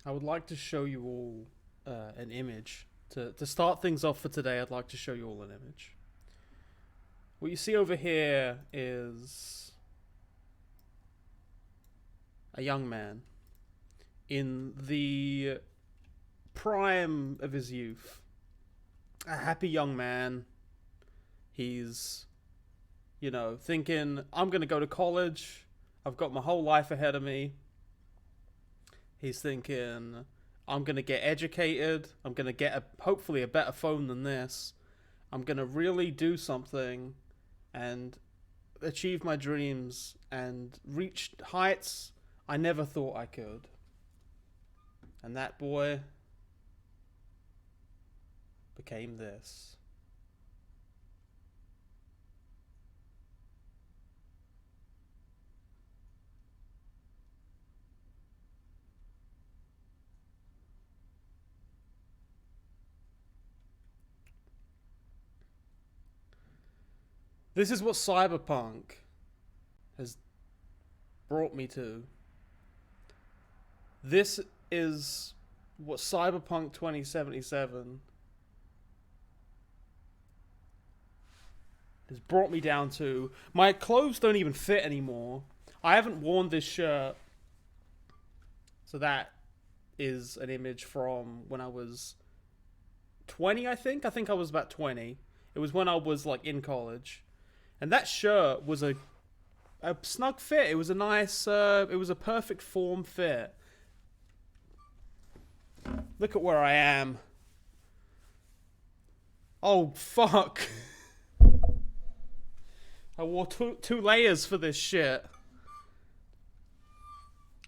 I would like to show you all an image. To start things off for today, I'd like to show you all an image. What you see over here is a young man in the prime of his youth. A happy young man. He's, thinking, I'm going to go to college. I've got my whole life ahead of me. He's thinking, I'm going to get educated. I'm going to get, hopefully, a better phone than this. I'm going to really do something and achieve my dreams and reach heights I never thought I could. And that boy became this. This is what Cyberpunk has brought me to. This is what Cyberpunk 2077 has brought me down to. My clothes don't even fit anymore. I haven't worn this shirt. So that is an image from when I was 20, I think. I think I was about 20. It was when I was in college. And that shirt was a snug fit. It was a nice, it was a perfect form fit. Look at where I am. Oh, fuck. I wore two layers for this shit.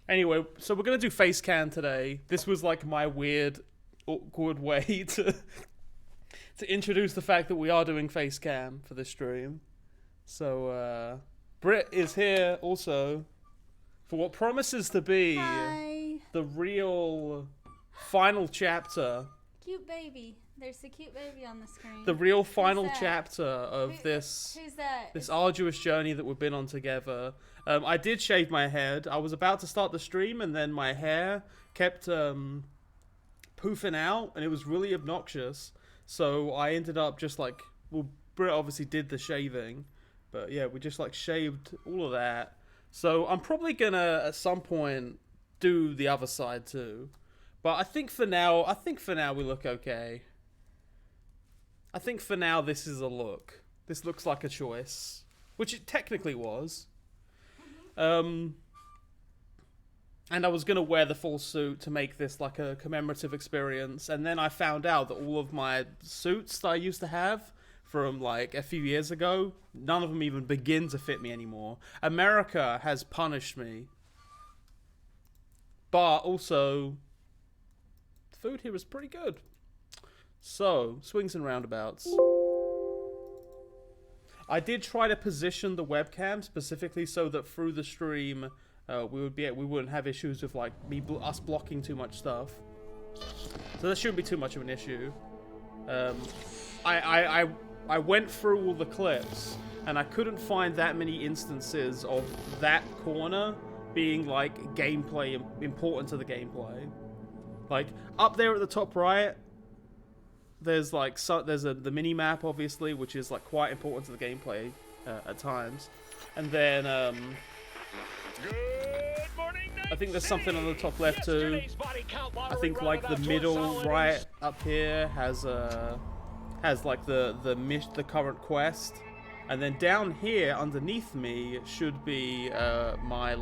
Anyway, so we're going to do face cam today. This was my weird, awkward way to introduce the fact that we are doing face cam for this stream. So, Britt is here also for what promises to be the real final chapter. Cute baby. There's a cute baby on the screen. The real final chapter of this Who's arduous journey that we've been on together. I did shave my head. I was about to start the stream and then my hair kept poofing out and it was really obnoxious. So I ended up just Britt obviously did the shaving. But yeah, we just shaved all of that. So I'm probably gonna at some point do the other side too. But I think for now we look okay. I think for now this is a look. This looks like a choice, which it technically was. And I was gonna wear the full suit to make this a commemorative experience, and then I found out that all of my suits that I used to have from a few years ago, none of them even begin to fit me anymore. America has punished me. But also, the food here is pretty good. So, swings and roundabouts. I did try to position the webcam specifically so that through the stream, we wouldn't have issues with us blocking too much stuff. So that shouldn't be too much of an issue. I went through all the clips, and I couldn't find that many instances of that corner being gameplay important to the gameplay. Up there at the top right, there's the mini map obviously, which is quite important to the gameplay at times, and then I think there's something on the top left too. I think the middle right up here has the current quest, and then down here underneath me should be my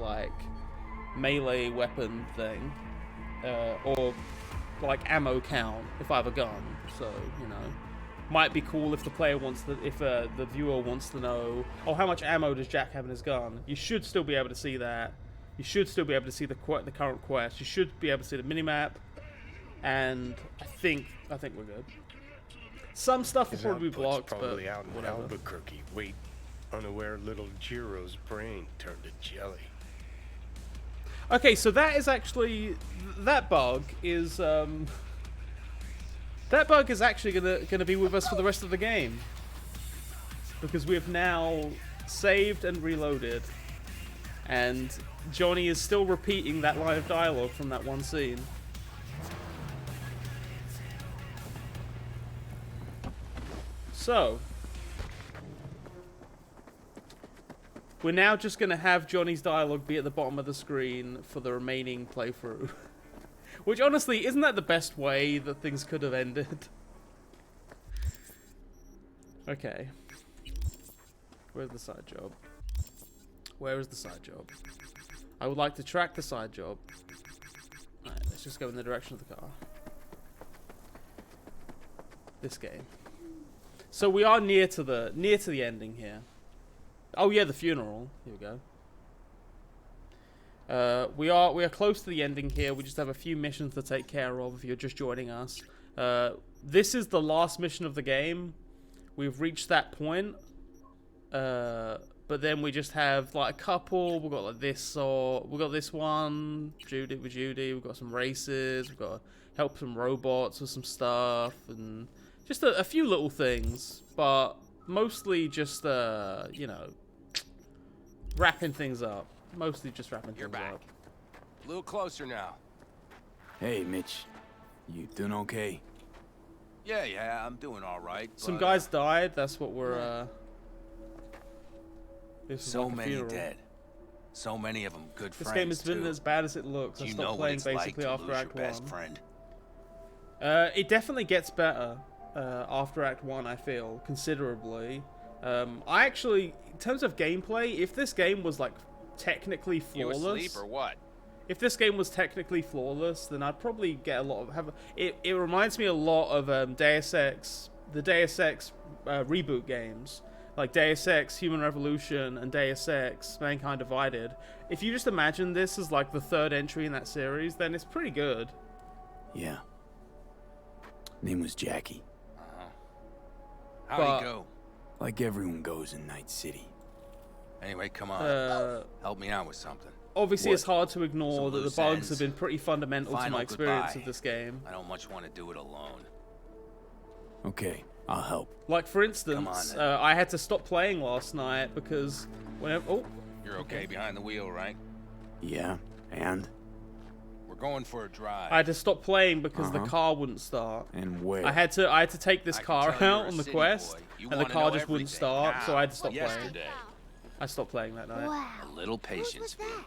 melee weapon thing, or ammo count if I have a gun. So might be cool if the player if the viewer wants to know, oh, how much ammo does Jack have in his gun? You should still be able to see that. You should still be able to see the current quest. You should be able to see the minimap, and I think we're good. Some stuff will probably be blocked, probably but out in whatever. Albuquerque. Wait, unaware little Jiro's brain turned to jelly. Okay, so that is actually that bug is actually gonna be with us for the rest of the game, because we have now saved and reloaded, and Johnny is still repeating that line of dialogue from that one scene. So, we're now just going to have Johnny's dialogue be at the bottom of the screen for the remaining playthrough. Which, honestly, isn't that the best way that things could have ended? Okay. Where's the side job? Where is the side job? I would like to track the side job. Alright, let's just go in the direction of the car. This game. So we are near to the ending here. Oh yeah, the funeral. Here we go. We are close to the ending here. We just have a few missions to take care of if you're just joining us. This is the last mission of the game. We've reached that point. But then we just have like a couple. We've got like this, or we've got this one. Judy with Judy. We've got some races. We've got to help some robots with some stuff, and just a few little things. But mostly just you know, wrapping things up. Mostly just wrapping You're things back. up. A little closer now. Hey, Mitch. You doing okay? Yeah, I'm doing all right. Some but, guys died. That's what we're. This is so like a many funeral. dead. So many of them good This friends game has been too. as bad as it looks. I You stopped know what playing it's like basically to after lose Act your best 1. friend. It definitely gets better after Act 1, I feel, considerably. I actually, in terms of gameplay, if this game was like technically You flawless, asleep or what? if this game was technically flawless, then I'd probably get a lot of it reminds me a lot of Deus Ex, the Deus Ex reboot games, like Deus Ex Human Revolution and Deus Ex Mankind Divided. If you just imagine this as like the third entry in that series, then it's pretty good. Yeah. Name was Jackie. How'd he go? Like everyone goes in Night City. Anyway, come on. Help me out with something. Obviously, What? it's hard to ignore Some that the loose bugs ends. have been pretty fundamental to Final my experience goodbye. of this game. I don't much want to do it alone. Okay, I'll help. Like, for instance, then. I had to stop playing last night because whenever... Oh, You're okay behind the wheel, right? Yeah, and? We're going for a drive. I had to stop playing because the car wouldn't start. And where? I had to take this I can car tell you're out a on the city quest, boy. You and the wanna car know just wouldn't everything. start, so I had to Now, stop playing. yesterday. I stopped playing that night. Wow. A little Whose was patience. that?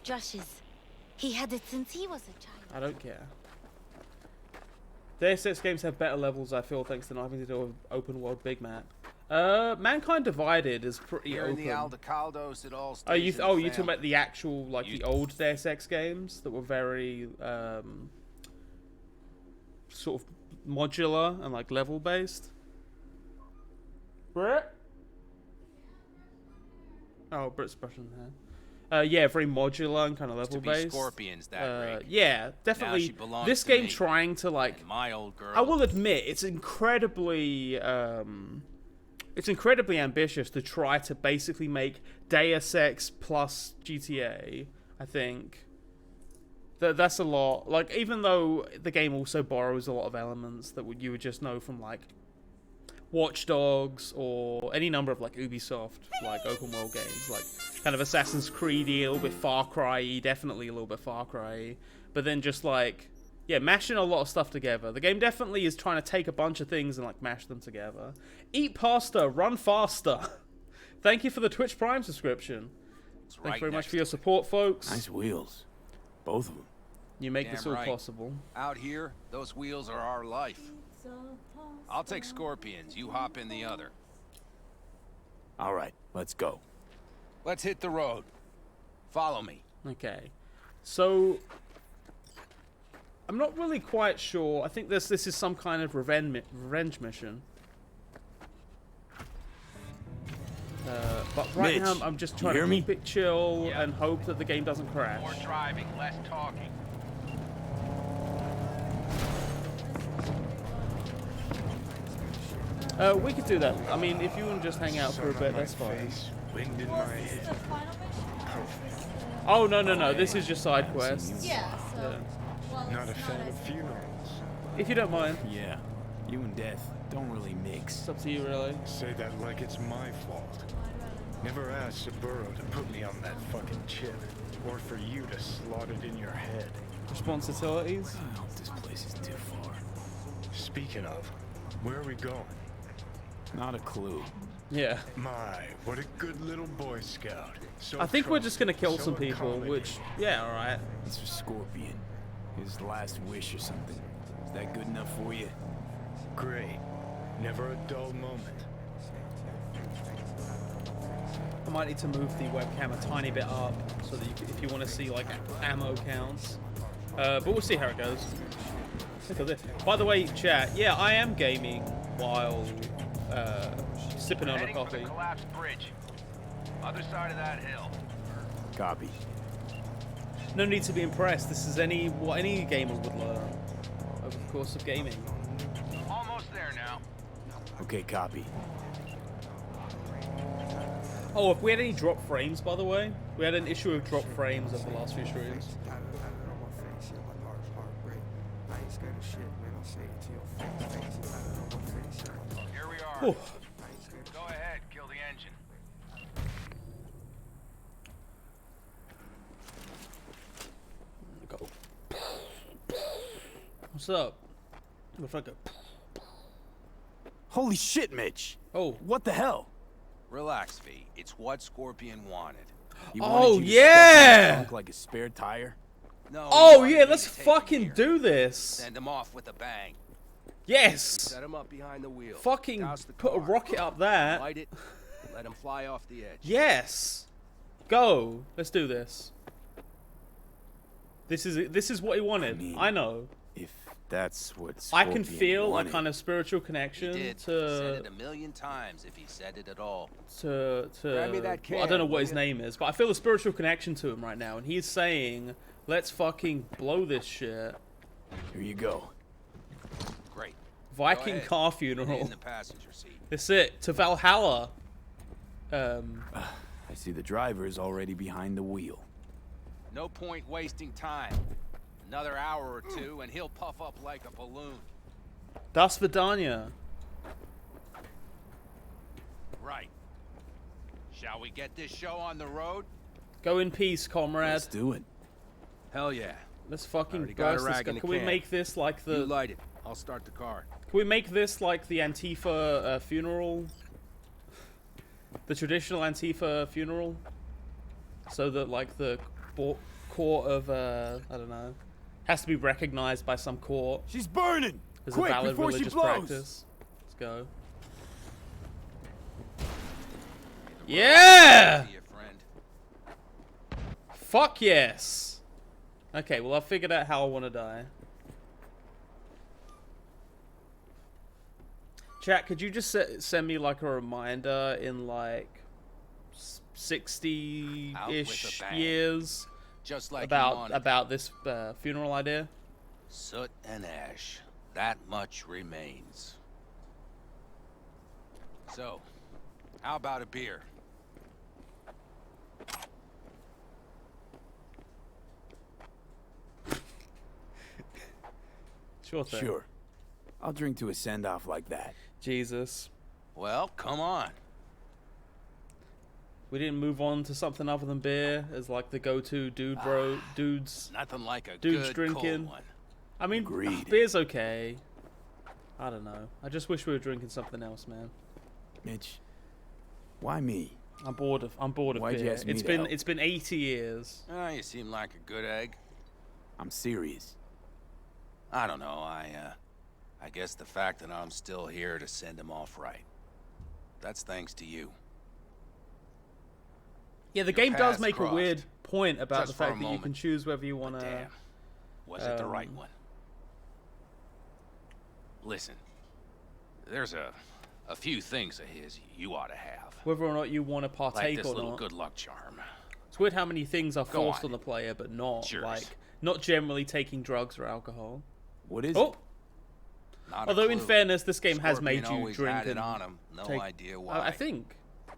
Josh's. He had it since he was a child. I don't care. Deus Ex games have better levels, I feel, thanks to not having to do an open world big map. Mankind Divided is pretty Here in open. the Aldecaldos, it all Oh, you stays in the you talking about the actual, like, You- the old Deus Ex games that were very, sort of modular and, like, level-based? Brit? Oh, Brit's brushing there. Yeah, very modular and kind of Used to be level-based. Scorpions, that rig. Yeah, definitely. she belongs This to game me. trying to, like... And my old girl. I will admit, it's incredibly ambitious to try to basically make Deus Ex plus GTA. I think that's a lot. Like, even though the game also borrows a lot of elements that you would just know from like Watch Dogs or any number of like Ubisoft like open world games, like kind of Assassin's Creed-y, a little bit Far Cry-y, definitely a little bit Far Cry-y, but then just like, yeah, mashing a lot of stuff together. The game definitely is trying to take a bunch of things and like mash them together. Eat pasta, run faster. Thank you for the Twitch Prime subscription. It's Thank you right very much next for your to it. support, folks. Nice wheels. Both of them. You make Damn this all right. possible. Out here, those wheels are our life. I'll take Scorpions. You hop in the other. All right, let's go. Let's hit the road. Follow me. Okay. So I'm not really quite sure. I think this is some kind of revenge mission. But right Mitch, now I'm just you trying hear to me? keep it chill Yeah. and hope that the game doesn't crash. More driving, less talking. We could do that. I mean, if you want to just hang out for a Sun bit, on my that's fine. face, wind in my head. Oh, no. This is just side quests. Yeah, so. Yeah. Well, Not a it's fan as- of funerals. If you don't mind. Yeah, you and death don't really mix. It's up to you, really. Say that like it's my fault. Never asked Saburo to put me on that fucking chip, or for you to slot it in your head. Responsibilities? I hope this place is too far. Speaking of, where are we going? Not a clue. Yeah. My, what a good little Boy Scout. So I think we're just gonna kill so some people, accommodating. which, yeah, alright. It's for Scorpion. His last wish or something. Is that good enough for you? Great. Never a dull moment. I might need to move the webcam a tiny bit up so that if you want to see like ammo counts. But we'll see how it goes. Look at this. By the way, chat, yeah, I am gaming while sipping on a Heading for coffee. the collapsed bridge. Other side of that hill. Copy. No need to be impressed. This is what any gamer would learn over the course of gaming. Almost there now. Okay, copy. Oh, if we had any drop frames, by the way, we had an issue of drop frames over the last few streams. Here we are. Whew. Go ahead, kill the engine. Go. What's up? Motherfucker. Holy shit, Mitch! Oh. What the hell? Relax, V. It's what Scorpion wanted. He Oh, wanted you to yeah! stuff in the trunk like a spare tire? No. Oh he wanted yeah, me let's to take him fucking here. do this. Send him off with a bang. Yes. Set him up behind the wheel. Fucking Douse the put a car. rocket up there. Light it. Let him fly off the edge. Yes. Go. Let's do this. This is what he wanted. I know. If that's what I can Scorpion feel wanted. a kind of spiritual He connection did. He said to it a million times if he said it at all. Grab me that well, I don't know can, what his will name is, but I feel a spiritual connection to him right now, and he's saying, "Let's fucking blow this shit." Here you go. Great. Viking ahead. car Get funeral. in the passenger seat. That's it. To Valhalla. I see the driver is already behind the wheel. No point wasting time. Another hour or two, and he'll puff up like a balloon. Das Vidania. Right. Shall we get this show on the road? Go in peace, comrade. Let's do it. Hell yeah. Let's fucking Already got a burst this rag guy. in the Can we can. make this like You the? light it. I'll start the car. Can we make this like the Antifa funeral? The traditional Antifa funeral, so that like the court of I don't know, has to be recognized by some court She's burning! as Quick, a valid before she religious blows! practice. Let's go. Yeah! See you, friend. Fuck yes. Okay, well I've figured out how I want to die. Chat, could you just send me like a reminder in like 60-ish Out with a bang. years Just like you about wanted. this funeral idea? Soot and ash. That much remains. So, how about a beer? Sure thing. Sure. I'll drink to a send-off like that. Jesus. Well, come on. We didn't move on to something other than beer as like the go-to dudes. Nothing like a Dude's good drinking. cold one. I mean, Agreed. beer's okay. I don't know. I just wish we were drinking something else, man. Mitch, why me? I'm bored of Why'd you beer. ask me It's to been help? it's been 80 years. Ah, you seem like a good egg. I'm serious. I don't know. I guess the fact that I'm still here to send him off right. That's thanks to you. Yeah, the Your game does paths make a crossed. weird point about Just the for a fact that you moment. can choose whether you want to. Damn. Was it the right um, one? Listen. There's a few things of his you ought to have. Whether or not you want to Like partake this or little not. good luck charm. It's weird how many things are Go forced on. on the player, but not Cheers. like not generally taking drugs or alcohol. What is Oh, it? Not a although in clue. fairness, this game has Scorpion made you always drink had it and on him. No take- idea why. I think. I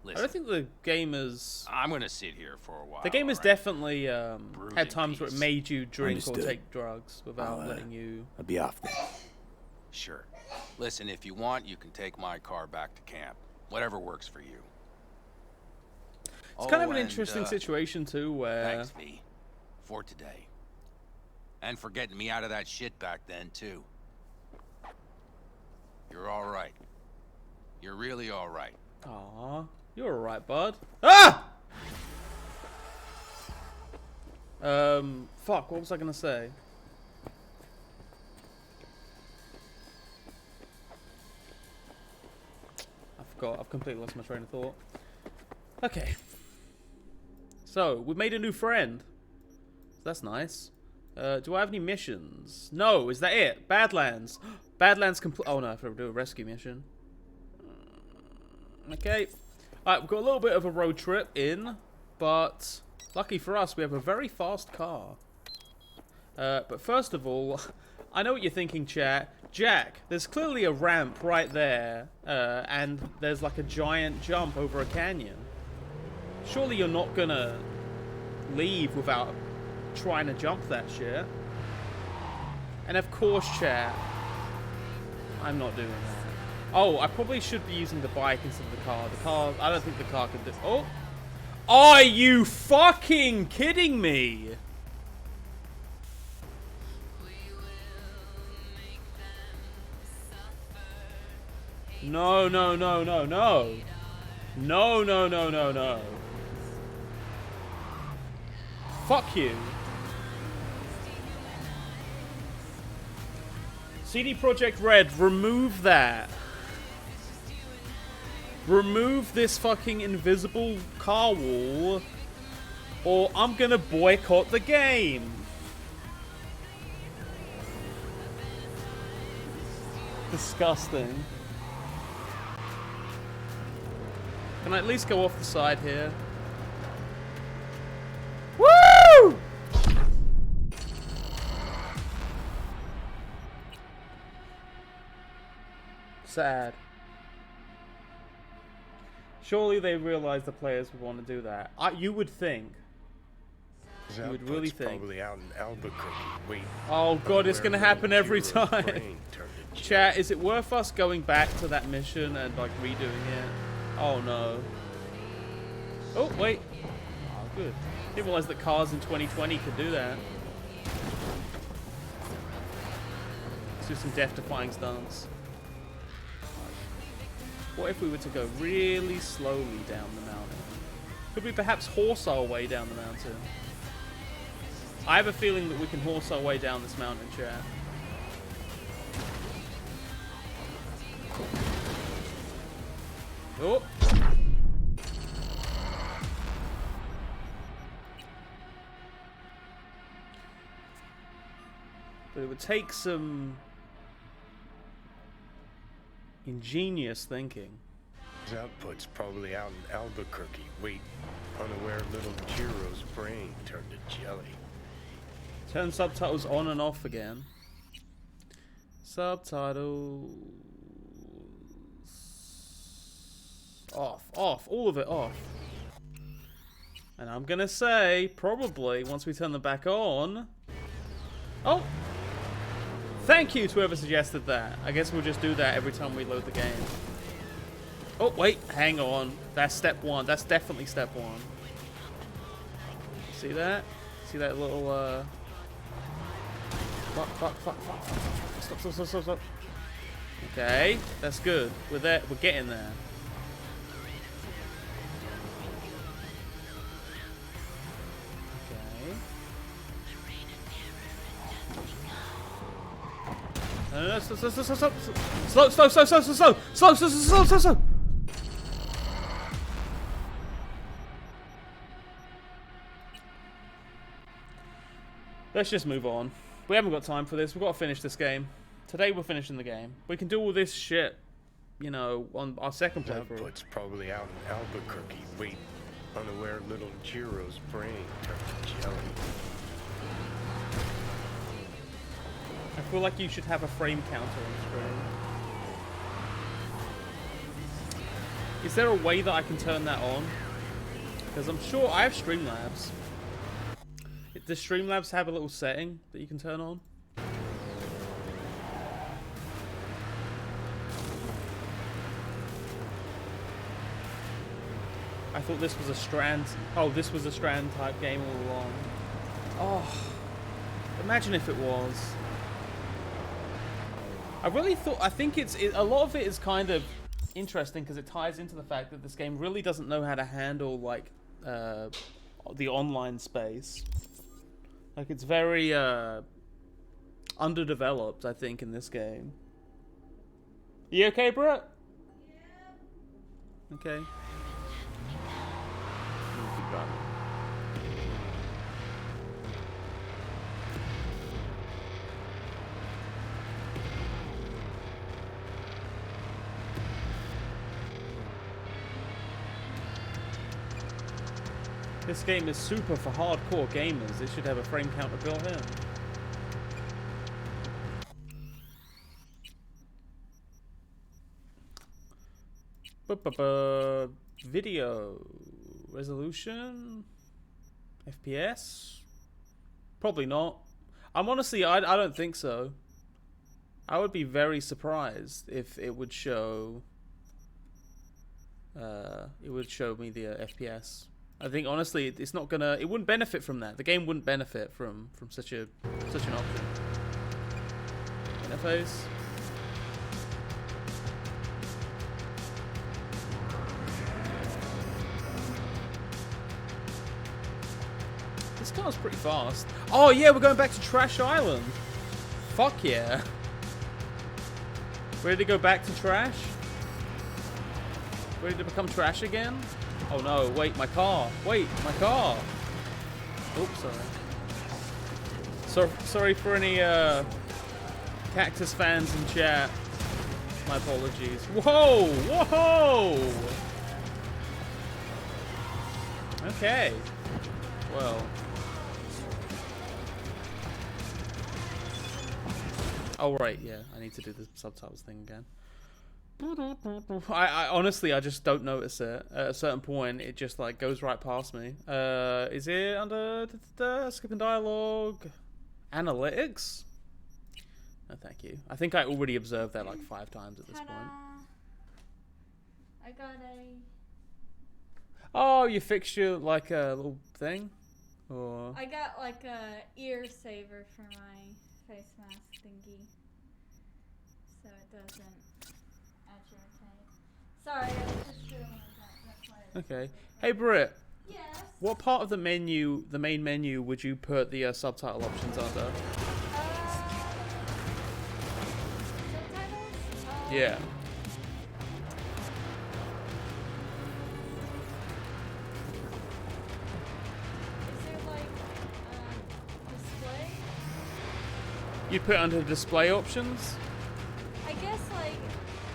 Listen, don't think the game has. I'm gonna sit here for a while. The game has alright? definitely Brewed had in times where it peace. made you drink or Understood. take drugs without I'll, letting you. I'll be off then. Sure. Listen, if you want, you can take my car back to camp. Whatever works for you. It's kind of an interesting situation too, where Thanks, V. For today. And for getting me out of that shit back then, too. You're all right. You're really all right. Aw, you're alright, bud. Ah! Fuck, what was I gonna say? I forgot, I've completely lost my train of thought. Okay. So, we made a new friend. That's nice. Do I have any missions? No, is that it? Badlands. Badlands complete. Oh no, I have to do a rescue mission. Okay. Alright, we've got a little bit of a road trip in, but lucky for us, we have a very fast car. But first of all, I know what you're thinking, chat. Jack, there's clearly a ramp right there, and there's like a giant jump over a canyon. Surely you're not gonna leave without trying to jump that shit. And of course, chat, I'm not doing that. Oh, I probably should be using the bike instead of the car. The car, I don't think the car can do. Oh! Are you fucking kidding me? No, no, no, no, no. No, no, no, no, no. Fuck you. CD Projekt Red, remove that. Remove this fucking invisible car wall, or I'm gonna boycott the game. Disgusting. Can I at least go off the side here? Woo! Sad. Surely they realize the players would want to do that. You would think. You would really think. Probably out in Albuquerque. Wait. Oh god, it's gonna happen every time. Chat, is it worth us going back to that mission and like redoing it? Oh no. Oh wait. Oh good. Didn't realize that cars in 2020 could do that. Let's do some death-defying stunts. What if we were to go really slowly down the mountain? Could we perhaps horse our way down the mountain? I have a feeling that we can horse our way down this mountain, chat. Oh! But it would take some ingenious thinking. His output's probably out in Albuquerque. Wait, unaware little Jiro's brain turned to jelly. Turn subtitles on and off again. Subtitles off, off, all of it off. And I'm gonna say, probably, once we turn them back on... Oh! Thank you to whoever suggested that. I guess we'll just do that every time we load the game. Oh, wait, hang on. That's step one. That's definitely step one. See that? See that little, Fuck, fuck, fuck, fuck, fuck, fuck. Stop, stop, stop, stop, stop. Okay, that's good. We're there. We're getting there. Okay. No, stop, stop, stop, stop, stop, slow, slow, slow, slow, slow, slow, slow, slow, slow, slow, slow. Let's just move on. We haven't got time for this. We've got to finish this game. Today we're finishing the game. We can do all this shit, you know, on our second playthrough. Output's probably out in Albuquerque. Wait, unaware little Jiro's brain turned to jelly. I feel like you should have a frame counter on screen. Is there a way that I can turn that on? Because I'm sure I have Streamlabs. Does Streamlabs have a little setting that you can turn on? I thought this was a Strand... Oh, this was a Strand type game all along. Oh, imagine if it was. I really thought... I think a lot of it is kind of interesting because it ties into the fact that this game really doesn't know how to handle like the online space. Like it's very underdeveloped, I think, in this game. You okay, Brett? Yeah. Okay. Keep driving. This game is super for hardcore gamers. It should have a frame counter built in. Video resolution, FPS, probably not. I'm honestly, I don't think so. I would be very surprised if it would show. It would show me the FPS. I think honestly, it's not gonna. It wouldn't benefit from that. The game wouldn't benefit from such an option. Interface. This car's pretty fast. Oh yeah, we're going back to Trash Island. Fuck yeah. Ready to go back to trash? Ready to become trash again? Oh no, wait, my car. Wait, my car. Oops, sorry. Sorry for any Cactus fans in chat. My apologies. Whoa! Whoa! Okay. Well. Oh right, yeah. I need to do the subtitles thing again. I honestly, I just don't notice it. At a certain point, it just like goes right past me. Is it under skipping dialogue? Analytics? No, thank you. I think I already observed that like 5 times at this point. I got a... Oh, you fixed your like a little thing? Or... I got like a ear saver for my face mask thingy. So it doesn't... Sorry, I was just doing that. Okay. Hey, Britt. Yes. What part of the menu, the main menu, would you put the subtitle options under? Subtitles? Yeah. Is there like display? You put it under display options? I guess like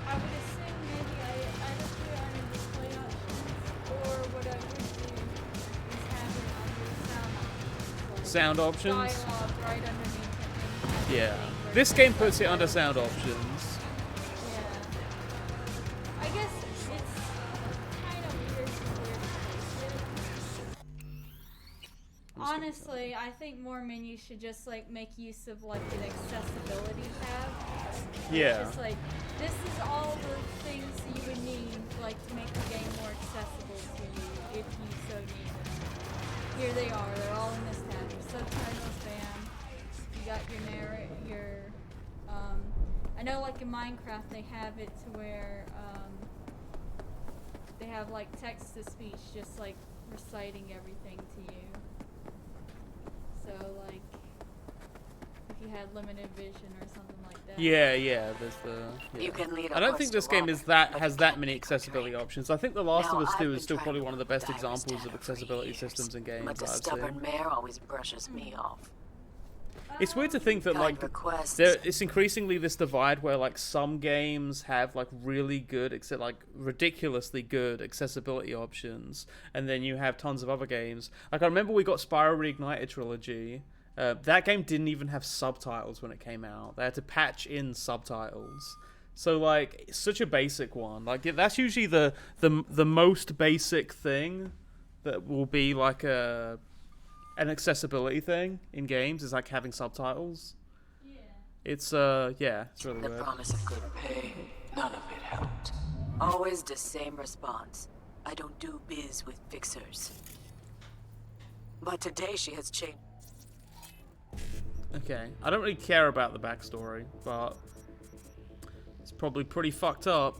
I would assume maybe I either put it under display options or what I would do is have it under sound options. Sound options? Dialogue right underneath it. And Yeah. thing where This it's game like puts it under that. sound options. Yeah. I guess it's kind of weird to where to place it. Honestly, I think more menus should just like make use of like an accessibility tab. Yeah. Just like this is all the things you would need like to make the game more accessible to you if you so need them. Here they are. They're all in this tab. Your subtitles band. You got your I know like in Minecraft they have it to where they have like text to speech just like reciting everything to you. So like if you had limited vision or something like that. Yeah, there's the... Yeah. You can lead I don't think this game is has that many accessibility train. options. I think The Last of Now, Us 2 I've is still been probably trying one of the to best build examples Direst of Data for accessibility years, systems in games but the that I've stubborn seen. mayor always brushes me off. It's weird to think that Kind like requests. it's increasingly this divide where like some games have like really good, except like ridiculously good accessibility options, and then you have tons of other games. Like I remember we got Spyro Reignited Trilogy. That game didn't even have subtitles when it came out. They had to patch in subtitles. So like it's such a basic one. Like that's usually the most basic thing that will be like an accessibility thing in games is like having subtitles. Yeah. It's it's really The weird. promise of good pay, none of it helped. Always the same response. I don't do biz with fixers. But today she has changed. Okay, I don't really care about the backstory, but it's probably pretty fucked up.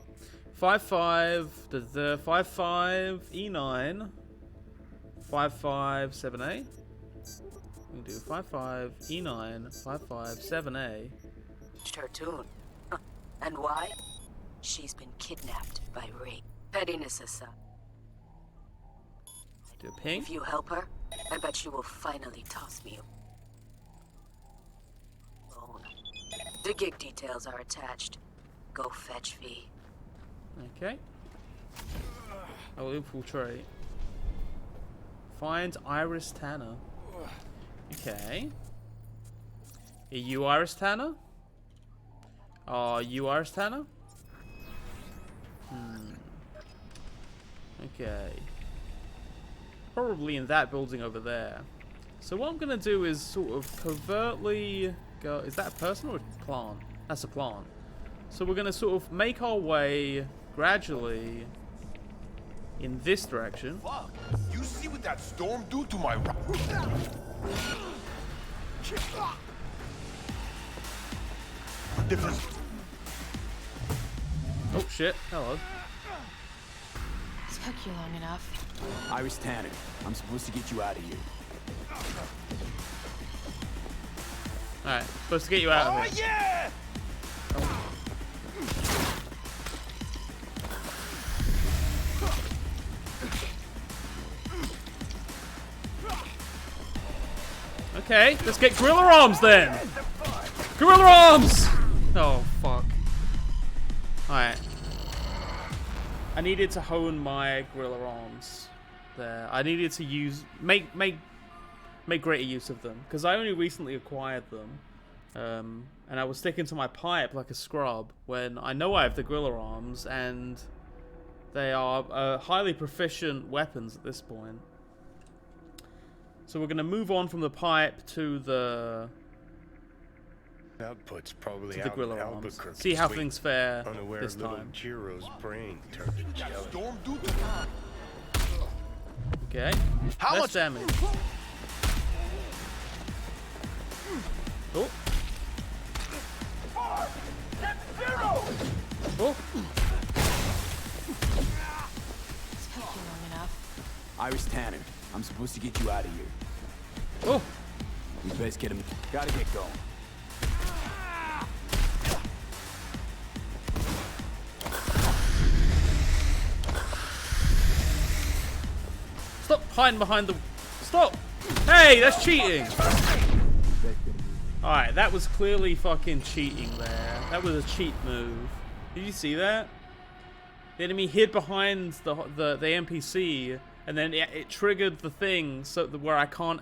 5-5, the 5-5, E9, 5-5, 7A. We can do 5-5, E9, 5-5, 7A. Her tune. Huh. And why? She's been kidnapped by rape. Pettiness aside. Do a ping. If you help her, I bet she will finally toss me alone. The gig details are attached. Go fetch V. Okay. I will infiltrate. Find Iris Tanner. Okay. Are you Iris Tanner? Are you Iris Tanner? Okay. Probably in that building over there. So what I'm gonna do is sort of covertly go. Is that a person or a plant? That's a plant. So we're gonna sort of make our way gradually in this direction. Fuck! You see what that storm do to my different. Oh shit! Hello. Took you long enough. Iris Tanner, I'm supposed to get you out of here. All right, supposed to get you out of here. Yeah! Okay, let's get gorilla arms then. Gorilla arms. Oh fuck. All right. I needed to hone my gorilla arms there. I needed to use make greater use of them because I only recently acquired them, and I was sticking to my pipe like a scrub when I know I have the gorilla arms and they are highly proficient weapons at this point. So we're gonna move on from the pipe to the Output's probably to the out in gorilla arms. Albuquerque. See how Sweet. things fare Unaware this little time. Jiro's brain turned to jelly. Storm do to Okay. How Less much- damage. Oh. Oh. Took you long enough. Iris Tanner, I'm supposed to get you out of here. Oh. We best get him. Gotta get going. Stop hiding behind the... Stop! Hey, that's cheating! Alright, that was clearly fucking cheating there. That was a cheat move. Did you see that? The enemy hid behind the NPC, and then it triggered the thing so that where I can't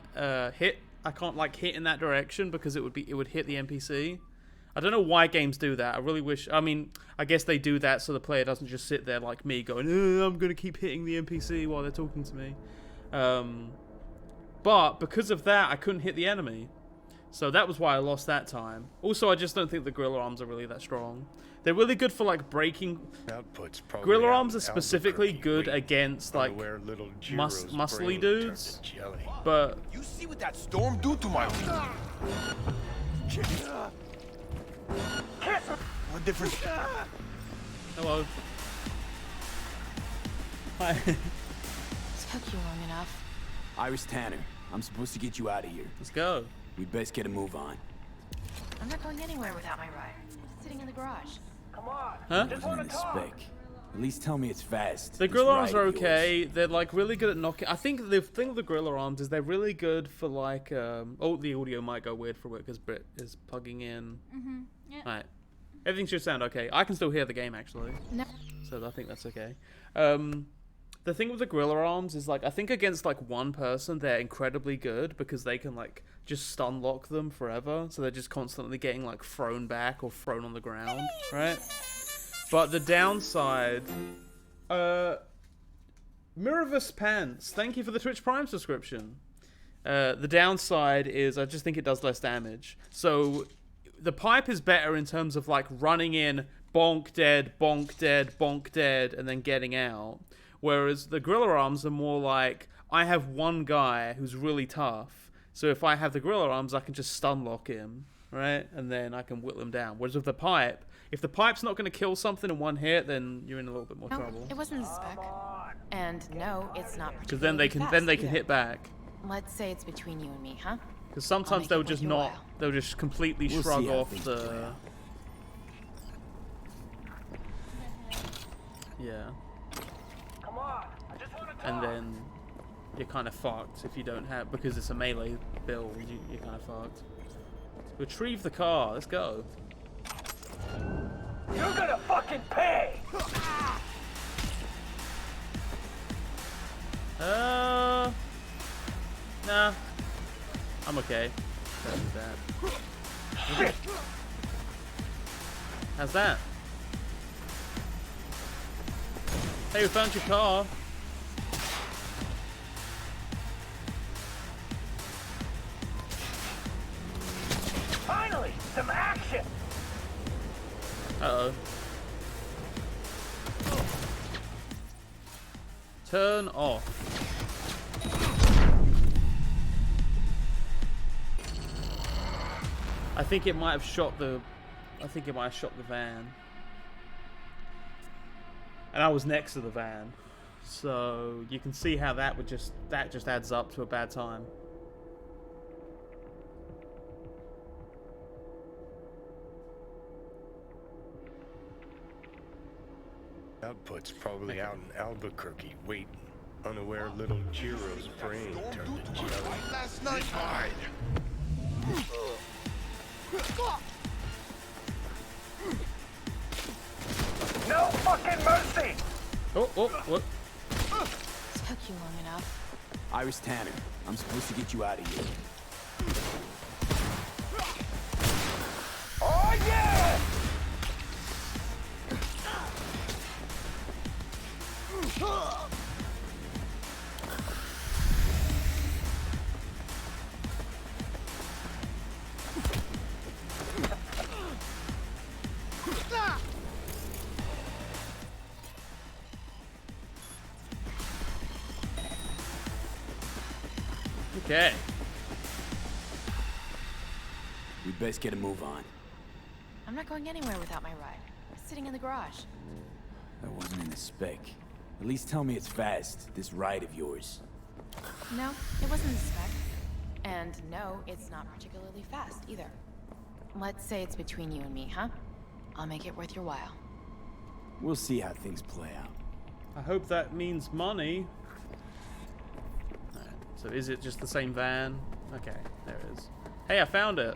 hit. I can't like hit in that direction because it would hit the NPC. I don't know why games do that. I really wish. I mean, I guess they do that so the player doesn't just sit there like me going, I'm gonna keep hitting the NPC while they're talking to me. But because of that, I couldn't hit the enemy. So that was why I lost that time. Also, I just don't think the gorilla arms are really that strong. They're really good for like breaking. Output's probably Gorilla out arms in are specifically Albuquerque. good Wait. against like Unaware little Jiro's muscly brain dudes. turned to jelly. But You see what that storm do to my What difference? hello. Hi. Took you long enough. Iris Tanner, I'm supposed to get you out of here. Let's go. We best get a move on. I'm not going anywhere without my ride. It's sitting in the garage. Huh? Wasn't in the spec. At least tell me it's fast. The This gorilla arms ride are of yours. okay. They're like really good at knocking. I think the thing with the gorilla arms is they're really good for like. Oh, the audio might go weird for it because Brit is plugging in. Yeah. All right, everything should sound okay. I can still hear the game actually, No. so I think that's okay. The thing with the gorilla arms is like I think against like one person they're incredibly good because they can like just stun lock them forever, so they're just constantly getting like thrown back or thrown on the ground, right? But the downside, Miravis Pants, thank you for the Twitch Prime subscription. The downside is I just think it does less damage. So the pipe is better in terms of like running in, bonk dead, bonk dead, bonk dead, and then getting out. Whereas the gorilla arms are more like, I have one guy who's really tough, so if I have the gorilla arms, I can just stun lock him, right? And then I can whittle him down. Whereas with the pipe, If the pipe's not going to kill something in one hit, then you're in a little bit more No, trouble. it wasn't a spec. And no, it's not Because then they particularly can fast hit back. either. Let's say it's between you and me, huh? Because I'll sometimes make they'll it worth just your not. while. They'll just completely We'll shrug see how off things play the. out. Yeah. And then you're kind of fucked if you don't have, because it's a melee build. You're kind of fucked. Retrieve the car. Let's go. You're gonna fucking pay! Nah. I'm okay. Don't do that. How's that? Hey, we found your car. Finally, some action! Uh-oh. Turn off. I think it might have shot the van. And I was next to the van. So you can see how that just adds up to a bad time. Output's probably out in Albuquerque, waiting. Unaware little Jiro's brain turned to jelly. Last night, hide. No fucking mercy! Oh, what? Took you long enough. Iris Tanner, I'm supposed to get you out of here. Oh yeah! Okay. We'd best get a move on. I'm not going anywhere without my ride. It's sitting in the garage. That wasn't in the spec. At least tell me it's fast, this ride of yours. No, it wasn't the spec. And no, it's not particularly fast either. Let's say it's between you and me, huh? I'll make it worth your while. We'll see how things play out. I hope that means money. Alright, so is it just the same van? Okay, there it is. Hey, I found it.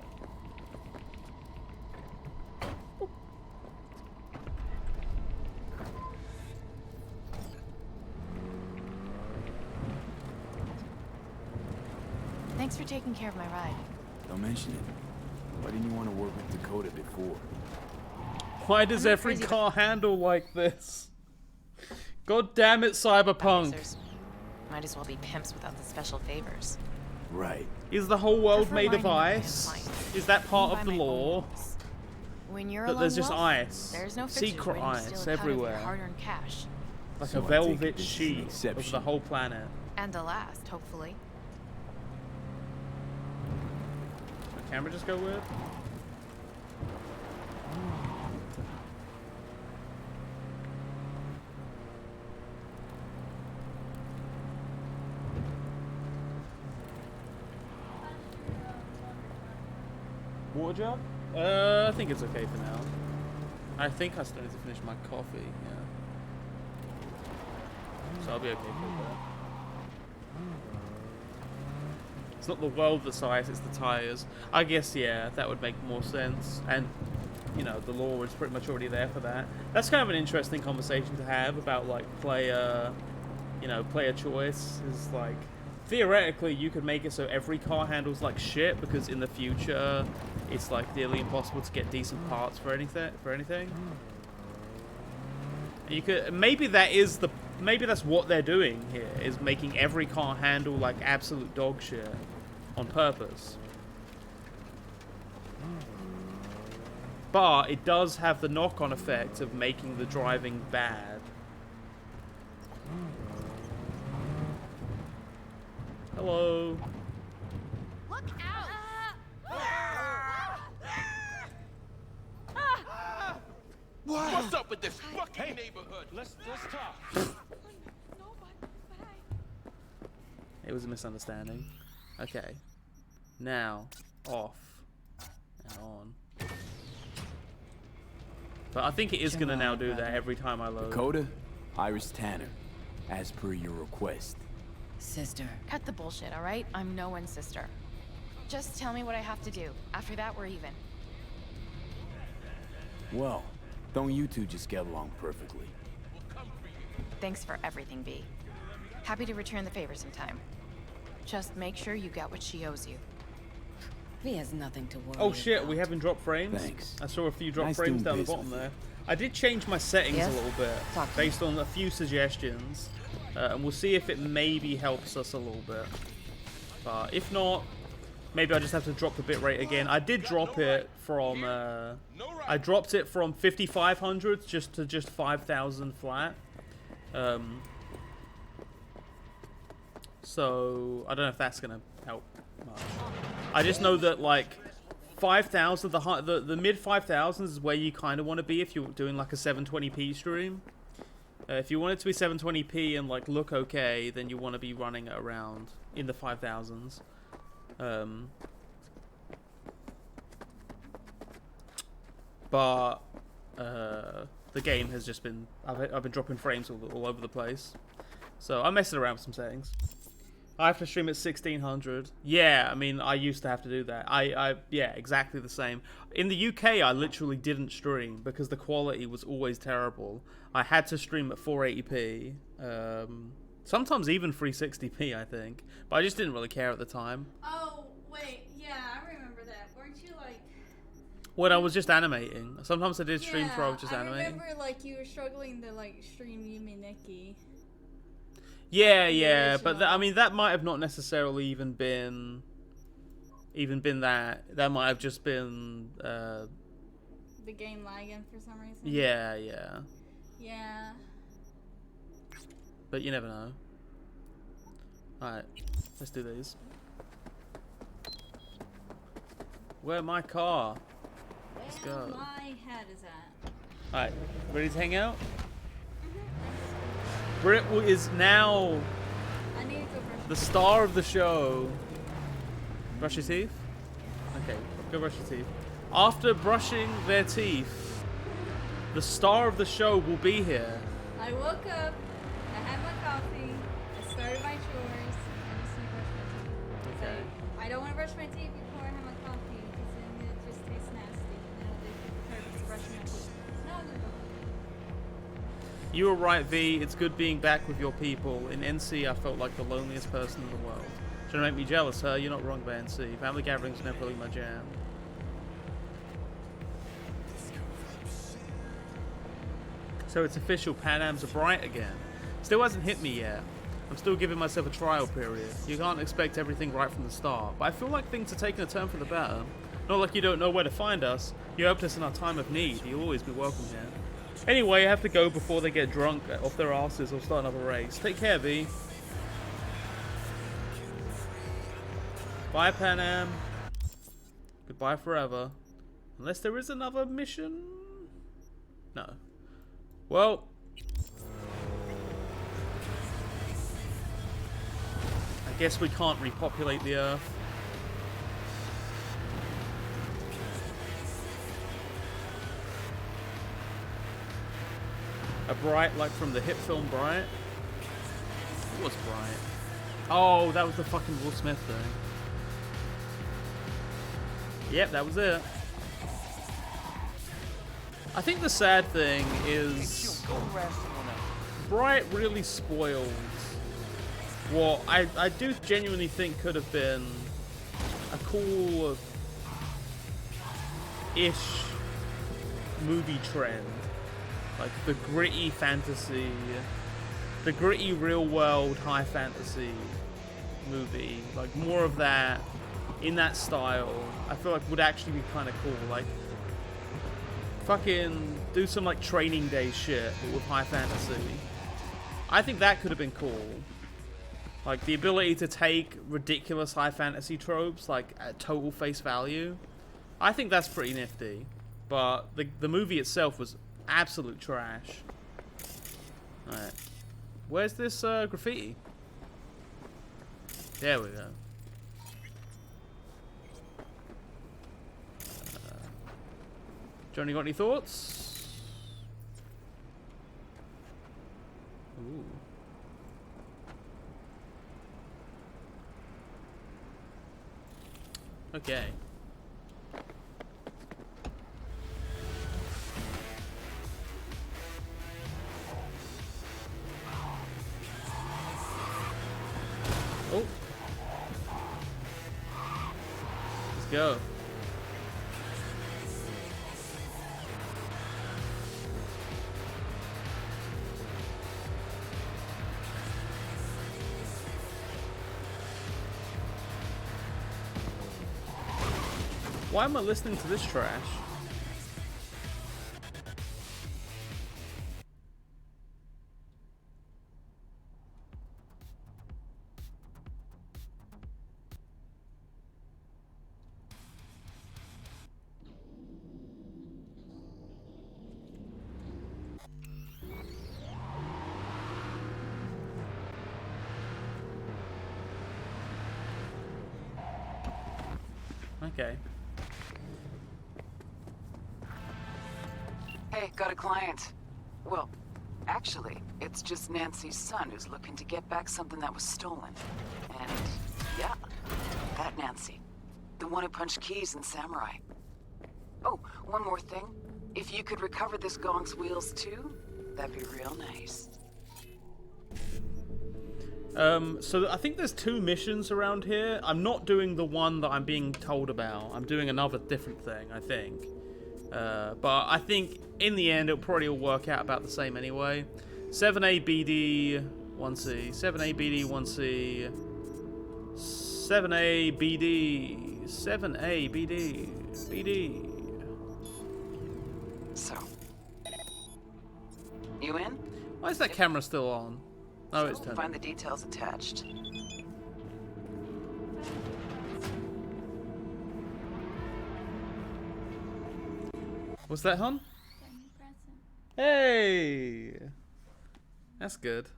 Thanks for taking care of my ride. Don't mention it. Why didn't you want to work with Dakota before? Why does I'm not every crazy car handle like this? God damn it, Cyberpunk. Racers might as well be pimps without the special favors. Right. Is the whole world Prefer made of lining up ice? and fight. Is that part By of the my own law? rules. When you're That a there's lone just wolf, ice. There's no fixers Secret waiting to ice steal a cut of your everywhere. hard-earned cash. Like So a I take it velvet this is an sheet of the exception. whole planet. And the last, hopefully. The camera just go weird? Water jar? I think it's okay for now. I think I still need to finish my coffee, yeah. So I'll be okay for that. It's not the world that's ice, it's the tires. I guess, yeah, that would make more sense. And, you know, the law is pretty much already there for that. That's kind of an interesting conversation to have about, like, player choice. Is like, theoretically, you could make it so every car handles like shit, because in the future, it's like nearly impossible to get decent parts for anything. And you could maybe that's what they're doing here, is making every car handle like absolute dog shit on purpose. But it does have the knock-on effect of making the driving bad. Hello. Look out! What's up with this fucking neighborhood? Let's talk. No, but I... It was a misunderstanding. Okay. Now, off and on. But I think it is gonna now do that every time I load. Dakota, Iris Tanner, as per your request. Sister. Cut the bullshit, all right? I'm no one's sister. Just tell me what I have to do. After that, we're even. Well, don't you two just get along perfectly? Thanks for everything, B. Happy to return the favor sometime. Just make sure you get what she owes you. He has nothing to worry Oh shit, about. we haven't dropped frames. Thanks. I saw a few drop Nice frames doing down the business bottom with there. I did change my settings Yes? a little bit Talk to based on a few suggestions, and we'll see if it maybe helps us a little bit. But if not, maybe I just have to drop the bitrate again. I did drop it from I dropped it from 5500 just to just 5000 flat. So I don't know if that's gonna help much. I just know that like 5000, the mid 5000s is where you kind of want to be if you're doing like a 720p stream. If you want it to be 720p and like look okay, then you want to be running it around in the 5000s. But the game has just been I've been dropping frames all over the place, so I'm messing around with some settings. I have to stream at 1600. Yeah, I mean, I used to have to do that. Yeah, exactly the same. In the UK, I literally didn't stream because the quality was always terrible. I had to stream at 480p, sometimes even 360p, I think. But I just didn't really care at the time. Oh, wait. Yeah, I remember that. Weren't you like... When I was just animating. Sometimes I did streams where I was just animating. I remember like you were struggling to like stream Yumi Nikki. Yeah, but I mean that might have not necessarily even been that. That might have just been The game lagging for some reason. Yeah. Yeah. But you never know. Alright, let's do these. Where my car? Let's Where go. my head is at. Alright, ready to hang out? Britt is now I need to go brush the star of the show. Brush your teeth? Okay, go brush your teeth. After brushing their teeth, the star of the show will be here. I woke up, I had my coffee, I started my chores, and just brush my teeth. Okay. So, I don't want to brush my teeth before I have my coffee, because then it just tastes nasty. You know, the purpose of brushing my teeth. No, I'm gonna go. You were right, V. It's good being back with your people. In NC, I felt like the loneliest person in the world. Trying to make me jealous, huh? You're not wrong by NC. Family gatherings never really my jam. So it's official, Pan Am's are bright again. Still hasn't hit me yet. I'm still giving myself a trial period. You can't expect everything right from the start, but I feel like things are taking a turn for the better. Not like you don't know where to find us. You helped us in our time of need. You'll always be welcome here. Anyway, I have to go before they get drunk off their asses or start another race. Take care, V. Bye, Pan Am. Goodbye forever. Unless there is another mission? No. Well. I guess we can't repopulate the Earth. A Bright, like from the hit film Bright? What was Bright? Oh, that was the fucking Will Smith thing. Yep, that was it. I think the sad thing is Bright really spoils what I do genuinely think could have been a cool-ish movie trend. Like the gritty fantasy, the gritty real world high fantasy movie. Like more of that in that style. I feel like would actually be kind of cool. Like fucking do some like Training Day shit but with high fantasy. I think that could have been cool. Like the ability to take ridiculous high fantasy tropes like at total face value. I think that's pretty nifty. But the movie itself was Absolute trash. Alright. Where's this graffiti? There we go. Johnny, got any thoughts? Ooh. Okay. Oh. Let's go. Why am I listening to this trash? Okay. Hey, got a client. Well, actually, it's just Nancy's son who's looking to get back something that was stolen. And, yeah, that Nancy. The one who punched Keys in Samurai. Oh, one more thing. If you could recover this gong's wheels too, that'd be real nice. So I think there's 2 missions around here. I'm not doing the one that I'm being told about. I'm doing another different thing, I think. But I think in the end it'll probably all work out about the same anyway. 7A BD 1C, 7A BD 1C, 7A BD, 7A BD, BD. So, you in? Why is that camera still on? Oh, it's turned on. Find the details attached. What's that, hon? Hey! That's good.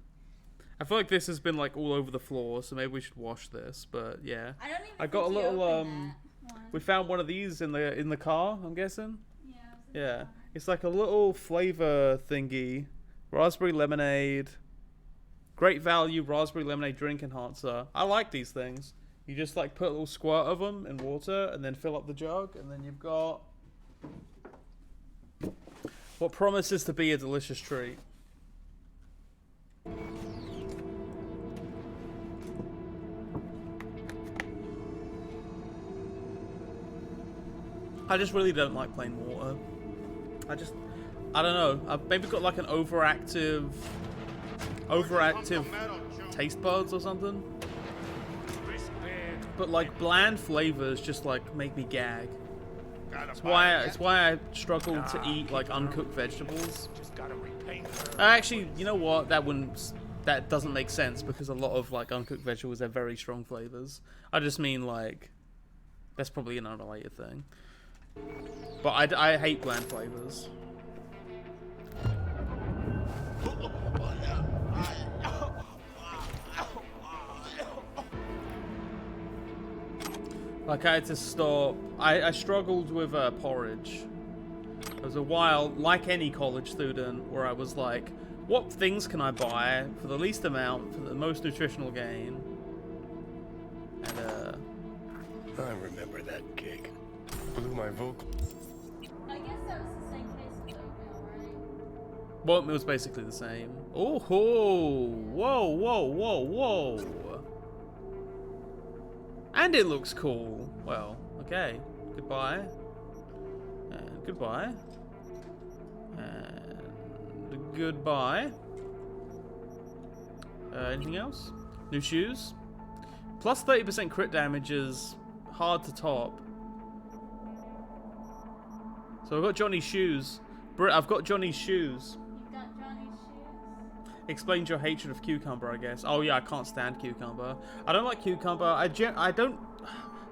I feel like this has been like all over the floor, so maybe we should wash this, but yeah. I don't even I got a think you little opened that one. we found one of these in the car, I'm guessing. Yeah. Yeah. It's like a little flavor thingy. Raspberry lemonade. Great value raspberry lemonade drink enhancer. I like these things. You just like put a little squirt of them in water and then fill up the jug, and then you've got what promises to be a delicious treat. I just really don't like plain water. I don't know. I've maybe got like an overactive taste buds or something. But like bland flavors just like make me gag. It's why I struggle to eat like uncooked vegetables. Actually, you know what? That doesn't make sense because a lot of like uncooked vegetables have very strong flavors. I just mean like that's probably an unrelated thing. But I hate bland flavors. Like I had to stop. I struggled with porridge. There was a while, like any college student, where I was like, what things can I buy for the least amount, for the most nutritional gain? And I remember that gig. Blew my vocal. I guess that was the same case with oatmeal, right? well, it was basically the same. Oh, whoa, whoa, whoa, whoa. And it looks cool. Well, okay. Goodbye. And goodbye. And goodbye. Anything else? New shoes. Plus 30% crit damage is hard to top. So I've got Johnny's shoes. Britt, I've got Johnny's shoes. You got Johnny's shoes? Explains your hatred of cucumber, I guess. Oh yeah, I can't stand cucumber. I don't like cucumber. I don't.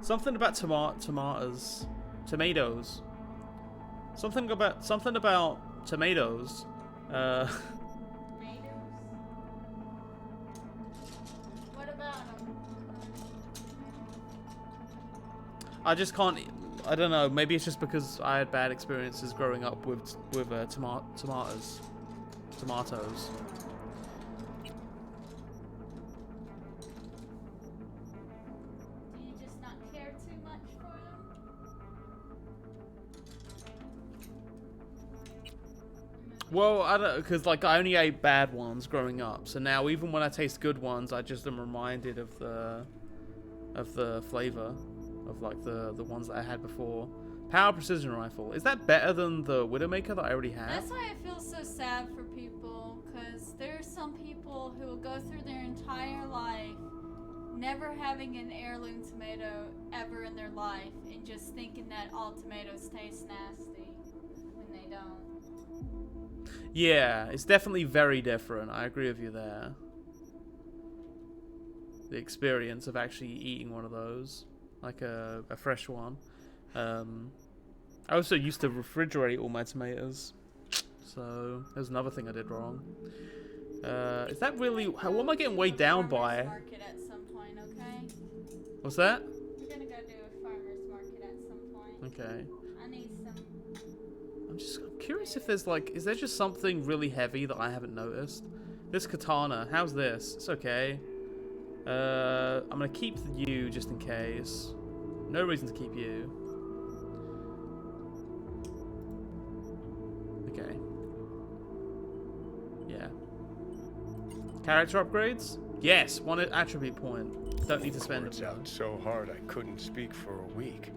Something about tomatoes. Something about tomatoes. Tomatoes? What about them? I just can't. I don't know. Maybe it's just because I had bad experiences growing up with tomatoes. Tomatoes. Do you just not care too much for them? Well, I don't, because like I only ate bad ones growing up, so now even when I taste good ones, I just am reminded of the flavor of like the ones that I had before. Power precision rifle, is that better than the Widowmaker that I already have? That's why I feel so sad for people, because there are some people who will go through their entire life never having an heirloom tomato ever in their life and just thinking that all tomatoes taste nasty when they don't. Yeah, it's definitely very different. I agree with you there. The experience of actually eating one of those, like a fresh one. I also used to refrigerate all my tomatoes, so there's another thing I did wrong. Is that really? What am I getting weighed down by? Market at some point, okay? What's that? We're gonna go do a farmer's market at some point. Okay. I need some. I'm curious if there's like, is there just something really heavy that I haven't noticed? This katana, how's this? It's okay. I'm gonna keep you just in case. No reason to keep you. Okay. Yeah. Character upgrades? Yes, 1 attribute point. Don't need to spend Words it. out so hard I couldn't speak for a week.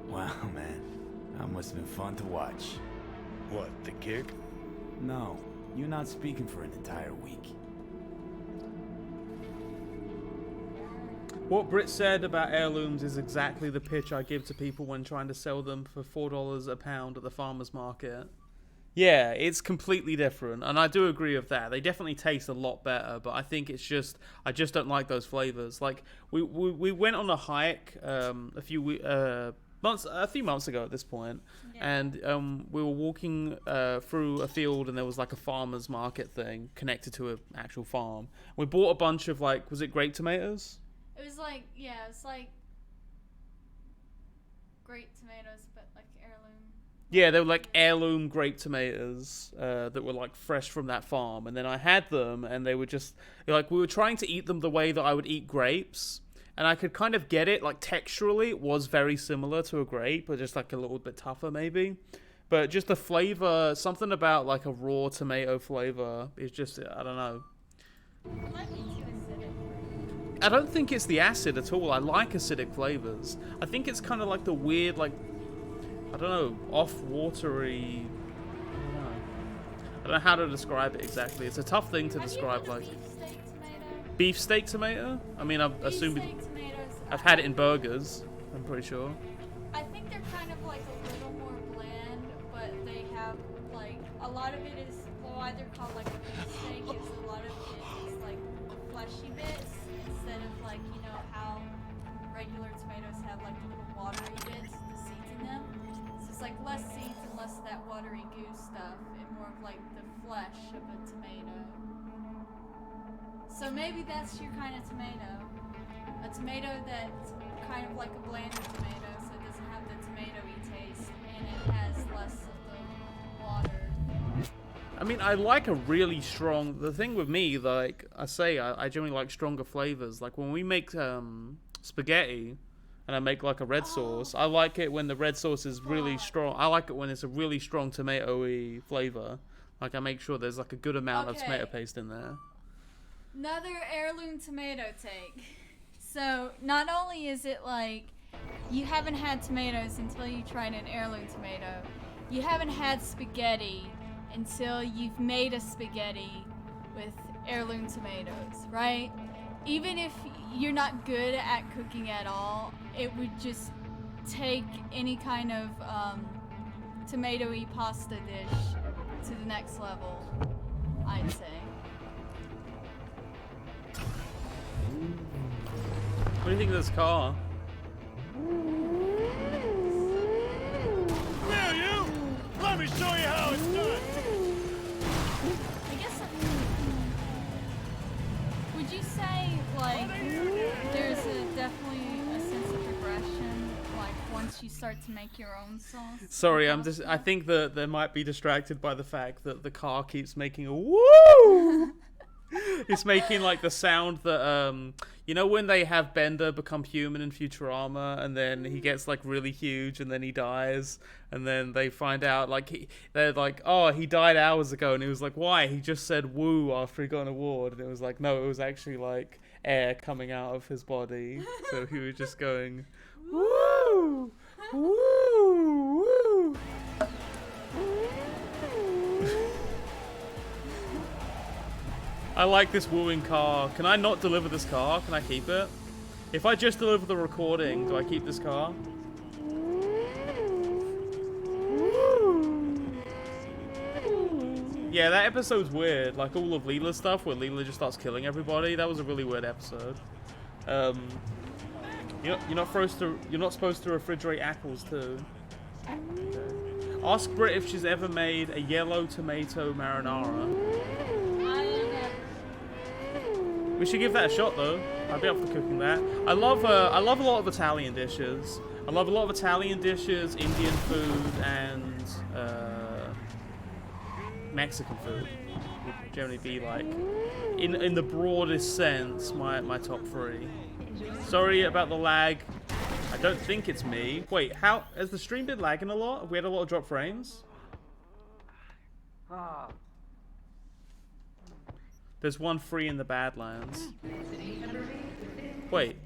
Wow, man. That must have been fun to watch. What, the gig? No, you're not speaking for an entire week. What Britt said about heirlooms is exactly the pitch I give to people when trying to sell them for $4 a pound at the farmer's market. Yeah, it's completely different, and I do agree with that. They definitely taste a lot better, but I think it's just, I just don't like those flavors. Like, we went on a hike a few months ago at this point, and we were walking through a field, and there was like a farmer's market thing connected to an actual farm. We bought a bunch of, like, was it grape tomatoes? It was like, yeah, it's like grape tomatoes, but like heirloom. Yeah, they were like heirloom grape tomatoes that were like fresh from that farm. And then I had them, and they were just like, we were trying to eat them the way that I would eat grapes. And I could kind of get it, like texturally, it was very similar to a grape, but just like a little bit tougher maybe. But just the flavor, something about like a raw tomato flavor is just, I don't know. It might be too acidic. I don't think it's the acid at all. I like acidic flavors. I think it's kind of like the weird, like, I don't know, off-watery. I don't know how to describe it exactly. It's a tough thing to describe, like beefsteak tomato. I mean, I've assumed I've had it in burgers. I'm pretty sure. I think they're kind of like a little more bland, but they have like a lot of it is why they're called like a beefsteak. Is a lot of it is like the fleshy bits instead of like, you know how regular tomatoes have like little watery bits, the seeds in them. So it's like less seeds and less of that watery goo stuff, and more of like the flesh of a tomato. So maybe that's your kind of tomato. A tomato that's kind of like a blander tomato, so it doesn't have the tomatoey taste, and it has less of the water. I mean, I like a really strong. The thing with me, like I say, I generally like stronger flavors. Like when we make spaghetti, and I make like a red sauce, I like it when the red sauce is really strong. I like it when it's a really strong tomatoey flavor. Like I make sure there's like a good amount of tomato paste in there. Another heirloom tomato take. So not only is it like you haven't had tomatoes until you tried an heirloom tomato, you haven't had spaghetti until you've made a spaghetti with heirloom tomatoes, right? Even if you're not good at cooking at all, it would just take any kind of tomatoey pasta dish to the next level, I'd say. What do you think of this car? Will you? Let me show you how it's done. you start to make your own sauce. Sorry, I think that they might be distracted by the fact that the car keeps making a woo. It's making like the sound that you know when they have Bender become human in Futurama, and then he gets like really huge, and then he dies, and then they find out like they're like, oh, he died hours ago, and he was like, why? He just said woo after he got an award, and it was like, no, it was actually like air coming out of his body, so he was just going woo, woo, woo. I like this wooing car. Can I not deliver this car? Can I keep it? If I just deliver the recording, do I keep this car? Yeah, that episode's weird. Like all of Leela's stuff where Leela just starts killing everybody. That was a really weird episode. You're not supposed to refrigerate apples too. Okay. Ask Brit if she's ever made a yellow tomato marinara. We should give that a shot though. I'd be up for cooking that. I love a lot of Italian dishes. I love a lot of Italian dishes, Indian food, and Mexican food. Would generally be like, in the broadest sense, my top 3. Sorry about the lag. I don't think it's me. Wait, how has the stream been lagging a lot? Have we had a lot of drop frames? There's one free in the Badlands. Wait.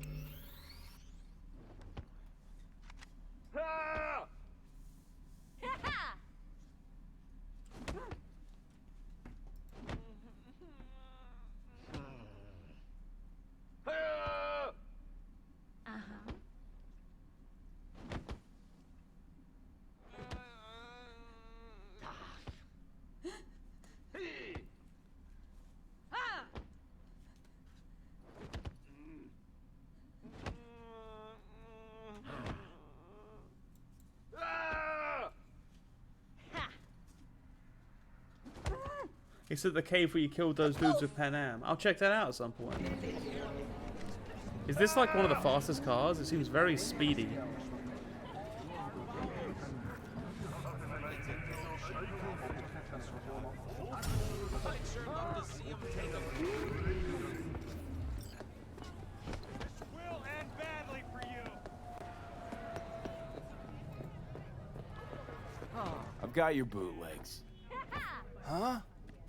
It's at the cave where you killed those dudes with Pan Am. I'll check that out at some point. Is this like one of the fastest cars? It seems very speedy. I've got your bootlegs. Huh?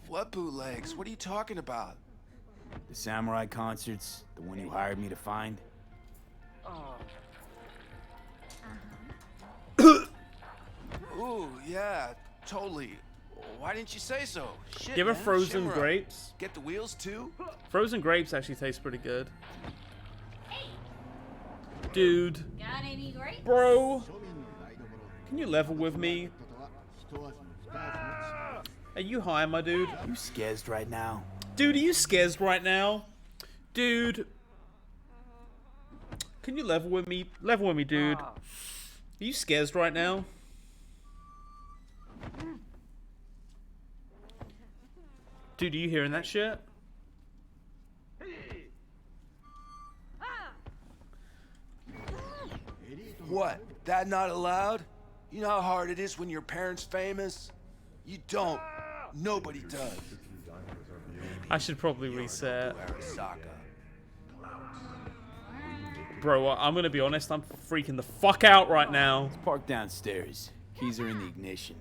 What bootlegs? What are you talking about? The samurai concerts, the one you hired me to find. Ooh, yeah, totally. Why didn't you say so? Shit, Give her man, frozen shimmer up. grapes. Get the wheels too? Frozen grapes actually taste pretty good. Dude. Got any grapes? Bro. Can you level with me? Are you high, my dude? You scared right now? Dude, are you scared right now? Dude. Can you level with me? Level with me, dude. Are you scared right now? Dude, are you hearing that shit? What? That not allowed? You know how hard it is when your parents famous? You don't. Nobody does. I should probably reset. Bro, I'm gonna be honest, I'm freaking the fuck out right now. Let's park downstairs. Keys are in the ignition.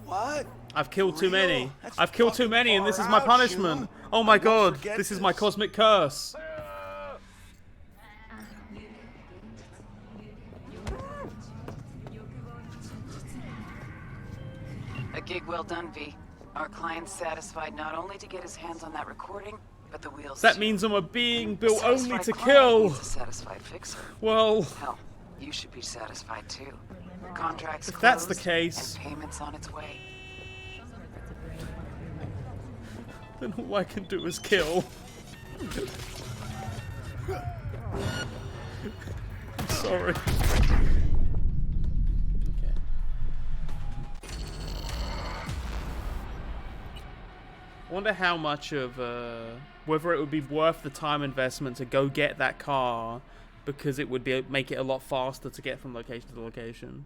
What? I've killed too many. I've killed too many, and this is my punishment. Oh my god, this is my cosmic curse. A gig well done, V. Our client's satisfied not only to get his hands on that recording, but the wheels That too. means I'm a being built A only satisfied to client kill. needs a satisfied fixer. Well, Hell, you should be satisfied too. Contracts if that's the closed case, and payments on its way. then all I can do is kill. I'm sorry. I wonder how much of whether it would be worth the time investment to go get that car because it would make it a lot faster to get from location to location,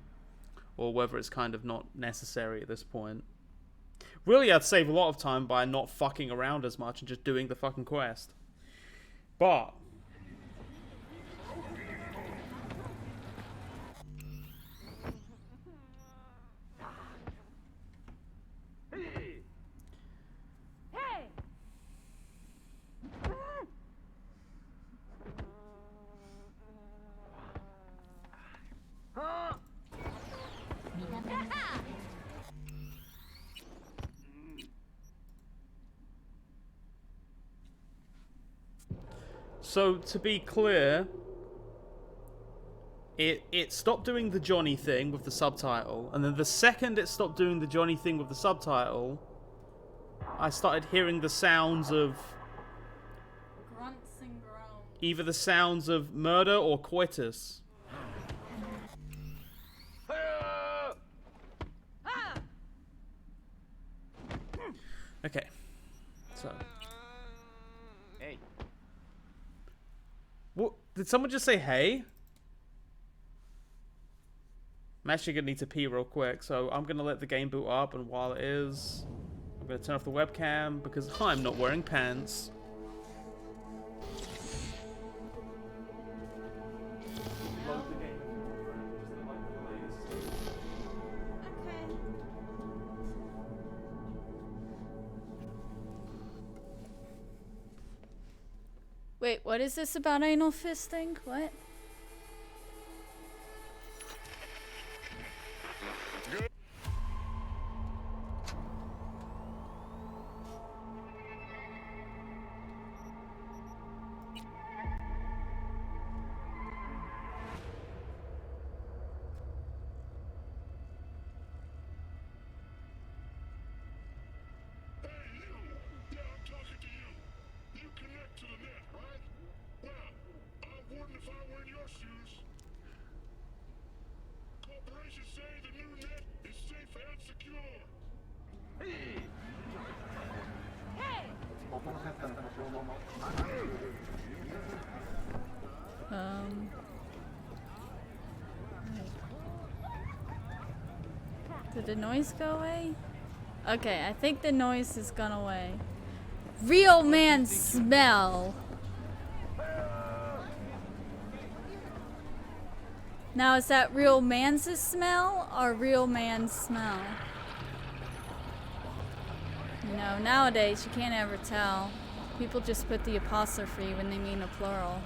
or whether it's kind of not necessary at this point. Really, I'd save a lot of time by not fucking around as much and just doing the fucking quest. But so to be clear, it stopped doing the Johnny thing with the subtitle, and then the second it stopped doing the Johnny thing with the subtitle, I started hearing the sounds of Grunts and groans. either the sounds of murder or coitus. Okay, so. Hey. What? Did someone just say hey? I'm actually gonna need to pee real quick, so I'm gonna let the game boot up, and while it is, I'm gonna turn off the webcam because I'm not wearing pants. Wait, what is this about anal fisting? What? Did the noise go away? Okay, I think the noise has gone away. Real man smell. Now, is that real man's smell or real man's smell? You know, nowadays you can't ever tell. People just put the apostrophe when they mean a plural.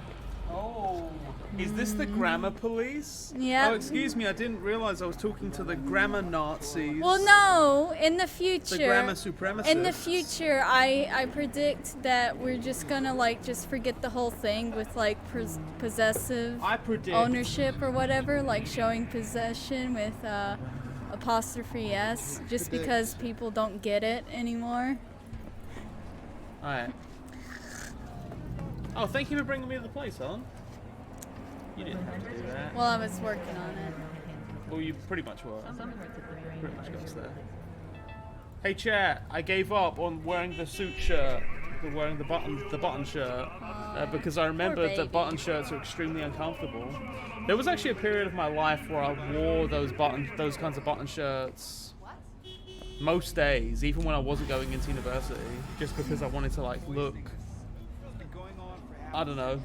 Oh, is this the grammar police? Yeah. Oh, excuse me, I didn't realize I was talking to the grammar Nazis. Well, no, in the future. The grammar supremacists. In the future, I predict that we're just gonna like just forget the whole thing with like possessive ownership or whatever, like showing possession with apostrophe s, just because people don't get it anymore. All right. Oh, thank you for bringing me to the place, Helen. You didn't have to do that. Well, I was working on it. Well, you pretty much were. Pretty much got us there. Hey, chat. I gave up on wearing the suit shirt, wearing the button shirt, because I remembered that button shirts are extremely uncomfortable. There was actually a period of my life where I wore those kinds of button shirts most days, even when I wasn't going into university, just because I wanted to like look. I don't know.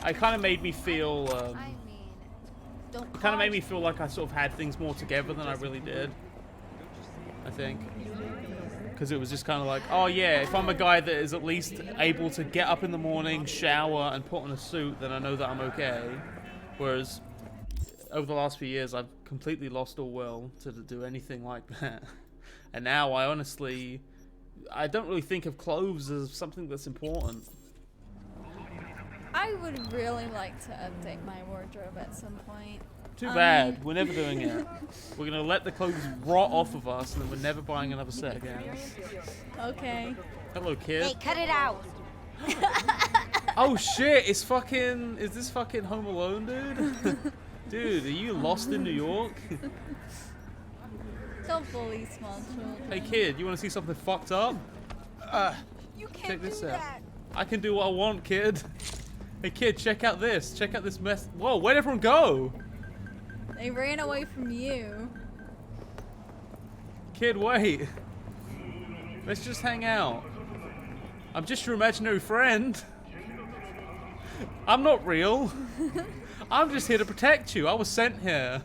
It kind of made me feel. It kind of made me feel like I sort of had things more together than I really did. I think, because it was just kind of like, oh yeah, if I'm a guy that is at least able to get up in the morning, shower, and put on a suit, then I know that I'm okay. Whereas over the last few years, I've completely lost all will to do anything like that. And now I honestly, I don't really think of clothes as something that's important. I would really like to update my wardrobe at some point. Too bad. We're never doing it. We're going to let the clothes rot off of us, and then we're never buying another set again. Okay. Hello, kid. Hey, cut it out. Oh, shit. Is this fucking Home Alone, dude? Dude, are you lost in New York? Don't bully small children. Hey, kid, you want to see something fucked up? You can't Check this do out. that. I can do what I want, kid. Hey kid, check out this. Check out this mess. Whoa, where'd everyone go? They ran away from you. Kid, wait. Let's just hang out. I'm just your imaginary friend. I'm not real. I'm just here to protect you. I was sent here.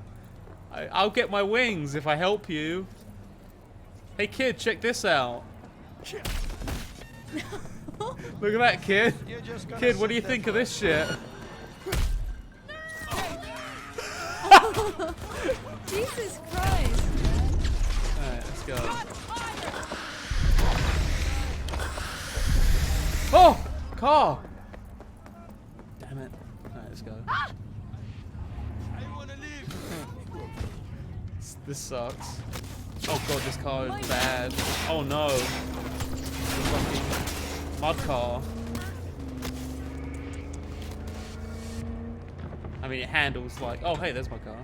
I'll get my wings if I help you. Hey kid, check this out. Look at that, kid. Kid, what do you think of this shit? Jesus Christ. Alright, let's go. Oh! Car! Damn it. Alright, let's go. This sucks. Oh god, this car is bad. Oh no. The fucking mud car. I mean, it handles like... Oh, hey, there's my car.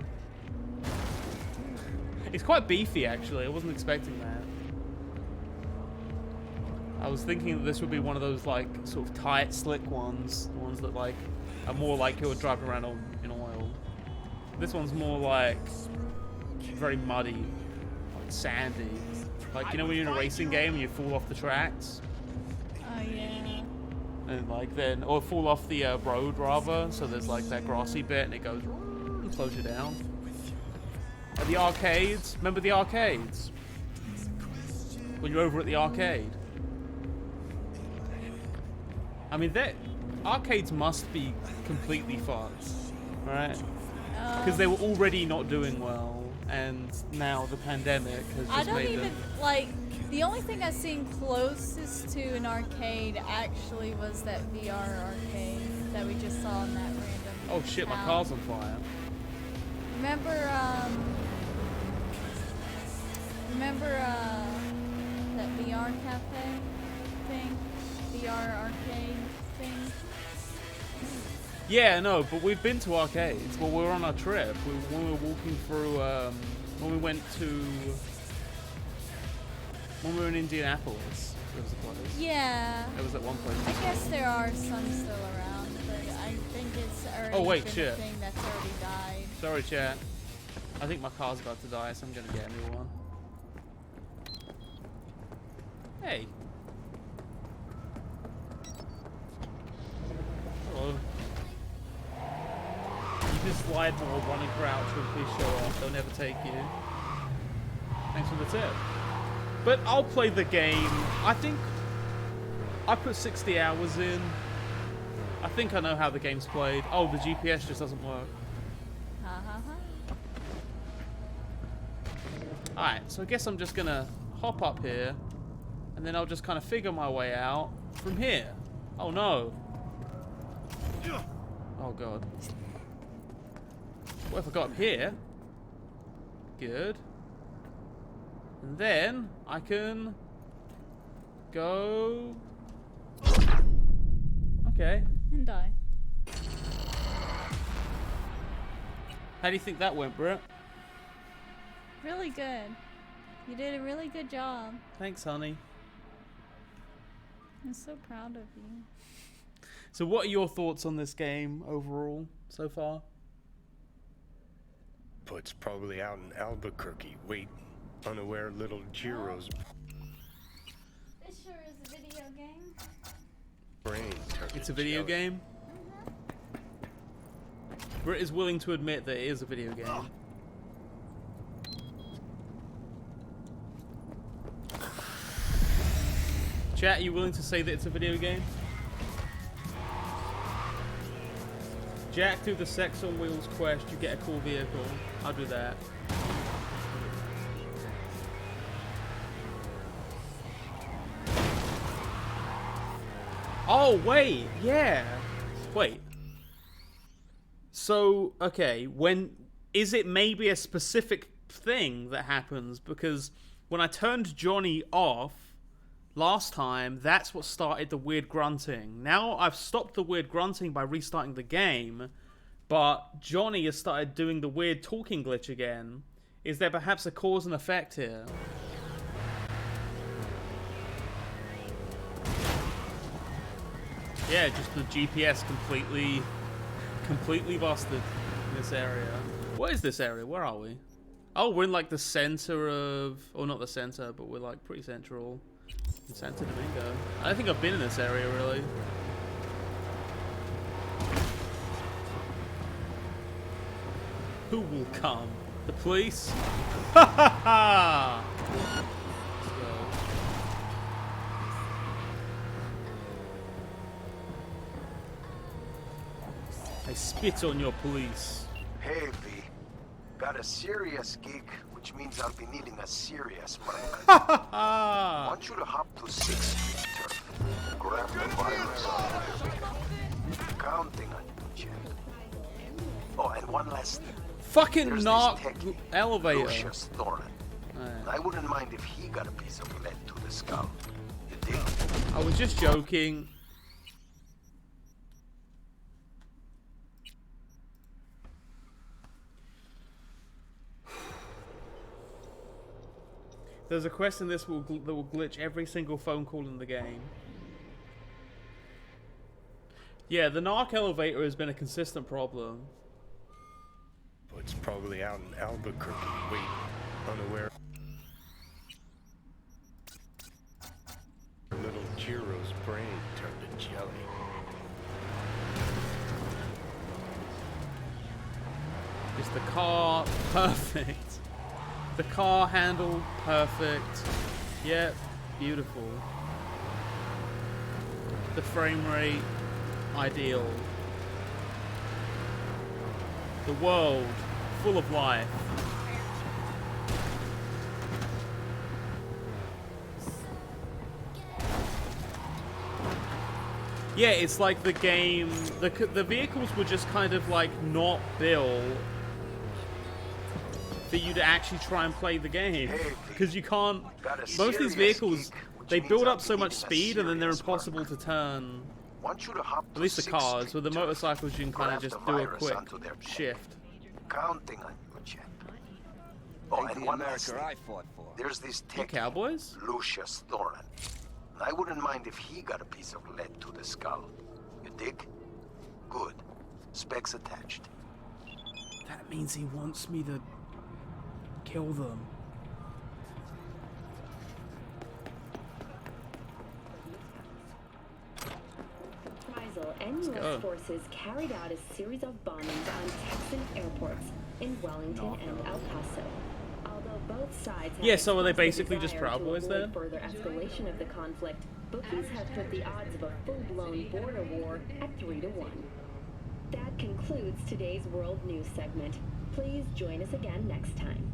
It's quite beefy, actually. I wasn't expecting that. I was thinking that this would be one of those, like, sort of tight, slick ones. The ones that, like, are more like you would drive around in oil. This one's more like... very muddy. Like, sandy. Like, you know when you're in a racing game and you fall off the tracks? Oh, yeah. And, like, then... Or fall off the road, rather. So there's, like, that grassy bit and it goes... and slows you down. At the arcades. Remember the arcades? When you're over at the arcade. I mean, arcades must be completely fucked, right? Because they were already not doing well, and now the pandemic has just made them... like, the only thing I've seen closest to an arcade actually was that VR arcade that we just saw in that random Oh shit, town. my car's on fire. Remember that VR cafe thing? VR arcade thing? Yeah, no, but we've been to arcades. Well, we were on our trip. When we were walking through, when we went to... When we were in Indianapolis, there was a place. Yeah. There was at one place. I guess there are some still around, but I think it's already Oh, wait, been shit. a thing that's already died. Sorry, chat. I think my car's about to die, so I'm gonna get a new one. Hey. Hello. You can slide more, run and crouch, and please show off. They'll never take you. Thanks for the tip. But I'll play the game. I think I put 60 hours in. I think I know how the game's played. Oh, the GPS just doesn't work. Ha ha ha. Alright, so I guess I'm just gonna hop up here, and then I'll just kind of figure my way out from here. Oh no. Oh god. What if I got up here? Good. And then I can go... Okay. And die. How do you think that went, Britt? Really good. You did a really good job. Thanks, honey. I'm so proud of you. So what are your thoughts on this game overall so far? Puts probably out in Albuquerque, waiting, unaware little Jiro's This sure is a video game. brain turned It's a video jelly. game? Britt is willing to admit that it is a video game. Chat, are you willing to say that it's a video game? Jack, through the Sex on Wheels quest, you get a cool vehicle. I'll do that. Oh, wait, yeah. Wait. So, okay, is it maybe a specific thing that happens? Because when I turned Johnny off last time, that's what started the weird grunting. Now I've stopped the weird grunting by restarting the game, but Johnny has started doing the weird talking glitch again. Is there perhaps a cause and effect here? Yeah, just the GPS completely busted in this area. What is this area? Where are we? Oh, we're in like the center of, or not the center, but we're like pretty central in Santo Domingo. I don't think I've been in this area really. Who will come? The police? Ha ha ha! I spit on your police. Hey, V. Got a serious gig, which means I'll be needing a serious mic. Want you to hop to 6th Street Turf. Grab the virus on the weekend. Counting on you, champ. Oh, and one last thing. Fucking knock elevator. Lucius Thorin. I wouldn't mind if he got a piece of lead to the skull. You dig? I was just joking. There's a quest in this that will glitch every single phone call in the game. Yeah, the narc elevator has been a consistent problem. It's probably out in Albuquerque, waiting, unaware. Little Jiro's brain turned to jelly. Is the car perfect? The car handle perfect. Yep, beautiful. The frame rate ideal. The world full of life. Yeah, it's like the game. The vehicles were just kind of like not built for you to actually try and play the game, because you can't. Most of these vehicles, they build up so much speed and then they're impossible to turn. At least the cars. With the motorcycles, you can kind of just do a quick shift. Counting on you, champ. Oh, and one last thing. There's this tech Cowboys? Lucius Thorin. I wouldn't mind if he got a piece of lead to the skull. You dig? Good. Specs attached. That means he wants me to kill them. And U.S. forces carried out a series of bombings on Texan airports in Wellington and El Paso. Although both sides have so are they basically just Proud to Boys avoid then? further escalation of the conflict, bookies have put the odds of a full-blown border war at 3-1. That concludes today's World News segment. Please join us again next time.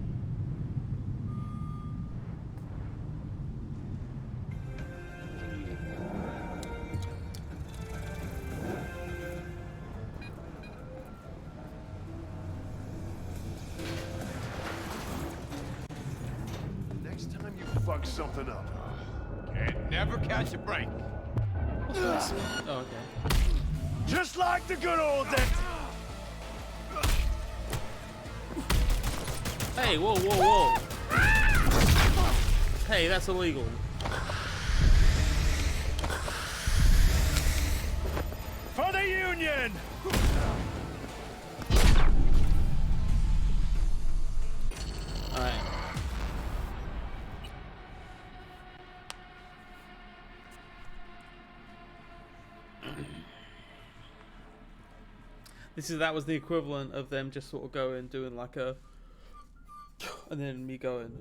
Fuck something up. Can never catch a break. Oh, okay. Just like the good old days. Hey, whoa, whoa, whoa. Hey, that's illegal. For the Union! Alright. That was the equivalent of them just sort of going, doing like a, and then me going.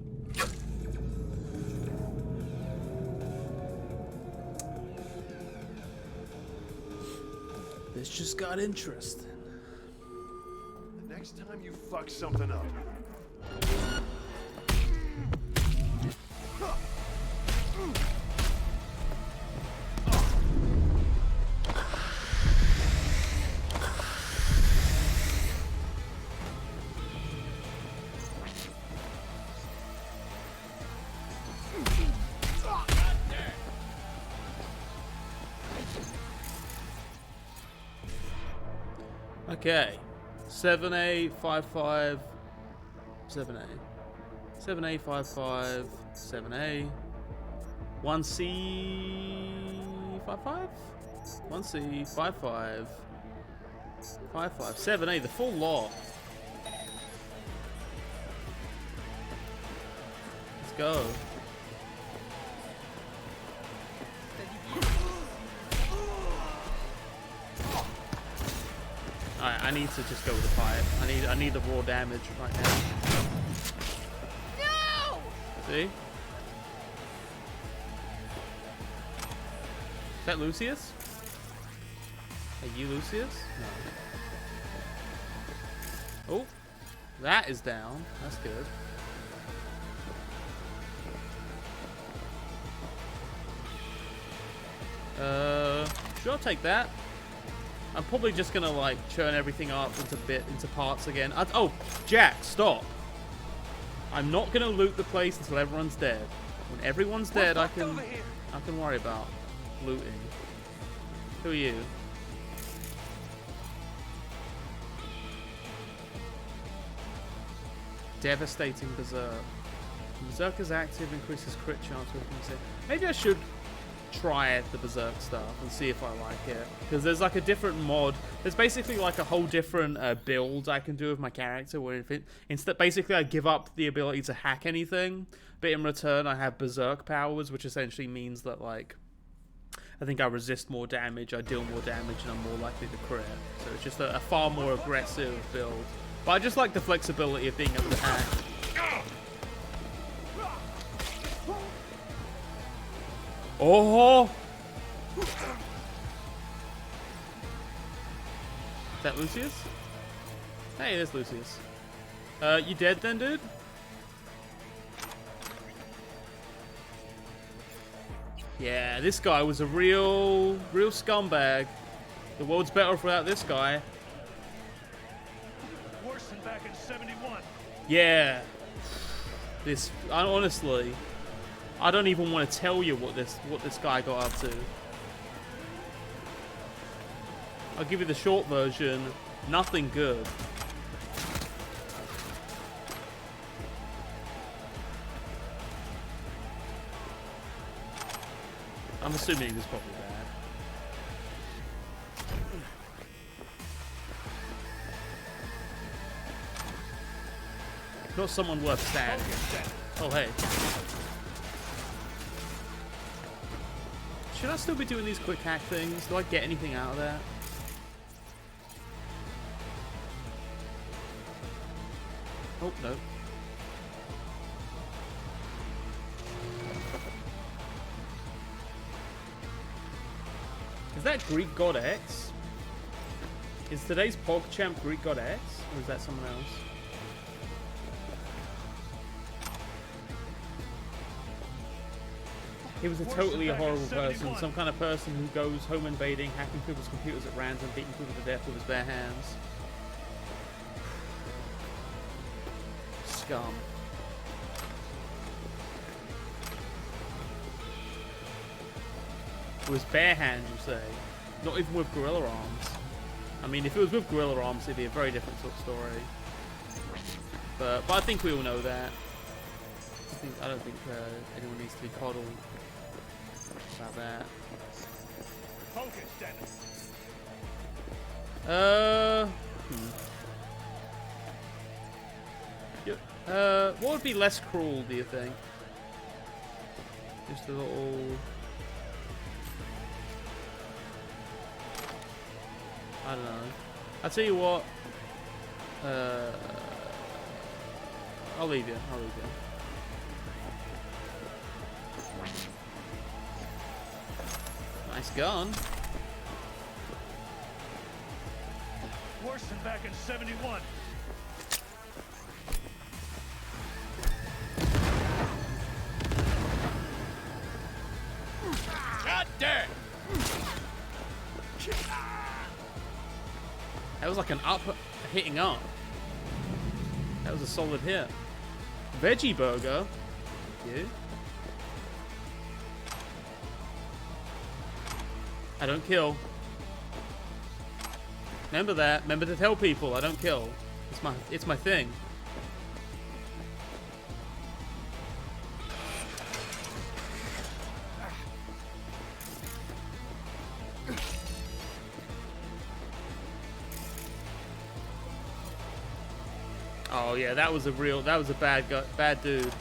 This just got interesting. The next time you fuck something up. Okay, 7A 55 7A 7A 55 7A 1C 55 1C, 5-5, 5-5, 7A, the full lot. Let's go. Alright, I need to just go with the pipe. I need the raw damage right now. No! See? Is that Lucius? Are you Lucius? No. Oh, that is down. That's good. Sure, I'll take that. I'm probably just gonna like churn everything up into parts again. Oh, Jack, stop! I'm not gonna loot the place until everyone's dead. When everyone's dead, I can worry about looting. Who are you? Devastating Berserk. Berserk is active, increases crit chance. Maybe I should try the Berserk stuff and see if I like it, because there's like a different mod. There's basically like a whole different build I can do with my character, where if it instead basically I give up the ability to hack anything, but in return I have Berserk powers, which essentially means that like I think I resist more damage, I deal more damage, and I'm more likely to crit. So it's just a far more aggressive build. But I just like the flexibility of being able to hack. Oh! Is that Lucius? Hey, there's Lucius. You dead then, dude? Yeah, this guy was a real scumbag. The world's better without this guy. Worse than back in 71. Yeah. Honestly, I don't even want to tell you what this guy got up to. I'll give you the short version. Nothing good. I'm assuming he was probably bad. Not someone worth standing. Oh, hey. Should I still be doing these quick hack things? Do I get anything out of that? Oh, no. Is that Greek God X? Is today's PogChamp Greek God X? Or is that someone else? He was totally a horrible person. Some kind of person who goes home invading, hacking people's computers at random, beating people to death with his bare hands. Scum. With his bare hands, you say? Not even with gorilla arms. I mean, if it was with gorilla arms, it'd be a very different sort of story. But I think we all know that. I don't think anyone needs to be coddled about that. Focus, Dennis. What would be less cruel, do you think? Just a little... I don't know. I'll tell you what. I'll leave you. Nice gun. Worse than back in 71. God damn! That was like an hitting up. That was a solid hit. Veggie burger. Yeah. I don't kill. Remember that. Remember to tell people I don't kill. It's my thing. Oh yeah, that was a bad guy, bad dude.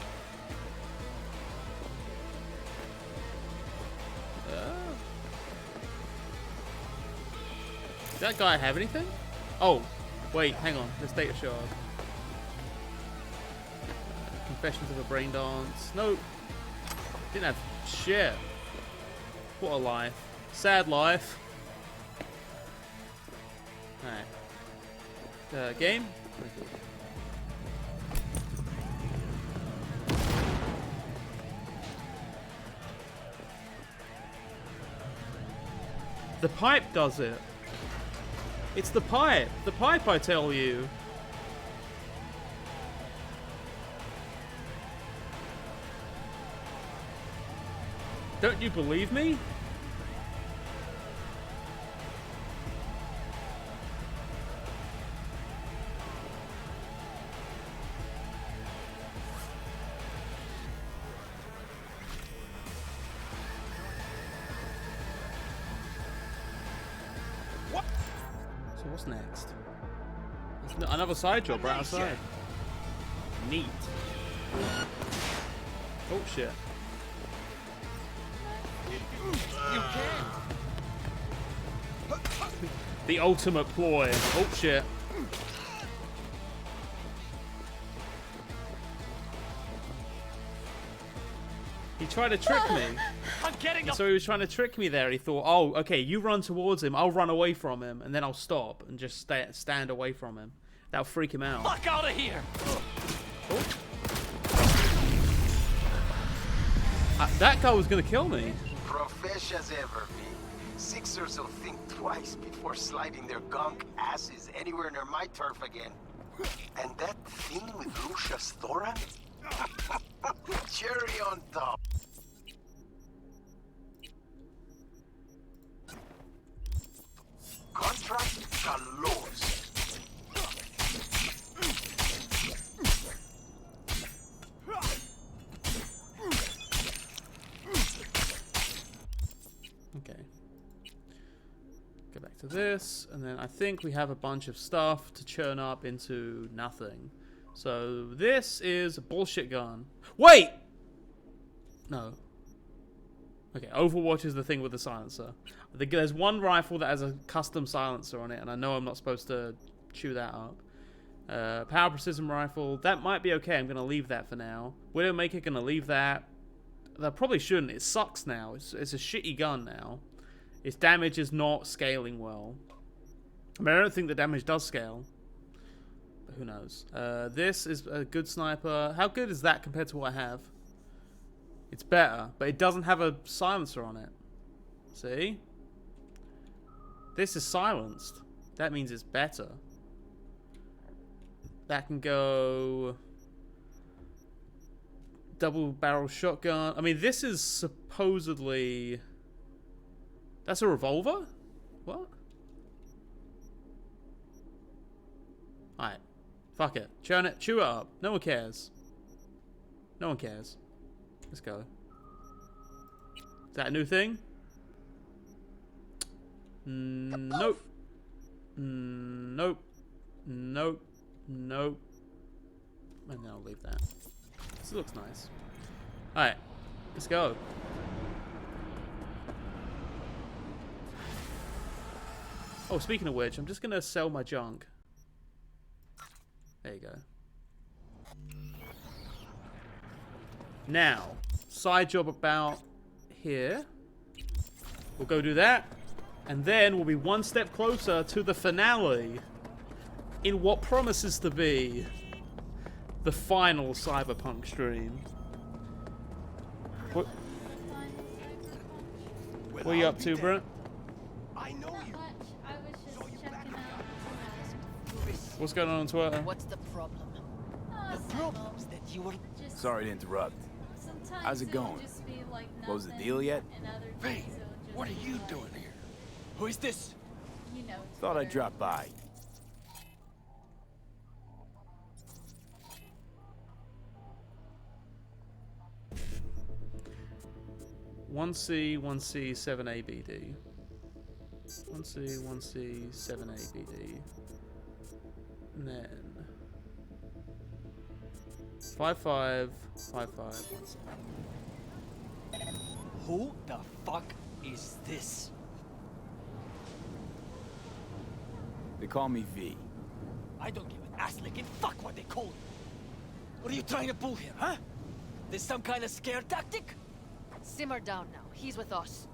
Does that guy have anything? Oh, wait, hang on. Let's take a shot. Confessions of a Brain Dance. Nope. Didn't have shit. What a life. Sad life. Alright. Game? The pipe does it. It's the pipe. The pipe, I tell you. Don't you believe me? What? So what's next? There's another side job right outside. Neat. Oh shit. You can. The ultimate ploy. Oh shit. He tried to trick me. I'm getting So he was trying to trick me there. He thought, oh, okay, you run towards him, I'll run away from him, and then I'll stop and just stand away from him. That'll freak him out. Fuck out of here! Oh. That guy was gonna kill me. Profesh as ever, me. Sixers will think twice before sliding their gunk asses anywhere near my turf again. And that thing with Lucius Thoran? Cherry on top. Contract galores. Okay. Go back to this, and then I think we have a bunch of stuff to churn up into nothing. So this is a bullshit gun. Wait! No. Okay, Overwatch is the thing with the silencer. There's one rifle that has a custom silencer on it, and I know I'm not supposed to chew that up. Power precision rifle, that might be okay. I'm going to leave that for now. Widowmaker, going to leave that. I probably shouldn't. It sucks now. It's a shitty gun now. Its damage is not scaling well. I mean, I don't think the damage does scale. But who knows. This is a good sniper. How good is that compared to what I have? It's better, but it doesn't have a silencer on it. See? This is silenced. That means it's better. That can go... double barrel shotgun. I mean, this is supposedly... That's a revolver? What? Alright. Fuck it. Churn it. Chew it up. No one cares. No one cares. Let's go. Is that a new thing? Nope. Nope. Nope. Nope. And then I'll leave that. This looks nice. Alright. Let's go. Oh, speaking of which, I'm just going to sell my junk. There you go. Now, side job about here. We'll go do that. And then we'll be one step closer to the finale. In what promises to be the final Cyberpunk stream. What are you up to, Brent? I know you. I was just checking out. What's going on Twitter? What's the problem? Oh, The problem's that you were... Sorry to interrupt. sometimes How's it it'll going? just be like Close the nothing, deal yet? and other Hey, times it'll just what are be you like, doing here? Who is this? You know, Thought I'd Twitter. drop by. One C, 7ABD. 1C, 7ABD. And then 555517. Who the fuck is this? They call me V. I don't give an ass licking fuck what they call me. What are you trying to pull here, huh? This some kind of scare tactic? Simmer down now. He's with us.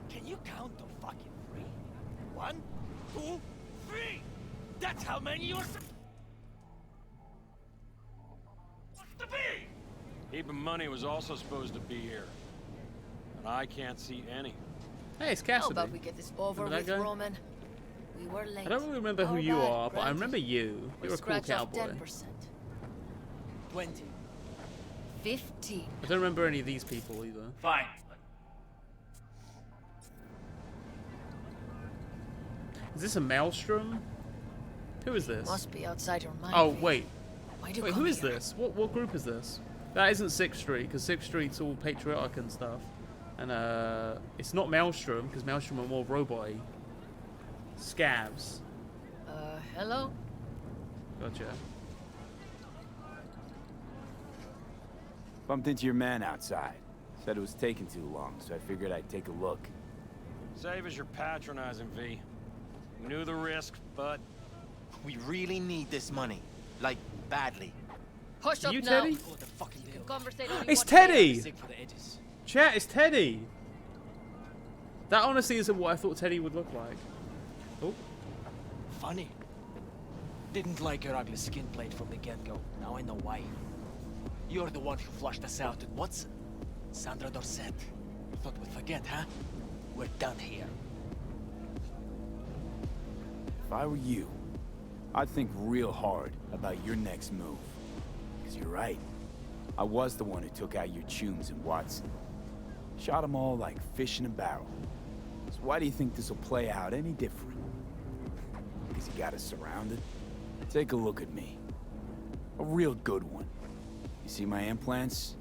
Can you count to fucking 3? 1, 2, 3! That's how many you're supposed to be! Heap of money was also supposed to be here. And I can't see any. Hey, it's How Cassidy. about we get this over Remember with, that guy? Roman? We were late. I don't really remember who Our you bad, are, but I granted. remember you. We You're a cool scratch off cowboy. 10%. 20. 15. I don't remember any of these people either. Fine. Is this a maelstrom? Who is this? Must be outside your mind. Oh, V. wait. Why'd you Wait, come who is here? this? What group is this? That isn't 6th Street, because 6th Street's all patriotic and stuff. And it's not Maelstrom, because Maelstrom are more robot-y. Scavs. Hello? Gotcha. Bumped into your man outside. Said it was taking too long, so I figured I'd take a look. Save us your patronizing, V. We knew the risk, but We really need this money. Like, badly. Hush up You, now. Teddy? What the fucking You deal? can conversate all you It's want Teddy! later. Sick for the edges. Chat, it's Teddy! That honestly isn't what I thought Teddy would look like. Oh. Funny. Didn't like your ugly skin plate from the get-go. Now I know why. You're the one who flushed us out at Watson. Sandra Dorset. Thought we'd forget, huh? We're done here. If I were you, I'd think real hard about your next move. Because you're right. I was the one who took out your tunes in Watson. Shot them all like fish in a barrel. So why do you think this will play out any different? Because you got us surrounded? Take a look at me. A real good one. You see my implants?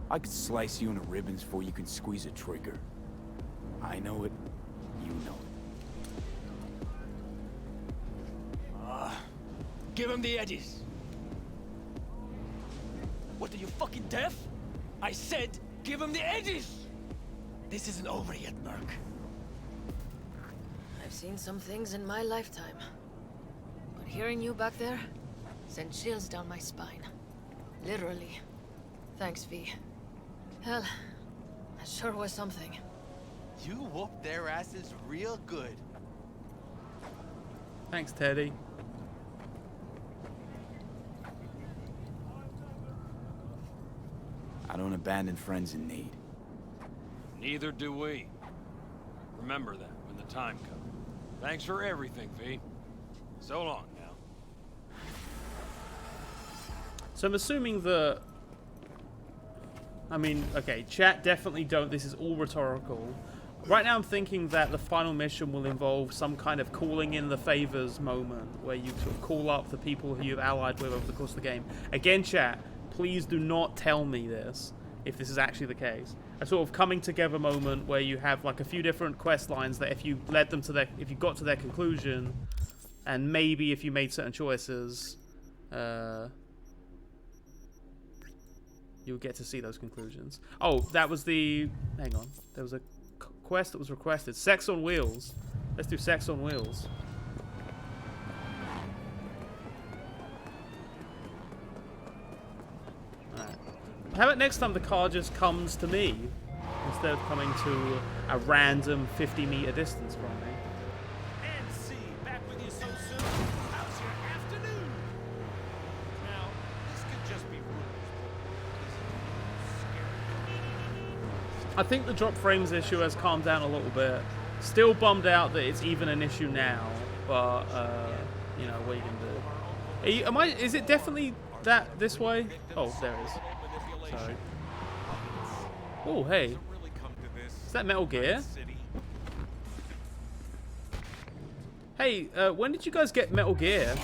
I could slice you into ribbons before you can squeeze a trigger. I know it. You know it. Give him the edges. What, are you fucking deaf? I said, give him the edges! This isn't over yet, Merc. I've seen some things in my lifetime. But hearing you back there sent chills down my spine. Literally. Thanks, V. Hell, that sure was something. You whooped their asses real good. Thanks, Teddy. I don't abandon friends in need. neither do we. Remember that when the time comes. Thanks for everything, V. So long now. So I'm assuming that... I mean, okay, chat definitely don't... This is all rhetorical. Right now I'm thinking that the final mission will involve some kind of calling in the favors moment where you sort of call up the people who you've allied with over the course of the game. Again, chat, please do not tell me this if this is actually the case. A sort of coming together moment where you have like a few different quest lines that if you led them to their... If you got to their conclusion, and maybe if you made certain choices, you'll get to see those conclusions. Oh, that was the... Hang on. There was a quest that was requested. Sex on Wheels. Let's do Sex on Wheels. Alright. How about next time the car just comes to me instead of coming to a random 50-meter distance from me? NC, back with you so soon. How's your afternoon? Now, this could just be rumors, I think the drop frames issue has calmed down a little bit. Still bummed out that it's even an issue now, but you know, what are you gonna do? Is it definitely that this way? Oh, there it is. Sorry. Oh, hey. Is that Metal Gear? Hey, when did you guys get Metal Gear?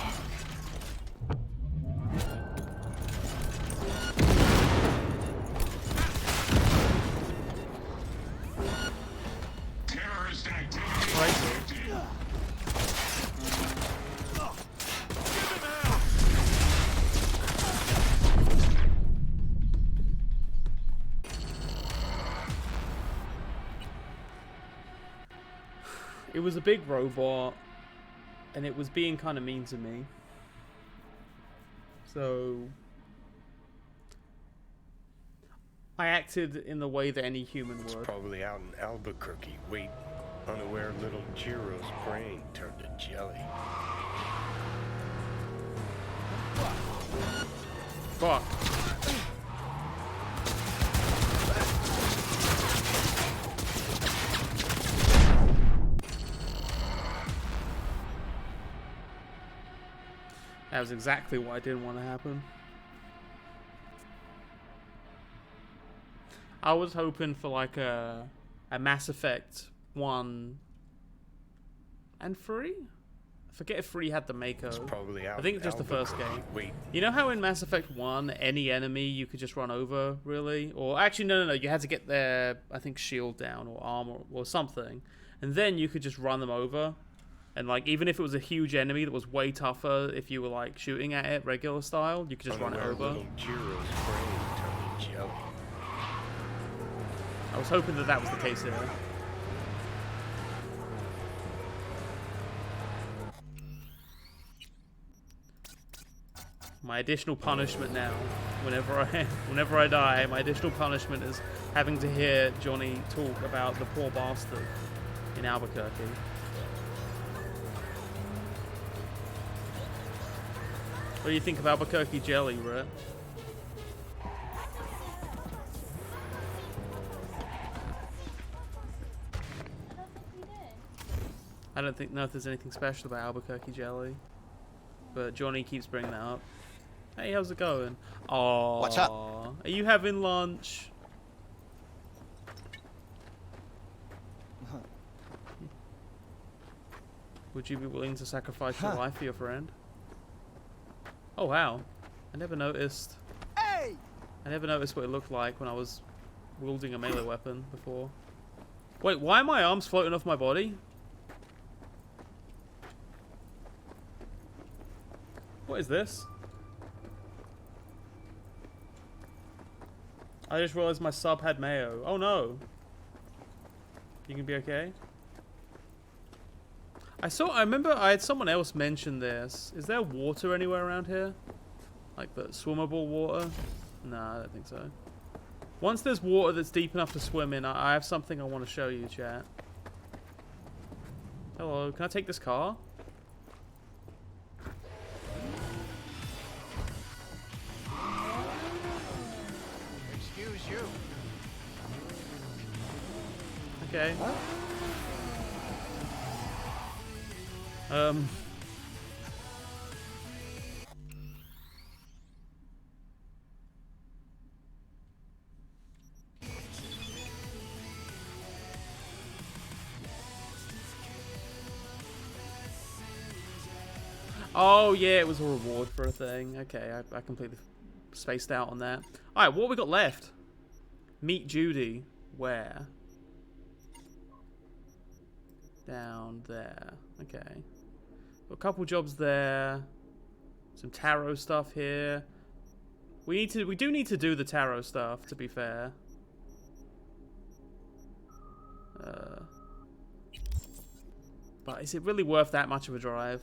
It was a big robot, and it was being kind of mean to me. So I acted in the way that any human would. It's probably out in Albuquerque, wait, unaware little Jiro's brain turned to jelly. Fuck. That was exactly what I didn't want to happen. I was hoping for like a Mass Effect 1 and 3? I forget if 3 had the Mako. It's probably out I think it's just the first game. Wait. You know how in Mass Effect 1, any enemy you could just run over, really? Or actually, no. You had to get their, I think, shield down or armor or something. And then you could just run them over. And like, even if it was a huge enemy that was way tougher, if you were like shooting at it regular style, you could just run it over. Little Jiro's brain turned to jelly. I was hoping that was the case here. My additional punishment now, whenever I die, my additional punishment is having to hear Johnny talk about the poor bastard in Albuquerque. What do you think of Albuquerque jelly, Rhett? I don't know if there's anything special about Albuquerque jelly, but Johnny keeps bringing that up. Hey, how's it going? Aww. What's up? Are you having lunch? Would you be willing to sacrifice your life for your friend? Oh wow, I never noticed. Hey! I never noticed what it looked like when I was wielding a melee weapon before. Wait, why are my arms floating off my body? What is this? I just realized my sub had mayo. Oh no. You can be okay? I remember I had someone else mention this. Is there water anywhere around here? Like the swimmable water? Nah, I don't think so. Once there's water that's deep enough to swim in, I have something I want to show you, chat. Hello, can I take this car? Excuse you. Okay. Oh yeah, it was a reward for a thing. Okay, I completely spaced out on that. Alright, what we got left? Meet Judy. Where? Down there. Okay. Got a couple jobs there. Some tarot stuff here. We do need to do the tarot stuff, to be fair. But is it really worth that much of a drive?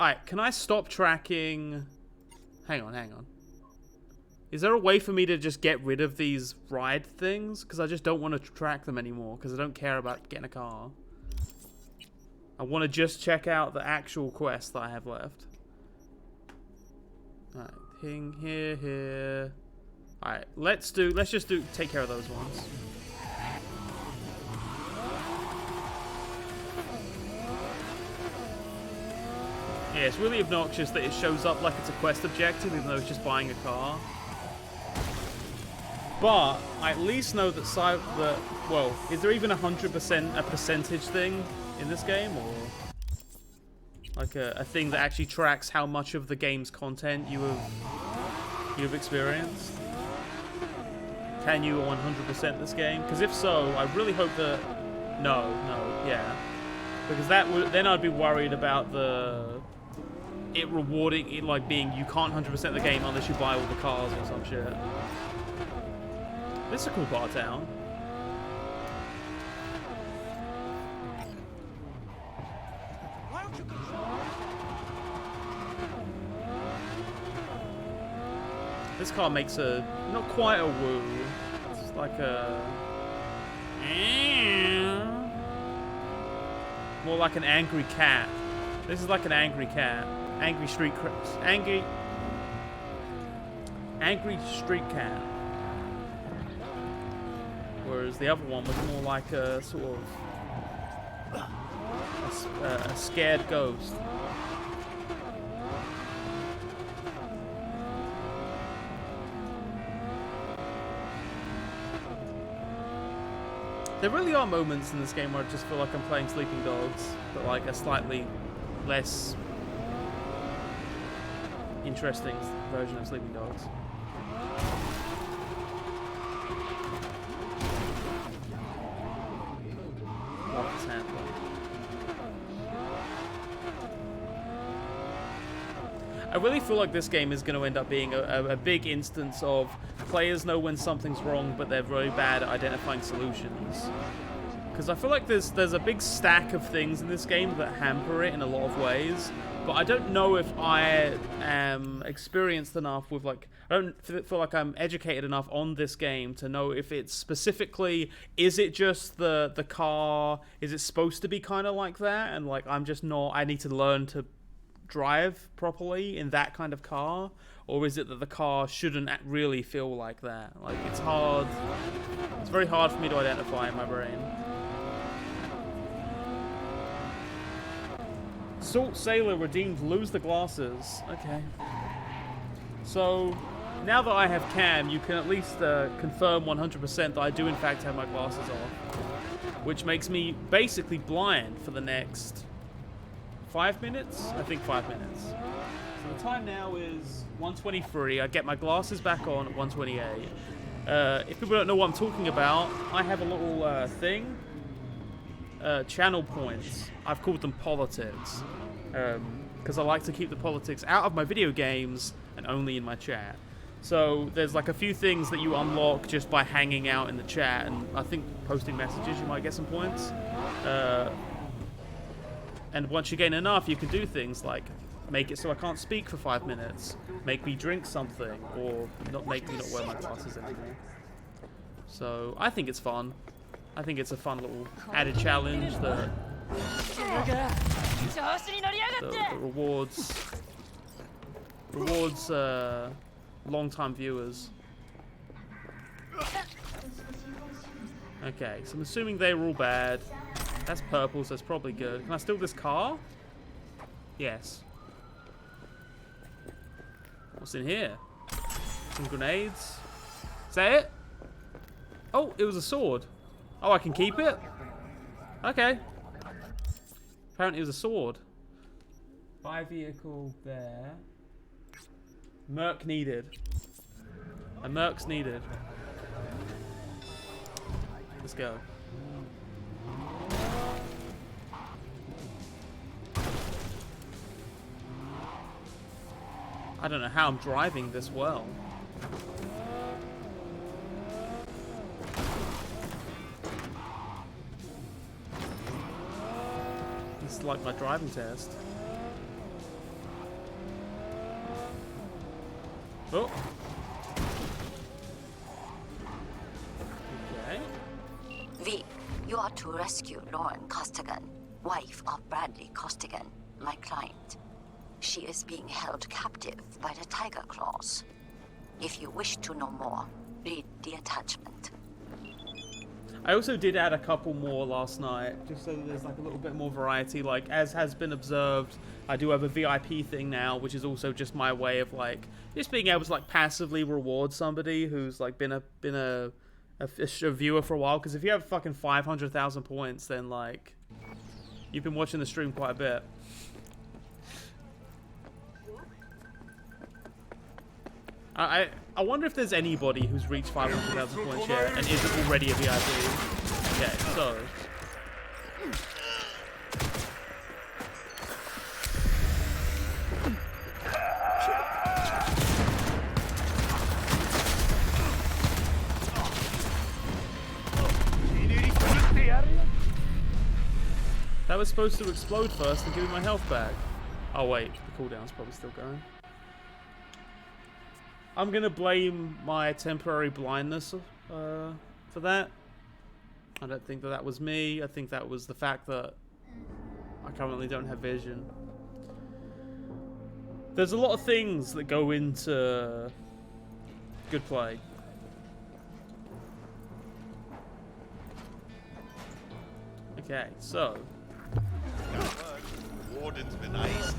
Alright, can I stop tracking... Hang on. Is there a way for me to just get rid of these ride things? Because I just don't want to track them anymore, because I don't care about getting a car. I want to just check out the actual quest that I have left. Alright, thing here. Alright, let's just take care of those ones. Yeah, it's really obnoxious that it shows up like it's a quest objective, even though it's just buying a car. But I at least know that well, is there even 100% a percentage thing in this game, or like a thing that actually tracks how much of the game's content you've experienced? Can you 100% this game? Because if so, I really hope that yeah, because then I'd be worried about it rewarding it, like being you can't 100% the game unless you buy all the cars or some shit. This is a cool part of town. This car makes a not quite a woo. It's like a more like an angry cat. This is like an angry cat. Angry street cat. Whereas the other one was more like a sort of a scared ghost. There really are moments in this game where I just feel like I'm playing Sleeping Dogs, but like a slightly less interesting version of Sleeping Dogs. What's happening? I really feel like this game is going to end up being a big instance of players know when something's wrong, but they're very bad at identifying solutions. Because I feel like there's a big stack of things in this game that hamper it in a lot of ways, but I don't know if I am experienced enough with, like, I don't feel like I'm educated enough on this game to know if it's specifically, is it just the car, is it supposed to be kind of like that, and like I'm just not, I need to learn to drive properly in that kind of car, or is it that the car shouldn't really feel like that? Like, it's hard, it's very hard for me to identify in my brain. Salt Sailor redeemed, lose the glasses. Okay. So, now that I have Cam, you can at least confirm 100% that I do in fact have my glasses off. Which makes me basically blind for the next 5 minutes? I think 5 minutes. So the time now is 1:23. I get my glasses back on at 1:28. If people don't know what I'm talking about, I have a little thing. Channel points. I've called them politics. Because I like to keep the politics out of my video games and only in my chat. So there's like a few things that you unlock just by hanging out in the chat, and I think posting messages you might get some points. And once you gain enough, you can do things like make it so I can't speak for 5 minutes, make me drink something, or not make me not wear my glasses anymore. So I think it's fun. I think it's a fun little added challenge that rewards long-time viewers. Okay, so I'm assuming they were all bad. That's purple, so that's probably good. Can I steal this car? Yes. What's in here? Some grenades. Is that it? Oh, it was a sword. Oh, I can keep it? Okay. Apparently it was a sword. Buy vehicle there. Merc needed. A merc's needed. Let's go. I don't know how I'm driving this well. This is like my driving test. Oh. Okay. V, you are to rescue Lauren Costigan, wife of Bradley Costigan, my client. She is being held captive by the Tiger Claws. If you wish to know more, read the attachment. I also did add a couple more last night, just so that there's like a little bit more variety. Like, as has been observed, I do have a VIP thing now, which is also just my way of like just being able to like passively reward somebody who's like been a viewer for a while. Because if you have fucking 500,000 points, then like you've been watching the stream quite a bit. I wonder if there's anybody who's reached 500,000 points yet and isn't already a VIP. Okay, so that was supposed to explode first and give me my health back. Oh wait, the cooldown's probably still going. I'm gonna blame my temporary blindness for that. I don't think that that was me. I think that was the fact that I currently don't have vision. There's a lot of things that go into good play. Okay, so. Warden's been iced.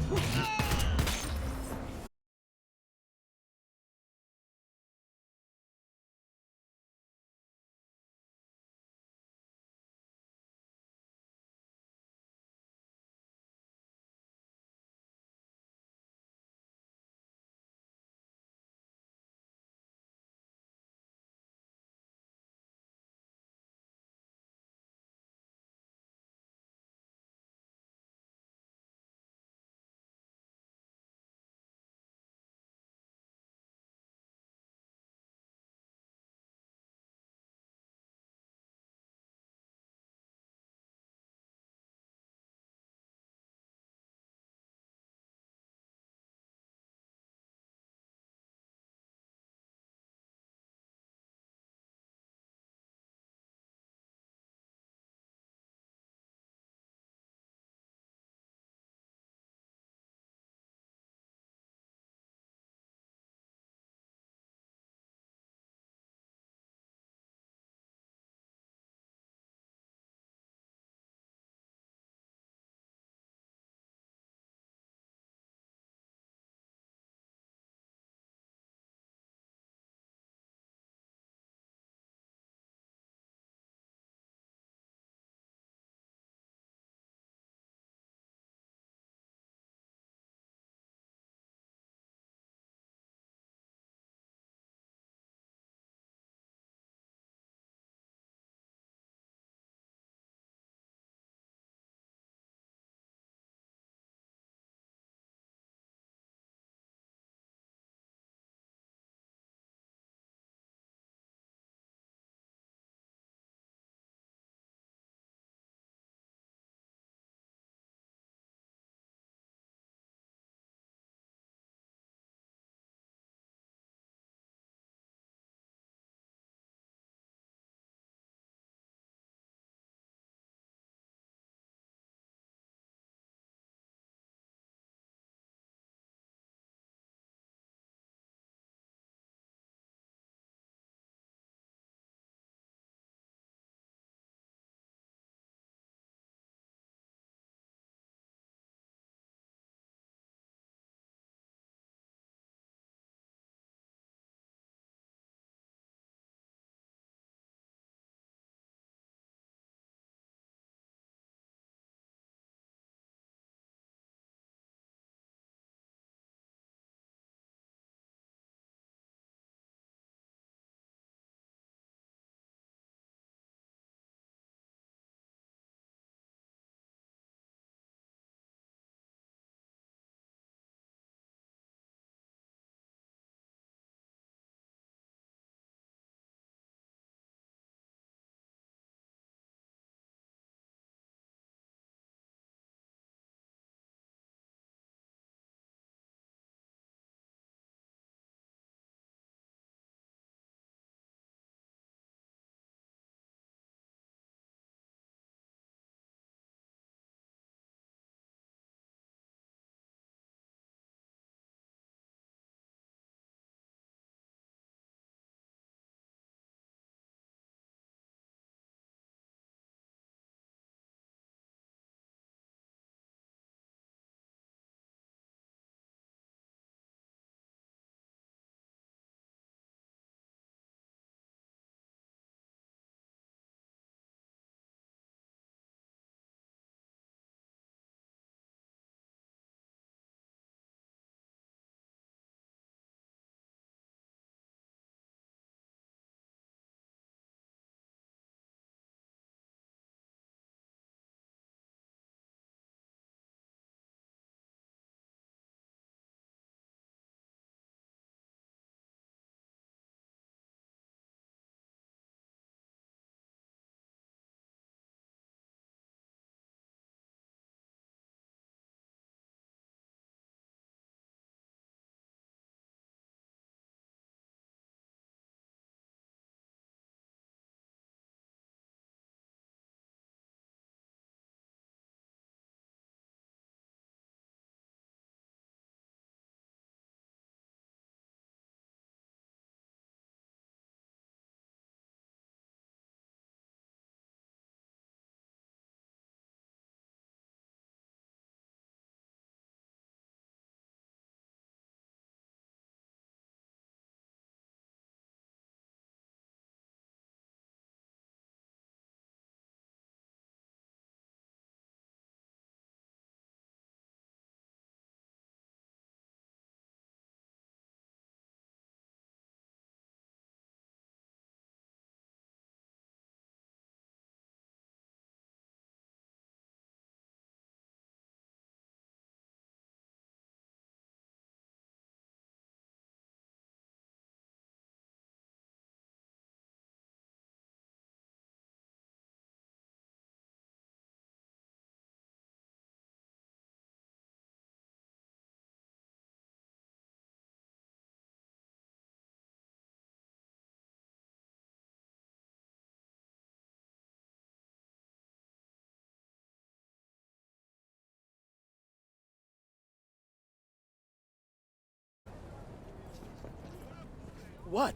What?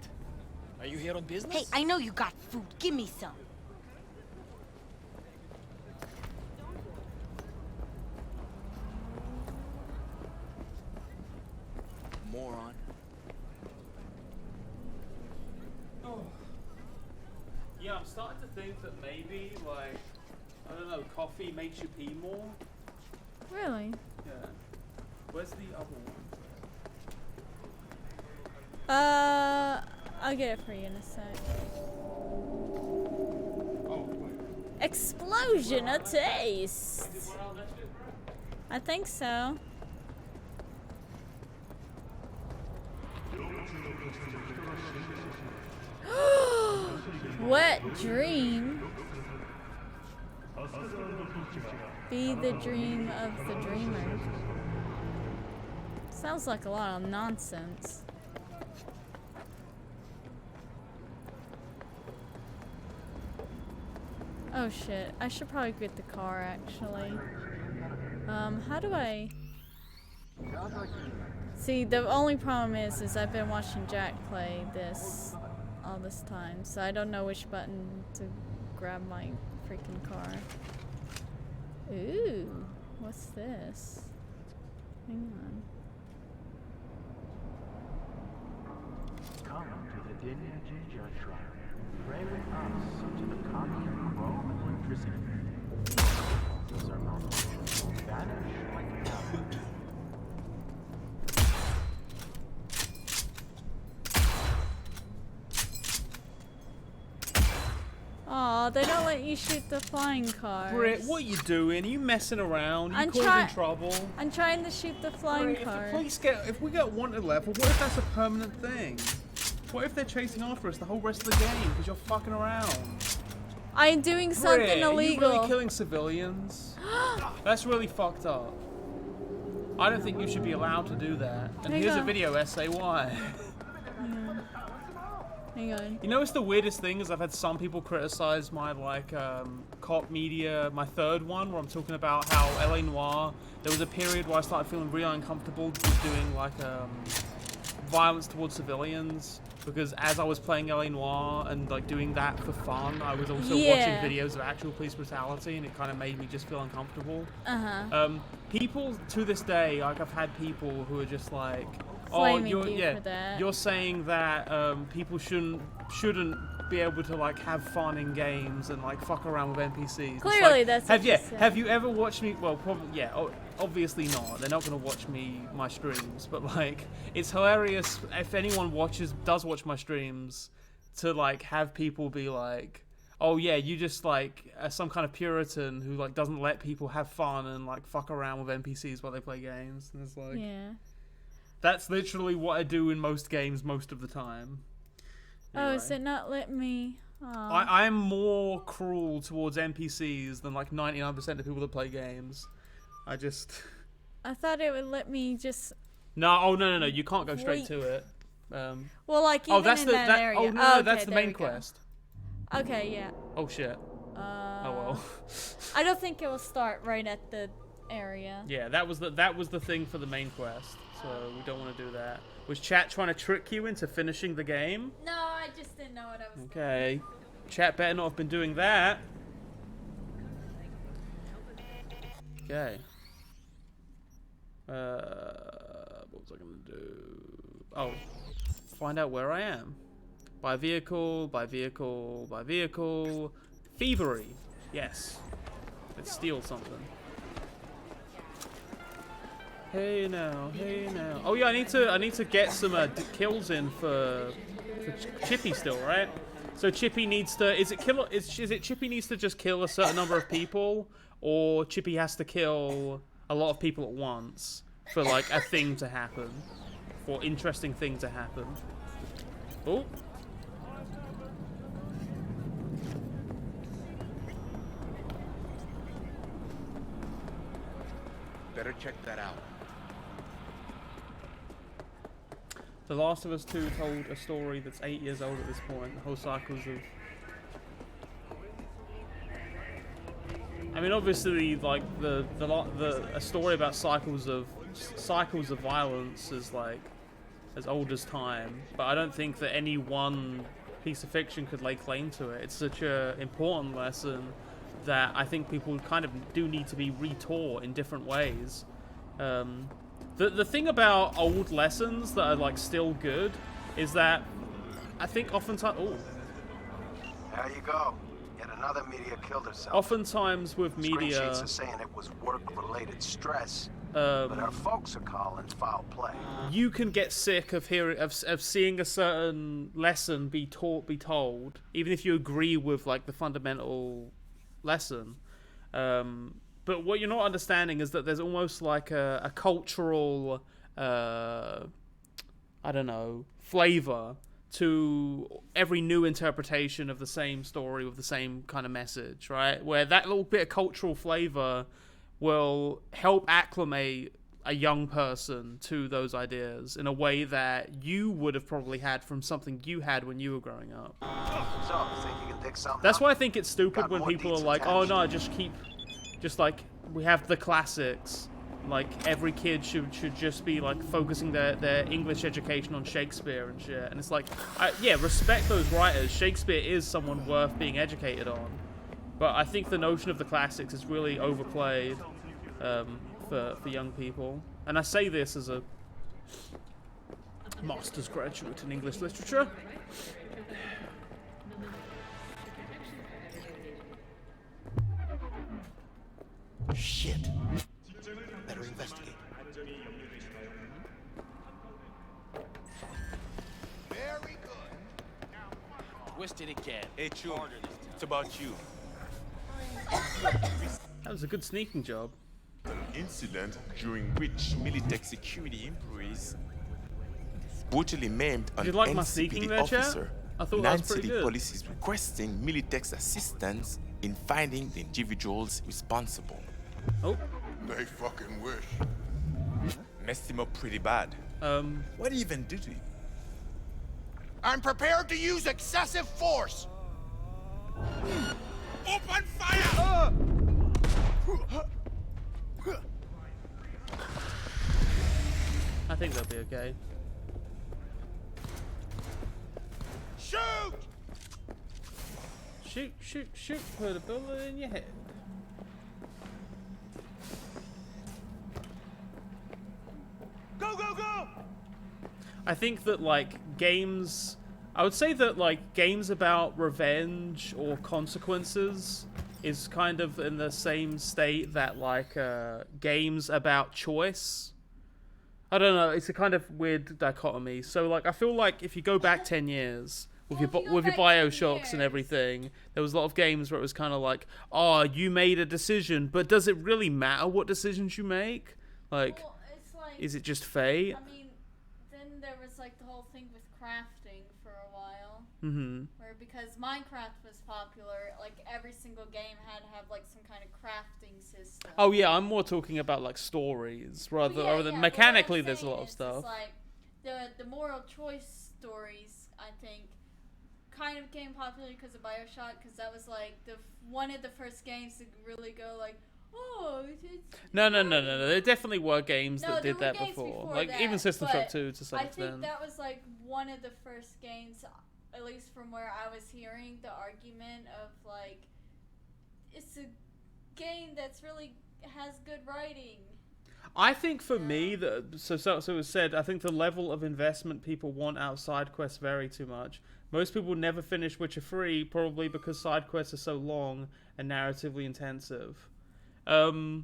Are you here on business? Hey, I know you got food. Give me some. Moron. Oh. Yeah, I'm starting to think that maybe, like, I don't know, coffee makes you pee more. Really? Yeah. Where's the other one? I'll get it for you in a sec. Oh, wait. Explosion of taste. I think so. Wet dream. Be the dream of the dreamer. Sounds like a lot of nonsense. Oh shit, I should probably get the car actually. How do I... See, the only problem is I've been watching Jack play this all this time, so I don't know which button to grab my freaking car. Ooh, what's this? Hang on. Come to the Dingy Judge Trial. Pray with us to the copy of chrome and electricity. Those are malfunctions will vanish like power. Aw, they don't let you shoot the flying cars. Britt, what are you doing? Are you messing around? Are you I'm causing trouble? I'm trying to shoot the flying Britt, car. if we get wanted level, what if that's a permanent thing? What if they're chasing after us the whole rest of the game because you're fucking around? I'm doing something Britt, illegal. Are you really killing civilians? That's really fucked up. I don't think you should be allowed to do that. And Hang here's a on. video essay why. Hang on. You know what's the weirdest thing is I've had some people criticize my cop media, my third one, where I'm talking about how LA Noire, there was a period where I started feeling really uncomfortable with doing like violence towards civilians, because as I was playing LA Noire and like doing that for fun, I was also watching videos of actual police brutality, and it kind of made me just feel uncomfortable. People to this day, like I've had people who are just like, Flaming you're you for that. you're saying that people shouldn't be able to like have fun in games and like fuck around with NPCs. It's Clearly, like, that's what you said. have you ever watched me? Well, probably obviously not. They're not going to watch my streams, but like it's hilarious if anyone does watch my streams to like have people be like, oh yeah, you just like some kind of Puritan who like doesn't let people have fun and like fuck around with NPCs while they play games. And it's like, yeah. That's literally what I do in most games most of the time. Oh, is it not let me? I am more cruel towards NPCs than like 99% of people that play games. I thought it would let me just. No, no, you can't go straight to it. Well, like even that's in the, that area. Oh no, okay, that's the there main we go. quest. Okay, yeah. Oh shit. Oh well. I don't think it will start right at the area. Yeah, that was the thing for the main quest. So we don't want to do that. Was chat trying to trick you into finishing the game? No, I just didn't know what I was Okay. Chat better not have been doing that. Okay. What was I going to do? Oh. Find out where I am. By vehicle, by vehicle, by vehicle. Thievery. Yes. Let's steal something. Hey now, hey now. Oh yeah, I need to get some kills in for Chippy still, right? So Chippy needs to. Is it Chippy needs to just kill a certain number of people, or Chippy has to kill a lot of people at once for like a thing to happen, for interesting thing to happen? Oh. Better check that out. The Last of Us 2 told a story that's 8 years old at this point. The whole cycles of... I mean, obviously, like a story about cycles of violence is like as old as time, but I don't think that any one piece of fiction could lay claim to it. It's such an important lesson that I think people kind of do need to be retaught in different ways. The thing about old lessons that are like still good is that I think oftentimes... Oh. There you go. Yet another media killed herself. Oftentimes with media... Screen sheets are saying it was work-related stress, but our folks are calling foul play. You can get sick of seeing a certain lesson be told, even if you agree with like the fundamental lesson. But what you're not understanding is that there's almost like a cultural, I don't know, flavor to every new interpretation of the same story with the same kind of message, right? Where that little bit of cultural flavor will help acclimate a young person to those ideas in a way that you would have probably had from something you had when you were growing up. So, think you can dig something That's up? why I think it's stupid Got when more people are deeds like, oh attached. no, just like, we have the classics. Like, every kid should just be, like, focusing their English education on Shakespeare and shit. And it's like, yeah, respect those writers. Shakespeare is someone worth being educated on. But I think the notion of the classics is really overplayed for young people. And I say this as a master's graduate in English literature. Shit. Better investigate. Very good. Twist it again. Hey, Chu. It's about you. That was a good sneaking job. An incident during which Militech security employees brutally maimed an Did you like my sneaking NCPD there, chat? officer. I thought that was pretty City good. Police is requesting Militech's assistance in finding the individuals responsible. Oh. They fucking wish. Messed him up pretty bad. What did he even do to you? I'm prepared to use excessive force. Open fire! I think they'll be okay. Shoot! Shoot, shoot, shoot. Put a bullet in your head. Go, go, go! I think that, like, games... I would say that, like, games about revenge or consequences is kind of in the same state that, like, games about choice. I don't know, it's a kind of weird dichotomy. So, like, I feel like if you go back 10 years... With your Bioshocks and everything, there was a lot of games where it was kind of like, oh, you made a decision, but does it really matter what decisions you make? Like, well, it's like, is it just fate? I mean, then there was like the whole thing with crafting for a while. Mm-hmm. Where because Minecraft was popular, like every single game had to have like some kind of crafting system. Oh yeah, I'm more talking about like stories rather than mechanically. There's a lot of stuff. It's like the moral choice stories, I think, kind of became popular because of Bioshock, because that was like one of the first games to really go like, oh, it's No. There definitely were games No, that there did were that games before. Like that, even System Shock but 2 to some I extent. think that was like one of the first games, at least from where I was hearing the argument of like, it's a game that's really has good writing. I think for me, so it was said, I think the level of investment people want out of side quests vary too much. Most people never finish Witcher 3, probably because side quests are so long and narratively intensive. Well,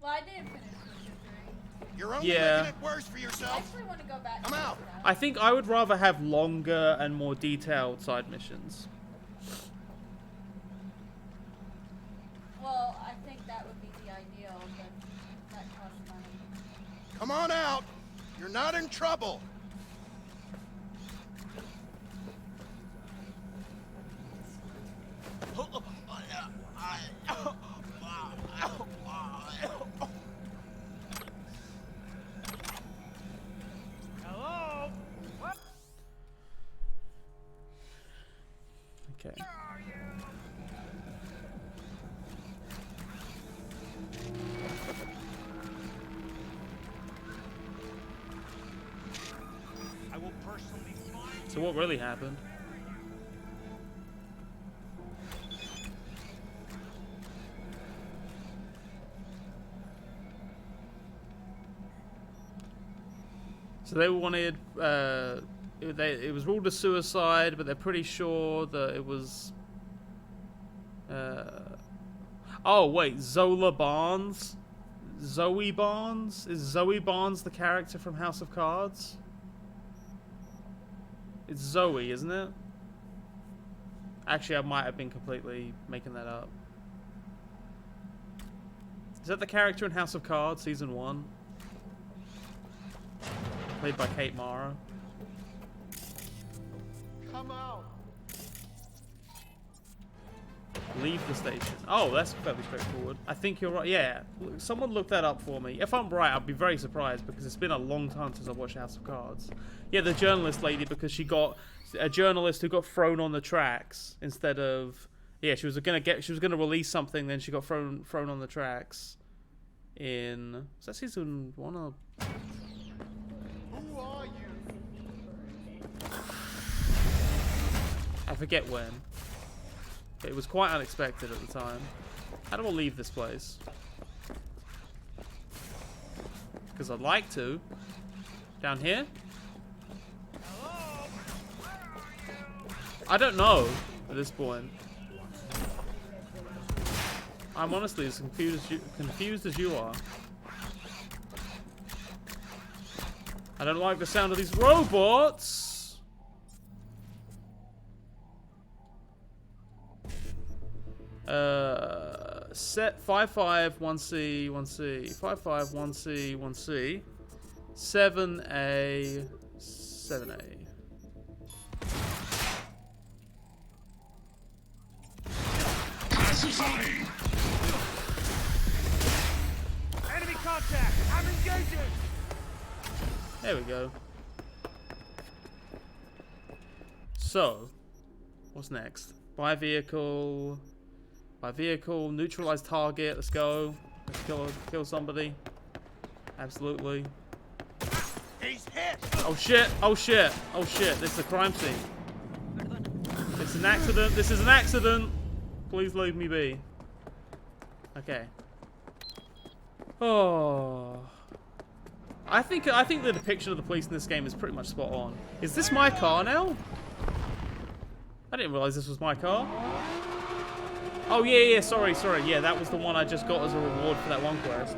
I didn't finish Witcher 3. You're only Yeah. making it worse for I yourself. actually want to go back. I'm out. I think I would rather have longer and more detailed side missions. Well, I think that would be the ideal, but that costs money. Come on out. You're not in trouble. Hello? What? Okay. So what really happened? So they wanted, it was ruled a suicide, but they're pretty sure that it was, oh wait, Zola Barnes? Zoe Barnes? Is Zoe Barnes the character from House of Cards? It's Zoe, isn't it? Actually, I might have been completely making that up. Is that the character in House of Cards, Season 1? Played by Kate Mara. Come out. Leave the station. Oh, that's fairly straightforward. I think you're right. Yeah, someone look that up for me. If I'm right, I'll be very surprised because it's been a long time since I watched House of Cards. Yeah, the journalist lady, because she got a journalist who got thrown on the tracks instead of, yeah, she was gonna release something, then she got thrown on the tracks. In, was that season 1 or? Who are you? I forget when. It was quite unexpected at the time. How do I leave this place? Because I'd like to. Down here? I don't know at this point. I'm honestly as confused as you are. I don't like the sound of these robots. Set 551C 1C 551C 1C 7A 7A. Enemy contact! I'm engaging! There we go. So, what's next? Buy vehicle, neutralize target. Let's go. Let's kill somebody. Absolutely. He's hit. Oh shit! Oh shit! Oh shit! This is a crime scene. It's an accident. This is an accident. Please leave me be. Okay. Oh. I think the depiction of the police in this game is pretty much spot on. Is this my car now? I didn't realize this was my car. Oh yeah, sorry. Yeah, that was the one I just got as a reward for that one quest.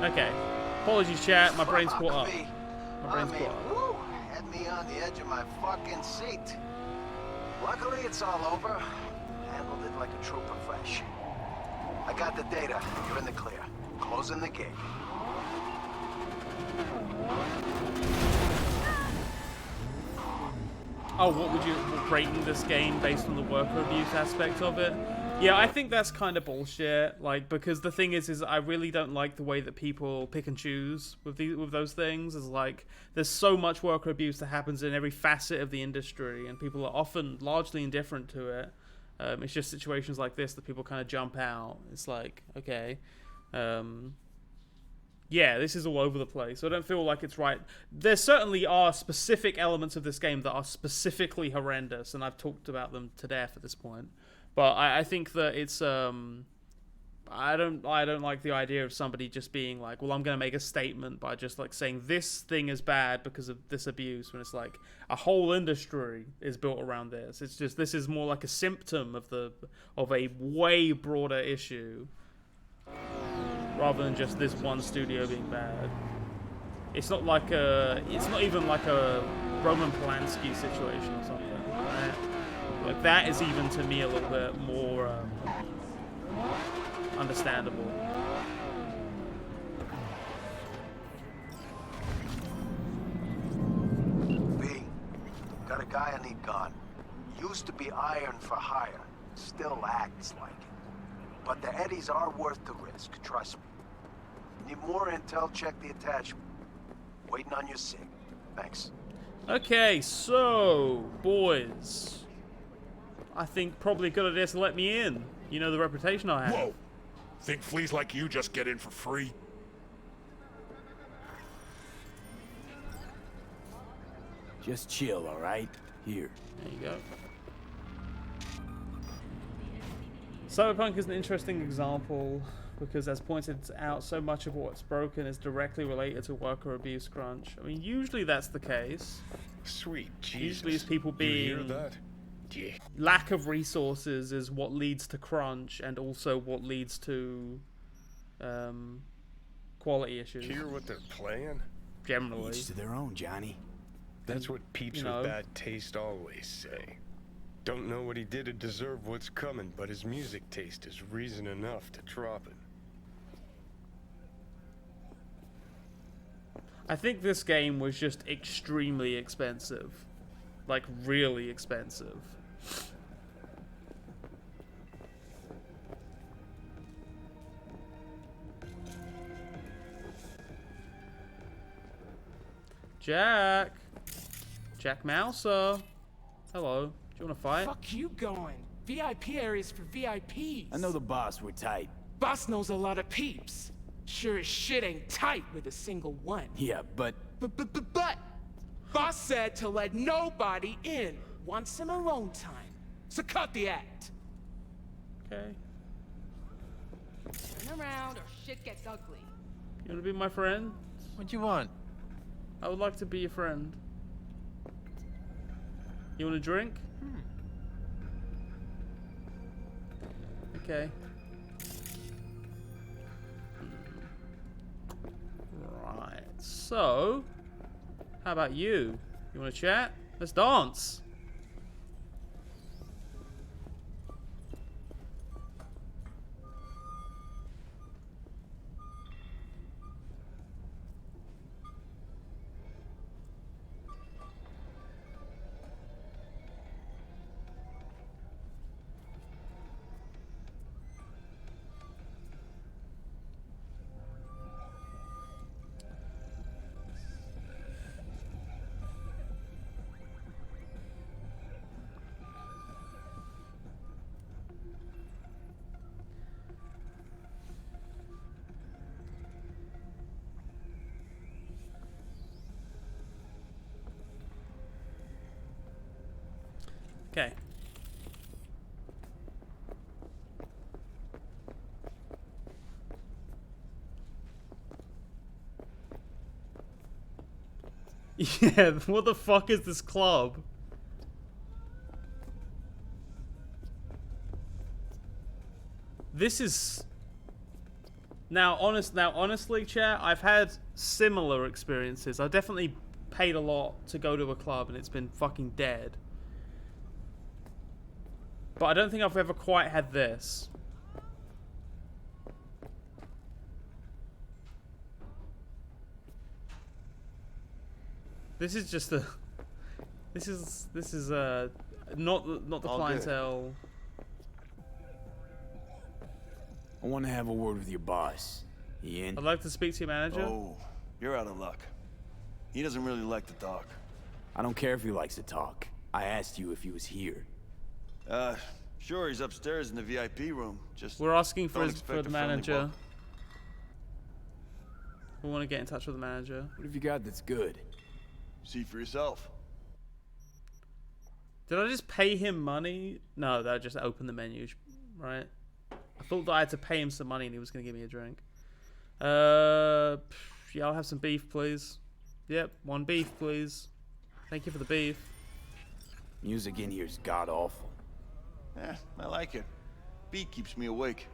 Okay. Apologies, chat. My brain's caught up. My brain's caught up. Woo, had me on the edge of my fucking seat. Luckily, it's all over. Handled it like a true profesh. I got the data. You're in the clear. Closing the gate. Oh, what would you rating this game based on the worker abuse aspect of it? Yeah, I think that's kind of bullshit. Like, because the thing is I really don't like the way that people pick and choose with those things. It's like there's so much worker abuse that happens in every facet of the industry, and people are often largely indifferent to it. It's just situations like this that people kind of jump out. It's like, okay, yeah, this is all over the place. So I don't feel like it's right. There certainly are specific elements of this game that are specifically horrendous, and I've talked about them to death at this point. But I think that it's I don't like the idea of somebody just being like, well, I'm going to make a statement by just like saying this thing is bad because of this abuse, when it's like a whole industry is built around this. It's just, this is more like a symptom of a way broader issue, rather than just this one studio being bad. It's not even like a Roman Polanski situation or something. Right? Like that is even to me a little bit more understandable. B, got a guy I need gone. Used to be iron for hire. Still acts like it. But the eddies are worth the risk, trust me. Need more intel, check the attachment. Waiting on your sig. Thanks. Okay, so, boys. I think probably a good idea to let me in. You know the reputation I have. Whoa! Think fleas like you just get in for free? Just chill, all right? Here. There you go. Cyberpunk is an interesting example because, as pointed out, so much of what's broken is directly related to worker abuse crunch. I mean, usually that's the case. Sweet Jesus. Usually it's people You hear being... that? Yeah. Lack of resources is what leads to crunch and also what leads to quality issues. Hear what they're playing? Generally. Each to their own, Johnny. That's what peeps you know, with bad taste always say. Don't know what he did to deserve what's coming, but his music taste is reason enough to drop it. I think this game was just extremely expensive. Like, really expensive. Jack! Jack Mouser! Hello. Do you want to fight? Fuck you going. VIP areas for VIPs. I know the boss, we're tight. Boss knows a lot of peeps. Sure as shit ain't tight with a single one. Yeah, but... But... Boss said to let nobody in. Wants some alone time. So cut the act. Okay. Turn around or shit gets ugly. You want to be my friend? What you want? I would like to be your friend. You want a drink? Okay. Right. So, how about you? You want to chat? Let's dance. Okay. Yeah, what the fuck is this club? This is... honestly, chat, I've had similar experiences. I definitely paid a lot to go to a club and it's been fucking dead. But I don't think I've ever quite had this. This is just a... This is not the All clientele. I want to have a word with your boss. He in? I'd like to speak to your manager. Oh, you're out of luck. He doesn't really like to talk. I don't care if he likes to talk. I asked you if he was here. Sure, he's upstairs in the VIP room. Just We're asking for don't the expect a friendly manager. welcome. We want to get in touch with the manager. What have you got that's good? See for yourself. Did I just pay him money? No, that just opened the menu, right? I thought that I had to pay him some money and he was going to give me a drink. Yeah, I'll have some beef, please. Yep, one beef, please. Thank you for the beef. Music in here's god-awful. I like it. Beat keeps me awake.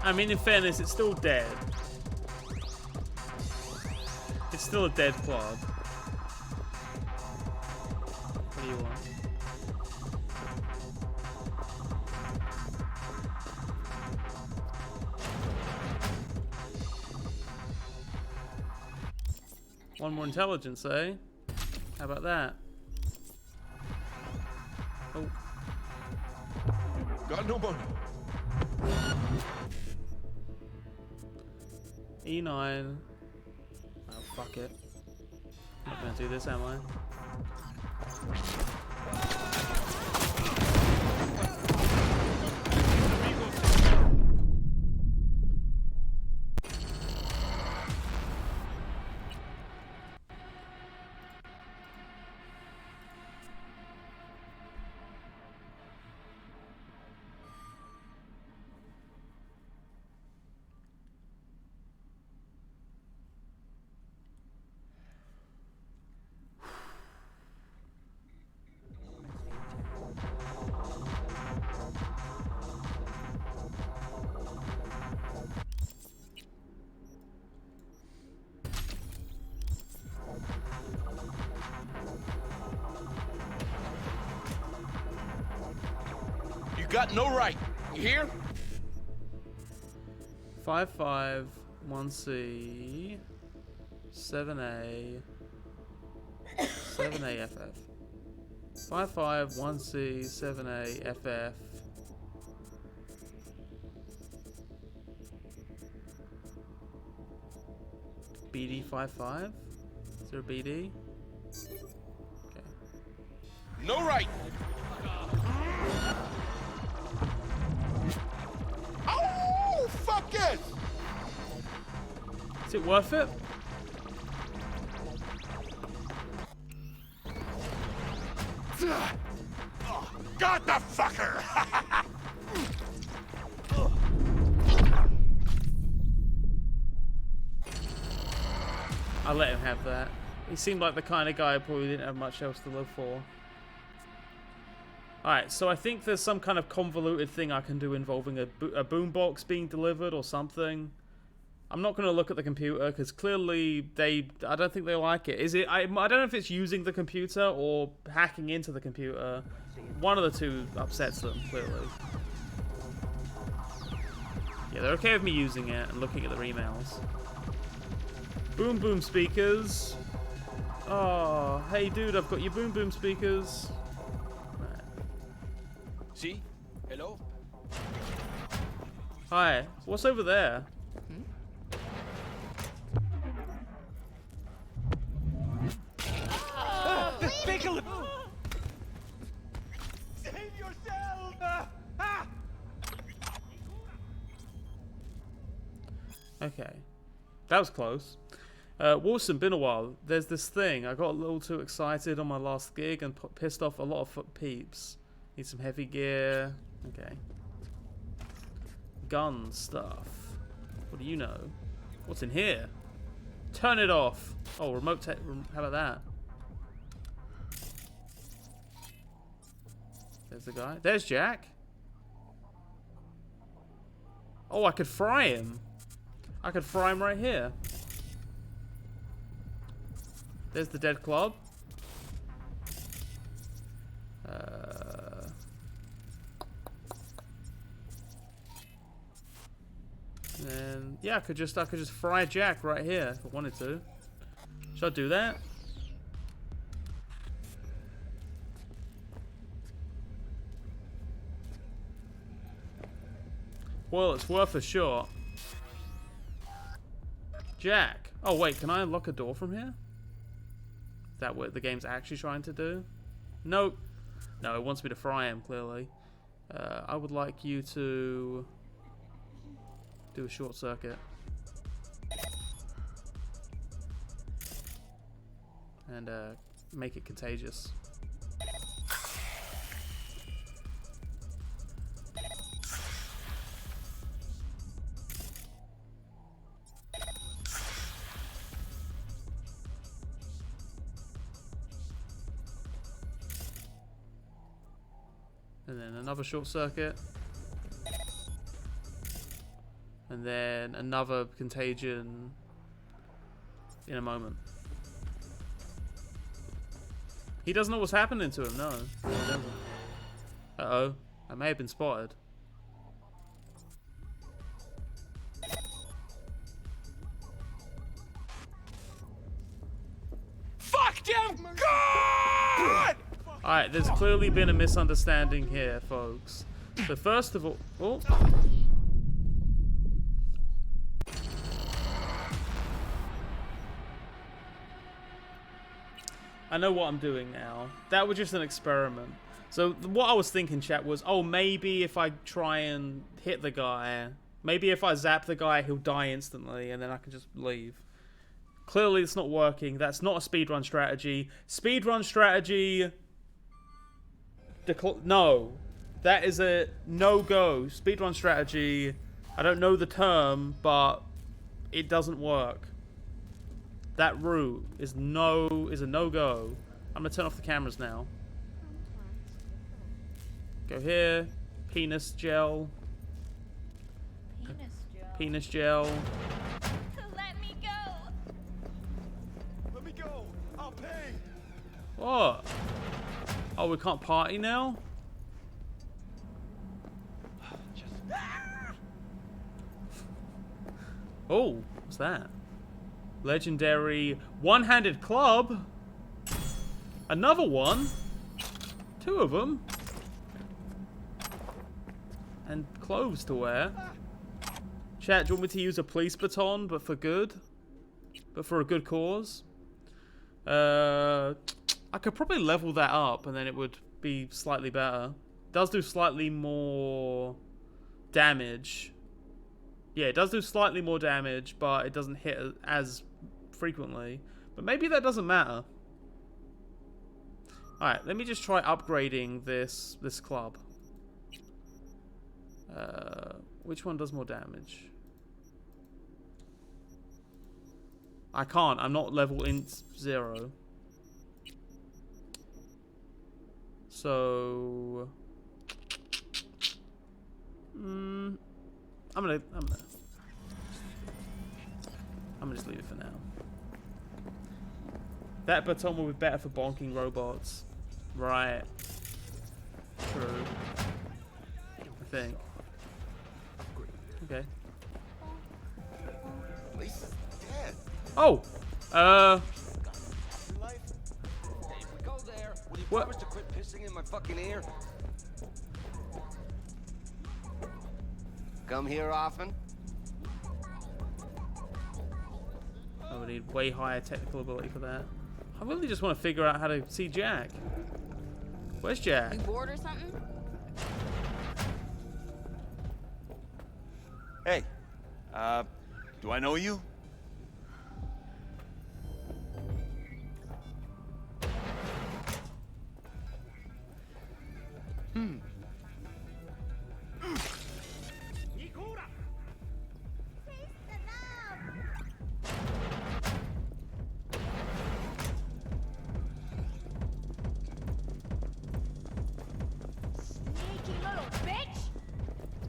I mean, in fairness, it's still dead. It's still a dead clod. What do you want? One more intelligence, eh? How about that? Oh. Got no money. E9. Oh, fuck it. I'm not gonna do this, am I? You got no right. You hear? 551C 7A 7A FF 551C 7A FF BD 55? Is there a BD? Okay. No right. Oh, fuck it! Is it worth it? Got the fucker! I let him have that. He seemed like the kind of guy who probably didn't have much else to live for. Alright, so I think there's some kind of convoluted thing I can do involving a boombox being delivered or something. I'm not going to look at the computer because clearly I don't think they like it. Is it? I don't know if it's using the computer or hacking into the computer. One of the two upsets them, clearly. Yeah, they're okay with me using it and looking at their emails. Boom boom speakers. Oh, hey dude, I've got your boom boom speakers. See? Hello? Hi, what's over there? Take a look! Save yourself! Okay. That was close. Wilson, been a while. There's this thing. I got a little too excited on my last gig and pissed off a lot of peeps. Need some heavy gear. Okay. Gun stuff. What do you know? What's in here? Turn it off. Oh, remote tech. How about that? There's the guy. There's Jack. Oh, I could fry him. I could fry him right here. There's the dead club. And yeah, I could just fry Jack right here if I wanted to. Should I do that? Well, it's worth a shot. Jack. Oh wait, can I unlock a door from here? Is that what the game's actually trying to do? Nope. No, it wants me to fry him, clearly. I would like you to do a short circuit. And make it contagious. And then another short circuit. And then another contagion in a moment. He doesn't know what's happening to him, no. He doesn't. Uh-oh. I may have been spotted. Fuck them! God! Alright, there's clearly been a misunderstanding here, folks. So first of all... Oh. I know what I'm doing now. That was just an experiment. So what I was thinking, chat, was, oh, maybe if I try and hit the guy, maybe if I zap the guy, he'll die instantly, and then I can just leave. Clearly, it's not working. That's not a speedrun strategy. Speedrun strategy... No. That is a no-go. Speedrun strategy, I don't know the term, but it doesn't work. That route is a no-go. I'm gonna turn off the cameras now. Go here. Penis gel. Penis gel. Let me go. Let me go. I'll pay. What? Oh, we can't party now? Oh, what's that? Legendary one-handed club. Another one. Two of them. And clothes to wear. Chat, do you want me to use a police baton, but for good? But for a good cause? I could probably level that up, and then it would be slightly better. It does do slightly more damage. Yeah, it does do slightly more damage, but it doesn't hit as frequently. But maybe that doesn't matter. Alright, let me just try upgrading this club. Which one does more damage? I can't. I'm not level int 0. So... I'm gonna just leave it for now. That baton will be better for bonking robots. Right. True. I think. Okay. Oh! What? Promise to quit pissing in my fucking ear? Come here often? I would need way higher technical ability for that. I really just want to figure out how to see Jack. Where's Jack? You bored or something? Hey, do I know you?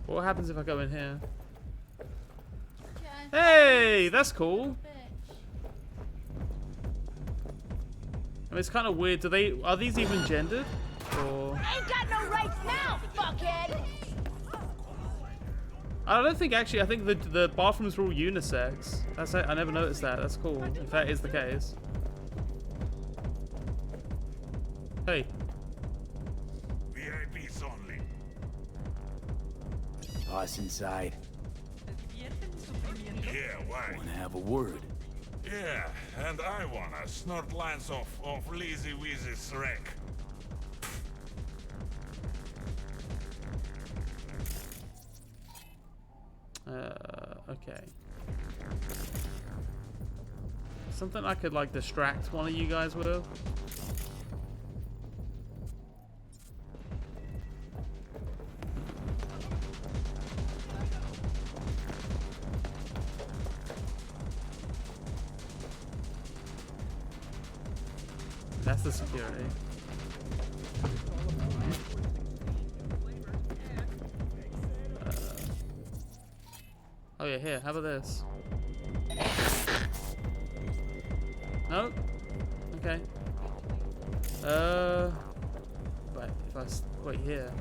What happens if I go in here? Hey, that's cool. I mean, it's kind of weird. Are these even gendered? Or Ain't got no rights now, fuckhead. I don't think actually. I think the bathrooms are all unisex. That's it. I never noticed that. That's cool. If that is the case. Hey. VIPs only. Boss inside. Yeah, why? Wanna have a word? Yeah, and I wanna snort lines of Lazy Weezy's wreck. Okay. Something I could like distract one of you guys with. That's the security. Oh yeah, here. How about this? No. Okay. Right. If I wait here.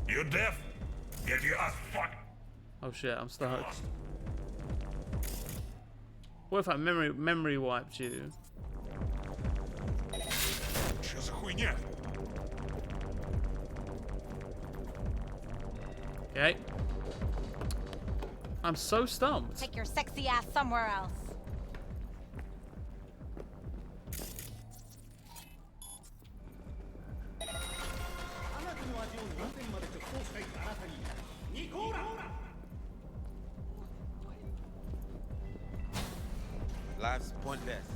You deaf? Get your ass fucked. Oh shit! I'm stuck. What if I memory wiped you? Что за хуйня? Okay. I'm so stumped. Take your sexy ass somewhere else. Life's pointless.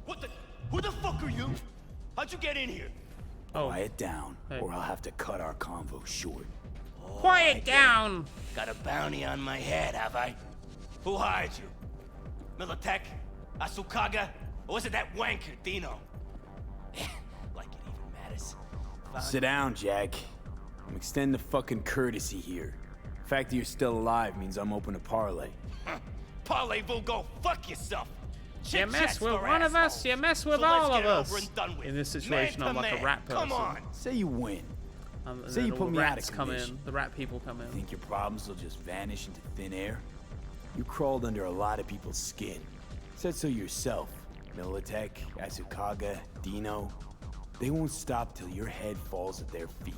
What the? Who the fuck are you? How'd you get in here? Quiet down, or I'll have to cut our convo short. Quiet down! Got a bounty on my head, have I? Who hired you? Militech? Asukaga? Or was it that wanker, Dino? Like it even matters. Sit down, Jack. I'm extending the fucking courtesy here. The fact that you're still alive means I'm open to parlay. Parlez-vous, go fuck yourself. You mess with one of us, you mess with all of us. In this situation, I'm like a rat person. Come on. Say you win. And Say you all put the me out rats of come commission. in. The rat people come in. Think your problems will just vanish into thin air? You crawled under a lot of people's skin. Said so yourself. Militech, Asukaga, Dino. They won't stop till your head falls at their feet.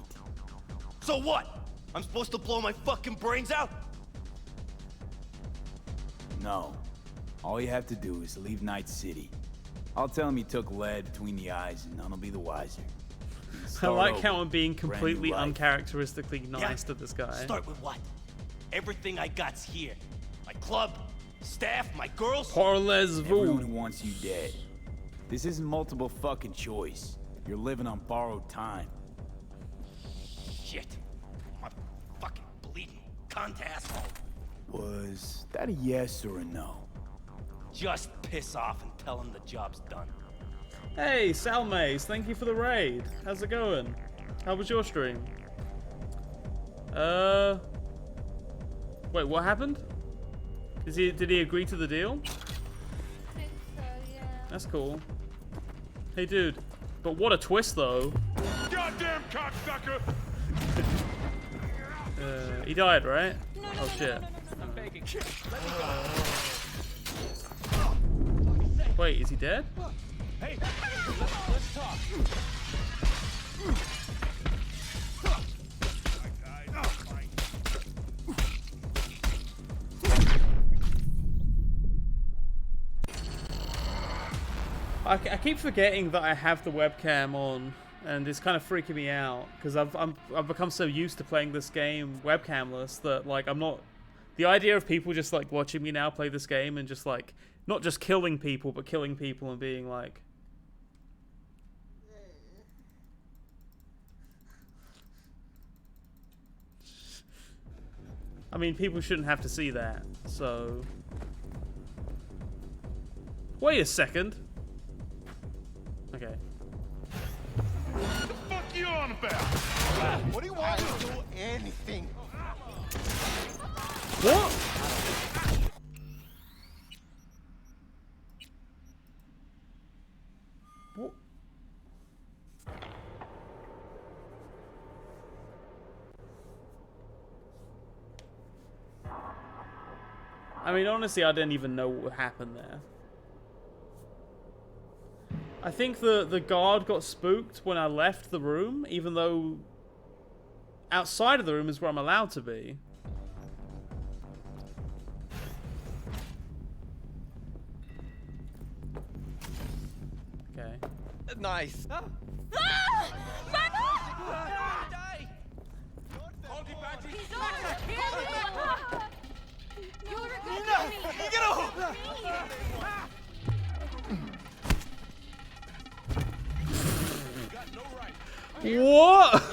So what? I'm supposed to blow my fucking brains out? No. All you have to do is leave Night City. I'll tell him you took lead between the eyes and none will be the wiser. I like how I'm over. being Brand new completely life. uncharacteristically nice to this guy. Start with what? Everything I got's here. My club, staff, my girls. Everyone who wants you dead. This isn't multiple fucking choice. You're living on borrowed time. Shit. My fucking bleeding cunt asshole. Was that a yes or a no? Just piss off and tell him the job's done. Hey, Salmaze, thank you for the raid. How's it going? How was your stream? Wait, what happened? Did he agree to the deal? I think so, yeah. That's cool. Hey, dude. But what a twist, though. Goddamn cocksucker! He died, right? Oh shit. I'm begging. Let me go. Wait, is he dead? Hey, let's talk. I keep forgetting that I have the webcam on, and it's kind of freaking me out because I've become so used to playing this game webcamless that like I'm not. The idea of people just like watching me now play this game and just like not just killing people but killing people and being like. I mean, people shouldn't have to see that, so. Wait a second. Okay. What the fuck you on about? What do you want? I do anything. What? What? I mean, honestly, I didn't even know what happened there. I think the guard got spooked when I left the room, even though outside of the room is where I'm allowed to be. Okay. Nice. Huh? What?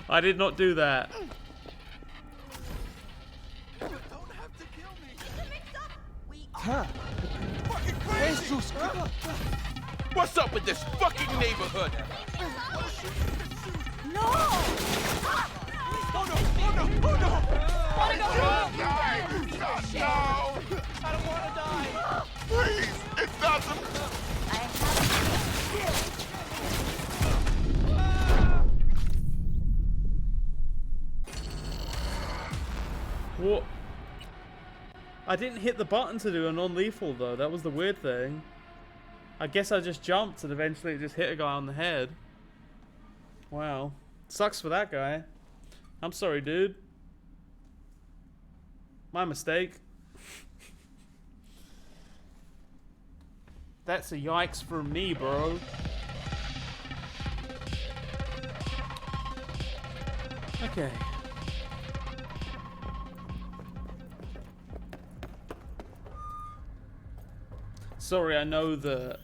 I did not do that. Huh. Jesus! What's up with this fucking neighborhood? No! Oh no! Oh no! Oh no! Wanna go home? No! I don't wanna die! Please! It doesn't! What? I didn't hit the button to do a non-lethal though. That was the weird thing. I guess I just jumped and eventually it just hit a guy on the head. Wow. Sucks for that guy. I'm sorry, dude. My mistake. That's a yikes from me, bro. Okay. Sorry, I know that,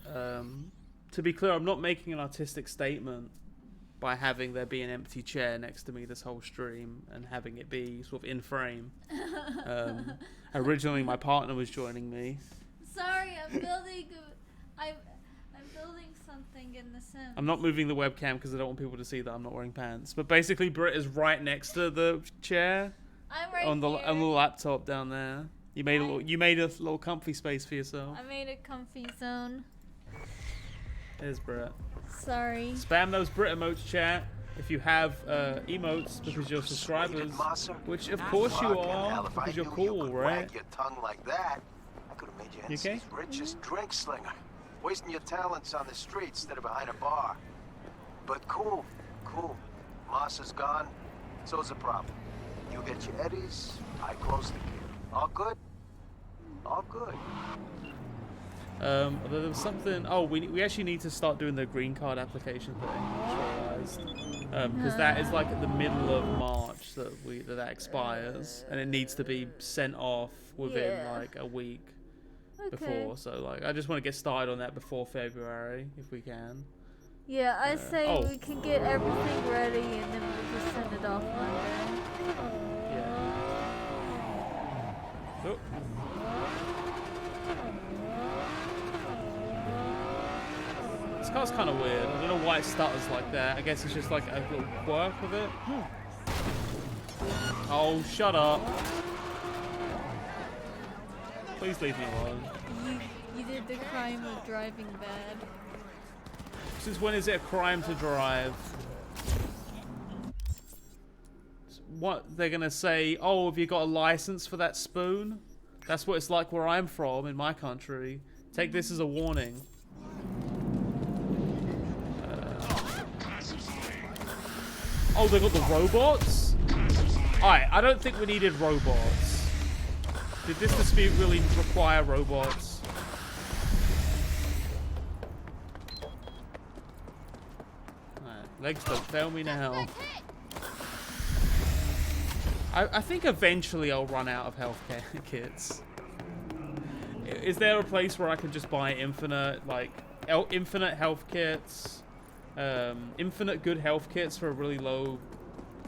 to be clear, I'm not making an artistic statement by having there be an empty chair next to me this whole stream and having it be sort of in frame. Originally, my partner was joining me. Sorry, I'm building. I'm building something in the Sims. I'm not moving the webcam because I don't want people to see that I'm not wearing pants. But basically, Britt is right next to the chair. I'm right on the here. on the laptop down there. You made a little comfy space for yourself. I made a comfy zone. There's Britt. Sorry. Spam those Brit emotes, chat, if you have emotes because you're subscribers, which of course you are because you're cool, right? Your tongue like that, I could have made you okay? NC's richest drink slinger, wasting your talents on the street instead of behind a bar. But cool. Moss is gone, so's the problem. You get your eddies, I close the gate. All good? All good. There was something. Oh, we actually need to start doing the green card application thing. I just realized because that is like at the middle of March that expires, and it needs to be sent off within like a week before. So like, I just want to get started on that before February if we can. Yeah, I say we can get everything ready and then we'll just send it off Monday. Yeah. Oh. This car's kind of weird. I don't know why it stutters like that. I guess it's just like a little quirk of it. Oh, shut up. Please leave me alone. You did the crime of driving bad. Since when is it a crime to drive? What, they're gonna say, oh, have you got a license for that spoon? That's what it's like where I'm from, in my country. Take this as a warning. Oh, they got the robots? Alright, I don't think we needed robots. Did this dispute really require robots? Alright, legs don't fail me now. I think eventually I'll run out of healthcare kits. Is there a place where I can just buy infinite health kits? Infinite good health kits for a really low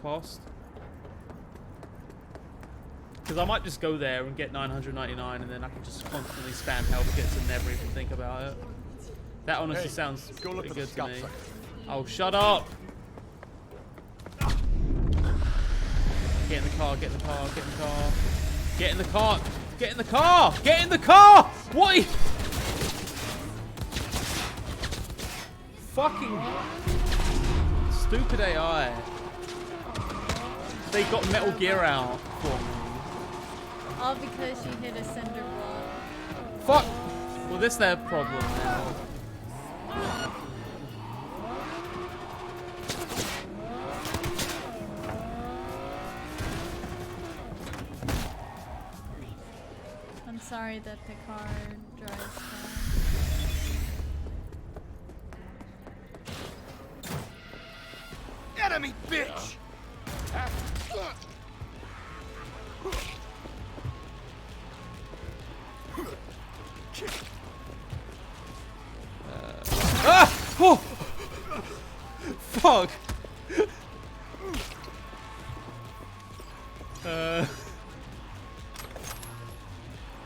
cost? Because I might just go there and get 999 and then I can just constantly spam health kits and never even think about it. That honestly sounds pretty good to me. Oh, shut up! Get in the car, get in the car, get in the car. Get in the car! Get in the car! Get in the car! What? Fucking stupid AI. They got Metal Gear out for me. All because you hit a cinder block. Fuck! Well, this their problem now. I'm sorry that the car drives fast. Enemy bitch! Ah! Oh! Fuck!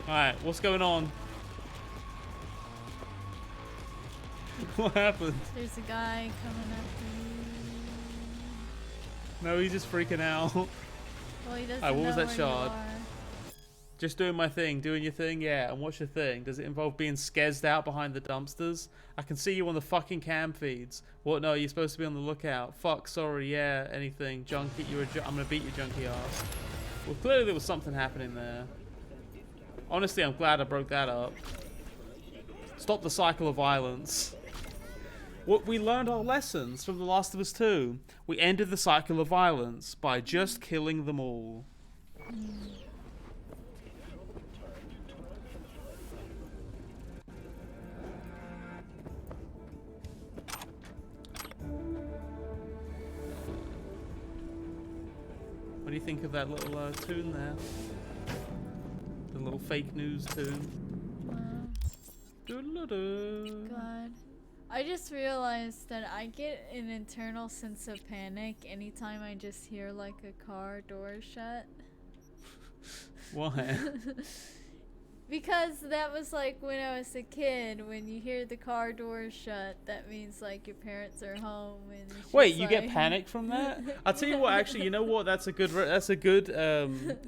Alright, what's going on? What happened? There's a guy coming after you. No, he's just freaking out. Well, he doesn't Alright, what was know that where shard? you are. Just doing my thing, doing your thing, yeah. And what's your thing? Does it involve being skezzed out behind the dumpsters? I can see you on the fucking cam feeds. What? No, you're supposed to be on the lookout. Fuck, sorry, yeah, anything. Junkie, I'm gonna beat your junkie ass. Well, clearly there was something happening there. Honestly, I'm glad I broke that up. Stop the cycle of violence. What we learned our lessons from The Last of Us 2. We ended the cycle of violence by just killing them all. What do you think of that little tune there? The little fake news tune. God. I just realized that I get an internal sense of panic anytime I just hear like a car door shut. Why? Because that was like when I was a kid. When you hear the car door shut, that means like your parents are home. And it's Wait, just you like... get panic from that? I'll tell you what. Actually, you know what? That's a good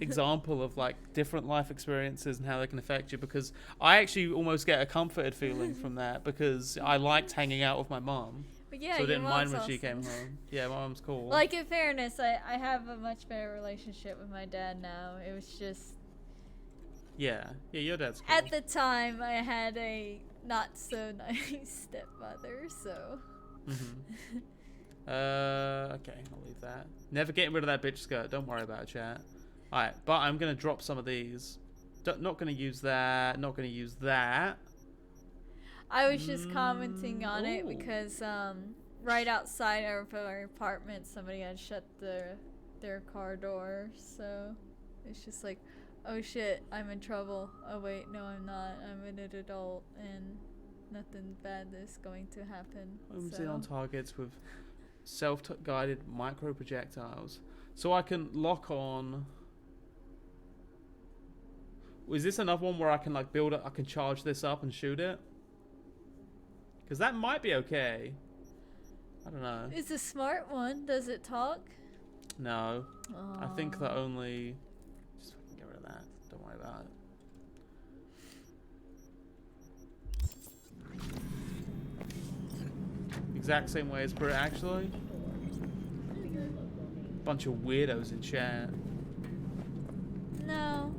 example of like different life experiences and how they can affect you. Because I actually almost get a comforted feeling from that because I liked hanging out with my mom. But yeah, so I didn't mind when awesome. she came home. Yeah, my mom's cool. Like in fairness, I have a much better relationship with my dad now. It was just. Yeah, your dad's cool. At the time, I had a not so nice stepmother, so. Okay, I'll leave that. Never getting rid of that bitch skirt. Don't worry about it, chat. Alright, but I'm gonna drop some of these. Not gonna use that. Not gonna use that. I was just commenting on it because right outside of our apartment, somebody had shut their car door, so it's just like. Oh shit, I'm in trouble. Oh wait, no I'm not. I'm an adult and nothing bad is going to happen. Homes in on targets with self-guided micro projectiles. So I can lock on... Is this another one where I can like build it, I can charge this up and shoot it? Because that might be okay. I don't know. It's a smart one. Does it talk? No. I think that only... Don't worry about it. Exact same way as Brit, actually. Bunch of weirdos in chat. No.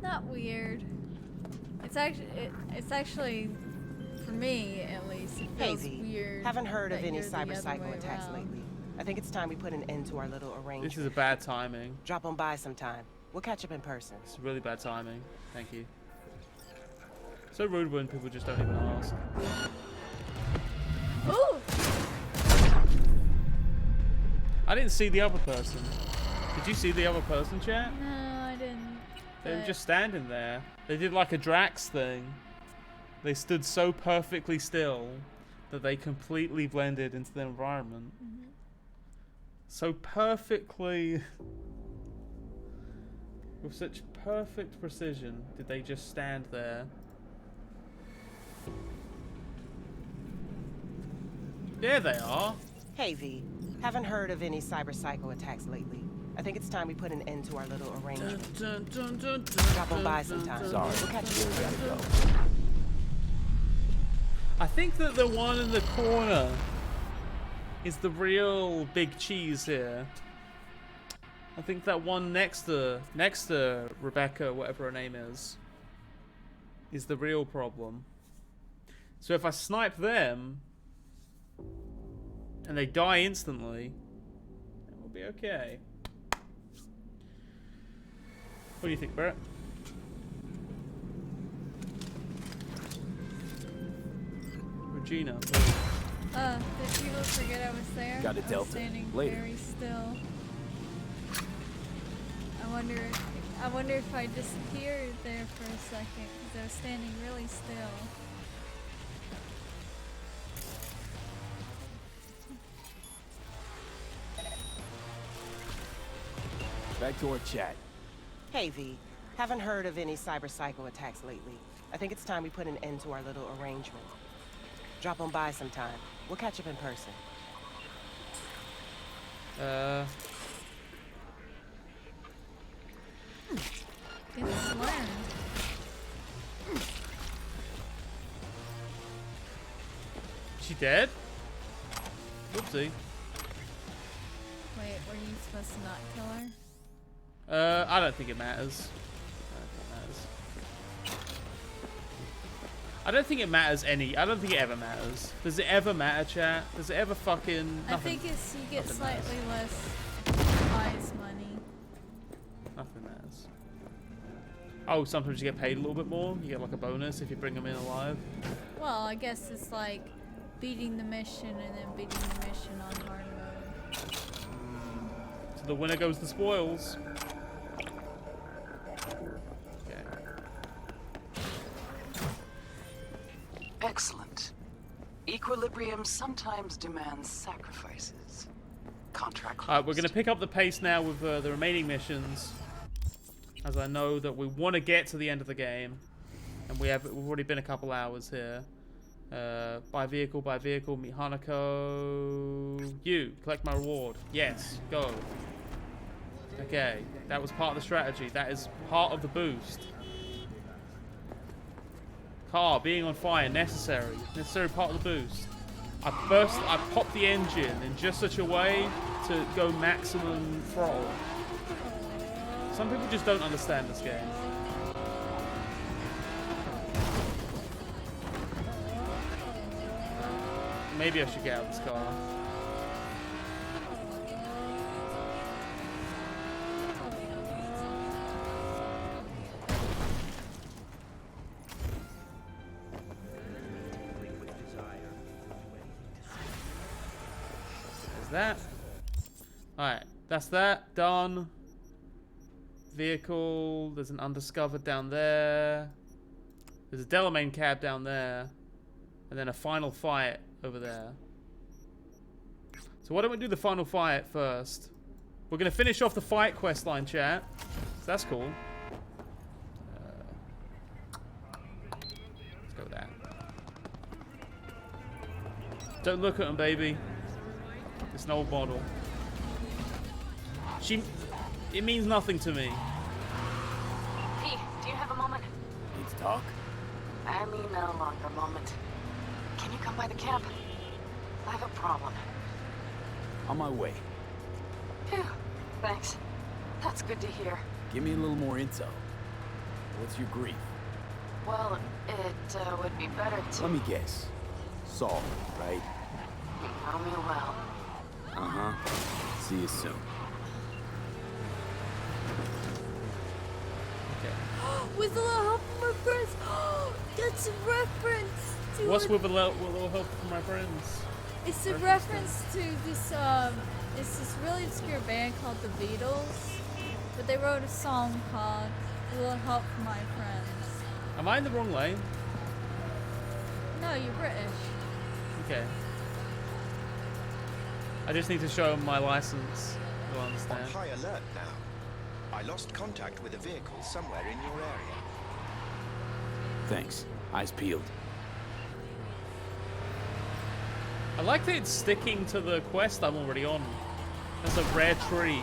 Not weird. It's actually, for me at least, it feels weird. Haven't heard of any cyber cyberpsycho attacks lately. I think it's time we put an end to our little arrangement. This is a bad timing. Drop on by sometime. We'll catch up in person. It's really bad timing. Thank you. So rude when people just don't even ask. Ooh! I didn't see the other person. Did you see the other person, chat? No, I didn't. They were just standing there. They did like a Drax thing. They stood so perfectly still that they completely blended into the environment. So perfectly... With such perfect precision did they just stand there. There they are. Hey V, haven't heard of any cyberpsycho attacks lately. I think it's time we put an end to our little arrangement. Drop on by sometime. Sorry. We'll catch you Gotta go. I think that the one in the corner is the real big cheese here. I think that one next to Rebecca, whatever her name is the real problem. So if I snipe them and they die instantly, then we'll be okay. What do you think, Brett? Regina. Did people forget I was there? Got a I was Delta. standing Later. very still. I wonder if I disappeared there for a second because I was standing really still. Back to our chat. Hey V, haven't heard of any cyberpsycho attacks lately. I think it's time we put an end to our little arrangement. Drop on by sometime. We'll catch up in person. Didn't learn. She dead? Whoopsie. Wait, were you supposed to not kill her? I don't think it matters. I don't think it matters any. I don't think it ever matters. Does it ever matter, chat? Does it ever fucking... I Nothing. think it's you get Nothing slightly matters. less prize money. Nothing matters. Oh, sometimes you get paid a little bit more. You get like a bonus if you bring them in alive. Well, I guess it's like beating the mission and then beating the mission on hard mode. So the winner goes the spoils. Excellent. Equilibrium sometimes demands sacrifices. Contract closed. Alright, we're going to pick up the pace now with the remaining missions. As I know that we want to get to the end of the game. And we've already been a couple hours here. Buy vehicle, meet Hanako. You, collect my reward. Yes, go. Okay, that was part of the strategy. That is part of the boost. Car being on fire, necessary part of the boost. I popped the engine in just such a way to go maximum throttle. Some people just don't understand this game. Maybe I should get out of this car. That. Alright, that's that. Done. Vehicle. There's an undiscovered down there. There's a Delamain cab down there. And then a final fight over there. So why don't we do the final fight first? We're going to finish off the fight quest line, chat. So that's cool. Let's go with that. Don't look at him, baby. It's an old model. It means nothing to me. P, do you have a moment? Need to talk? I mean no longer moment. Can you come by the camp? I have a problem. On my way. Phew, thanks. That's good to hear. Give me a little more intel. What's your grief? Well, it would be better to... Let me guess. Saul, right? You know me well. Uh-huh. See you soon. With a little help from my friends. That's a reference to What's with a little help from my friends? It's a reference to this it's this really obscure band called the Beatles. But they wrote a song called A Little Help from My Friends. Am I in the wrong lane? No, you're British. Okay. I just need to show him my license. You'll understand. On high alert now. I lost contact with a vehicle somewhere in your area. Thanks. Eyes peeled. I like that it's sticking to the quest I'm already on. That's a rare treat.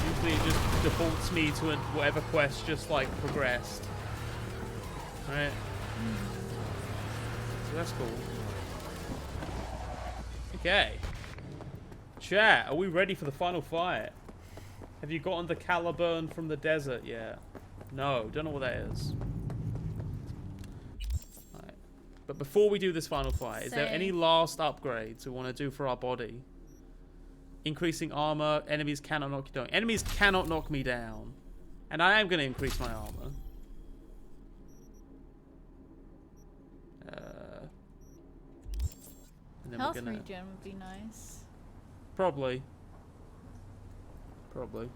Usually it just defaults me to whatever quest just like progressed. Right? So that's cool. Okay. Chat, are we ready for the final fight? Have you gotten the Caliburn from the desert yet? No, don't know what that is. Right. But before we do this final fight, is there any last upgrades we want to do for our body? Increasing armor, enemies cannot knock you down. Enemies cannot knock me down. And I am going to increase my armor. And then Health we're gonna... regen would be nice. Probably. Probably.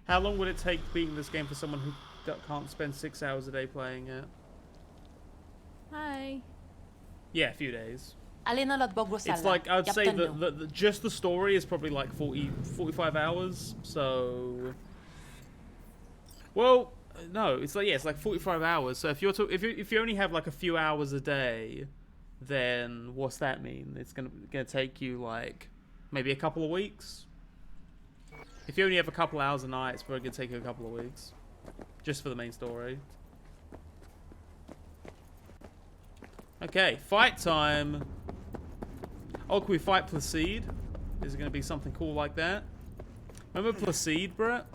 How long would it take beating this game for someone who can't spend 6 hours a day playing it? Hi. Yeah, a few days. It's It's like, I'd say that just the story is probably like 45 hours, so... Well, No, it's like, yeah, it's like 45 hours. So if you only have like a few hours a day, then what's that mean? It's gonna take you like maybe a couple of weeks. If you only have a couple hours a night, it's probably gonna take you a couple of weeks, just for the main story. Okay, fight time. Oh, can we fight Placide? Is it gonna be something cool like that? Remember Placide, Brett?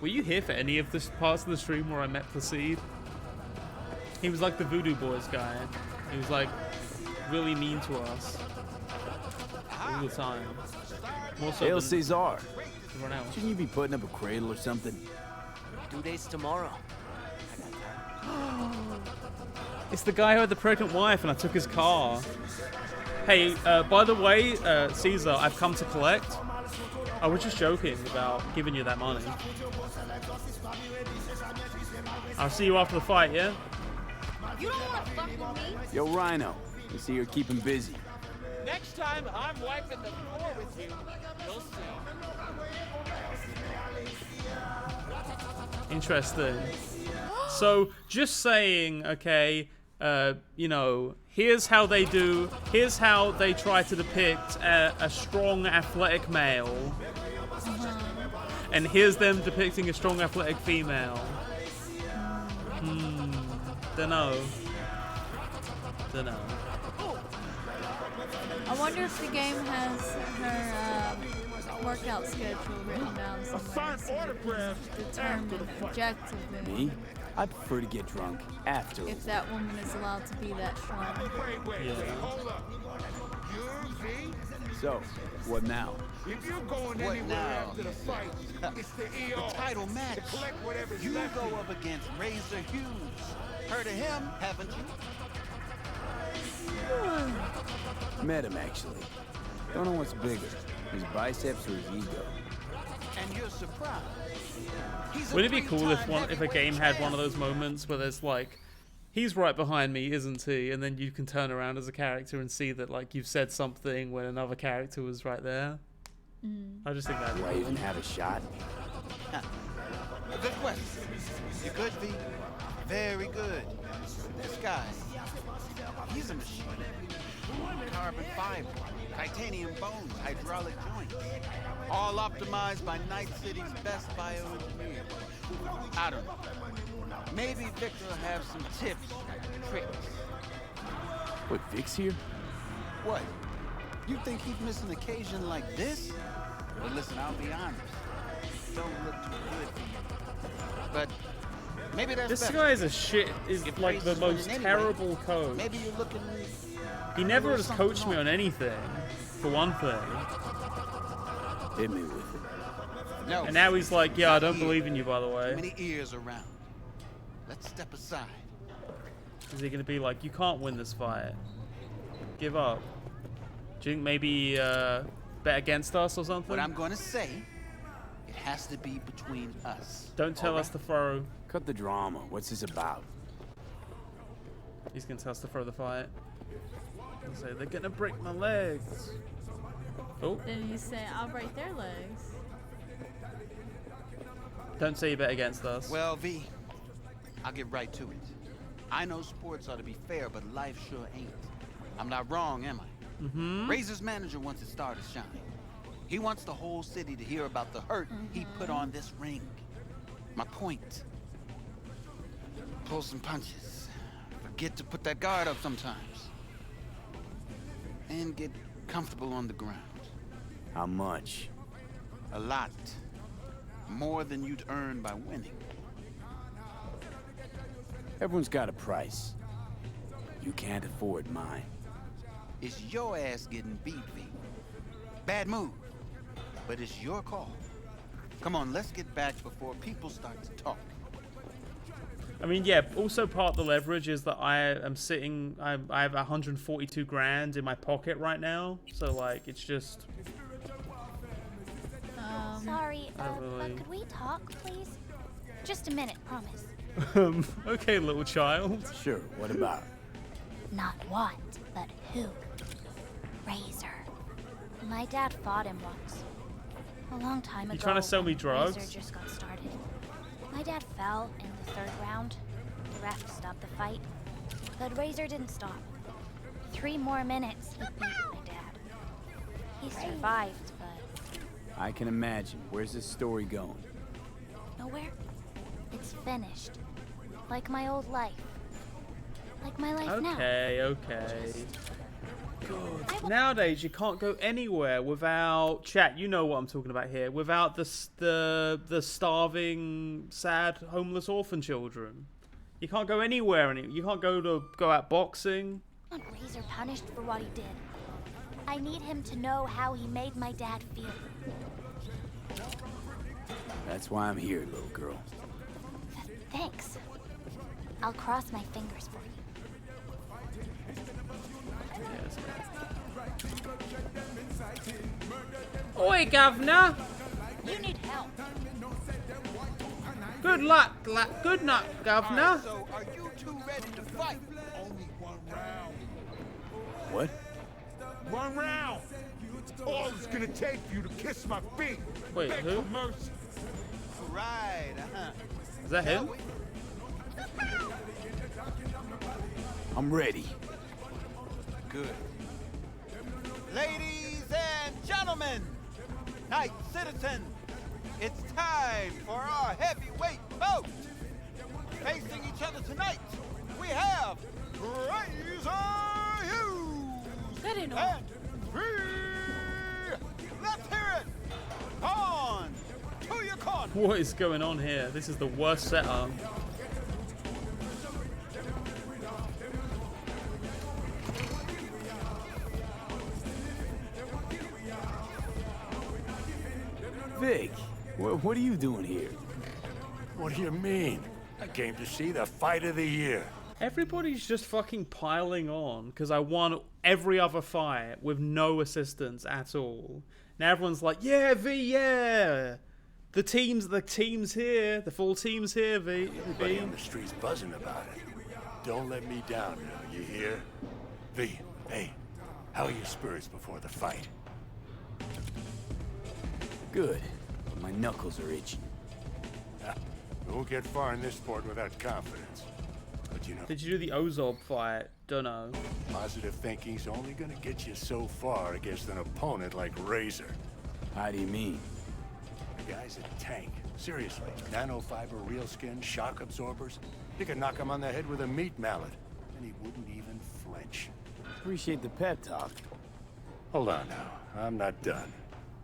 Were you here for any of the parts of the stream where I met Placide? He was like the Voodoo Boys guy. He was like really mean to us all the time. More so Hail than Caesar. everyone else. Shouldn't you be putting up a cradle or something? Due date's tomorrow. It's the guy who had the pregnant wife and I took his car. Hey, by the way, Caesar, I've come to collect. I was just joking about giving you that money. I'll see you after the fight, yeah? You don't want to fuck with me. Yo, Rhino. You see you're keeping busy. Next time I'm wiping the floor with you, you'll see. Interesting. So, just saying, okay, you know, here's how they try to depict a strong, athletic male. And here's them depicting a strong, athletic female. Dunno. I wonder if the game has her workout schedule written down somewhere so determine objectively Me? I prefer to get drunk after. if that woman is allowed to be that strong. Yeah. Hold up. You, V? So, what now? If you're going What anywhere now? after the fight, it's the ER. The title match. To collect whatever's You left go of you. up against Razor Hughes. Heard of him, haven't you? Met him, actually. Don't know what's bigger, his biceps or his ego. And you're surprised. He's a Wouldn't it be cool if three-time if a game had one of those moments where there's like, he's right behind me, isn't he? And then you can turn around as a character and see that like you've said something when another character was right there. I just think that. Do I even have a shot? Good question. You good, V? Very good. This guy, he's a machine. Carbon fiber, titanium bones, hydraulic joints. All optimized by Night City's best bioengineers. I don't know. Maybe Victor will have some tips, tricks. What, Vic's here? What? You think he'd miss an occasion like this? Well, listen, I'll be honest. Don't look too good for you. But maybe that's This better. guy is If like Grace the is winning most anyway, terrible coach. Maybe you're looking. He never has coached me on anything, for one thing. Hit me with it. No. And now he's like, yeah, I Not don't here. believe in you, by the Too way. many ears around. Let's step aside. Is he gonna be like, you can't win this fight? Give up. Do you think maybe bet against us or something? What I'm going to say, it has to be between us. Don't tell us to throw. Cut the drama. What's this about? He's gonna tell us to throw the fight. He'll say, they're gonna break my legs. Oh, Then you say, I'll break their legs. don't say you bet against us. Well, V, I'll get right to it. I know sports ought to be fair, but life sure ain't. I'm not wrong, am I? Mm-hmm. Razor's manager wants his star to shine. He wants the whole city to hear about the hurt he put on this ring. My point. Pull some punches. Forget to put that guard up sometimes. And get comfortable on the ground. How much? A lot. More than you'd earn by winning. Everyone's got a price. You can't afford mine. It's your ass getting beat, V. Bad move. But it's your call. Come on, let's get back before people start to talk. I mean, yeah, also part of the leverage is that I am sitting, I have 142 grand in my pocket right now. So, like, it's just... Sorry, not really- but could we talk, please? Just a minute, promise. Okay, little child. Sure, what about? Not what, but who. Razor. My dad fought him once. A long time ago. You trying to sell me when drugs? Razor just got started. My dad fell in the 3rd round. The ref stopped the fight, but Razor didn't stop. 3 more minutes, he beat my dad. He survived, but I can imagine. Where's this story going? nowhere. It's finished. Like my old life. Like my life now. Okay. Nowadays, you can't go anywhere without chat. You know what I'm talking about here. Without the starving, sad, homeless orphan children. You can't go anywhere. You can't go out boxing. I want Razor punished for what he did. I need him to know how he made my dad feel. That's why I'm here, little girl. Thanks. I'll cross my fingers for you. Oi, governor! You need help. Good luck, good luck, governor. So, are you two ready to fight? Only 1 round. What? 1 round. All it's gonna take for you to kiss my feet. Wait, Beg who? for mercy. Right, Is that him? I'm ready. Good. Ladies and gentlemen, night citizens, it's time for our heavyweight bout. Facing each other tonight, we have Razor Hughes and V. Let's hear it. On to your corner. What is going on here? This is the worst setup. Vic, what are you doing here? What do you mean? I came to see the fight of the year. Everybody's just fucking piling on because I won every other fight with no assistance at all. Now everyone's like, yeah, V, yeah. The team's here. The full team's here, V. Everybody on the street's buzzing about it. Don't let me down now, you hear? V, hey, how are your spirits before the fight? Good. My knuckles are itching. You won't get far in this sport without confidence. But you know, Did you do the Ozob fight? Dunno. positive thinking's only gonna get you so far against an opponent like Razor. How do you mean? The guy's a tank. Seriously. Nanofiber, real skin, shock absorbers. You could knock him on the head with a meat mallet, and he wouldn't even flinch. Appreciate the pep talk. Hold on now. I'm not done.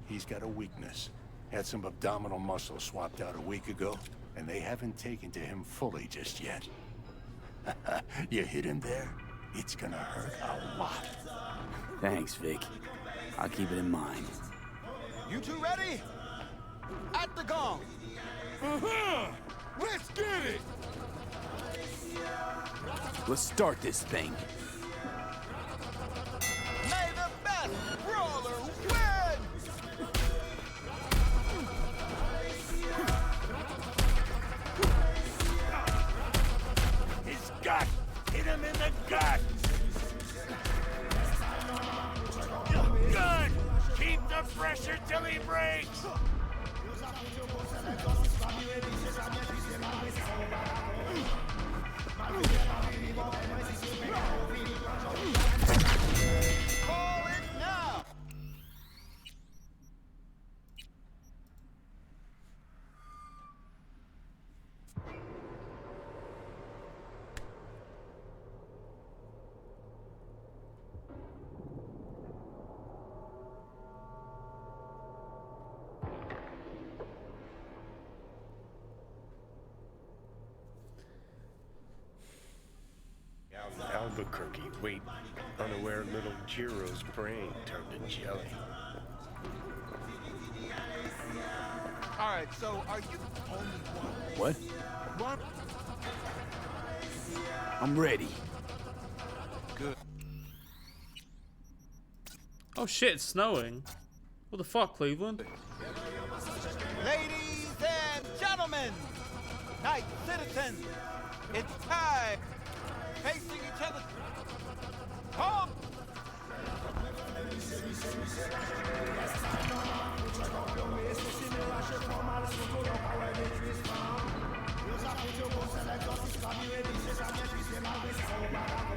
He's got a weakness. Had some abdominal muscle swapped out a week ago, and they haven't taken to him fully just yet. You hit him there? It's gonna hurt a lot. Thanks, Vic. I'll keep it in mind. You two ready? At the gong. Let's get it. Let's start this thing. May the best brawler win! His gut! Hit him in the gut! Good! Keep the pressure till he breaks! Call it now! Albuquerque, wait. Unaware little Jiro's brain turned to jelly. Alright, so are you only one? What? One? I'm ready. Good. Oh shit, it's snowing. What the fuck, Cleveland? Ladies and gentlemen, night citizens, it's time. Facing each other. Come!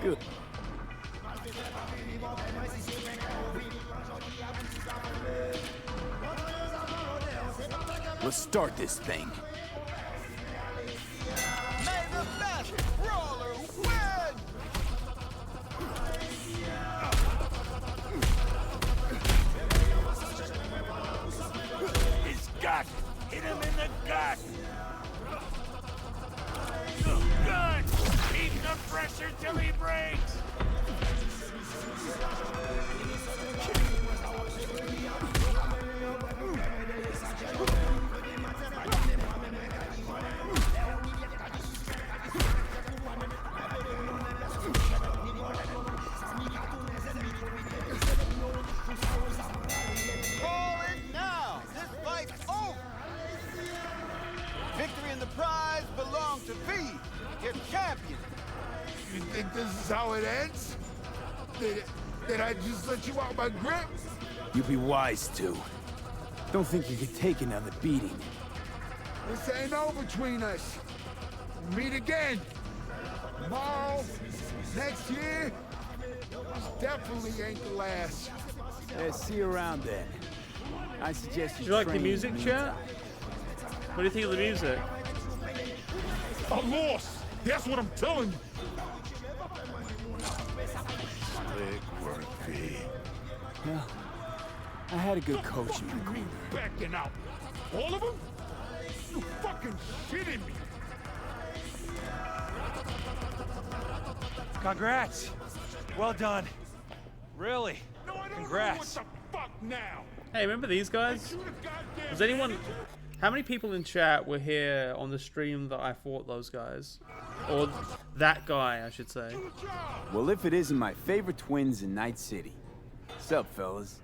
Good. Let's start this thing. May the best brawler win! His gut! Hit him in the gut! Good! Keep the pressure till he breaks! Call it now! This fight's over! Victory and the prize belong to V, your champion! You think this is how it ends? Did I just let you out my grip? You'd be wise to. Don't think you could take another beating. This ain't over between us. We'll meet again. Tomorrow, next year. This definitely ain't the last. Yeah, see you around then. I suggest Do you like the train music, in the chat? What do you think of the music? I'm lost. That's what I'm telling you. Slick work, V. Well, I had a good coach in my group. Backing out. All of them? You fucking shitting me. Congrats. Well done. Really. Congrats. What the fuck now? Hey, remember these guys? Was anyone... How many people in chat were here on the stream that I fought those guys? Or that guy, I should say. Well, if it isn't my favorite twins in Night City. Sup, fellas?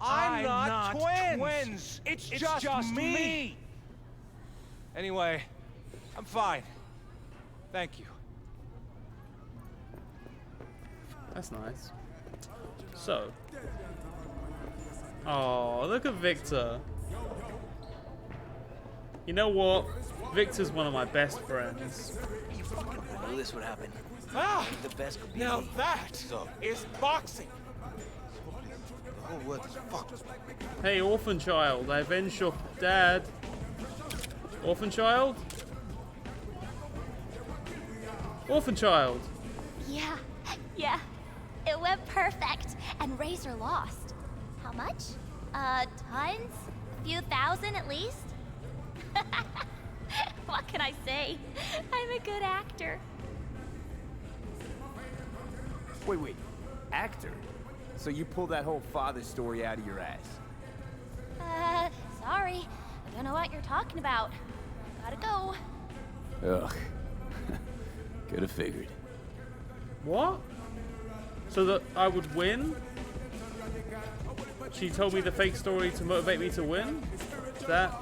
I'm not twins. It's just me. Anyway, I'm fine. Thank you. That's nice. So. Oh, look at Victor. You know what? Victor's one of my best friends. I knew this would happen. Ah! The best could be Now me. that So, is boxing. The whole world is fucked. Hey, orphan child, I avenged your dad. Orphan child? Orphan child. Yeah. It went perfect. And Razor lost. How much? Tons? A few thousand at least? What can I say? I'm a good actor. Wait. Actor? So you pulled that whole father story out of your ass? Sorry. I don't know what you're talking about. Gotta go. Ugh. Could have figured. What? So that I would win? She told me the fake story to motivate me to win? Is that...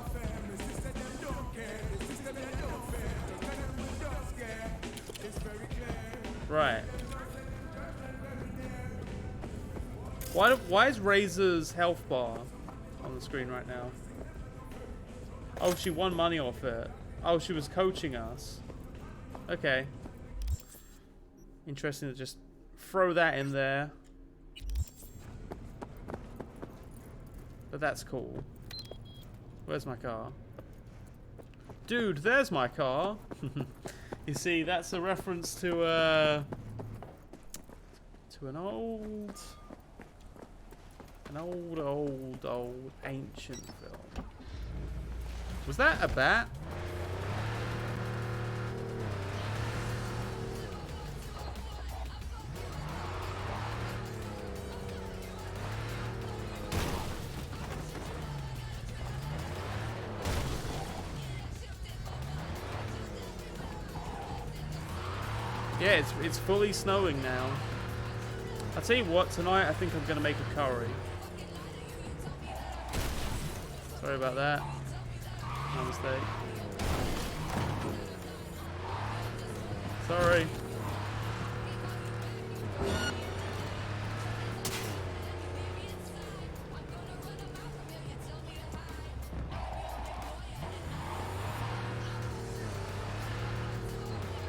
Right. Why is Razor's health bar on the screen right now? Oh, she won money off it. Oh, she was coaching us. Okay. Interesting to just throw that in there. But that's cool. Where's my car? Dude, there's my car. You see, that's a reference to an old ancient film. Was that a bat? Yeah, it's fully snowing now. I'll tell you what, tonight I think I'm gonna make a curry. Sorry about that. My mistake. Sorry.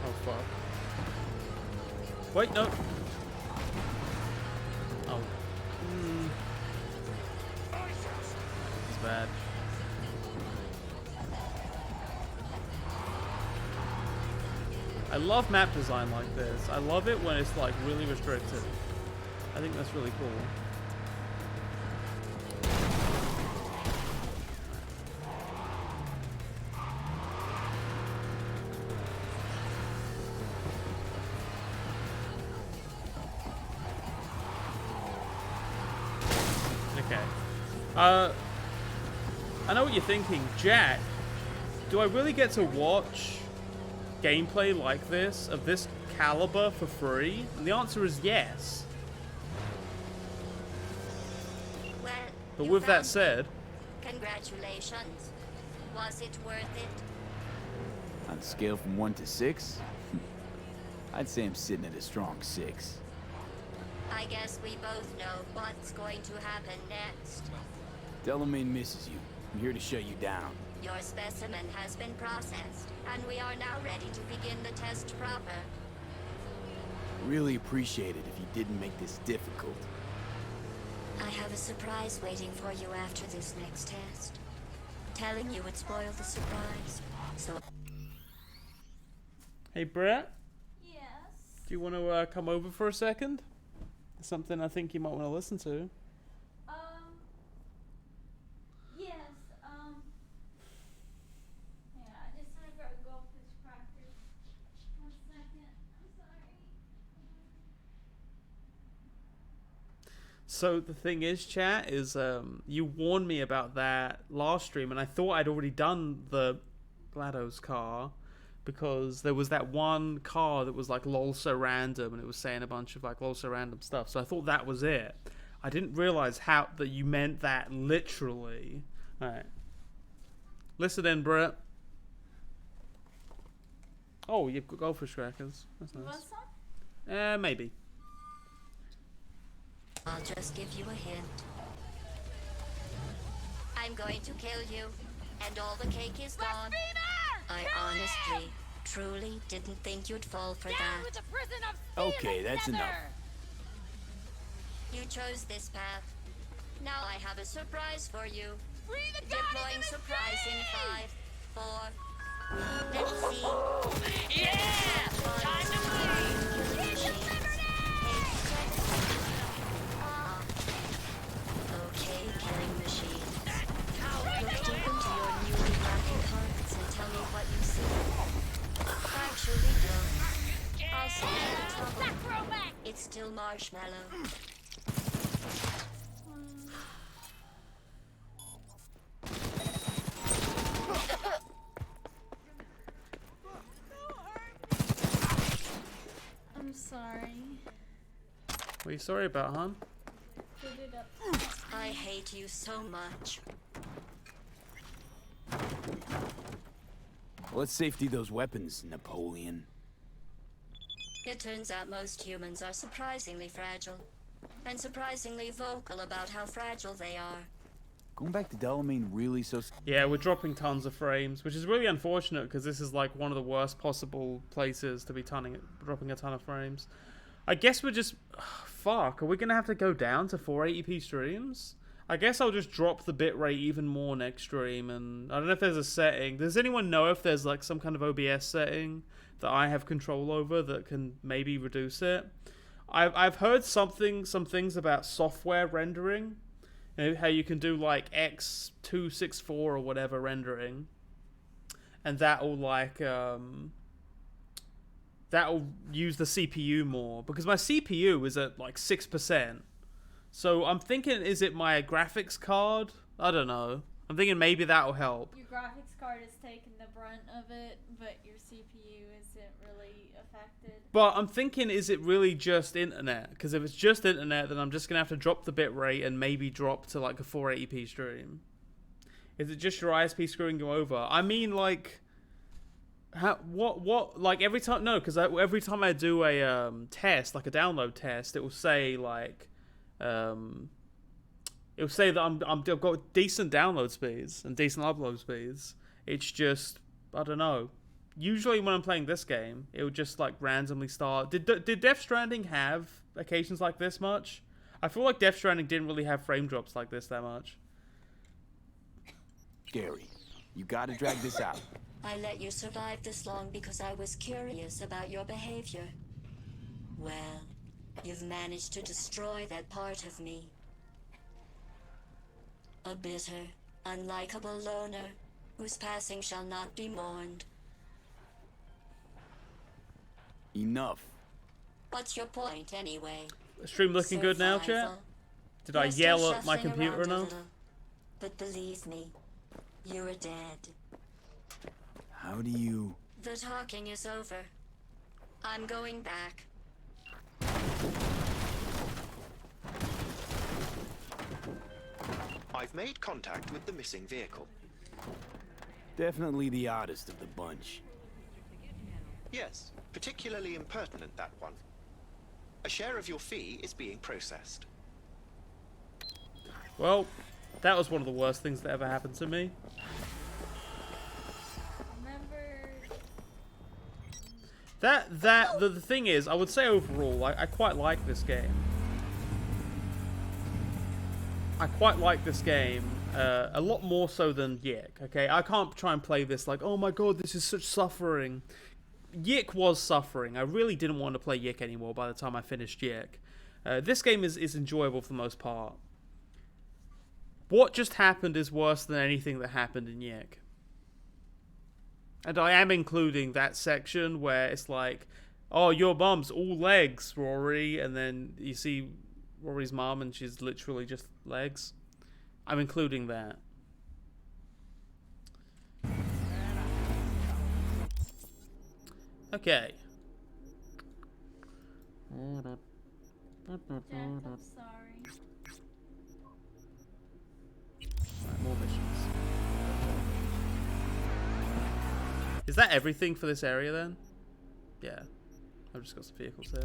Oh fuck. Wait, no. Oh. It's bad. I love map design like this. I love it when it's like really restricted. I think that's really cool. Okay. I know what you're thinking, Jack. Do I really get to watch gameplay like this, of this caliber, for free? And the answer is yes. Well, But you with that found said, it. Congratulations. Was it worth it? On a scale from 1 to 6, I'd say I'm sitting at a strong 6. I guess we both know what's going to happen next. Delamain misses you. I'm here to shut you down. Your specimen has been processed, and we are now ready to begin the test proper. Really appreciate it if you didn't make this difficult. I have a surprise waiting for you after this next test. Telling you would spoil the surprise, so... hey Brett, Yes. do you want to come over for a second? Something I think you might want to listen to. Yes, yeah, I just had to go to goldfish practice. 1 second, I'm sorry. So the thing is, chat, is you warned me about that last stream, and I thought I'd already done the GLaDOS car, because there was that one car that was like lol so random, and it was saying a bunch of like lol so random stuff. So I thought that was it. I didn't realize how that you meant that literally. All right, listen in, Brett. Oh, you've got goldfish crackers. That's You want nice. some? Maybe. I'll just give you a hint. I'm going to kill you, and all the cake is gone. I honestly, truly didn't think you'd fall for that. Okay, that's enough. You chose this path. Now I have a surprise for you. Deploying surprise in 5, 4. Let's see. Yeah! Time to play! Okay, killing machines. Look deep into your newly blackened hearts and tell me what you see. Actually, don't. I'll save you the trouble. It's still marshmallow. I'm sorry. What are you sorry about, hon? Put it up. I hate you so much. Let's safety those weapons, Napoleon. It turns out most humans are surprisingly fragile. And surprisingly vocal about how fragile they are. Going back to Delamain really so... Yeah, we're dropping tons of frames, which is really unfortunate because this is like one of the worst possible places to be dropping a ton of frames. I guess we're just... fuck, are we going to have to go down to 480p streams? I guess I'll just drop the bitrate even more next stream, and I don't know if there's a setting. Does anyone know if there's like some kind of OBS setting that I have control over that can maybe reduce it? I've heard some things about software rendering, and how you can do like X264 or whatever rendering, and that'll like that'll use the CPU more, because my CPU is at like 6%. So I'm thinking, is it my graphics card? I don't know. I'm thinking maybe that'll help. Your graphics card is taking the brunt of it, but your CPU isn't really affected. But I'm thinking, is it really just internet? Because if it's just internet, then I'm just going to have to drop the bitrate and maybe drop to like a 480p stream. Is it just your ISP screwing you over? I mean, like... what like every time... No, because every time I do a test, like a download test, it will say like... it'll say that I've got decent download speeds and decent upload speeds. It's just, I don't know. usually when I'm playing this game, it would just like randomly start. Did Death Stranding have occasions like this much? I feel like Death Stranding didn't really have frame drops like this that much. Gary, you gotta drag this out. I let you survive this long because I was curious about your behavior. Well, you've managed to destroy that part of me. A bitter, unlikable loner whose passing shall not be mourned. Enough. What's your point, anyway? Stream looking good now, chat? Did I yell at my computer enough? But believe me, you're dead. How do you... The talking is over. I'm going back. I've made contact with the missing vehicle. Definitely the oddest of the bunch. Yes, particularly impertinent, that one. A share of your fee is being processed. Well, that was one of the worst things that ever happened to me. The thing is, I would say overall, I quite like this game. I quite like this game a lot more so than Yik, okay? I can't try and play this like, oh my god, this is such suffering. Yik was suffering. I really didn't want to play Yik anymore by the time I finished Yik. This game is enjoyable for the most part. What just happened is worse than anything that happened in Yik. And I am including that section where it's like, oh, your mum's all legs, Rory, and then you see Rory's mum and she's literally just legs. I'm including that. Okay. Dad, I'm sorry. Right, more missions. Is that everything for this area then? Yeah. I've just got some vehicles here.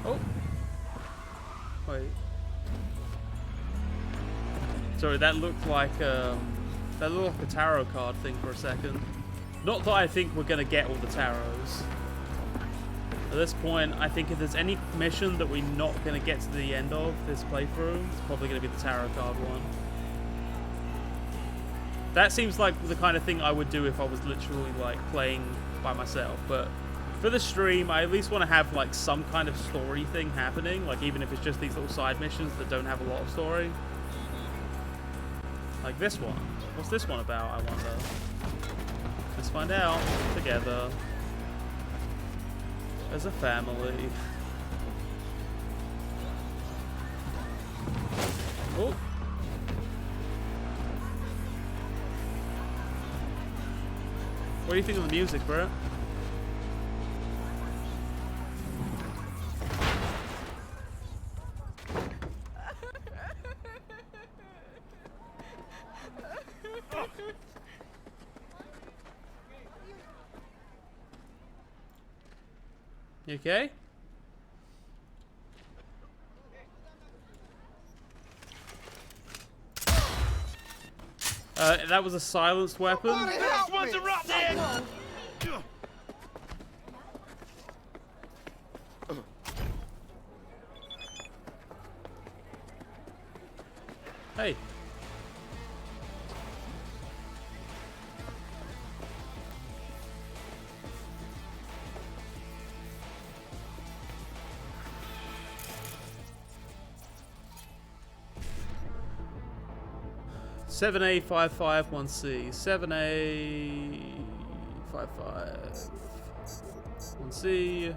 Oh. Wait. Sorry, that looked like a tarot card thing for a second. Not that I think we're gonna get all the tarots. At this point, I think if there's any mission that we're not gonna get to the end of this playthrough, it's probably gonna be the tarot card one. That seems like the kind of thing I would do if I was literally like playing by myself, but for the stream, I at least want to have like some kind of story thing happening, like even if it's just these little side missions that don't have a lot of story. Like this one. What's this one about, I wonder? Let's find out together. As a family. Oh. What do you think of the music, bro? You okay? That was a silenced weapon. This one's erupting! Hey. Seven A 551C. 7A 551C.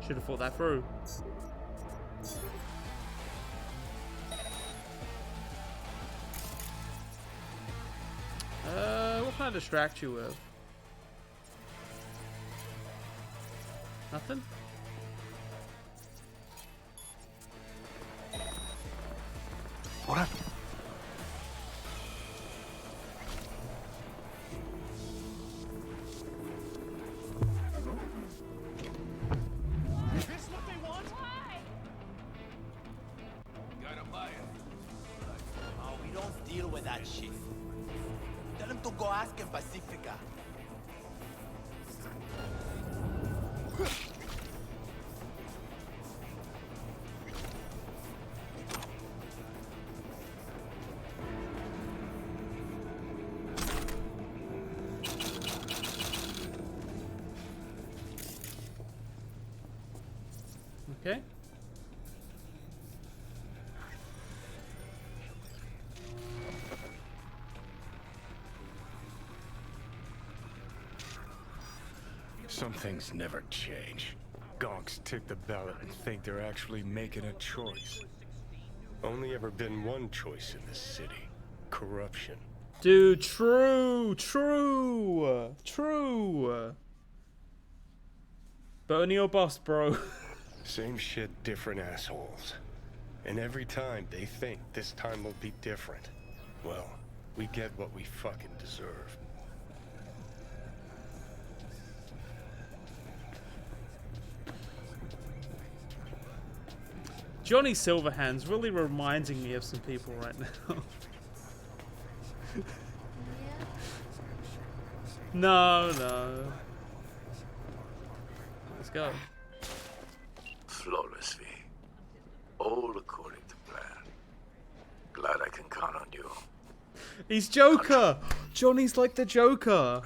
Should have thought that through. What can I distract you with? Nothing? What? Is this what they want? Gotta buy it. Oh, we don't deal with that shit. Tell him to go ask in Pacifica. Okay. Some things never change. Gonks tick the ballot and think they're actually making a choice. Only ever been one choice in this city. Corruption. Dude, true. But only your boss, bro. Same shit, different assholes. And every time they think this time will be different. Well, we get what we fucking deserve. Johnny Silverhand's really reminding me of some people right now. No. Let's go. Flawless, V. All according to plan. Glad I can count on you. He's Joker! Johnny's like the Joker.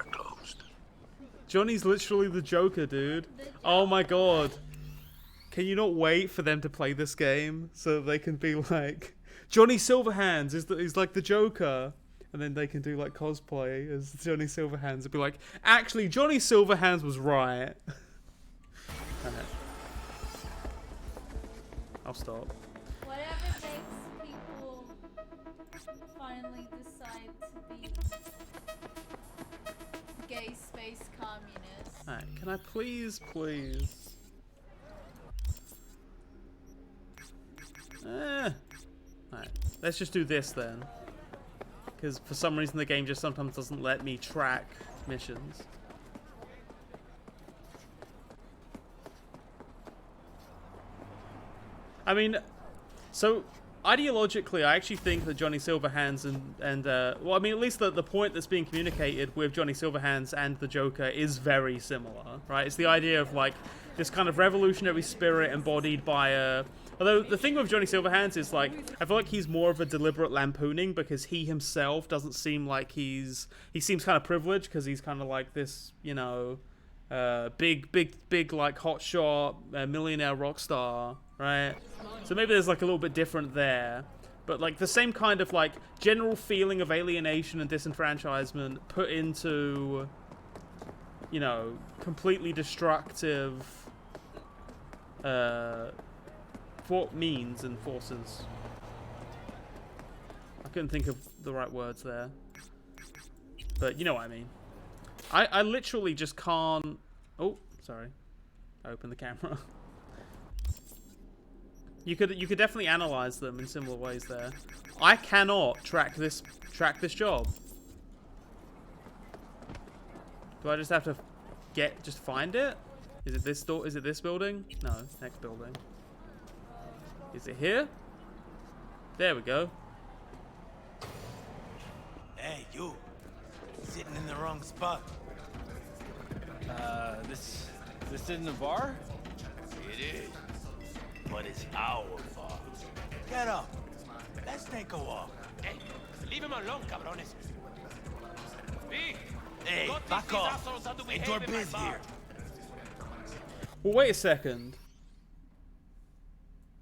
Johnny's literally the Joker, dude. Oh my god. Can you not wait for them to play this game so they can be like, Johnny Silverhands is like the Joker, and then they can do like cosplay as Johnny Silverhands and be like, actually, Johnny Silverhands was right. Okay. I'll stop. Whatever makes people finally decide to be gay space communists. Alright, can I please? Alright, let's just do this then. Because for some reason the game just sometimes doesn't let me track missions. I mean, so ideologically, I actually think that Johnny Silverhands and well, I mean, at least the point that's being communicated with Johnny Silverhands and the Joker is very similar, right? It's the idea of like this kind of revolutionary spirit embodied by a. Although the thing with Johnny Silverhands is like, I feel like he's more of a deliberate lampooning because he himself doesn't seem like he seems kind of privileged because he's kind of like this, you know, big like hotshot millionaire rock star, right? So maybe there's like a little bit different there, but like the same kind of like general feeling of alienation and disenfranchisement put into, you know, completely destructive means and forces. I couldn't think of the right words there, but you know what I mean. I literally just can't. Oh, sorry. Open the camera. You could definitely analyze them in similar ways there. I cannot track this job. Do I just have to just find it? Is it this door? Is it this building? No, next building. Is it here? There we go. Hey, you. Sitting in the wrong spot. This isn't a bar? It is. But it's our bar. Get up. Let's take a walk. Hey, leave him alone, cabrones. Hey, back off. Indoor biz here. Well, wait a second.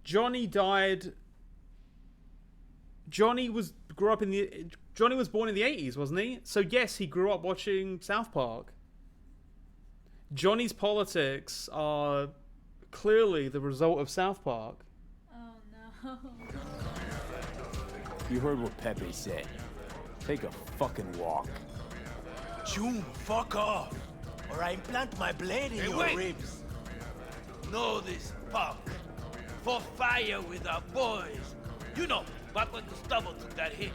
Johnny died. Johnny was born in the 80s, wasn't he? So yes, he grew up watching South Park. Johnny's politics are clearly the result of South Park. Oh no. You heard what Pepe said. Take a fucking walk. June, fuck off, or I implant my blade in your ribs. Know this, punk. For fire with our boys. You know, Back when the stubble took that hit.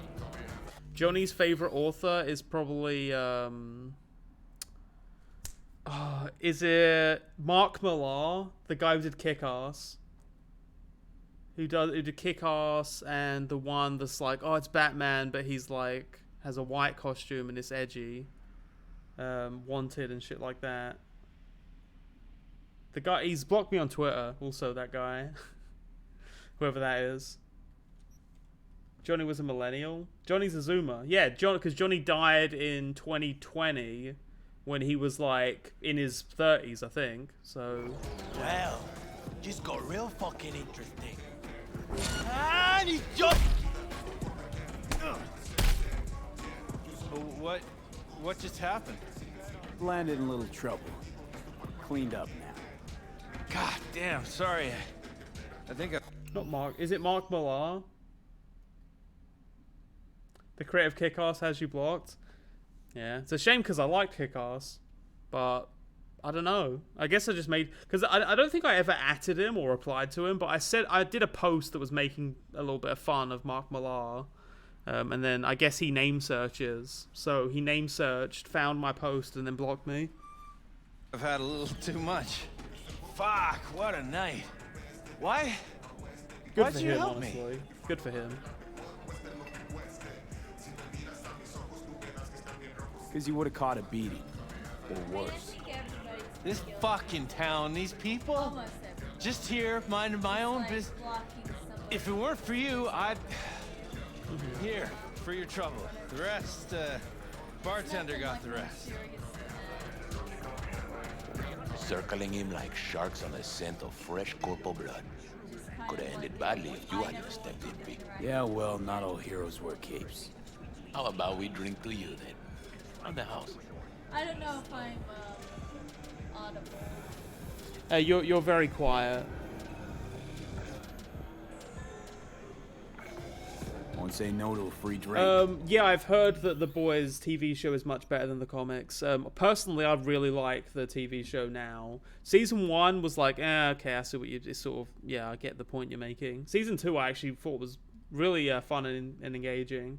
Johnny's favorite author is probably is it Mark Millar, the guy who did Kick-Ass? Who did Kick-Ass and the one that's like, oh, it's Batman, but he's like has a white costume and it's edgy. Wanted and shit like that. The guy, he's blocked me on Twitter, also, that guy. Whoever that is. Johnny was a millennial. Johnny's a Zoomer. Yeah, because Johnny died in 2020 when he was like in his 30s, I think. So. Well, just got real fucking interesting. And he's just. What just happened? Landed in a little trouble. Cleaned up now. God damn, sorry. I think I... Not Mark. Is it Mark Millar? The creative Kick-Ass has you blocked? Yeah. It's a shame because I liked Kick-Ass. But, I don't know. I guess I just made... Because I don't think I ever atted him or replied to him. But I did a post that was making a little bit of fun of Mark Millar. And then I guess he name searches. So he name searched, found my post, and then blocked me. I've had a little too much. Fuck, what a night. Why? Good Why'd for you him, help honestly. me? Good for him. Because you would have caught a beating. Or worse. This fucking town, these people? Just here, minding my own business. If it weren't for you, I'd... Here, for your trouble. The rest, bartender got the rest. Circling him like sharks on the scent of fresh corporal blood. Could have ended badly if you hadn't stepped in, V. Yeah, well, not all heroes wear capes. How about we drink to you, then? On the house. I don't know if I'm audible. Hey, you're very quiet. Won't say no to a free drink. Yeah, I've heard that The Boys TV show is much better than the comics. Personally, I really like the TV show now. Season 1 was like, okay, I see what you... It's sort of, yeah, I get the point you're making. Season 2 I actually thought was really fun and engaging.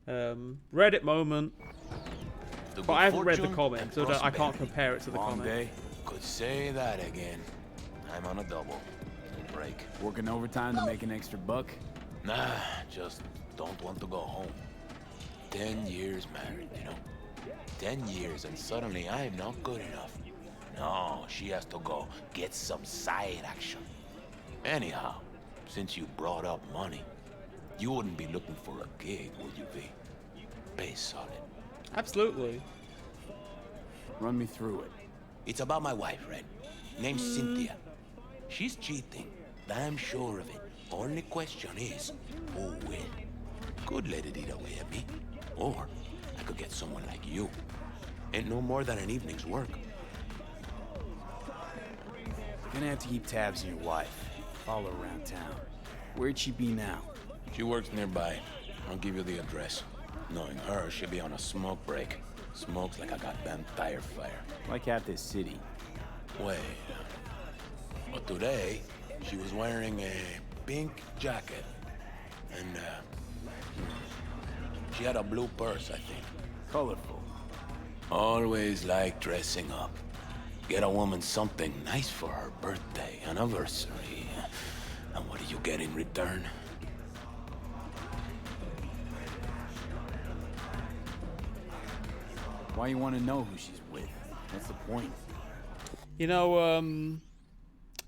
Reddit moment. But I haven't read the comic, so I can't compare it to the comic. Day. Could say that again. I'm on a double. Break. Working overtime to make an extra buck? Nah, just don't want to go home. 10 years married, you know? 10 years and suddenly I am not good enough. No, she has to go get some side action. Anyhow, since you brought up money, you wouldn't be looking for a gig, would you be? Pay solid. Absolutely. Run me through it. It's about my wife, Red. Name's Cynthia. She's cheating. Damn sure of it. Only question is, who will? Could let it eat away at me. Or I could get someone like you. Ain't no more than an evening's work. Gonna have to keep tabs on your wife. Follow her around town. Where'd she be now? She works nearby. I'll give you the address. Knowing her, she'll be on a smoke break. Smokes like a goddamn tire fire. Like at this city. Wait. But today, she was wearing a pink jacket. And, she had a blue purse, I think. Colorful. Always like dressing up. Get a woman something nice for her birthday, anniversary. And what do you get in return? Why you want to know who she's with? What's the point? You know,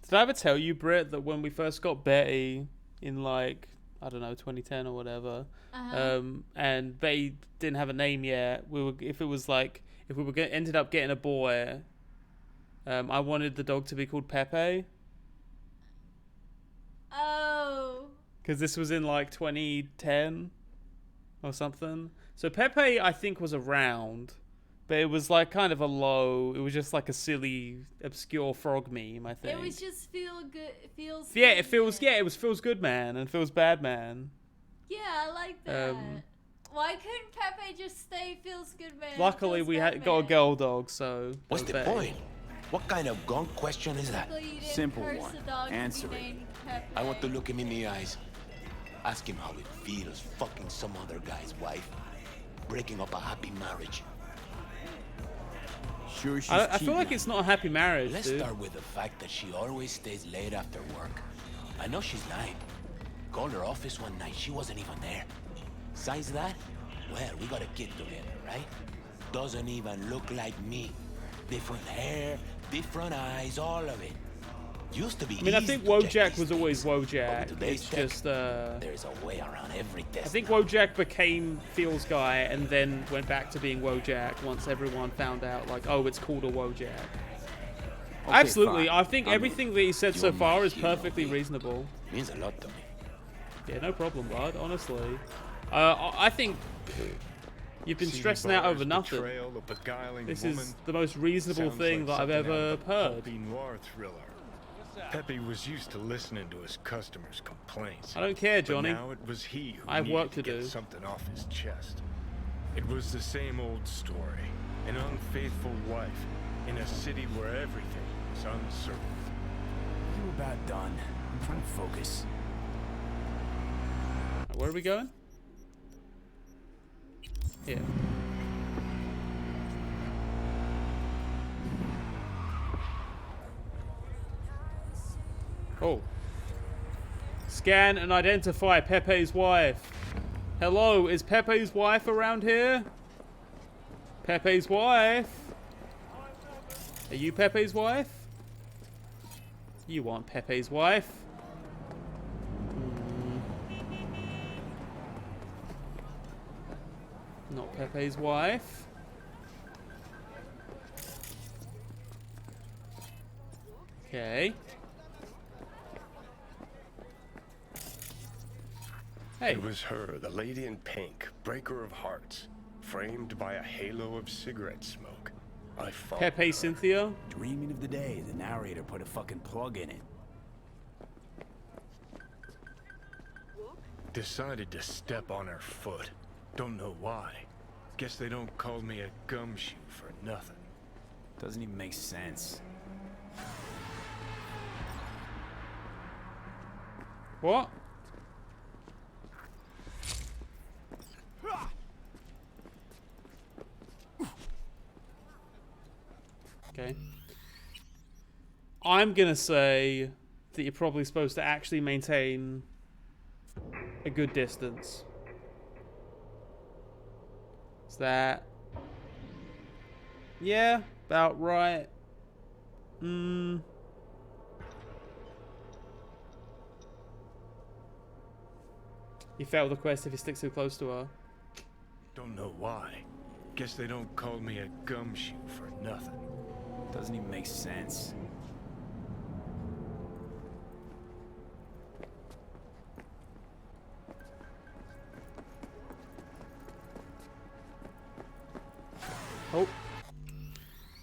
did I ever tell you, Britt, that when we first got Betty in like, I don't know, 2010 or whatever, and Betty didn't have a name yet, if we ended up getting a boy, I wanted the dog to be called Pepe. Oh. Because this was in like 2010 or something. So Pepe, I think, was around. But it was like kind of a low. It was just like a silly, obscure frog meme, I think. It was just feels good. It was feels good man and feels bad man. Yeah, I like that. Why couldn't Pepe just stay feels good man? Luckily, we got a girl dog, so. What's the point? What kind of gunk question is that? Simple one. Answer it. I want to look him in the eyes. Ask him how it feels fucking some other guy's wife. Breaking up a happy marriage. Sure she's I feel like it's not a happy marriage, Let's dude. start with the fact that she always stays late after work. I know she's lying. Called her office one night, she wasn't even there. Besides that, well, we got a kid together, right? Doesn't even look like me. Different hair, different eyes, all of it. Used to be I mean, I easy think to check Wojak these was always things, Wojak. but with today's It's tech, just, there's a way around every test. I think Wojak became Feels Guy and then went back to being Wojak once everyone found out, like, oh, it's called a Wojak. Okay, Absolutely, fine. I think everything that he said so you're far my is hero, perfectly V. reasonable. Means a lot to me. Yeah, no problem, bud, honestly. I think you've been See stressing out over Barr's nothing. betrayal of beguiling This woman is the most reasonable sounds thing like that I've something out ever of a heard. pulpy noir thriller. Pepe was used to listening to his customers' complaints. I don't care, but Johnny. now it was he who I have needed work to get do. something off his chest. It was the same old story. An unfaithful wife in a city where everything is uncertain. You about done. I'm trying to focus. Where are we going? Here. Oh. Scan and identify Pepe's wife. Hello, is Pepe's wife around here? Pepe's wife? Are you Pepe's wife? You aren't Pepe's wife. Not Pepe's wife. Okay. Hey. It was her, the lady in pink, breaker of hearts, framed by a halo of cigarette smoke. I followed Pepe her. Cynthia? Dreaming of the day the narrator put a fucking plug in it. Decided to step on her foot. Don't know why. Guess they don't call me a gumshoe for nothing. Doesn't even make sense. What? Okay. I'm gonna say that you're probably supposed to actually maintain a good distance. Is that... Yeah, about right. You fail the quest if you stick too close to her. Don't know why. Guess they don't call me a gumshoe for nothing. Doesn't even make sense. Oh.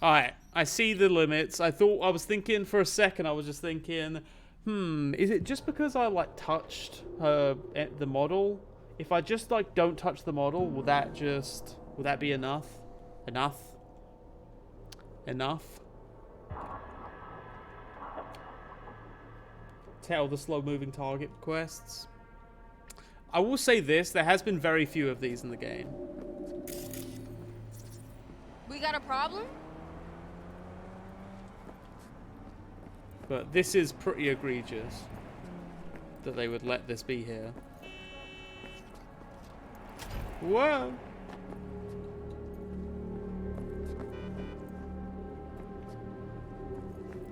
Alright, I see the limits. I was thinking for a second, I was just thinking, is it just because I, like, touched the model? If I just, like, don't touch the model, will that be enough? Enough? Tell the slow-moving target quests. I will say this, there has been very few of these in the game. We got a problem? But this is pretty egregious that they would let this be here. Whoa!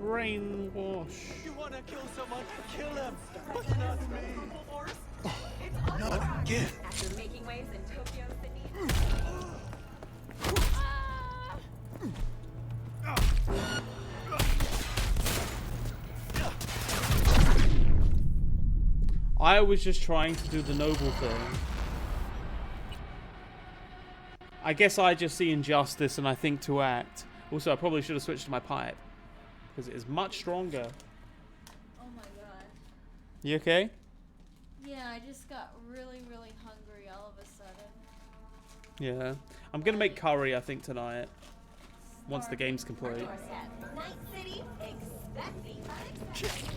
Brainwash. You wanna kill someone? Kill him! But not me! Not again! After making waves in Tokyo City. I was just trying to do the noble thing. I guess I just see injustice and I think to act. Also, I probably should have switched to my pipe. Because it is much stronger. Oh my god. You okay? Yeah, I just got really, really hungry all of a sudden. Yeah. I'm going to make curry, I think, tonight. Once the game's complete. Night City, expect the unexpected.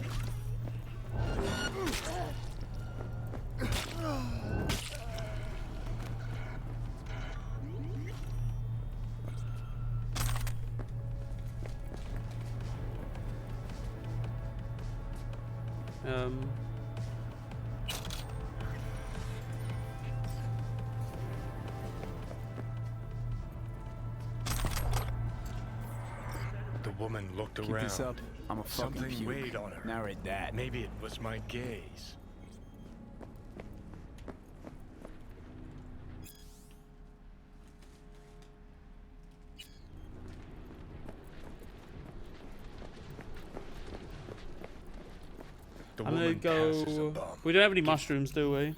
The woman looked Keep around. this up, I'm a fucking Something puke. weighed on her. Narrate that. Maybe it was my gaze. The I'm gonna woman passes a go. bum. We don't have any mushrooms, do we?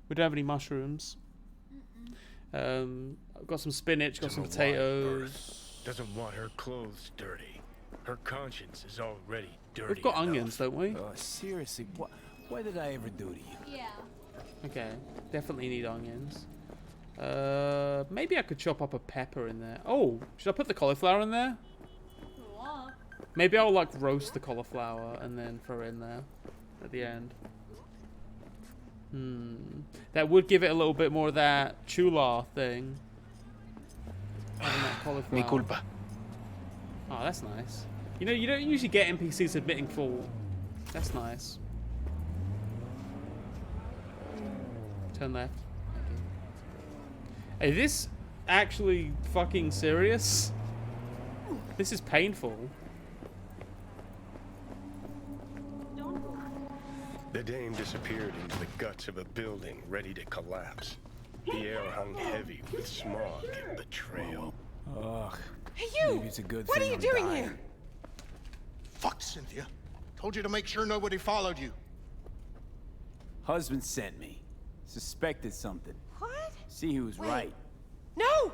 We don't have any mushrooms. I've got some spinach, got some To the wide potatoes. berth. Doesn't want her clothes dirty. Her conscience is already dirty. We've got enough. onions, don't we? Seriously, what did I ever do to you? Yeah. Okay, definitely need onions. Maybe I could chop up a pepper in there. Oh, should I put the cauliflower in there? Maybe I'll like roast the cauliflower and then throw it in there at the end. That would give it a little bit more of that chula thing. Having that cauliflower. Mi culpa. Oh, that's nice. You know, you don't usually get NPCs admitting fault. That's nice. Turn left. Hey, this actually fucking serious? This is painful. The dame disappeared into the guts of a building ready to collapse. The air hung heavy with smog and betrayal. Ugh. Hey, you! Maybe it's a good What thing are you I'm doing dying. here? Fuck, Cynthia. Told you to make sure nobody followed you. Husband sent me. Suspected something. What? See, he was right. No!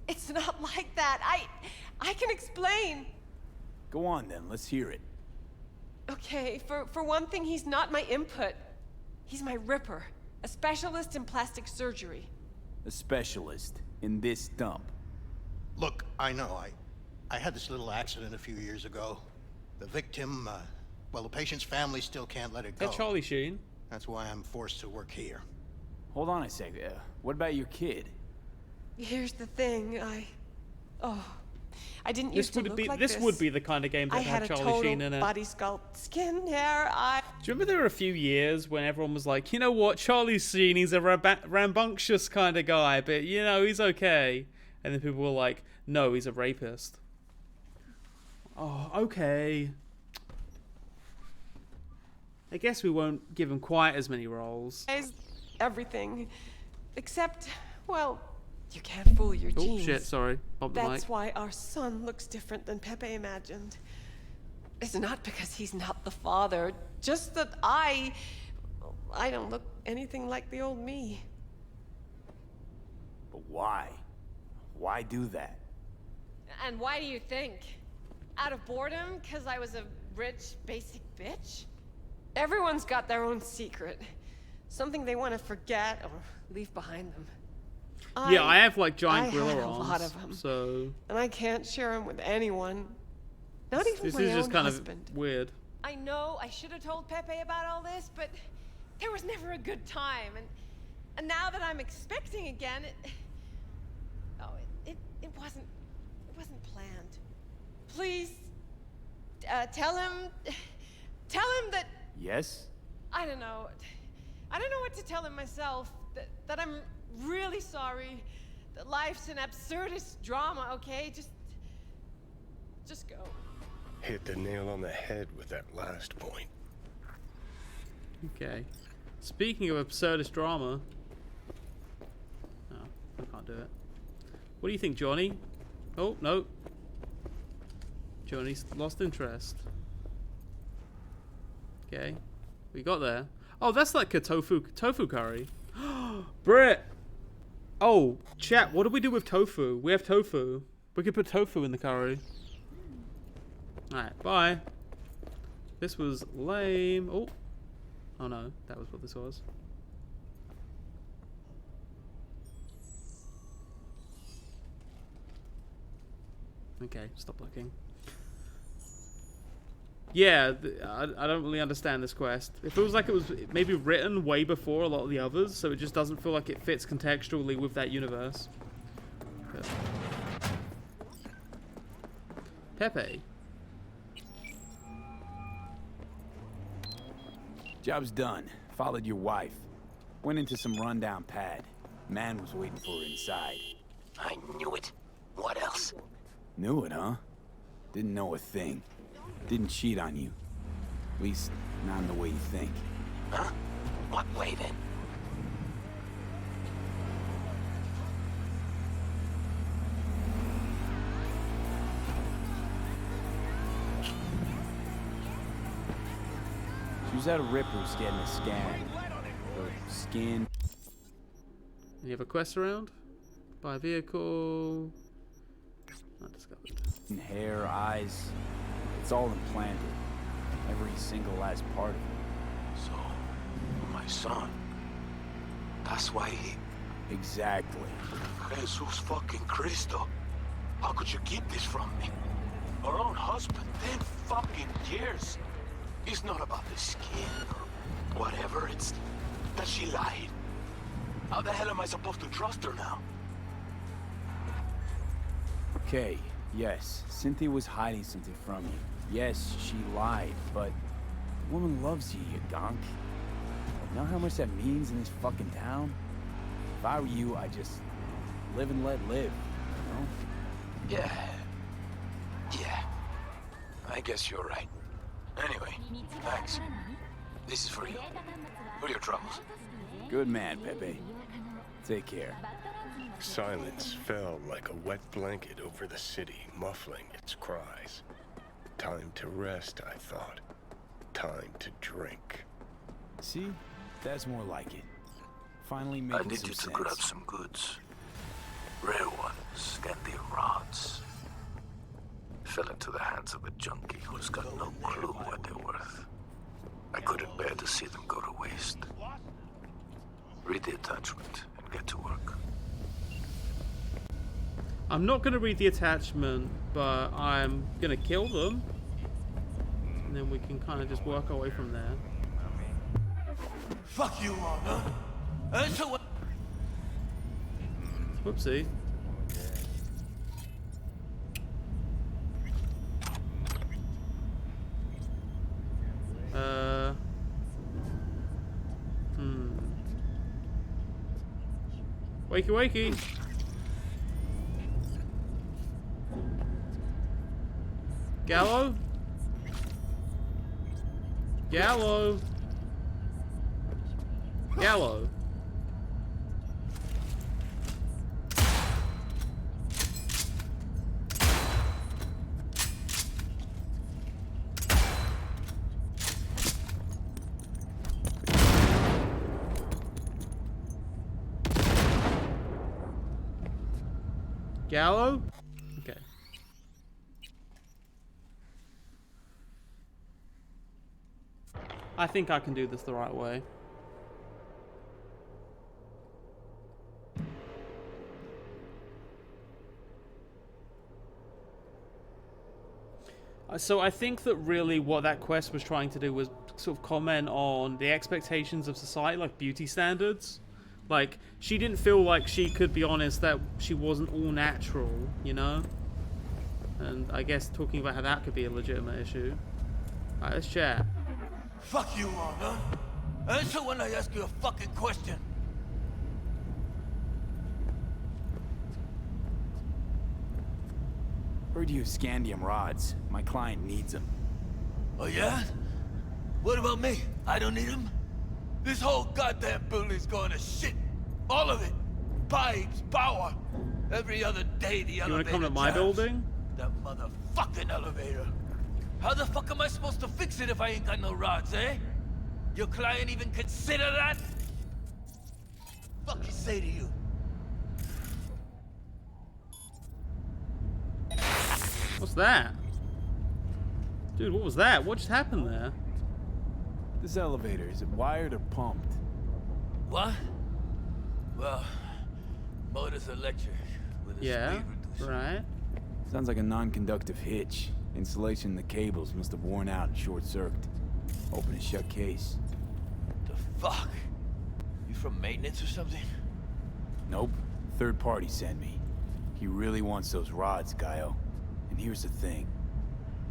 It's not like that. I can explain. Go on then, let's hear it. Okay, for one thing, he's not my input. He's my ripper. A specialist in plastic surgery. A specialist in this dump. Look, I know, I had this little accident a few years ago. The victim, well, the patient's family still can't let it go. That's Charlie Sheen. That's why I'm forced to work here. Hold on a sec. What about your kid? Here's the thing, I didn't used to look like this. This would be the kind of game that I had had a Charlie total Sheen in it. body sculpt, skin, hair, eye. Do you remember there were a few years when everyone was like, you know what, Charlie Sheen, he's a rambunctious kind of guy, but you know, he's okay. And then people were like, no, he's a rapist. Oh, okay. I guess we won't give him quite as many roles. Everything. Except, well, you can't fool your Oh, genes. shit, sorry. Bumped the That's mic. why our son looks different than Pepe imagined. It's not because he's not the father, just that I don't look anything like the old me. But why? Why do that? And why do you think? Out of boredom? Because I was a rich, basic bitch? Everyone's got their own secret. Something they want to forget or leave behind them. Yeah, I have like giant I gorilla had a arms. lot of them. So And I can't share them with anyone. Not even this my is just own kind husband. of weird. I know I should have told Pepe about all this, but there was never a good time. And now that I'm expecting again, it wasn't planned. Please, tell him that Yes? I don't know what to tell him myself. That I'm really sorry. That life's an absurdist drama. Okay, just go. Hit the nail on the head with that last point. Okay. Speaking of absurdist drama. Oh, I can't do it. What do you think, Johnny? Oh, no. Johnny's lost interest. Okay. We got there. Oh, that's like a tofu curry. Britt! Oh, chat, what do we do with tofu? We have tofu. We could put tofu in the curry. Alright, bye. This was lame. Oh. Oh no, that was what this was. Okay, stop looking. Yeah, I don't really understand this quest. It feels like it was maybe written way before a lot of the others, so it just doesn't feel like it fits contextually with that universe. But... Pepe. Job's done. Followed your wife. Went into some rundown pad. Man was waiting for her inside. I knew it. What else? Knew it, huh? Didn't know a thing. Didn't cheat on you. At least, not in the way you think. Huh? What way, then? She was at a Ripper's getting a scan. Her skin. Any other quests around? Buy a vehicle. Not discovered. Hair, eyes. It's all implanted. Every single last part of it. So, my son. That's why he... Exactly. Jesus fucking Cristo. How could you keep this from me? Our own husband, 10 fucking years. It's not about the skin or whatever, it's that she lied. How the hell am I supposed to trust her now? Okay, yes, Cynthia was hiding something from you. Yes, she lied, but the woman loves you, you gonk. You know how much that means in this fucking town? If I were you, I'd just live and let live, you know? Yeah. I guess you're right. Anyway, thanks. This is for you. For your troubles. Good man, Pepe. Take care. Silence fell like a wet blanket over the city, muffling its cries. Time to rest, I thought. Time to drink. See? That's more like it. Finally making I need some you to sense. grab some goods. Rare ones, Scandian rods. Fell into the hands of a junkie who's got no clue what they're worth. I couldn't bear to see them go to waste. Read the attachment and get to work. I'm not going to read the attachment, but I'm going to kill them. And then we can kind of just work our way from there. Fuck you, Mona. Whoopsie. Wakey wakey. Gallo? Gallo? Gallo? Gallo? Okay. I think I can do this the right way. So I think that really what that quest was trying to do was sort of comment on the expectations of society, like beauty standards. Like, she didn't feel like she could be honest that she wasn't all natural, you know? And I guess talking about how that could be a legitimate issue. Alright, let's chat. Fuck you, Mona. Answer when I ask you a fucking question. Heard you have scandium rods. My client needs them. Oh yeah? What about me? I don't need them? This whole goddamn building's going to shit. All of it. Pipes, power. Every other day the elevator You wanna come to my jams. building? That motherfucking elevator. How the fuck am I supposed to fix it if I ain't got no rods, eh? Your client even consider that? Fuck he say to you? What's that? Dude, what was that? What just happened there? This elevator, is it wired or pumped? What? Well, motor's electric with a Yeah, speed reducer. right. Sounds like a non-conductive hitch. Insulation in the cables must have worn out and short-circuited. Open and shut case. The fuck? You from maintenance or something? Nope. Third party sent me. He really wants those rods, Gaio. And here's the thing.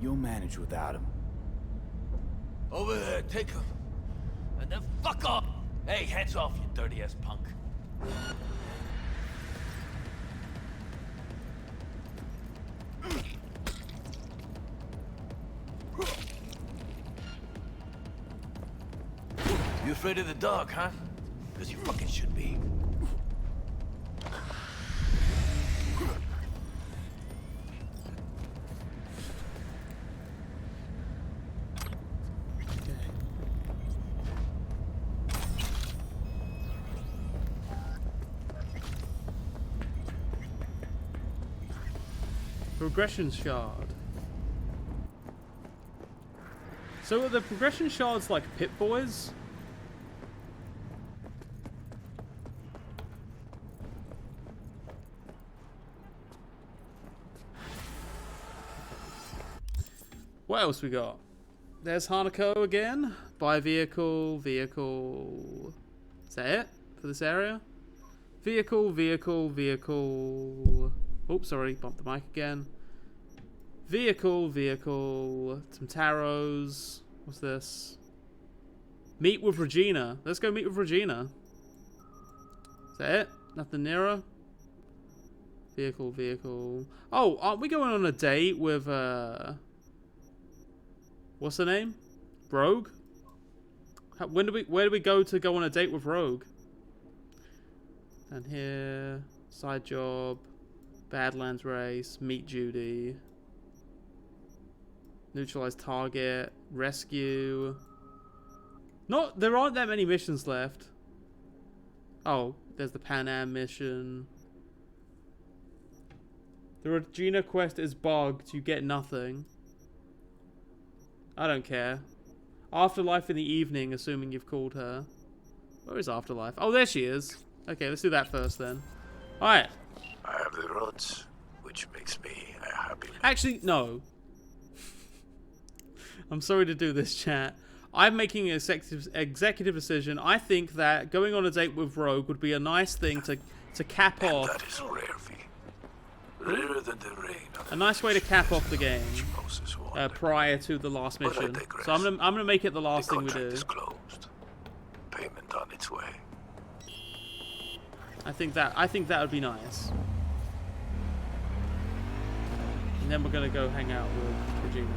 You'll manage without him. Over there, take him. then fuck off! Hey, hands off, you dirty-ass punk. You afraid of the dog, huh? Because you fucking should be. Progression shard. So are the progression shards like Pip Boys? What else we got? There's Hanako again. Buy vehicle, vehicle. Is that it for this area? Vehicle, vehicle, vehicle. Oops, sorry, bumped the mic again. Vehicle, vehicle. Some tarots. What's this? Meet with Regina. Let's go meet with Regina. Is that it? Nothing nearer? Vehicle, vehicle. Oh, aren't we going on a date with, what's her name? Rogue? Where do we go to go on a date with Rogue? Down here. Side job. Badlands race. Meet Judy. Neutralize target. Rescue. There aren't that many missions left. Oh, there's the Pan Am mission. The Regina quest is bugged. You get nothing. I don't care. Afterlife in the evening, assuming you've called her. Where is Afterlife? Oh, there she is. Okay, let's do that first then. Alright. I have the roads, which makes me a happy man. Actually, no. I'm sorry to do this, chat. I'm making an executive decision. I think that going on a date with Rogue would be a nice thing to cap off. That is rare, V. Rarer than the rain. A nice way to cap off the game prior to the last mission. So I'm gonna make it the last thing we do. Is closed. Payment on its way. I think that would be nice. And then we're gonna go hang out with Regina.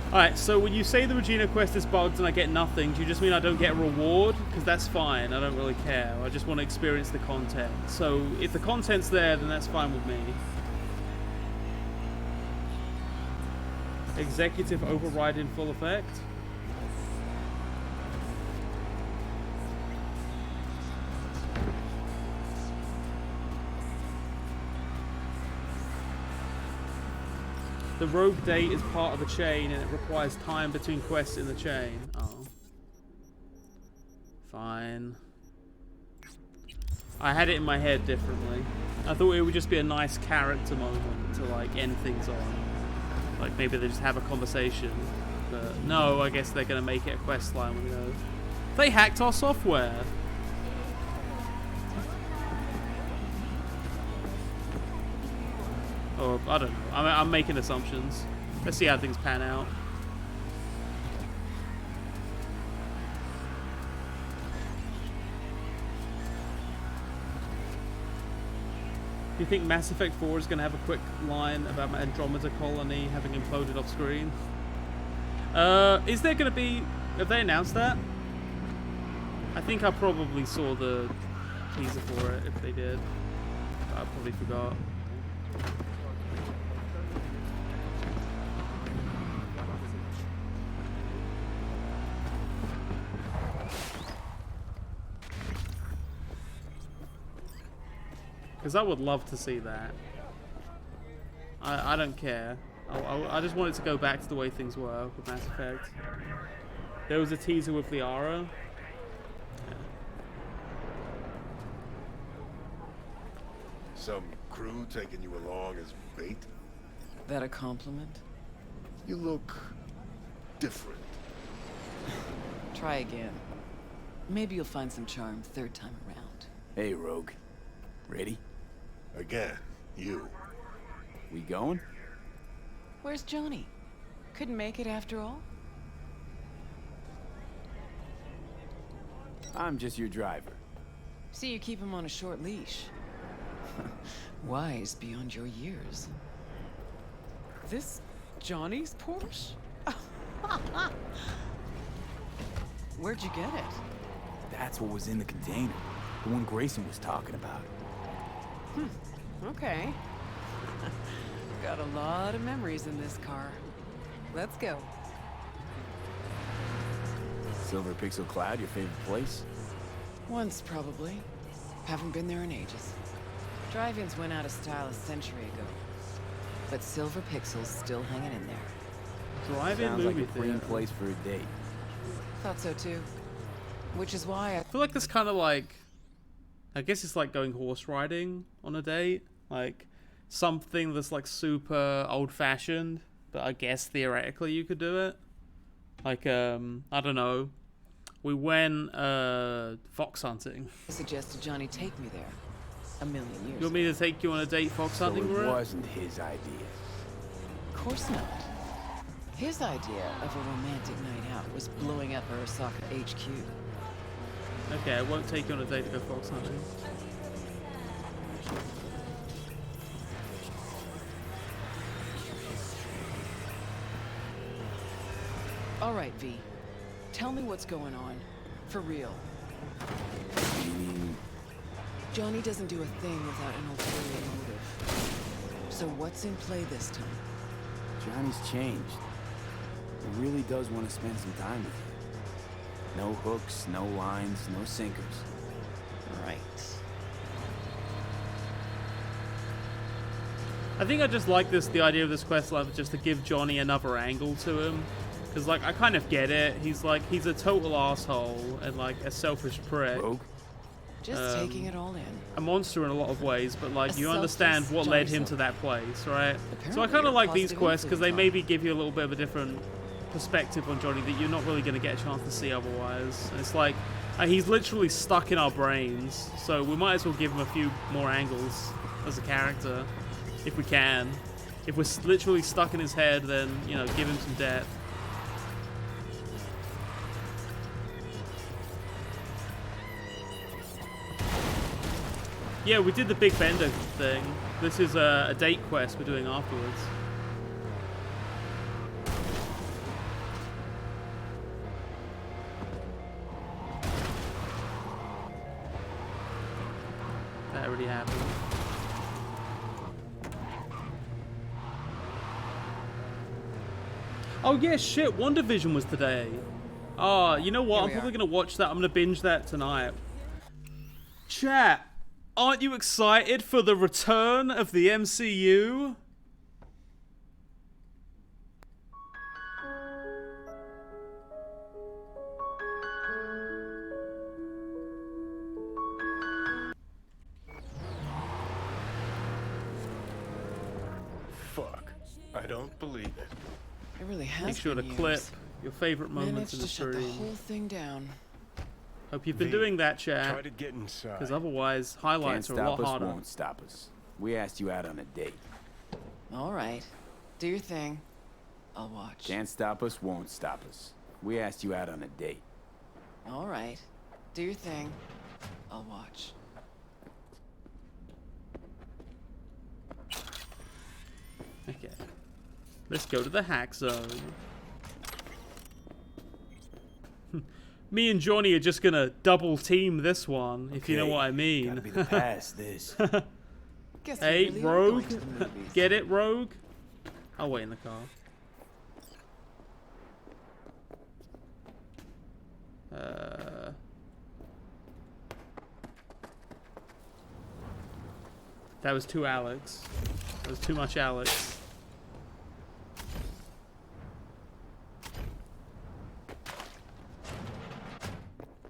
Alright, so when you say the Regina quest is bugged and I get nothing, do you just mean I don't get a reward? Because that's fine, I don't really care. I just want to experience the content. So if the content's there, then that's fine with me. Executive override in full effect. The rogue date is part of a chain and it requires time between quests in the chain. Oh. Fine. I had it in my head differently. I thought it would just be a nice character moment to like end things on. Like maybe they just have a conversation. But no, I guess they're going to make it a quest line, you know. They hacked our software. Or, I don't know. I'm making assumptions. Let's see how things pan out. Do you think Mass Effect 4 is going to have a quick line about my Andromeda colony having imploded off screen? Is there going to be... Have they announced that? I think I probably saw the teaser for it, if they did. I probably forgot. Because I would love to see that. I don't care. I just want it to go back to the way things were with Mass Effect. There was a teaser with Liara. Yeah. Some crew taking you along as bait? That a compliment? You look different. Try again. Maybe you'll find some charm third time around. Hey, Rogue. Ready? Again, you. We going? Where's Johnny? Couldn't make it after all? I'm just your driver. See, you keep him on a short leash. Wise beyond your years. This Johnny's Porsche? Where'd you get it? That's what was in the container. The one Grayson was talking about. Okay. Got a lot of memories in this car. Let's go. Silver Pixel Cloud, your favorite place? Once, probably. Haven't been there in ages. Drive-ins went out of style a century ago. But Silver Pixel's still hanging in there. Drive-in Sounds movie like a clean theater. place for a date. Thought so too. Which is why I feel like this kind of like, I guess it's like going horse riding on a date. Like something that's like super old-fashioned, but I guess theoretically you could do it. Like, I don't know. We went fox hunting. I suggested Johnny take me there. A million years You want me to take you on a date fox hunting, So it Brett? wasn't his idea. Of course not. His idea of a romantic night out was blowing up Arasaka HQ. Okay, I won't take you on a date to go fox hunting. All right, V. Tell me what's going on. For real. You mean, Johnny doesn't do a thing without an ulterior motive. So what's in play this time? Johnny's changed. He really does want to spend some time with you. No hooks, no lines, no sinkers. Right. I think I just like the idea of this quest line just to give Johnny another angle to him. Because, like, I kind of get it. He's a total asshole and, like, a selfish prick. Rogue? Just taking it all in. A monster in a lot of ways, but, like, A you understand selfless what led Johnny him to Silver. that place, right? So I Apparently kind you're of like these positive quests because they influence on maybe give you a little bit of a different perspective on Johnny that you're not really going to get a chance to see otherwise. And it's like, he's literally stuck in our brains, so we might as well give him a few more angles as a character, if we can. If we're literally stuck in his head, then, you know, give him some depth. Yeah, we did the Big Bender thing. This is a date quest we're doing afterwards. That already happened. Oh yeah, shit, WandaVision was today. Oh, you know what? I'm probably going to watch that. I'm going to binge that tonight. Chat. Aren't you excited for the return of the MCU? Fuck. I don't believe it. It really has Make sure to been clip years. your favorite moments Managed in to the shut the stream. whole thing down. Hope you've been V, doing that, Try chat. to get inside. Because otherwise, Can't highlights are a lot stop us, harder. won't stop us. We asked you out on a date. All right. Do your thing. I'll watch. Can't stop us, won't stop us. We asked you out on a date. All right. Do your thing. I'll watch. Okay. Let's go to the hack zone. Me and Johnny are just gonna double team this one, if you know Okay, what I mean. Gotta be the past, this. Guess we Hey, really are Rogue. going to the movies. Get it, Rogue? I'll wait in the car. That was too Alex. That was too much Alex.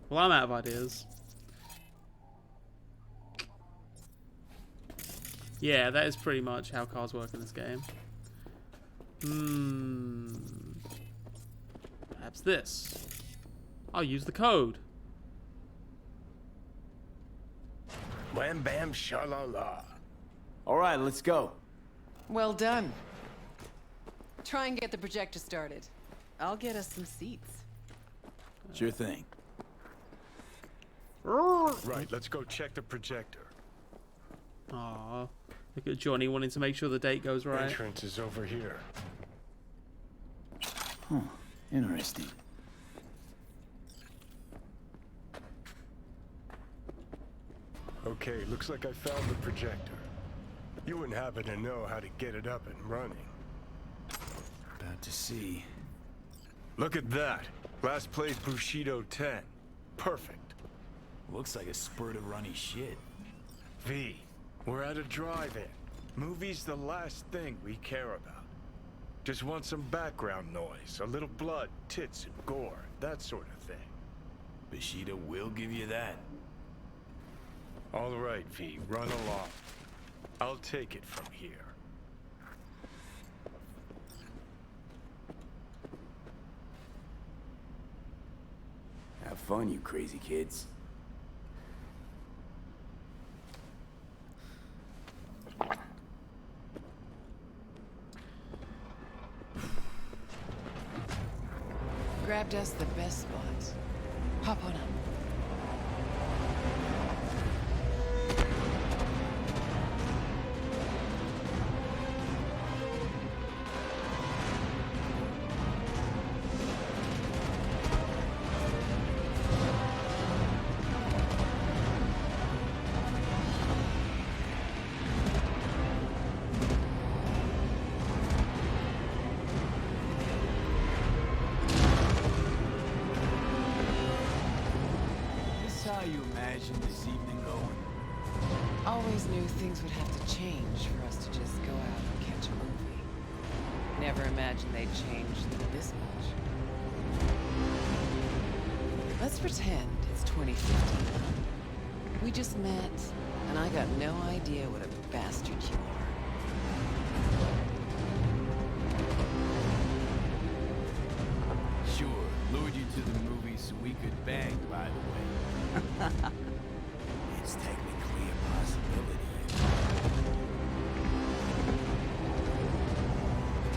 Well, I'm out of ideas. Yeah, that is pretty much how cars work in this game. Perhaps this. I'll use the code. Wham bam sha-la-la. All right, let's go. Well done. Try and get the projector started. I'll get us some seats. Sure thing. Right, let's go check the projector. Aw, look at Johnny wanting to make sure the date goes right. Entrance is over here. Huh, interesting. Okay, looks like I found the projector. You wouldn't happen to know how to get it up and running. About to see. Look at that. Last place Bushido 10. Perfect. Looks like a spurt of runny shit. V, we're at a drive-in. Movie's the last thing we care about. Just want some background noise, a little blood, tits, and gore, that sort of thing. Bushido will give you that. All right, V, run along. I'll take it from here. Have fun, you crazy kids. Grabbed us the best spots. Hop on up. How you imagine this evening going? Always knew things would have to change for us to just go out and catch a movie. Never imagined they'd change this much. Let's pretend it's 2015. We just met, and I got no idea what a bastard you are. Sure, lured you to the movies so we could bang, by the way. It's technically a possibility.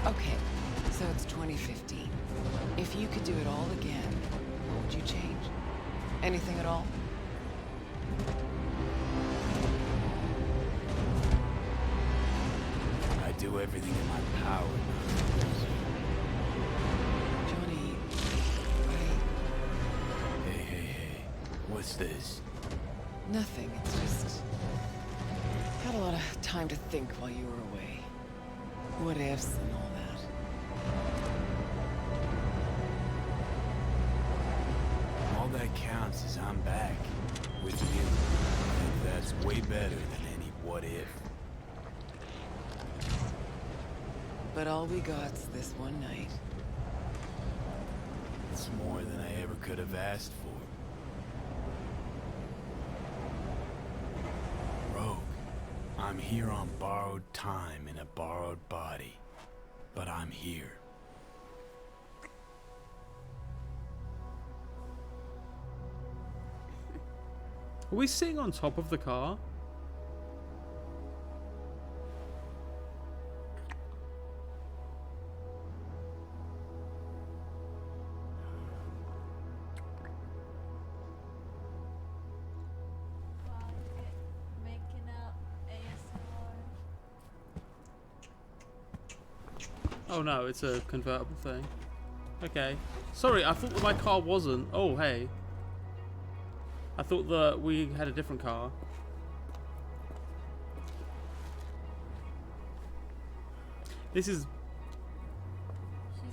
Okay, so it's 2015. If you could do it all again, what would you change? Anything at all? I do everything in my power. Johnny, Hey. What's this? nothing. It's just... had a lot of time to think while you were away. What ifs and all that. All that counts is I'm back. With you. And that's way better than any what if. But all we got's this one night. It's more than I ever could have asked for. Rogue, I'm here on borrowed time in a borrowed body. But I'm here. Are we sitting on top of the car? Making up ASMR. Oh no, it's a convertible thing. Okay. Sorry, I thought that my car wasn't. Oh, hey. I thought that we had a different car. This is...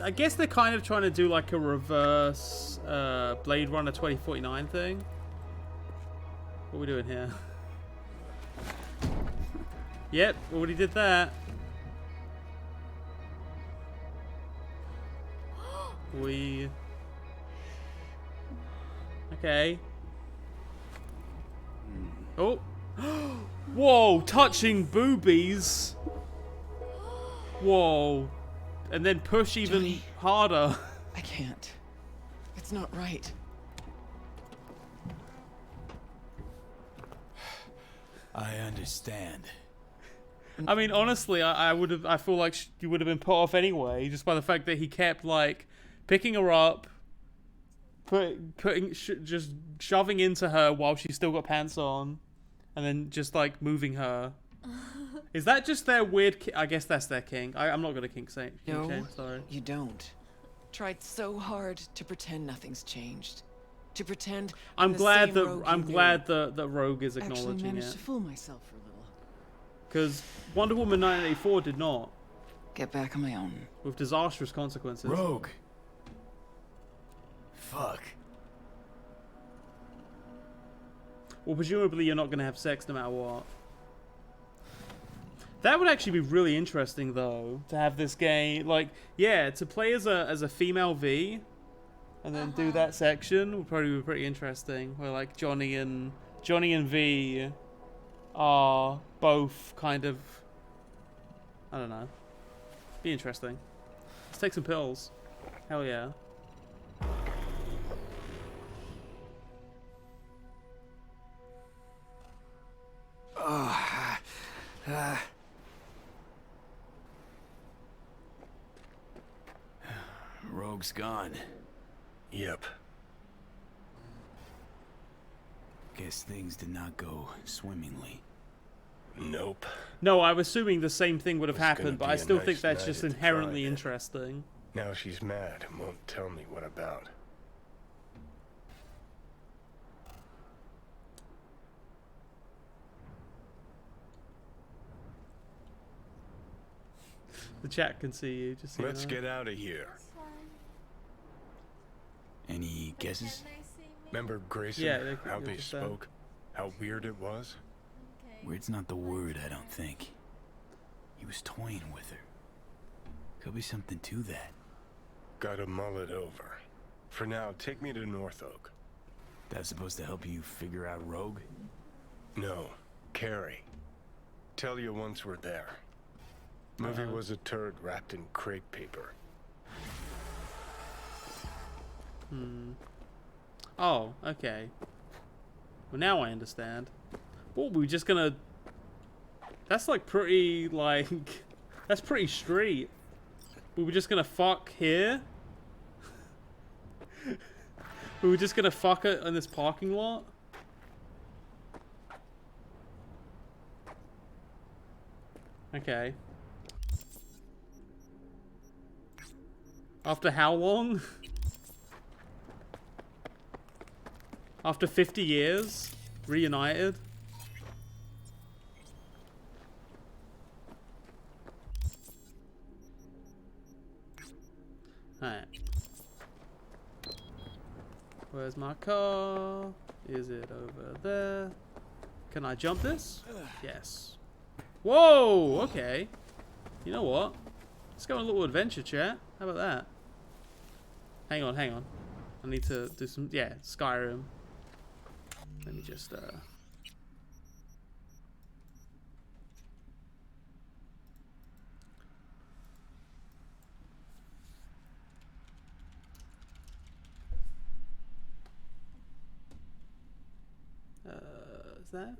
I guess they're kind of trying to do like a reverse Blade Runner 2049 thing. What are we doing here? Yep, already did that. We... Okay. Oh. Whoa, touching boobies. Whoa. And then push even Johnny, harder. I can't. It's not right. I understand. I mean, honestly, I would have. I feel like you would have been put off anyway, just by the fact that he kept like picking her up, just shoving into her while she's still got pants on, and then just like moving her. Is that just their weird? I guess that's their kink. I'm not gonna kink shame. Sorry. You don't. Tried so hard to pretend nothing's changed. To pretend. I'm glad that Rogue is Actually acknowledging managed it. to fool myself for a little. Because Wonder Woman 1984 did not. Get back on my own. With disastrous consequences. Rogue. Fuck. Well, presumably you're not going to have sex no matter what. That would actually be really interesting, though, to have this game, like, yeah, to play as a female V, and then do that section would probably be pretty interesting. Where like Johnny and V are both kind of, I don't know, be interesting. Let's take some pills. Hell yeah. Rogue's gone. Yep. Guess things did not go swimmingly. Nope. No, I'm assuming the same thing would have It's gonna happened, but be I a still nice think that's night just at the inherently drive-in. interesting. Now she's mad and won't tell me what about. The chat can see you. Just so you Let's know. get out of here. Any guesses? Remember Grayson? Yeah, how they they just said. spoke? How weird it was? Weird's not the word, I don't think. He was toying with her. Could be something to that. Gotta mull it over. For now, take me to North Oak. That's supposed to help you figure out Rogue? No, Carrie. Tell you once we're there. Movie was a turd wrapped in crepe paper. Oh, okay. Well, now I understand. What, we just gonna... That's like pretty, like... That's pretty street. We were just gonna fuck here? We were just gonna fuck it in this parking lot? Okay. After how long? After 50 years? Reunited? Alright. Where's my car? Is it over there? Can I jump this? Yes. Whoa! Okay. You know what? Let's go on a little adventure, chat. How about that? Hang on, hang on. I need to do some... Yeah, Skyrim. Let me just, is that?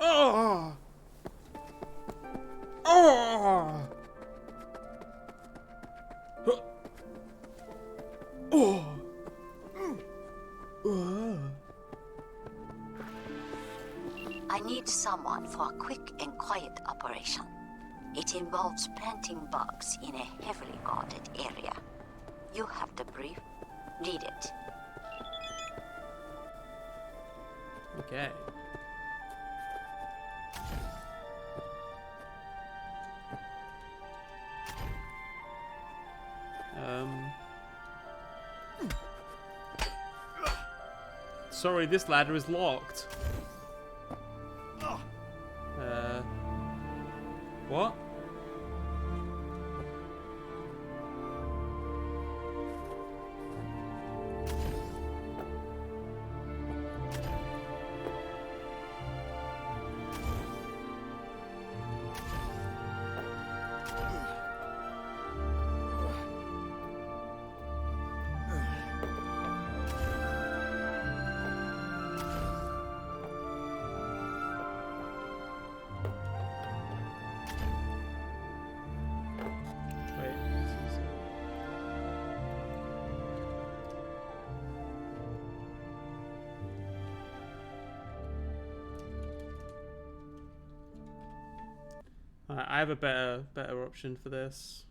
Oh! Oh! Oh! I need someone for a quick and quiet operation. It involves planting bugs in a heavily guarded area. You have the brief. Read it. Okay. Sorry, this ladder is locked. What? Alright, I have a better option for this.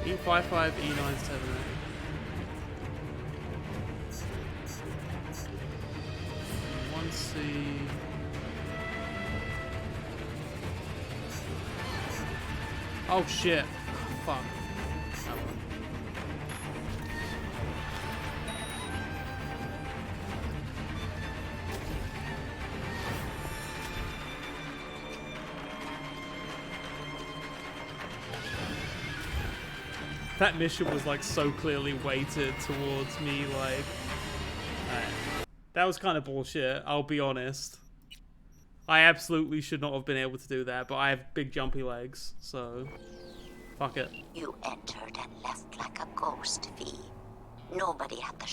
E55, E978. One C. Oh shit! Fuck. Oh, well. That mission was like so clearly weighted towards me, like that was kind of bullshit, I'll be honest. I absolutely should not have been able to do that, but I have big jumpy legs, so fuck it. You entered and left like a ghost, V. Nobody at the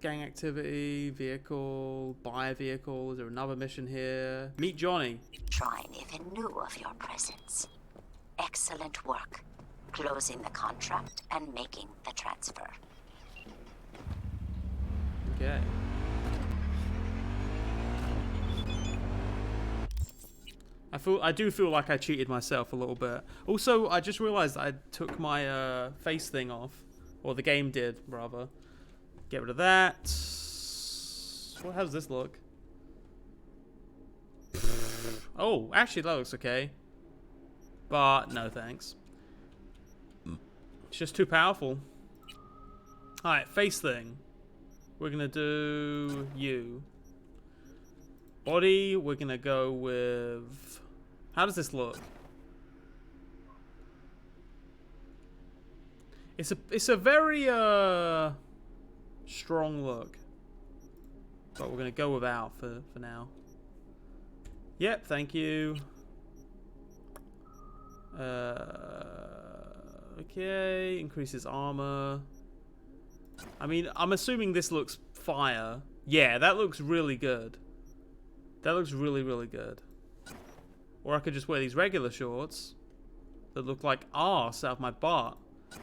Gang activity, vehicle, buy a vehicle. Is there another mission here? Meet Johnny. shrine even knew of your presence. Excellent work. Closing the contract and making the transfer. Okay. I do feel like I cheated myself a little bit. Also, I just realized I took my face thing off. Or the game did, rather. Get rid of that. Well, how does this look? Oh, actually that looks okay. But no thanks. It's just too powerful. Alright, face thing. We're gonna do you. Body, we're gonna go with... How does this look? It's a very strong look. But we're gonna go without for now. Yep, thank you. Okay, increases armor. I mean, I'm assuming this looks fire. Yeah, that looks really good. That looks really, really good. Or I could just wear these regular shorts that look like arse out of my butt.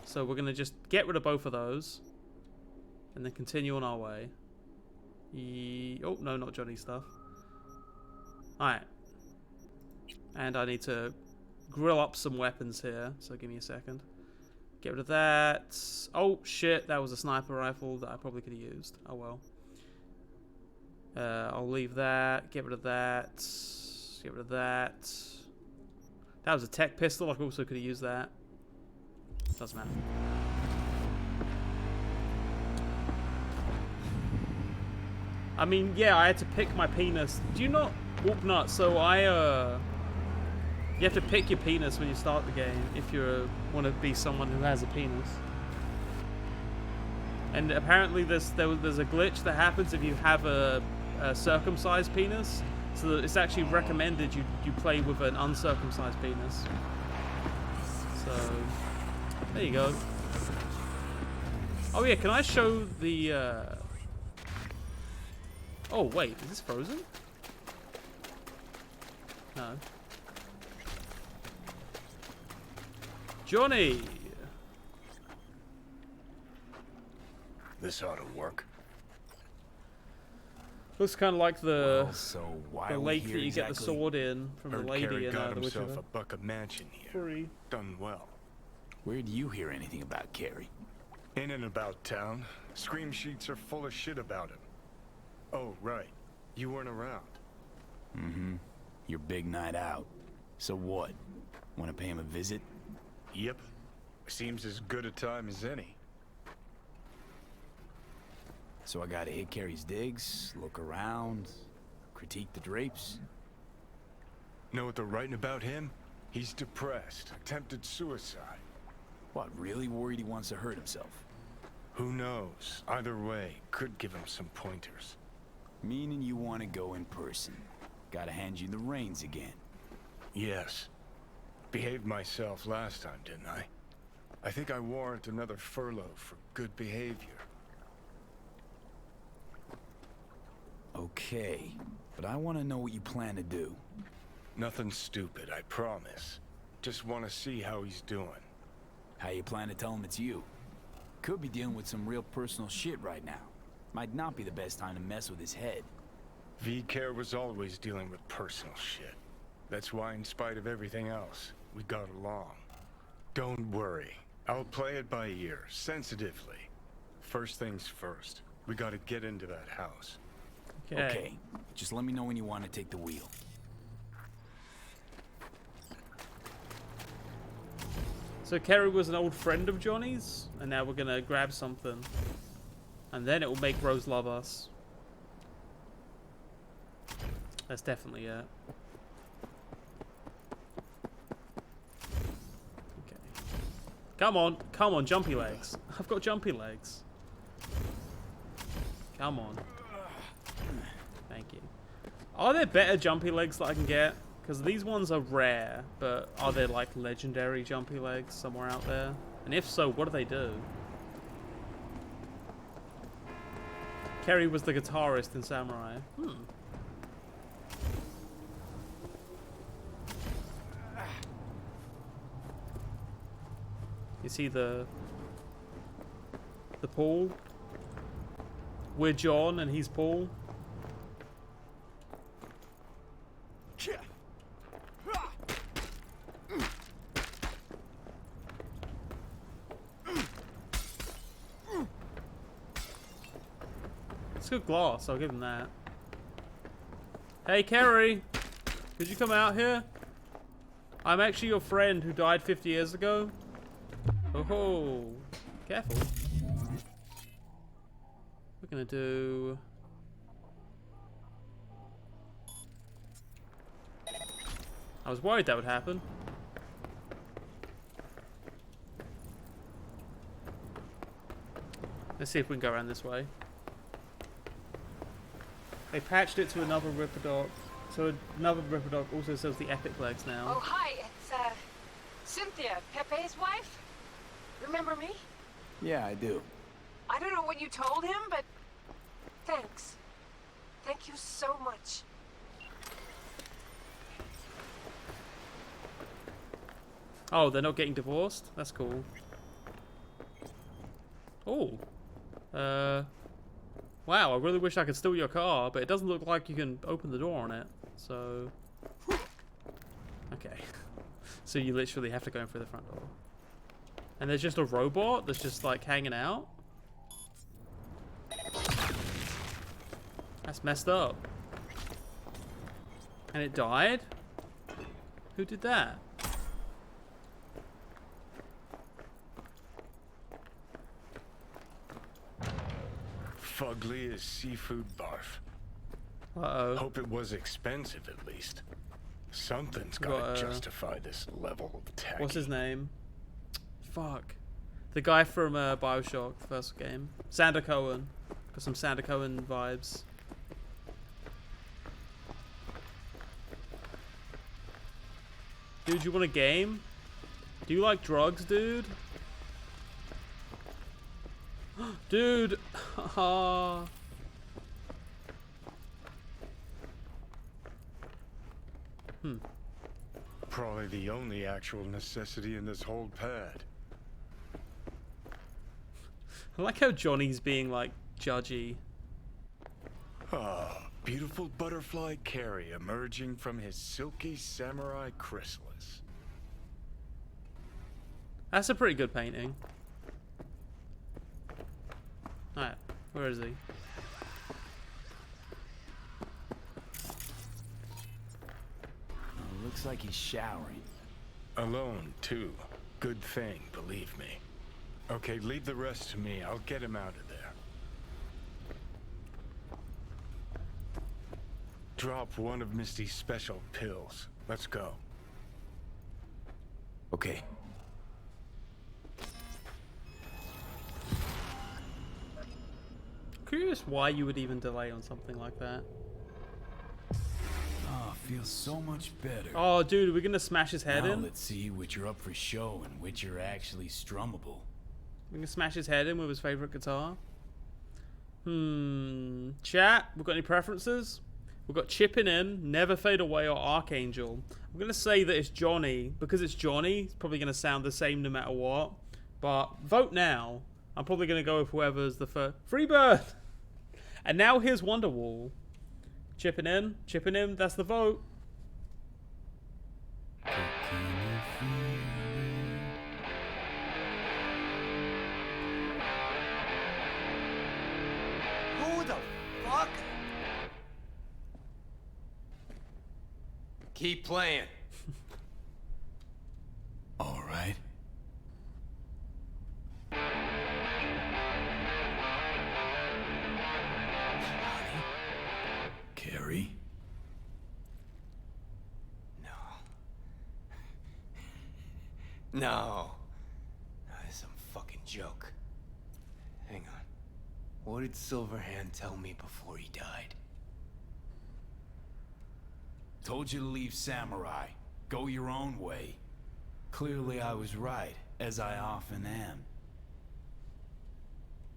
So we're gonna just get rid of both of those. And then continue on our way. Oh, no, not Johnny stuff. Alright. And I need to grill up some weapons here. So give me a second. Get rid of that. Oh, shit. That was a sniper rifle that I probably could have used. Oh, well. I'll leave that. Get rid of that. Get rid of that. That was a tech pistol. I also could have used that. Doesn't matter. I mean, yeah, I had to pick my penis. Do you not whoop nuts? So you have to pick your penis when you start the game if you want to be someone who has a penis. And apparently there's a glitch that happens if you have a circumcised penis. So that it's actually recommended you play with an uncircumcised penis. So there you go. Oh yeah, can I show the Oh wait, is this frozen? No. Johnny! This ought to work. Looks kind of like the Well, so why the are we lake here that you get the exactly? sword in from the Heard lady Carey in got The himself Witcher. a buck a mansion here. Free. Done well. Where do you hear anything about Carey? In and about town. Scream sheets are full of shit about him. Oh, right. You weren't around. Mm-hmm. Your big night out. So what? Want to pay him a visit? Yep. Seems as good a time as any. So I gotta hit Carey's digs, look around, critique the drapes? Know what they're writing about him? He's depressed, attempted suicide. What, really worried he wants to hurt himself? Who knows? Either way, could give him some pointers. Meaning you want to go in person. Gotta hand you the reins again. Yes. Behaved myself last time, didn't I? I think I warrant another furlough for good behavior. Okay, but I want to know what you plan to do. Nothing stupid, I promise. Just want to see how he's doing. How you plan to tell him it's you? Could be dealing with some real personal shit right now. Might not be the best time to mess with his head. V-Care was always dealing with personal shit. That's why, in spite of everything else, we got along. Don't worry. I'll play it by ear, sensitively. First things first. We gotta get into that house. Okay. Just let me know when you want to take the wheel. So Carey was an old friend of Johnny's, and now we're gonna grab something. And then it will make Rose love us. That's definitely it. Okay. Come on, jumpy legs. I've got jumpy legs. Come on. Thank you. Are there better jumpy legs that I can get? Because these ones are rare, but are there like legendary jumpy legs somewhere out there? And if so, what do they do? Carey was the guitarist in Samurai. You see the Paul? We're John and he's Paul. It's good glass, I'll give him that. Hey Carey, could you come out here? I'm actually your friend who died 50 years ago. Oh, careful. We're gonna do... I was worried that would happen. Let's see if we can go around this way. They patched it to another Ripper Doc. So another Ripper Doc also sells the epic legs now. Oh, hi, it's, Cynthia, Pepe's wife. Remember me? Yeah, I do. I don't know what you told him, but thanks. Thank you so much. Oh, they're not getting divorced? That's cool. Oh. Wow, I really wish I could steal your car, but it doesn't look like you can open the door on it. So... Okay. So you literally have to go in through the front door. And there's just a robot that's just like hanging out? That's messed up. And it died? Who did that? Fugly as seafood barf. Uh-oh. Hope it was expensive at least. Something's Got, gotta justify this level of tacky. What's his name? Fuck. The guy from Bioshock, the first game. Sander Cohen. Got some Sander Cohen vibes. Dude, you want a game? Do you like drugs, dude? Dude! Ah. Probably the only actual necessity in this whole pad. I like how Johnny's being like judgy. Ah, beautiful butterfly Carrie emerging from his silky samurai chrysalis. That's a pretty good painting. Alright, where is he? Looks like he's showering. Alone, too. Good thing, believe me. Okay, leave the rest to me. I'll get him out of there. Drop one of Misty's special pills. Let's go. Okay. Curious why you would even delay on something like that. Oh, feels so much better. Oh, dude, we're gonna smash his head now in? Let's see which are up for show and which are actually strummable. We're gonna smash his head in with his favorite guitar. Chat, we've got any preferences? We've got Chipping In, Never Fade Away, or Archangel. I'm gonna say that it's Johnny. Because it's Johnny, it's probably gonna sound the same no matter what. But vote now. I'm probably gonna go with whoever's the first. Freebird! And now here's Wonderwall. Chipping in, that's the vote. Who the fuck? Keep playing. All right. Carrie? No. That's some fucking joke. Hang on. What did Silverhand tell me before he died? Told you to leave Samurai. Go your own way. Clearly I was right, as I often am.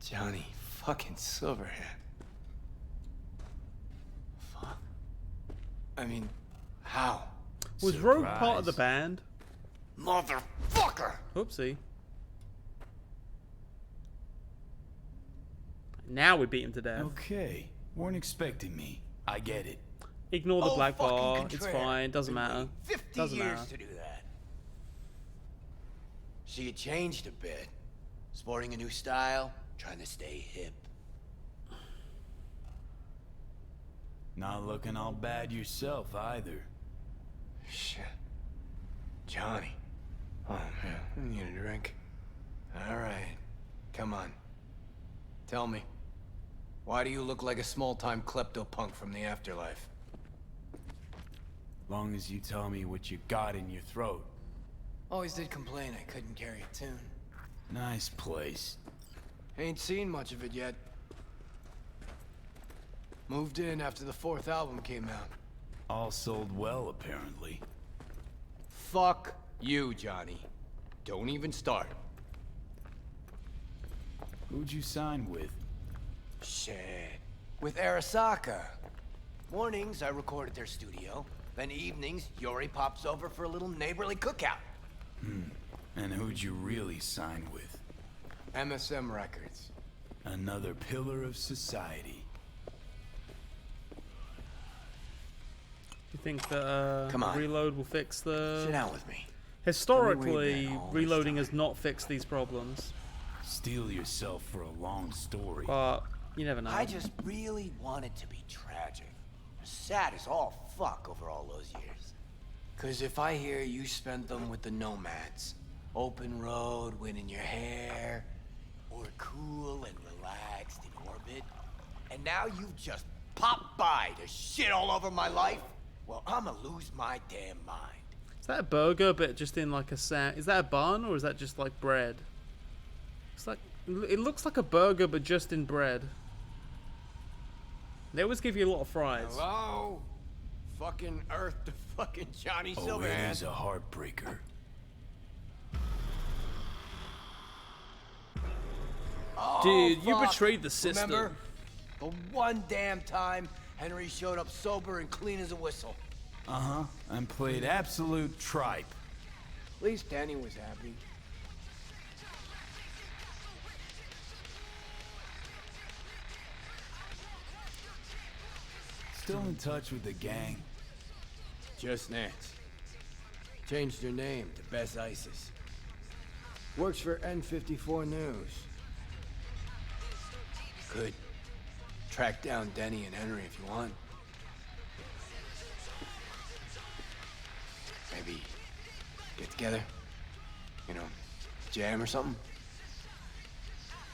Johnny fucking Silverhand. Fuck. I mean, how? Was Rogue part of the band? Motherfucker! Oopsie. Now we beat him to death. Okay. Weren't expecting me. I get it. Ignore the black fucking bar. It's contraire. fine. Doesn't Been matter. waiting 50 Doesn't years matter. to do that. So you changed a bit. Sporting a new style, trying to stay hip. Not looking all bad yourself either. Shit. Johnny. Oh man, I need a drink. Alright. Come on. Tell me. Why do you look like a small-time klepto-punk from the afterlife? Long as you tell me what you got in your throat. Always did complain I couldn't carry a tune. Nice place. Ain't seen much of it yet. Moved in after the 4th album came out. All sold well, apparently. Fuck you, Johnny. Don't even start. Who'd you sign with? Shit. With Arasaka. Mornings, I record at their studio. Then evenings, Yori pops over for a little neighborly cookout. And who'd you really sign with? MSM Records. Another pillar of society. You think that Come on. reload will fix the... Sit down with me. Historically, Tell me where reloading has not fixed these problems. Steel yourself for a long story. But you never know. I just really want it to be tragic. Sad as all fuck over all those years. Cause if I hear you spent them with the nomads, open road, wind in your hair, or cool and relaxed in orbit, and now you've just popped by to shit all over my life, well, I'ma lose my damn mind. Is that a burger, but just in like a sand? Is that a bun, or is that just like bread? It's like it looks like a burger, but just in bread. They always give you a lot of fries. Hello? Fucking Earth to fucking Johnny Oh, it Silverhand. is a heartbreaker. Oh, Dude, you fuck. betrayed the system. Remember? The one damn time Henry showed up sober and clean as a whistle. Uh-huh. And played absolute tripe. At least Danny was happy. Still in touch with the gang? Just Nance. Changed her name to Bess Isis. Works for N54 News. Could track down Denny and Henry if you want. Maybe get together? You know, jam or something?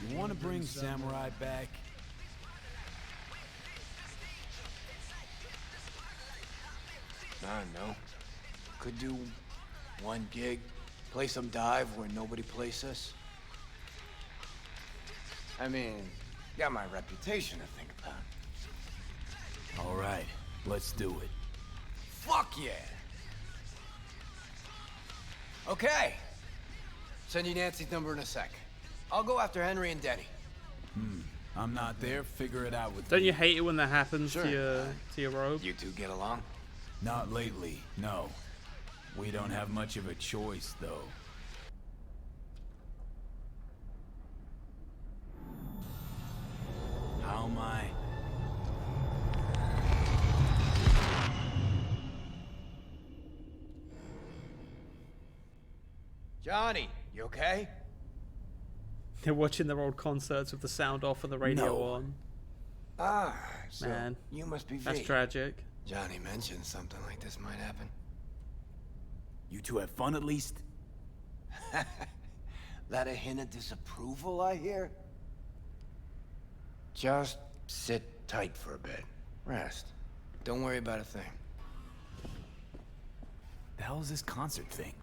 You want to bring Samurai back? I don't know. Could do one gig, play some dive where nobody plays us. I mean, got my reputation to think about. All right, let's do it. Fuck yeah! Okay. Send you Nancy's number in a sec. I'll go after Henry and Denny. I'm not there. Figure it out with Don't me. you hate it when that happens Sure. to your robe? You two get along? Not lately, no. We don't have much of a choice, though. How am I? Johnny, you okay? They're watching their old concerts with the sound off and the radio No. on. Ah, so Man, you must be that's V. tragic. Johnny mentioned something like this might happen. You two have fun at least? That a hint of disapproval, I hear? Just sit tight for a bit. Rest. Don't worry about a thing. The hell is this concert thing?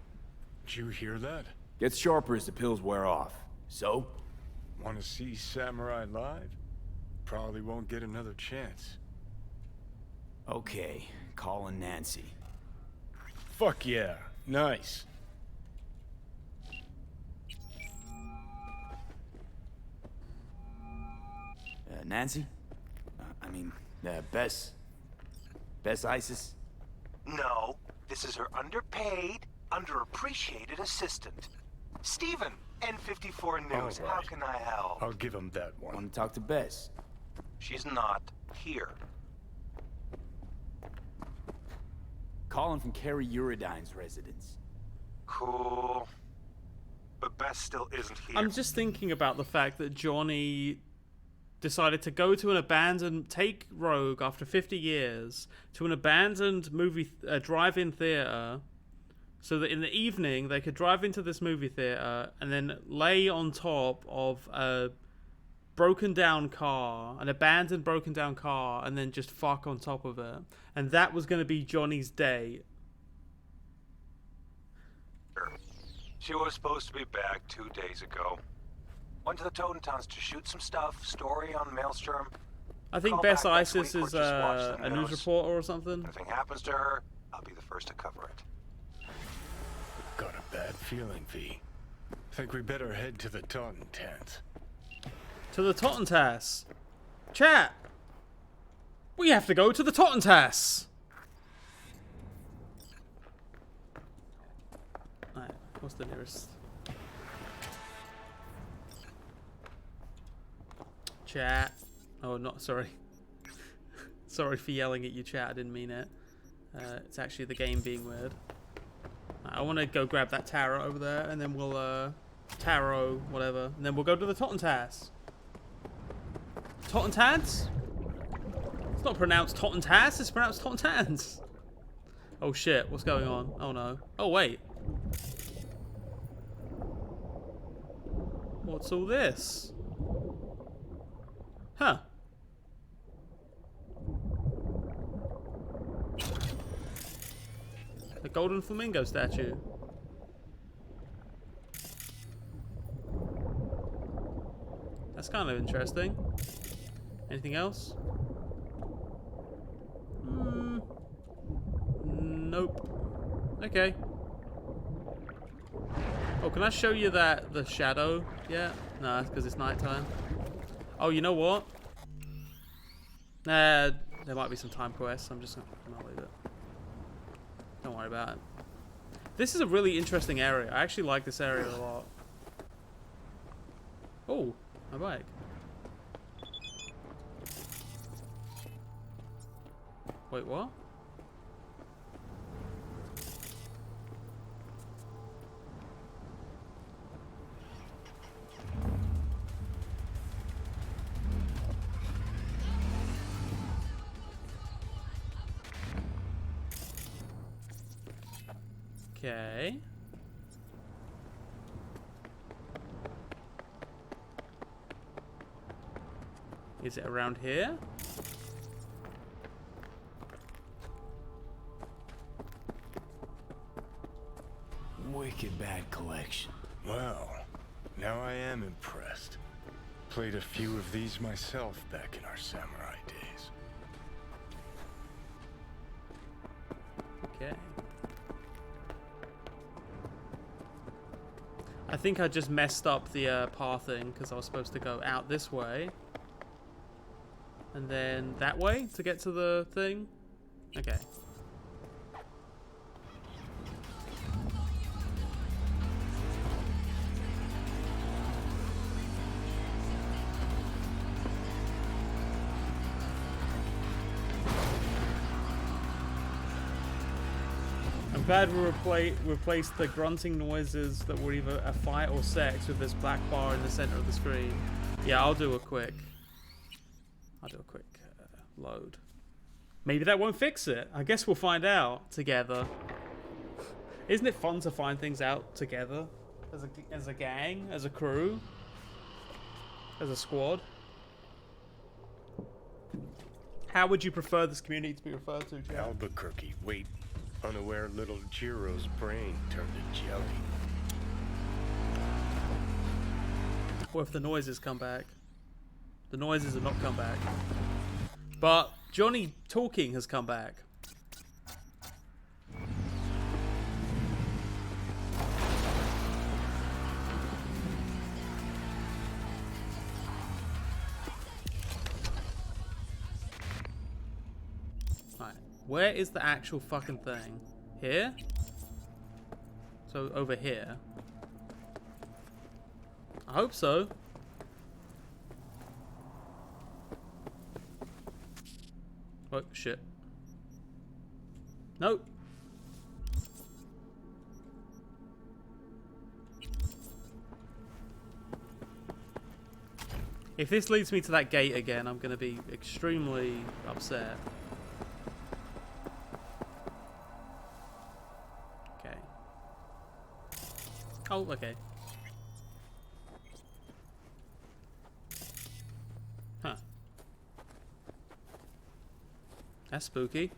Did you hear that? Gets sharper as the pills wear off. So? Want to see Samurai live? Probably won't get another chance. Okay, calling Nancy. Fuck yeah. Nice. Nancy? Bess? Bess Isis? No, this is her underpaid, underappreciated assistant. Steven, N54 News. All How right. can I help? I'll give him that one. Want to talk to Bess? She's not here. Calling from Carrie Uridine's residence. Cool. But Bess still isn't here. I'm just thinking about the fact that Johnny decided to go to an abandoned, take Rogue after 50 years to an abandoned movie drive-in theater, so that in the evening they could drive into this movie theater and then lay on top of a broken down car, an abandoned broken down car, and then just fuck on top of it. And that was going to be Johnny's day. She was supposed to be back 2 days ago. Went to the Totem Towns to shoot some stuff, story on Maelstrom. I think Call Bess back next Isis week or is just watch the a news news. reporter or something. If anything happens to her, I'll be the first to cover it. Got a bad feeling, V. Think we better head to the Taunton tent. To the Tottentas. Chat! We have to go to the Tottentas! Alright, what's the nearest? Chat. Oh, not sorry. Sorry for yelling at you, chat. I didn't mean it. It's actually the game being weird. I want to go grab that tarot over there, and then we'll, tarot, whatever. And then we'll go to the Tottentas. Tottentas? It's not pronounced Tottentas, it's pronounced Tottentans. Oh shit, what's going on? Oh no. Oh wait. What's all this? Huh. The golden flamingo statue. That's kind of interesting. Anything else? Nope. Okay. Oh, can I show you the shadow yet? No, that's because it's nighttime. Oh, you know what? There might be some time quests. I'm just gonna leave it. Don't worry about it. This is a really interesting area. I actually like this area a lot. Oh, my bike. Wait, what? Okay. Is it around here? Wicked bad collection. Well, now I am impressed. Played a few of these myself back in our samurai days. Okay. I think I just messed up the pathing because I was supposed to go out this way. And then that way to get to the thing? Okay. I'm glad we replaced the grunting noises that were either a fight or sex with this black bar in the center of the screen. Yeah, I'll do a quick load. Maybe that won't fix it. I guess we'll find out together. Isn't it fun to find things out together? As a gang, as a crew, as a squad? How would you prefer this community to be referred to, Jack? Albuquerque, wait. Unaware little Jiro's brain turned to jelly. What if the noises come back? The noises have not come back. But Johnny talking has come back. Right. Where is the actual fucking thing? Here? So over here. I hope so. Oh, shit. Nope. If this leads me to that gate again, I'm going to be extremely upset. Okay. Oh, okay. Huh. That's spooky.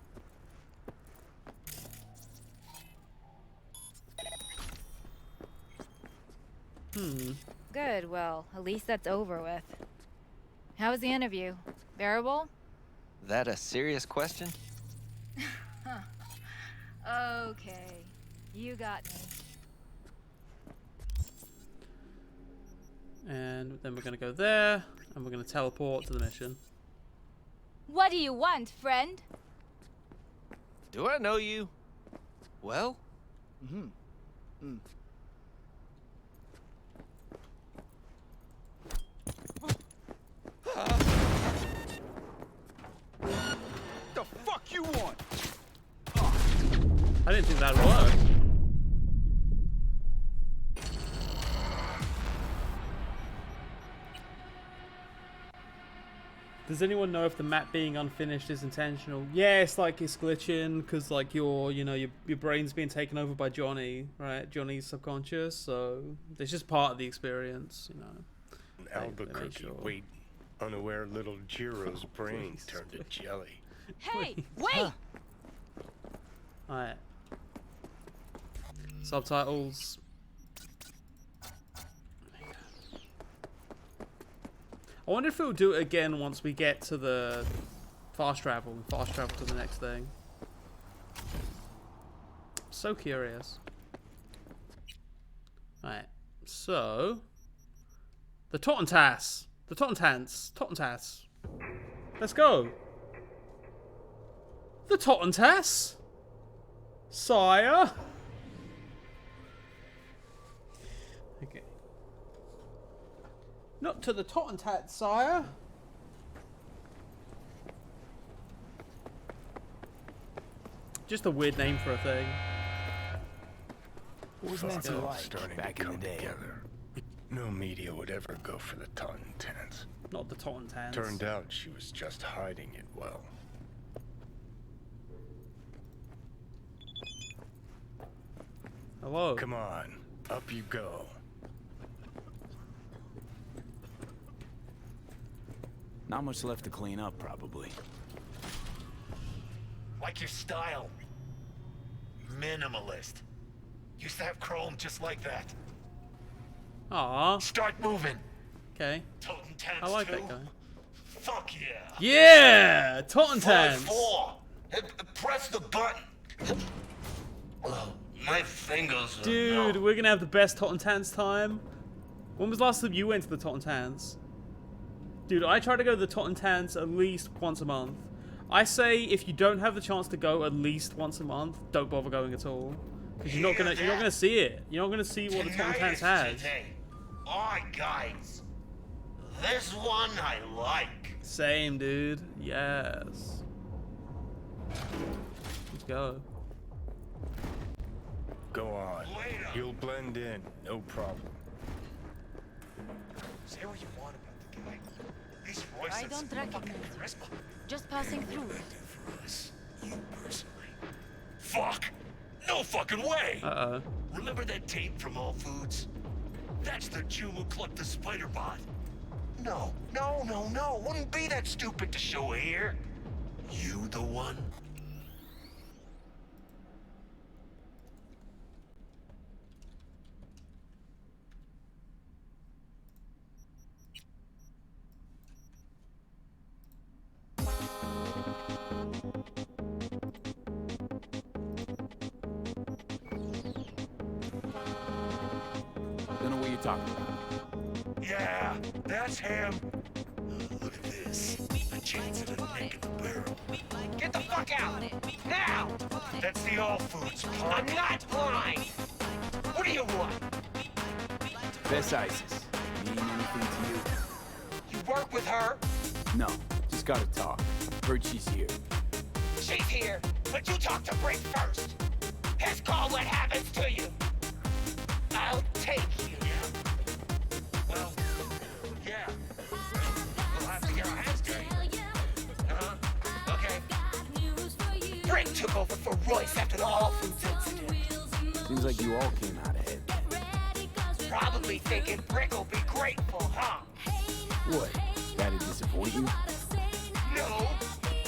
Good, well, at least that's over with. How was the interview? Bearable? That a serious question? Okay, you got me. And then we're going to go there, and we're going to teleport to the mission. What do you want, friend? Do I know you? Well? The fuck you want? I didn't think that'd work. Does anyone know if the map being unfinished is intentional? Yeah, it's like it's glitching because like your brain's being taken over by Johnny, right? Johnny's subconscious, so it's just part of the experience, you know. Albuquerque, sure. wait. Unaware little Jiro's brain turned to jelly. Hey, wait! Alright. Subtitles. I wonder if it will do it again once we get to the fast travel to the next thing. So curious. Alright, so the Tottentas. The Tottentas. Let's go. The Tottentas? Sire? Okay. Not to the Tottentats, sire. Just a weird name for a thing. What was Nancy Fuck, like starting back to in the come day? together. No media would ever go for the Tottentans. Not the Tottentans. Turned out she was just hiding it well. Hello. Come on, up you go. Not much left to clean up, probably. Like your style. Minimalist. Used to have chrome just like that. Aw. Start moving. Okay. Tottentans I like too? that guy. Fuck yeah. Yeah! Tottentans! 5-4. Press the button. Oh, my fingers are Dude, numb. we're gonna have the best Tottentans time. When was the last time you went to the Tottentans? Dude, I try to go to the Tottentans at least once a month. I say if you don't have the chance to go at least once a month, don't bother going at all. Because you're not gonna see it. You're not gonna see what the Tottentans has. Today. Alright guys. This one I like. Same, dude. Yes. Let's go. Go on. You'll blend in, no problem. Say what you want about the guy. At least Royce I has don't some fucking recognize charisma. Just passing through. For us, you personally. Fuck! No fucking way! Uh-oh. Remember that tape from All Foods? That's the Jew who clucked the spider bot. No. Wouldn't be that stupid to show here. You the one? Don't know what you're talking about. Yeah, that's him. Look at this. The chance at a nick in the barrel. Get the fuck out! Now! That's the All Foods, punk. I'm not blind! What do you want? Best Isis. Mean anything to you? You work with her? No, just gotta talk. Heard she's here. She's here, but you talk to Brick first. His call what happens to you. I'll take you now. Well, yeah. We'll have to get our hands dirty. Uh-huh. Okay. Brick took over for Royce after the All Foods incident. Seems like you all came out ahead. Probably thinking Brick will be grateful, huh? What? That'd disappoint you? No.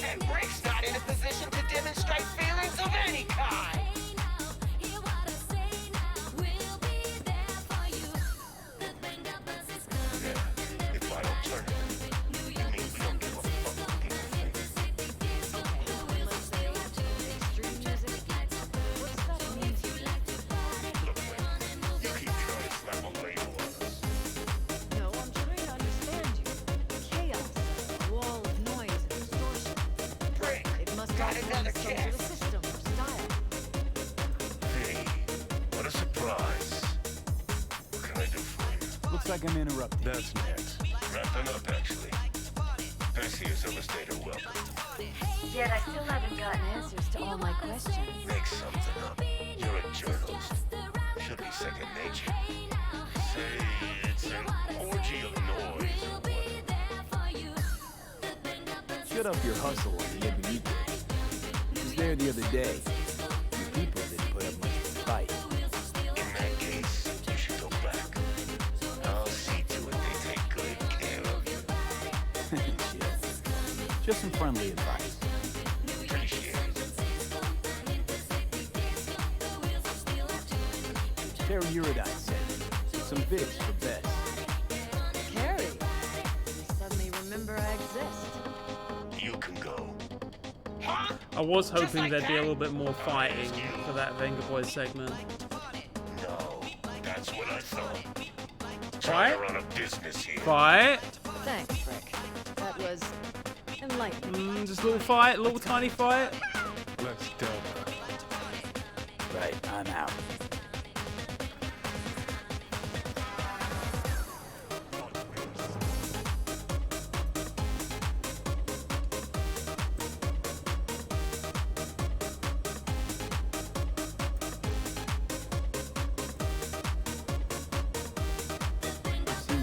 And Brick's not in a position to demonstrate feelings of any kind. If I don't turn it, you mean we don't give a fuck what people think? Look, man, you keep trying to slap a label on us. No, I'm trying to understand you. Chaos, a wall of noise and distortion. Brick, It must got all another belong to guess. the system or style. Hey, what a surprise. What can I do for you? Looks like I'm interrupting. That's next. Wrapping up, actually. Perseus overstayed her welcome. Yet I still haven't gotten answers to all my questions. Make something up. You're a journalist. Should be second nature. Say it's an orgy of noise or what? Shut up your hustle on the Ebony Gate. I was there the other day. The people didn't put up much of a fight. In that case, you should go back. I'll see to it they take good care of you. Shit. Just some friendly advice. Appreciate it. Terry Uridine said, some Vicks for best. Carrie, you suddenly remember I exist. You can go. I was hoping there'd be a little bit more fighting for that Venga Boys segment. No, that's what I thought. Fight? Trying to run a business here. Fight? Thanks, Frick. That was enlightening. Just a little fight, a little tiny fight. Let's double. Right, I'm out.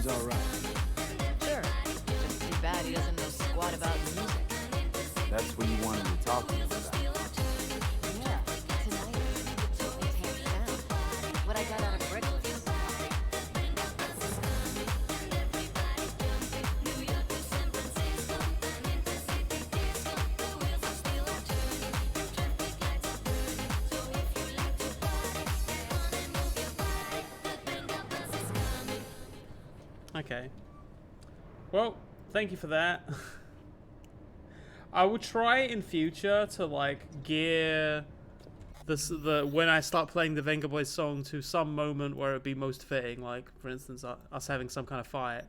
alright. Sure. Just too bad he doesn't know squat about music. That's what you wanted to talk to me about. Yeah, tonight it took me hands down. What I got out of Brick was Okay. Well, thank you for that. I will try in future to like gear the when I start playing the Venga Boys song to some moment where it'd be most fitting, like for instance us having some kind of fight.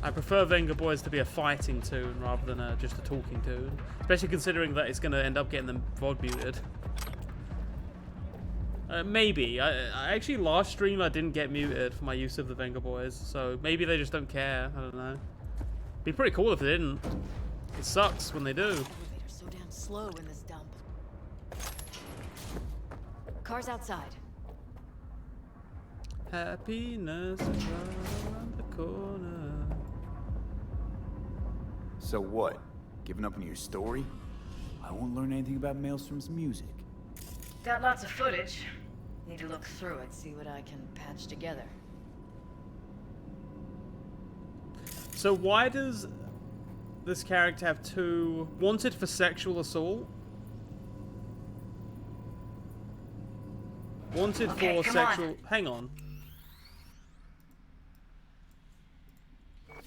I prefer Venga Boys to be a fighting tune rather than just a talking tune, especially considering that it's going to end up getting the VOD muted. Maybe. I actually last stream I didn't get muted for my use of the Venga Boys, so maybe they just don't care. I don't know. Be pretty cool if they didn't. It sucks when they do. elevator's so damn slow in this dump. Car's outside. Happiness is right around the corner. So what? Giving up on your story? I won't learn anything about Maelstrom's music. Got lots of footage. Need to look through it, see what I can patch together. So why does this character have two wanted for sexual assault? Wanted Okay, for come sexual. on. Hang on.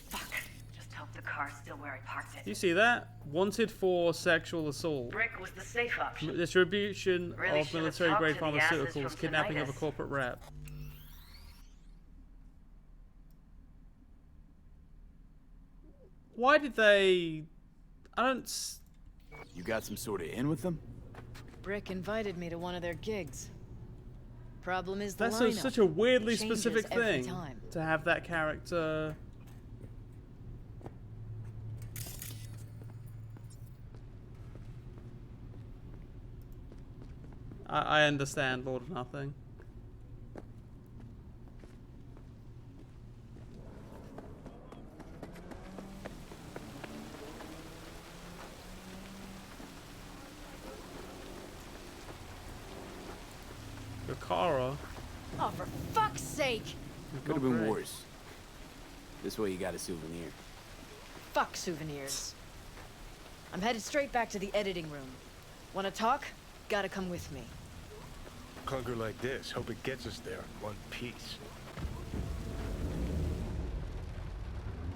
Fuck. Just hope the car's still where I parked Do you it. see that? Wanted for sexual assault. Brick was the safe option. Distribution Really of should've military-grade talked to the asses pharmaceuticals, from kidnapping of a Tinnitus. corporate rep. Why did they... I don't... You got some sort of in with them? Brick invited me to one of their gigs. Problem is the That's lineup. such a weirdly Changes specific every thing time. to have that character. I understand, Lord of Nothing. Yakara. Oh, for fuck's sake! Could have been worse. This way you got a souvenir. Fuck souvenirs. I'm headed straight back to the editing room. Wanna talk? Gotta come with me. Clunker like this, hope it gets us there in one piece.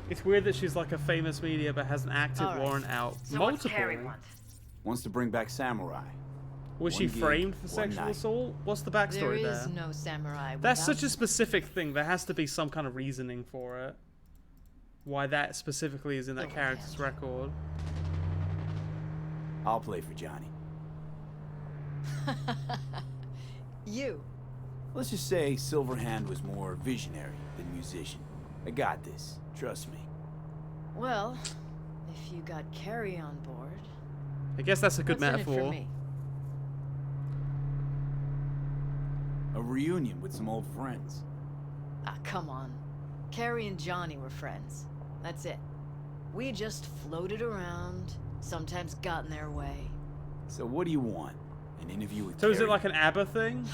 It's weird that she's like a famous media but has an active All right. warrant out. So what's Multiple. Carrie want? Wants to bring back Samurai. Was she One gig, framed for one sexual night. assault? What's the There backstory is there? no samurai. That's without such a specific thing. There has to be some kind of reasoning for it. Why that specifically is in that character's record. I'll play for Johnny. You. Let's just say Silverhand was more visionary than musician. I got this. Trust me. Well, if you got Carrie on board. I guess that's a good what's in it for metaphor. me? A reunion with some old friends. Ah, come on. Carrie and Johnny were friends. That's it. We just floated around, sometimes got in their way. So what do you want? An interview with So is it Carrie? like an ABBA thing?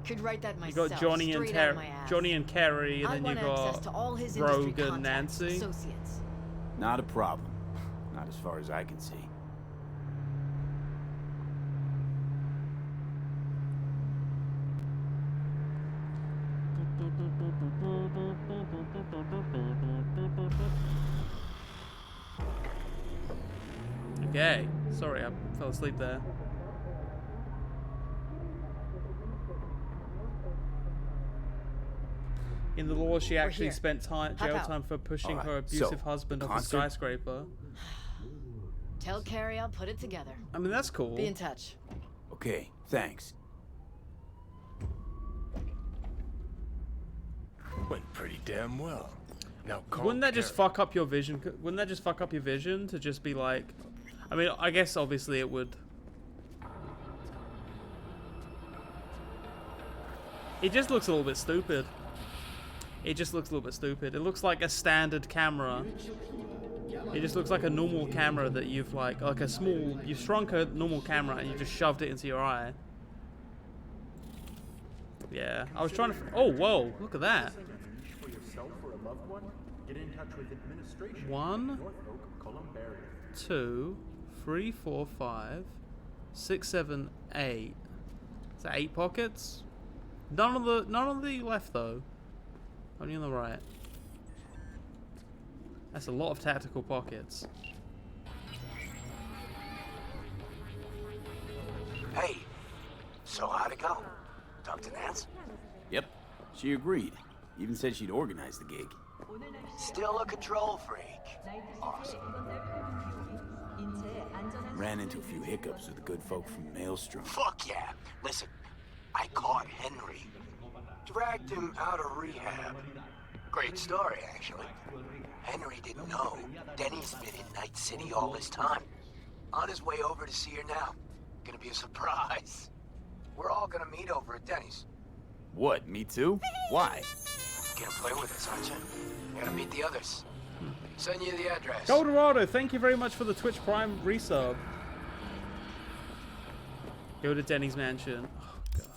Could write that You myself. got Johnny and straight out of my ass. Johnny and Carrie, and I then you want access got to all his industry Rogue and contacts, Nancy. associates. Not a problem. Not as far as I can see. Okay. Sorry, I fell asleep there. In the law, she actually here. spent Hop jail out. time for pushing Alright, her abusive so, husband the off a concert? skyscraper. Tell Carrie I'll put it together. I mean, that's cool. Be in touch. Okay, thanks. Went pretty damn well. Now call Wouldn't that just Carrie. fuck up your vision? Wouldn't that just fuck up your vision to just be like... I mean, I guess obviously it would... It just looks a little bit stupid. It just looks a little bit stupid. It looks like a standard camera. It just looks like a normal camera that you've like a small, you've shrunk a normal camera and you just shoved it into your eye. Yeah, I was trying to, oh, whoa, look at that. 1, 2, 3, 4, 5, 6, 7, 8. Is that 8 pockets? None on the left though. Only on the right. That's a lot of tactical pockets. Hey, so how'd it go? Talk to Nance? Yep, she agreed. Even said she'd organize the gig. Still a control freak. Awesome. Ran into a few hiccups with the good folk from Maelstrom. Fuck yeah. Listen, I caught Henry. Dragged him out of rehab. Great story, actually. Henry didn't know Denny's been in Night City all this time. On his way over to see her now. Gonna be a surprise. We're all gonna meet over at Denny's. What, me too? Why? Gonna play with us, aren't you? Gotta meet the others. Send you the address. Goldorado, thank you very much for the Twitch Prime resub. Go to Denny's mansion. Oh, God.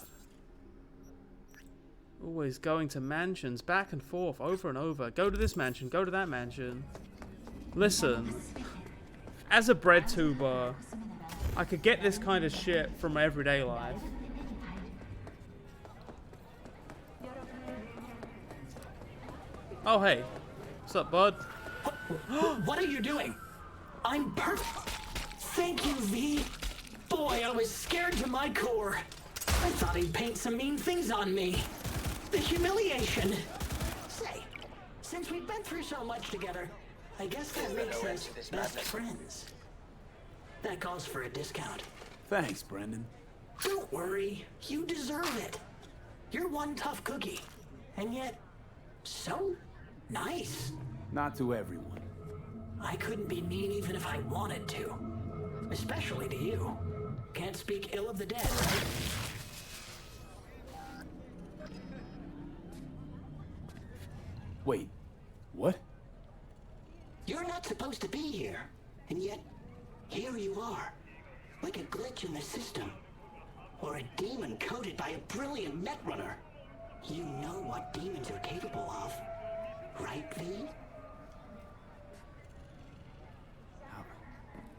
Always going to mansions, back and forth, over and over. Go to this mansion, go to that mansion. Listen, as a bread tuber, I could get this kind of shit from my everyday life. Oh, hey. What's up, bud? What are you doing? I'm perfect. Thank you, V. Boy, I was scared to my core. I thought he'd paint some mean things on me. The humiliation. Say, since we've been through so much together, I guess that makes us best friends. That calls for a discount. Thanks, Brendan. Don't worry, you deserve it. You're one tough cookie, and yet so nice. Not to everyone. I couldn't be mean even if I wanted to. Especially to you. Can't speak ill of the dead, right? Wait, what? You're not supposed to be here, and yet here you are. Like a glitch in the system. Or a demon coded by a brilliant netrunner. You know what demons are capable of, right, V?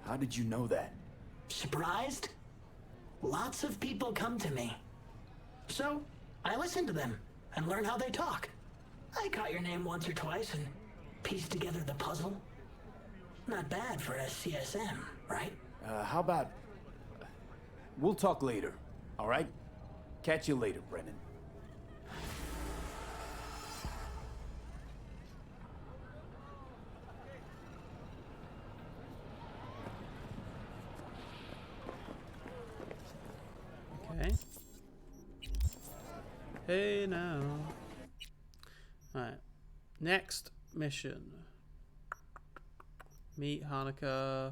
How did you know that? Surprised? Lots of people come to me. So, I listen to them and learn how they talk. I caught your name once or twice and pieced together the puzzle. Not bad for a CSM, right? How about... We'll talk later, all right? Catch you later, Brendan. Okay. Hey now. Alright. Next mission. Meet Hanukkah.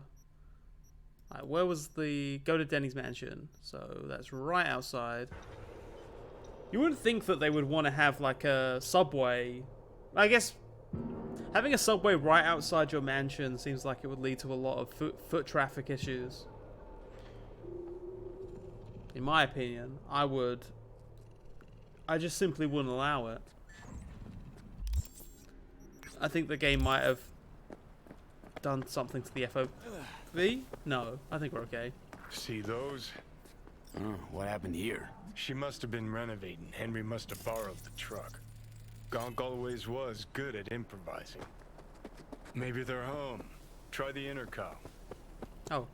Alright, where was the... Go to Denny's mansion. So that's right outside. You wouldn't think that they would want to have like a subway. I guess having a subway right outside your mansion seems like it would lead to a lot of foot traffic issues. In my opinion, I just simply wouldn't allow it. I think the game might have done something to the FOV. No, I think we're okay. See those? What happened here? She must have been renovating. Henry must have borrowed the truck. Gonk always was good at improvising. Maybe they're home. Try the intercom. Oh.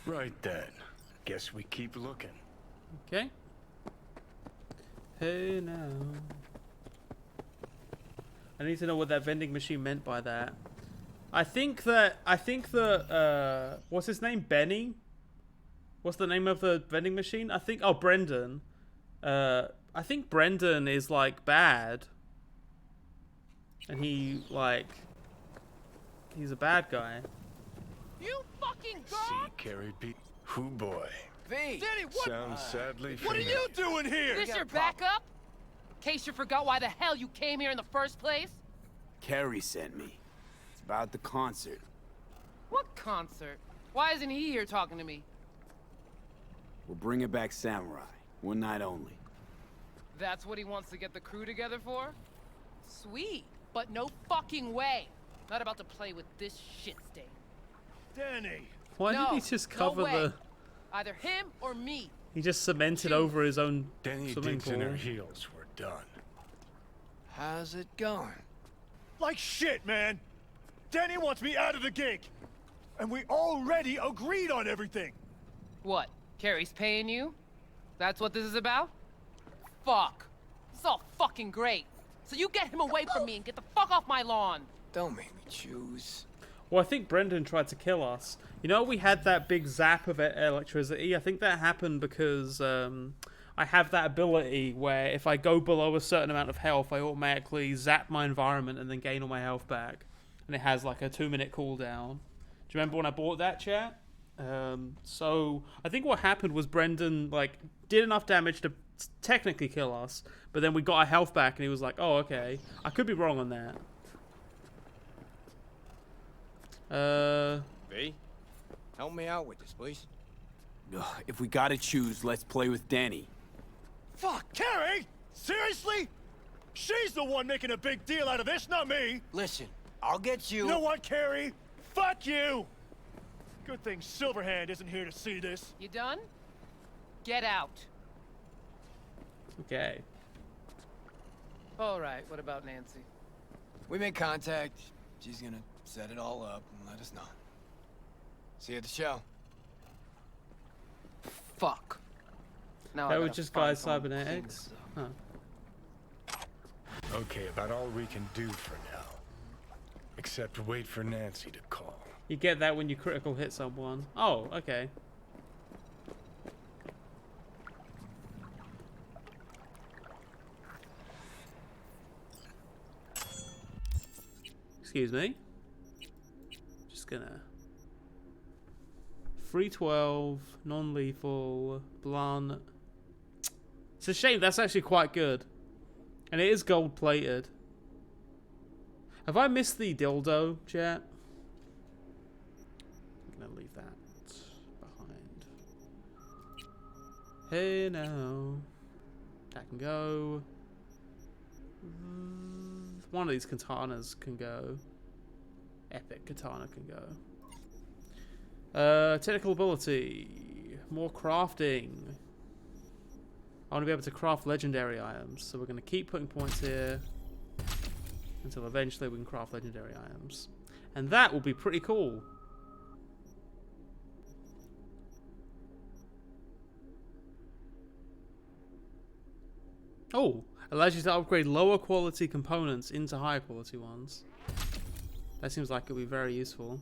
Right then. Guess we keep looking. Okay. Hey now. I need to know what that vending machine meant by that. I think that what's his name? Benny? What's the name of the vending machine? Oh, Brendan. I think Brendan is like bad. And he like he's a bad guy. You fucking See, gone? Carrie beat. Hoo boy. V! Danny, what? Sounds sadly What are familiar. you doing here? This your backup? In case you forgot why the hell you came here in the first place? Carrie sent me. It's about the concert. What concert? Why isn't he here talking to me? We're bringing back Samurai. One night only. That's what he wants to get the crew together for? Sweet, but no fucking way. Not about to play with this shit stain. Danny. Why No, did he just no cover way. the... Either him or me. He just cemented over his own Danny swimming digs in her pool. heels. We're done. How's it going? Like shit, man. Danny wants me out of the gig. And we already agreed on everything. What? Carrie's paying you? That's what this is about? Fuck. This is all fucking great. So you get him away from me and get the fuck off my lawn. Don't make me choose. Well, I think Brendan tried to kill us. You know, we had that big zap of electricity. I think that happened because I have that ability where if I go below a certain amount of health, I automatically zap my environment and then gain all my health back. And it has like a 2-minute cooldown. Do you remember when I bought that, chat? So I think what happened was Brendan like did enough damage to technically kill us, but then we got our health back, and he was like, "Oh, okay." I could be wrong on that. V, help me out with this, please. Ugh, if we gotta choose, let's play with Danny. Fuck, Carrie! Seriously? She's the one making a big deal out of this, not me. Listen, I'll get you. You know what, Carrie? Fuck you! Good thing Silverhand isn't here to see this. You done? Get out. Okay. Alright, what about Nancy? We make contact. She's gonna set it all up and let us know. See you at the show. Fuck. Now I That gotta was just find guys someone to clean cybernetics. this Huh. Okay, about all we can do for now. Except wait for Nancy to call. You get that when you critical hit someone. Oh, okay. Excuse me. Just gonna... 312, non-lethal, blunt. It's a shame, that's actually quite good. And it is gold-plated. Have I missed the dildo, chat? I'm gonna leave that behind. Hey now. That can go. One of these katanas can go. Epic katana can go. Technical ability. More crafting. I want to be able to craft legendary items, so we're going to keep putting points here until eventually we can craft legendary items. And that will be pretty cool. Oh, allows you to upgrade lower quality components into higher quality ones. That seems like it would be very useful.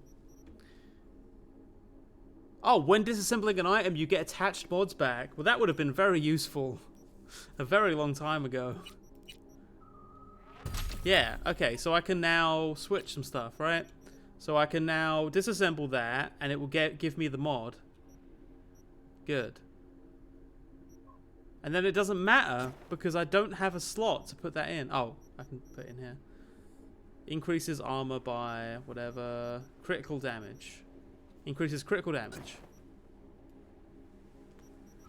Oh, when disassembling an item, you get attached mods back. Well, that would have been very useful a very long time ago. Yeah, okay, so I can now switch some stuff, right? So I can now disassemble that, and it will give me the mod. Good. And then it doesn't matter, because I don't have a slot to put that in. Oh, I can put it in here. Increases armor by whatever. Critical damage. Increases critical damage.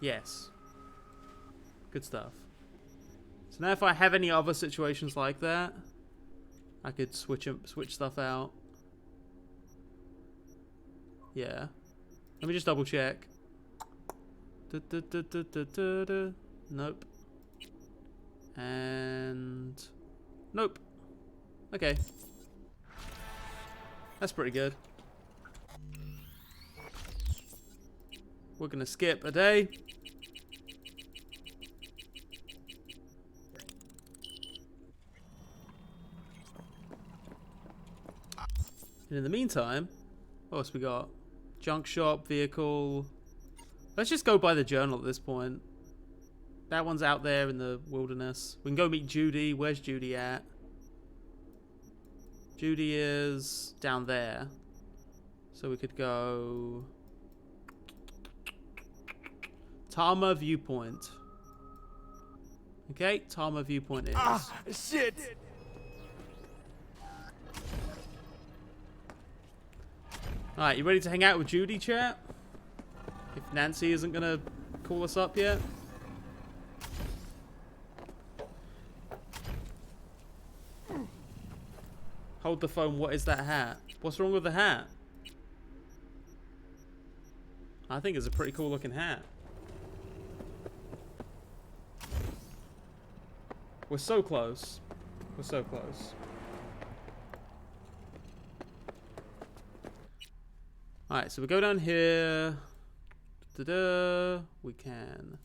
Yes. Good stuff. So now if I have any other situations like that, I could switch stuff out. Yeah. Let me just double check. Nope. And nope. Okay. That's pretty good. We're gonna skip a day. And in the meantime, what else we got? Junk shop, vehicle. Let's just go by the journal at this point. That one's out there in the wilderness. We can go meet Judy. Where's Judy at? Judy is down there. So we could go... Tama Viewpoint. Okay, Tama Viewpoint is. Ah, shit! Alright, you ready to hang out with Judy, chat? If Nancy isn't gonna call us up yet? Hold the phone, what is that hat? What's wrong with the hat? I think it's a pretty cool looking hat. We're so close. We're so close. Alright, so we go down here. Da-da. We can...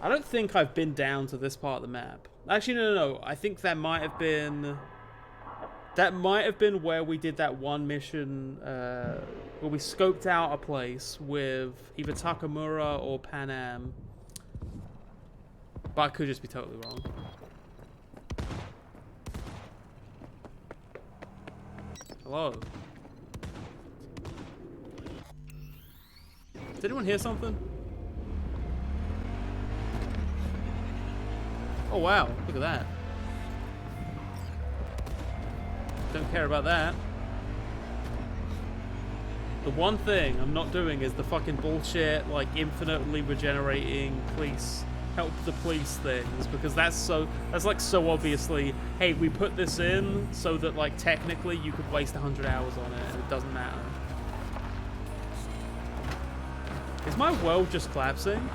I don't think I've been down to this part of the map. Actually, no. I think that might have been... That might have been where we did that one mission, where we scoped out a place with either Takamura or Panam. But I could just be totally wrong. Hello? Did anyone hear something? Oh wow, look at that. Don't care about that. The one thing I'm not doing is the fucking bullshit, like, infinitely regenerating police, help the police things, because that's like so obviously, hey, we put this in so that, like, technically you could waste 100 hours on it and it doesn't matter. Is my world just collapsing?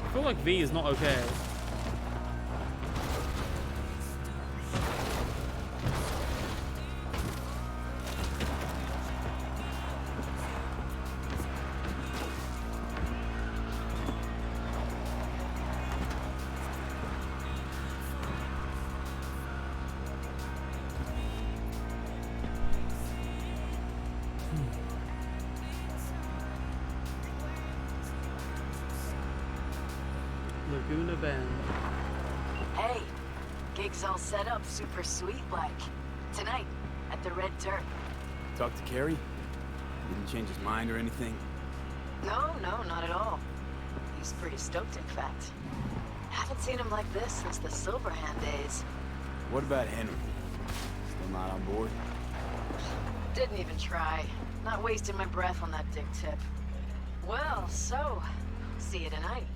I feel like V is not okay. Laguna Bend. Hey, gig's all set up super sweet like. Tonight, at the Red Turf. Talk to Carrie? Didn't change his mind or anything? No, not at all. He's pretty stoked, in fact. Haven't seen him like this since the Silverhand days. What about Henry? Still not on board? Didn't even try. Not wasting my breath on that dick tip. Well, so, see you tonight.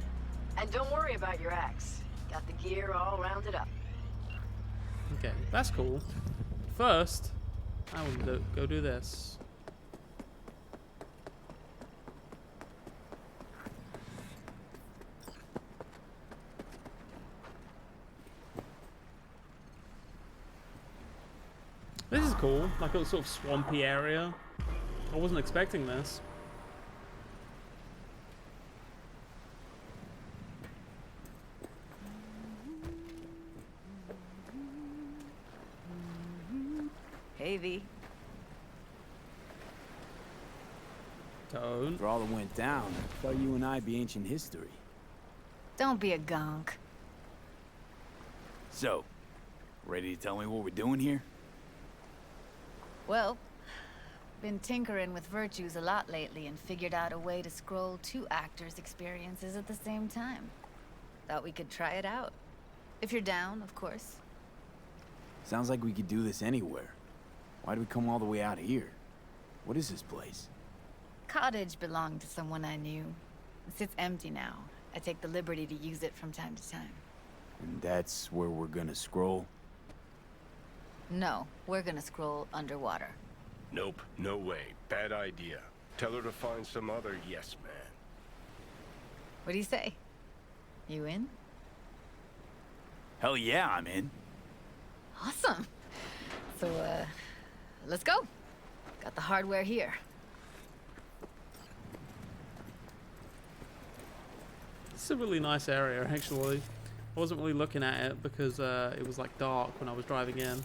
And don't worry about your axe. Got the gear all rounded up. Okay, that's cool. First, I want to go do this. This is cool, like a sort of swampy area. I wasn't expecting this. Hey, V. Don't. After all that went down, I thought you and I'd be ancient history. Don't be a gonk. So, ready to tell me what we're doing here? Well, been tinkering with virtues a lot lately and figured out a way to scroll 2 actors' experiences at the same time. Thought we could try it out. If you're down, of course. Sounds like we could do this anywhere. Why'd we come all the way out here? What is this place? Cottage belonged to someone I knew. It sits empty now. I take the liberty to use it from time to time. And that's where we're gonna scroll? No, we're gonna scroll underwater. Nope, no way. Bad idea. Tell her to find some other yes man. What do you say? You in? Hell yeah, I'm in. Awesome. So, let's go. Got the hardware here. It's a really nice area, actually. I wasn't really looking at it because it was like dark when I was driving in.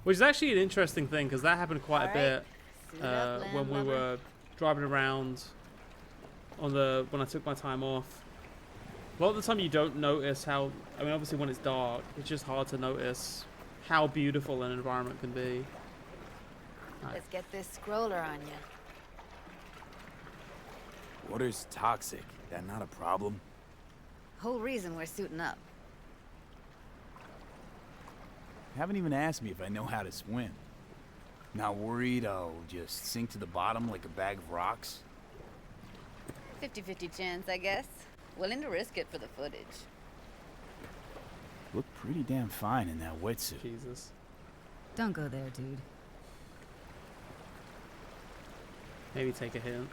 Which is actually an interesting thing because that happened quite a bit when we were driving around on when I took my time off. A lot of the time you don't notice how, I mean obviously when it's dark, it's just hard to notice how beautiful an environment can be. Let's get this scroller on you. Water's toxic. That not a problem? Whole reason we're suiting up. Haven't even asked me if I know how to swim. Not worried I'll just sink to the bottom like a bag of rocks? 50-50 chance, I guess. Willing to risk it for the footage. Look pretty damn fine in that wetsuit. Jesus. Don't go there, dude. Maybe take a hint.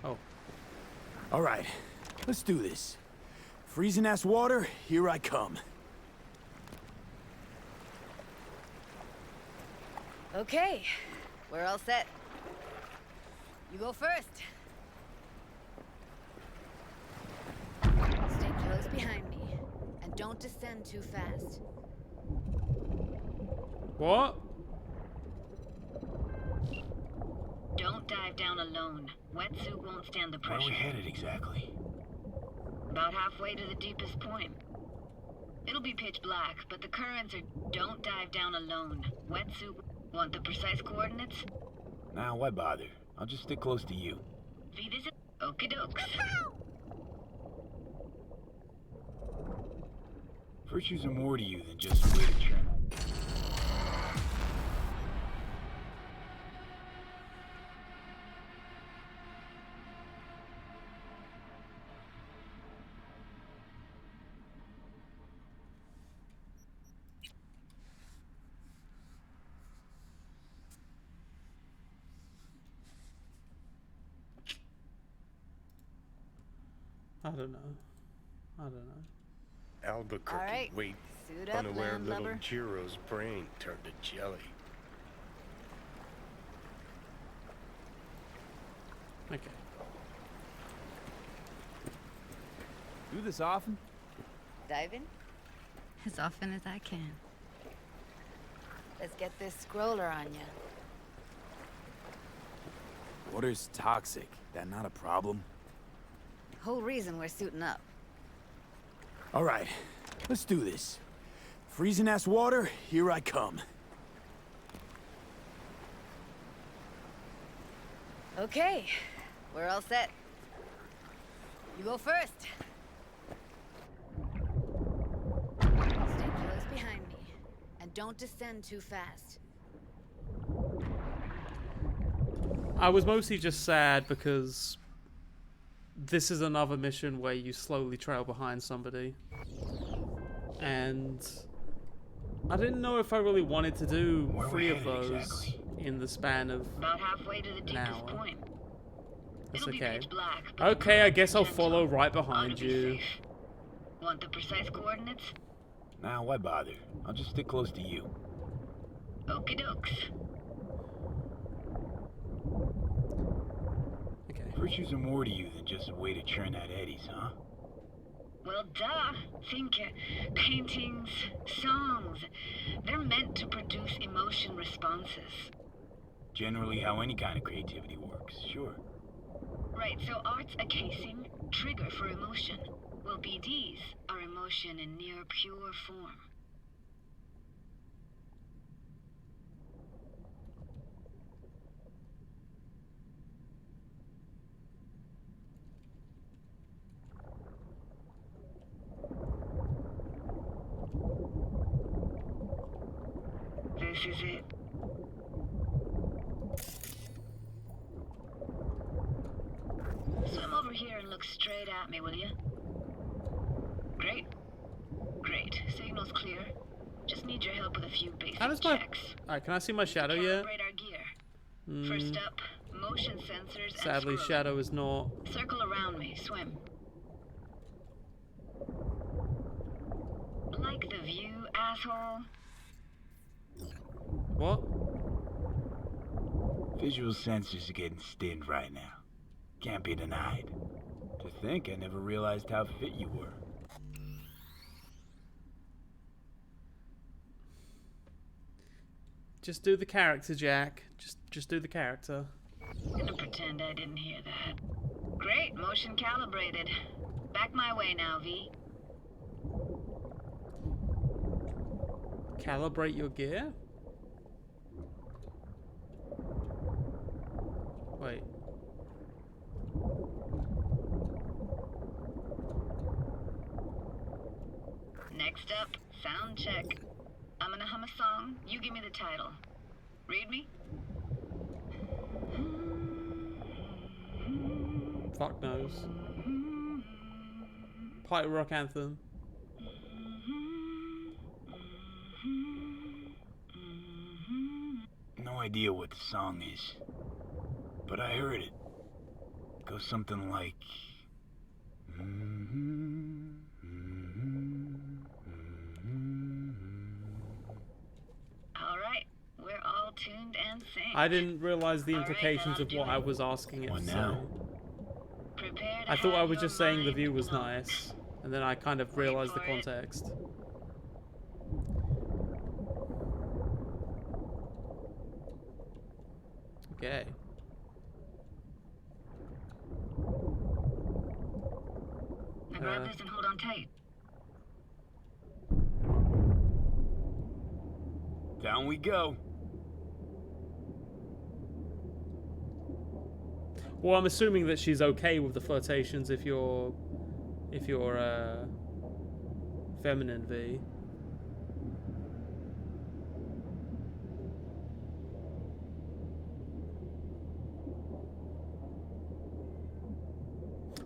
Oh. All right, let's do this. Freezing ass water, here I come. Okay, we're all set. You go first. Stay close behind me, and don't descend too fast. What? Don't dive down alone. Wetsuit won't stand the pressure. Where are we headed exactly? About halfway to the deepest point. It'll be pitch black, but the currents are... Don't dive down alone. Wetsuit... Want the precise coordinates? Nah, why bother? I'll just stick close to you. Revisit... Okie dokes. Virtues are more to you than just a way to churn. I don't know. I don't know. Albuquerque, All right. wait. Suit up, Unaware little landlubber. Jiro's brain turned to jelly. Okay. Do this often? Dive in. As often as I can. Let's get this scroller on you. Water's toxic. That not a problem? Whole reason we're suiting up. All right, let's do this. Freezing ass water, here I come. Okay, we're all set. You go first. Stay close behind me, and don't descend too fast. I was mostly just sad because this is another mission where you slowly trail behind somebody. And I didn't know if I really wanted to do 3 of those in the span of About halfway to the an deepest hour. point. That's It'll be okay. pitch black, but the Okay, I currents guess are I'll gentle. follow right Ought to behind be you. safe. Want the precise coordinates? Nah, why bother? I'll just stick close to you. Okie dokes. Virtues are more to you than just a way to churn out eddies, huh? Well, duh. Think paintings, songs. They're meant to produce emotion responses. Generally how any kind of creativity works, sure. Right, so art's a casing, trigger for emotion. Well, BDs are emotion in near pure form. This is it. Swim over here and look straight at me, will you? Great. Great. Signal's clear. Just need your help with a few basic How does my... checks. Alright, can I see my shadow yet? Calibrate our gear. First up, motion sensors and Sadly, scroll. shadow is not... Circle around me. Swim. Like the view, asshole. What? Visual sensors are getting stinned right now. Can't be denied. To think I never realized how fit you were. Just do the character, Jack. Just do the character. Gonna pretend I didn't hear that. Great, motion calibrated. Back my way now, V. Calibrate your gear? Wait. Next up, sound check. I'm gonna hum a song. You give me the title. Read me? Fuck knows. Party rock anthem. No idea what the song is, but I heard it. Goes something like... Alright, we're all tuned and synced. I didn't realize the implications of what I was asking it to say. I thought I was just saying the view was nice, and then I kind of realized the context. Okay. Now grab this and hold on tight. Down we go. Well, I'm assuming that she's okay with the flirtations if you're feminine V.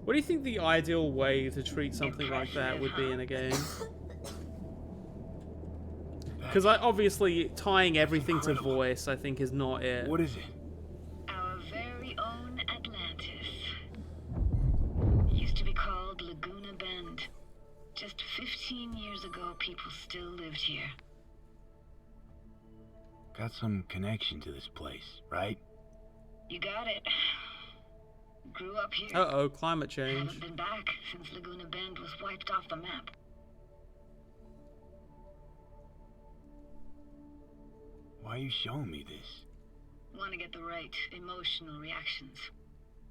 What do you think the ideal way to treat something like that would be in a game? Because obviously tying everything to voice, I think, is not it. What is it? Our very own Atlantis. Used to be called Laguna Bend. Just 15 years ago, people still lived here. Got some connection to this place, right? You got it. Grew up here. Uh-oh, climate change. Haven't been back since Laguna Bend was wiped off the map. Why are you showing me this? Want to get the right emotional reactions.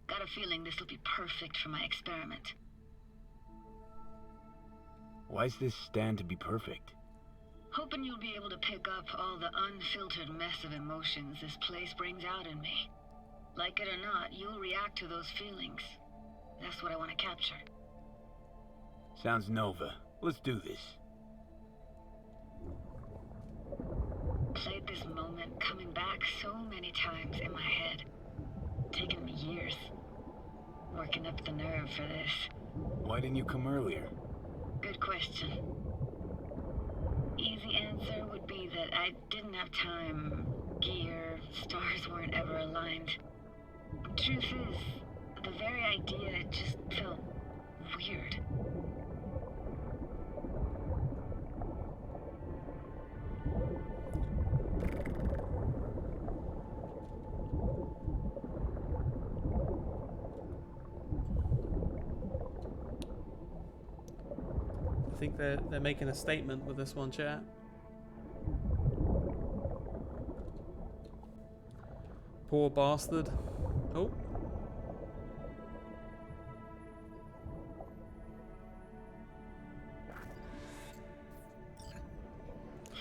Got a feeling this will be perfect for my experiment. Why's this stand to be perfect? Hoping you'll be able to pick up all the unfiltered mess of emotions this place brings out in me. Like it or not, you'll react to those feelings. That's what I want to capture. Sounds Nova. Let's do this. Played this moment coming back so many times in my head. Taken me years. Working up the nerve for this. Why didn't you come earlier? Good question. Easy answer would be that I didn't have time. Gear, stars weren't ever aligned. Truth is, the very idea just felt weird. I think they're making a statement with this one, chat. Poor bastard. Oh.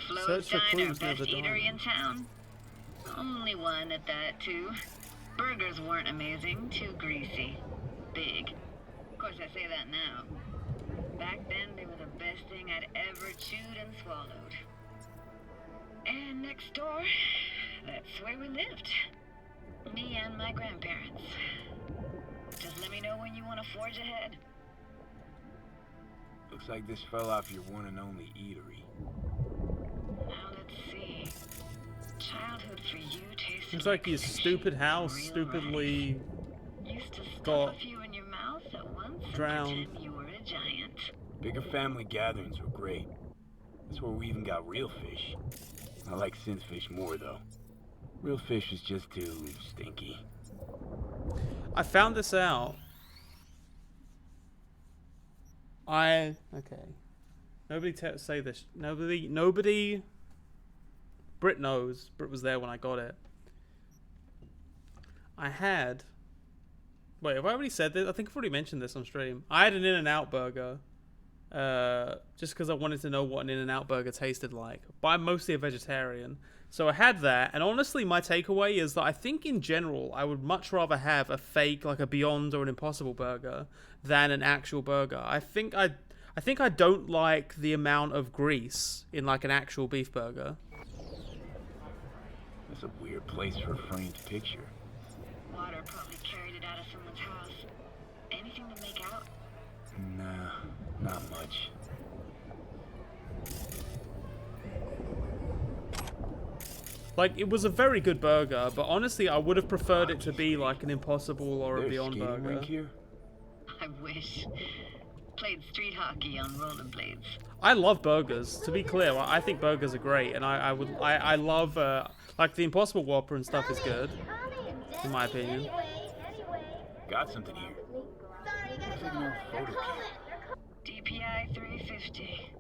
Flo's Diner, best eatery in town. Only one at that, too. Burgers weren't amazing, too greasy. Big. Of course, I say that now. Back then, they were the best thing I'd ever chewed and swallowed. And next door, that's where we lived. Me and my grandparents. Just let me know when you want to forge ahead. Looks like this fell off your one and only eatery. Now let's see. Childhood for you tastes Seems like his stupid house stupidly Used to stuff got a few in your mouth at once and drowned. pretend you were a giant. Bigger family gatherings were great. That's where we even got real fish. I like synth fish more, though. Real fish is just too stinky. I found this out. Okay. Nobody say this. Nobody. Brit knows. Brit was there when I got it. I had. Wait, have I already said this? I think I've already mentioned this on stream. I had an In-N-Out burger just because I wanted to know what an In-N-Out burger tasted like. But I'm mostly a vegetarian, so I had that. And honestly, my takeaway is that I think in general, I would much rather have a fake, like a Beyond or an Impossible burger, than an actual burger. I think I don't like the amount of grease in like an actual beef burger. That's a weird place for a framed picture. Water probably carried it out of someone's house. Anything to make out? Nah, not much. Like, it was a very good burger, but honestly, I would have preferred it to be like an Impossible or a Beyond burger. Rink here? I wish. Played street hockey on rollerblades. I love burgers. To be clear, I think burgers are great, and I love like the Impossible Whopper and stuff is good, in my opinion. Got something here. Looks like an old photo cam. DPI 350.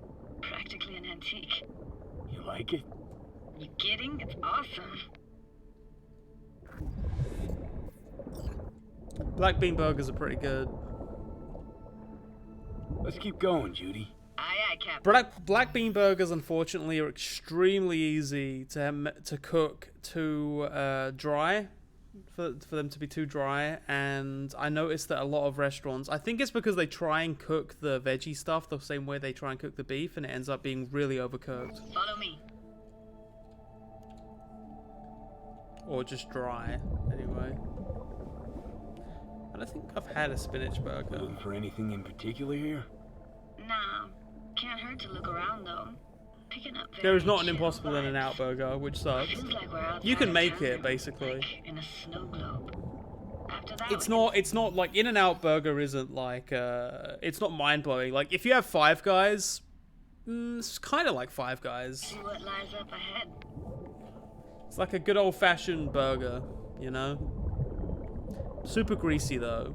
Practically an antique. You like it? You kidding? It's awesome. Black bean burgers are pretty good. Let's keep going, Judy. Aye, aye, Captain. Black bean burgers, unfortunately, are extremely easy to cook to dry, for them to be too dry. And I noticed that a lot of restaurants, I think it's because they try and cook the veggie stuff the same way they try and cook the beef, and it ends up being really overcooked. Follow me. Or just dry, anyway. I don't think I've had a spinach burger. Looking for anything in particular here? Nah, can't hurt to look around though. Picking up There is not an Impossible In-N-Out burger, which sucks. Like you can make it, basically. Like in a snow globe. After that, It's not like In-N-Out burger isn't like it's not mind-blowing. Like if you have Five Guys, it's kind of like Five Guys. See what lies up ahead. It's like a good old-fashioned burger, you know? Super greasy, though.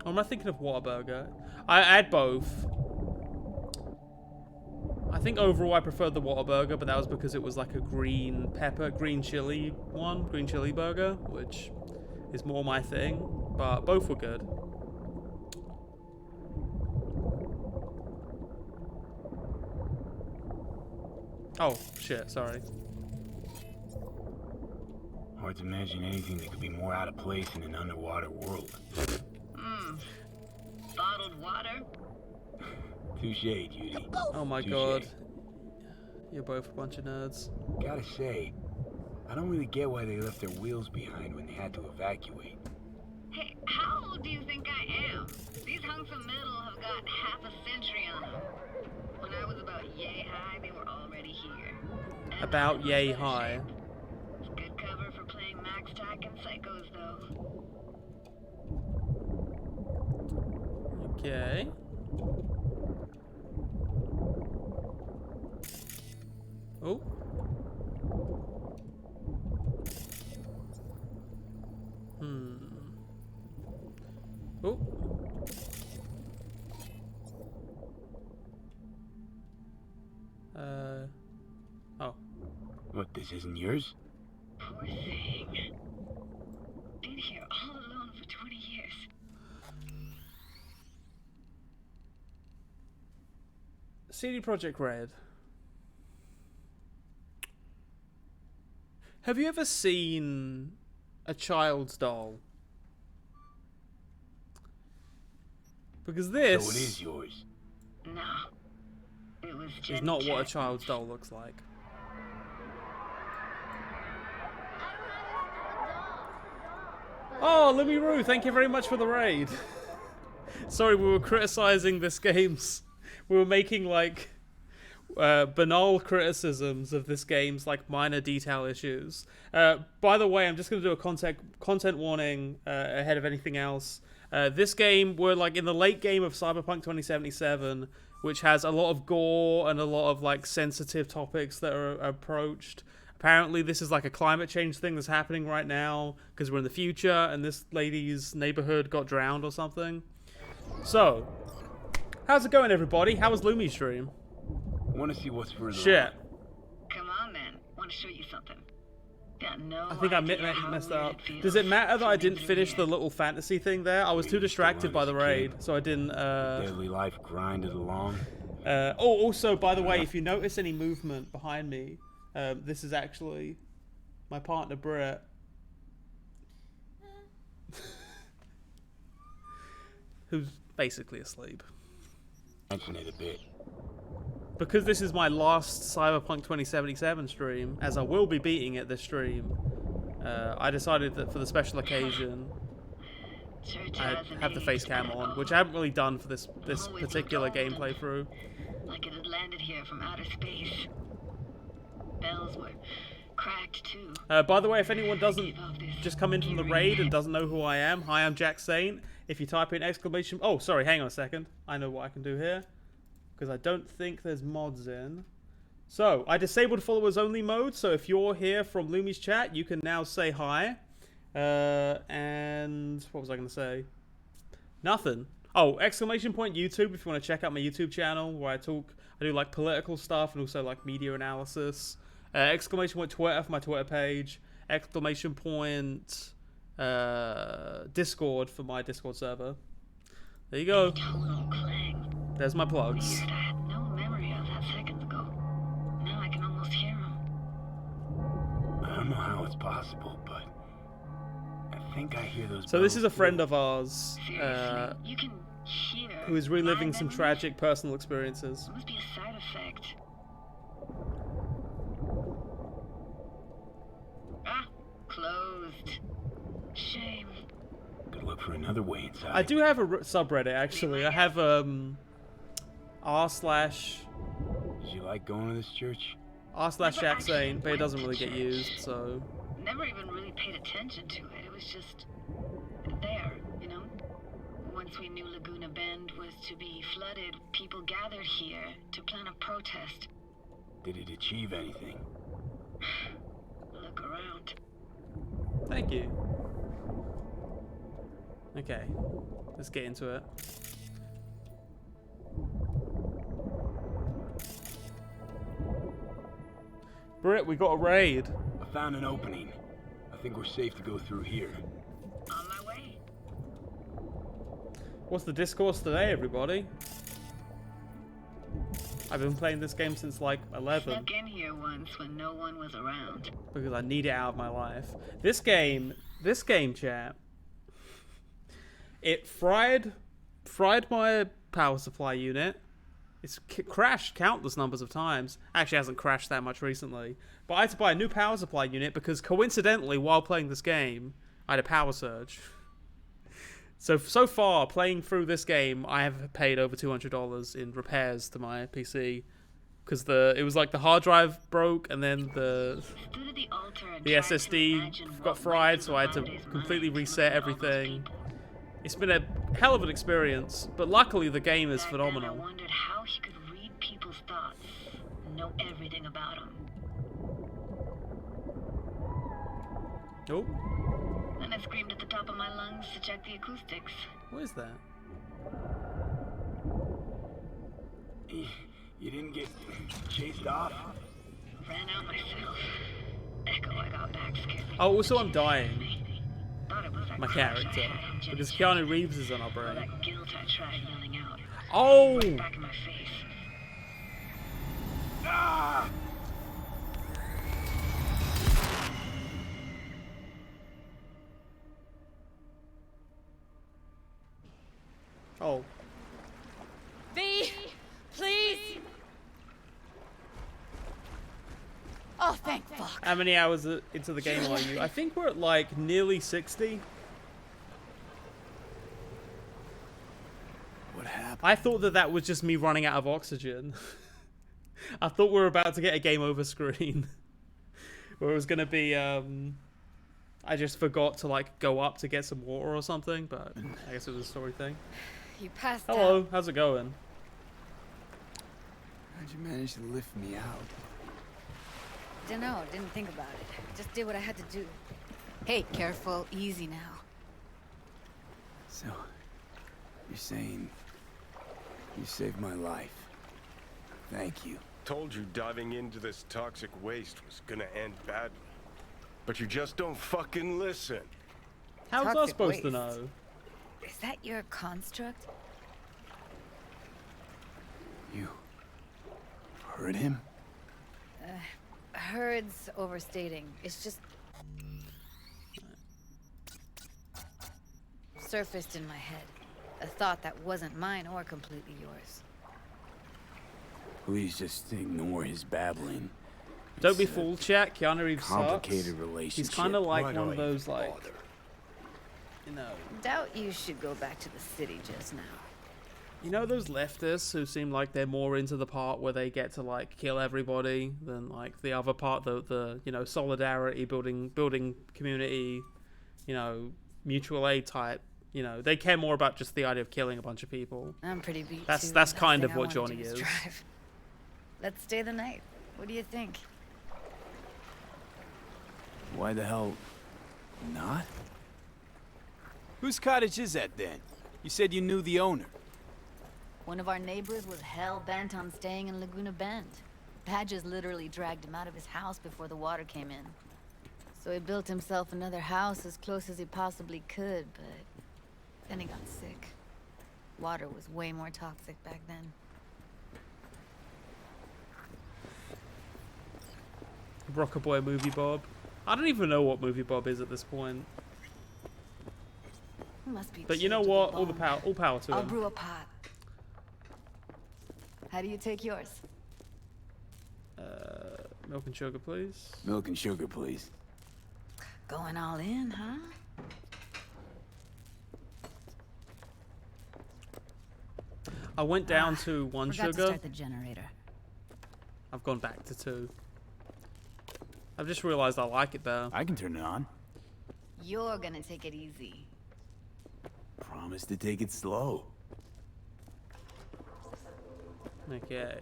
Or am I thinking of Whataburger? I had both. I think overall I preferred the Whataburger, but that was because it was like a green chili burger, which is more my thing. But both were good. Oh, shit, sorry. Hard to imagine anything that could be more out of place in an underwater world. Bottled water? Touche, Judy. Oh my god. You're both a bunch of nerds. Gotta say, I don't really get why they left their wheels behind when they had to evacuate. Hey, how old do you think I am? These hunks of metal have got half a century on them. When I was about yay high, they were already here. About yay high. It's good cover for playing Max Tack and Psychos, though. Okay. Oh. Oh. Oh. What, this isn't yours? Poor thing. Been here all alone for 20 years. CD Projekt Red. Have you ever seen a child's doll? Because this... So it is yours. No. It was just is not what a child's doll looks like. Oh, Lemmy Roo, thank you very much for the raid. Sorry, we were criticizing this game's... We were making, like, banal criticisms of this game's, like, minor detail issues. By the way, I'm just going to do a content warning ahead of anything else. This game, we're, like, in the late game of Cyberpunk 2077, which has a lot of gore and a lot of, like, sensitive topics that are approached. Apparently, this is, like, a climate change thing that's happening right now, because we're in the future, and this lady's neighborhood got drowned or something. So... how's it going, everybody? How was Lumi's stream? Want to see what's further Shit. Come on, then. Want to show you something. Got no I think I messed that up. Does it matter that I didn't finish the little fantasy thing there? I was too distracted by the raid, so I didn't. Daily life grinded along. Also, by the way, if you notice any movement behind me, this is actually my partner Brett. Who's basically asleep. Mention it a bit. Because this is my last Cyberpunk 2077 stream, as I will be beating it this stream, I decided that for the special occasion, I'd have the face cam on, which I haven't really done for this particular gameplay through. Like it had landed here from outer space. Bells were cracked too. By the way, if anyone doesn't just come in from the raid and doesn't know who I am, hi, I'm Jack Saint. If you type in exclamation... Oh, sorry, hang on a second. I know what I can do here. Because I don't think there's mods in. So, I disabled followers only mode, so if you're here from Lumi's chat, you can now say hi. And what was I going to say? Nothing. Oh, exclamation point YouTube if you want to check out my YouTube channel where I do like political stuff and also like media analysis. Exclamation point Twitter for my Twitter page. Exclamation point Discord for my Discord server. There you go. There's my plugs. Weird, I had no memory of that seconds ago. Now I can almost hear him. I don't know how it's possible, but I think I hear those. So this is a friend of ours You can hear who is reliving some tragic personal experiences. It must be a side effect. Ah, closed. Shame. Could look for another way inside. I do have a subreddit actually. I have r/. Did you like going to this church? r/Jack Saint, but it doesn't really get used, so. Never even really paid attention to it. It was just there, you know? Once we knew Laguna Bend was to be flooded, people gathered here to plan a protest. Did it achieve anything? Look around. Thank you. Okay, let's get into it. Britt, we got a raid. I found an opening. I think we're safe to go through here. On my way. What's the discourse today, everybody? I've been playing this game since like 11. Snuck in here once when no one was around. Because I need it out of my life. This game, chat. It fried my power supply unit. It's crashed countless numbers of times. Actually, it hasn't crashed that much recently. But I had to buy a new power supply unit because coincidentally, while playing this game, I had a power surge. So far, playing through this game, I have paid over $200 in repairs to my PC. Because it was like the hard drive broke, and then the SSD got fried, so I had to completely reset everything. It's been a hell of an experience, but luckily the game is phenomenal. I wondered how he could read people's thoughts, know everything about them. Oh. Then I screamed at the top of my lungs to check the acoustics. What is that? You didn't get chased off? Ran out myself. Echo, I got back scared. Oh, also I'm dying. My crash character. I had on Because Jenny's Keanu Reeves is on our All brain. that guilt I tried yelling out. Oh! Right back in my face. Ah! Oh. V, please. Oh, thank fuck. How many hours into the game are you? I think we're at like nearly 60. What happened? I thought that was just me running out of oxygen. I thought we were about to get a game over screen. Where it was going to be, I just forgot to like go up to get some water or something, but I guess it was a story thing. You passed Hello, out. how's it going? How'd you manage to lift me out? Dunno, didn't think about it. Just did what I had to do. Hey, careful, easy now. So, you're saying you saved my life. Thank you. Told you diving into this toxic waste was gonna end badly. but you just don't fucking listen. How's I Toxic supposed to waste. know? Is that your construct? You heard him? Heard's overstating. It's just surfaced in my head. A thought that wasn't mine or completely yours. Please just ignore his babbling. Don't be fooled, chat. Keanu Reeves Complicated sucks. relationship. He's kind of like Why one do of I those, like, bother? you know, Doubt you should go back to the city just now. you know those leftists who seem like they're more into the part where they get to like kill everybody than like the other part, the you know, solidarity, building community, you know, mutual aid type. You know, they care more about just the idea of killing a bunch of people. I'm pretty beat That's too. that's Last kind thing of I what wanna Johnny do is. drive. Let's stay the night. What do you think? Why the hell not? Whose cottage is that then? You said you knew the owner. One of our neighbors was hell-bent on staying in Laguna Bend. Badges literally dragged him out of his house before the water came in. So he built himself another house as close as he possibly could, but then he got sick. Water was way more toxic back then. Rocker Boy Movie Bob. I don't even know what Movie Bob is at this point. Must be But you know chilled to the what? All bone. power to I'll him. brew a pot. How do you take yours? Milk and sugar, please. Milk and sugar, please. Going all in, huh? I went down to one Forgot to sugar. start the generator. I've gone back to 2. I've just realized I like it better. I can turn it on. You're gonna take it easy. Promise to take it slow. Okay.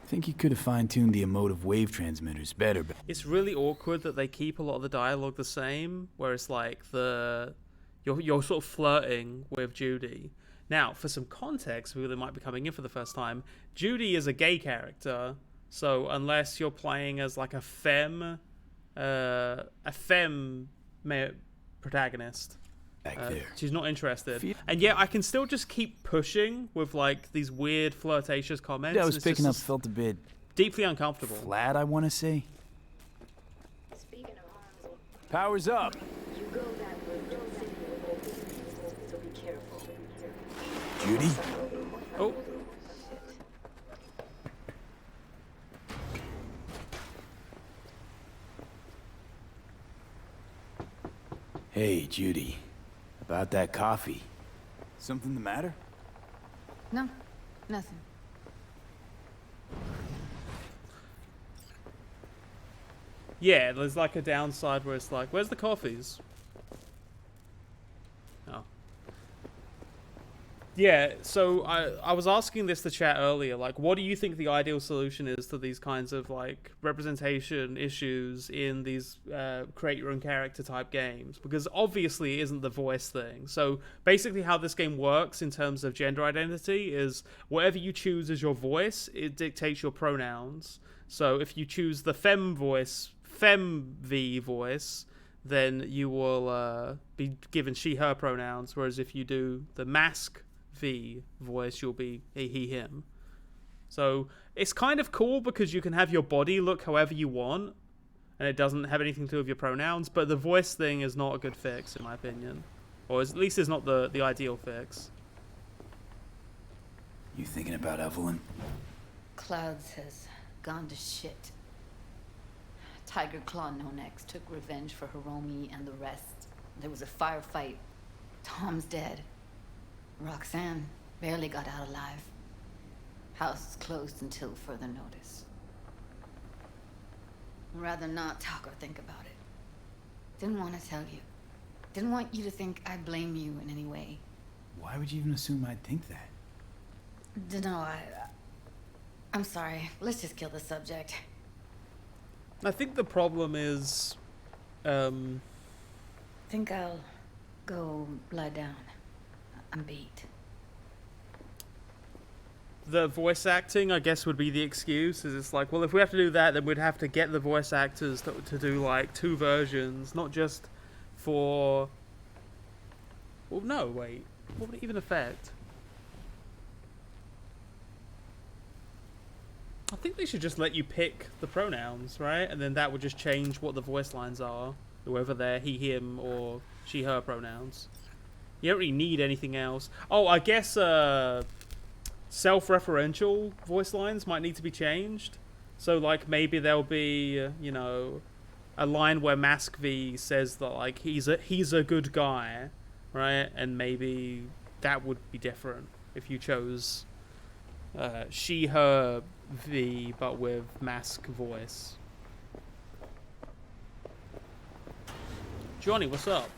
Think you could have fine-tuned the emotive wave transmitters better, but It's really awkward that they keep a lot of the dialogue the same, where it's like you're sort of flirting with Judy. Now, for some context, who they might be coming in for the first time, Judy is a gay character, so unless you're playing as like a femme protagonist, she's not interested. And yet I can still just keep pushing with like these weird flirtatious comments. I was and it's picking up just felt a bit deeply uncomfortable. flat, I want to say. Power's up. Judy? Oh. Hey, Judy. About that coffee. Something the matter? No, nothing. Yeah, there's like a downside where it's like, where's the coffees? Oh. Yeah, so I was asking this to chat earlier, like, what do you think the ideal solution is to these kinds of, like, representation issues in these create your own character type games? Because obviously it isn't the voice thing. So basically how this game works in terms of gender identity is whatever you choose as your voice, it dictates your pronouns. So if you choose the fem v voice, then you will be given she, her pronouns, whereas if you do the mask V voice, you'll be a he, him. So it's kind of cool because you can have your body look however you want, and it doesn't have anything to do with your pronouns, but the voice thing is not a good fix, in my opinion. Or at least it's not the ideal fix. You thinking about Evelyn? Clouds has gone to shit. Tiger Claw No Next took revenge for Hiromi and the rest. There was a firefight. Tom's dead. Roxanne barely got out alive. House is closed until further notice. I'd rather not talk or think about it. Didn't want to tell you. Didn't want you to think I blame you in any way. Why would you even assume I'd think that? Dunno, I'm sorry. Let's just kill the subject. I think the problem is... Think I'll go lie down. I'm beat. the voice acting, I guess, would be the excuse. Is it's like, well, if we have to do that, then we'd have to get the voice actors to do like 2 versions, not just for. Well, no, wait. What would it even affect? I think they should just let you pick the pronouns, right? And then that would just change what the voice lines are, whether they're he, him, or she, her pronouns. You don't really need anything else. Oh, I guess self-referential voice lines might need to be changed. So, like, maybe there'll be, you know, a line where Mask V says that, like, he's a good guy, right? And maybe that would be different if you chose she, her, V, but with Mask voice. Johnny, what's up?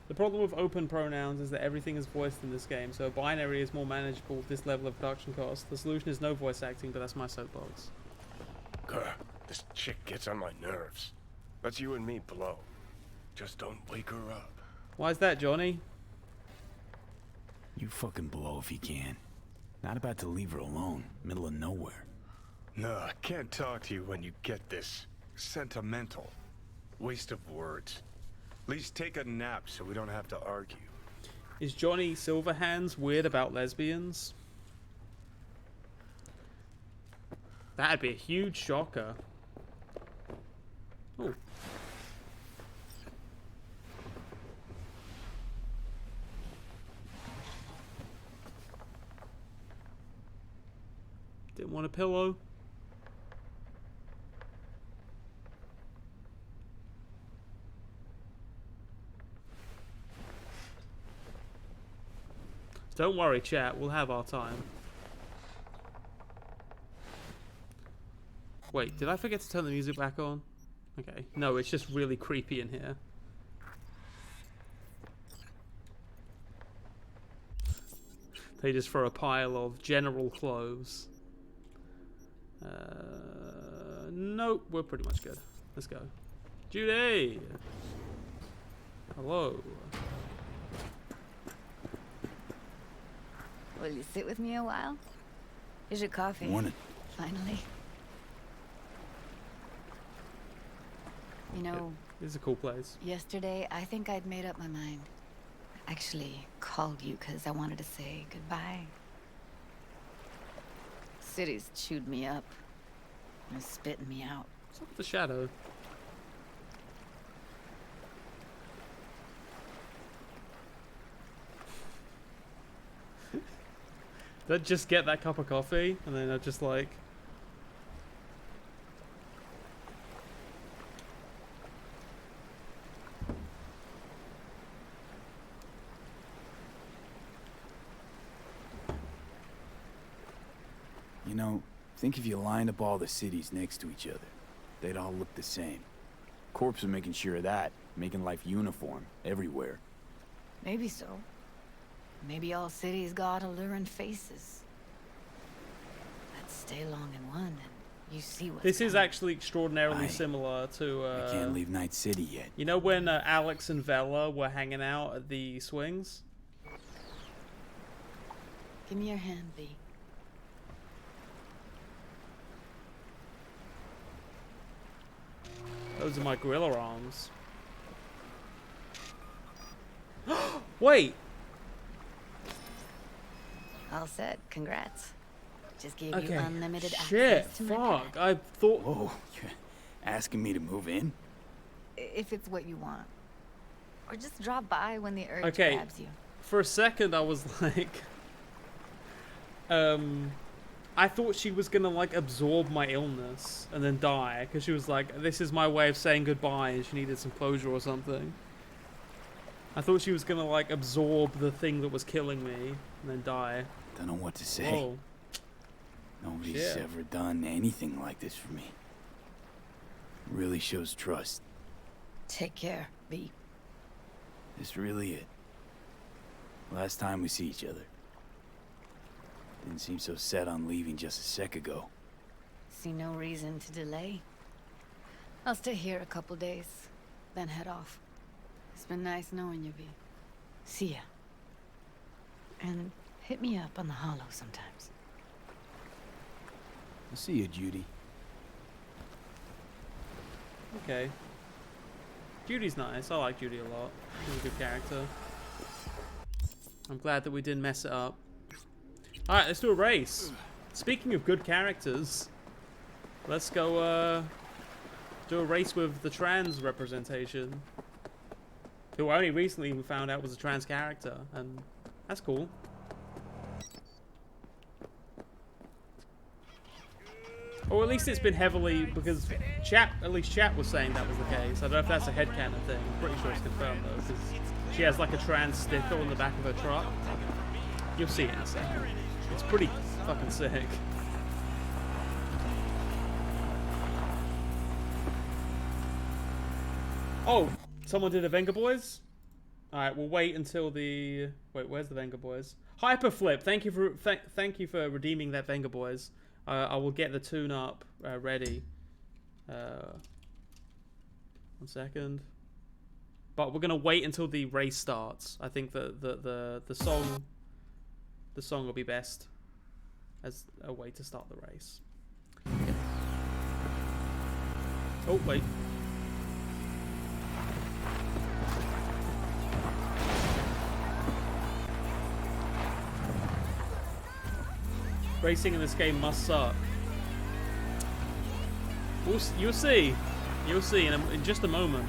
The problem with open pronouns is that everything is voiced in this game, so a binary is more manageable with this level of production cost. The solution is no voice acting, but that's my soapbox. Grr, this chick gets on my nerves. Let's you and me blow. Just don't wake her up. Why is that, Johnny? You fucking blow if you can. Not about to leave her alone, middle of nowhere. No, I can't talk to you when you get this sentimental. Waste of words. At least take a nap so we don't have to argue. Is Johnny Silverhands weird about lesbians? That'd be a huge shocker. Oh. Didn't want a pillow. Don't worry, chat. We'll have our time. Wait, did I forget to turn the music back on? Okay. No, it's just really creepy in here. They just throw a pile of general clothes. Nope, we're pretty much good. Let's go. Judy! Hello. Will you sit with me a while? Here's your coffee. Morning. Finally. You know, this is a cool place. yesterday I think I'd made up my mind. I actually called you because I wanted to say goodbye. City's chewed me up. And spitting me out. What's up with the shadow? They'd just get that cup of coffee, and then I'd just like... You know, think if you lined up all the cities next to each other, they'd all look the same. Corps are making sure of that, making life uniform everywhere. Maybe so. Maybe all cities got alluring faces. Let's stay long in one and you see what's This is coming. actually extraordinarily similar to... I can't leave Night City yet. You know when Alex and Vela were hanging out at the swings? Give me your hand, V. Those are my gorilla arms. Wait! All set. Congrats. Just gave Okay. you unlimited Shit, access to my fuck. pad. I thought... Whoa, you're asking me to move in? If it's what you want. Or just drop by when the urge Okay. grabs you. For a second I was like... I thought she was gonna like absorb my illness and then die, because she was like, this is my way of saying goodbye, and she needed some closure or something. I thought she was gonna like absorb the thing that was killing me and then die. Don't know what to say. Whoa. Nobody's ever done anything like this for me. Really shows trust. Take care, V. This really it. Last time we see each other. Didn't seem so set on leaving just a sec ago. See no reason to delay. I'll stay here a couple days, then head off. It's been nice knowing you, V. See ya. And hit me up on the holo sometimes. I'll see you, Judy. Okay. Judy's nice. I like Judy a lot. She's a good character. I'm glad that we didn't mess it up. Alright, let's do a race. Speaking of good characters, let's go do a race with the trans representation. Who I only recently even found out was a trans character, and that's cool. Or at least it's been heavily, because at least chat was saying that was the case. I don't know if that's a headcanon thing. I'm pretty sure it's confirmed though, because she has like a trans sticker on the back of her truck. You'll see it in a second. It's pretty fucking sick. Oh, someone did a Venga Boys? Alright, we'll wait until the... Wait, where's the Venga Boys? Hyperflip, thank you for redeeming that Venga Boys. I will get the tune-up ready. 1 second. But we're gonna wait until the race starts. I think the song will be best as a way to start the race. Oh wait. Racing in this game must suck. You'll see. You'll see in just a moment.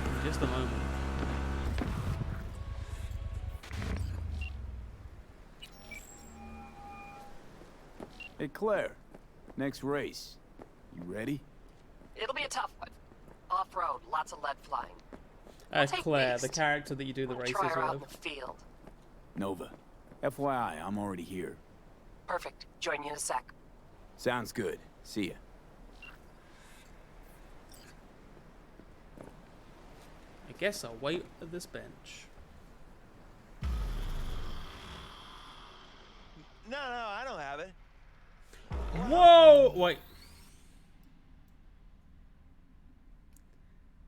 In just a moment. Hey, Claire. Next race. You ready? It'll be a tough one. Off-road, lots of lead flying. Claire, the character that you do the races Try her out in with. the field. Nova. FYI, I'm already here. Perfect. Join you in a sec. Sounds good. See ya. I guess I'll wait at this bench. No, I don't have it. Whoa! Wait.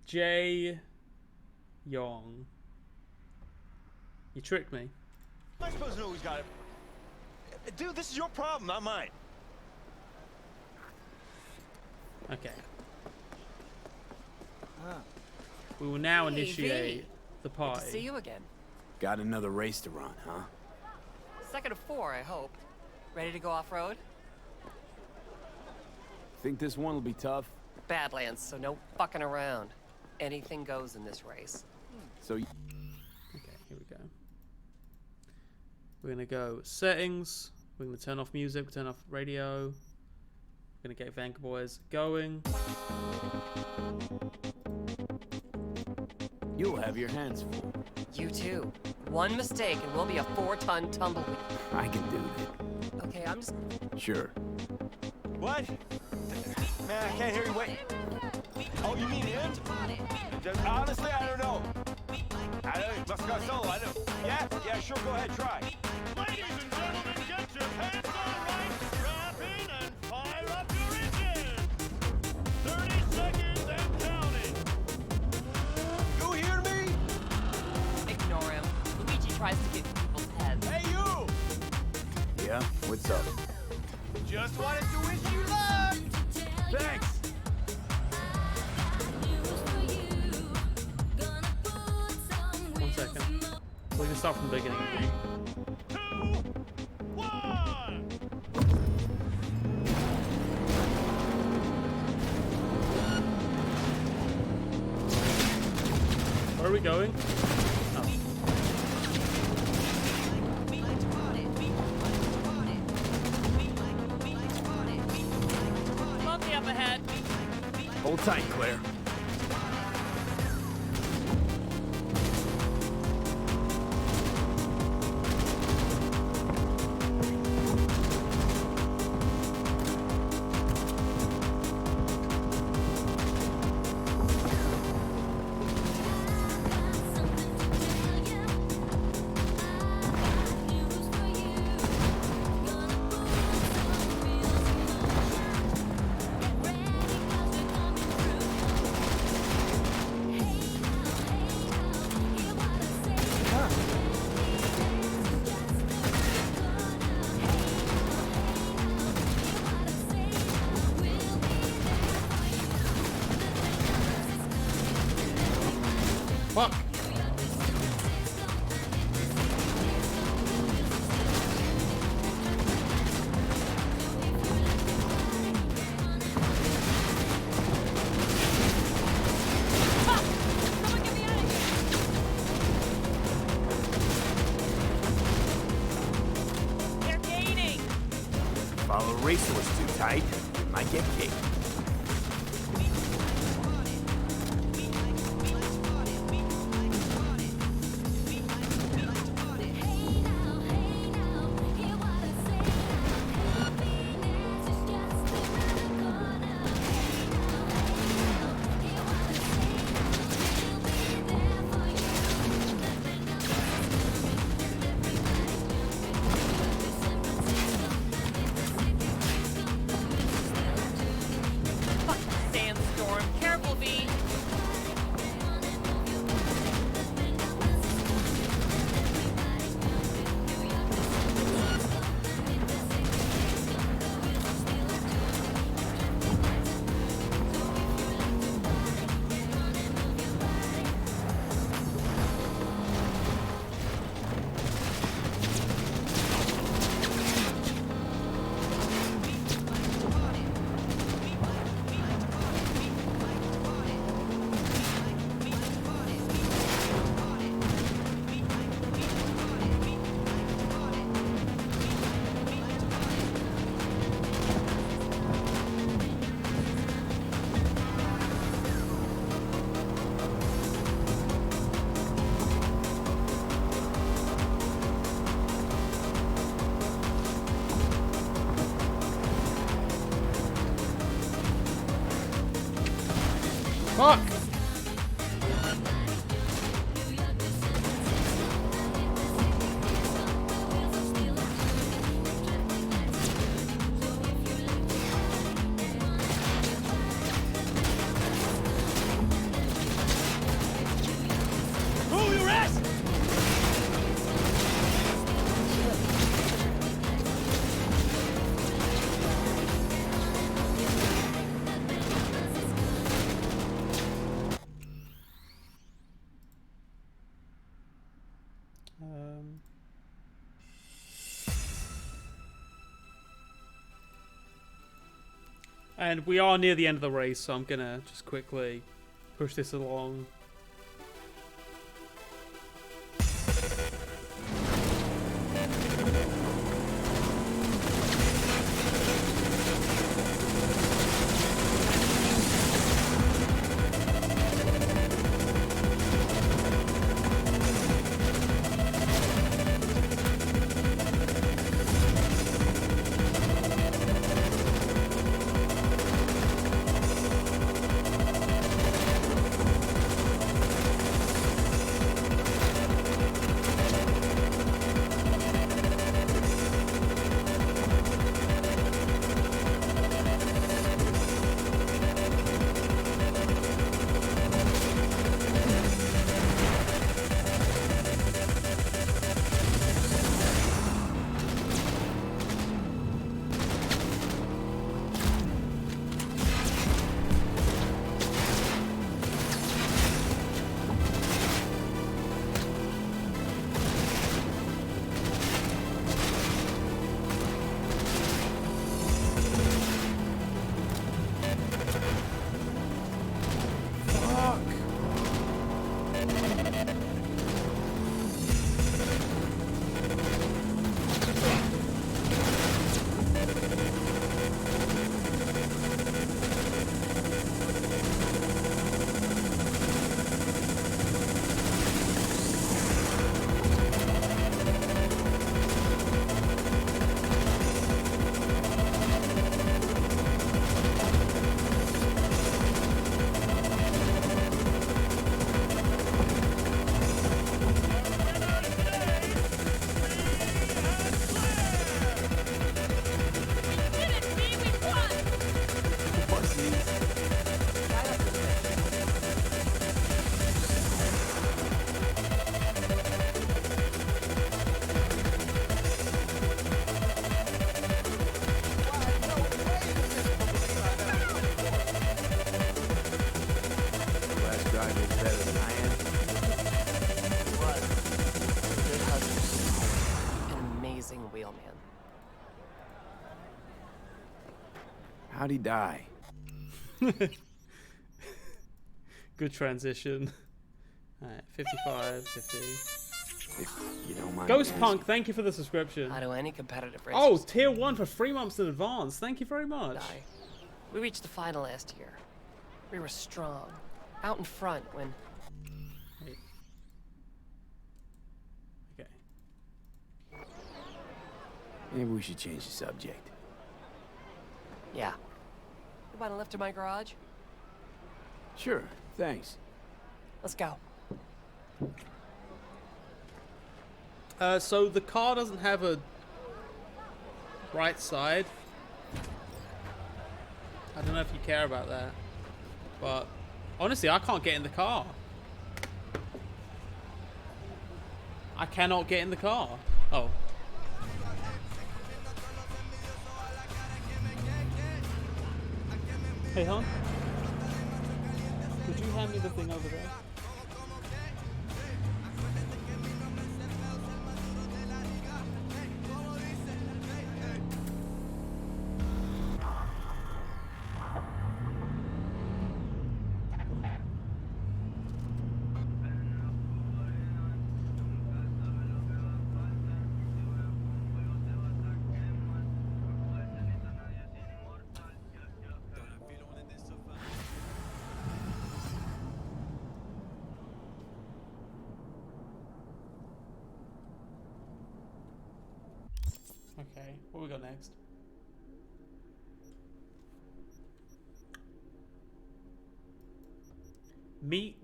Jae Yong. You tricked me. I'm supposed to know who's got it. Dude, this is your problem, not mine. Okay. We will now Hey, initiate V. the Good party. to see you again. Got another race to run, huh? Second of 4, I hope. Ready to go off-road? Think this one will be tough? Badlands, so no fucking around. Anything goes in this race. So Okay, here we go. We're gonna go settings. We're gonna turn off music. Turn off radio. We're gonna get Vanka Boys going. you'll have your hands full. You too. One mistake and we'll be a 4-ton tumbleweed. I can do that. Okay, I'm just... Sure. What? Man, I can't hear you. Wait. Oh, you mean him? Honestly, I don't know. I don't. Must go solo. I don't. Yeah, sure. Go ahead, try. Ladies and gentlemen, get your pants on right, strap in, and fire up your engine. 30 seconds and counting. You hear me? Ignore him. Luigi tries to get in people's heads. Hey, you! Yeah? What's up? Just wanted to wish you luck. Thanks. 1 second. We can start from the beginning. 2, 1. Where are we going? Oh. tight, Claire. Fuck. They're gaining. Follow racehorse too tight, might get kicked. Sandstorm. Careful, V. Fuck! Move your ass! And we are near the end of the race, so I'm gonna just quickly push this along. drive it better than I am. Was a good husband. An amazing wheelman. How'd he die? Good transition. Alright, 55, 50. If you don't mind Ghost asking. Punk, thank you for the subscription. How do any competitive racers Oh, tier 1 for 3 months in advance. Thank you very much. die? We reached the final last year. We were strong, out in front when... Okay. Maybe we should change the subject. Yeah. You want a lift to my garage? Sure, thanks. Let's go. So the car doesn't have a right side. I don't know if you care about that, but honestly, I can't get in the car. I cannot get in the car. Oh. Hey, hon. Could you hand me the thing over there? Okay, what we got next?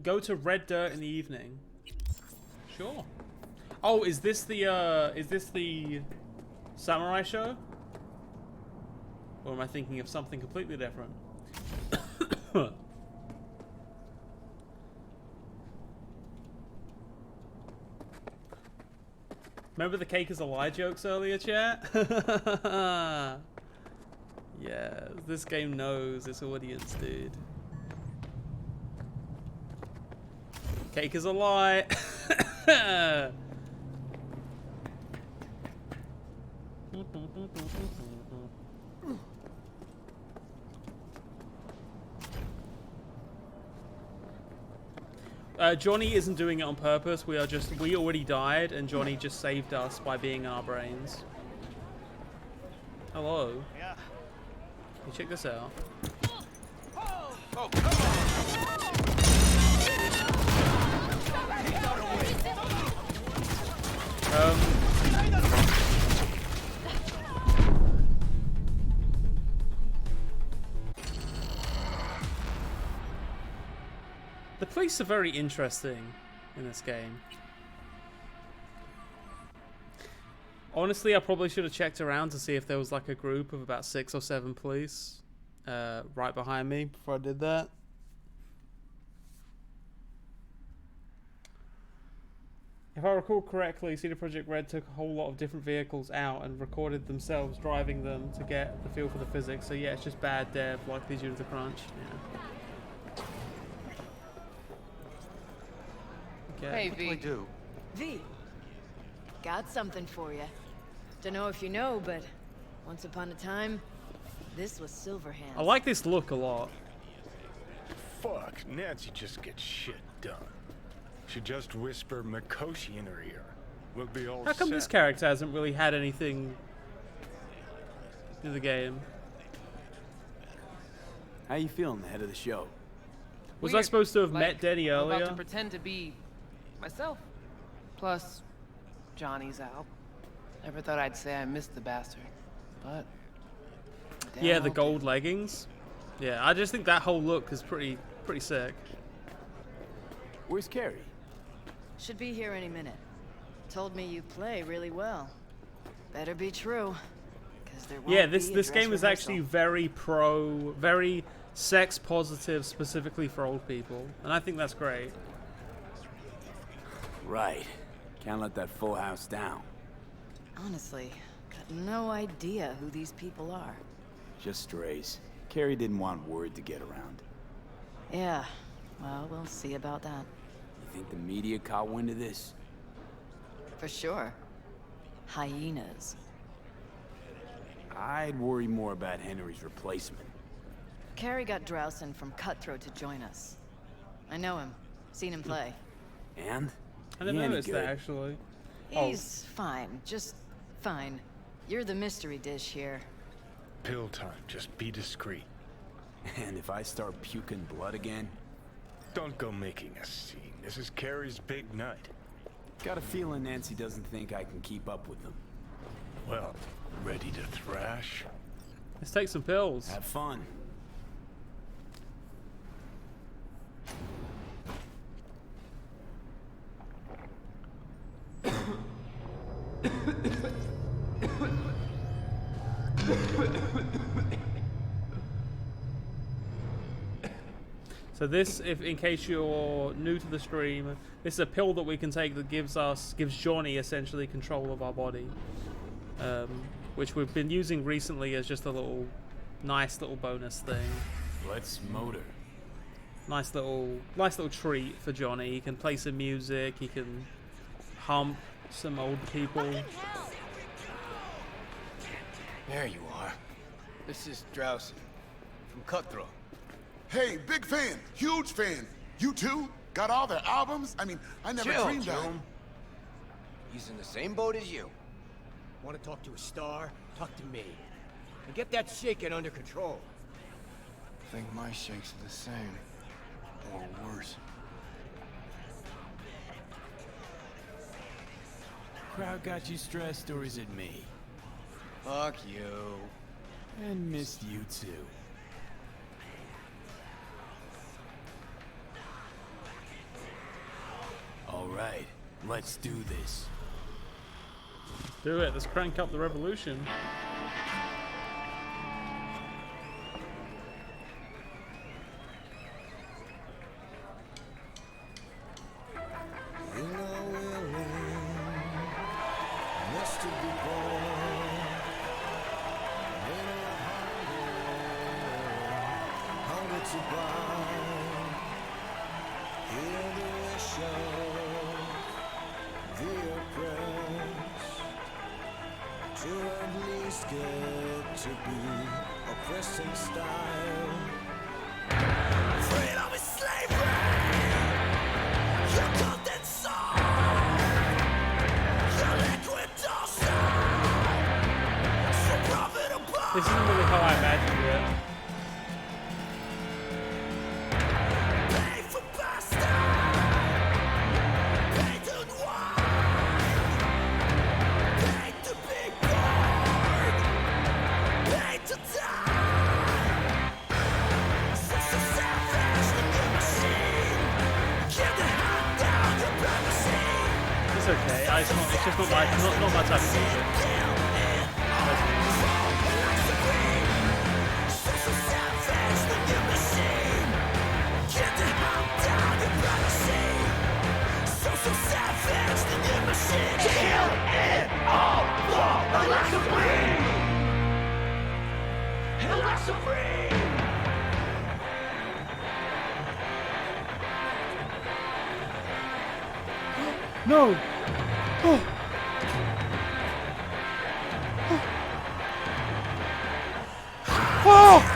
Go to Red Dirt in the evening. Sure. Oh, is this the samurai show? Or am I thinking of something completely different? Remember the cake is a lie jokes earlier, chat? Yeah, this game knows its audience, dude. Cake is a lie. Johnny isn't doing it on purpose. We already died, and Johnny just saved us by being in our brains. Hello. Yeah. Hey, check this out. The police are very interesting in this game. Honestly, I probably should have checked around to see if there was like a group of about 6 or 7 police right behind me before I did that. If I recall correctly, CD Projekt Red took a whole lot of different vehicles out and recorded themselves driving them to get the feel for the physics. So yeah, it's just bad dev, likely due to the crunch. Yeah. Okay. Hey, V. do? V, got something for you. Don't know if you know, but once upon a time, this was Silverhand. I like this look a lot. Fuck, Nancy just gets shit done. She just whisper Mikoshi in her ear. We'll be all How come set. this character hasn't really had anything in the game? How you feeling ahead of the show? Was I Weird. supposed to have Like, met Denny I'm about earlier? to pretend to be myself. Plus, Johnny's out. Never thought I'd say I missed the bastard, but damn Yeah, the well gold leggings. Yeah, I just think that whole look is pretty sick. Where's Carrie? Should be here any minute. Told me you play really well. Better be true. 'Cause there won't Yeah, be this a game dress is rehearsal. actually very sex positive, specifically for old people, and I think that's great. Right. Can't let that full house down. Honestly, got no idea who these people are. Just strays. Carrie didn't want word to get around. Yeah, Well, we'll see about that. You think the media caught wind of this? For sure. Hyenas. I'd worry more about Henry's replacement. Carrie got Drowson from Cutthroat to join us. I know him. Seen him play. And? I didn't notice that, actually. He's fine. Just fine. You're the mystery dish here. Pill time. Just be discreet. And if I start puking blood again? Don't go making a scene. This is Carrie's big night. Got a feeling Nancy doesn't think I can keep up with them. Well, ready to thrash? Let's take some pills. Have fun. So this, if in case you're new to the stream, this is a pill that we can take that gives Johnny essentially control of our body, which we've been using recently as just a nice little bonus thing. Let's motor. Nice little treat for Johnny. He can play some music. He can hump some old people. There you are. This is Drowson from Cutthroat. Hey, big fan, huge fan. You too? Got all their albums? I mean, I never Chill, dreamed that. Jerome. He's in the same boat as you. Want to talk to a star? Talk to me. And get that shaking under control. I think my shakes are the same. Or worse. Crowd got you stressed, or is it me? Fuck you. And missed you too. All right, let's do this. Do it. Let's crank up the revolution. This isn't really how I imagined it. It's okay. It's just not my type of music. No! Oh. Oh.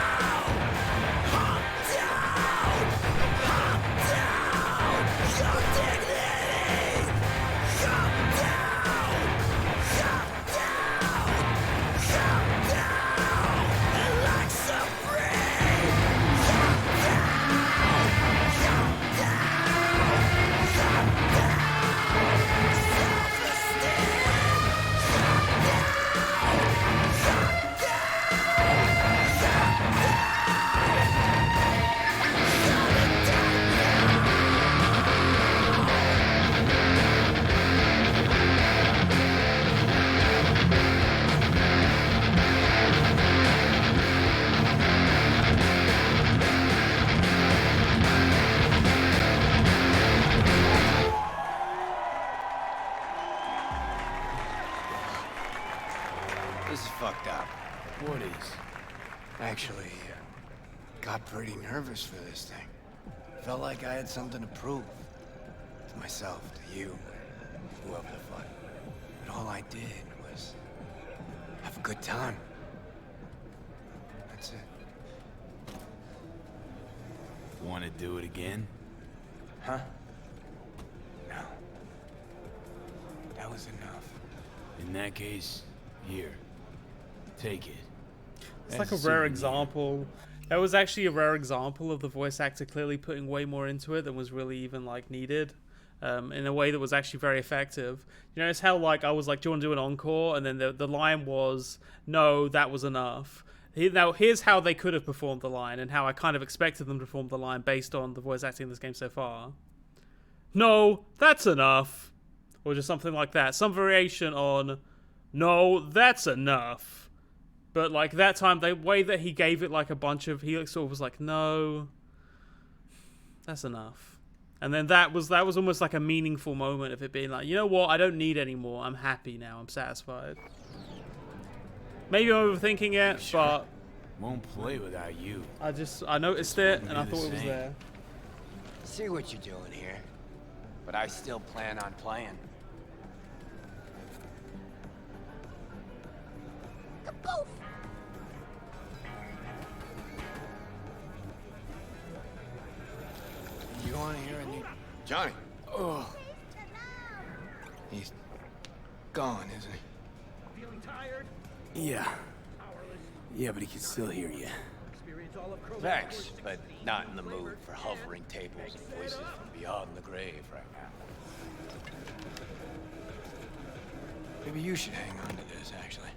This is fucked up. What is? Actually, got pretty nervous for this thing. Felt like I had something to prove. To myself, to you, whoever the fuck. But all I did was have a good time. That's it. Want to do it again? Huh? No. That was enough. In that case, here. Take it. It's like a rare example. That was actually a rare example of the voice actor clearly putting way more into it than was really even like needed, in a way that was actually very effective. You notice how like I was like, do you want to do an encore? And then the line was, no, that was enough. Now here's how they could have performed the line and how I kind of expected them to perform the line based on the voice acting in this game so far. No, that's enough. Or just something like that. Some variation on, no, that's enough. But like that time, the way that he gave it like a bunch of, he sort of was like, no, that's enough. And then that was almost like a meaningful moment of it being like, you know what, I don't need any more. I'm happy now. I'm satisfied. Maybe I'm overthinking it, but won't play without you. I noticed it and I thought it was there. See what you're doing here, but I still plan on playing. Kaboof! You want to hear a new... Johnny! Oh. He's gone, isn't he? Feeling tired? Yeah. Yeah, but he can still hear you. Thanks, but not in the mood for hovering tables and voices from beyond the grave right now. Maybe you should hang on to this, actually.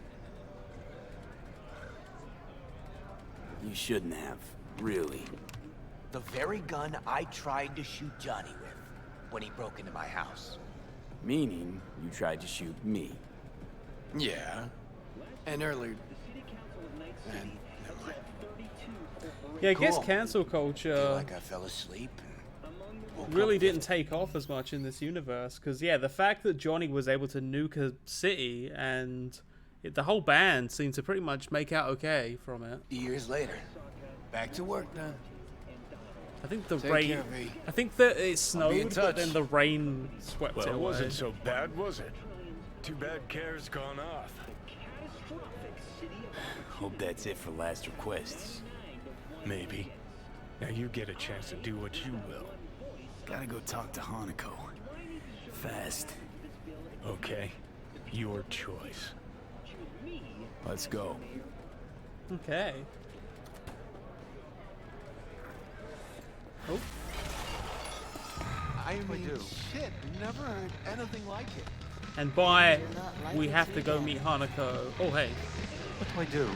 You shouldn't have, really. The very gun I tried to shoot Johnny with when he broke into my house. Meaning, you tried to shoot me. Yeah. And earlier... And never mind. Yeah, I guess cancel culture Feel like I fell asleep and really didn't take off as much in this universe. Because, yeah, the fact that Johnny was able to nuke a city and the whole band seemed to pretty much make out okay from it. Years later, back to work now. I think the Take rain. care, V. I think that it I'll be in snowed, but touch. then the rain swept Well, it it away. wasn't so bad, was it? Too bad Care's gone off. Hope that's it for last requests. Maybe. Now you get a chance to do what you will. Gotta go talk to Hanako. Fast. Okay. Your choice. Let's go. Okay. Oh. I mean, shit, never heard anything like it. And by we have to go meet Hanako. Oh, hey. What do I do?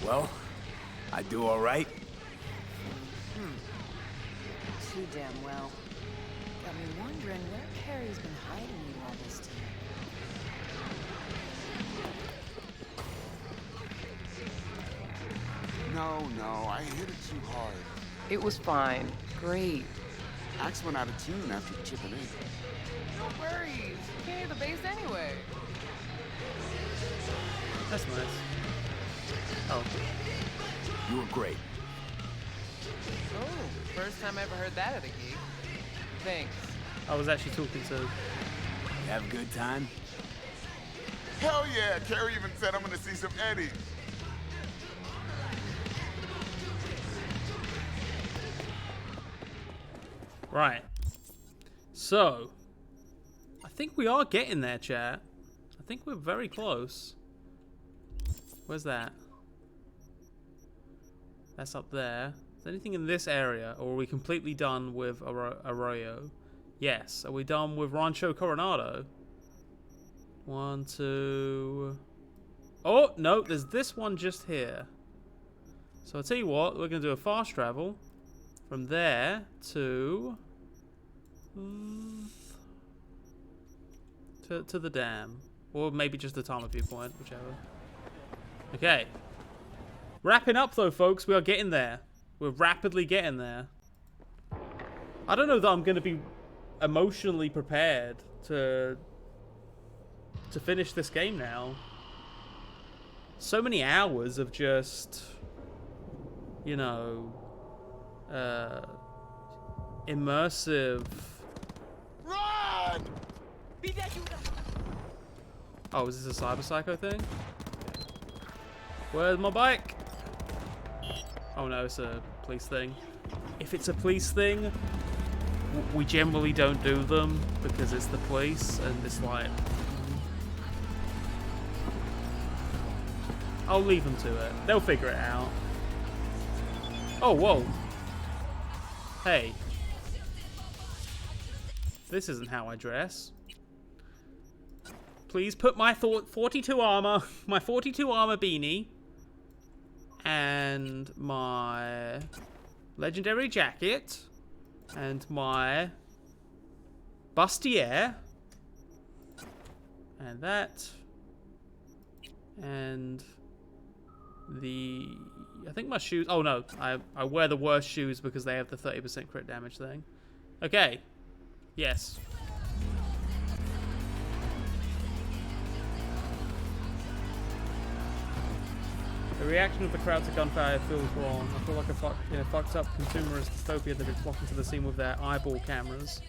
Well, I do all right. Too damn well. Got me wondering where Carrie's been hiding you all this time. No, I hit it too hard. It was fine. Great. Axe went out of tune after chipping in. No worries. You can't hear the bass anyway. That's nice. Oh. You were great. Oh, first time I ever heard that at a gig. Thanks. I was actually talking to. You have a good time? Hell yeah, Carrie even said I'm gonna see some Eddie. Right. So, I think we are getting there, chat. I think we're very close. Where's that? That's up there. Is there anything in this area, or are we completely done with Arroyo? Yes. Are we done with Rancho Coronado? 1, 2... Oh, no, there's this one just here. So I'll tell you what, we're going to do a fast travel from there to the dam. Or maybe just the Tama viewpoint, whichever. Okay. Wrapping up though, folks, we are getting there. We're rapidly getting there. I don't know that I'm going to be emotionally prepared to finish this game now. So many hours of just, you know, Immersive. Run! Oh, is this a Cyber Psycho thing? Where's my bike? Oh no, it's a police thing. If it's a police thing, we generally don't do them because it's the police and it's like... I'll leave them to it. They'll figure it out. Oh, whoa. Hey. This isn't how I dress. Please put my 42 armor, my 42 armor beanie, and my legendary jacket, and my bustier, and that, and I think my shoes. Oh no, I wear the worst shoes because they have the 30% crit damage thing. Okay. Yes. The reaction of the crowd to gunfire feels wrong. I feel like a fucked up consumerist dystopia that it's flocking to the scene with their eyeball cameras.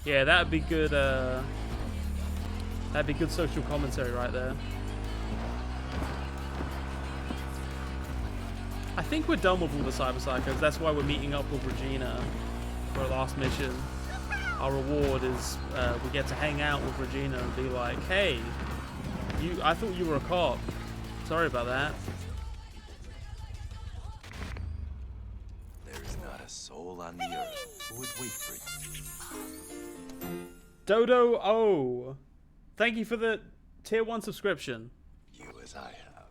Yeah, that'd be good. That'd be good social commentary right there. I think we're done with all the Cyber Psychos. That's why we're meeting up with Regina for our last mission. Our reward is we get to hang out with Regina and be like, "Hey, I thought you were a cop. Sorry about that." There is not a soul on the earth who would wait for it. Dodo O, thank you for the tier 1 subscription. You as I have.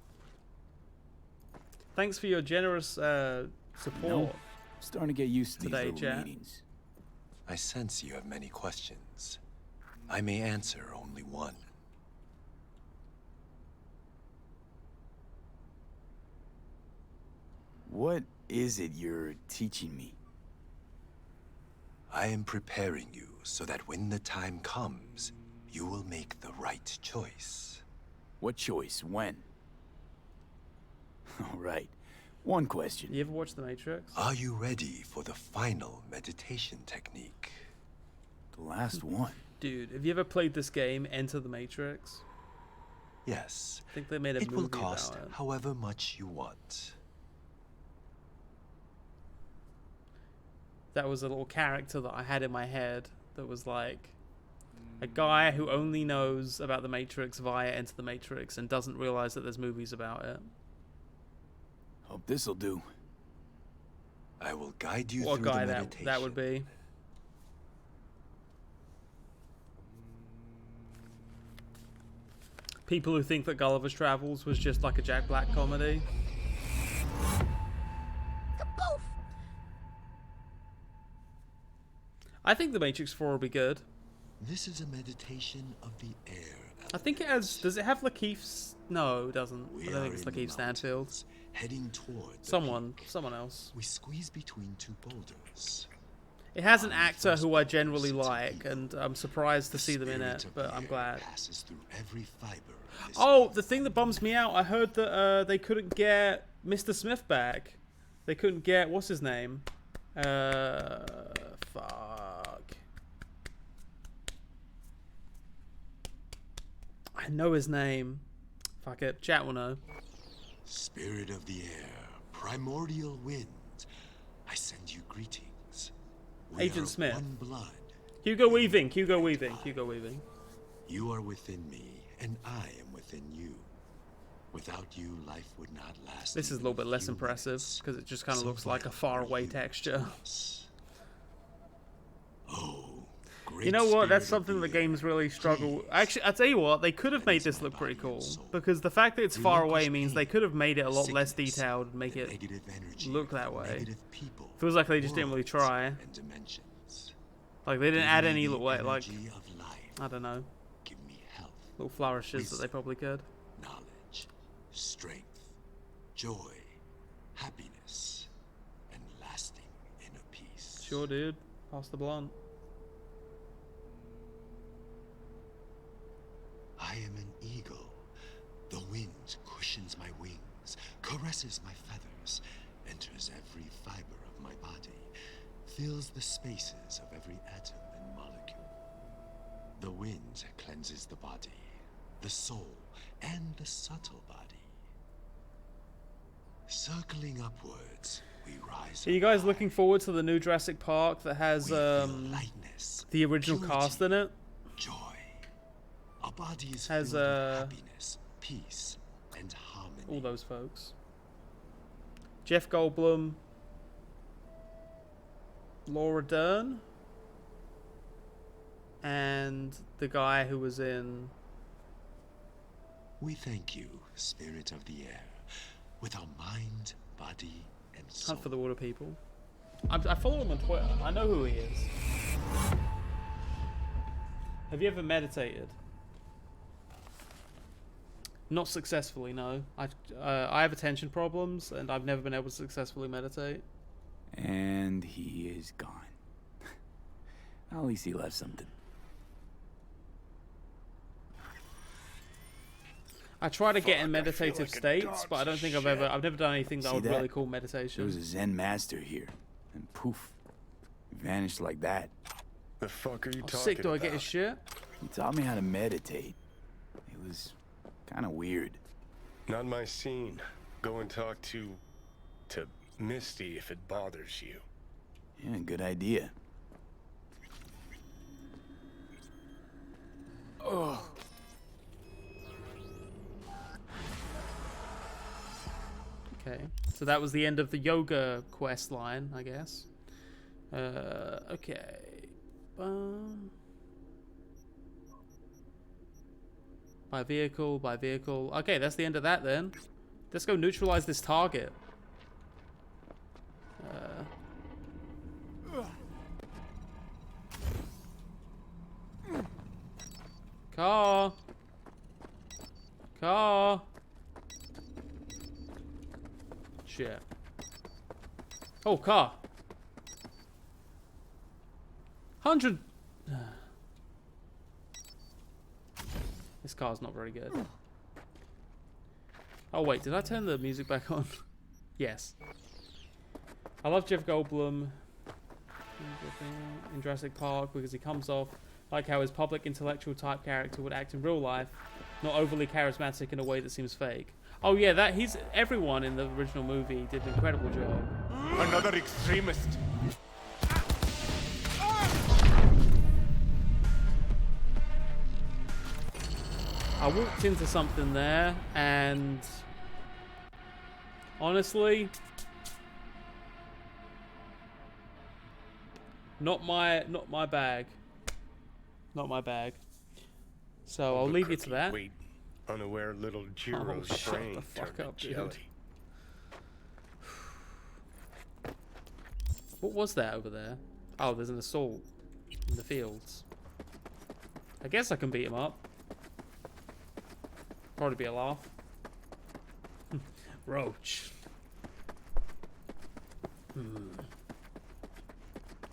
Thanks for your generous support. No, starting to get used to today, these little chat. meetings. I sense you have many questions. I may answer only one. What is it you're teaching me? I am preparing you so that when the time comes, you will make the right choice. What choice? When? All right. One question. You ever watch The Matrix? Are you ready for the final meditation technique? The last one. Dude, have you ever played this game, Enter the Matrix? Yes. I think they made a It movie will cost about it. however much you want. That was a little character that I had in my head that was like a guy who only knows about the Matrix via Enter the Matrix and doesn't realize that there's movies about it. Hope this'll do. I will guide you What through guy the that meditation. would be. People who think that Gulliver's Travels was just like a Jack Black comedy. I think The Matrix 4 will be good. This is a meditation of the air. I think it has. Does it have Lakeith's? No, it doesn't. We I don't are think it's in the Lakeith Stanfield. Heading toward the Someone peak. else. We squeeze between two boulders. It has an actor who I generally like, and I'm surprised to see them in it, but I'm glad. Passes through every fiber of this Oh, the thing that bums me out, I heard that they couldn't get Mr. Smith back. They couldn't get, what's his name? Fuck. I know his name. Fuck it, chat will know. Spirit of the air, primordial wind, I send you greetings. We Agent are Smith. one blood. Hugo Weaving, Hugo Weaving, Hugo Weaving. You are within me, and I am within you. Without you, life would not last. This is a little bit less impressive, because it just kind of looks like a faraway texture. Oh, You know what? That's something the games really struggle. Actually, I'll tell you what, they could have made this look pretty cool. Because the fact that it's far away means they could have made it a lot less detailed and make it look that way. Feels like they just didn't really try. Like, they didn't add any little, like, I don't know, little flourishes that they probably could. Knowledge, strength, joy, happiness, and lasting inner peace. Sure, dude. Pass the blunt. I am an eagle. The wind cushions my wings, caresses my feathers, enters every fiber of my body, fills the spaces of every atom and molecule. The wind cleanses the body, the soul, and the subtle body. Circling upwards, we rise. Are you guys looking forward to the new Jurassic Park that has the original cast in it? Joy. Our body is has filled with happiness, peace, and harmony. All those folks. Jeff Goldblum, Laura Dern, and the guy who was in... We thank you, Spirit of the Air, with our mind, body, and soul. Hunt for the Water People. I follow him on Twitter. I know who he is. Have you ever meditated? Not successfully, no. I have attention problems, and I've never been able to successfully meditate. And he is gone. At least he left something. I try to get in meditative states, but I don't think I've never done anything that I would really call meditation. There was a Zen master here, and poof, he vanished like that. The fuck are you talking sick, do I about? get his shit? He taught me how to meditate. It was kind of weird. Not my scene. Go and talk to Misty if it bothers you. Yeah, good idea. Oh. Okay, so that was the end of the yoga quest line, I guess. Okay. By vehicle, by vehicle. Okay, that's the end of that then. Let's go neutralize this target. Car. Car. Shit. Oh, car. 100. This car's not very good. Oh wait, did I turn the music back on? Yes. I love Jeff Goldblum in Jurassic Park because he comes off like how his public intellectual type character would act in real life, not overly charismatic in a way that seems fake. Oh yeah, everyone in the original movie did an incredible job. Another extremist. I walked into something there, and honestly, not my bag. Not my bag. So I'll leave you to that. Wait, unaware little Jiro's brain the fuck turned up, to dude. jelly. What was that over there? Oh, there's an assault in the fields. I guess I can beat him up. Probably be a laugh. Roach.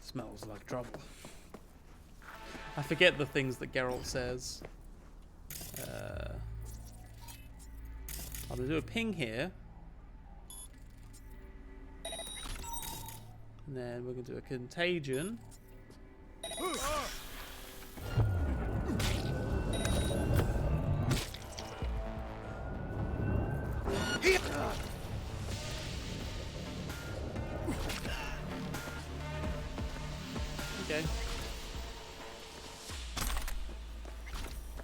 Smells like trouble. I forget the things that Geralt says. I'm gonna do a ping here. And then we're gonna do a contagion. Okay.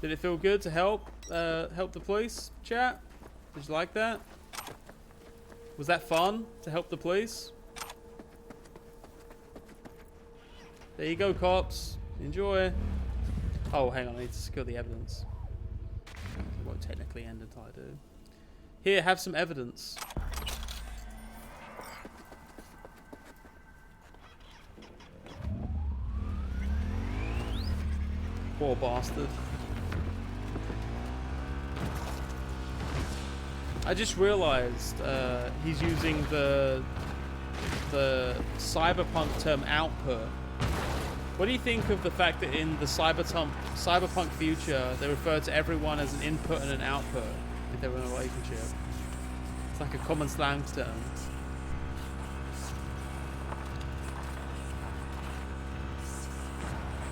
Did it feel good to help the police, chat? Did you like that? Was that fun to help the police? There you go, cops. Enjoy. Oh, hang on. I need to secure the evidence. It won't technically end until I do. Here, have some evidence. Poor bastard. I just realized he's using the cyberpunk term output. What do you think of the fact that in the cyberpunk future they refer to everyone as an input and an output if they're in a relationship? It's like a common slang term.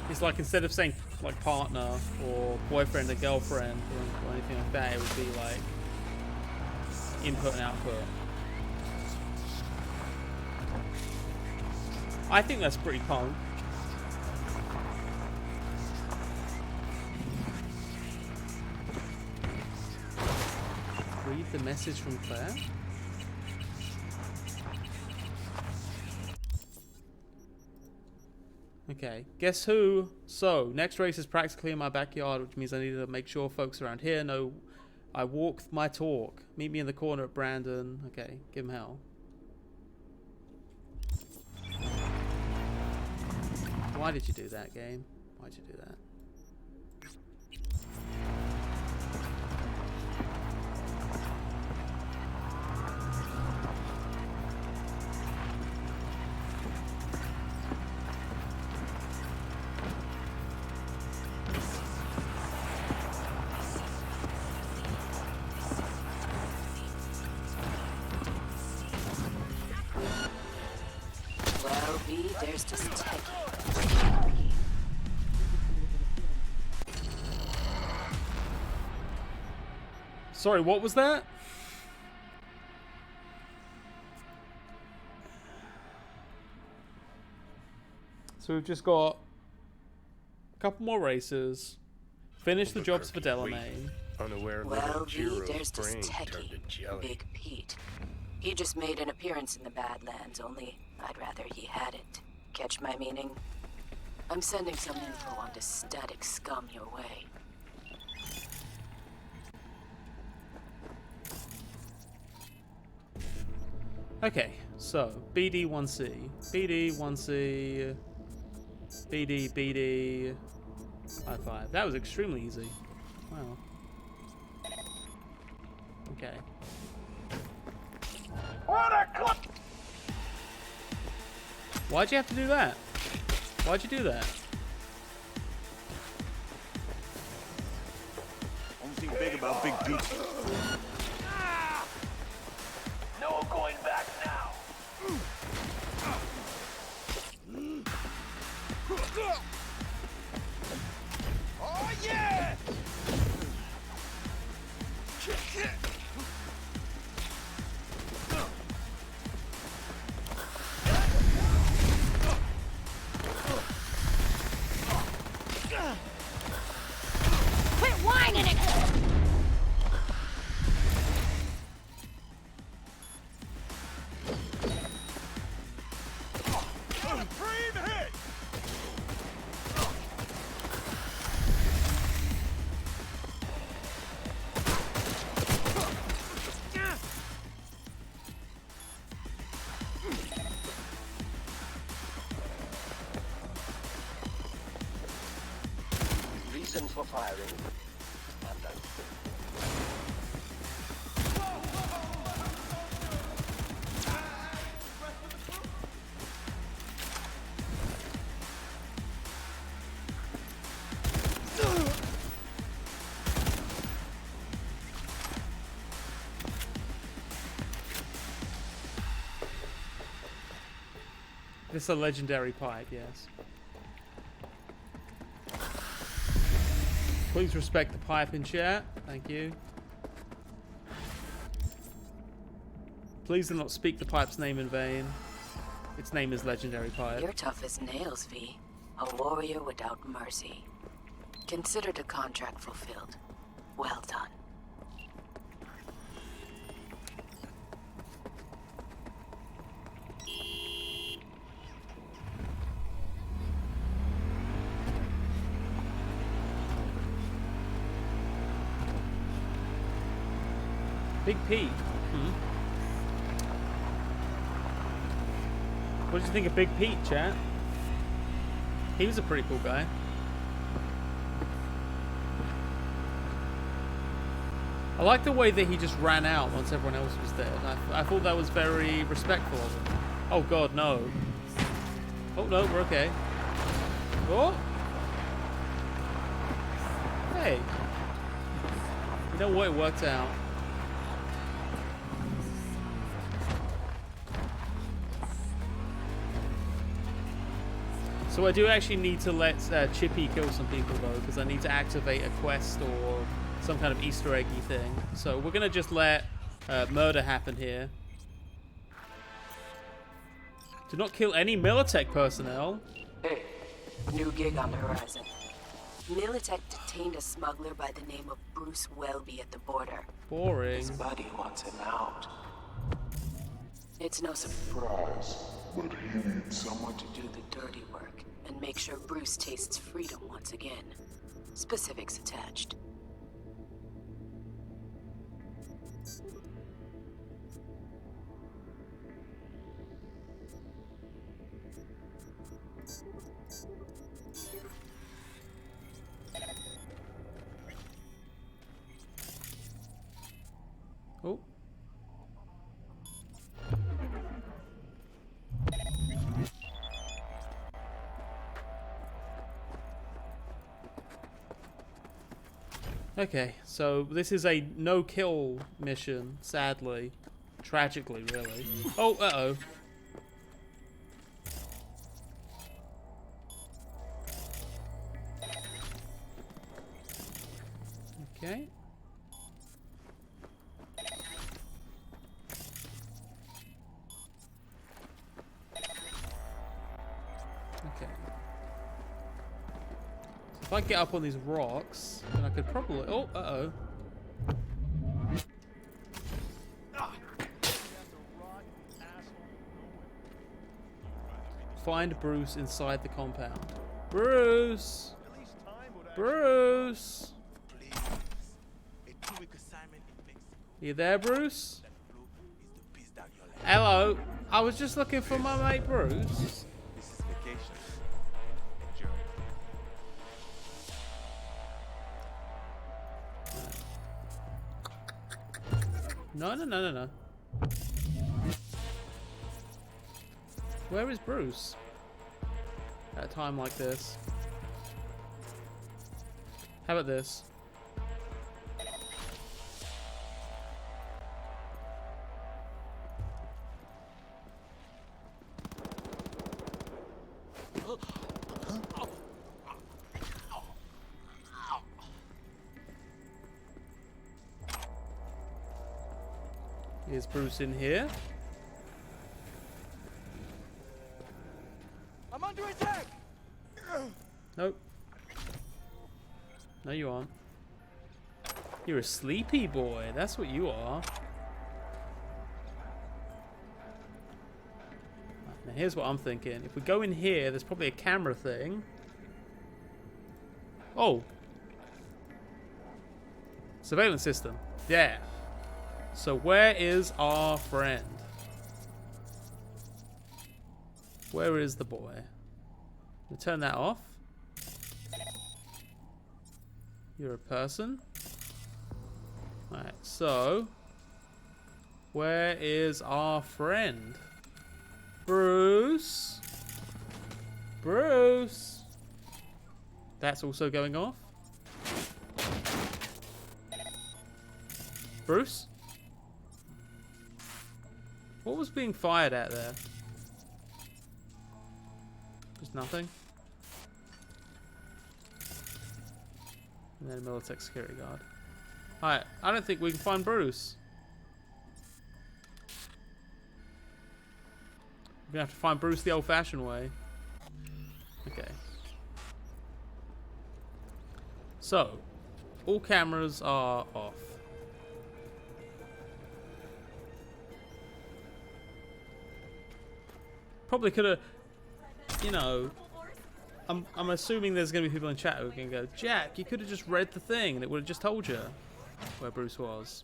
It's like instead of saying like partner or boyfriend or girlfriend or anything like that, it would be like input and output. I think that's pretty punk. Read the message from Claire. Okay, guess who? So, next race is practically in my backyard, which means I need to make sure folks around here know I walk my talk. Meet me in the corner at Brandon. Okay, give him hell. Why did you do that, game? Why'd you do that? Well, B, there's just Techie. Sorry, what was that? So we've just got a couple more races. Finish the jobs for Delamain. Unaware of Well, V, Jiro's there's just brain turned to Techie, jelly. Big Pete. He just made an appearance in the Badlands, only I'd rather he hadn't. Catch my meaning? I'm sending some info on this static scum your way. Okay, so BD1C, BD1C, BD, 5. That was extremely easy. Wow. Okay. Why'd you have to do that? Why'd you do that? Only thing big about Big Pete. No going back now. Oh yeah! Quit whining it! Reason for firing. I'm done. This is a legendary pipe, yes. Please respect the pipe in chat. Thank you. Please do not speak the pipe's name in vain. Its name is Legendary Pipe. You're tough as nails, V. A warrior without mercy. Considered a contract fulfilled. Well done. Big Pete. What did you think of Big Pete, chat? He was a pretty cool guy. I like the way that he just ran out once everyone else was dead. I thought that was very respectful of him. Oh god, no. Oh no, we're okay. Oh! Hey. You know what? It worked out. So So I do actually need to let Chippy kill some people though, because I need to activate a quest or some kind of Easter eggy thing. So we're gonna just let murder happen here. Do not kill any Militech personnel. Hey, new gig on the horizon. Militech detained a smuggler by the name of Bruce Welby at the border. Boring. His buddy wants him out. It's no surprise, but he needs someone to do the dirty work and make sure Bruce tastes freedom once again. Specifics attached. Oh. Okay, so this is a no-kill mission, sadly. Tragically, really. Oh, uh-oh. Okay. Okay. So if I get up on these rocks, then I could probably... Oh, uh-oh. Find Bruce inside the compound. Bruce! Bruce! You there, Bruce? Hello. I was just looking for my mate Bruce. This is vacation. Enjoy. No, no, no, no, no. Where is Bruce? At a time like this. How about this? Is Bruce in here? I'm under attack. Nope. No, you aren't. You're a sleepy boy. That's what you are. Now here's what I'm thinking. If we go in here, there's probably a camera thing. Oh. Surveillance system. Yeah. So where is our friend? Where is the boy? We'll turn that off. You're a person. Alright, so where is our friend? Bruce? Bruce? That's also going off. Bruce? What was being fired at there? Just nothing. And then a Militech security guard. Alright, I don't think we can find Bruce. We're gonna have to find Bruce the old-fashioned way. Okay. So, all cameras are off. Probably could have, you know, I'm assuming there's going to be people in chat who can go, Jack, you could have just read the thing and it would have just told you where Bruce was.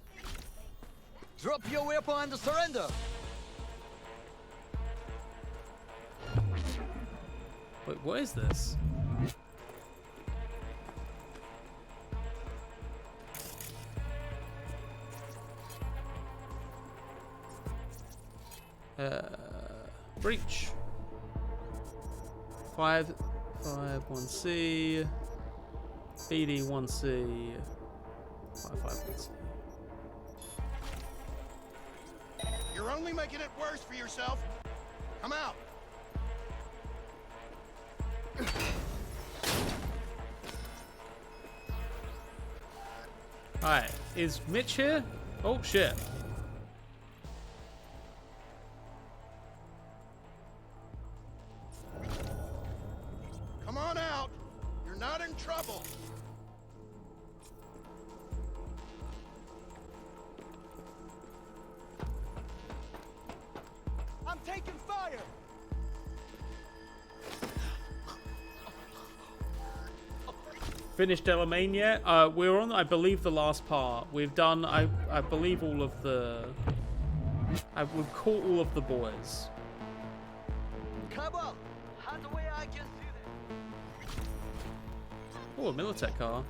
Drop your weapon and surrender. Wait, what is this? Breach. 551C. BD1C. 551C. You're only making it worse for yourself. Come out. Alright, is Mitch here? Oh shit. Come on out. You're not in trouble. I'm taking fire! Finished Delamain yet? We're on, I believe, the last part. We've done, I believe, all of the... we've caught all of the boys. Come on! How's the way I can do that? Oh, a Militech car.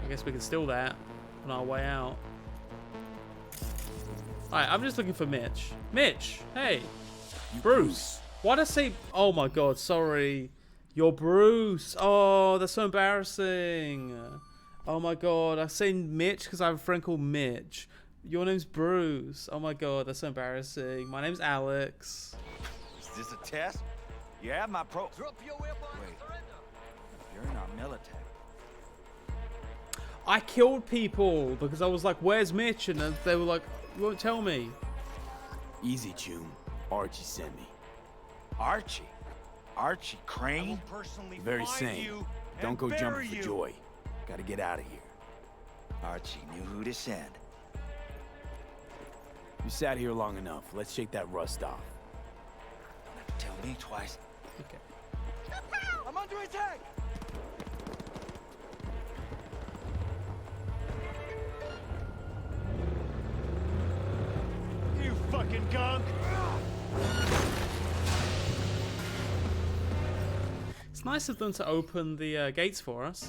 I guess we can steal that on our way out. Alright, I'm just looking for Mitch. Mitch! Hey! Bruce! Why'd I say... Oh my god, sorry. You're Bruce. Oh, that's so embarrassing. Oh my god, I say Mitch because I have a friend called Mitch. Your name's Bruce. Oh my god, that's so embarrassing. My name's Alex. Is this a test? You have my pro... Drop your weapon and surrender! You're in our military. I killed people because I was like, where's Mitch? And then they were like, you won't tell me. Easy, June. Archie sent me. Archie? Archie Crane? Personally Very sane. Don't go jumping for joy. Gotta get out of here. Archie knew who to send. You sat here long enough. Let's shake that rust off. Don't have to tell me twice. Okay. I'm under attack! You fucking gunk! It's nice of them to open the gates for us.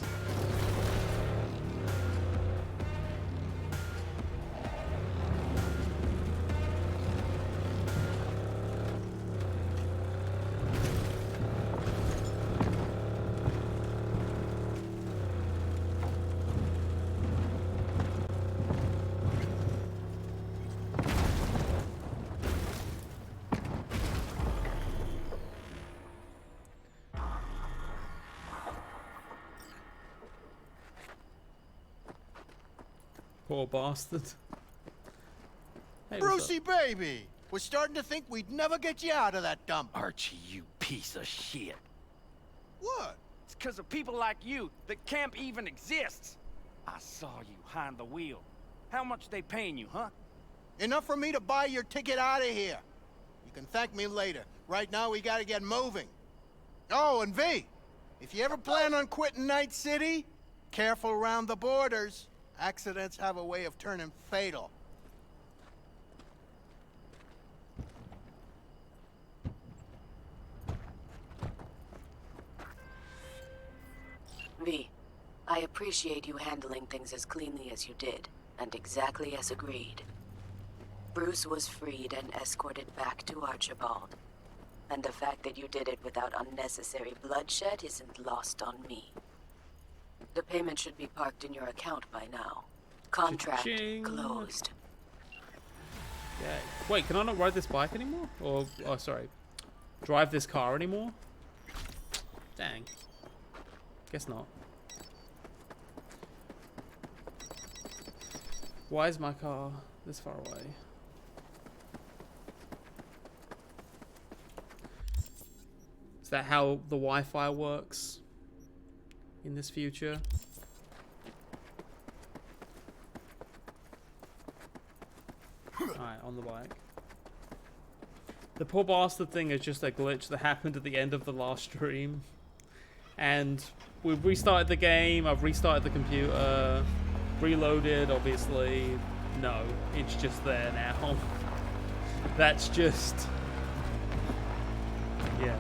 Poor bastard. Hey, Brucey, baby! We're starting to think we'd never get you out of that dump. Archie, you piece of shit. What? It's because of people like you that camp even exists. I saw you behind the wheel. How much they paying you, huh? Enough for me to buy your ticket out of here. You can thank me later. Right now, we gotta get moving. Oh, and V, if you ever plan on quitting Night City, careful around the borders. Accidents have a way of turning fatal. V, I appreciate you handling things as cleanly as you did, and exactly as agreed. Bruce was freed and escorted back to Archibald. And the fact that you did it without unnecessary bloodshed isn't lost on me. The payment should be parked in your account by now. Contract closed. Yeah. Wait, can I not ride this bike anymore? Or, oh, sorry. Drive this car anymore? Dang. Guess not. Why is my car this far away? Is that how the Wi-Fi works in this future? Alright, on the bike. The poor bastard thing is just a glitch that happened at the end of the last stream. And we've restarted the game, I've restarted the computer, reloaded, obviously. No, it's just there now. That's just... yeah.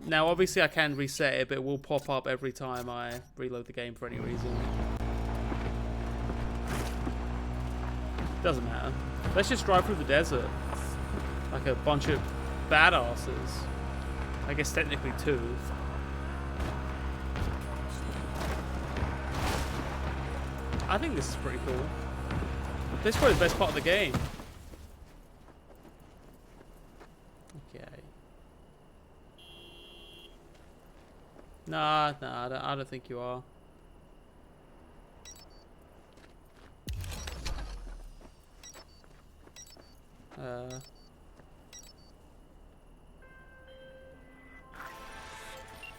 Now obviously I can reset it, but it will pop up every time I reload the game for any reason. Doesn't matter. Let's just drive through the desert. Like a bunch of badasses. I guess technically two. I think this is pretty cool. This is probably the best part of the game. Okay. Nah, I don't think you are.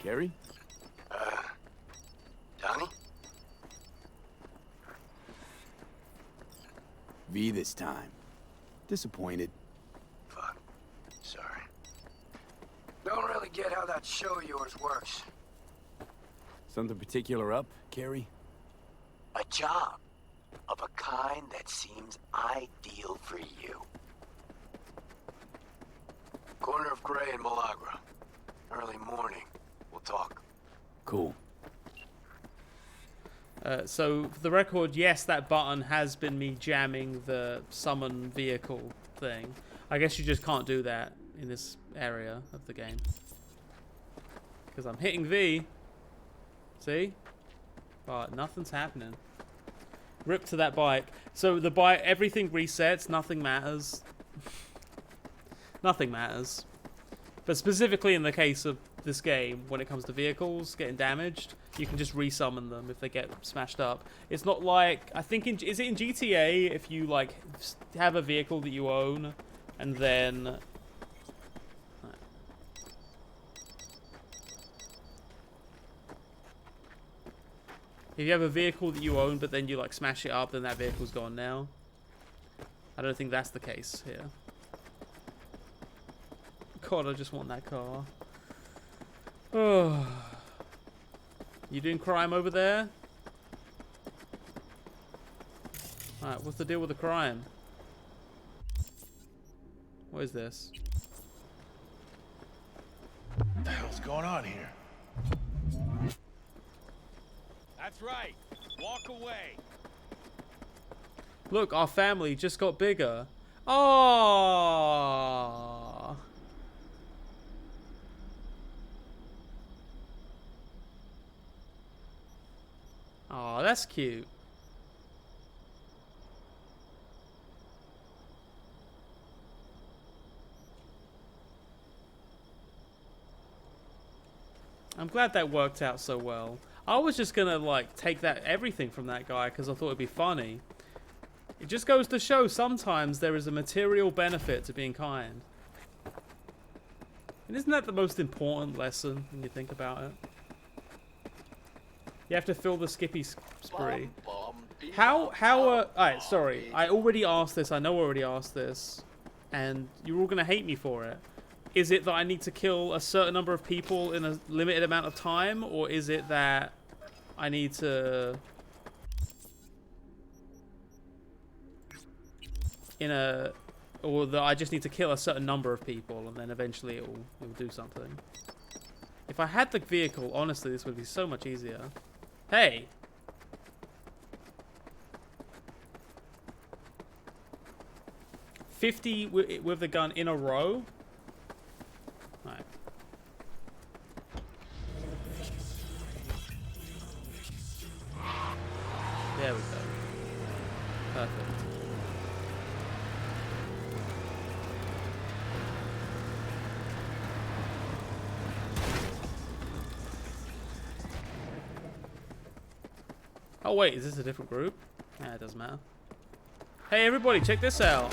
Gary? Donnie? V this time. Disappointed. Fuck. Sorry. Don't really get how that show of yours works. Something particular up, Carrie? A job. Of a kind that seems ideal for you. Corner of Gray and Malagra. Early morning. We'll talk. Cool. So, for the record, yes, that button has been me jamming the summon vehicle thing. I guess you just can't do that in this area of the game. Because I'm hitting V. See? But nothing's happening. Rip to that bike. So the bike, everything resets, nothing matters. Nothing matters. But specifically in the case of this game, when it comes to vehicles getting damaged, you can just resummon them if they get smashed up. It's not like, I think, is it in GTA if you like have a vehicle that you own and then... If you have a vehicle that you own, but then you like smash it up, then that vehicle's gone now. I don't think that's the case here. God, I just want that car. Oh. You doing crime over there? Alright, what's the deal with the crime? What is this? What the hell's going on here? That's right. Walk away. Look, our family just got bigger. Oh. Oh, that's cute. I'm glad that worked out so well. I was just gonna like take that everything from that guy because I thought it'd be funny. It just goes to show sometimes there is a material benefit to being kind. And isn't that the most important lesson when you think about it? You have to fill the Skippy spree. Alright, sorry. I already asked this. I know I already asked this. And you're all gonna hate me for it. Is it that I need to kill a certain number of people in a limited amount of time? Or is it that I need to... Or that I just need to kill a certain number of people and then eventually it'll do something. If I had the vehicle, honestly, this would be so much easier. Hey! $50 with the gun in a row? Alright. There we go. Perfect. Oh wait, is this a different group? Yeah, it doesn't matter. Hey everybody, check this out.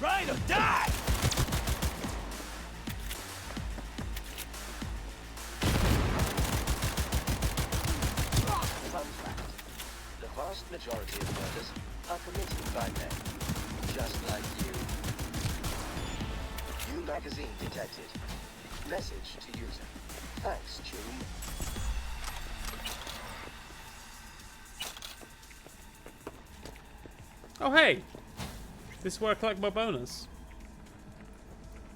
Right or die! The vast majority of murders are committed by men, just like you. New magazine detected. Message to user. Thanks, Tune. Oh hey! This is where I collect my bonus.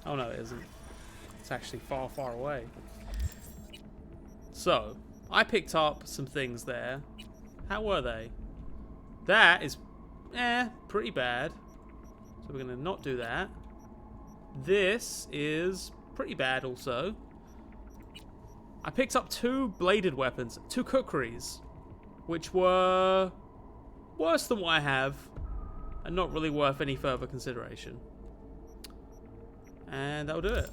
Oh no, it isn't. It's actually far, far away. So, I picked up some things there. How were they? That is pretty bad. So we're gonna not do that. This is pretty bad also. I picked up 2 bladed weapons, 2 kukris, which were worse than what I have, and not really worth any further consideration. And that'll do it.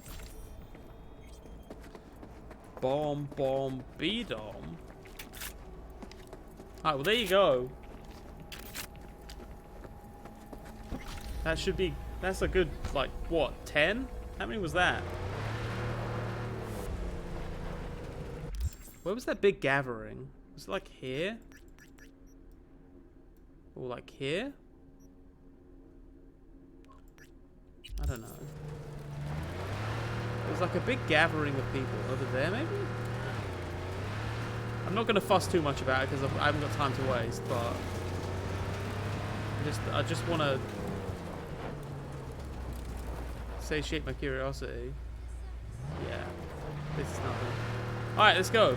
Bomb, bomb, B-dom. Alright, well there you go. That should be, that's a good, like, what, 10? How many was that? Where was that big gathering? Was it like here? Or like here? I don't know. There's like a big gathering of people over there, maybe? I'm not going to fuss too much about it because I haven't got time to waste, but I just want to satiate my curiosity. Yeah, this is nothing. All right, let's go.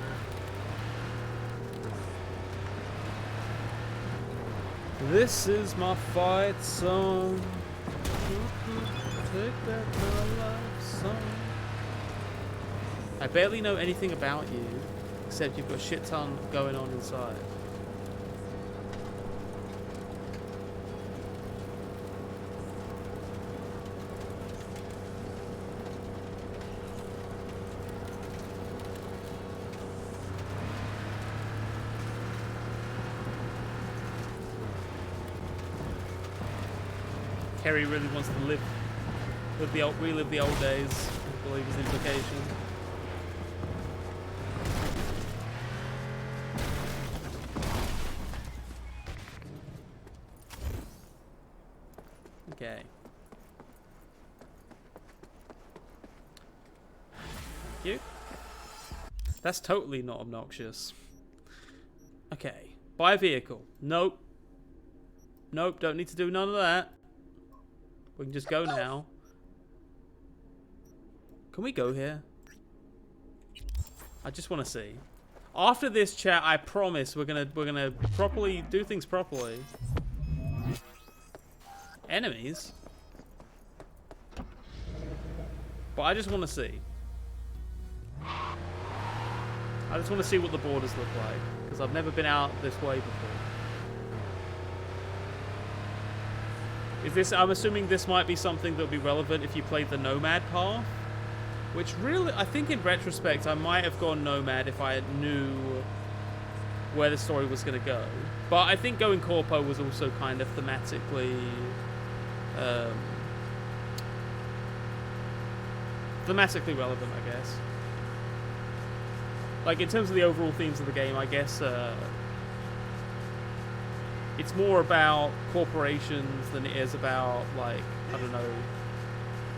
This is my fight song. Take that my life song. I barely know anything about you, except you've got a shit ton going on inside. Kerry really wants to relive the old days, I believe is the implication. Okay. Thank you. That's totally not obnoxious. Okay. Buy a vehicle. Nope. Nope, don't need to do none of that. We can just go now. Can we go here? I just want to see. After this chat, I promise we're gonna properly do things properly. Enemies? But I just want to see. I just want to see what the borders look like, because I've never been out this way before. Is this? I'm assuming this might be something that'll be relevant if you played the Nomad path, which really, I think in retrospect, I might have gone Nomad if I knew where the story was going to go. But I think going Corpo was also kind of thematically relevant, I guess. Like, in terms of the overall themes of the game, I guess it's more about corporations than it is about, like, I don't know,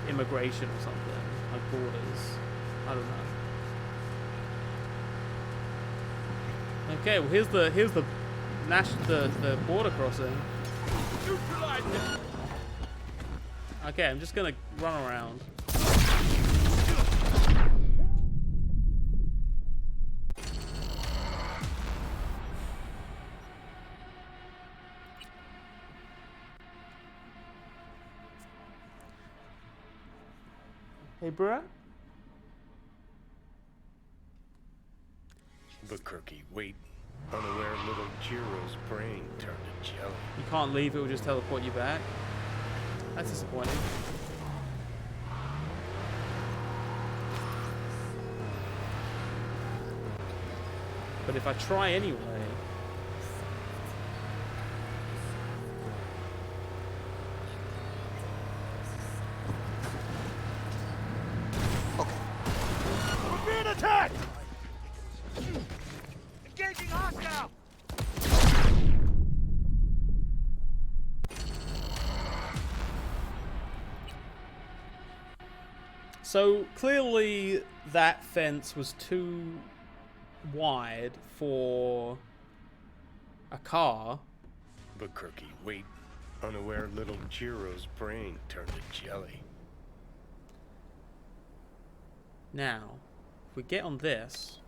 immigration or something, like borders. I don't know. Okay, well here's the border crossing. Okay, I'm just gonna run around. Hey, bruh. Albuquerque, wait. Unaware little Jiro's brain turned to jelly. You can't leave, it will just teleport you back. That's disappointing. But if I try anyway... We're being attacked! Engaging hostile! So clearly that fence was too wide for a car. Albuquerque, wait. Unaware little Jiro's brain turned to jelly. Now, if we get on this...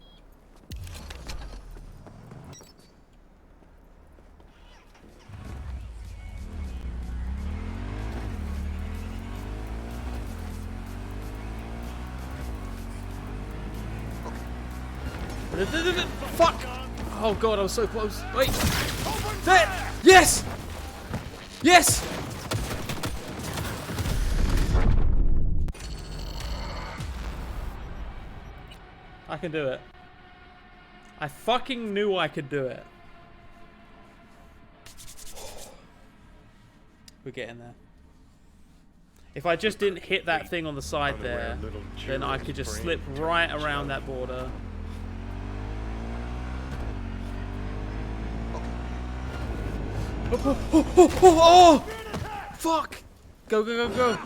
Fuck! Oh god, I was so close. Wait. There! Yes! Yes! I can do it. I fucking knew I could do it. We're getting there. If I just didn't hit that thing on the side there, then I could just slip right around that border. Oh! Fuck! Go, go, go, go!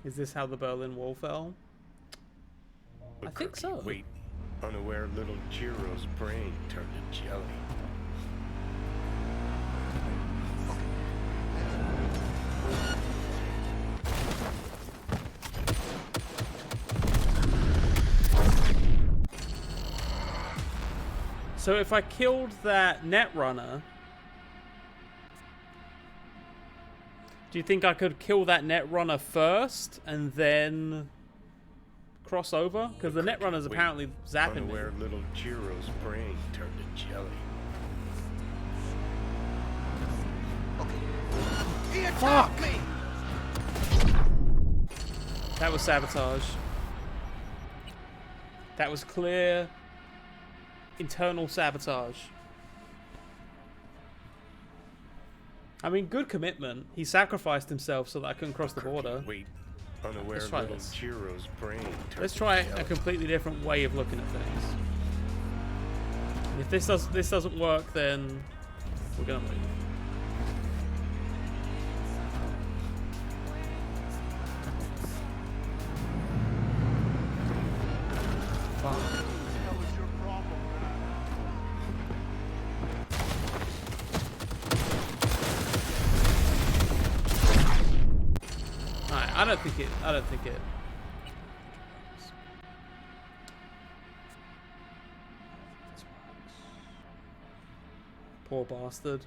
Is this how the Berlin Wall fell? I think so. Wait, unaware little Jiro's brain turned to jelly. So if I killed that Netrunner, do you think I could kill that Netrunner first and then cross over? Because the Netrunner's apparently zapping me. Unaware little Jiro's brain turned to jelly. Fuck! That was sabotage. That was clear internal sabotage. I mean, good commitment. He sacrificed himself so that I couldn't cross the border. Wait, unaware Let's try little this. Jiro's brain turned Let's to try jelly. a completely different way of looking at things. And if this doesn't work, then we're gonna leave. Fuck. Alright, I don't think it. Poor bastard.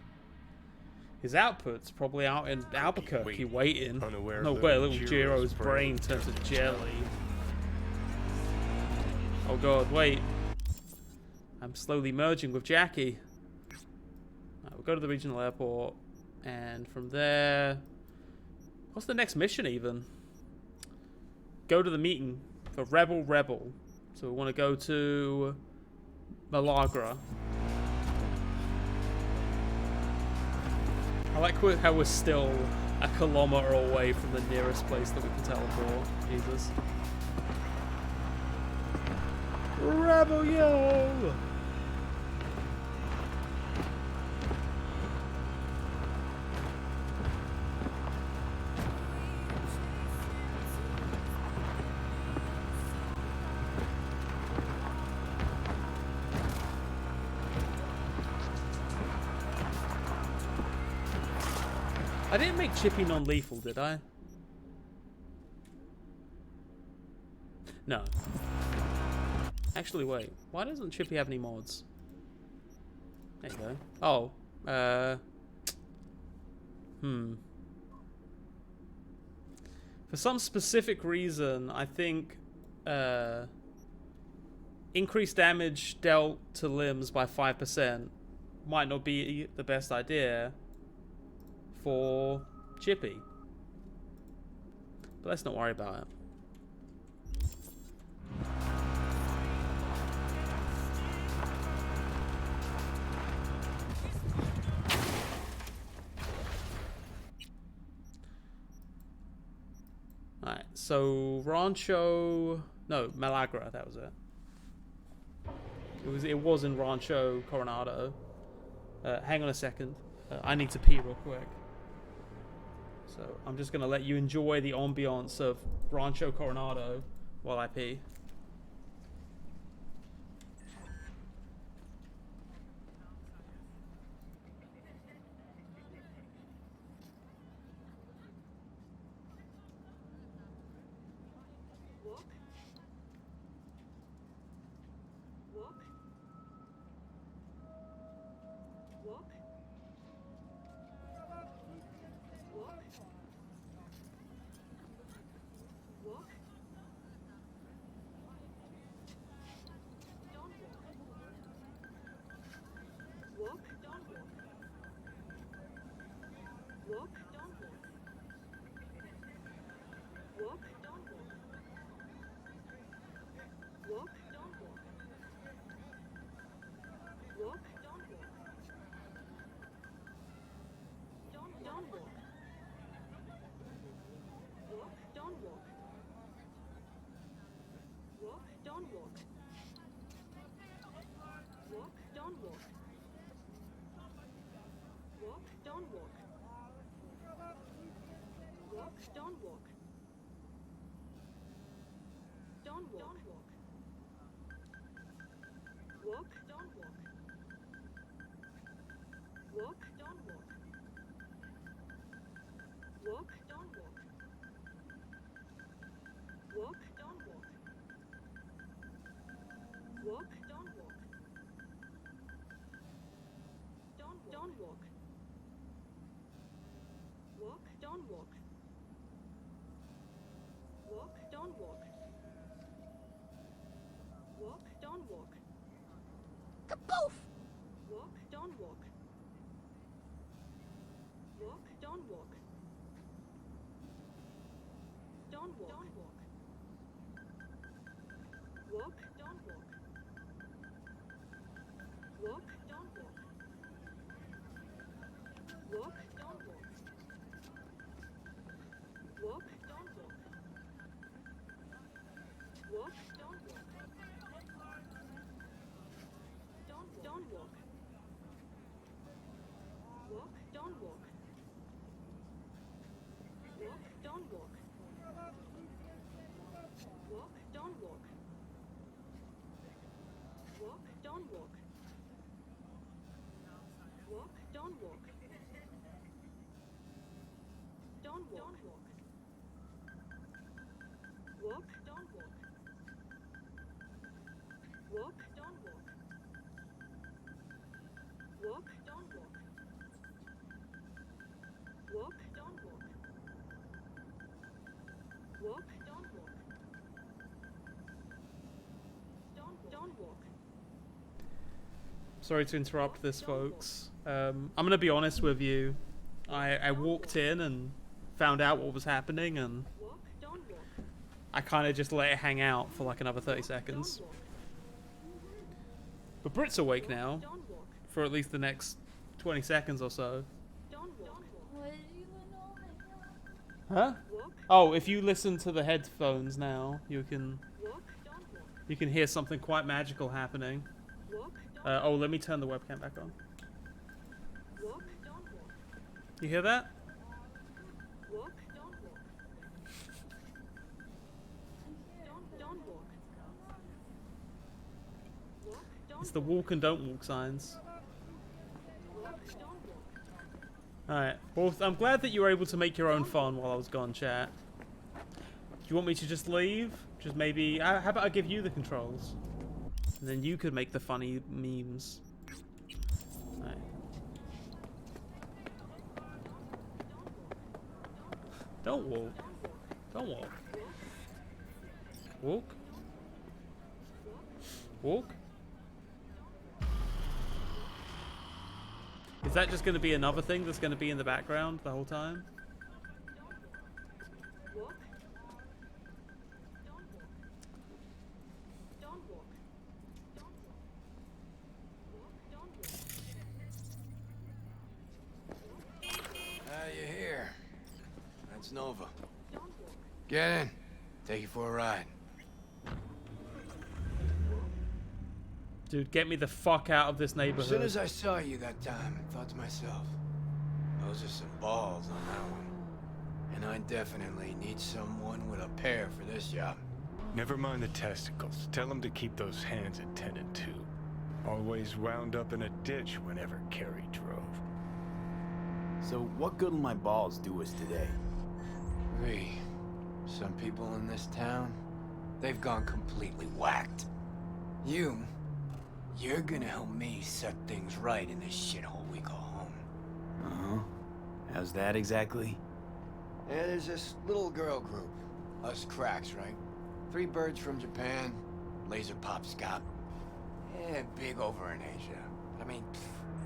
His output's probably out in Albuquerque waiting. No way, little Jiro's brain turned to jelly. Oh god, wait. I'm slowly merging with Jackie. Right, we'll go to the regional airport, and from there... What's the next mission even? Go to the meeting for Rebel. So we want to go to Malagra. I like how we're still a kilometer away from the nearest place that we can teleport. Jesus. Rebel yo! I didn't make Chippy non-lethal, did I? No. Actually, wait. Why doesn't Chippy have any mods? There you go. Oh. For some specific reason, I think increased damage dealt to limbs by 5% might not be the best idea for Chippy. But let's not worry about it. Alright, so Rancho... No, Malagra, that was it. It was in Rancho Coronado. Hang on a second. I need to pee real quick. So I'm just going to let you enjoy the ambiance of Rancho Coronado while I pee. Sorry to interrupt this, folks. I'm gonna be honest with you. I walked in and found out what was happening, and I kind of just let it hang out for like another 30 seconds. But Brit's awake now, for at least the next 20 seconds or so. Huh? Oh, if you listen to the headphones now, you can hear something quite magical happening. Oh, let me turn the webcam back on. You hear that? It's the walk and don't walk signs. Alright, well, I'm glad that you were able to make your own fun while I was gone, chat. Do you want me to just leave? Just maybe... How about I give you the controls? And then you could make the funny memes. Alright. Don't walk. Don't walk. Walk? Walk? Is that just going to be another thing that's going to be in the background the whole time? You're here. That's Nova. Get in. Take you for a ride. Dude, get me the fuck out of this As neighborhood. soon as I saw you that time, I thought to myself, those are some balls on that one. And I definitely need someone with a pair for this job. Never mind the testicles. Tell him to keep those hands attended to. Always wound up in a ditch whenever Carrie drove. So what good will my balls do us today? Some people in this town, they've gone completely whacked. You're gonna help me set things right in this shithole we call home. Uh-huh. How's that exactly? Yeah, there's this little girl group. Us cracks, right? 3 birds from Japan, laser pop Scott. Yeah, big over in Asia. I mean,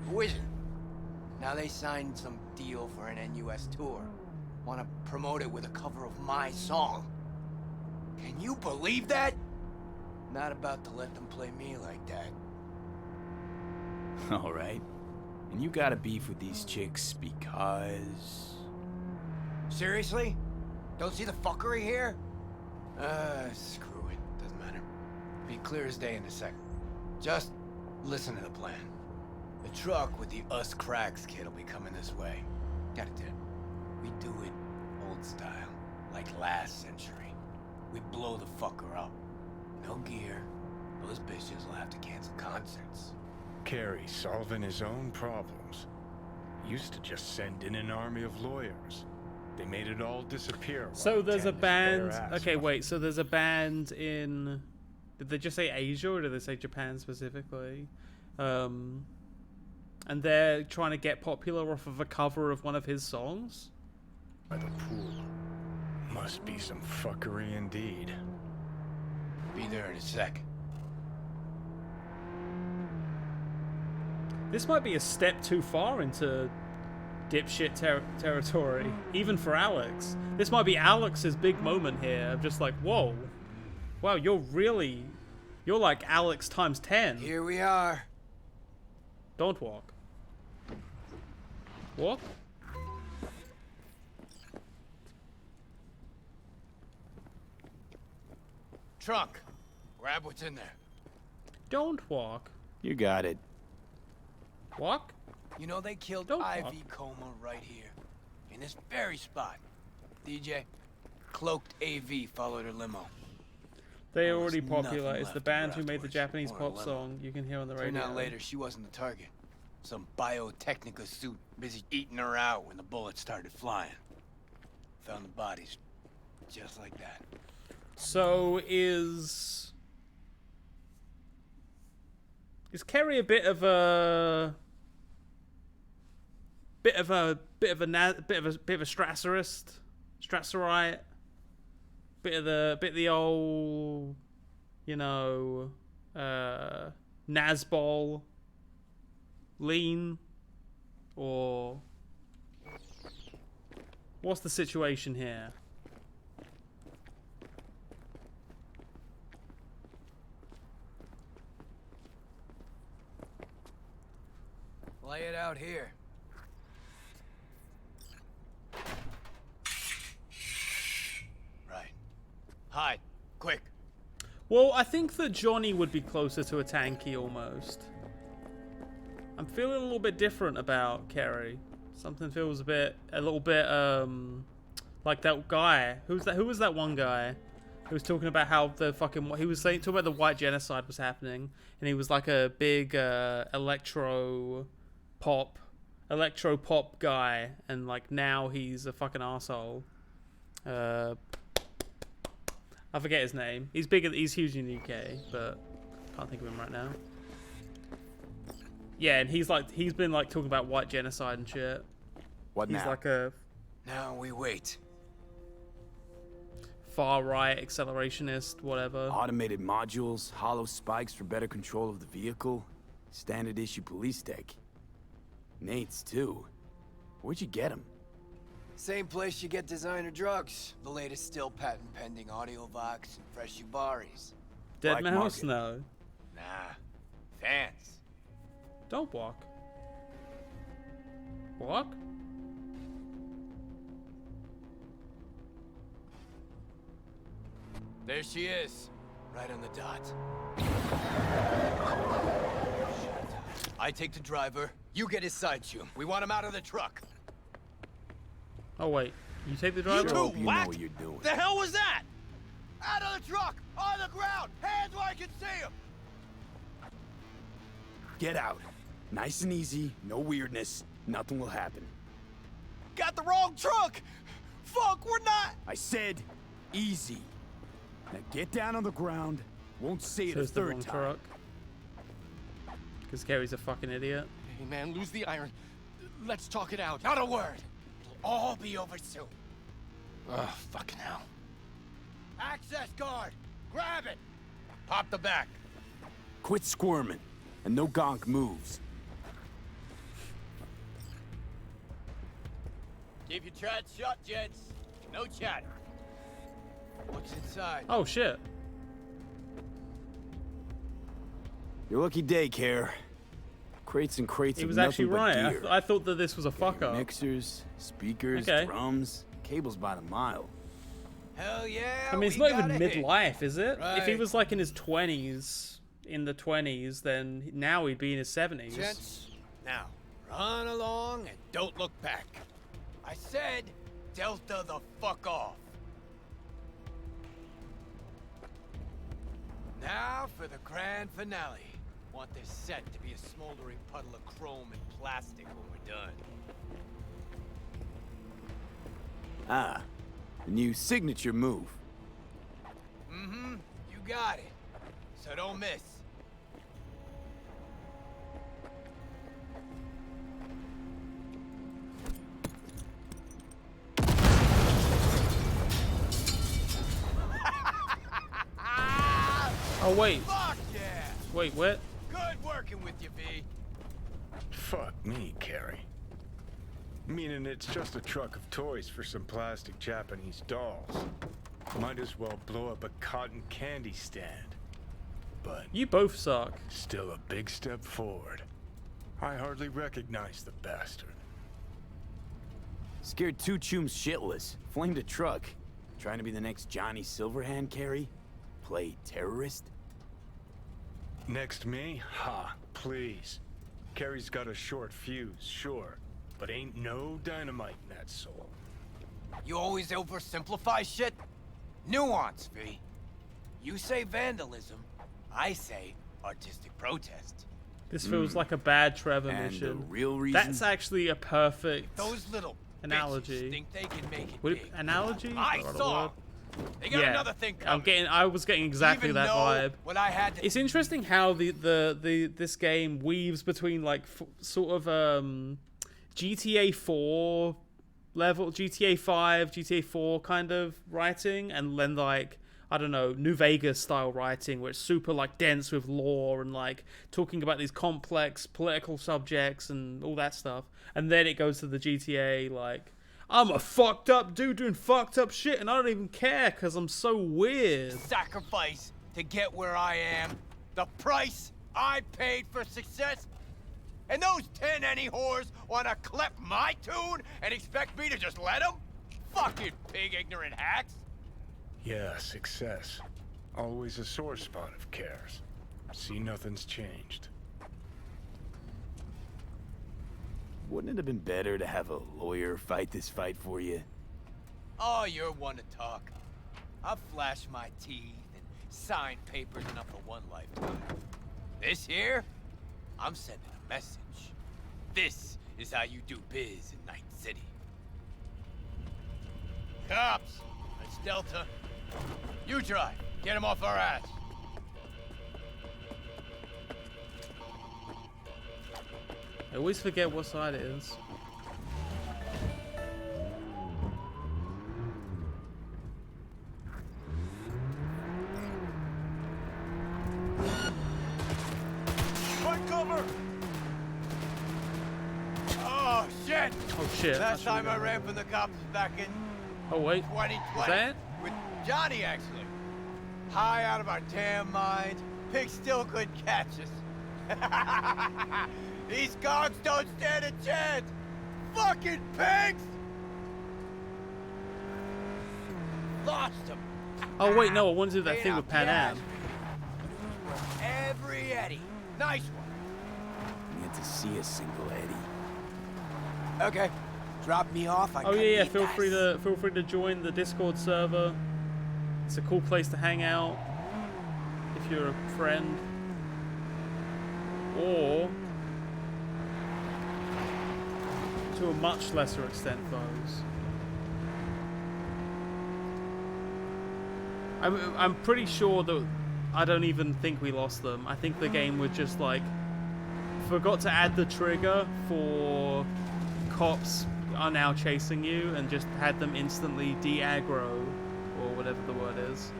who isn't? Now they signed some deal for an NUS tour. Want to promote it with a cover of my song. Can you believe that? Not about to let them play me like that. All right. And you got a beef with these chicks because... Seriously? Don't see the fuckery here? Screw it. Doesn't matter. Be clear as day in a sec. Just listen to the plan. The truck with the Us Cracks kid will be coming this way. Got a tip. We do it old style, like last century. We blow the fucker up. No gear. Those bitches will have to cancel concerts. Carey solving his own problems. Used to just send in an army of lawyers. They made it all disappear. So there's a band. Okay, wait. So there's a band in. Did they just say Asia or did they say Japan specifically? And they're trying to get popular off of a cover of one of his songs. By the pool. Must be some fuckery indeed. Be there in a sec. This might be a step too far into dipshit territory, even for Alex. This might be Alex's big moment here of just like, whoa, wow, you're like Alex times 10. Here we are. Don't walk. Walk? Trunk. Grab what's in there. Don't walk. You got it. Walk? You know they killed Ivy Coma right here. In this very spot. DJ, cloaked AV followed her limo. They already popular. It's the band who made the Japanese pop song you can hear on the radio. Turned out later she wasn't the target. Some Biotechnica suit busy eating her out when the bullets started flying. Found the bodies just like that. So is Carey a bit of a Strasserite, bit of the old, you know, Nazbol lean, or what's the situation here? Lay it out here. Right. Hide. Quick. Well, I think that Johnny would be closer to a tanky almost. I'm feeling a little bit different about Carey. Something feels a little bit like that guy. Who was that one guy who was talking about how the fucking talking about the white genocide was happening, and he was like a big electro pop guy, and like now he's a fucking asshole. I forget his name. He's huge in the UK, but can't think of him right now. Yeah, and he's been like talking about white genocide and shit. What now? He's like a Now we wait. far right accelerationist, whatever. Automated modules, hollow spikes for better control of the vehicle, standard issue police tech. Nate's too. Where'd you get them? Same place you get designer drugs. The latest still patent pending Audiovox and fresh Ubaris. Dead Mouse? No. Nah. Fans. Don't walk. Walk? There she is. Right on the dot. I take the driver. You get his side shoe. We want him out of the truck. Oh wait, you take the driver? You two, You know whack! what you're doing. The hell was that? Out of the truck! On the ground! Hands where I can see him! Get out. Nice and easy, no weirdness, nothing will happen. Got the wrong truck! Fuck, we're not... I said easy. Now get down on the ground. Won't say it a third time. Because Carey's a fucking idiot. Hey man, lose the iron. Let's talk it out. Not a word. It'll all be over soon. Ugh, fucking hell. Access guard! Grab it! Pop the back. Quit squirming, and no gonk moves. Keep your trap shut, gents. No chatter. What's inside? Oh shit. Your lucky day, Care. Crates and crates He of was nothing actually but right. gear. I thought that this was a fuck up. Mixers, speakers, Okay. drums, cables by the mile. Hell yeah. I mean, it's we not got even a hit. midlife, is it? If he Right. was like in his 20s, then now he'd be in his 70s. Gents, now, run along and don't look back. I said, Delta the fuck off. Now for the grand finale. Want this set to be a smoldering puddle of chrome and plastic when we're done. Ah, the new signature move. Mm-hmm, you got it. So don't miss. Oh wait. Fuck yeah! Wait, what? Good working with you, V. Fuck me, Carrie. Meaning it's just a truck of toys for some plastic Japanese dolls. Might as well blow up a cotton candy stand. But You both suck. still a big step forward. I hardly recognize the bastard. Scared two chooms shitless. Flamed a truck. Trying to be the next Johnny Silverhand, Carrie? Play terrorist? Next me? Ha, please. Carrie's got a short fuse, sure. But ain't no dynamite in that soul. You always oversimplify shit? Nuance, V. You say vandalism, I say artistic protest. This feels like a bad Trevor And mission. the real reason? That's actually a perfect Those little analogy. bitches think they can make it Would big. it, analogy? I Is that a saw. word? They got Yeah, another thing coming. I was getting exactly Even that know vibe. what I had to It's interesting how this game weaves between like sort of GTA 4 level, GTA 5, GTA 4 kind of writing, and then like I don't know, New Vegas style writing where it's super like dense with lore and like talking about these complex political subjects and all that stuff. And then it goes to the GTA like I'm a fucked up dude doing fucked up shit and I don't even care because I'm so weird. sacrifice to get where I am. The price I paid for success. And those 10 any whores want to clip my tune and expect me to just let them? Fucking pig ignorant hacks. Yeah, success. Always a sore spot of Cares. See, nothing's changed. Wouldn't it have been better to have a lawyer fight this fight for you? Oh, you're one to talk. I've flashed my teeth and signed papers enough for one lifetime. This here, I'm sending a message. This is how you do biz in Night City. Cops! It's Delta. You drive. Get him off our ass. I always forget what side it is. Find cover! Oh, shit! Oh shit. Last time I ran from the cops was back in Oh wait. 2020. Is that it? With Johnny, actually. High out of our damn mind. Pigs still couldn't catch us. These cogs don't stand a chance! Fucking pigs! Lost them. Oh wait, no, I wanted to do that Paying thing out with Pan cash. Am. Every Eddie. Nice one. Need to see a single Eddie. Okay. Drop me off. Oh yeah, feel free to join the Discord server. It's a cool place to hang out if you're a friend. Or to a much lesser extent, foes. I'm pretty sure that I don't even think we lost them. I think the game would just like forgot to add the trigger for cops are now chasing you and just had them instantly de-aggro or whatever the word is.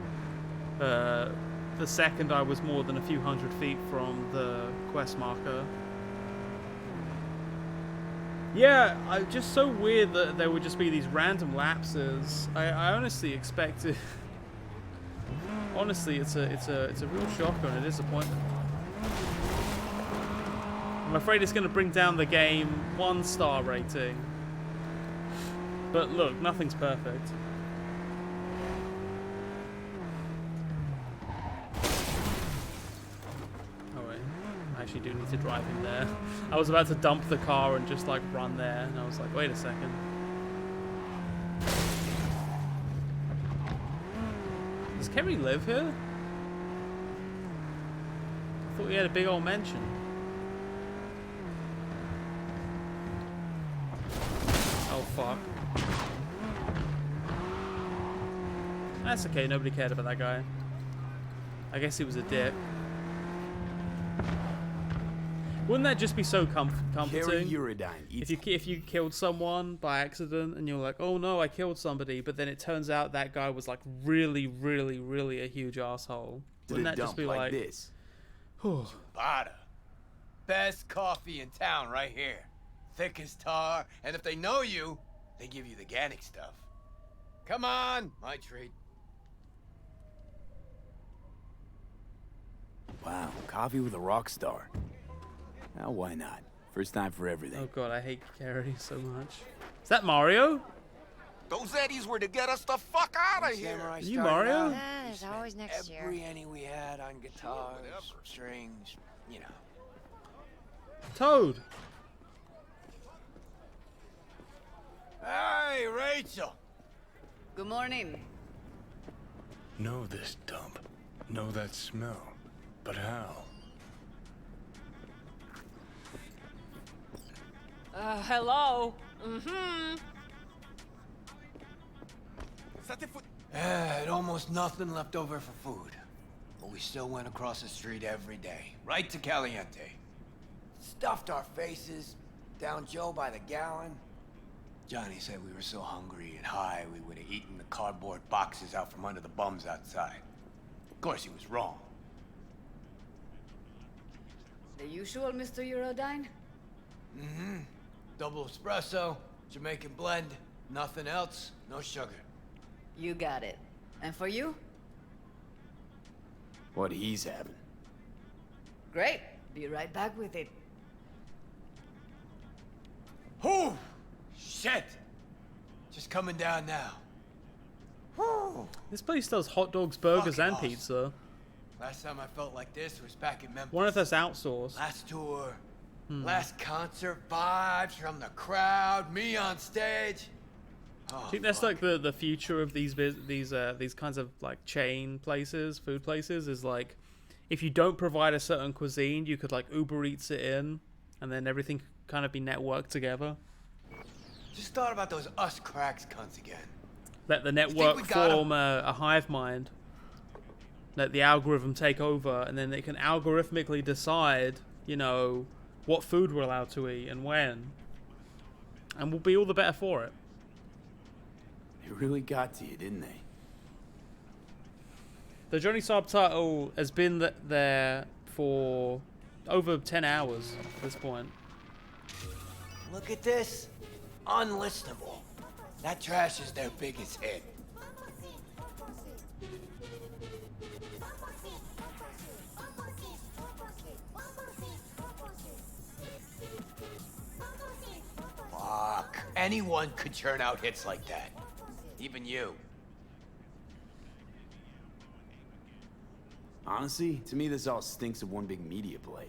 The second I was more than a few hundred feet from the quest marker. Yeah, just so weird that there would just be these random lapses. I honestly expected. Honestly, it's a real shocker and a disappointment. I'm afraid it's going to bring down the game 1-star rating. But look, nothing's perfect. Oh wait, I actually do need to drive him there. I was about to dump the car and just like run there, and I was like, wait a second. Does Kerry live here? I thought he had a big old mansion. Oh fuck. That's okay, nobody cared about that guy. I guess he was a dick. Wouldn't that just be so comforting? If you killed someone by accident and you're like, oh no, I killed somebody, but then it turns out that guy was like really, really, really a huge asshole. Wouldn't that just be like this? Bada. Best coffee in town right here. Thick as tar, and if they know you, they give you the organic stuff. Come on, my treat. Wow, coffee with a rock star. Now, why not? First time for everything. Oh god, I hate Kerry so much. Is that Mario? Those Eddies were to get us the fuck out of here. Are you Mario? There's always next year. Every any we had on guitars, strings, you know. Toad. Hey, Rachel. Good morning. Know this dump. Know that smell. But how? Hello? Mm-hmm. Had almost nothing left over for food. But we still went across the street every day, right to Caliente. Stuffed our faces, down Joe by the gallon. Johnny said we were so hungry and high we would have eaten the cardboard boxes out from under the bums outside. Of course, he was wrong. The usual, Mr. Eurodyne? Mm-hmm. Double espresso, Jamaican blend, nothing else, no sugar. You got it. And for you? What he's having. Great. Be right back with it. Whew! Shit! Just coming down now. Whew! This place does hot dogs, burgers, Fucking and awesome. pizza. Last time I felt like this was back in Memphis. Wonder if that's outsourced. Last tour, last concert, vibes from the crowd, me on stage. Oh, I think that's like the future of these kinds of like chain places, food places, is like if you don't provide a certain cuisine, you could like Uber Eats it in, and then everything could kind of be networked together. Just thought about those us cracks cunts again. Let the network form a hive mind. Let the algorithm take over, and then it can algorithmically decide, you know, what food we're allowed to eat and when. And we'll be all the better for it. They really got to you, didn't they? The Johnny subtitle has been there for over 10 hours at this point. Look at this. Unlistenable. That trash is their biggest hit. Fuck. Anyone could churn out hits like that. Even you. Honestly, to me this all stinks of one big media play.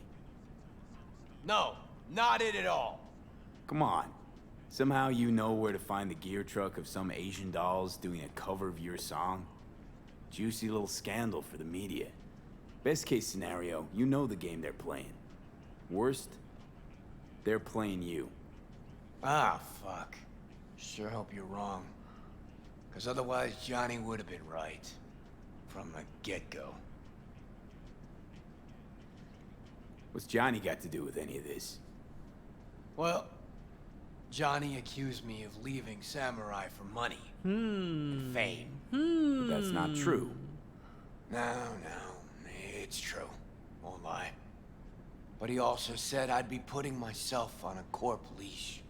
No, not it at all. Come on. Somehow you know where to find the gear truck of some Asian dolls doing a cover of your song? Juicy little scandal for the media. Best case scenario, you know the game they're playing. Worst, they're playing you. Ah, fuck. Sure hope you're wrong. Because otherwise Johnny would have been right. From the get-go. What's Johnny got to do with any of this? Well, Johnny accused me of leaving Samurai for money. Fame. But that's not true. No, it's true. Won't lie. But he also said I'd be putting myself on a corp leash.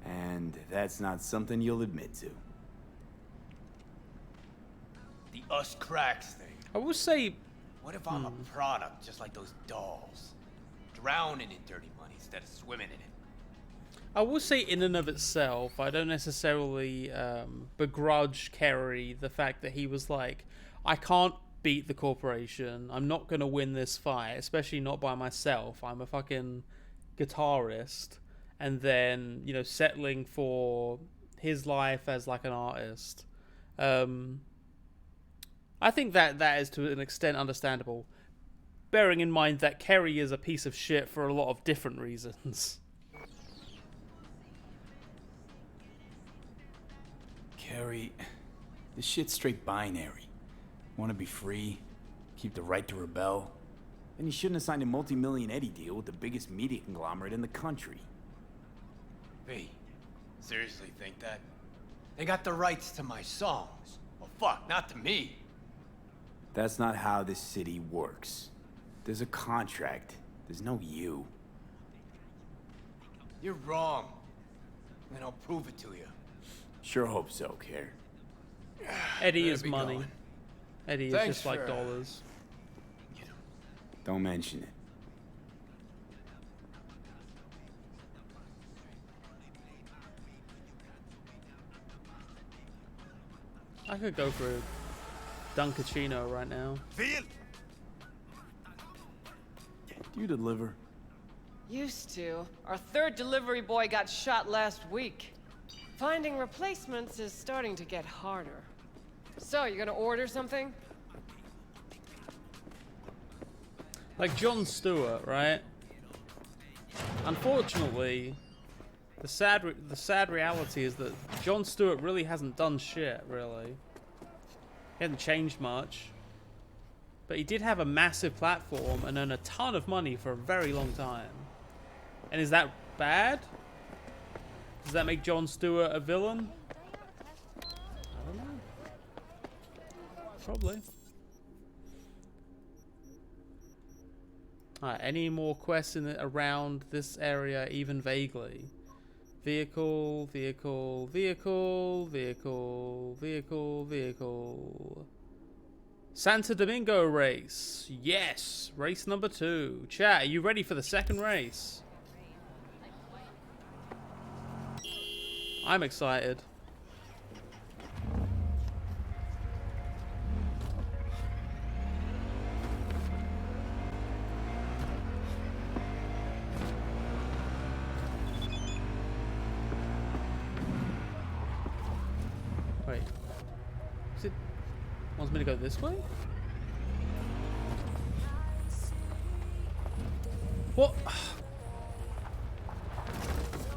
And that's not something you'll admit to. The us cracks thing. I will say... What if I'm a product just like those dolls? Drowning in dirty money instead of swimming in it. I will say in and of itself, I don't necessarily begrudge Kerry the fact that he was like, I can't beat the corporation. I'm not going to win this fight, especially not by myself. I'm a fucking guitarist. And then, you know, settling for his life as like an artist. I think that is to an extent understandable. Bearing in mind that Kerry is a piece of shit for a lot of different reasons. Kerry, this shit's straight binary. Want to be free, keep the right to rebel. Then you shouldn't have signed a multi-million Eddie deal with the biggest media conglomerate in the country. V, seriously think that? They got the rights to my songs. Well, fuck, not to me. That's not how this city works. There's a contract. There's no you. You're wrong. And I'll prove it to you. Sure hope so, Care. Eddie is money. Going. Eddie Thanks is just like for, dollars. Don't mention it. I could go for a Dunkachino right now. Do you deliver? Used to. Our third delivery boy got shot last week. Finding replacements is starting to get harder. So, you gonna order something? Like Jon Stewart, right? Unfortunately, the sad reality is that Jon Stewart really hasn't done shit, really. He hasn't changed much. But he did have a massive platform and earn a ton of money for a very long time. And is that bad? Does that make Jon Stewart a villain? I don't know. Probably. Alright, any more quests around this area, even vaguely? Vehicle, vehicle, vehicle, vehicle, vehicle, vehicle. Santo Domingo race. Yes, race number 2. Chat, are you ready for the second race? I'm excited. Wait. Is it wants me to go this way? What?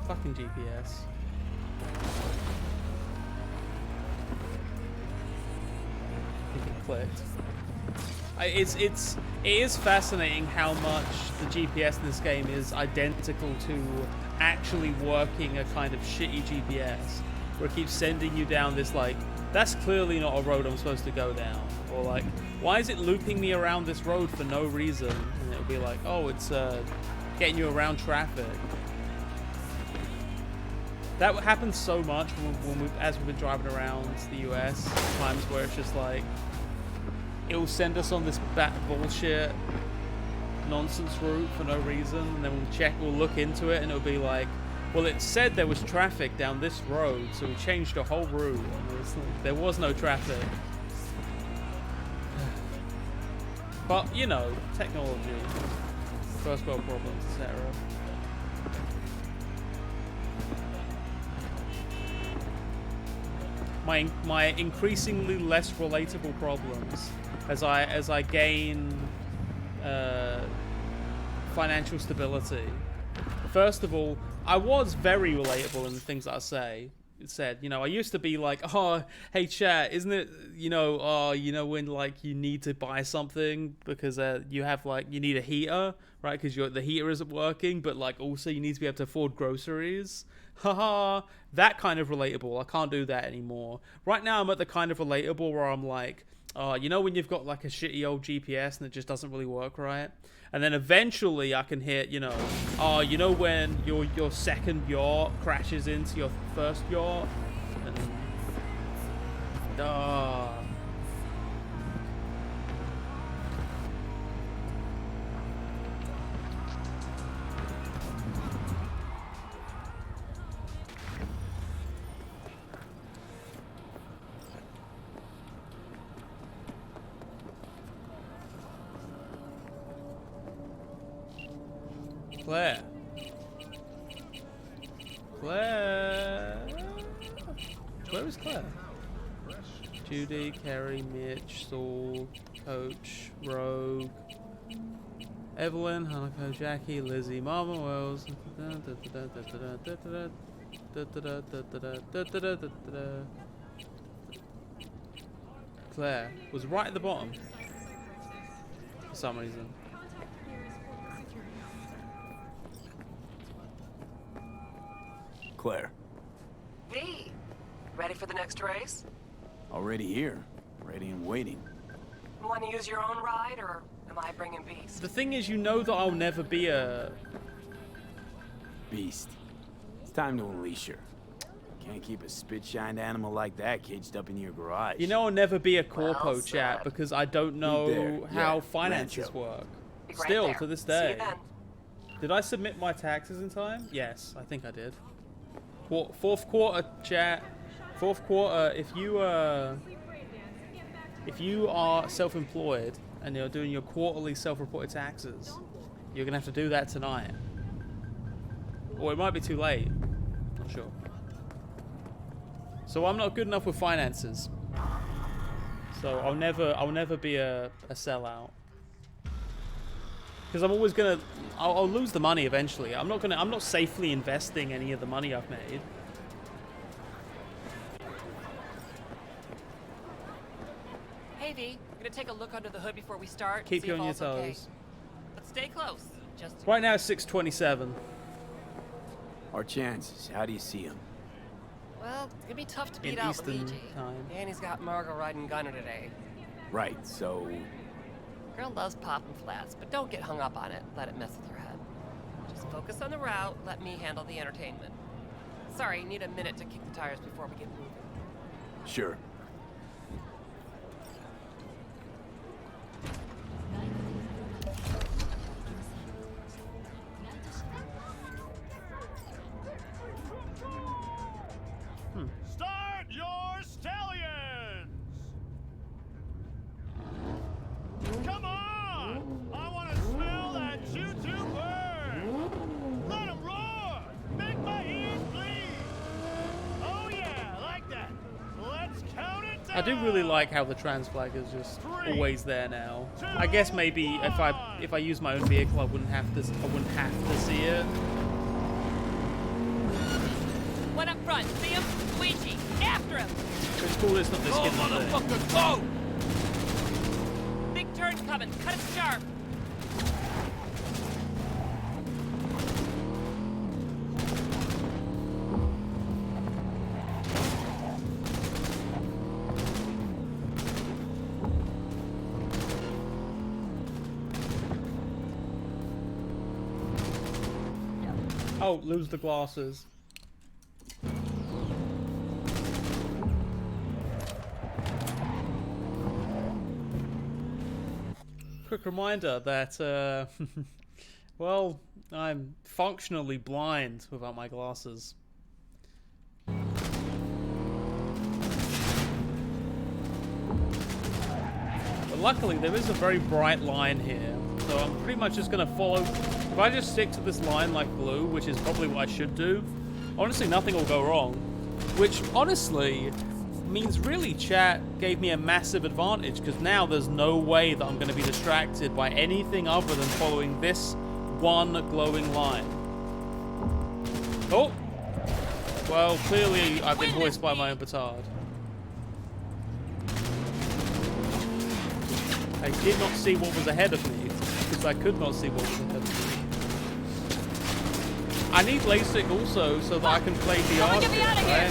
Fucking GPS. I think it clicked. It is fascinating how much the GPS in this game is identical to actually working a kind of shitty GPS, where it keeps sending you down this like, that's clearly not a road I'm supposed to go down, or like, why is it looping me around this road for no reason? And it'll be like, oh, it's getting you around traffic. That happens so much as we've been driving around the US, times where it's just like, it'll send us on this bullshit nonsense route for no reason, and then we'll look into it, and it'll be like, well, it said there was traffic down this road, so we changed the whole route, and there was no traffic. But, you know, technology, first world problems, etc. My increasingly less relatable problems as I gain financial stability. First of all, I was very relatable in the things that I say. It said, you know, I used to be like, oh, hey chat, isn't it, you know, when like you need to buy something because you have like, you need a heater, right? Because the heater isn't working, but like also you need to be able to afford groceries. Haha, that kind of relatable. I can't do that anymore. Right now I'm at the kind of relatable where I'm like, you know when you've got like a shitty old GPS and it just doesn't really work right? And then eventually I can hit, you know when your second yacht crashes into your first yacht? And, Claire. Where is Claire? Judy, Carrie, Mitch, Saul, Coach, Rogue, Evelyn, Hanako, Jackie, Lizzie, Mama Wells. Claire was right at the bottom for some reason. Claire. V, ready for the next race? Already here. Ready and waiting. Want to use your own ride, or am I bringing Beast? The thing is, you know that I'll never be a... Beast. It's time to unleash her. Can't keep a spit-shined animal like that caged up in your garage. You know I'll never be a corpo chat because I don't know how Yeah, finances Rancho. work. Be right Still, there. to this See you day. then. Did I submit my taxes in time? Yes, I think I did. Fourth quarter, chat. Fourth quarter, if you are self-employed and you're doing your quarterly self-reported taxes, you're gonna have to do that tonight. Or it might be too late. Not sure. So I'm not good enough with finances. So I'll never be a sellout. Because I'm always gonna, I'll lose the money eventually. I'm not safely investing any of the money I've made. Hey V, gonna take a look under the hood before we start. Keep see you if on your all's okay. toes. But stay close. Just Right now it's 6:27. Our chances, how do you see them? well, it's gonna be tough to In beat out Eastern Luigi. time. And he's got Margot riding Gunner today. Right, so... Girl loves popping flats, but don't get hung up on it. Let it mess with your head. Just focus on the route. Let me handle the entertainment. Sorry, need a minute to kick the tires before we get moving. Sure. Start your stallions! Come on! I want to smell that choo-choo burn! Let 'em roar! Make my ears bleed! Oh yeah, like that! Let's count it down! I do really like how the trans flag is just always there now. I guess maybe if I use my own vehicle, I wouldn't have to see it. One up front. See him? Luigi. After him. It's cool it's not this Go, hidden motherfucker, go! Big turn coming. Cut it sharp. Oh, lose the glasses. Quick reminder that, well, I'm functionally blind without my glasses. But luckily, there is a very bright line here, so I'm pretty much just going to follow. If I just stick to this line like glue, which is probably what I should do, honestly, nothing will go wrong. Which, honestly, means really chat gave me a massive advantage, because now there's no way that I'm going to be distracted by anything other than following this one glowing line. Oh! Well, clearly I've been voiced by my own petard. I did not see what was ahead of me, because I could not see what was ahead of me. I need LASIK also so that I can play VR stuff, right?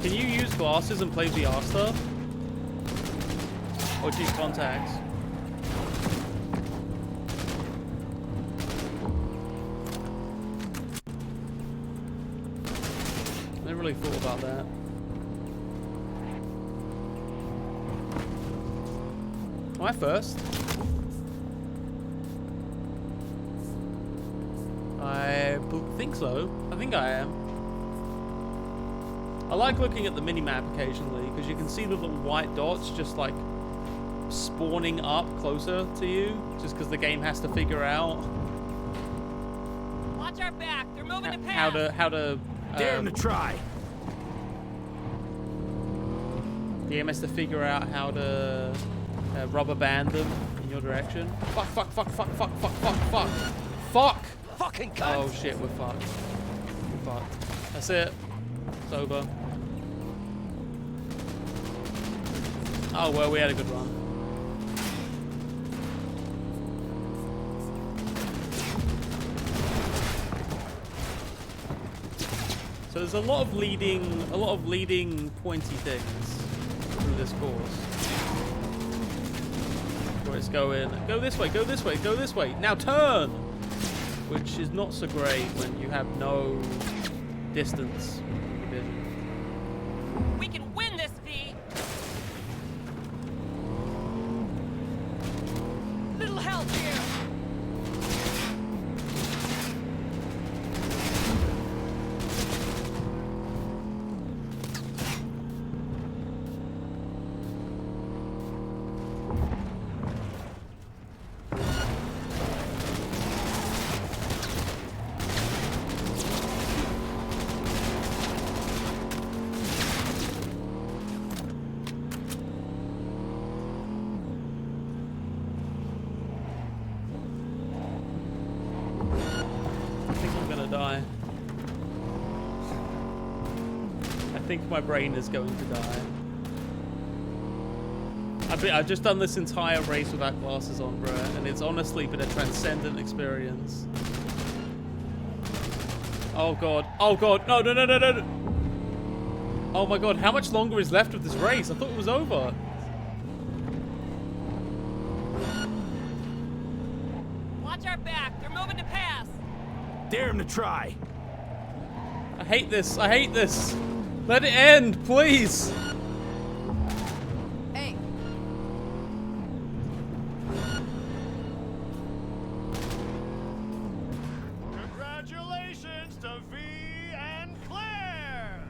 Can you use glasses and play VR stuff? Oh, geez, contacts. I never really thought about that. Am I first? I think so. I think I am. I like looking at the minimap occasionally because you can see the little white dots just like spawning up closer to you just because the game has to figure out Watch our back. They're moving to pass. how to Dare him to try. The game has to figure out how to rubber band them in your direction. Fuck, fuck, fuck, fuck, fuck, fuck, fuck, fuck. Fuck! Fucking cunt! Oh shit, we're fucked. We're fucked. That's it. It's over. Oh well, we had a good run. So there's a lot of leading pointy things through this course. Where it's going, go this way, go this way, go this way. Now turn! Which is not so great when you have no distance vision. We can win this, V. Little help here. I think my brain is going to die. I've just done this entire race without glasses on, bro, and it's honestly been a transcendent experience. Oh god. Oh god. No, no, no, no, no. Oh my god, how much longer is left of this race? I thought it was over. Watch our back. They're moving to pass. Dare him to try. I hate this. I hate this. Let it end, please. Hey. Congratulations to V and Claire!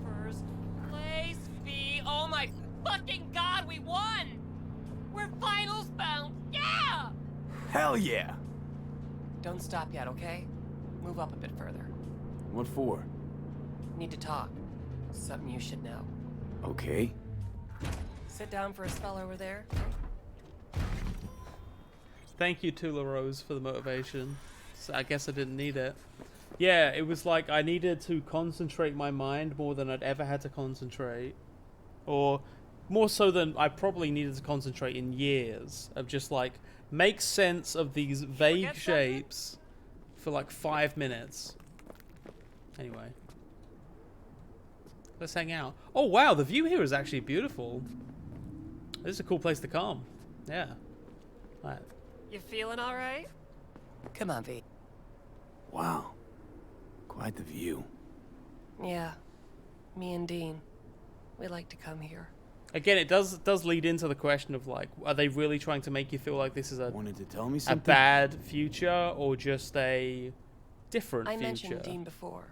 First place, V. Oh my fucking god, we won! We're finals bound. Yeah! Hell yeah. Don't stop yet, okay? Move up a bit further. What for? Need to talk. Something you should know. Okay. Sit down for a spell over there. Thank you, Tula Rose, for the motivation. So I guess I didn't need it. Yeah, it was like I needed to concentrate my mind more than I'd ever had to concentrate. Or more so than I probably needed to concentrate in years. Of just like, make sense of these vague shapes for like 5 minutes. Anyway. Let's hang out. Oh wow, the view here is actually beautiful. This is a cool place to come. Yeah. All right. You feeling all right? Come on, V. Wow. Quite the view. Yeah. Me and Dean. We like to come here. Again, it does lead into the question of like, are they really trying to make you feel like this is a Wanted to tell me a something? bad future or just a different I future? mentioned Dean before.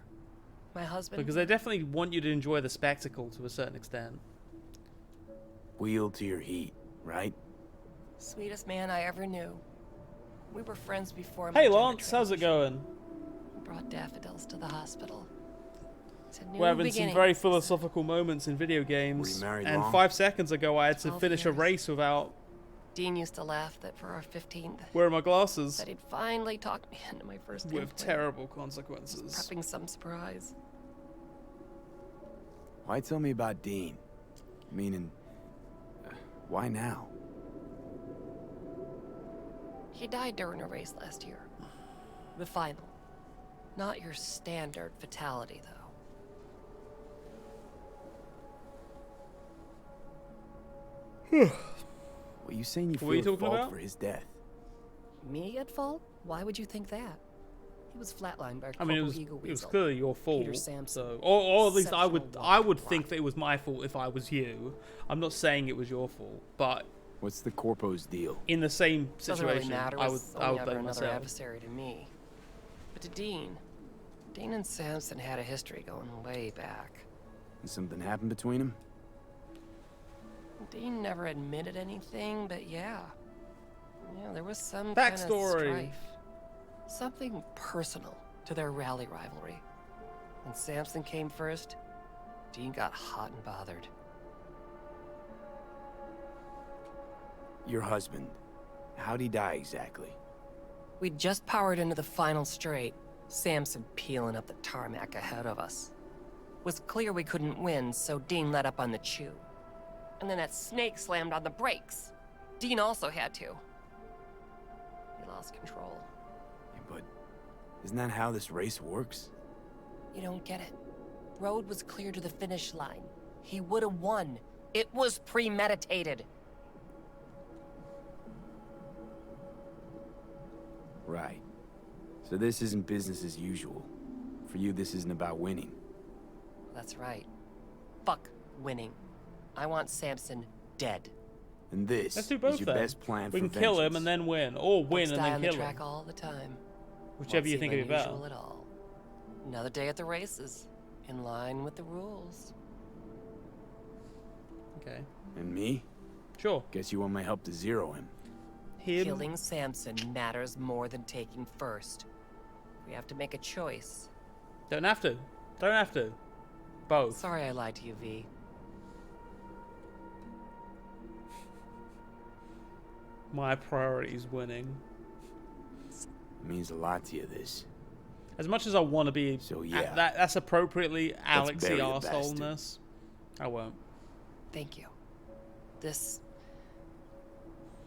My husband. Because they definitely want you to enjoy the spectacle to a certain extent. Wheel to your heat, right? Sweetest man I ever knew. We were friends before. Hey Lance, how's it going? Brought daffodils to the hospital. It's a new We're having some beginning. very philosophical moments in video games. married And long? 5 seconds ago I had to 12 finish a years. race without Dean used to laugh that for our 15th, wearing my glasses. that he'd finally talked me into my first With implant. terrible consequences. Prepping some surprise. Why tell me about Dean? Meaning, why now? He died during a race last year. The final. Not your standard fatality, though. Well, you saying you What are you feel at talking fault about? for his death? Me at fault? Why would you think that? He was flatlined by a I mean, Corporal Eagle it was Weasel. clearly your fault. Peter Sampson. So, or at least I Exceptional would think that it was my fault if I was you. I'm not saying it was your fault, but What's the Corpo's deal? in the same Doesn't situation, really matter. I Was would only ever blame another myself. adversary to me. But to Dean and Sampson had a history going way back. And something happened between them? Dean never admitted anything, but yeah, there was some Backstory. kind of strife. Something personal to their rally rivalry. When Sampson came first, Dean got hot and bothered. Your husband, how'd he die exactly? We'd just powered into the final straight, Sampson peeling up the tarmac ahead of us. Was clear we couldn't win, so Dean let up on the chew. And then that snake slammed on the brakes. Dean also had to. He lost control. Yeah, but isn't that how this race works? You don't get it. Road was clear to the finish line. He would have won. It was premeditated. Right. So this isn't business as usual. For you, this isn't about winning. That's right. Fuck winning. I want Sampson dead. And this Let's do both is your then. best plan We for can kill him vengeance. and then win, or win Folks and die then on the kill track him. all the time. Whichever you Won't think seem would be better. unusual at all. Another day at the races, in line with the rules. Okay. And me? Sure. Guess you want my help to zero him. Killing Sampson matters more than taking first. We have to make a choice. Don't have to. Don't have to. Both. Sorry I lied to you, V. My priority is winning. It means a lot to you, this. As much as I want to be, So, yeah. that's appropriately Let's Alexy bury the arseholeness. I won't. Thank you. It's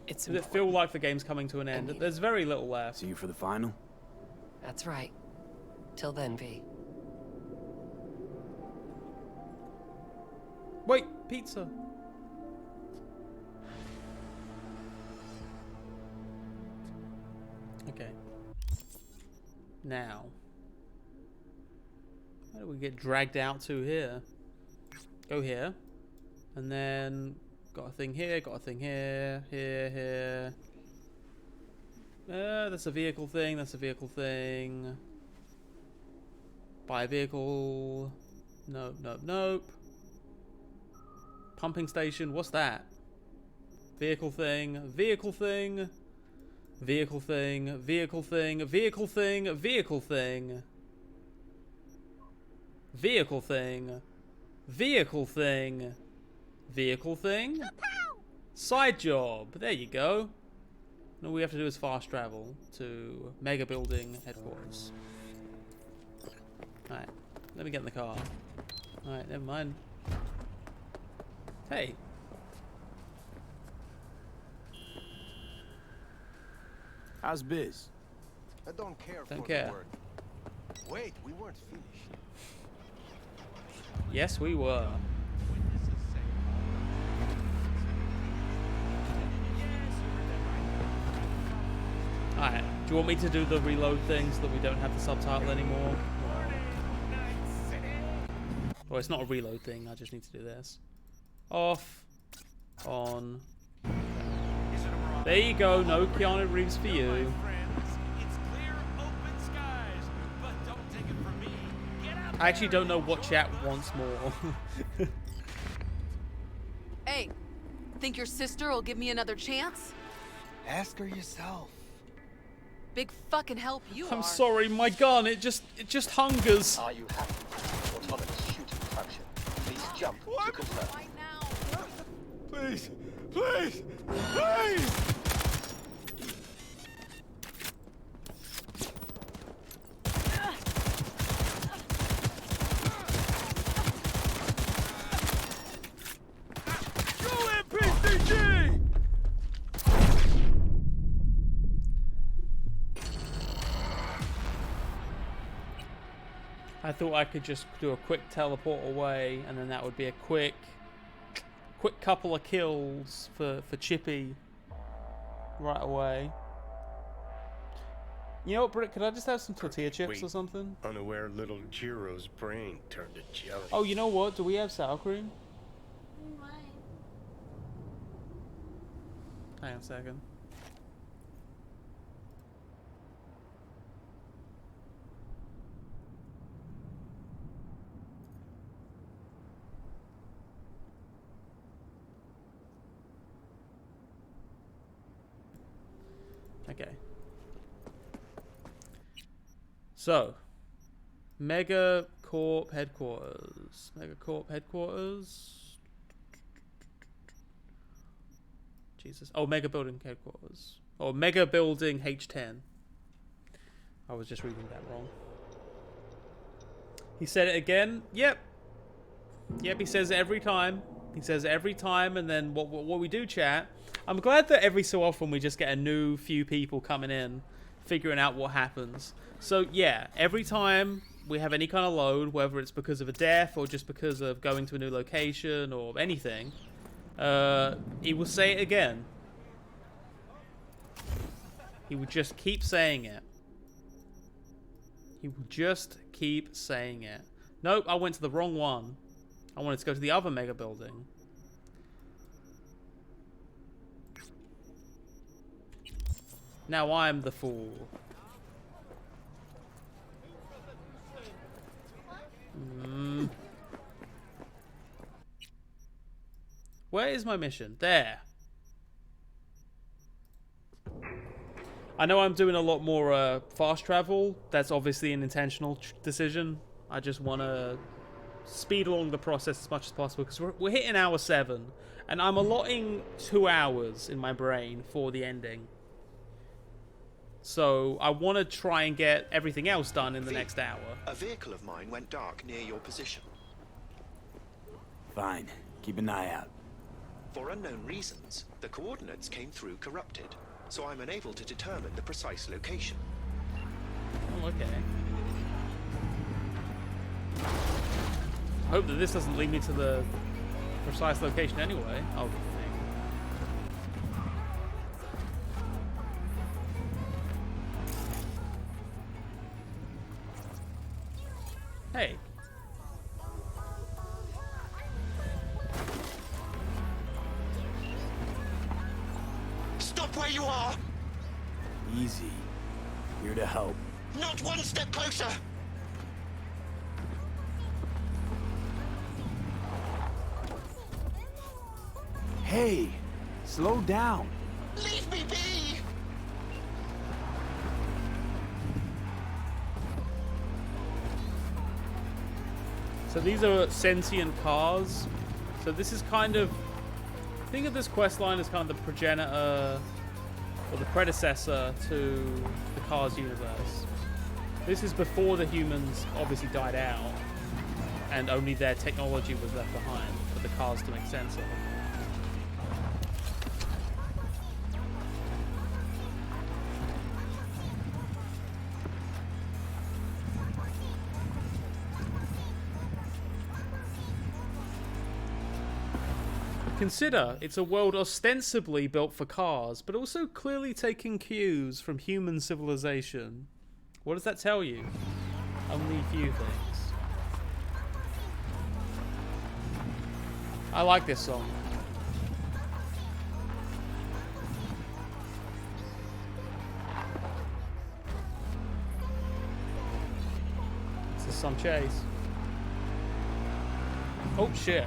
Does it feel like the game's coming to an end? There's very little left. See you for the final? That's right. Till then, V. Wait, pizza. Okay. Now, where do we get dragged out to here? Go here. And then got a thing here, got a thing here, here. That's a vehicle thing, that's a vehicle thing. Buy a vehicle. Nope, nope, nope. Pumping station, what's that? Vehicle thing, vehicle thing. Vehicle thing, vehicle thing, vehicle thing, vehicle thing. Vehicle thing. Vehicle thing. Vehicle thing. Side job. There you go. And all we have to do is fast travel to Mega Building headquarters. Alright, let me get in the car. Alright, never mind. Hey. How's biz? I don't care Don't for care. the word. Wait, we weren't finished. Yes, we were. Alright, do you want me to do the reload thing so that we don't have the subtitle anymore? Well, it's not a reload thing, I just need to do this. Off. On. There you go, no Keanu Reeves for you. I actually don't know what chat wants more. Hey, think your sister will give me another chance? Ask her yourself. Big fucking help you are. I'm sorry, my gun, it just hungers. Are you happy? Autonomous shooting function. Please jump to confirm. Please, please, please! I thought I could just do a quick teleport away, and then that would be a quick couple of kills for Chippy. right away. You know what, Britt? Could I just have some tortilla chips or something? Unaware little Jiro's brain turned to jelly. Oh, you know what? Do we have sour cream? Hang on a second. Okay. So, Megacorp headquarters. Megacorp headquarters. Jesus. Oh, Mega Building headquarters. Or Mega Building H10. I was just reading that wrong. He said it again. Yep. Yep, he says it every time. He says it every time, and then what we do, chat. I'm glad that every so often we just get a new few people coming in, figuring out what happens. So yeah, every time we have any kind of load, whether it's because of a death or just because of going to a new location or anything, he will say it again. He will just keep saying it. He will just keep saying it. Nope, I went to the wrong one. I wanted to go to the other mega building. Now I'm the fool. Where is my mission? There. I know I'm doing a lot more fast travel. That's obviously an intentional decision. I just want to speed along the process as much as possible because we're hitting hour 7 and I'm allotting 2 hours in my brain for the ending. So I want to try and get everything else done in the next hour. A vehicle of mine went dark near your position. Fine. Keep an eye out. For unknown reasons, the coordinates came through corrupted, so I'm unable to determine the precise location. Oh, okay. I hope that this doesn't lead me to the precise location anyway. Oh, hey. Stop where you are! Easy. Here to help. Not one step closer! Hey! Slow down! Leave me be! So these are sentient cars. So this is kind of... Think of this quest line as kind of the progenitor or the predecessor to the Cars universe. This is before the humans obviously died out and only their technology was left behind for the cars to make sense of. Consider, it's a world ostensibly built for cars, but also clearly taking cues from human civilization. What does that tell you? Only a few things. I like this song. This is some chase. Oh shit.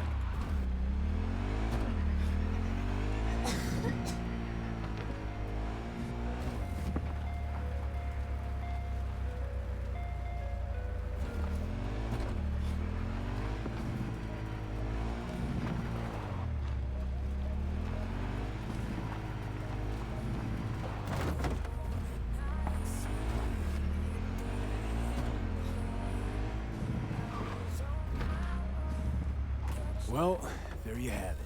Well, there you have it.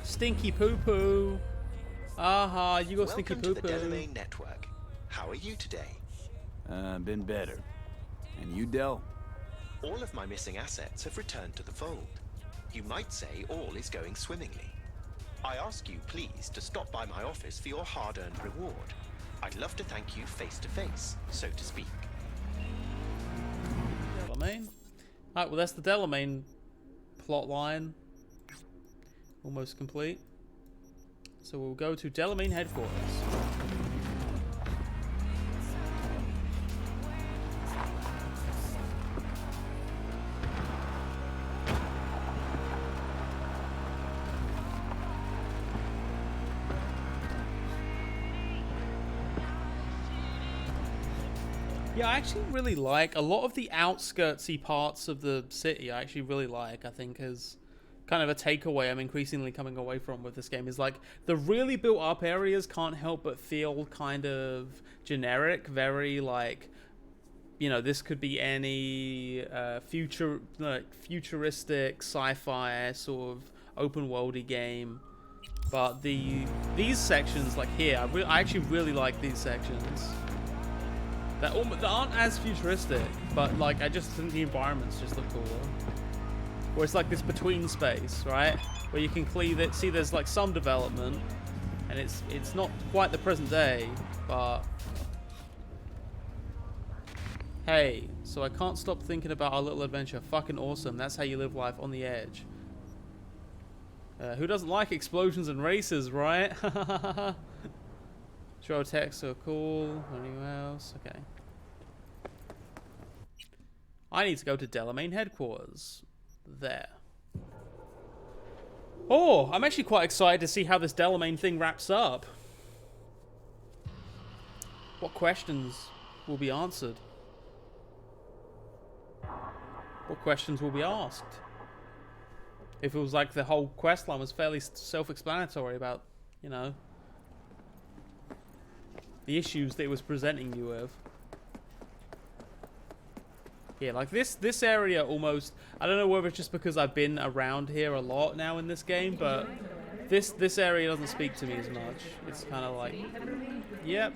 Stinky poo poo. Aha, you got stinky poo Welcome to the Delamain Network. How are you today? Been better. And you, Del? All of my missing assets have returned to the fold. You might say all is going swimmingly. I ask you please to stop by my office for your hard-earned reward. I'd love to thank you face to face, so to speak. Delamain. Alright, well that's the Delamain plot line. Almost complete. So we'll go to Delamain headquarters. Yeah, I actually really like a lot of the outskirtsy parts of the city. I actually really like. I think is kind of a takeaway I'm increasingly coming away from with this game is like the really built up areas can't help but feel kind of generic, very like, you know, this could be any futuristic sci-fi sort of open worldy game. But these sections like here, I actually really like these sections. That aren't as futuristic, but like I just think the environments just look cooler. Where it's like this between space, right? Where you can clearly see there's like some development, and it's not quite the present day, but hey, so I can't stop thinking about our little adventure. Fucking awesome. That's how you live life on the edge. Who doesn't like explosions and races, right? Show text so cool. Anything else? Okay. I need to go to Delamain headquarters. There. Oh, I'm actually quite excited to see how this Delamain thing wraps up. What questions will be answered? What questions will be asked? If it was like the whole quest line was fairly self-explanatory about, you know, the issues that it was presenting you with. Yeah, like this area almost, I don't know whether it's just because I've been around here a lot now in this game, but this area doesn't speak to me as much. It's kind of like, yep.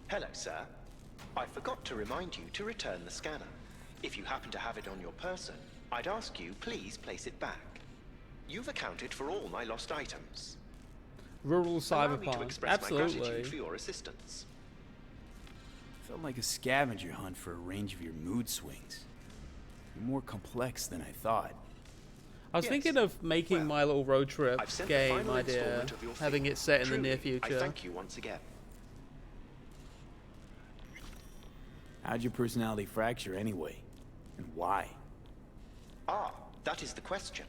Hello, sir. I forgot to remind you to return the scanner. If you happen to have it on your person, I'd ask you please place it back. You've accounted for all my lost items. Rural Allow me to Cyberpunk. express my gratitude Absolutely. for your assistance. Felt like a scavenger hunt for a range of your mood swings. You're more complex than I thought. I was thinking of making my little road trip I've sent the game final idea, installment of your having fee. it set in the near Truly, future. I thank you once again. How'd your personality fracture anyway? And why? Ah, that is the question.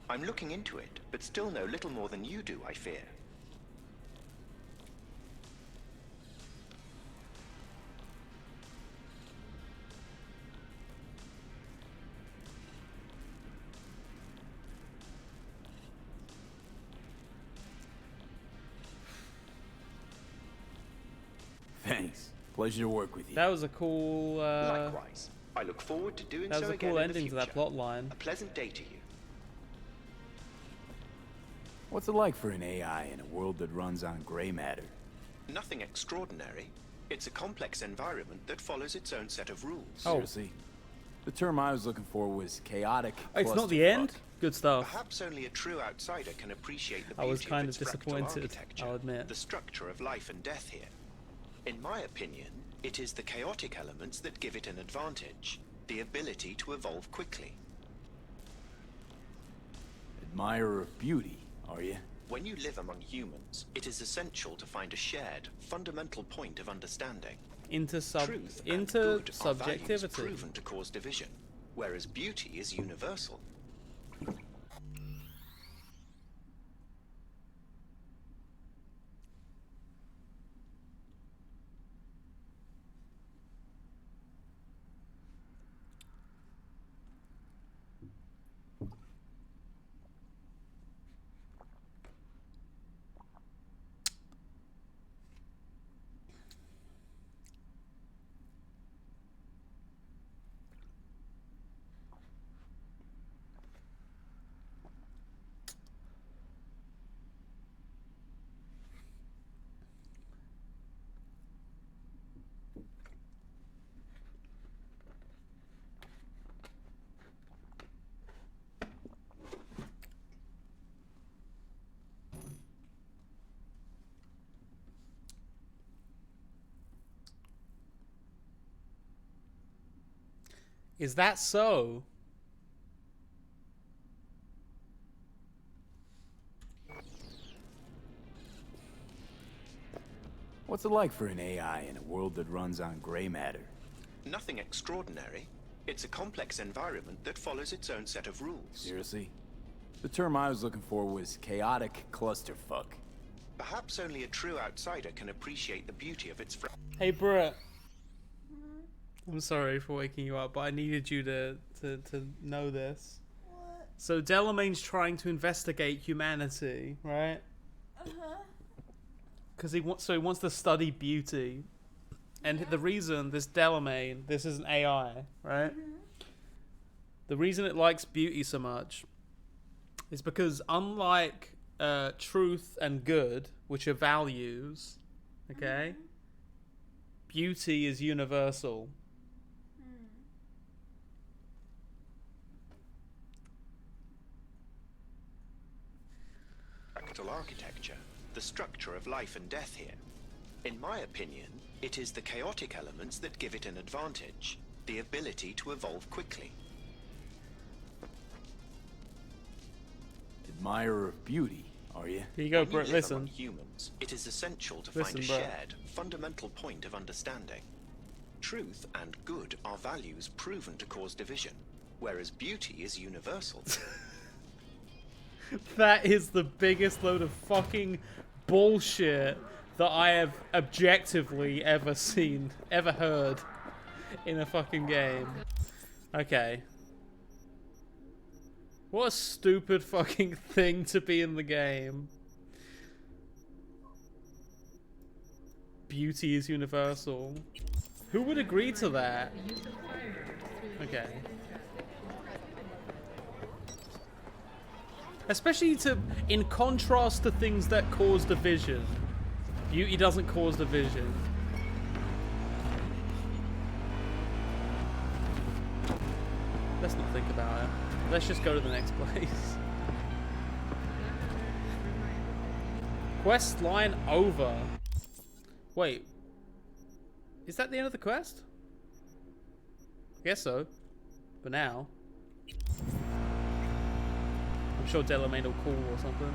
I'm looking into it, but still know little more than you do, I fear. Thanks. Pleasure to work with you. That was a cool. Likewise. I look forward to doing That was so a again cool in the ending to that future. plot line. A pleasant day to you. What's it like for an AI in a world that runs on gray matter? Nothing extraordinary. It's a complex environment that follows its own set of rules. Seriously? The term I was looking for was chaotic. It's not the end? Good stuff. Perhaps only a true outsider can appreciate the I beauty was kind of of its fractal disappointed, architecture, I'll admit. the structure of life and death here. In my opinion, it is the chaotic elements that give it an advantage, the ability to evolve quickly. Admirer of beauty, are you? When you live among humans, it is essential to find a shared, fundamental point of understanding. Truth and good are values Intersubjectivity. proven to cause division, whereas beauty is universal. Is that so? What's it like for an AI in a world that runs on gray matter? Nothing extraordinary. It's a complex environment that follows its own set of rules. Seriously? The term I was looking for was chaotic clusterfuck. Perhaps only a true outsider can appreciate the beauty of its Hey, Brett. I'm sorry for waking you up, but I needed you to know this. What? So Delamain's trying to investigate humanity, right? Because he wants to study beauty, and the reason this Delamain, this is an AI, right? The reason it likes beauty so much is because unlike truth and good, which are values, okay, beauty is universal. fractal architecture, the structure of life and death here. In my opinion, it is the chaotic elements that give it an advantage, the ability to evolve quickly. Admirer of beauty, are you? Here you go, When Brett. live Listen. among humans, it is essential to Listen, find a Brett. shared, fundamental point of understanding. Truth and good are values proven to cause division, whereas beauty is universal. That is the biggest load of fucking bullshit that I have objectively ever seen, ever heard in a fucking game. Okay. What a stupid fucking thing to be in the game. Beauty is universal. Who would agree to that? Okay. Especially in contrast to things that cause division. Beauty doesn't cause division. Let's not think about it. Let's just go to the next place. Quest line over. Wait. Is that the end of the quest? I guess so. For now. I'm sure Delamain will call or something.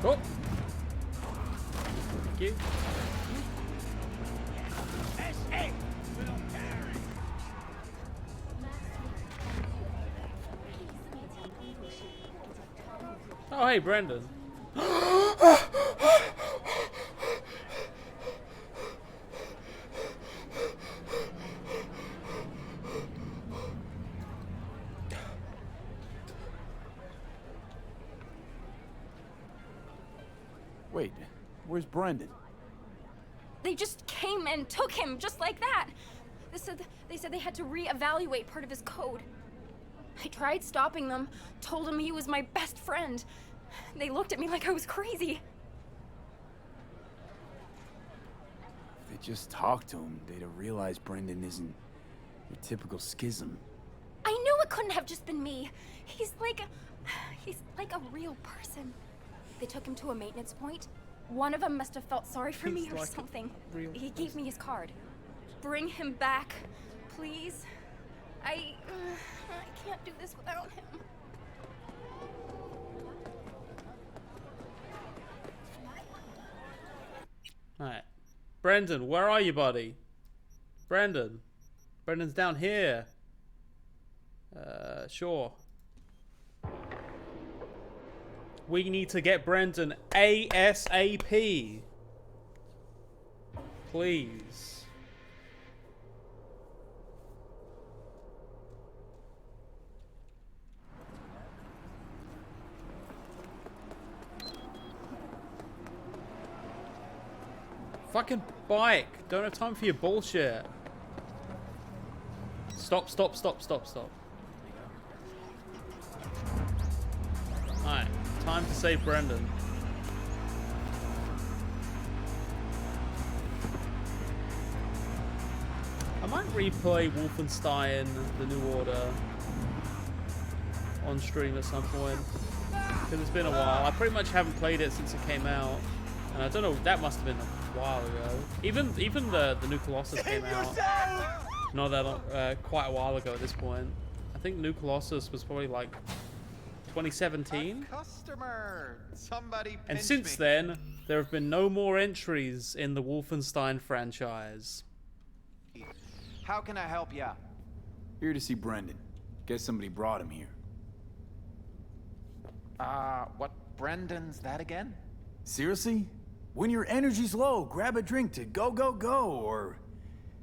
Oh. Thank you. Oh, hey, Brendan. Wait, where's Brendan? They just came and took him, just like that. They said they had to reevaluate part of his code. I tried stopping them, told him he was my best friend. They looked at me like I was crazy. If they just talked to him, they'd have realized Brendan isn't your typical schism. I knew it couldn't have just been me. He's like a real person. They took him to a maintenance point. One of them must have felt sorry for me or something. He gave me his card. Bring him back, please. I can't do this without him. Alright. Brendan, where are you, buddy? Brendan. Brendan's down here. Sure. We need to get Brendan ASAP. Please. Fucking bike. Don't have time for your bullshit. Stop, stop, stop, stop, stop. Alright, time to save Brendan. I might replay Wolfenstein The New Order on stream at some point. Because it's been a while. I pretty much haven't played it since it came out. And I don't know, that must have been a while ago. Even the new Colossus came out. Not that quite a while ago at this point. I think New Colossus was probably like 2017. Customer, somebody. And since then, there have been no more entries in the Wolfenstein franchise. How can I help ya? Here to see Brendan. Guess somebody brought him here. What Brendan's that again? Seriously? When your energy's low, grab a drink to go, go, go, or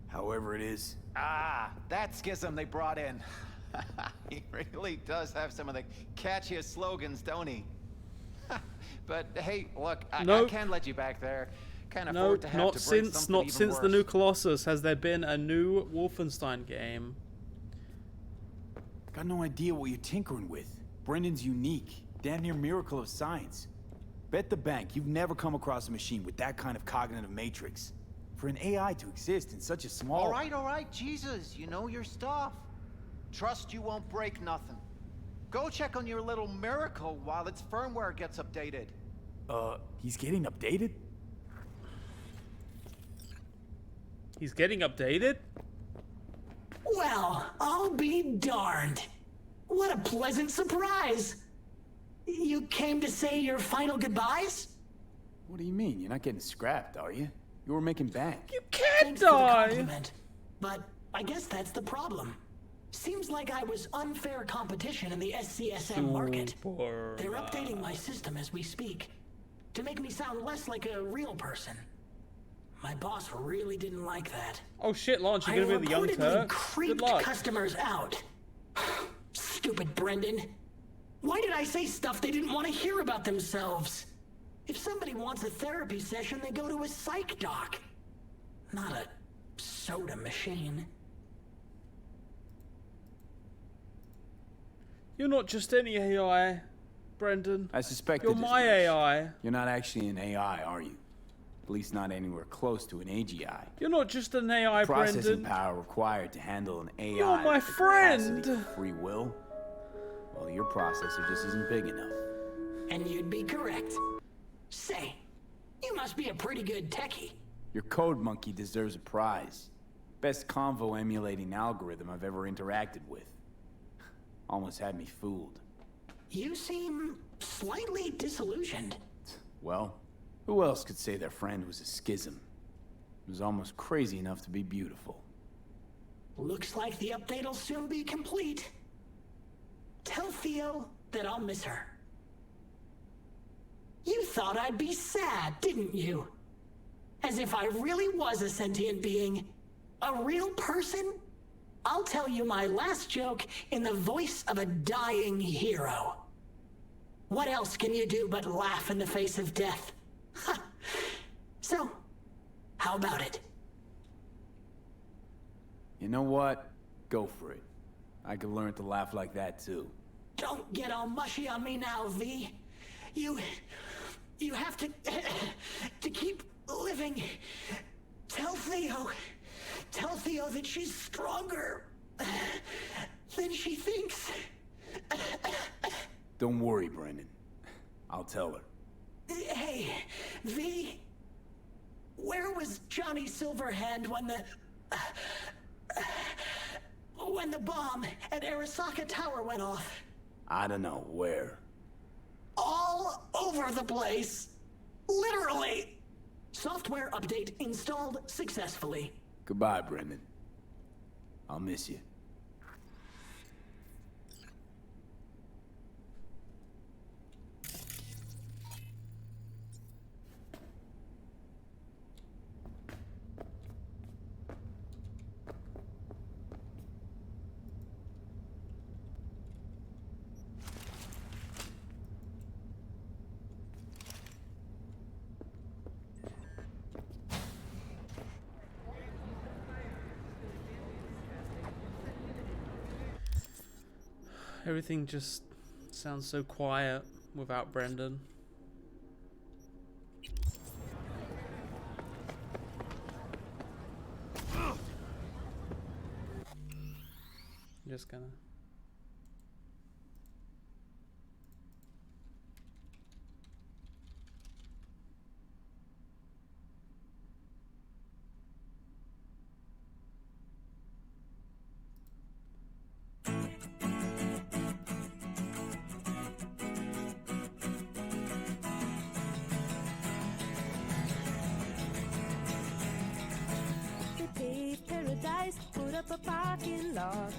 however it is. Ah, that schism they brought in. He really does have some of the catchiest slogans, don't he? But hey, look, I can't let you back there. Can't afford to have not to break since something not even since the worse. new Colossus has there been a new Wolfenstein game. Got no idea what you're tinkering with. Brendan's unique, damn near miracle of science. Bet the bank you've never come across a machine with that kind of cognitive matrix. For an AI to exist in such a small... All right, Jesus, you know your stuff. Trust you won't break nothing. Go check on your little miracle while its firmware gets updated. He's getting updated? He's getting updated? Well, I'll be darned. What a pleasant surprise. You came to say your final goodbyes? What do you mean? You're not getting scrapped, are you? You were making bank. You can't Thanks for the die! compliment, but I guess that's the problem. Seems like I was unfair competition in the SCSM market. They're updating my system as we speak to make me sound less like a real person. My boss really didn't like that. Oh shit, Lance, you're gonna be the Young Turk? Creeped Good luck. customers out. Stupid Brendan. Why did I say stuff they didn't want to hear about themselves? If somebody wants a therapy session, they go to a psych doc. Not a soda machine. You're not just any AI, Brendan. I suspect you're my AI. You're not actually an AI, are you? At least not anywhere close to an AGI. You're not just an AI, Processing Brendan. power required to handle an AI. You're my with the friend. capacity for free will. Well, your processor just isn't big enough. And you'd be correct. Say, you must be a pretty good techie. Your code monkey deserves a prize. Best convo emulating algorithm I've ever interacted with. Almost had me fooled. You seem slightly disillusioned. Well, who else could say their friend was a schism? It was almost crazy enough to be beautiful. Looks like the update will soon be complete. Tell Theo that I'll miss her. You thought I'd be sad, didn't you? As if I really was a sentient being. A real person? I'll tell you my last joke in the voice of a dying hero. What else can you do but laugh in the face of death? So, how about it? You know what? Go for it. I could learn to laugh like that too. Don't get all mushy on me now, V. You have to keep living. Tell Theo that she's stronger than she thinks. Don't worry, Brendan. I'll tell her. Hey, V, where was Johnny Silverhand when the bomb at Arasaka Tower went off? I don't know where. All over the place. Literally. Software update installed successfully. Goodbye, Brendan. I'll miss you. Everything just sounds so quiet without Brendan. Just gonna. Paradise, put up a parking lot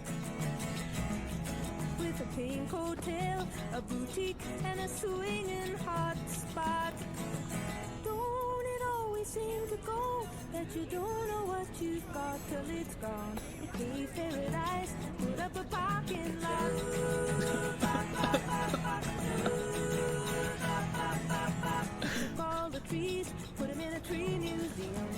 with a pink hotel, a boutique, and a swinging hot spot. Don't it always seem to go that you don't know what you've got till it's gone? It gave paradise, put up a parking lot. Took all the trees, put them in a tree museum.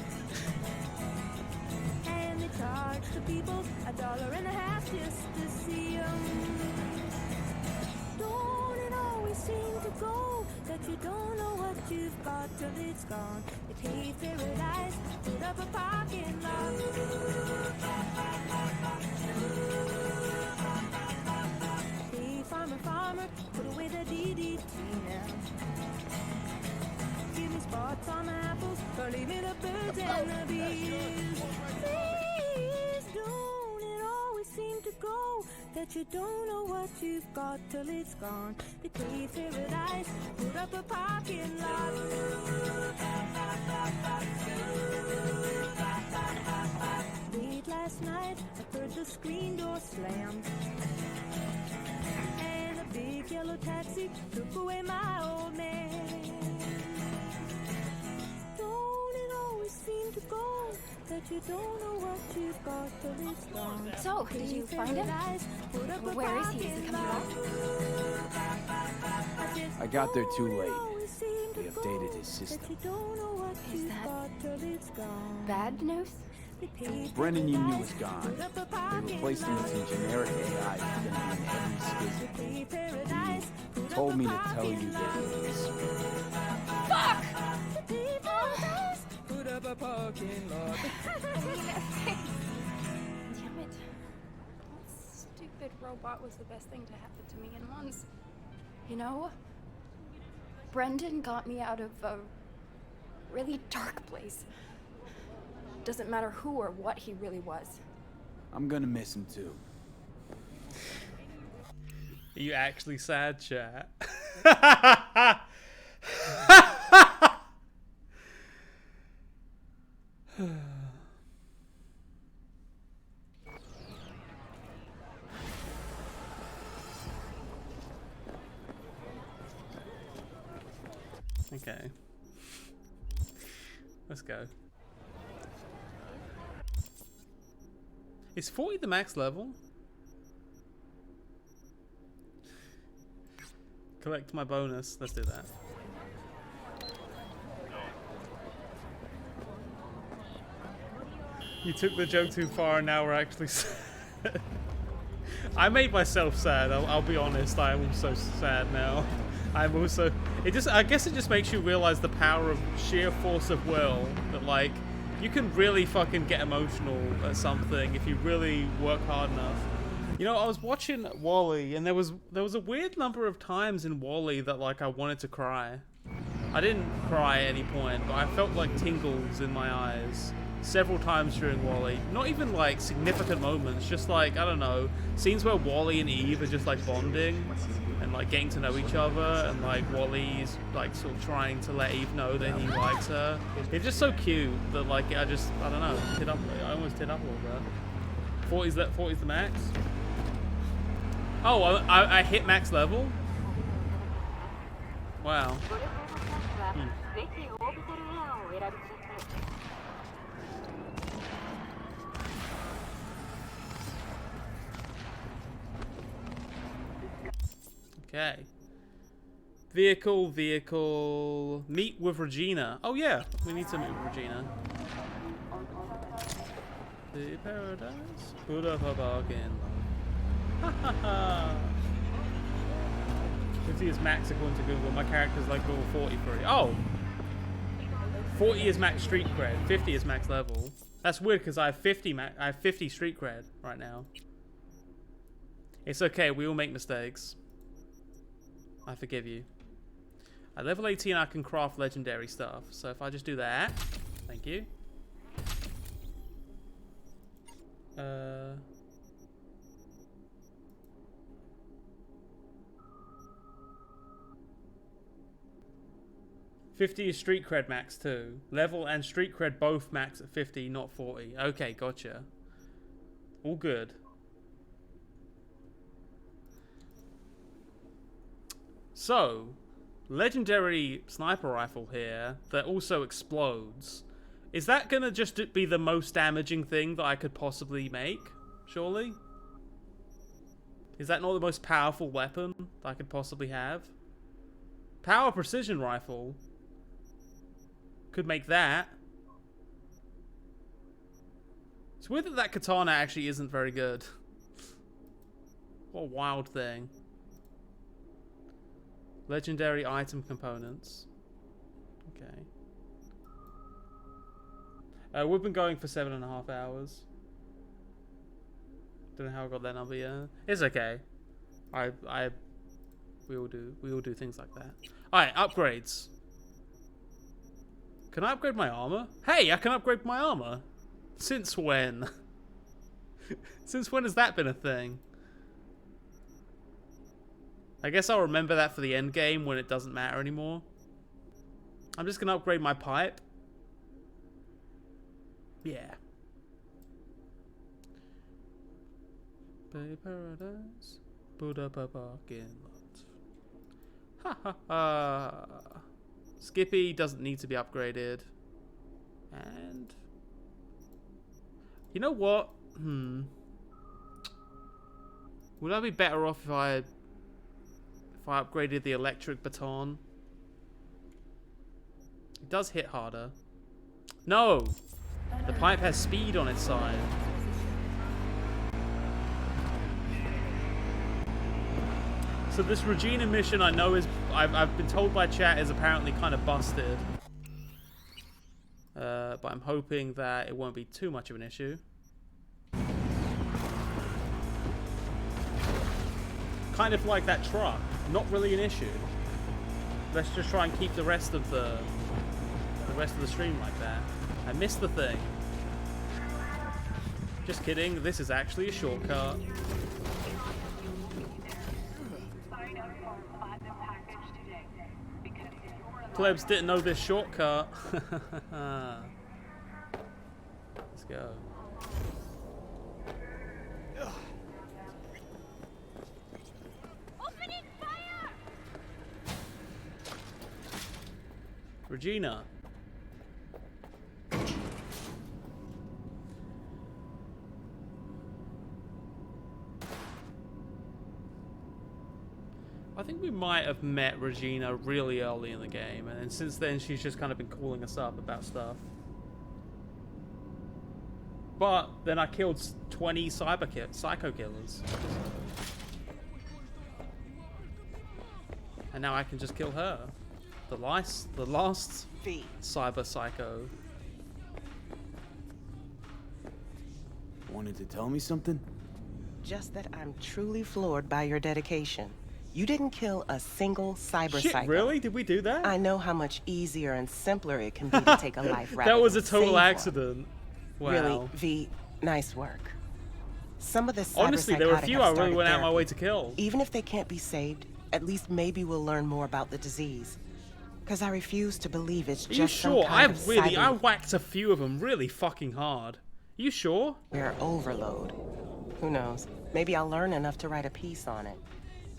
And they charge the people $1.50 just to see them. Don't it always seem to go that you don't know what you've got till it's gone? They paved paradise, put up a parking lot. Hey, farmer, farmer, put away the DDT now. Give me spots on the apples, or leave me the birds and the bees. Please don't it always seem to go that you don't know what you've got till it's gone. They paved paradise, put up a parking lot. Late last night, I heard the screen door slam, and a big yellow taxi took away my old man. Don't it always seem to go that you don't know what you've got till it's gone? So, did you find him? Where is he? Is he coming back? I got there too late. He updated his system. Is that bad news? Brendan you knew was gone. They replaced him with some generic AI that's gonna be in every schism. He told me to tell you that he's... Fuck! Put up a parking lot. Damn it. That stupid robot was the best thing to happen to me in months. You know, Brendan got me out of a really dark place. Doesn't matter who or what he really was. I'm gonna miss him too. Are you actually sad, chat? Okay. Let's go. Is 40 the max level? Collect my bonus. Let's do that. You took the joke too far and now we're actually sad. I made myself sad. I'll be honest. I am also sad now. I'm also... I guess it just makes you realize the power of sheer force of will. That, like, you can really fucking get emotional at something if you really work hard enough. You know, I was watching WALL-E, and there was a weird number of times in WALL-E that, like, I wanted to cry. I didn't cry at any point, but I felt like tingles in my eyes several times during WALL-E. Not even, like, significant moments, just, like, I don't know, scenes where WALL-E and Eve are just, like, bonding and, like, getting to know each other, and, like, WALL-E is, like, sort of trying to let Eve know that he likes her. It's just so cute that, like, I don't know, I almost tit up a little bit. 40's the max? Oh, I hit max level? Wow. Okay. Vehicle. Meet with Regina. Oh yeah, we need to meet with Regina. The paradise. Put up a bargain. Ha ha ha. 50 is max according to Google. My character's like level 43. Oh! 40 is max street cred. 50 is max level. That's weird because I have 50 street cred right now. It's okay, we all make mistakes. I forgive you. At level 18 I can craft legendary stuff. So if I just do that, thank you. 50 is street cred max too. Level and street cred both max at 50, not 40. Okay, gotcha. All good. So, legendary sniper rifle here that also explodes. Is that gonna just be the most damaging thing that I could possibly make? Surely? Is that not the most powerful weapon that I could possibly have? Power precision rifle. Could make that. It's weird that that katana actually isn't very good. What a wild thing. Legendary item components. Okay. We've been going for 7.5 hours. Don't know how I got that number yet. It's okay. We all do things like that. Alright, upgrades. Can I upgrade my armor? Hey, I can upgrade my armor. Since when? Since when has that been a thing? I guess I'll remember that for the end game when it doesn't matter anymore. I'm just gonna upgrade my pipe. Yeah. Bay Paradise. Buddha parking lot. Ha ha ha. Skippy doesn't need to be upgraded. And you know what? Would I be better off if I upgraded the electric baton? It does hit harder. No! The pipe has speed on its side. So this Regina mission I know is, I've been told by chat, is apparently kind of busted. But I'm hoping that it won't be too much of an issue. Kind of like that truck. Not really an issue. Let's just try and keep the rest of the stream like that. I missed the thing. Just kidding, this is actually a shortcut. Plebs didn't know this shortcut. Let's go. Opening fire! Regina. I think we might have met Regina really early in the game, and since then she's just kind of been calling us up about stuff. But then I killed 20 psycho killers. And now I can just kill her. The last cyber psycho. Wanted to tell me something? Just that I'm truly floored by your dedication. You didn't kill a single cyber Shit, psycho. really? Did we do that? I know how much easier and simpler it can be to take a life rather That was a than total save accident. one. Wow. Really, V, nice work. Some of the cyber Honestly, there were a psychotic few have I really started went out my therapy. way to kill. Even if they can't be saved, at least maybe we'll learn more about the disease. Because I refuse to believe it's Are just you some sure? kind of I whacked a few of them really fucking hard. Are you sure? We're overload. Who knows? Maybe I'll learn enough to write a piece on it.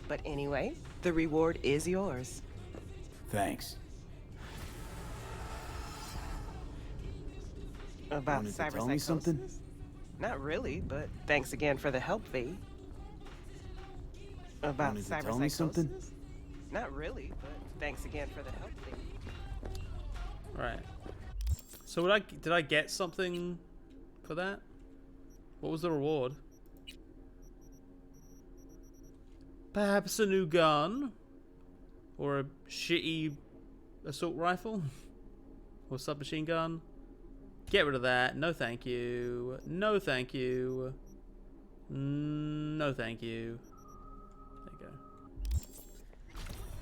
But anyway, the reward is yours. Thanks. About Wanted to tell me cyberpsychosis? something? Not really, but thanks again for the help, V. About Wanted to tell me something? Not really, but thanks again for the help, V. Right. So did I get something for that? What was the reward? Perhaps a new gun? Or a shitty assault rifle? Or submachine gun? Get rid of that. No thank you. No thank you. No thank you. There you go.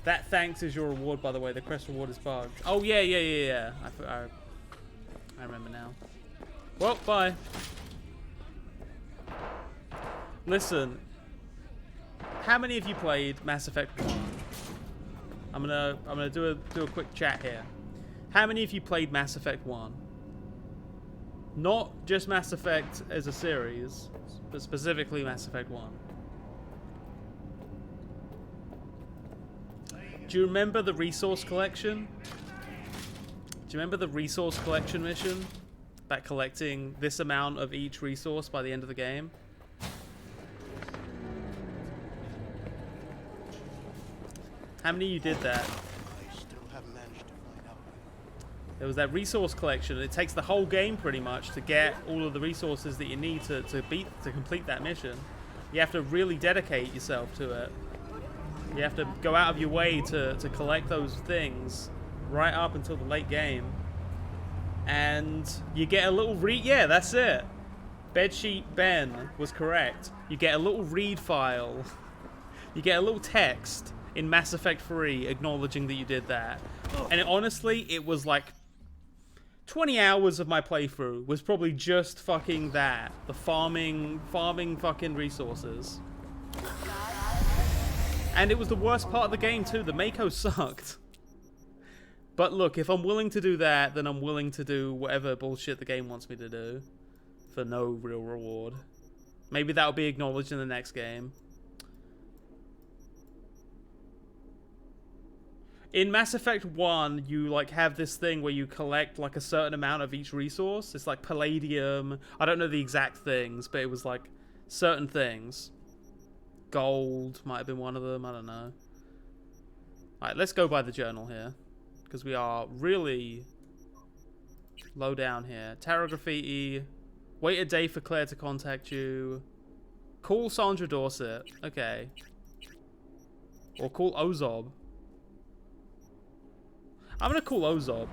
That thanks is your reward, by the way. The quest reward is bugged. Oh, yeah. I remember now. Well, bye. Listen. How many of you played Mass Effect 1? I'm gonna do a quick chat here. How many of you played Mass Effect 1? Not just Mass Effect as a series, but specifically Mass Effect 1. Do you remember the resource collection? Do you remember the resource collection mission? About collecting this amount of each resource by the end of the game? How many of you did that? There was that resource collection. It takes the whole game pretty much to get all of the resources that you need to complete that mission. You have to really dedicate yourself to it. You have to go out of your way to collect those things right up until the late game. And you get a little yeah, that's it. Bedsheet Ben was correct. You get a little read file. You get a little text in Mass Effect 3 acknowledging that you did that. And honestly, it was like 20 hours of my playthrough was probably just fucking that. The farming fucking resources. And it was the worst part of the game too. The Mako sucked. But look, if I'm willing to do that, then I'm willing to do whatever bullshit the game wants me to do. For no real reward. Maybe that'll be acknowledged in the next game. In Mass Effect 1, you like have this thing where you collect like a certain amount of each resource. It's like palladium. I don't know the exact things, but it was like certain things. Gold might have been one of them. I don't know. Alright, let's go by the journal here. Because we are really low down here. Tarot graffiti. Wait a day for Claire to contact you. Call Sandra Dorset. Okay. Or call Ozob. I'm gonna call Ozob.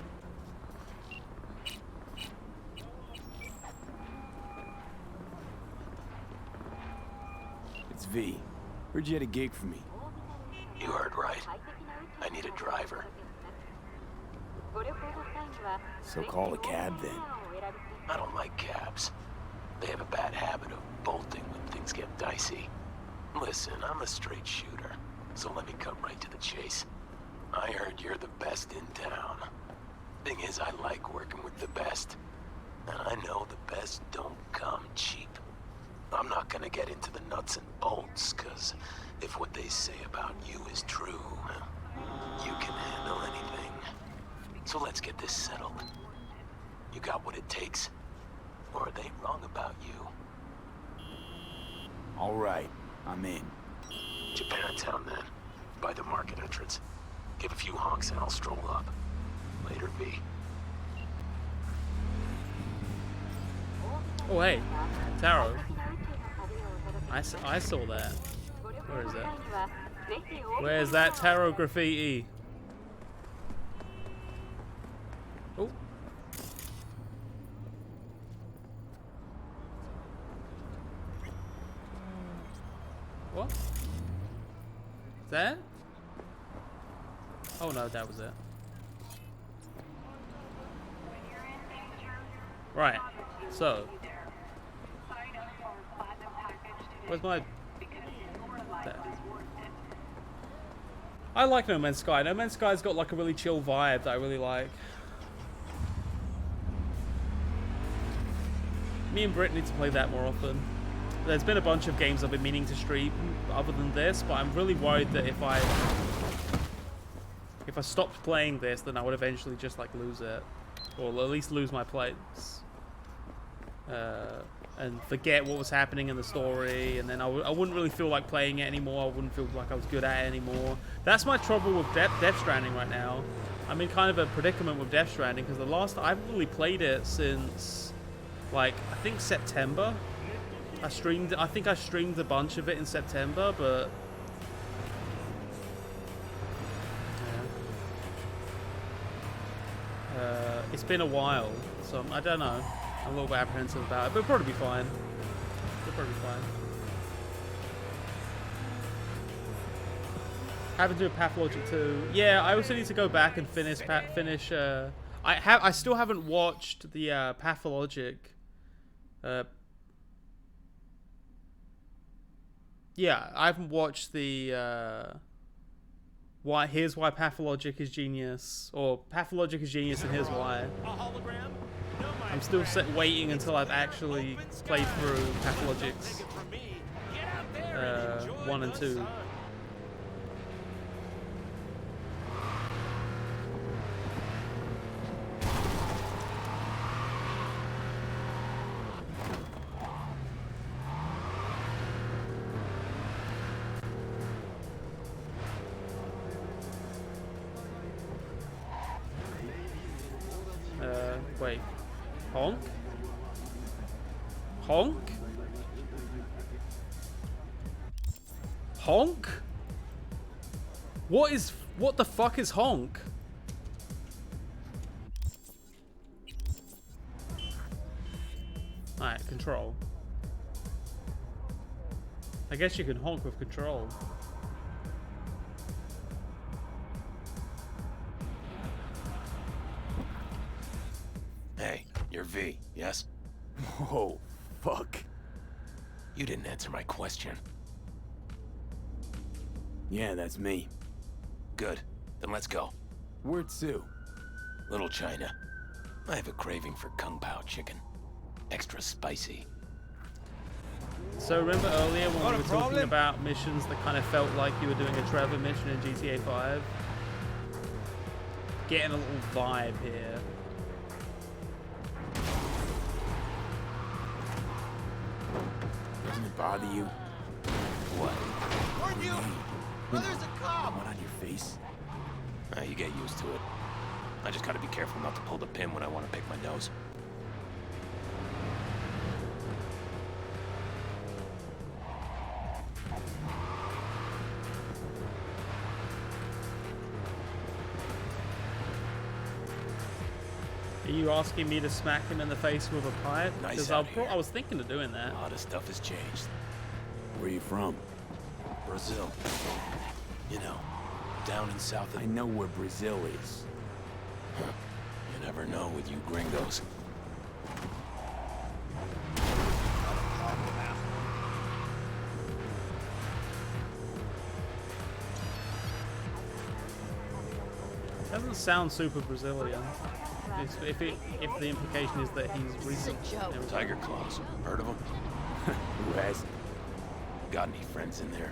It's V. Heard you had a gig for me. You heard right. I need a driver. So call a cab then. I don't like cabs. They have a bad habit of bolting when things get dicey. Listen, I'm a straight shooter, so let me cut right to the chase. I heard you're the best in town. Thing is, I like working with the best. And I know the best don't come cheap. I'm not gonna get into the nuts and bolts, cause if what they say about you is true, you can handle anything. So let's get this settled. You got what it takes? Or are they wrong about you? All right, I'm in. Japantown then, by the market entrance. Give a few honks and I'll stroll up. Later, V. Oh, hey. Taro. I saw that. Where is it? Where's that tarot graffiti? Oh. What? Is that? Oh no, that was it. Right. So. Where's my... There. I like No Man's Sky. No Man's Sky's got like a really chill vibe that I really like. Me and Britt need to play that more often. There's been a bunch of games I've been meaning to stream other than this, but I'm really worried that if I stopped playing this, then I would eventually just like lose it. Or at least lose my plates. And forget what was happening in the story, and then I wouldn't really feel like playing it anymore. I wouldn't feel like I was good at it anymore. That's my trouble with Death Stranding right now. I'm in kind of a predicament with Death Stranding, because I haven't really played it since, like, I think September. I think I streamed a bunch of it in September, but It's been a while, so I don't know. I'm a little bit apprehensive about it, but it'll probably be fine. It'll probably be fine. Having to do a Pathologic 2. Yeah, I also need to go back and finish. I still haven't watched the Pathologic. Yeah, I haven't watched the here's why Pathologic is genius, or Pathologic is genius and here's why. I'm still waiting until I've actually played through Pathologic's 1 and 2. Wait. Honk? Honk? Honk? What the fuck is honk? Alright, control. I guess you can honk with control. Hey, you're V, yes? Whoa, fuck. You didn't answer my question. Yeah, that's me. Good. Then let's go. Where to? Little China. I have a craving for Kung Pao chicken. Extra spicy. So remember earlier when we were talking about missions that kind of felt like you were doing a Trevor mission in GTA 5? Getting a little vibe here. Doesn't it bother you? What? Weren't you? Well, there's a cop! What on your face? You get used to it. I just gotta be careful not to pull the pin when I want to pick my nose. Are you asking me to smack him in the face with a pipe? Nice Because I was thinking of doing that. A lot of stuff has changed. Where are you from? Brazil. You know, down in south of... I know where Brazil is. Huh. You never know with you gringos. Doesn't sound super Brazilian. If the implication is that he's recent. Tiger claws. Heard of them? Who has? Got any friends in there?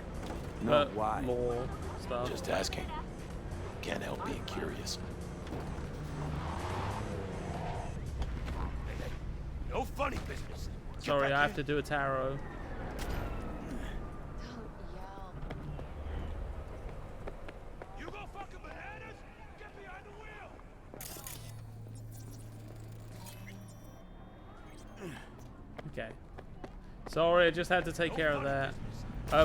No, why? More stuff. Just asking. Can't help being curious. No funny business. Sorry, I have to do a tarot. You go fucking bananas? Get behind the wheel! Okay. Sorry, I just had to take care of that.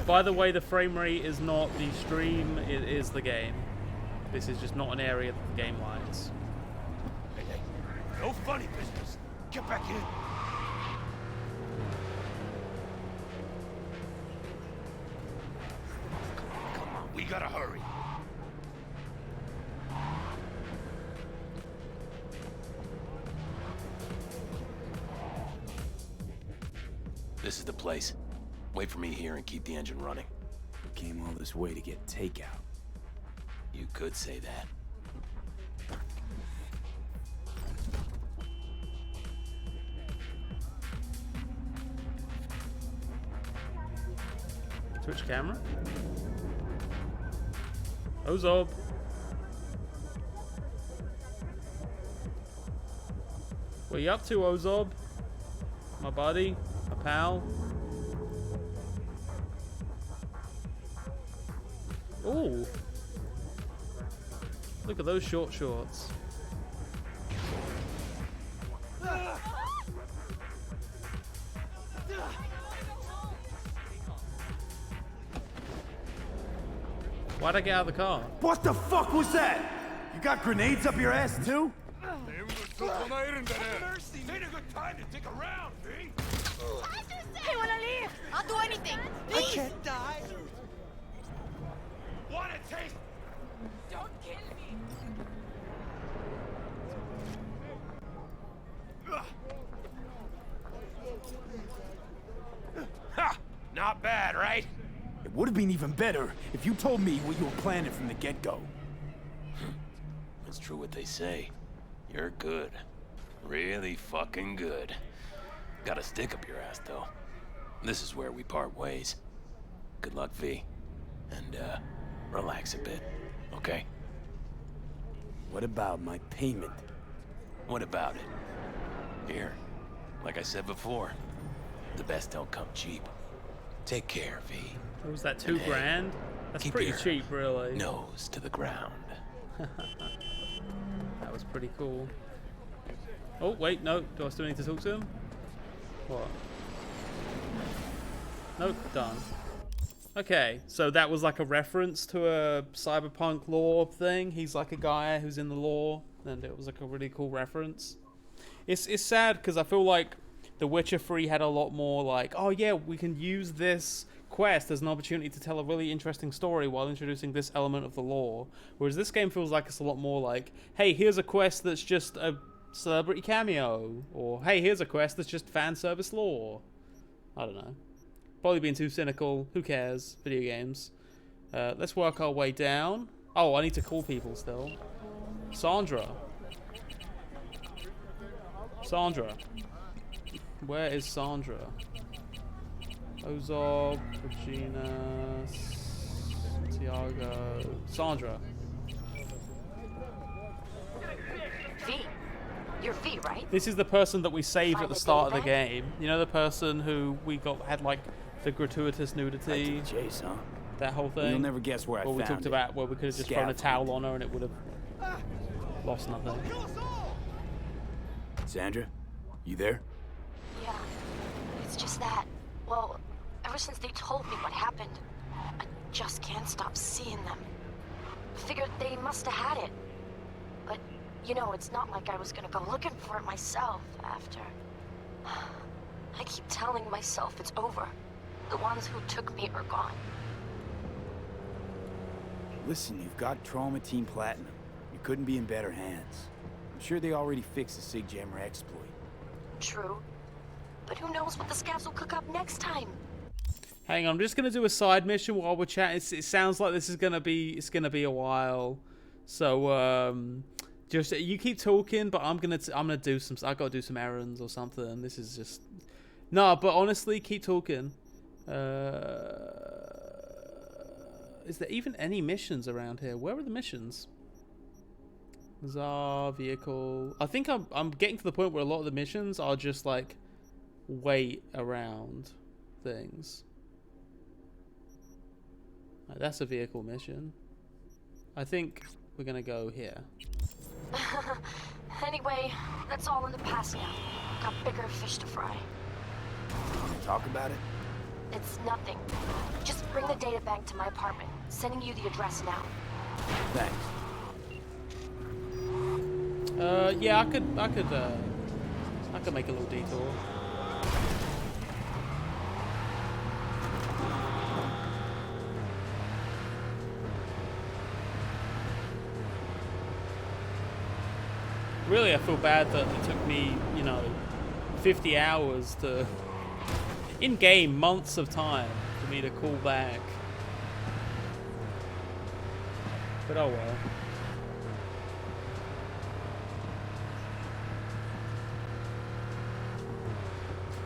By the way, the frame rate is not the stream, it is the game. This is just not an area that the game likes. Hey, no funny business. Get back in. Come on, we gotta hurry. This is the place. Wait for me here and keep the engine running. We came all this way to get takeout. You could say that. Switch camera. Ozob. What you up to, Ozob? My buddy? My pal? Ooh. Look at those short shorts. Why'd I get out of the car? What the fuck was that? You got grenades up your ass too? Mercy! This ain't a good time to dig around, V! Hey, wanna leave? I'll do anything. I can't die! Want a taste? Don't kill me. Ha! Not bad, right? It would have been even better if you told me what you were planning from the get-go. It's true what they say. You're good. Really fucking good. Got a stick up your ass, though. This is where we part ways. Good luck, V. And, relax a bit, okay? What about my payment? What about it? Here, like I said before, the best don't come cheap. Take care, V. What was that, $2 grand? That's pretty cheap, really. Nose to the ground. That was pretty cool. Oh, wait, no. Do I still need to talk to him? What? Nope, done. Okay, so that was like a reference to a Cyberpunk lore thing. He's like a guy who's in the lore, and it was like a really cool reference. It's sad because I feel like The Witcher 3 had a lot more like, oh yeah, we can use this quest as an opportunity to tell a really interesting story while introducing this element of the lore. Whereas this game feels like it's a lot more like, hey, here's a quest that's just a celebrity cameo, or hey, here's a quest that's just fan service lore. I don't know. Probably being too cynical. Who cares? Video games. Let's work our way down. Oh, I need to call people still. Sandra. Sandra. Where is Sandra? Ozog, Regina, Tiago, Sandra. V. You're V, right? This is the person that we saved at the start of the game. You know, the person who we had like the gratuitous nudity. Chase, huh? That whole thing. You'll never guess where I found we talked it. about where we could have just thrown a towel on her and it would have lost nothing. Sandra, you there? Yeah. It's just that, well, ever since they told me what happened, I just can't stop seeing them. Figured they must have had it. But, you know, it's not like I was gonna go looking for it myself after. I keep telling myself it's over. The ones who took me are gone. Listen, you've got Trauma Team Platinum. You couldn't be in better hands. I'm sure they already fixed the Sig Jammer exploit. True. But who knows what the scavs will cook up next time? Hang on, I'm just gonna do a side mission while we're chatting. It sounds like this is gonna be a while. So just you keep talking, but I'm gonna do some. I gotta do some errands or something. This is just no. But honestly, keep talking. Is there even any missions around here? Where are the missions? Bazaar, vehicle. I think I'm getting to the point where a lot of the missions are just like wait around things. Right, that's a vehicle mission. I think we're gonna go here. Anyway, that's all in the past now. Got bigger fish to fry. Talk about it? It's nothing. Just bring the data bank to my apartment. Sending you the address now. Thanks. Yeah, I could make a little detour. Really, I feel bad that it took me, 50 hours to, in-game, months of time for me to call back. But oh well.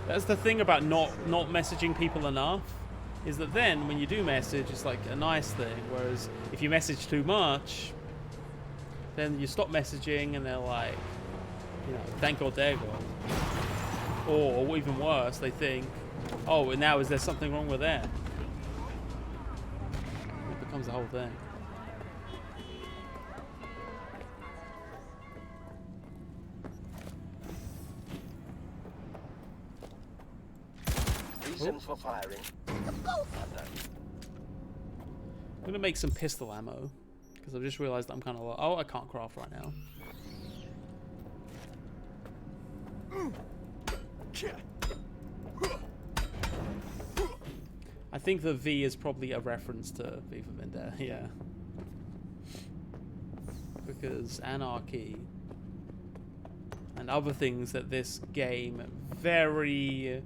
That's the thing about not messaging people enough, is that then when you do message, it's like a nice thing. Whereas if you message too much, then you stop messaging and they're like, thank God they're gone. Or even worse, they think, oh, and now is there something wrong with that? It becomes the whole thing. Reason for firing. I'm gonna make some pistol ammo because I've just realized I'm kind of low. Oh, I can't craft right now. I think the V is probably a reference to V for Vendetta, yeah. Because anarchy and other things that this game very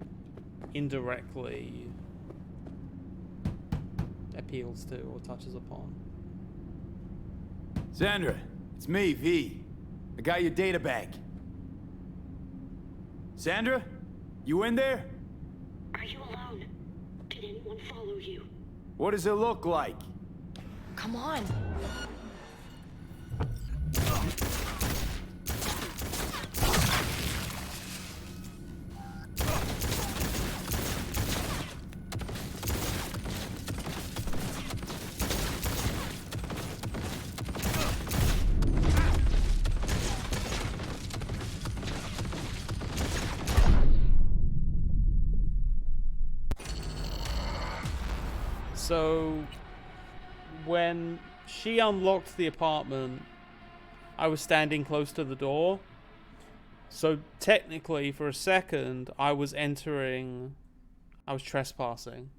indirectly appeals to or touches upon. Sandra, it's me, V. I got your data back. Sandra? You in there? Are you alone? Did anyone follow you? What does it look like? Come on. So, when she unlocked the apartment, I was standing close to the door. So, technically, for a second, I was trespassing.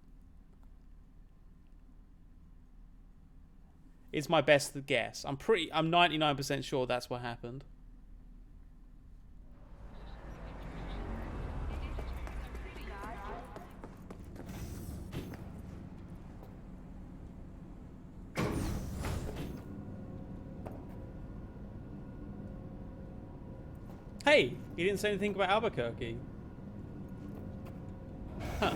It's my best guess. I'm 99% sure that's what happened. Hey, he didn't say anything about Albuquerque. Huh.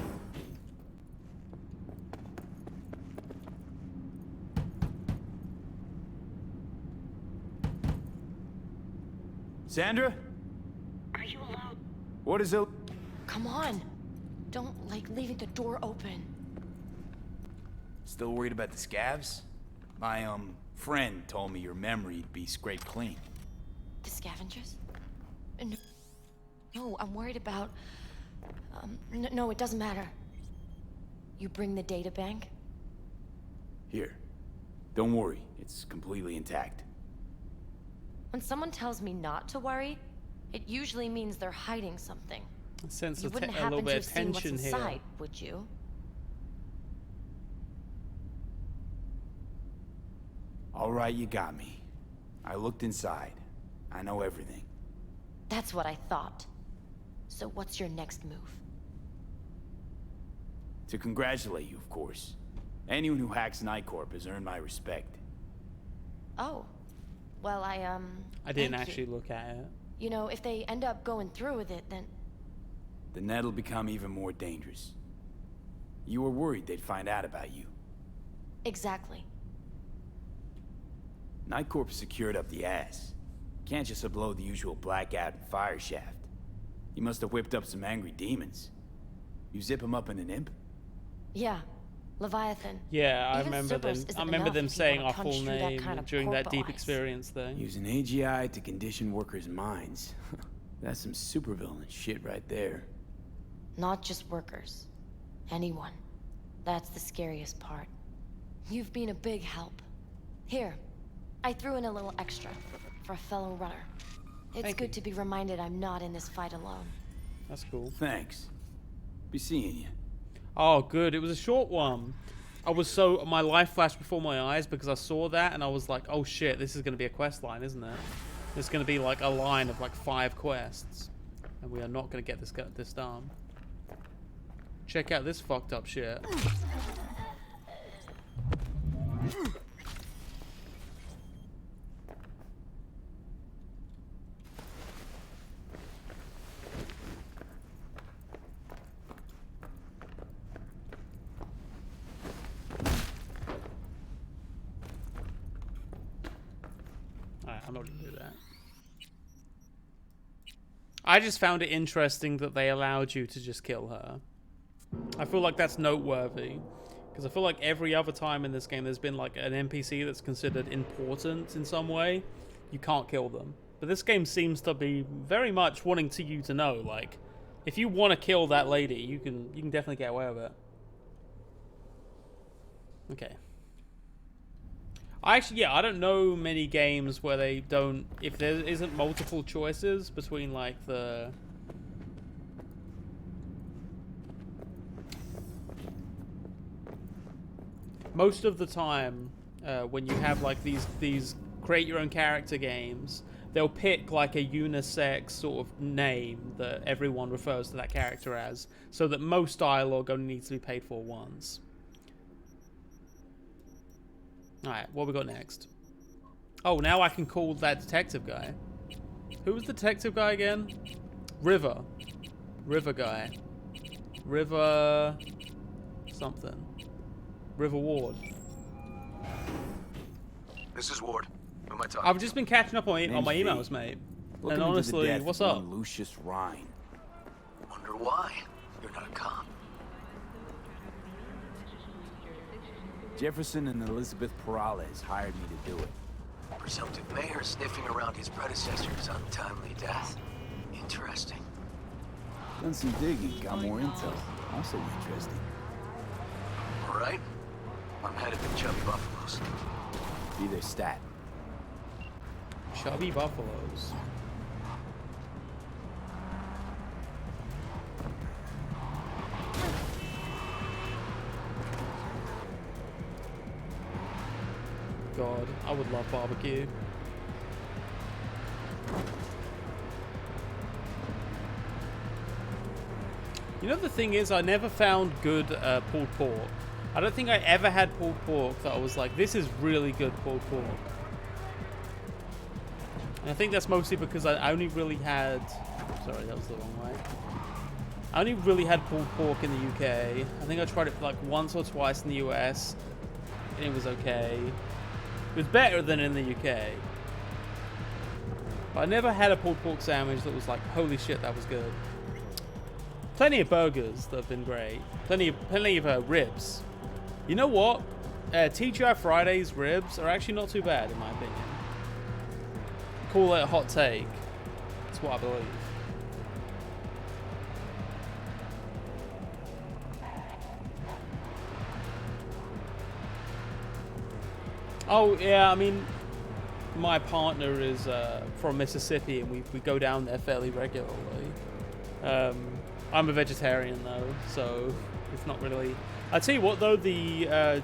Sandra? Are you alone? What is it? Come on. Don't like leaving the door open. Still worried about the scabs? My, friend told me your memory'd be scraped clean. The scavengers? No, I'm worried about... no, it doesn't matter. You bring the data bank? Here. Don't worry, it's completely intact. When someone tells me not to worry, it usually means they're hiding something. A sense You of wouldn't a little happen to bit have of seen what's tension here. inside, would you? All right, you got me. I looked inside. I know everything. That's what I thought. So what's your next move? To congratulate you, of course. Anyone who hacks Night Corp has earned my respect. Oh. Well, I didn't thank actually you. look at it. You know, if they end up going through with it, then... The net'll become even more dangerous. You were worried they'd find out about you. Exactly. Night Corp secured up the ass. Can't just upload the usual blackout and fire shaft. You must have whipped up some angry demons. You zip them up in an imp? Yeah. Leviathan. Yeah, I Even remember them. Cerberus isn't I remember enough them if you saying wanna our full punch through that name kind of during that deep corporized. experience thing. Using AGI to condition workers' minds. That's some supervillain shit right there. Not just workers. Anyone. That's the scariest part. You've been a big help. Here, I threw in a little extra for a fellow runner. It's good to be reminded I'm not in this fight alone. That's cool. Thanks. Be seeing you. Oh, good. It was a short one. My life flashed before my eyes because I saw that and I was like, oh shit, this is going to be a quest line, isn't it? It's going to be like a line of like 5 quests. And we are not going to get this done. Check out this fucked up shit. Alright, I'm not going to do that. I just found it interesting that they allowed you to just kill her. I feel like that's noteworthy. Because I feel like every other time in this game there's been like an NPC that's considered important in some way. You can't kill them. But this game seems to be very much wanting you to know, like, if you want to kill that lady, you can definitely get away with it. Okay. I don't know many games where they don't, if there isn't multiple choices between like the most of the time, when you have like these create your own character games, they'll pick like a unisex sort of name that everyone refers to that character as, so that most dialogue only needs to be paid for once. Alright, what we got next? Oh, now I can call that detective guy. Who was the detective guy again? River. River guy. River... something. River Ward. This is Ward. Who am I talking I've just been catching up on my Name's emails, V. mate. Looking And into the honestly, death what's of up? one Lucius Rhine. Wonder why you're not a cop. Jefferson and Elizabeth Perales hired me to do it. Presumptive mayor sniffing around his predecessor's untimely death. Interesting. Done some digging, got more intel. Also interesting. All right. I'm headed to Chubby Buffaloes. Be their stat. Chubby Buffaloes. God, I would love barbecue. You know, the thing is, I never found good pulled pork. I don't think I ever had pulled pork that I was like, this is really good pulled pork. And I think that's mostly because I only really had... Sorry, that was the wrong way. I only really had pulled pork in the UK. I think I tried it like once or twice in the US, and it was okay. It was better than in the UK. But I never had a pulled pork sandwich that was like, holy shit, that was good. Plenty of burgers that have been great. Plenty of ribs. You know what? TGI Fridays ribs are actually not too bad, in my opinion. Call it a hot take. That's what I believe. Oh, yeah, I mean, my partner is from Mississippi, and we go down there fairly regularly. I'm a vegetarian, though, so it's not really... I tell you what, though, the...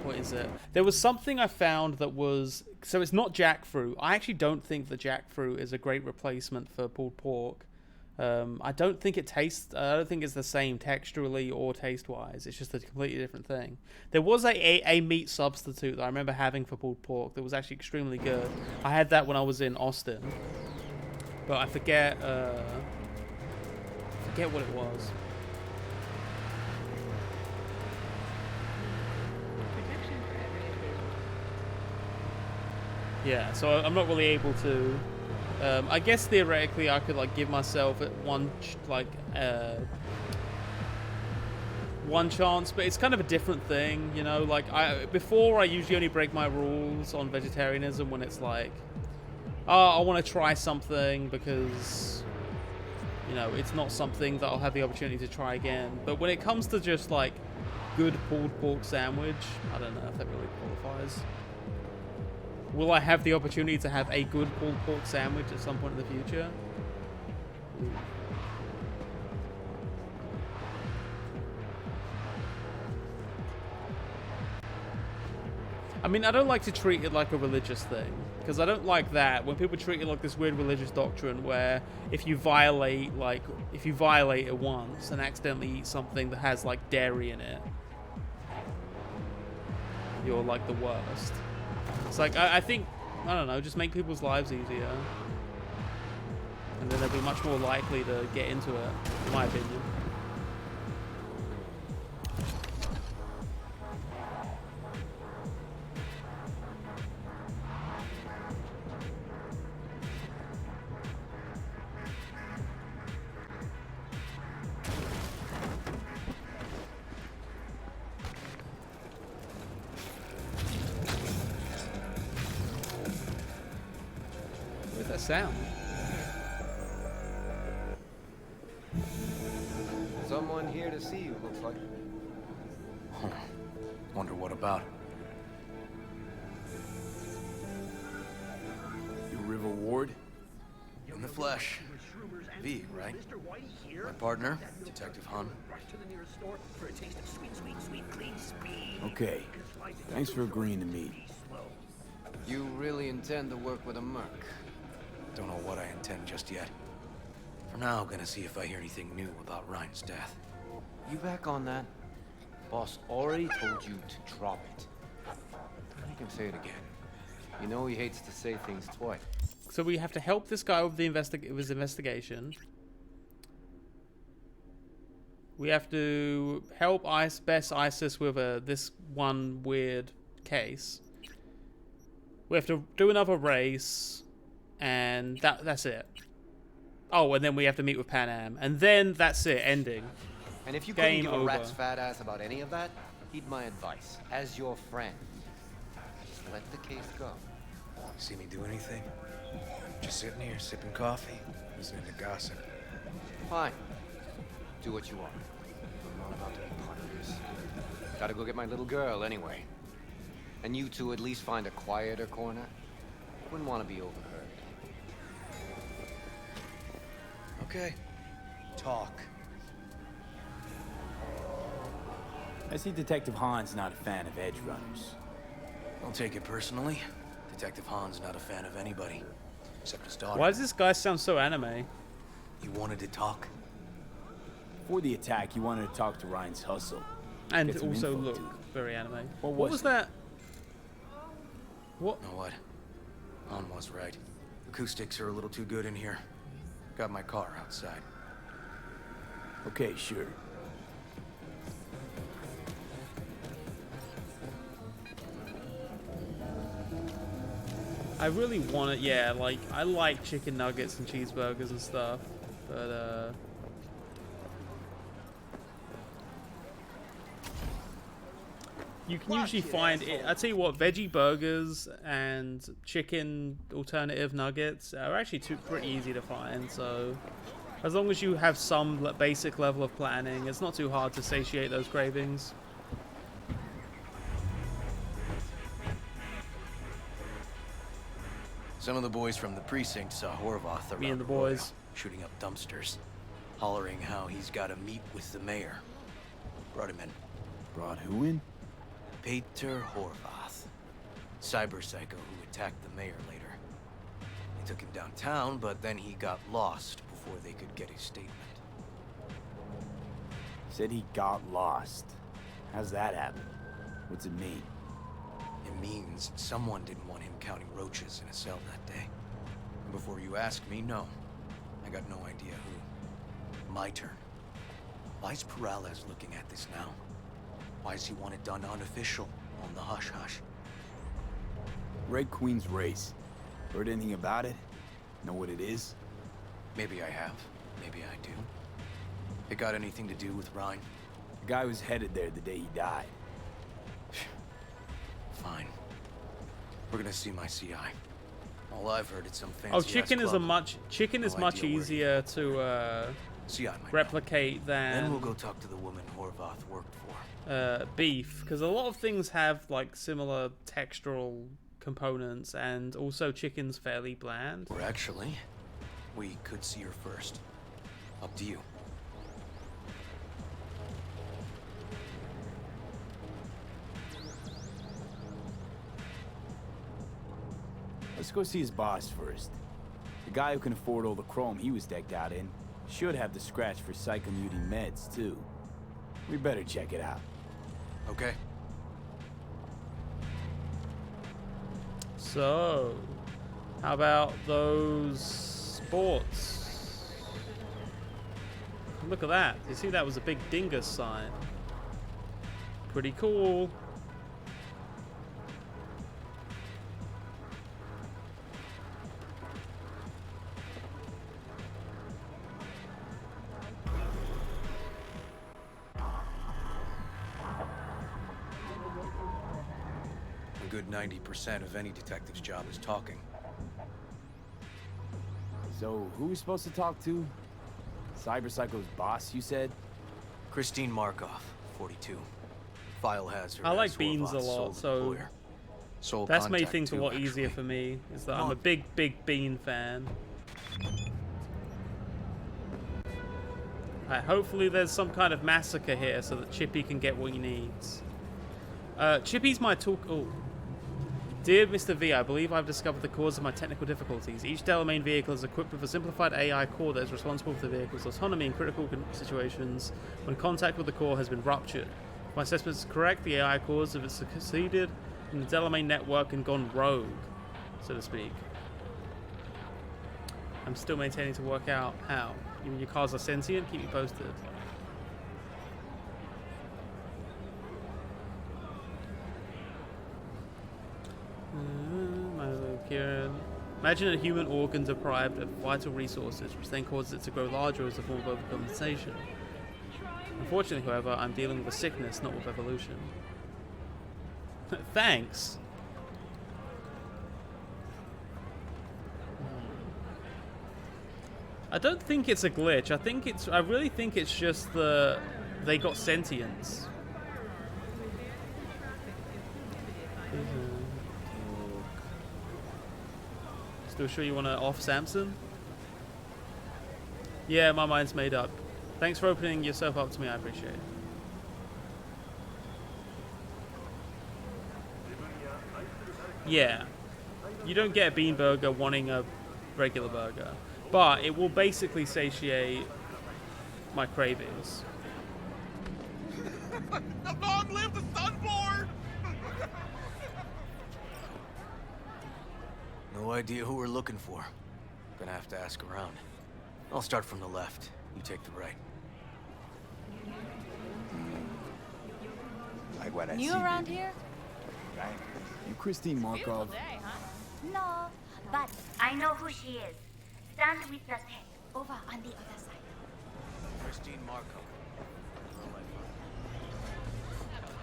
what is it? There was something I found that was... So it's not jackfruit. I actually don't think the jackfruit is a great replacement for pulled pork. I don't think it tastes... I don't think it's the same texturally or taste-wise. It's just a completely different thing. There was a meat substitute that I remember having for pulled pork that was actually extremely good. I had that when I was in Austin. But I forget what it was. Yeah, so I'm not really able to... I guess theoretically I could like give myself one chance, but it's kind of a different thing, you know. Like before, I usually only break my rules on vegetarianism when it's like, oh, I want to try something because, you know, it's not something that I'll have the opportunity to try again. But when it comes to just like good pulled pork sandwich, I don't know if that really qualifies. Will I have the opportunity to have a good pulled pork sandwich at some point in the future? Ooh. I mean, I don't like to treat it like a religious thing, because I don't like that when people treat it like this weird religious doctrine where if you violate it once and accidentally eat something that has like dairy in it, you're like the worst. It's like, I think, I don't know, just make people's lives easier. And then they'll be much more likely to get into it, in my opinion. Sound. Someone here to see you, looks like. Huh. Wonder what about. You River Ward? In the flesh. V, right? My partner, Detective Han. Okay. Thanks for agreeing to meet. You really intend to work with a merc? Don't know what I intend just yet. For now, gonna see if I hear anything new about Ryan's death. You back on that? Boss already told you to drop it. Make him say it again. You know he hates to say things twice. So we have to help this guy with his investigation. We have to help best ISIS with this one weird case. We have to do another race, and that's it. Oh, and then we have to meet with Pan Am, and then that's it. Ending. And if you Game couldn't give over. a rat's fat ass about any of that, heed my advice. As your friend, just let the case go. See me do anything? Just sitting here, sipping coffee, listening to gossip. Fine. Do what you want. I'm not about to be part of this. Gotta go get my little girl anyway. And you two at least find a quieter corner. Wouldn't want to be overheard. Okay. Talk. I see Detective Han's not a fan of edge runners. Don't take it personally. Detective Han's not a fan of anybody, except his daughter. Why does this guy sound so anime? You wanted to talk? Before the attack, you wanted to talk to Ryan's hustle. And Get some also info, look dude. very anime. What was was that? What? Know what? Han was right. Acoustics are a little too good in here. Got my car outside. Okay, sure. I really want it. Yeah, like I like chicken nuggets and cheeseburgers and stuff, but you can usually find it. I tell you what, veggie burgers and chicken alternative nuggets are actually pretty easy to find. So as long as you have some basic level of planning, it's not too hard to satiate those cravings. Some of the boys from the precinct saw Horvath around Me and the Royal, boys. shooting up dumpsters, hollering how he's got to meet with the mayor. Brought him in. Brought who in? Peter Horvath, cyber psycho who attacked the mayor later. They took him downtown, but then he got lost before they could get his statement. Said he got lost. How's that happen? What's it mean? It means someone didn't want him counting roaches in a cell that day. And before you ask me, no. I got no idea who. My turn. Why's Peralez looking at this now? Why does he want it done unofficial, on the hush-hush? Red Queen's race. Heard anything about it? Know what it is? Maybe I have. Maybe I do. It got anything to do with Ryan? The guy was headed there the day he died. Fine. We're gonna see my CI. All I've heard is some fancy. Oh, chicken is much easier to replicate than. Then we'll go talk to the woman Horvath worked for. Beef, because a lot of things have like similar textural components, and also chicken's fairly bland. Or actually, we could see her first. Up to you. Let's go see his boss first. The guy who can afford all the chrome he was decked out in should have the scratch for psychomuting meds, too. We better check it out. Okay. So, how about those sports? Look at that. You see that was a big dingus sign. Pretty cool. A good 90% of any detective's job is talking. So, who are we supposed to talk to? Cyber Psycho's boss, you said? Christine Markov, 42. File has her. I like as beans a Horvath's lot, sole so employer. Sole that's made contact things a too, lot easier actually. for me. Is that I'm a big bean fan. Alright, hopefully there's some kind of massacre here so that Chippy can get what he needs. Chippy's my talk... Oh. Dear Mr. V, I believe I've discovered the cause of my technical difficulties. Each Delamain vehicle is equipped with a simplified AI core that is responsible for the vehicle's autonomy in critical situations when contact with the core has been ruptured. If my assessment is correct, the AI cores have succeeded in the Delamain network and gone rogue, so to speak. I'm still maintaining to work out how. You mean your cars are sentient? Keep me posted. Imagine a human organ deprived of vital resources, which then causes it to grow larger as a form of overcompensation. Unfortunately, however, I'm dealing with a sickness, not with evolution. Thanks! I don't think it's a glitch. I really think it's just they got sentience. Still sure you want to off Samson? Yeah, my mind's made up. Thanks for opening yourself up to me, I appreciate it. Yeah. You don't get a bean burger wanting a regular burger. But it will basically satiate my cravings. Long live the Sunborn! No idea who we're looking for. Gonna have to ask around. I'll start from the left. You take the right. New around here? You Christine Markov? Day, huh? No, but I know who she is. Stand with the tank over on the other side. Christine Markov.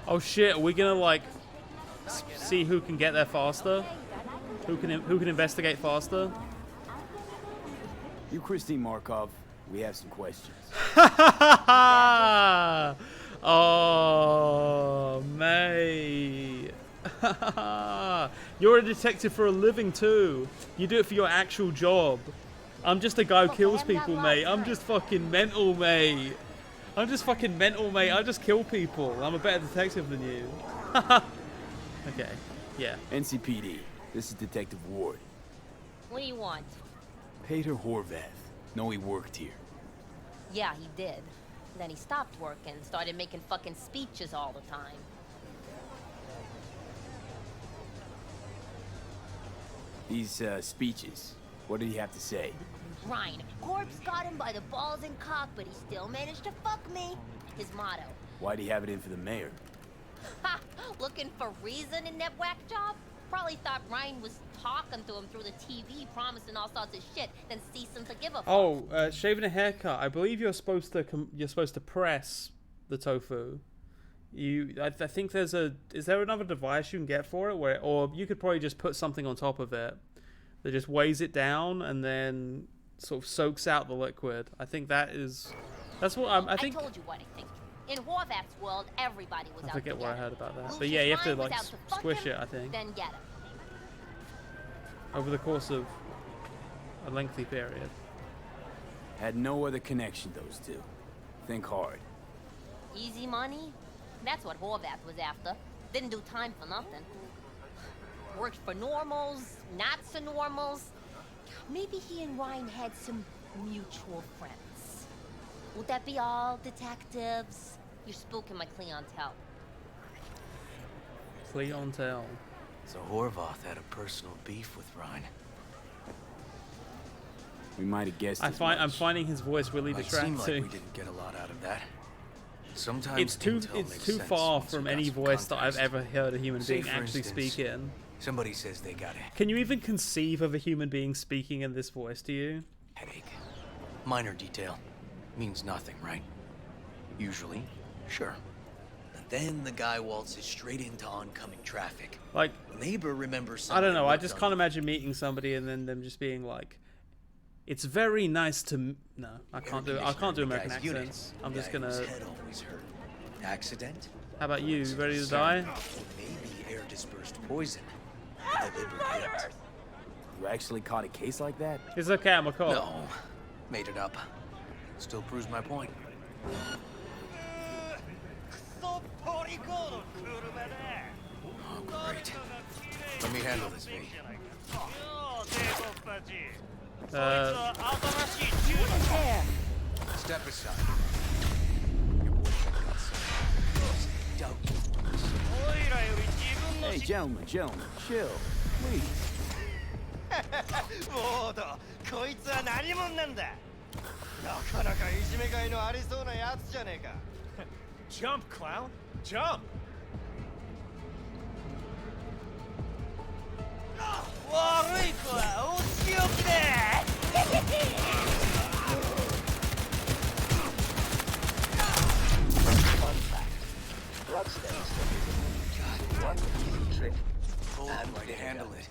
Oh shit, are we gonna like see who can get there faster? Who can investigate faster? You Christine Markov, we have some questions. Oh, mate. You're a detective for a living too. You do it for your actual job. I'm just a guy who kills people, mate. I'm just fucking mental, mate. I just kill people. I'm a better detective than you. Okay, yeah. NCPD, this is Detective Ward. What do you want? Peter Horvath. Know he worked here. Yeah, he did. Then he stopped working, started making fucking speeches all the time. These, speeches, what did he have to say? Ryan, Corpse got him by the balls and cock, but he still managed to fuck me. His motto. Why'd he have it in for the mayor? Ha! Looking for reason in that whack job? Probably thought Ryan was talking to him through the TV, promising all sorts of shit, then cease him to give a fuck. Oh, shaving a haircut. I believe you're supposed to press the tofu. I think is there another device you can get for it or you could probably just put something on top of it that just weighs it down and then sort of soaks out the liquid. I think that's what I think. I told you what I think. In Horvath's world, everybody was out to get him. I forget where I heard about that. But yeah, you have to like squish it, I think. Then get him. Over the course of a lengthy period. Had no other connection, those two. Think hard. Easy money? That's what Horvath was after. Didn't do time for nothing. Worked for normals, not so normals. Maybe he and Ryan had some mutual friends. Would that be all, detectives? You're spooking my clientele. Clientele. So Horvath had a personal beef with Ryan. We might have guessed. I'm finding his voice really distracting. It seemed like we didn't get a lot out of that. Sometimes it's too far from any voice that I've ever heard a human being actually speak in. Somebody says they got it. Can you even conceive of a human being speaking in this voice to you? Headache. Minor detail. Means nothing, right? Usually, sure. And then the guy waltzes straight into oncoming traffic. Like, neighbor remembers. I don't know. I just can't imagine meeting somebody and then them just being like, "It's very nice to." No, I can't do it. I can't do American accents. I'm just gonna. Head always hurt. Accident? How about you? You ready to die? Maybe air dispersed poison. You actually caught a case like that? It's okay, I'm a cop. No, made it up. Still proves my point. Great. Let me handle this, V. Step aside. Your boyfriend got some doubt. Hey, gentlemen, chill, please. モード、こいつは何者なんだ。なかなかいじめがいのありそうなやつじゃねえか。Jump, clown. Jump. 悪い子はお仕置きだ。One easy trick. I'd like to handle it.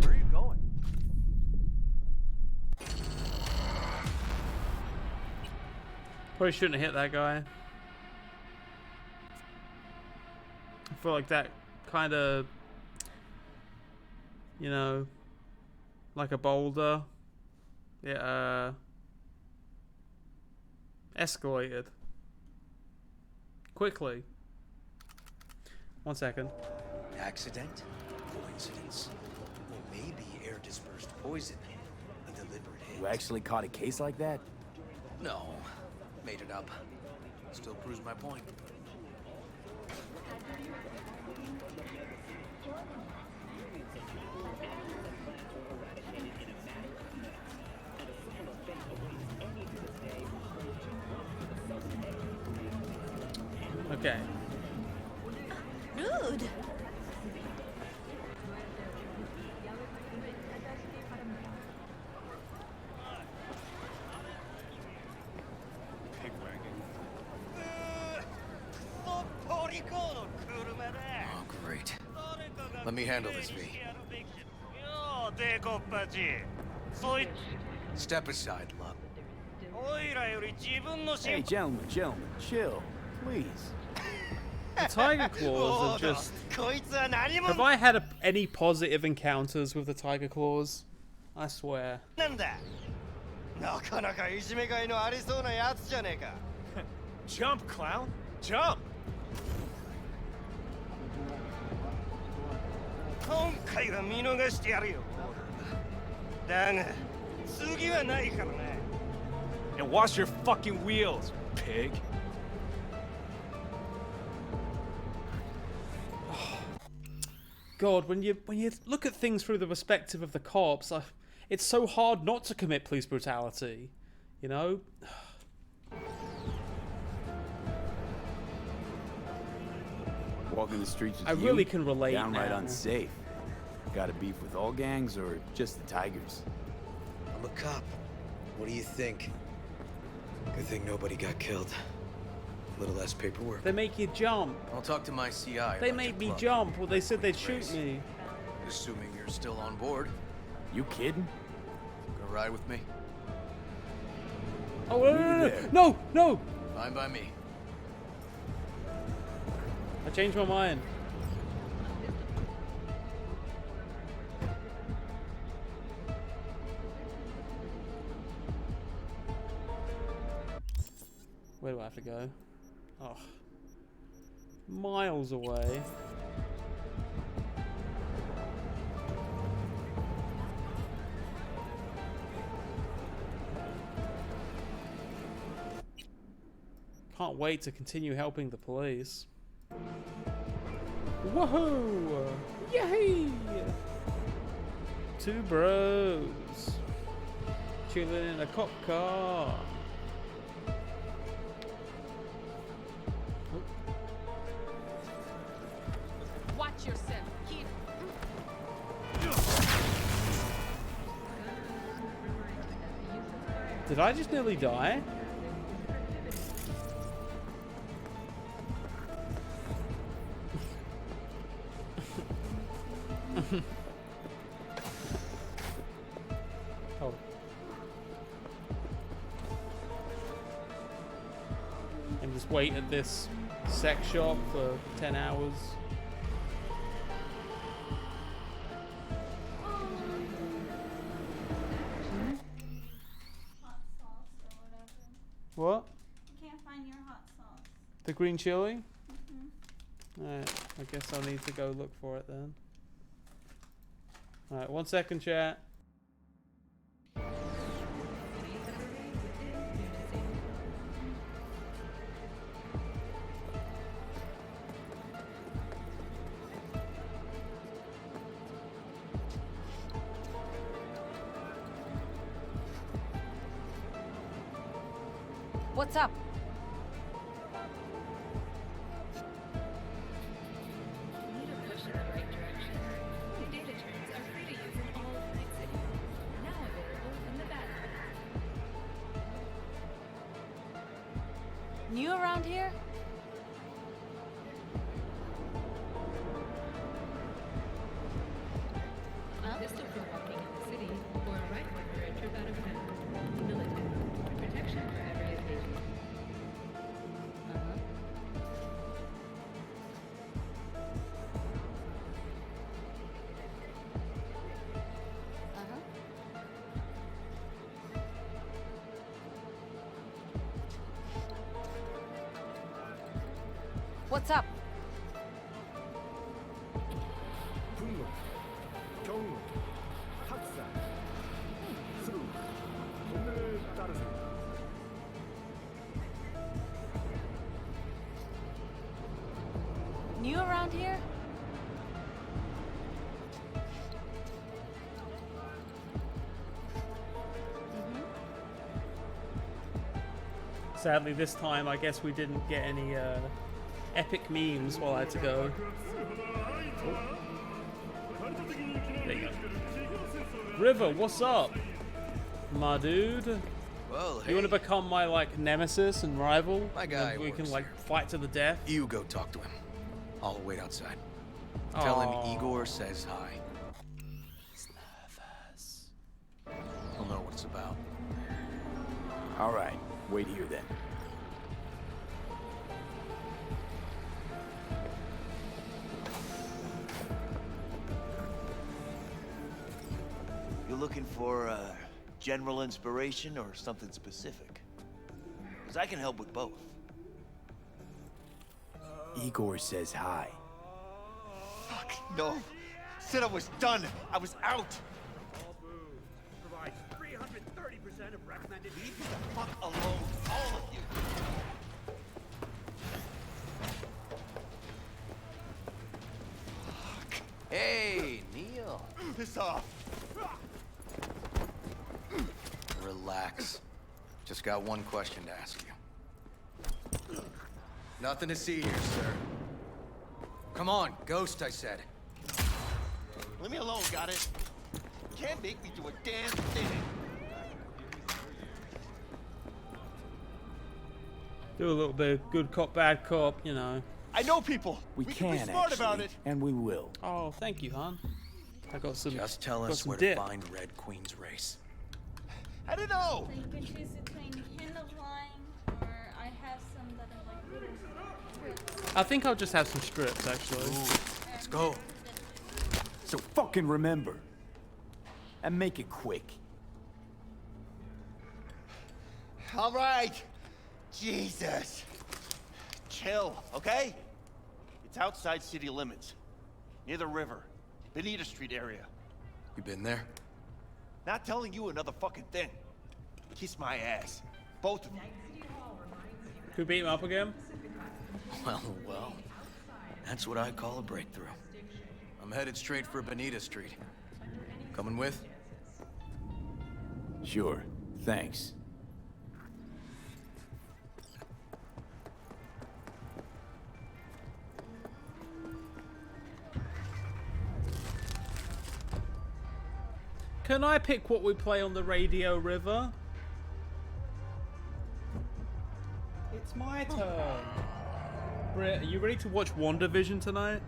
Where are you going? Probably shouldn't have hit that guy. I feel like that kind of, you know, like a boulder. It escalated quickly. 1 second. Accident? Coincidence? Or maybe air dispersed poison. A deliberate hit. You actually caught a case like that? No. Made it up. Still proves my point. Okay. Rude. Oh, great. Let me handle this, V. Step aside, love. Hey, gentlemen, chill, please. The tiger claws have just... Have I had any positive encounters with the tiger claws? I swear. Jump, clown. Jump. 今回は見逃してやるよ。だが次はないからな。And wash your fucking wheels, pig. God, when you look at things through the perspective of the cops, it's so hard not to commit police brutality, you know? Walking the streets with I you, really can relate downright now. unsafe. Got a beef with all gangs or just the Tigers? I'm a cop. What do you think? Good thing nobody got killed. A little less paperwork. They make you jump. I'll talk to my CI. They made me jump. Well, they said they'd shoot me. Assuming you're still on board. You kidding? Gonna ride with me? Oh, no, no! Fine by me. I changed my mind. Where do I have to go? Oh, miles away. Can't wait to continue helping the police. Woohoo! Yay! Two bros chilling in a cop car. Watch yourself, kid. Did I just nearly die? Oh. And just wait at this sex shop for 10 hours. What? find your hot sauce. The green chili? Mm-hmm. Alright, I guess I'll need to go look for it then. Alright, 1 second, chat. What's up? Need a push in the right direction. New data turns are free to use in all of Night City. Now available in the battery. New around here? Pistol for walking in the city, or a rifle for a trip out of town. Military. Protection for every occasion. What's up? 분노, 경로, 학살, 수루, 본능을 따르세요. New around here? Sadly, this time I guess we didn't get any epic memes while I had to go. There you go. River, what's up, my dude? Well, hey. You want to become my like nemesis and rival? My guy And we can works like here. fight to the death. You go talk to him. I'll wait outside. Tell him Igor says hi. He's nervous. He'll know what it's about. All right, wait here then. You looking for general inspiration or something specific? Because I can help with both. Igor says hi. Fuck, no. Said I was done. I was out. Provides 330% of recommended. Leave me the fuck alone, all of you. Hey, Neil. Piss off. Relax. Just got one question to ask you. Nothing to see here, sir. Come on, ghost, I said. Leave me alone, got it? Can't make me do a damn thing. Do a little bit of good cop, bad cop, you know. I know people. We can be can smart actually, about it. and we will. Oh, thank you, hon. I got some. Just tell got us some where dip. to find Red Queen's race. I don't know. So you can choose between Hand of Line or I have some that are like little strips. I think I'll just have some strips, actually. Let's go. So fucking remember. And make it quick. All right. Jesus. Chill, okay? It's outside city limits. Near the river. Benita Street area. You been there? Not telling you another fucking thing. Kiss my ass. Both of you. Could we beat him up again? Well, well. That's what I call a breakthrough. I'm headed straight for Benita Street. Coming with? Sure, thanks. Can I pick what we play on the radio, River? It's my turn. Britt, are you ready to watch WandaVision tonight?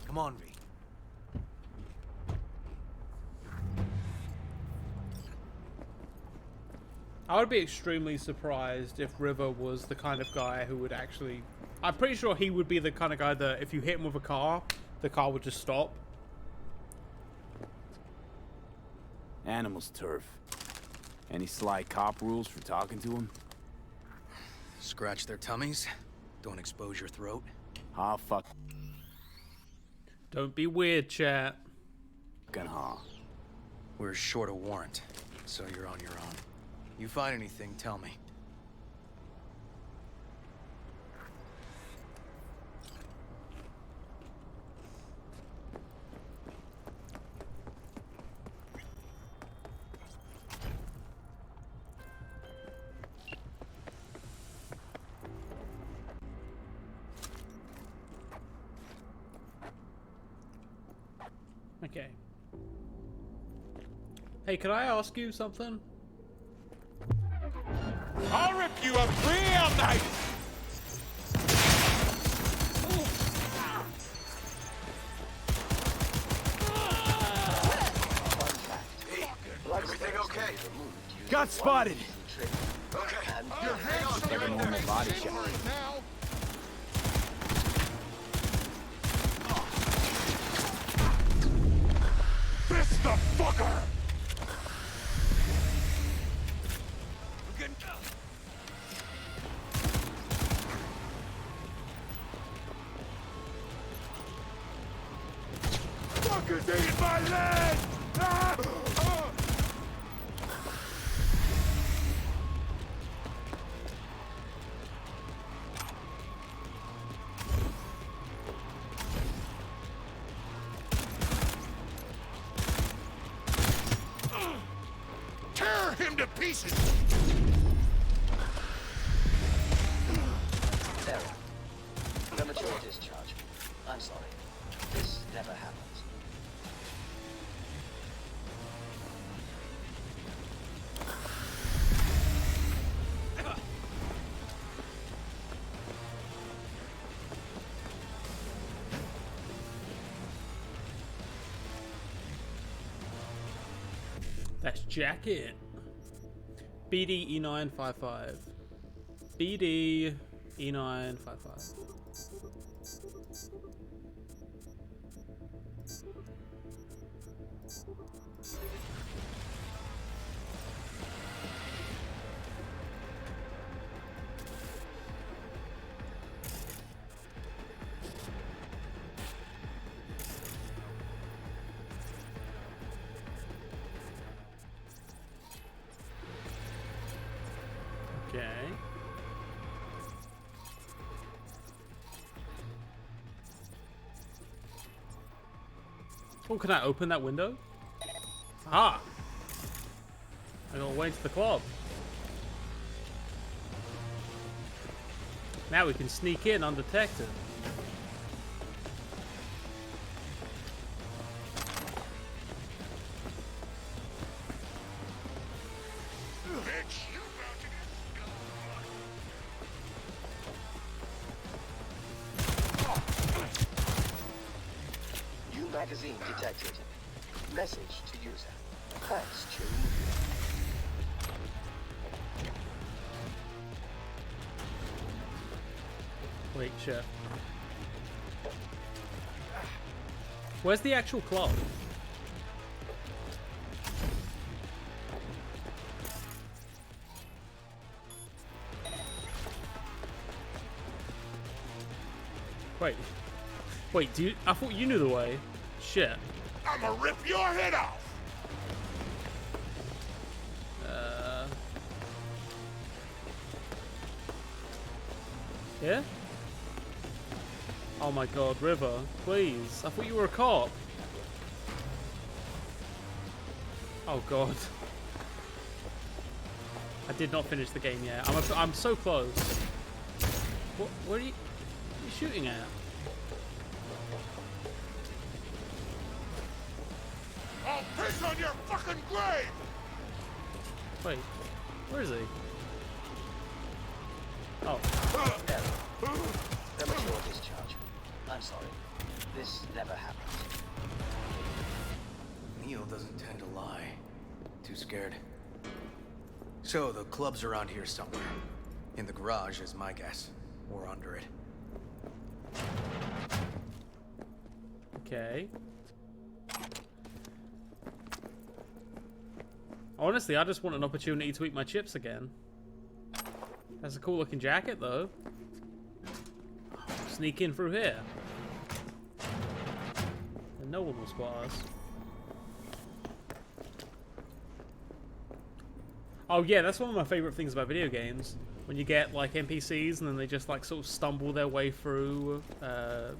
Come on, V. I would be extremely surprised if River was the kind of guy who would actually... I'm pretty sure he would be the kind of guy that if you hit him with a car, the car would just stop. Animals turf. Any sly cop rules for talking to him? Scratch their tummies. Don't expose your throat. Ah, fuck. Don't be weird, chat. We're short a warrant, so you're on your own. You find anything, tell me. Okay. Hey, could I ask you something? I'll rip you up real nice! Everything okay? Got spotted! Okay. Hang on. Never normal body shot. Fist the fucker! Fuckers eating my leg! Ah! Tear him to pieces! Error. Premature discharge. I'm sorry. This never happened. That's jacket. BD E955. BD E955. Okay. Oh, can I open that window? Ah! I got way to the club. Now we can sneak in undetected. New magazine detected. Message to user. Thanks, Chew. Wait, chef. Where's the actual club? Wait. Wait, do you... I thought you knew the way. Shit. I'ma rip your head off! Yeah? Oh my god, River, please. I thought you were a cop. Oh god. I did not finish the game yet. I'm so close. What are you shooting at? I'll piss on your fucking grave! Wait, where is he? Oh. Premature discharge. I'm sorry. This never happened. Neil doesn't tend to lie. Too scared. So the club's around here somewhere. In the garage is my guess. Or under it. Okay. Honestly, I just want an opportunity to eat my chips again. That's a cool looking jacket though. Sneak in through here. And no one will spot us. Oh yeah, that's one of my favorite things about video games. When you get like NPCs and then they just like sort of stumble their way through a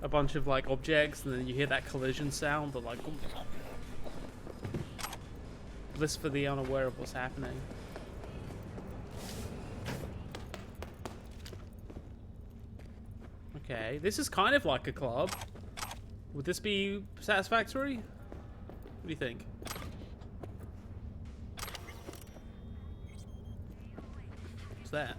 bunch of like objects, and then you hear that collision sound, but like bliss for the unaware of what's happening. Okay, this is kind of like a club. Would this be satisfactory? What do you think? What's that?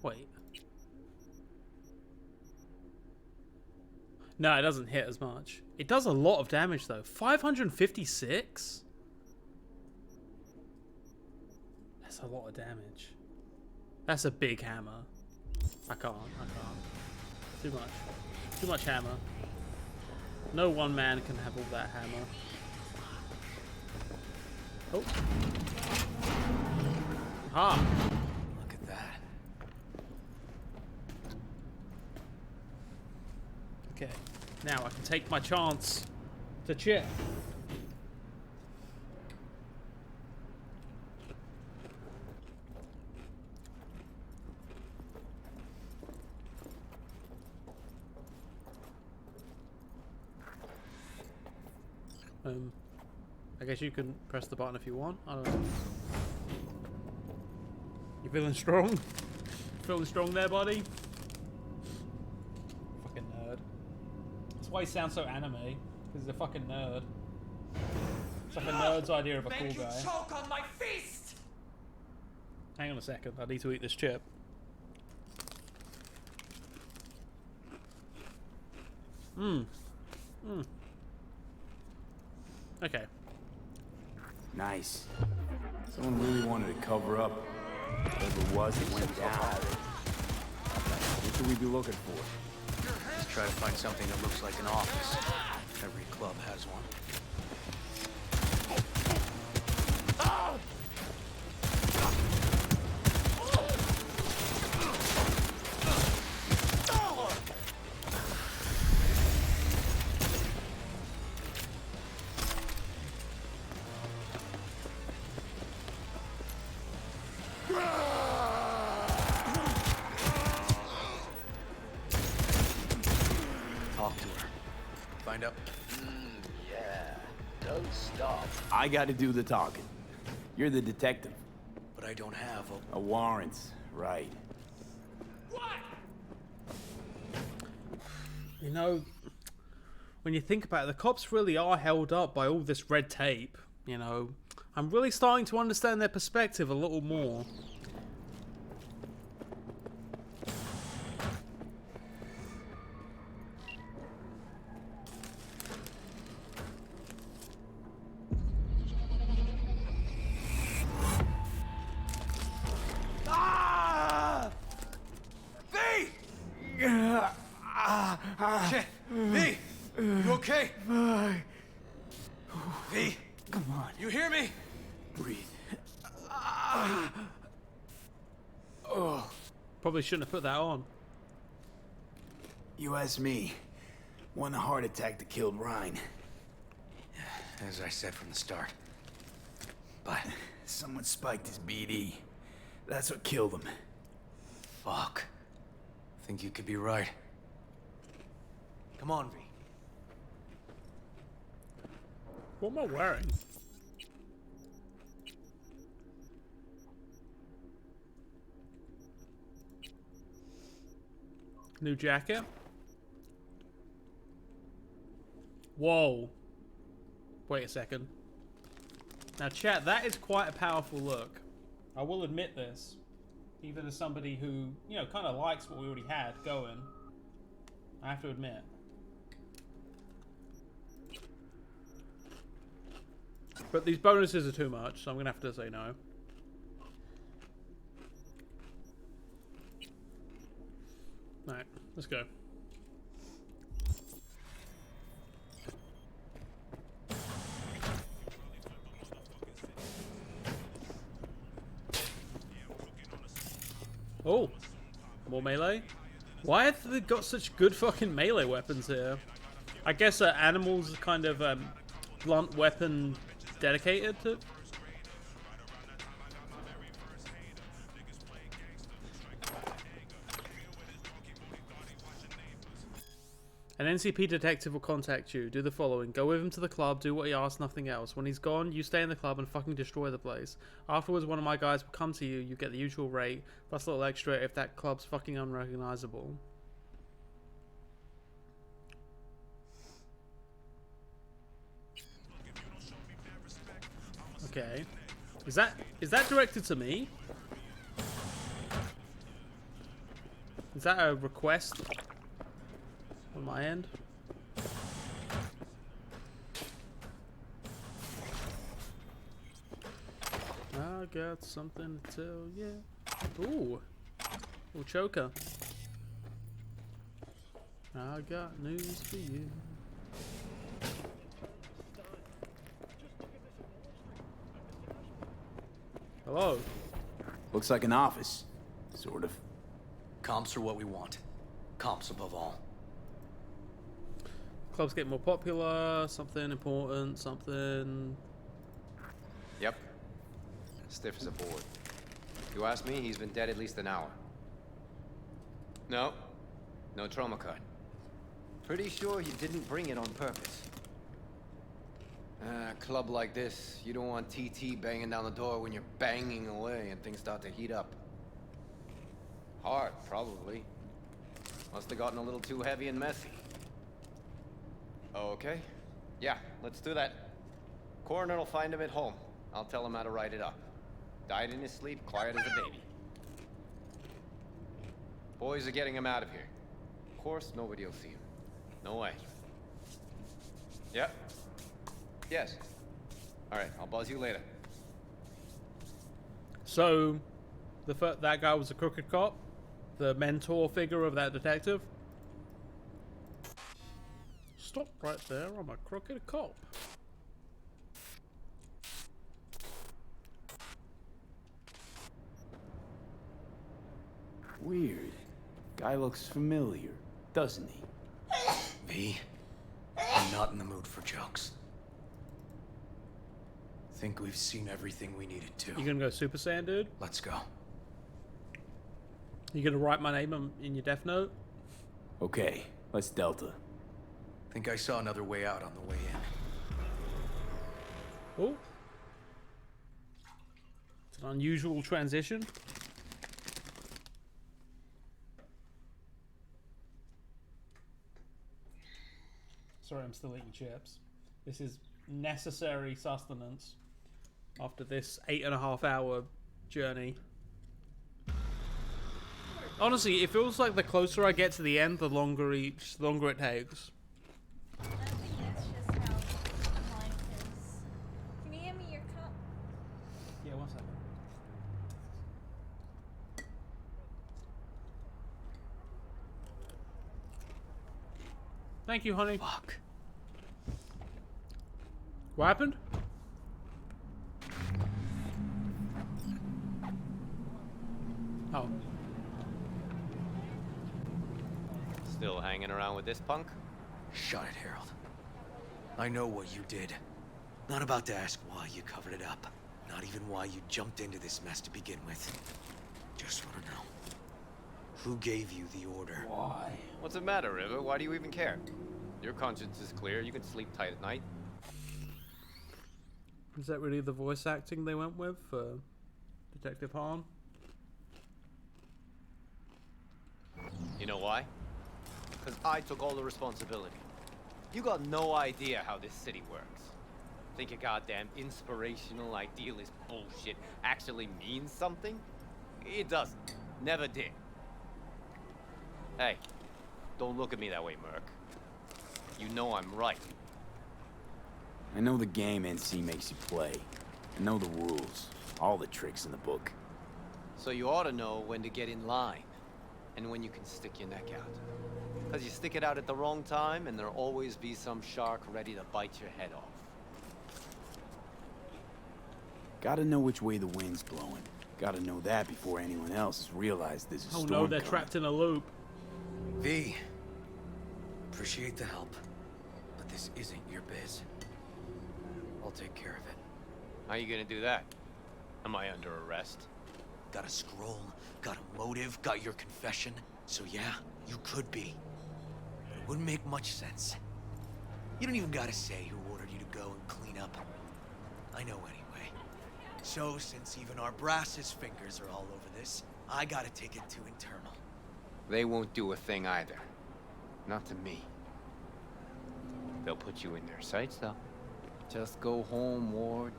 Wait. No, it doesn't hit as much. It does a lot of damage though. 556? That's a lot of damage. That's a big hammer. I can't. Too much. Too much hammer. No one man can have all that hammer. Oh. Ah. Look at that. Okay. Now I can take my chance to check. I guess you can press the button if you want. I don't know. You feeling strong? Feeling strong there, buddy? Fucking nerd. That's why he sounds so anime. Because he's a fucking nerd. It's like a nerd's idea of a cool guy. Choke on my feast! Hang on a second. I need to eat this chip. Okay. Nice. Someone really wanted to cover up whatever it was that went down. What should we be looking for? Just try to find something that looks like an office. Every club has one. Talk to her. Find out. Yeah. Don't stop. I gotta do the talking. You're the detective. But I don't have a warrant, right? You know, when you think about it, the cops really are held up by all this red tape. You know, I'm really starting to understand their perspective a little more. Shit! V! You okay? V! Come on. You hear me? Breathe. Oh. Probably shouldn't have put that on. You ask me. One heart attack that killed Ryan. As I said from the start. But someone spiked his BD. That's what killed him. Fuck. Think you could be right. Come on, V. What am I wearing? New jacket. Whoa. Wait a second. Now, chat, that is quite a powerful look. I will admit this, even as somebody who, you know, kind of likes what we already had going. I have to admit. But these bonuses are too much, so I'm gonna have to say no. Alright, let's go. Oh, more melee? Why have they got such good fucking melee weapons here? I guess animals are kind of blunt weapon dedicated to. An NCP detective will contact you. Do the following. Go with him to the club, do what he asks, nothing else. When he's gone, you stay in the club and fucking destroy the place. Afterwards, one of my guys will come to you. You get the usual rate, plus a little extra if that club's fucking unrecognizable. Okay. Is that directed to me? Is that a request on my end? I got something to tell you. Ooh. Ooh, choker. I got news for you. Hello. Looks like an office. Sort of. Comps are what we want. Comps above all. Clubs get more popular, something important, something... Yep. Stiff as a board. If you ask me, he's been dead at least an hour. No. No trauma card. Pretty sure he didn't bring it on purpose. A club like this, you don't want TT banging down the door when you're banging away and things start to heat up. Hard, probably. Must have gotten a little too heavy and messy. Okay. Yeah, let's do that. Coroner will find him at home. I'll tell him how to write it up. Died in his sleep, quiet as a baby. Boys are getting him out of here. Of course, nobody will see him. No way. Yep. Yes. Alright, I'll buzz you later. So, that guy was a crooked cop? The mentor figure of that detective? Stop right there, I'm a crooked cop. Weird. Guy looks familiar, doesn't he? V, I'm not in the mood for jokes. Think we've seen everything we needed to. You gonna go Super Saiyan, dude? Let's go. You gonna write my name in your death note? Okay, let's Delta. Think I saw another way out on the way in. Oh. It's an unusual transition. Sorry, I'm still eating chips. This is necessary sustenance after this 8.5 hour journey. Honestly, it feels like the closer I get to the end, the longer it takes. I think that's just how life is. Can you hand me your cup? Yeah, 1 second. Thank you, honey. Fuck. What happened? Oh. Still hanging around with this punk? Shut it, Harold. I know what you did. Not about to ask why you covered it up. Not even why you jumped into this mess to begin with. Just want to know. Who gave you the order? Why? What's the matter, River? Why do you even care? Your conscience is clear. You can sleep tight at night. Is that really the voice acting they went with for Detective Hahn? You know why? Because I took all the responsibility. You got no idea how this city works. Think a goddamn inspirational, idealist bullshit actually means something? It doesn't. Never did. Hey, don't look at me that way, Merc. You know I'm right. I know the game NC makes you play. I know the rules. All the tricks in the book. So you ought to know when to get in line. And when you can stick your neck out. Because you stick it out at the wrong time, and there'll always be some shark ready to bite your head off. Gotta know which way the wind's blowing. Gotta know that before anyone else has realized there's a storm Oh no, they're coming. trapped in a loop. V, appreciate the help, but this isn't your biz. I'll take care of it. How you gonna do that? Am I under arrest? Got a scroll, got a motive, got your confession. So yeah, you could be. But it wouldn't make much sense. You don't even gotta say who ordered you to go and clean up. I know anyway. So since even our brass's fingers are all over this, I gotta take it to internal. They won't do a thing either. Not to me. They'll put you in their sights, though. Just go home, Ward.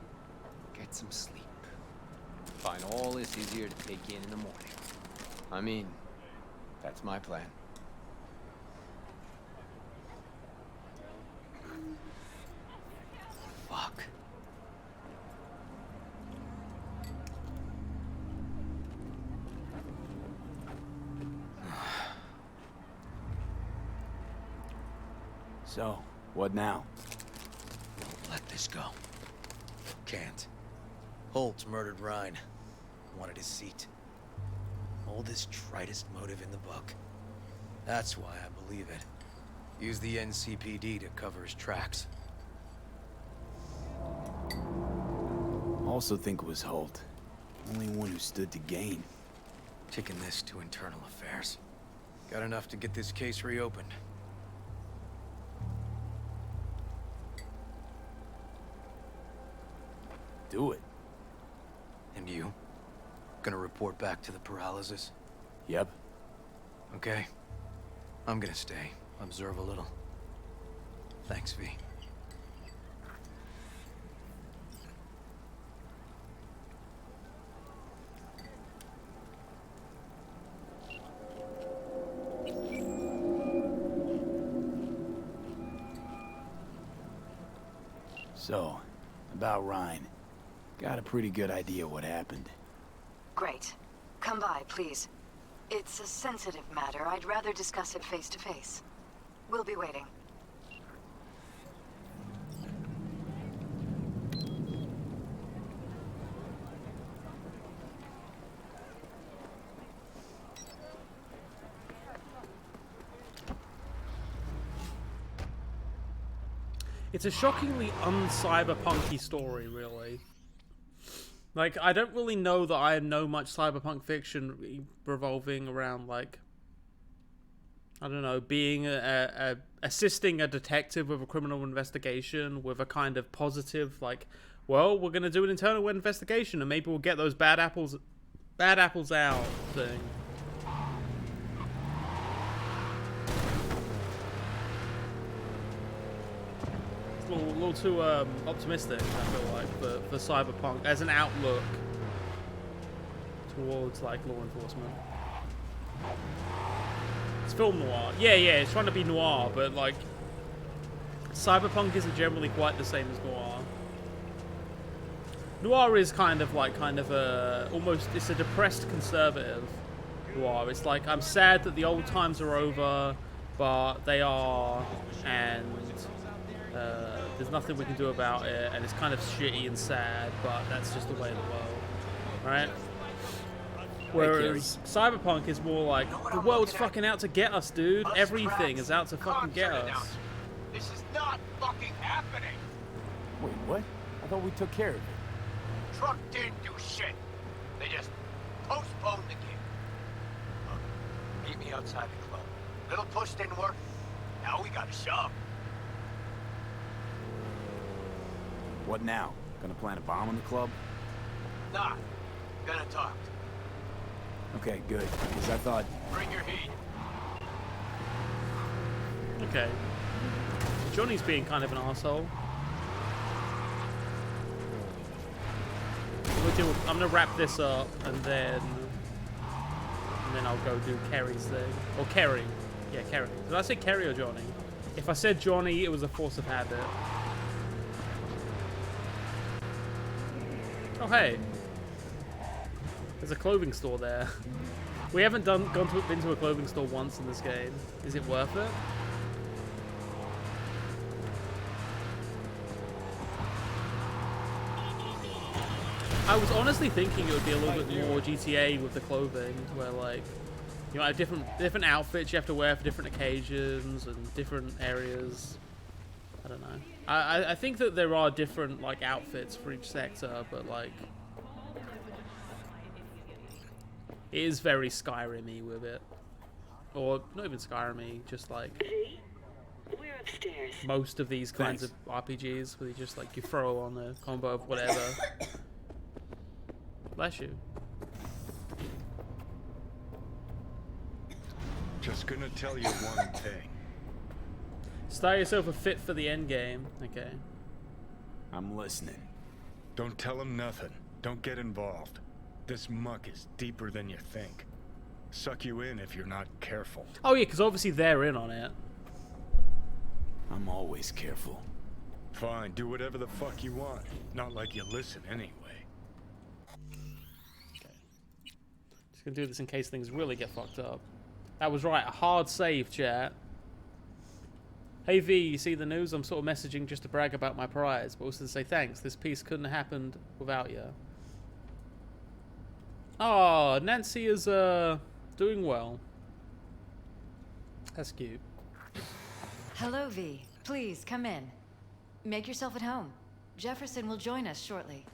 Get some sleep. Find all this easier to take in the morning. I mean, that's my plan. Fuck. So, what now? Let this go. Can't. Holtz murdered Rhine. Wanted his seat. Oldest, tritest motive in the book. That's why I believe it. Use the NCPD to cover his tracks. Also think it was Holt. Only one who stood to gain. Taking this to internal affairs. Got enough to get this case reopened. Do it. And you? Gonna report back to the paralysis? Yep. Okay. I'm gonna stay. Observe a little. Thanks, V. So, about Rhine. Got a pretty good idea what happened. Great. Come by, please. It's a sensitive matter. I'd rather discuss it face to face. We'll be waiting. It's a shockingly un-cyberpunky story, really. Like, I don't really know that I know much cyberpunk fiction revolving around, like, I don't know, being assisting a detective with a criminal investigation with a kind of positive, like, well, we're gonna do an internal investigation and maybe we'll get those bad apples out thing. It's a little too optimistic, I feel like, for cyberpunk as an outlook towards, like, law enforcement. It's film noir. Yeah, it's trying to be noir, but, like, cyberpunk isn't generally quite the same as noir. Noir is kind of a, almost, it's a depressed conservative noir. It's like, I'm sad that the old times are over, but they are, and there's nothing we can do about it, and it's kind of shitty and sad, but that's just the way of the world, right? Whereas cyberpunk is more like, the world's fucking out to get us, dude. Everything is out to fucking get us. This is not fucking happening. Wait, what? I thought we took care of it. Truck didn't do shit. They just postponed the gig. Look, meet me outside the club. Little push didn't work. Now we gotta shove. What now? Gonna plant a bomb on the club? Nah, gonna talk. Okay, good. Because I thought... Bring your heat. Okay. Johnny's being kind of an asshole. I'm gonna wrap this up and then I'll go do Kerry's thing. Or Kerry. Yeah, Kerry. Did I say Kerry or Johnny? If I said Johnny, it was a force of habit. Oh hey. There's a clothing store there. We haven't been to a clothing store once in this game. Is it worth it? I was honestly thinking it would be a little bit more GTA with the clothing, where like, you know, different outfits you have to wear for different occasions and different areas. I don't know. I think that there are different like outfits for each sector, but like, it is very Skyrim-y with it, or not even Skyrim-y, just like most of these kinds of RPGs, where you just like you throw on a combo of whatever. Bless you. Just gonna tell you one thing. Start yourself a fit for the end game. Okay. I'm listening. Don't tell him nothing. Don't get involved. This muck is deeper than you think. Suck you in if you're not careful. Oh yeah, because obviously they're in on it. I'm always careful. Fine, do whatever the fuck you want. Not like you listen anyway. Just gonna do this in case things really get fucked up. That was right, a hard save, chat. Hey V, you see the news? I'm sort of messaging just to brag about my prize, but also to say thanks. This piece couldn't have happened without you. Oh, Nancy is doing well. That's cute. Hello, V. Please, come in. Make yourself at home. Jefferson will join us shortly.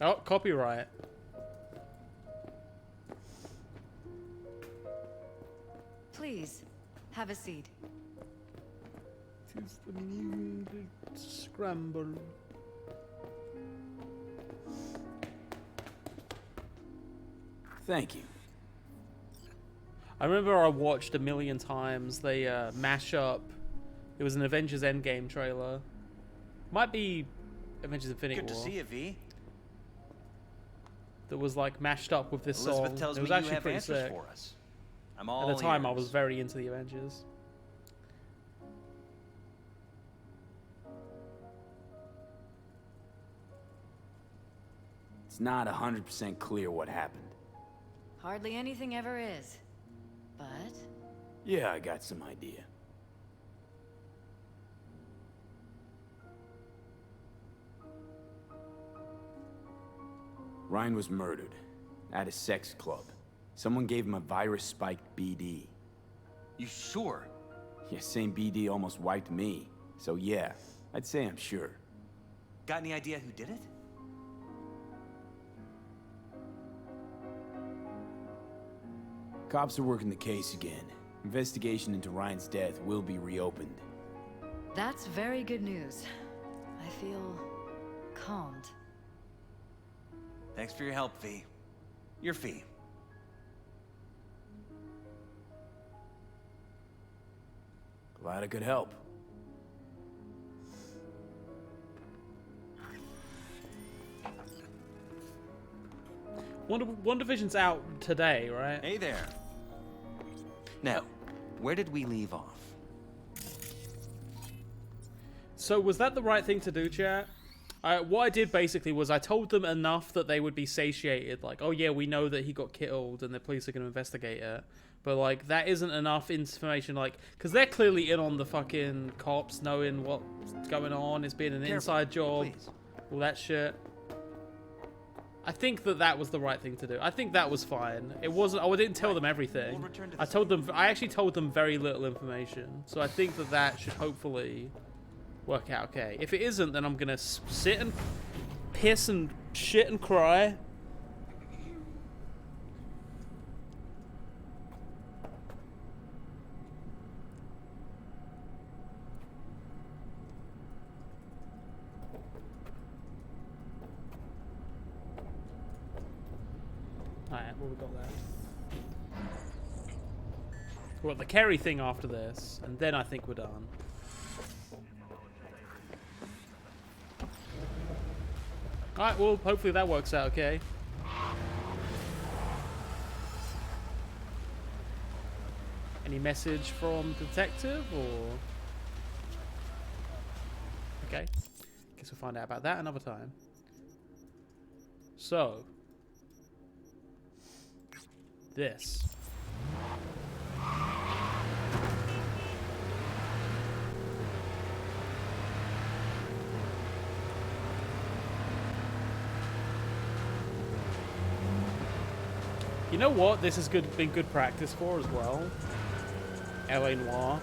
Oh, copyright. Please, have a seat. Tis the music scramble. Thank you. I remember I watched a million times they mash up. It was an Avengers Endgame trailer. Might be Avengers Infinity War. Good to see you, V. That was like mashed up with this Elizabeth song. tells It was me actually you have pretty answers sick. for us. I'm all At the time, I ears. was very into the Avengers. It's not 100% clear what happened. Hardly anything ever is. But... Yeah, I got some idea. Ryan was murdered at a sex club. Someone gave him a virus-spiked BD. You sure? Yeah, same BD almost wiped me. So yeah, I'd say I'm sure. Got any idea who did it? Cops are working the case again. Investigation into Ryan's death will be reopened. That's very good news. I feel... calmed. Thanks for your help, V. Your fee. Glad I could help. One Division's out today, right? Hey there. Now, where did we leave off? So was that the right thing to do, chat? What I did basically was I told them enough that they would be satiated. Like, oh yeah, we know that he got killed and the police are going to investigate it. But like, that isn't enough information, like, because they're clearly in on the fucking cops knowing what's going on. It's been an inside job. Please. All that shit. I think that was the right thing to do. I think that was fine. It wasn't. I didn't tell them everything. I told them. I actually told them very little information. So I think that should hopefully work out okay. If it isn't, then I'm gonna sit and piss and shit and cry. Alright, well, we got that. Well, the Kerry thing after this, and then I think we're done. Alright, well, hopefully that works out okay. Any message from the detective, or... Okay. Guess we'll find out about that another time. So... This. You know what? This has been good practice for as well. LA Noire.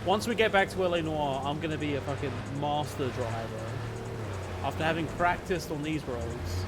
Once we get back to LA Noire, I'm gonna be a fucking master driver. After having practiced on these roads.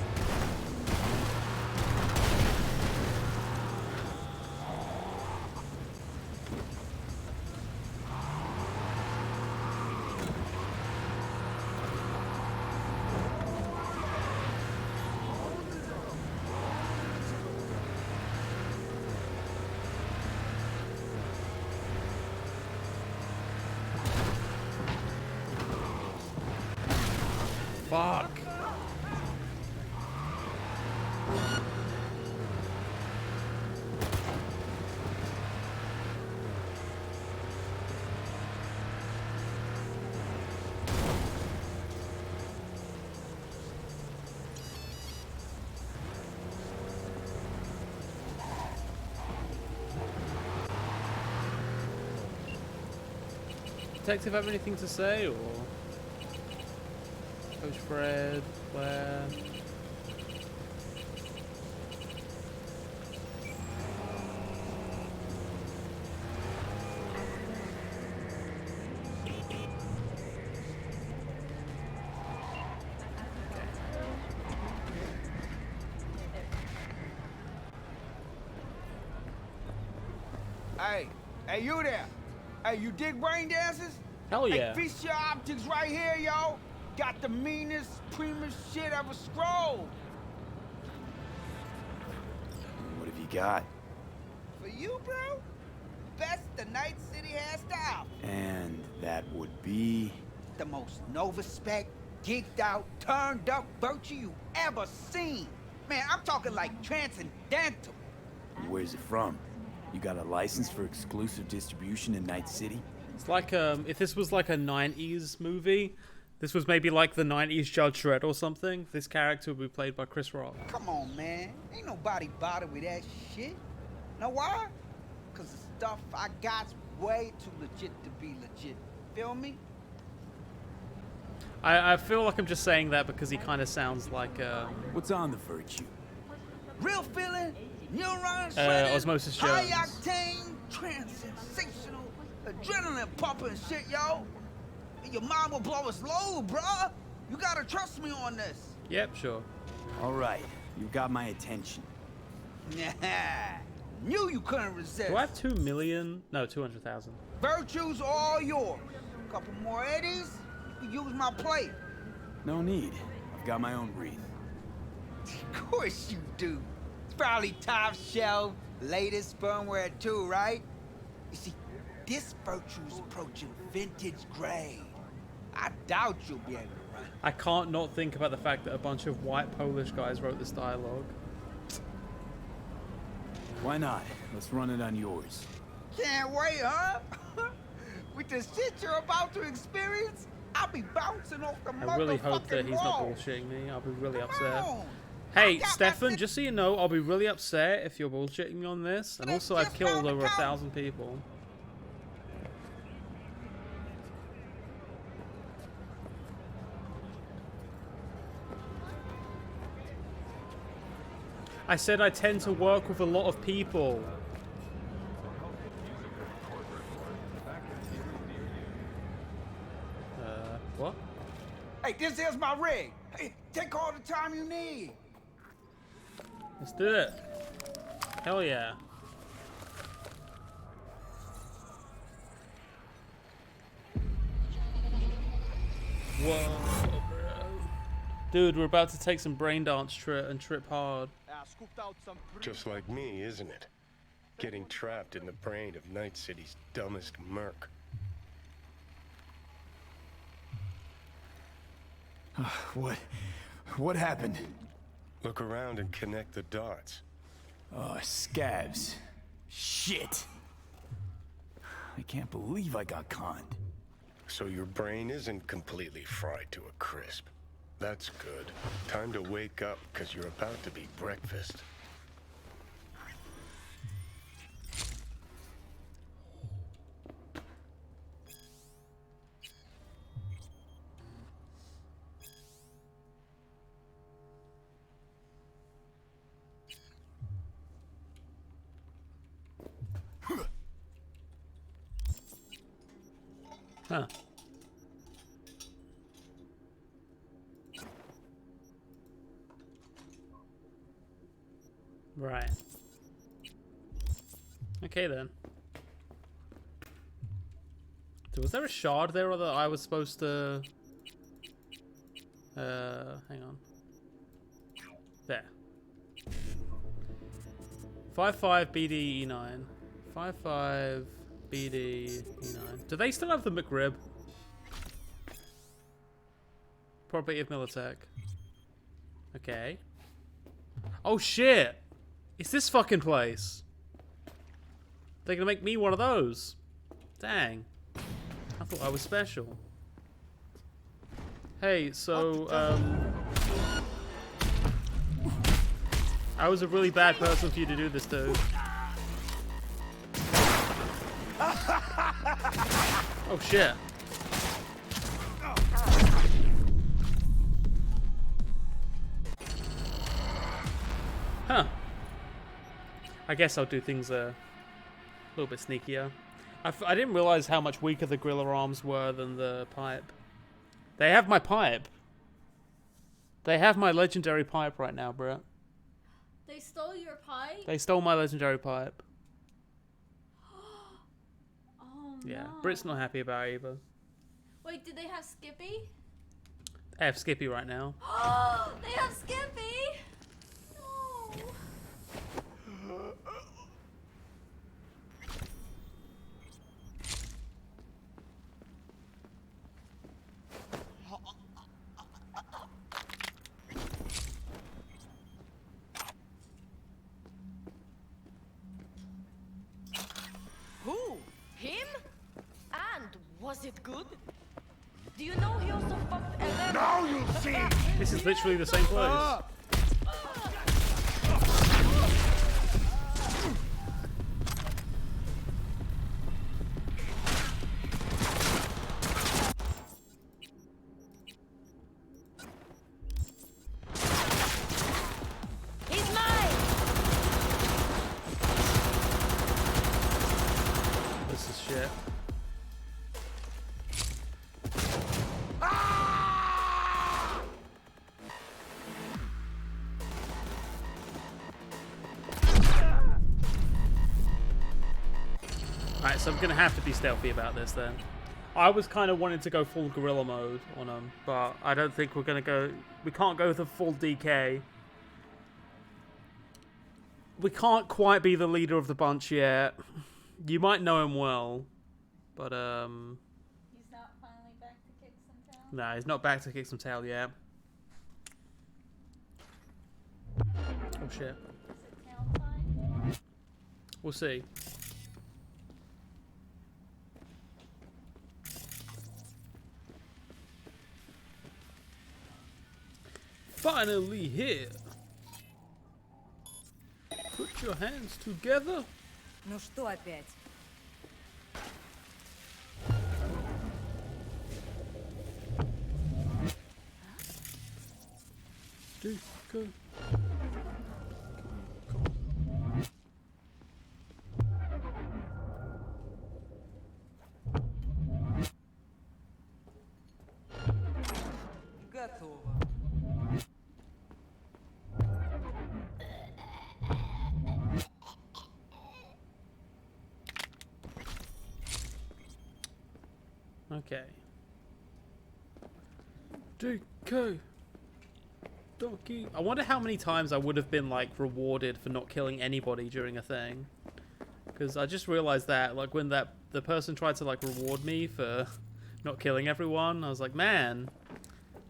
Fuck. Detective have anything to say, or Coach Fred, Claire? Hey, you there? Hey, you dig brain dances? Hell yeah. Hey, feature objects right here, yo. Got the meanest, primest shit ever scrolled. What have you got? For you, bro? Best the Night City has to offer. And that would be... The most Nova spec, geeked out, turned up virtue you ever seen. Man, I'm talking like transcendental. Where's it from? You got a license for exclusive distribution in Night City? It's like, if this was like a 90s movie, this was maybe like the 90s Judge Dredd or something, this character would be played by Chris Rock. Come on, man. Ain't nobody bothered with that shit. Know why? Because the stuff I got's way too legit to be legit. Feel me? I feel like I'm just saying that because he kind of sounds like, What's on the virtue? Real feeling, neurons Osmosis high Jones. octane, trans-sensational, adrenaline pumping shit, yo. Your mind will blow its load, bruh. You gotta trust me on this. Yep, sure. All right, you got my attention. Knew you couldn't resist. Do I have 2 million? No, 200,000. Virtues all yours. Couple more eddies, you can use my plate. No need. I've got my own wreath. Of course you do. It's probably top shelf, latest firmware too, right? You see, this virtue's approaching vintage grade. I doubt you'll be able to run. I can't not think about the fact that a bunch of white Polish guys wrote this dialogue. Why not? Let's run it on yours. Can't wait, huh? With the shit you're about to experience, I'll be bouncing off the I really hope that he's not wall. bullshitting me. I'll be really upset. on. Hey, Stefan, just so you know, I'll be really upset if you're bullshitting me on this. And also, I've killed over 1,000 people. I said I tend to work with a lot of people. What? Hey, this is my rig. Hey, take all the time you need. Let's do it. Hell yeah. Whoa, bro. Dude, we're about to take some brain dance and trip hard. Just like me, isn't it? Getting trapped in the brain of Night City's dumbest merc. What happened? Look around and connect the dots. Oh, scabs. Shit. I can't believe I got conned. So your brain isn't completely fried to a crisp. That's good. Time to wake up, because you're about to be breakfast. Huh. Right. Okay then. So was there a shard there that I was supposed to... hang on. There. 55 BD E9. 55 BD E9. Do they still have the McRib? Property of Militech. Okay. Oh shit! It's this fucking place. They're gonna make me one of those. Dang. I thought I was special. Hey, so, I was a really bad person for you to do this to. Oh shit. Huh. I guess I'll do things a little bit sneakier. I didn't realize how much weaker the gorilla arms were than the pipe. They have my pipe. They have my legendary pipe right now, Brett. They stole your pipe? They stole my legendary pipe. Oh, Yeah, no. Britt's not happy about it either. Wait, did they have Skippy? They have Skippy right now. Oh, they have Skippy! No. Who? Him? And was it good? Do you know he also fucked Ellen? Now you'll see! This is literally the same place. He's mine! This is shit. Alright, so I'm gonna have to be stealthy about this then. I was kind of wanting to go full gorilla mode on them, but I don't think we're gonna go... We can't go the full DK. We can't quite be the leader of the bunch yet. You might know him well, but He's not finally back to kick some tail? nah, he's not back to kick some tail yet. Oh shit. Is it tail time? We'll see. Finally here. Put your hands together. Ну что опять? Go. Готово. Okay. DK. Donkey. I wonder how many times I would have been like rewarded for not killing anybody during a thing. Because I just realized that like when the person tried to like reward me for not killing everyone, I was like, man,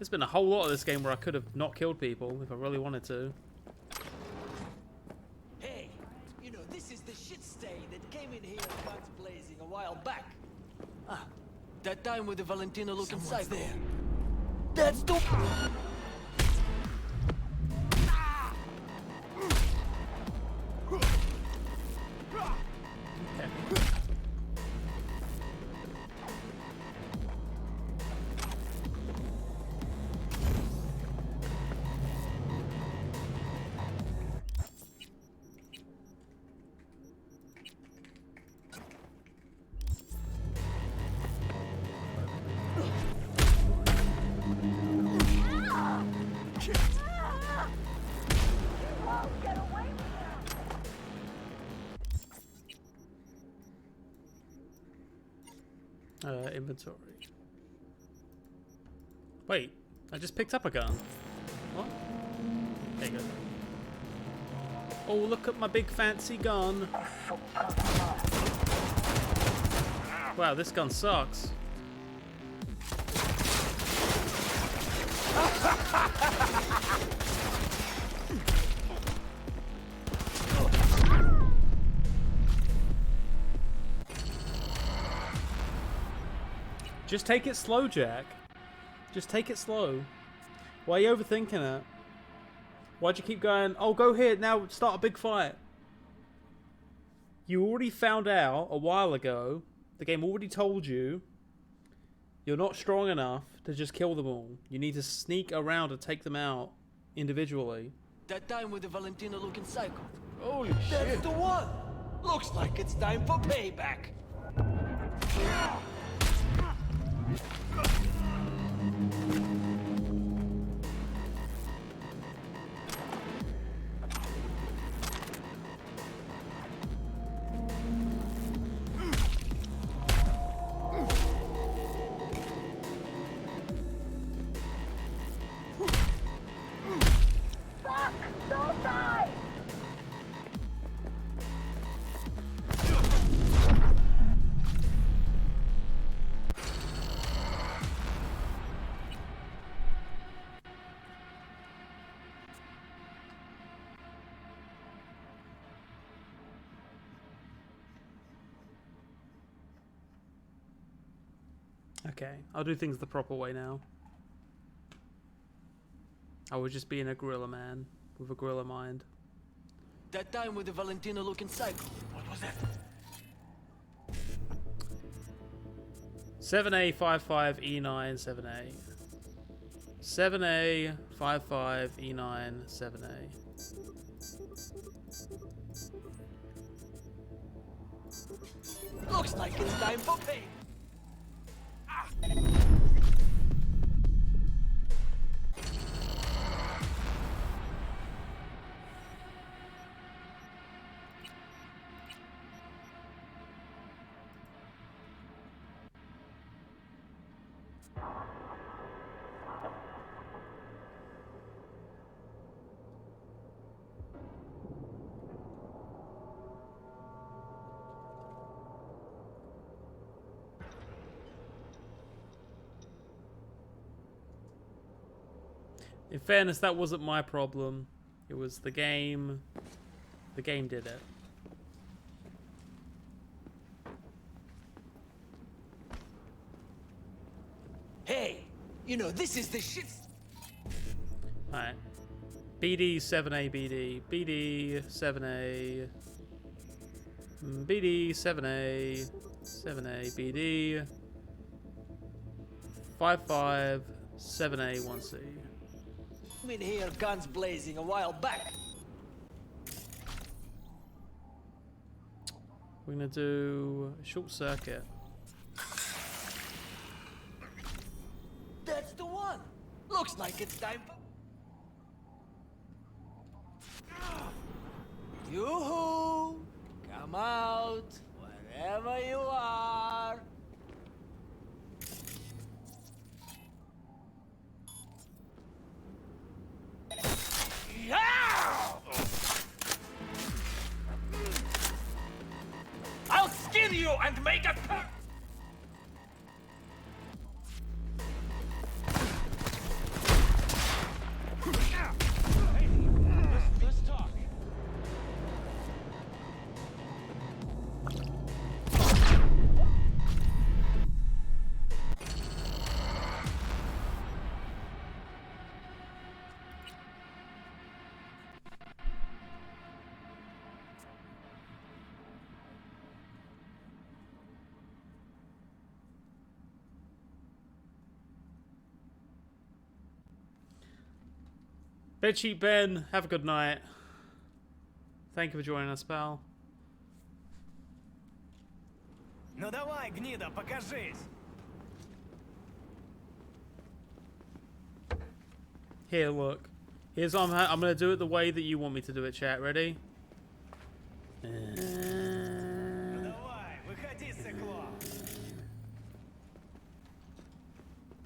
There's been a whole lot of this game where I could have not killed people if I really wanted to. Hey, you know, this is the shit stain that came in here guns blazing a while back. Ah, that time with the Valentina looking psycho. There. That's the... Inventory. Wait, I just picked up a gun. What? There you go. Oh, look at my big fancy gun. Wow, this gun sucks. Just take it slow, Jack. Just take it slow. Why are you overthinking it? Why'd you keep going, oh, go here, now start a big fight? You already found out a while ago, the game already told you, you're not strong enough to just kill them all. You need to sneak around and take them out individually. That time with the Valentina looking psycho. Holy shit. That's the one! Looks like it's time for payback. Okay, I'll do things the proper way now. I was just being a gorilla man with a gorilla mind. That time with the Valentina looking psycho. What was that? 7A 55 E9 7A. 7A 55 E9 7A. Looks like it's time for pay. In fairness, that wasn't my problem. It was the game. The game did it. Hey, you know, this is the shit. Alright. BD 7A BD. BD 7A. BD 7A. 7A BD. 55 7A 1C. In here, guns blazing a while back. We're gonna do a short circuit. That's the one. Looks like it's time for... Yoo-hoo! Come out, wherever you are. I'll skin you and make a cut! Bedsheet Ben, have a good night. Thank you for joining us, pal. Ну давай, гнида, покажись. Here, look. Here's I'm gonna do it the way that you want me to do it, chat. Ready? Ну давай, выходи, сыкло.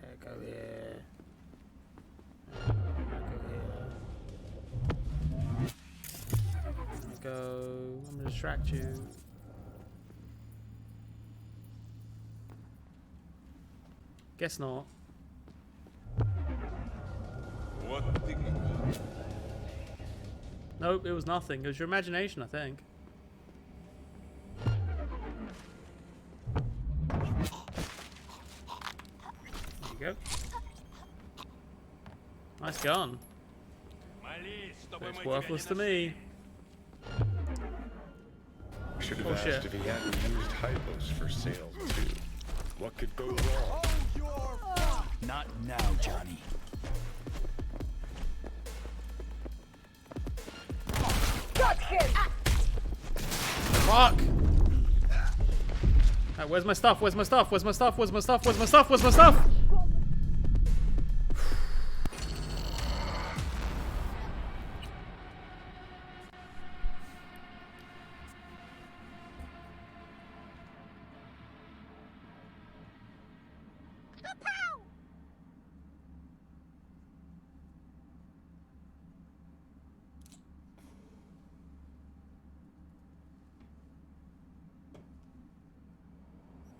Back over here. Go. I'm gonna distract you. Guess not. What? Nope, it was nothing. It was your imagination, I think. There you go. Nice gun. But it's worthless to me. Should have Oh, asked shit. if he hadn't used hypos for sale too. What could go wrong? Not now, Johnny. Got him! Fuck! Alright, where's my stuff? Where's my stuff? Where's my stuff? Where's my stuff? Where's my stuff? Where's my stuff?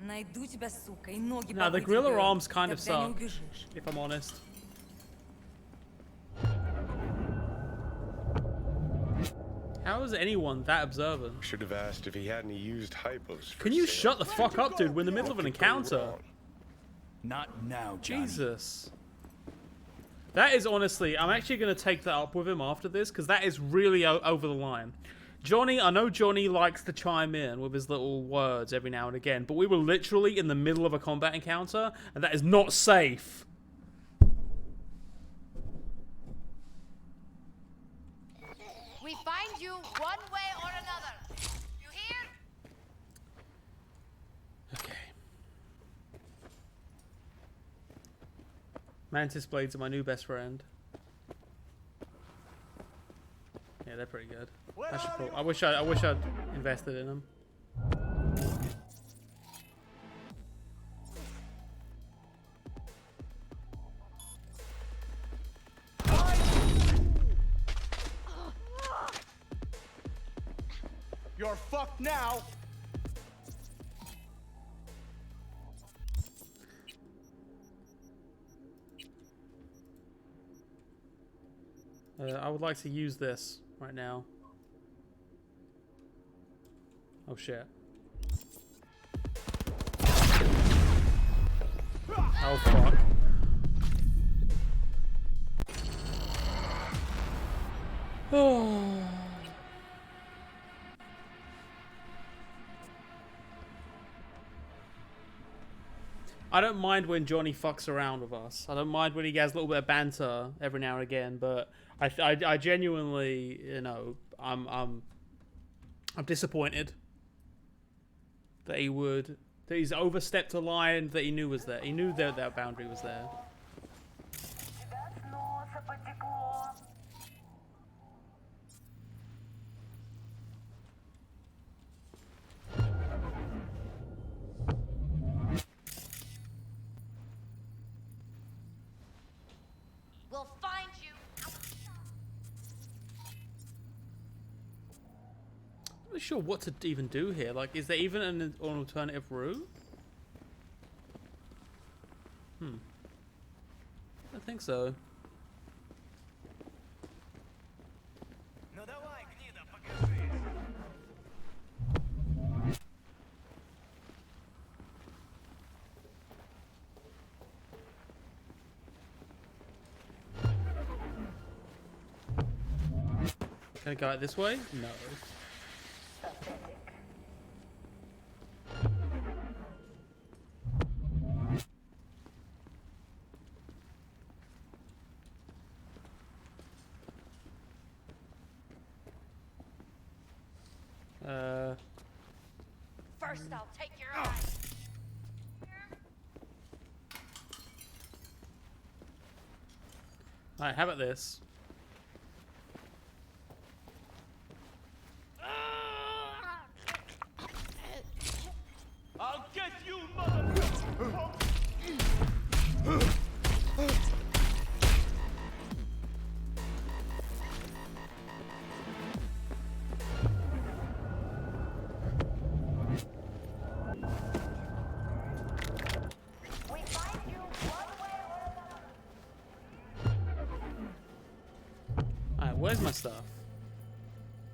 Найду тебя, сука, и ноги No, the повыдергаю. gorilla arms kind of Тогда не suck, убежишь. if I'm honest. How is anyone that observant? Should have asked if he hadn't used hypos for Can you sale. shut the fuck up, dude? We're in the middle of an encounter. Not now, Johnny. Jesus. That is honestly, I'm actually going to take that up with him after this, because that is really over the line. Johnny, I know Johnny likes to chime in with his little words every now and again, but we were literally in the middle of a combat encounter, and that is not safe. We find you one way or another. You hear? Okay. Mantis blades are my new best friend. Yeah, they're pretty good. I wish I'd invested in them. You're fucked now. I would like to use this right now. Oh shit. Oh fuck. Oh. I don't mind when Johnny fucks around with us. I don't mind when he has a little bit of banter every now and again, but I genuinely, you know, I'm disappointed that he's overstepped a line that he knew was there. He knew that boundary was there. We'll find you. I'm not sure what to even do here. Like, is there even an alternative route? I don't think so. Ну давай, гнида, покажись. Can I go out this way? No. First, I'll take your eyes. Alright, how about this? I'll get you, motherfucker! Alright, where's my stuff?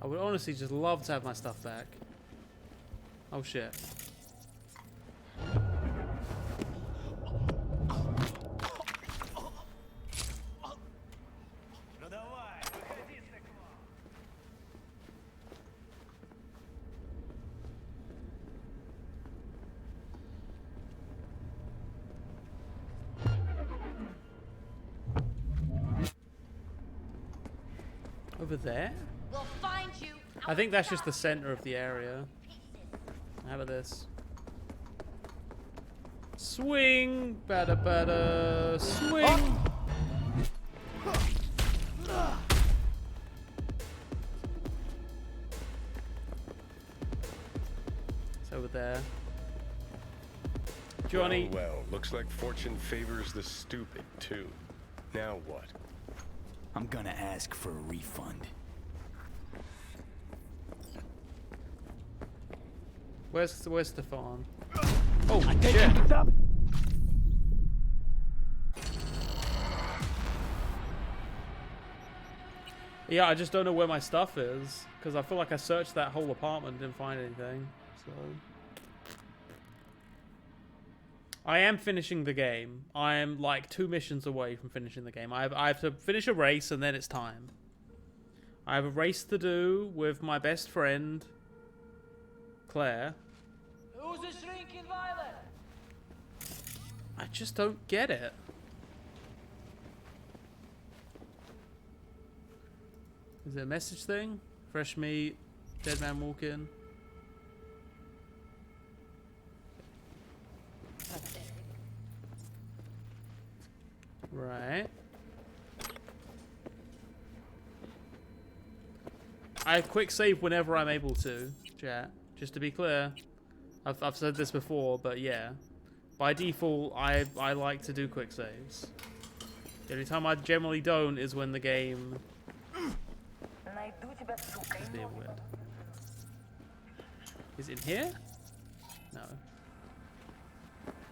I would honestly just love to have my stuff back. Oh shit. Ну давай, выходи с окна. Over there? We'll find you. I think that's just the center of the area. How about this? Swing! Bada bada! Swing! It's over there. Johnny. Well, looks like fortune favors the stupid, too. Now what? I'm gonna ask for a refund. Where's Stefan? Oh shit! Yeah, I just don't know where my stuff is because I feel like I searched that whole apartment and didn't find anything. So I am finishing the game. I am like 2 missions away from finishing the game. I have to finish a race and then it's time. I have a race to do with my best friend Claire. Who's a shrinking violet? I just don't get it. Is it a message thing? Fresh meat, dead man walking. Right. I quick save whenever I'm able to, chat. Just to be clear. I've said this before, but yeah. By default, I like to do quick saves. The only time I generally don't is when the game is being weird. Is it in here? No.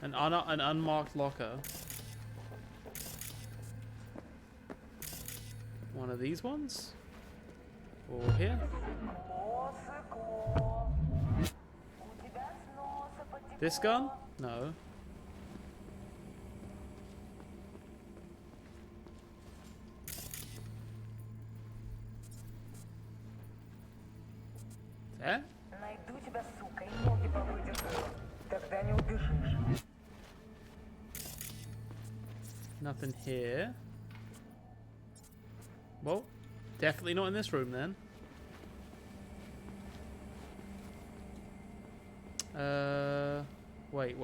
An unmarked locker. One of these ones? Or here? This gun? No. That? Nothing here. Well, definitely not in this room then. Wait.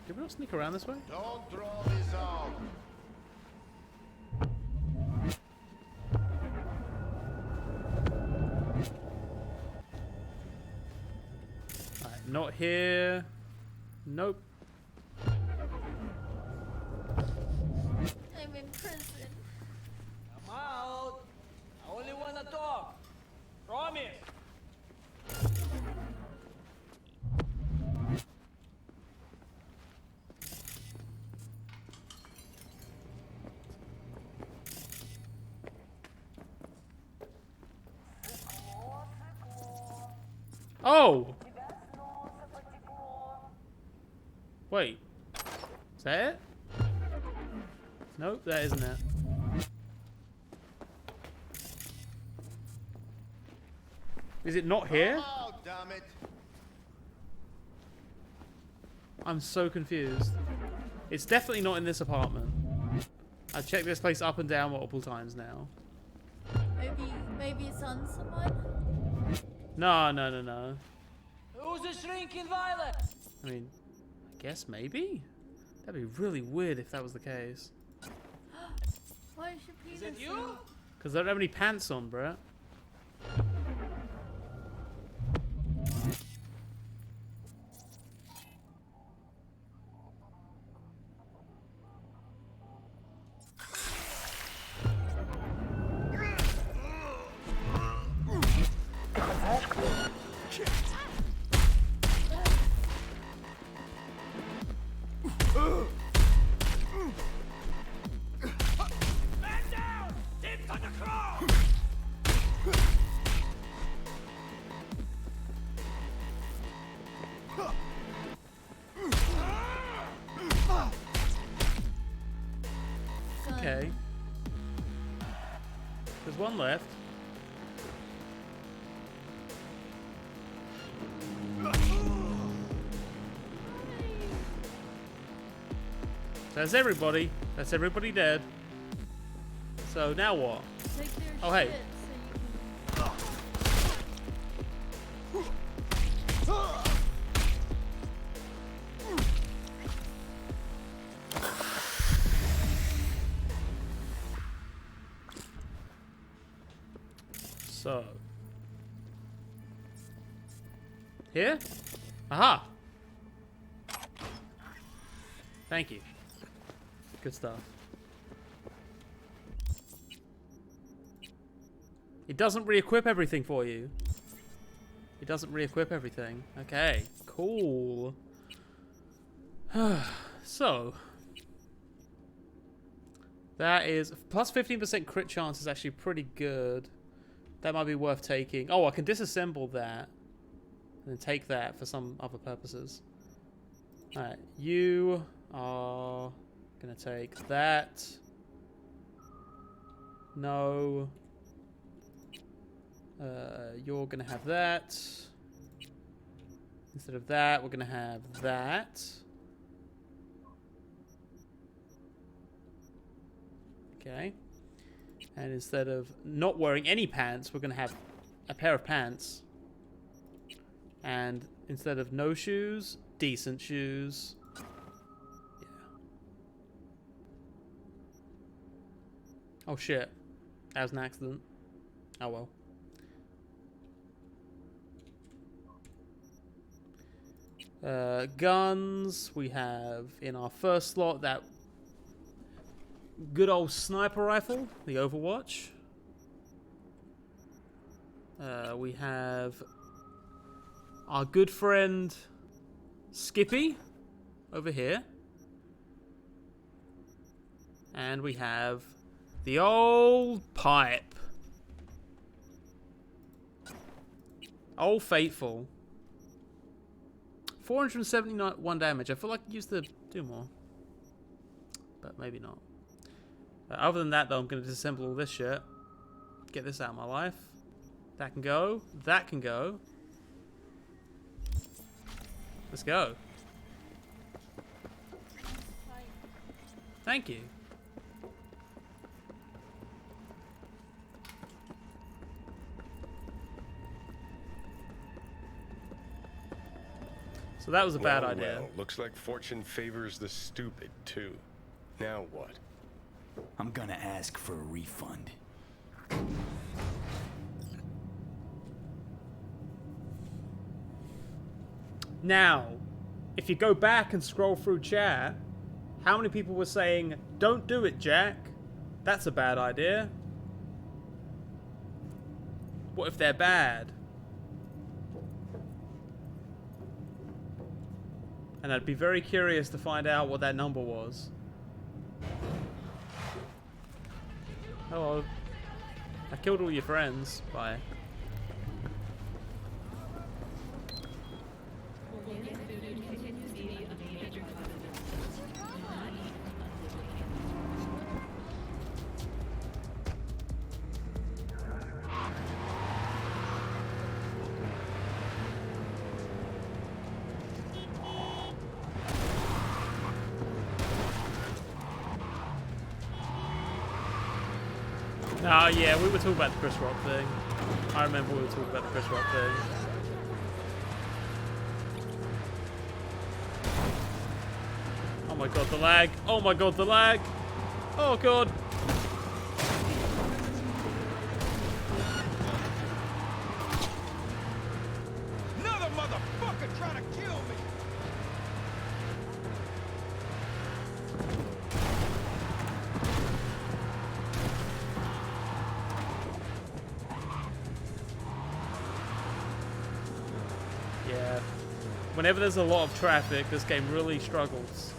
Did we not sneak around this way? Don't throw this out. Alright, not here. Nope. I'm in prison. I'm out. I only wanna talk. Promise. Oh! Wait. Is that it? Nope, that isn't it. Is it not here? Oh, damn it. I'm so confused. It's definitely not in this apartment. I've checked this place up and down multiple times now. Maybe it's on someone? No. Who Who's a shrinking violet? I mean, I guess maybe? That'd be really weird if that was the case. Why is your penis? Is it you? Because I don't have any pants on, bruh. Okay. There's one left. So that's everybody. That's everybody dead. So now what? Take their Oh, hey. shit So here? Aha! Thank you. Good stuff. It doesn't re-equip everything for you. It doesn't re-equip everything. Okay, cool. So that is plus 15% crit chance is actually pretty good. That might be worth taking. Oh, I can disassemble that and then take that for some other purposes. Alright, you are gonna take that. No. You're gonna have that. Instead of that, we're gonna have that. Okay. And instead of not wearing any pants, we're gonna have a pair of pants. And instead of no shoes, decent shoes. Yeah. Oh shit. That was an accident. Oh well. Guns. We have in our first slot that good old sniper rifle, the Overwatch. We have our good friend Skippy over here. And we have the old pipe. Old Faithful. 471 damage. I feel like I used to do more. But maybe not. Other than that, though, I'm going to disassemble all this shit. Get this out of my life. That can go. That can go. Let's go. Thank you. So that was a bad idea. Well, looks like fortune favors the stupid, too. Now what? I'm gonna ask for a refund. Now, if you go back and scroll through chat, how many people were saying, "Don't do it, Jack. That's a bad idea"? What if they're bad? And I'd be very curious to find out what that number was. Hello. I killed all your friends. Bye. Oh yeah, we were talking about the Chris Rock thing. I remember we were talking about the Chris Rock thing. Oh my god, the lag. Oh my god, the lag. Oh god. Another motherfucker trying to kill me! Yeah. Whenever there's a lot of traffic, this game really struggles.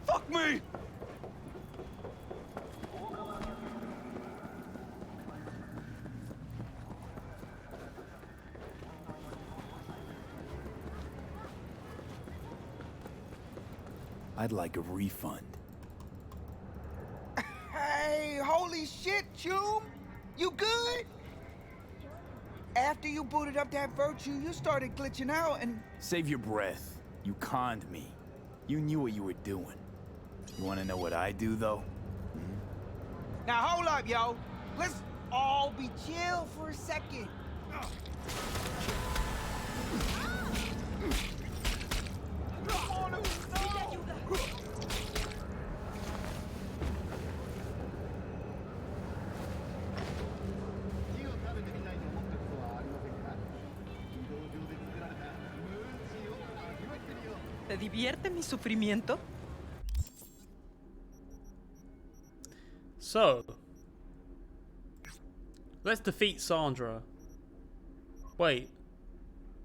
Fuck me! I'd like a refund. Hey, holy shit, Chum! You good? After you booted up that virtue, you started glitching out and... Save your breath. You conned me. You knew what you were doing. You want to know what I do, though? Now hold up, yo. Let's all be chill for a second. ¿Te divierte mi sufrimiento? So, let's defeat Sandra. Wait,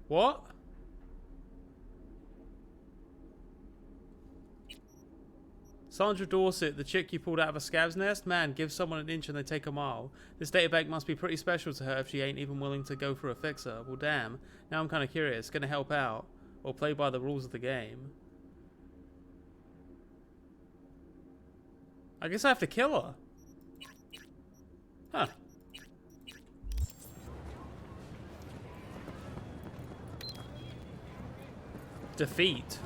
what? Sandra Dorset, the chick you pulled out of a scab's nest? Man, give someone an inch and they take a mile. This databank must be pretty special to her if she ain't even willing to go for a fixer. Well, damn. Now I'm kind of curious. Gonna help out? Or play by the rules of the game? I guess I have to kill her. Huh. Defeat.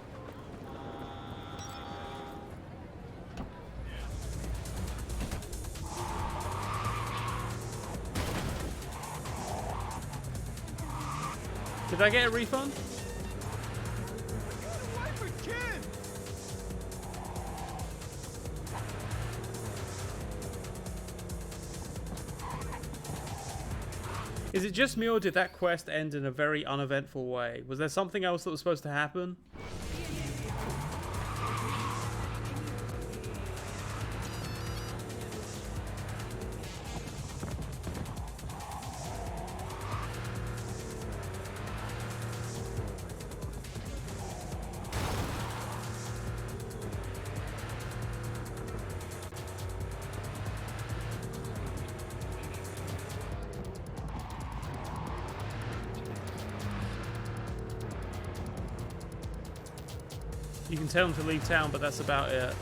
Did I get a refund? Is it just me, or did that quest end in a very uneventful way? Was there something else that was supposed to happen? You can tell him to leave town, but that's about it.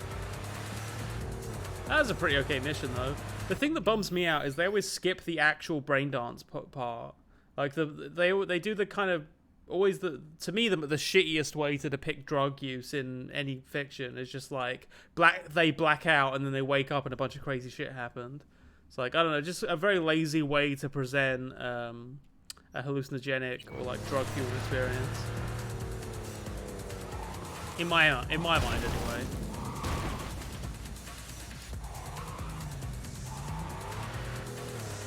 That was a pretty okay mission, though. The thing that bums me out is they always skip the actual brain dance part. Like they do the kind of always to me the shittiest way to depict drug use in any fiction is just like they black out and then they wake up and a bunch of crazy shit happened. It's like, I don't know, just a very lazy way to present a hallucinogenic or like drug fueled experience. In my mind, anyway.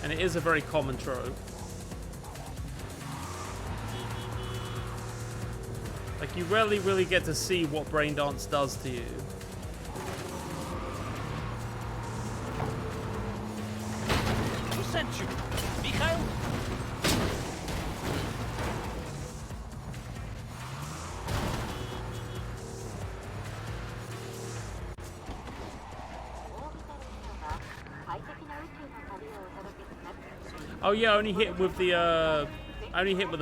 And it is a very common trope. Like, you rarely really get to see what brain dance does to you. Who sent you? Mikhail? Oh yeah, only hit with the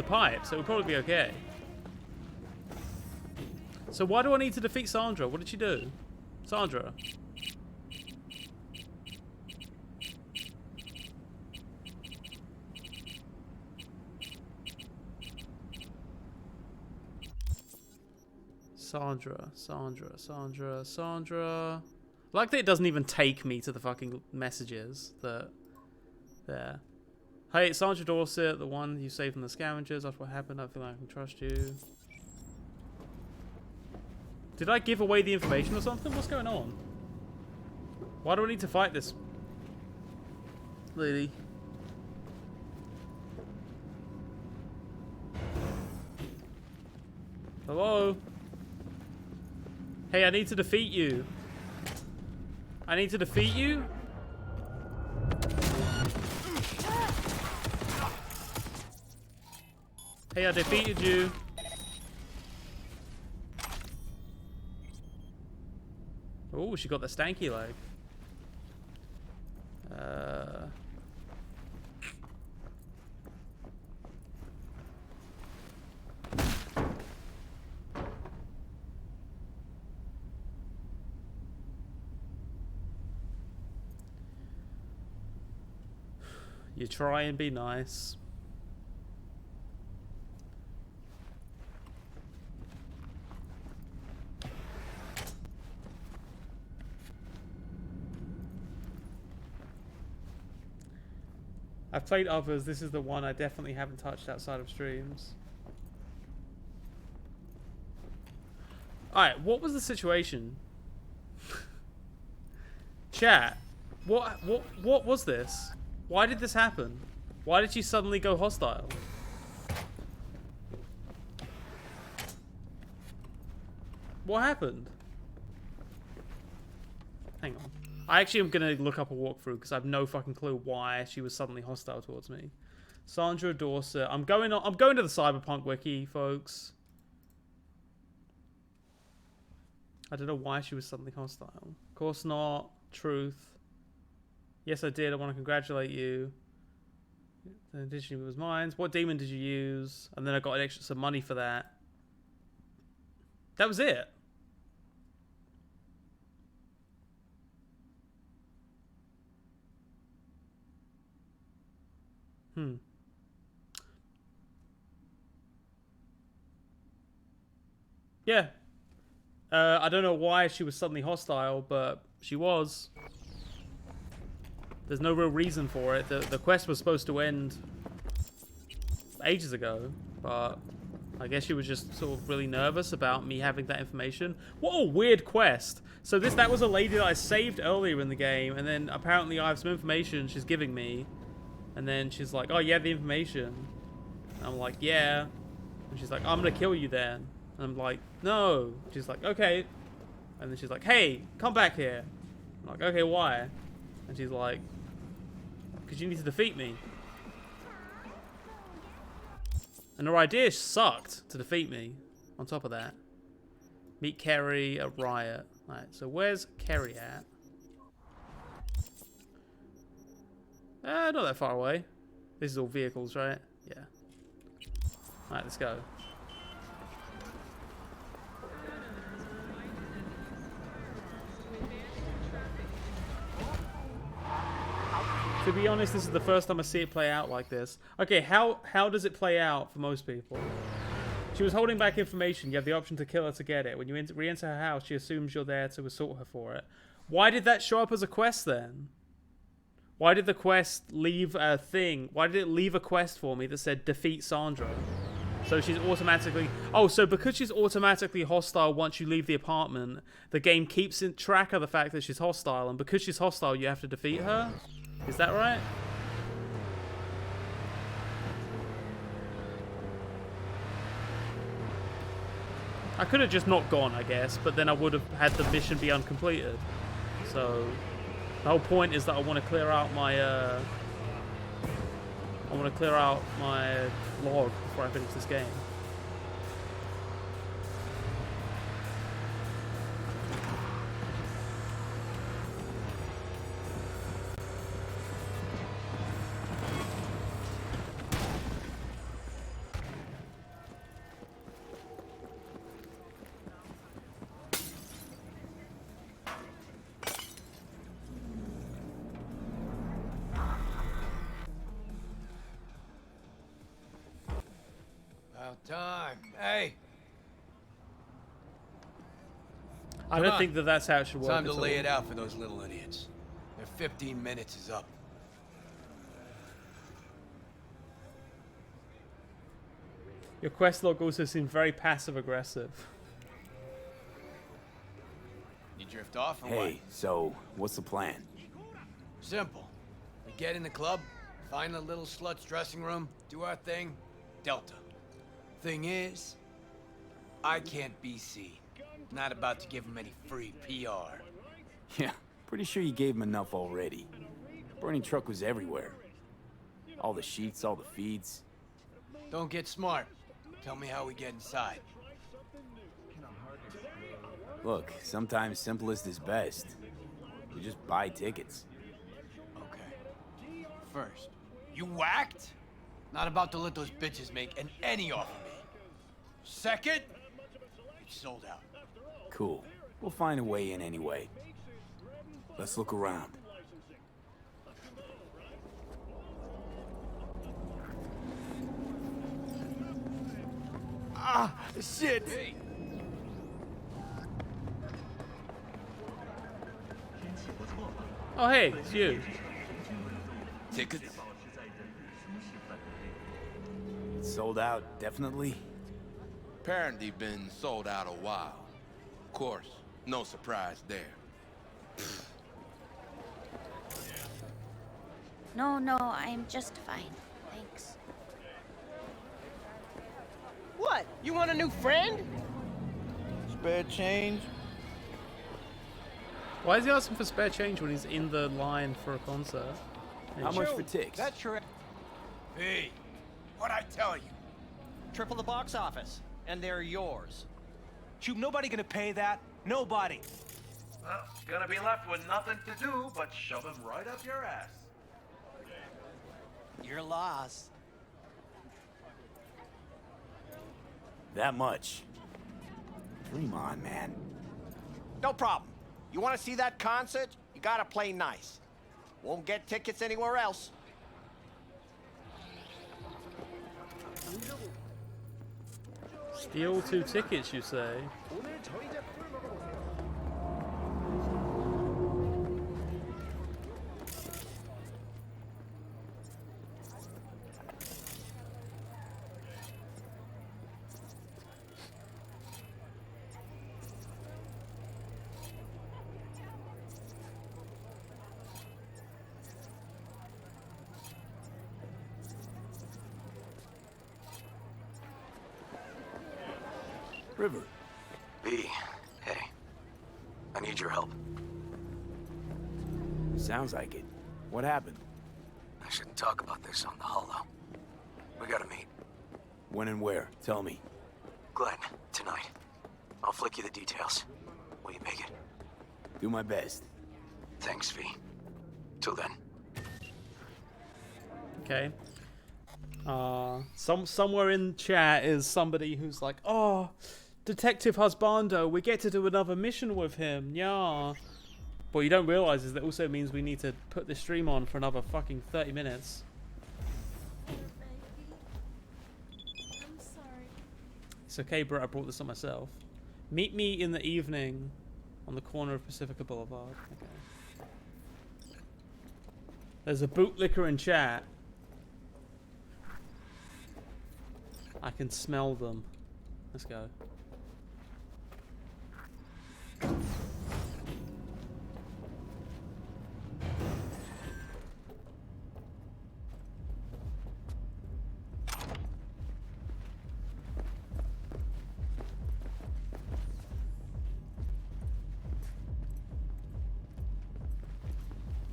pipe, so it'll probably be okay. So why do I need to defeat Sandra? What did she do? Sandra. Sandra. I like that it doesn't even take me to the fucking messages that there. Hey, it's Sandra Dorset, the one you saved from the scavengers. After what happened, I feel like I can trust you. Did I give away the information or something? What's going on? Why do I need to fight this lady? Hello? Hey, I need to defeat you. I need to defeat you? Hey, I defeated you. Oh, she got the stanky leg. You try and be nice. I've played others. This is the one I definitely haven't touched outside of streams. Alright, what was the situation? Chat. What was this? Why did this happen? Why did she suddenly go hostile? What happened? Hang on. I actually am gonna look up a walkthrough because I have no fucking clue why she was suddenly hostile towards me. Sandra Dorset. I'm going to the Cyberpunk wiki, folks. I don't know why she was suddenly hostile. Of course not. Truth. Yes, I did. I want to congratulate you. The addition was mine. What demon did you use? And then I got some money for that. That was it. Yeah. I don't know why she was suddenly hostile, but she was. There's no real reason for it. The quest was supposed to end ages ago, but I guess she was just sort of really nervous about me having that information. What a weird quest. So that was a lady that I saved earlier in the game, and then apparently I have some information she's giving me, and then she's like, oh, you have the information. And I'm like, yeah. And she's like, I'm gonna kill you then. And I'm like, no. She's like, okay. And then she's like, hey, come back here. I'm like, okay, why? And she's like, because you need to defeat me. And her idea sucked to defeat me. On top of that. Meet Kerry at Riot. Alright, so where's Kerry at? Not that far away. This is all vehicles, right? Yeah. Alright, let's go. To be honest, this is the first time I see it play out like this. Okay, how does it play out for most people? She was holding back information. You have the option to kill her to get it. When you re-enter her house, she assumes you're there to assault her for it. Why did that show up as a quest then? Why did the quest leave a thing? Why did it leave a quest for me that said defeat Sandra? So she's automatically... Oh, so because she's automatically hostile once you leave the apartment, the game keeps in track of the fact that she's hostile, and because she's hostile, you have to defeat her? Is that right? I could have just not gone, I guess, but then I would have had the mission be uncompleted. So the whole point is that I want to clear out my log before I finish this game. About time. Hey! I don't think that that's how it should work. Time to at lay all. it out for those little idiots. Their 15 minutes is up. Your quest log also seemed very passive aggressive. You drift off or what? Hey, so what's the plan? Simple. We get in the club, find the little slut's dressing room, do our thing, Delta. Thing is, I can't be seen. Not about to give him any free PR. Yeah, pretty sure you gave him enough already. Burning truck was everywhere. All the sheets, all the feeds. Don't get smart. Tell me how we get inside. Look, sometimes simplest is best. You just buy tickets. Okay. First, you whacked? Not about to let those bitches make an any off of me. Second, it's sold out. Cool. We'll find a way in anyway. Let's look around. Ah, shit! Hey. Oh hey, it's you. Tickets? Sold out, definitely. Apparently been sold out a while. Of course, no surprise there. No, I'm just fine. Thanks. What? You want a new friend? Spare change? Why is he asking for spare change when he's in the line for a concert? How much for ticks? That's your... Hey, what'd I tell you? Triple the box office, and they're yours. Shoot, nobody gonna pay that. Nobody. Well, gonna be left with nothing to do but shove him right up your ass. You're lost. That much. Dream on, man. No problem. You want to see that concert? You gotta play nice. Won't get tickets anywhere else. Steal 2 tickets, you say? River. B, hey. I need your help. Sounds like it. What happened? I shouldn't talk about this on the holo. We gotta meet. When and where? Tell me. Glenn, tonight. I'll flick you the details. Will you make it? Do my best. Thanks, V. Till then. Okay. Somewhere in chat is somebody who's like, oh, Detective Husbando, we get to do another mission with him, yeah. What you don't realize is that also means we need to put the stream on for another fucking 30 minutes. I'm sorry. It's okay, bro, I brought this on myself. Meet me in the evening on the corner of Pacifica Boulevard. Okay. There's a bootlicker in chat. I can smell them. Let's go.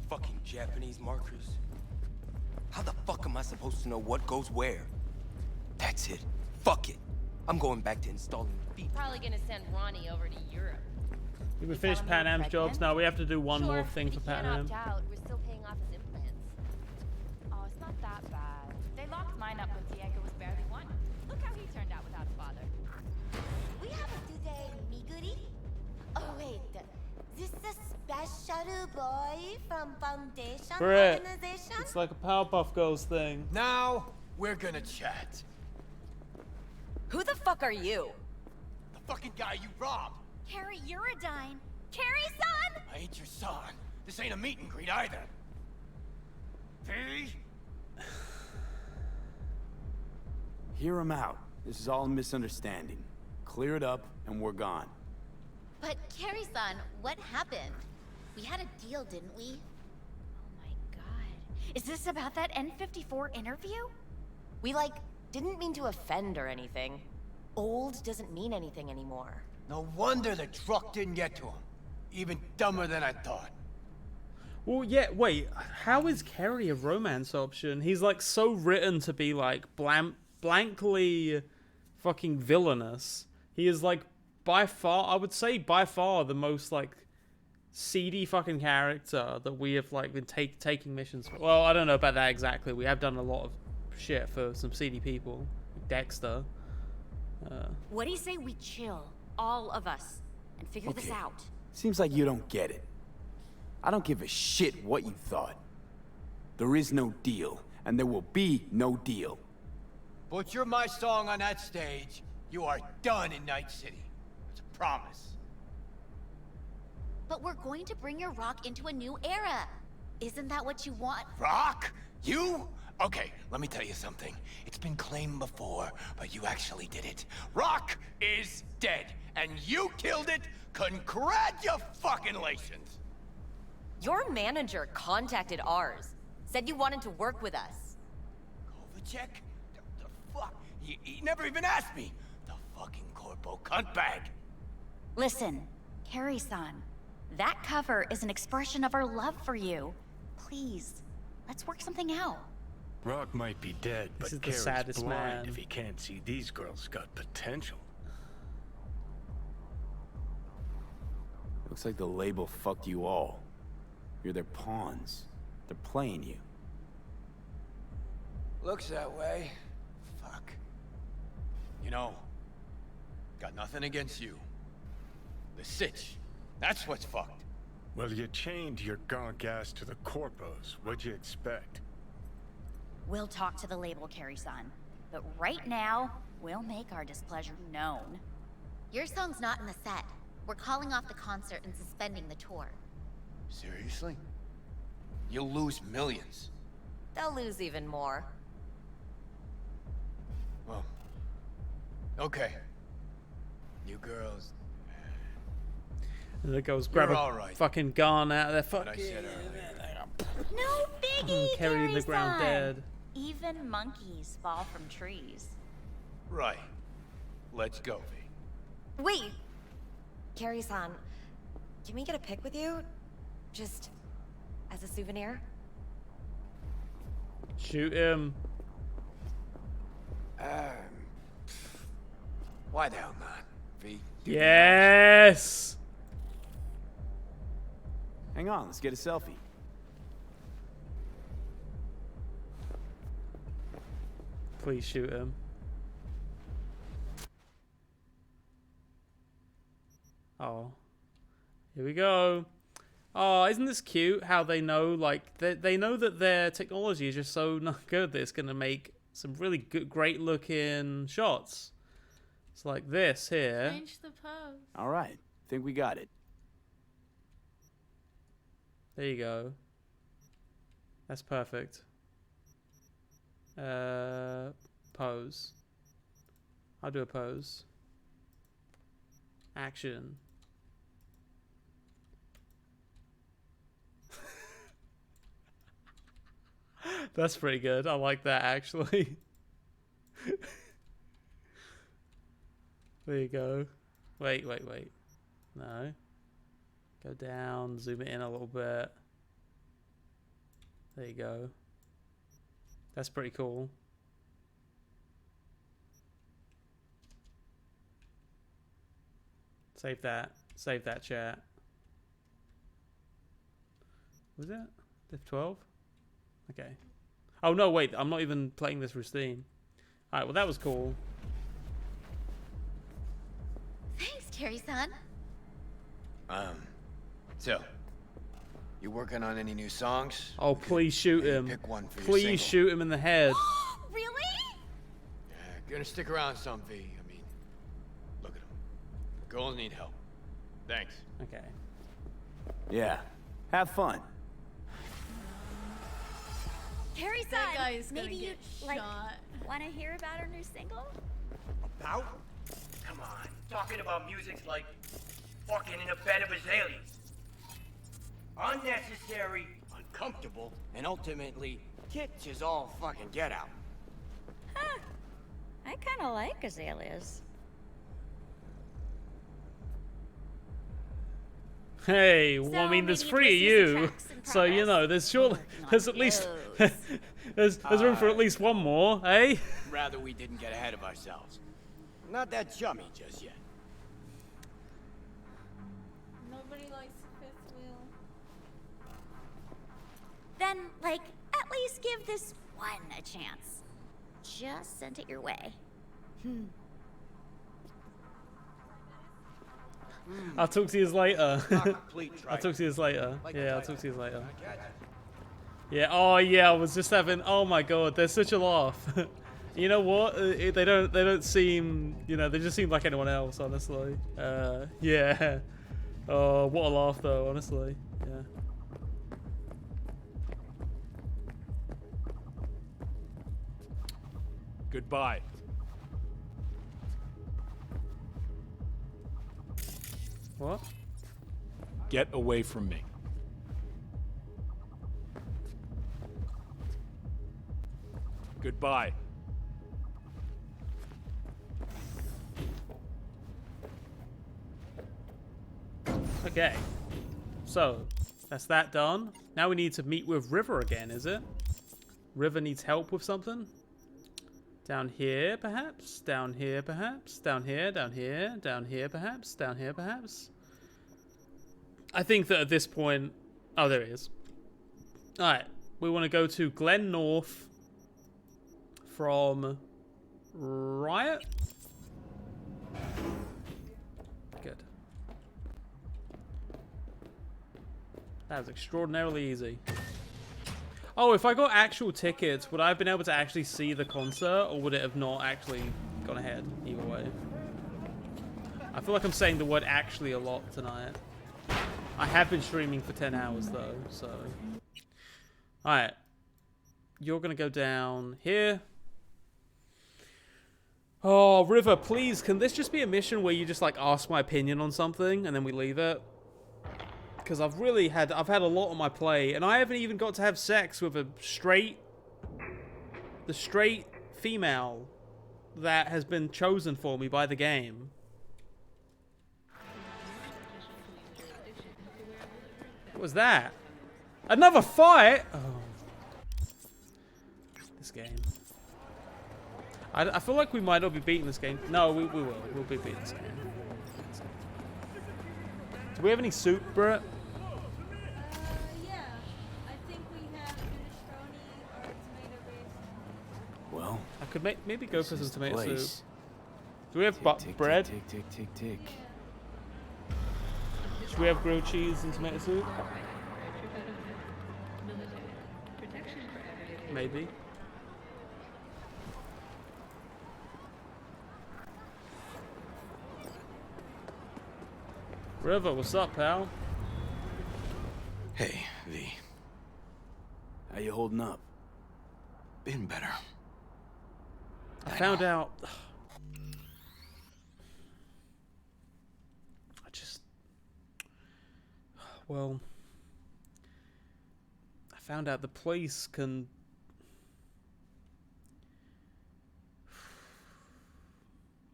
Fucking Japanese markers. How the fuck am I supposed to know what goes where? That's it. Fuck it. I'm going back to installing feet. Probably gonna send Ronnie over to Europe. We finished Pan Am's jobs. Now we have to do one more thing for He Pan can't Am. opt out. We're still paying off his implants. Oh, it's not that bad. They locked mine up when Diego was barely one. Look how he turned out without a father. We have a today, Miguri. Oh wait, this the special boy from Foundation Brett, Organization? it's like a Powerpuff Girls thing. Now, we're gonna chat. Who the fuck are you? The fucking guy you robbed. Carrie Uridine? Carrie-san? I ain't your son. This ain't a meet and greet either. V? Hear him out. This is all a misunderstanding. Clear it up, and we're gone. But Carrie-san, what happened? We had a deal, didn't we? Oh my god. Is this about that N54 interview? We, didn't mean to offend or anything. Old doesn't mean anything anymore. No wonder the truck didn't get to him. Even dumber than I thought. Well, yeah, wait. How is Kerry a romance option? He's, so written to be, blankly fucking villainous. He is, by far, I would say by far the most, seedy fucking character that we have, been taking missions for. Well, I don't know about that exactly. We have done a lot of shit for some seedy people. Dexter. What do you say we chill, all of us, and figure this out? Seems like you don't get it. I don't give a shit what you thought. There is no deal, and there will be no deal. Butcher my song on that stage, you are done in Night City. It's a promise. But we're going to bring your rock into a new era. Isn't that what you want? Rock? You? Okay, let me tell you something. It's been claimed before, but you actually did it. Rock is dead, and you killed it. Congratulations. Your manager contacted ours. Said you wanted to work with us. Kovacic? The fuck? He never even asked me. The fucking corpo cuntbag. Listen, Carrie-san, that cover is an expression of our love for you. Please, let's work something out. Rock might be dead, This is but the Carrie's saddest blind man. if he can't see these girls got potential. Looks like the label fucked you all. You're their pawns. They're playing you. Looks that way. Fuck. You know, got nothing against you. The sitch, that's what's fucked. Well, you chained your gonk ass to the corpos. What'd you expect? We'll talk to the label, Carrie-san. But right now, we'll make our displeasure known. Your song's not in the set. We're calling off the concert and suspending the tour. Seriously? You'll lose millions. They'll lose even more. Well, okay. You girls. And the girls grab a all right. fucking gun out of their What I fucking... said earlier. No biggie, Carry in the ground Carrie-san. dead. Even monkeys fall from trees. Right. Let's go, V. Wait! Carrie-san, can we get a pic with you? Just as a souvenir? Shoot him. Why the hell not, V? Yes! Hang on, let's get a selfie. Please shoot him. Oh. Here we go. Oh, isn't this cute how they know, they know that their technology is just so not good that it's going to make some really good, great looking shots. It's like this here. Change the pose. All right, think we got it. There you go. That's perfect. Pose. I'll do a pose. Action. That's pretty good. I like that, actually. There you go. Wait. No. Go down, zoom it in a little bit. There you go. That's pretty cool. Save that. Save that chat. Was it? Div 12? Okay. Oh no, wait, I'm not even playing this for Steam. Alright, well that was cool. Thanks, Carrie-san. So, you working on any new songs? Oh, please shoot him. Pick one for your Please single. shoot him in the head. Really? Gonna stick around some, V. I mean, look at them. Girls need help. Thanks. Okay. Yeah. Have fun. Harry, son, That guy is gonna maybe you get like shot. want to hear about our new single? About? Come on. Talking about music's like fucking in a bed of azaleas. Unnecessary, uncomfortable, and ultimately, kitsch all fucking get out. Huh. I kind of like azaleas. Hey, well, I mean, there's maybe 3 of you, so you know, there's surely there's at least there's room for at least one more, eh? Rather we didn't get ahead of ourselves. Not that chummy just yet. Nobody likes fifth wheel. Then, like, at least give this one a chance. Just sent it your way. I'll talk to you later. Complete I'll talk to you later. Like Yeah, a I'll tiger. talk to you later. Yeah. Oh yeah. I was just having. Oh my god. They're such a laugh. You know what? They don't seem. You know. They just seem like anyone else. Honestly. Yeah. Oh, what a laugh though. Honestly. Yeah. Goodbye. What? Get away from me. Goodbye. Okay. So, that's that done. Now we need to meet with River again, is it? River needs help with something? Down here, perhaps? Down here, perhaps? Down here, down here, down here, perhaps? Down here, perhaps? I think that at this point... Oh, there he is. Alright. We want to go to Glen North from Riot? Good. That was extraordinarily easy. Oh, if I got actual tickets, would I have been able to actually see the concert, or would it have not actually gone ahead either way? I feel like I'm saying the word actually a lot tonight. I have been streaming for 10 hours though, so... Alright. You're gonna go down here. Oh, River, please, can this just be a mission where you just, like, ask my opinion on something, and then we leave it? Because I've had a lot on my plate, and I haven't even got to have sex with the straight female that has been chosen for me by the game. What was that? Another fight? Oh. This game. I feel like we might not be beating this game. No, we will. We'll be beating this game. Do we have any soup, Brett? Yeah. I think we have minestrone or tomato based. Well, I could maybe go for some tomato place. soup. Do we have tick, bread? Tick, tick, tick, tick. Should we have grilled cheese and tomato soup? Maybe. River, what's up, pal? Hey, V. How you holding up? Been better. I found out. Well, I found out the police can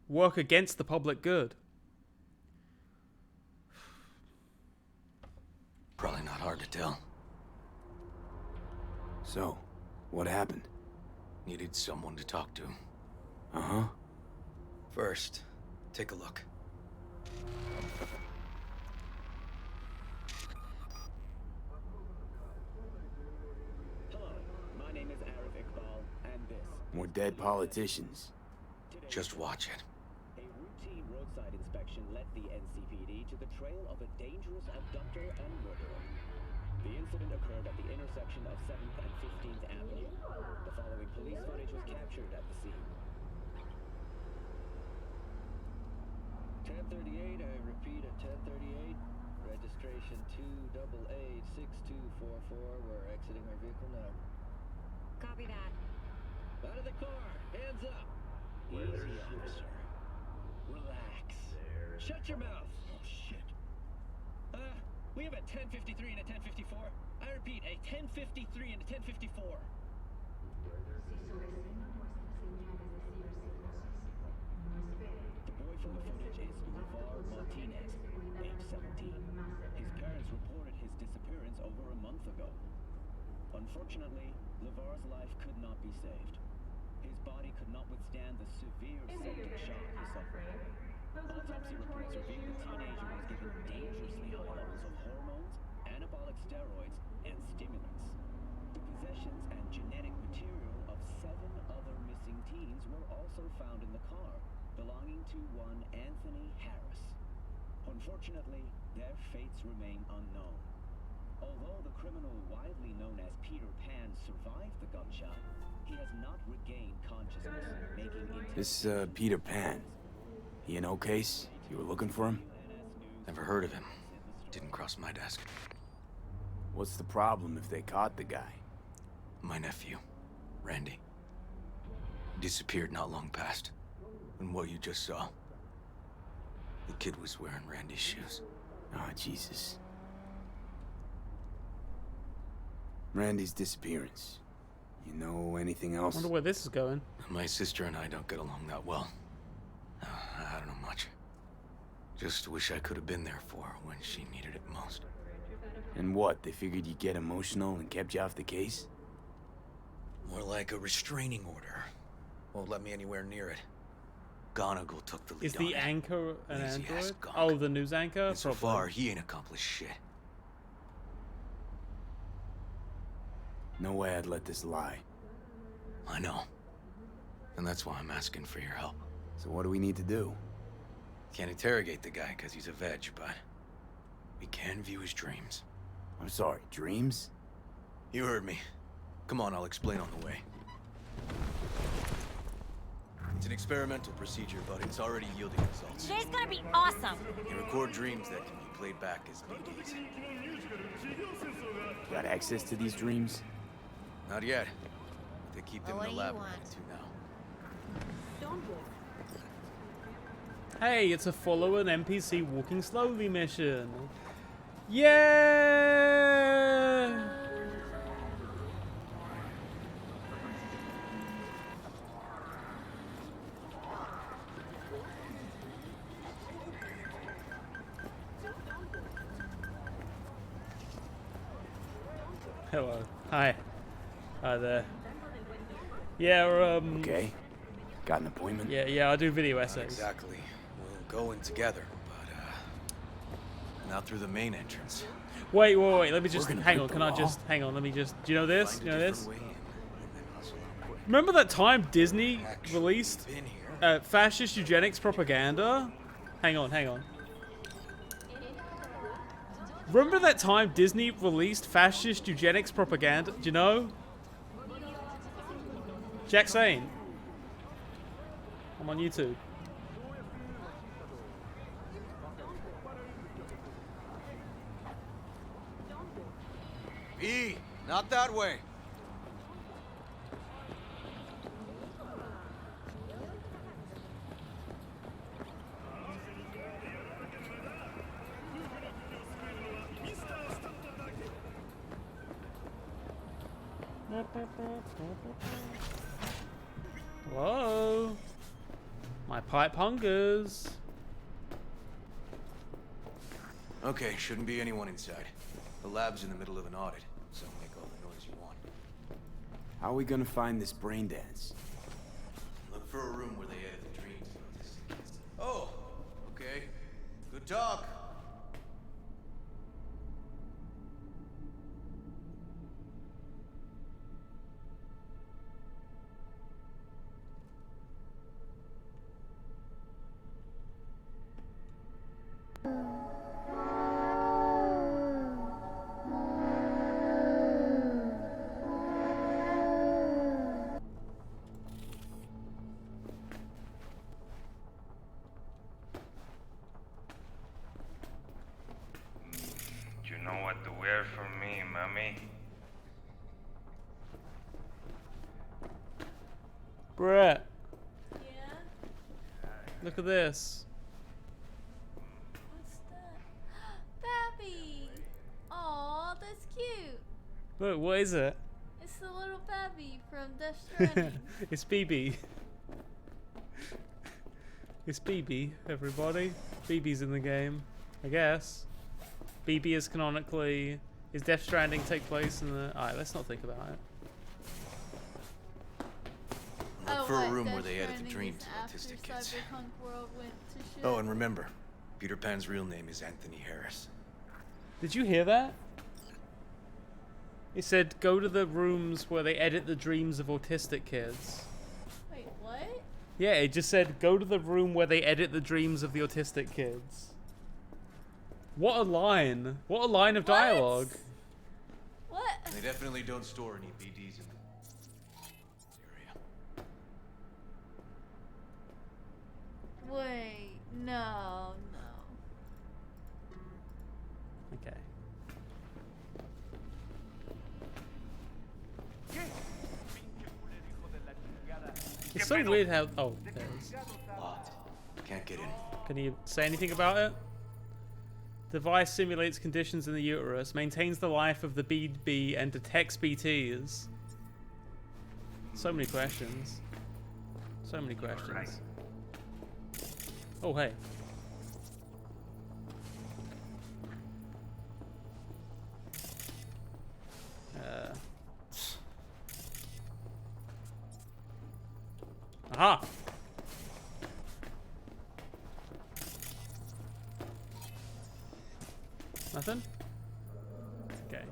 work against the public good. Probably not hard to tell. So, what happened? Needed someone to talk to. Uh-huh. First, take a look. More dead politicians. Just watch it. A routine roadside inspection led the NCPD to the trail of a dangerous abductor and murderer. The incident occurred at the intersection of 7th and 15th Avenue. The following police footage was captured at the scene. 10:38, I repeat at 10:38. Registration 2886244. We're exiting our vehicle now. Copy that. Out of the car! Hands up! Easy, officer. Relax. Shut your mouth! Oh, shit. We have a 1053 and a 1054. I repeat, a 1053 and a 1054. The boy from the footage is LeVar Martinez, age 17. His parents reported his disappearance over a month ago. Unfortunately, LeVar's life could not be saved. His body could not withstand the severe septic shock he suffered. Autopsy reports reveal the teenager was given dangerously high levels of hormones, anabolic steroids, and stimulants. The possessions and genetic material of 7 other missing teens were also found in the car, belonging to one Anthony Harris. Unfortunately, their fates remain unknown. Although the criminal widely known as Peter Pan survived the gunshot, he has not regained consciousness, making This, Peter Pan. He in case? You were looking for him? Never heard of him. Didn't cross my desk. What's the problem if they caught the guy? My nephew, Randy. Disappeared not long past. And what you just saw. The kid was wearing Randy's shoes. Ah, Jesus. Randy's disappearance. You know anything else? I wonder where this is going. My sister and I don't get along that well. I don't know much. Just wish I could have been there for her when she needed it most. And what, they figured you'd get emotional and kept you off the case? More like a restraining order. Won't let me anywhere near it. Gonigal took the lead. Is the on anchor an Lazy-ass android? gunk. Oh, the news anchor? And so far, he ain't accomplished shit. No way I'd let this lie. I know. And that's why I'm asking for your help. So what do we need to do? Can't interrogate the guy because he's a veg, but we can view his dreams. I'm sorry, dreams? You heard me. Come on, I'll explain on the way. It's an experimental procedure, but it's already yielding results. Today's gonna be awesome! You record dreams that can be played back as DVDs. Got access to these dreams? Not yet. But they keep them What in do the you lab want? to now. Hey, it's a follow an NPC walking slowly mission. Yeah! Hello. Hi. Hi there. Yeah, Okay. Got an appointment? Yeah, I do video Not essays. exactly. We'll go in together, but not through the main entrance. Wait, let me just gonna hang break on. the Can I law? just hang on? Let me just. Do you know this? Find You a know this? different way in, and then hustle out quick. Remember that time Disney Actually released been here. fascist eugenics propaganda? Hang on. Remember that time Disney released fascist eugenics propaganda? Do you know? Jack Sane. I'm on YouTube. E, not that way. Whoa. My pipe hungers. Okay, shouldn't be anyone inside. The lab's in the middle of an audit, so make all the noise you want. How are we gonna find this brain dance? Look for a room where they edit the dreams. Oh, okay. Good talk. me. Brett, Yeah? look at this. What's that? Babby! Aw, that's cute. Look, what is it? It's the little Babby from Death Stranding. It's BB. It's BB, everybody. BB's in the game, I guess. BB is canonically... Is Death Stranding take place in the... Alright, let's not think about it. Look for what, a room Death where they edit the Stranding dreams is of after autistic kids. Cyberpunk World went to shit? Oh, and remember, Peter Pan's real name is Anthony Harris. Did you hear that? It said, go to the rooms where they edit the dreams of autistic kids. Wait, what? Yeah, it just said, go to the room where they edit the dreams of the autistic kids. What a line. What a line of dialogue. What? They definitely don't store any BDs in the area. Wait, no. Okay. It's so weird how... Oh, there it is. Locked. Can't get in. Can you say anything about it? Device simulates conditions in the uterus, maintains the life of the BB, and detects BTs. So many questions. So many questions. Oh, hey. Aha! Nothing? Okay.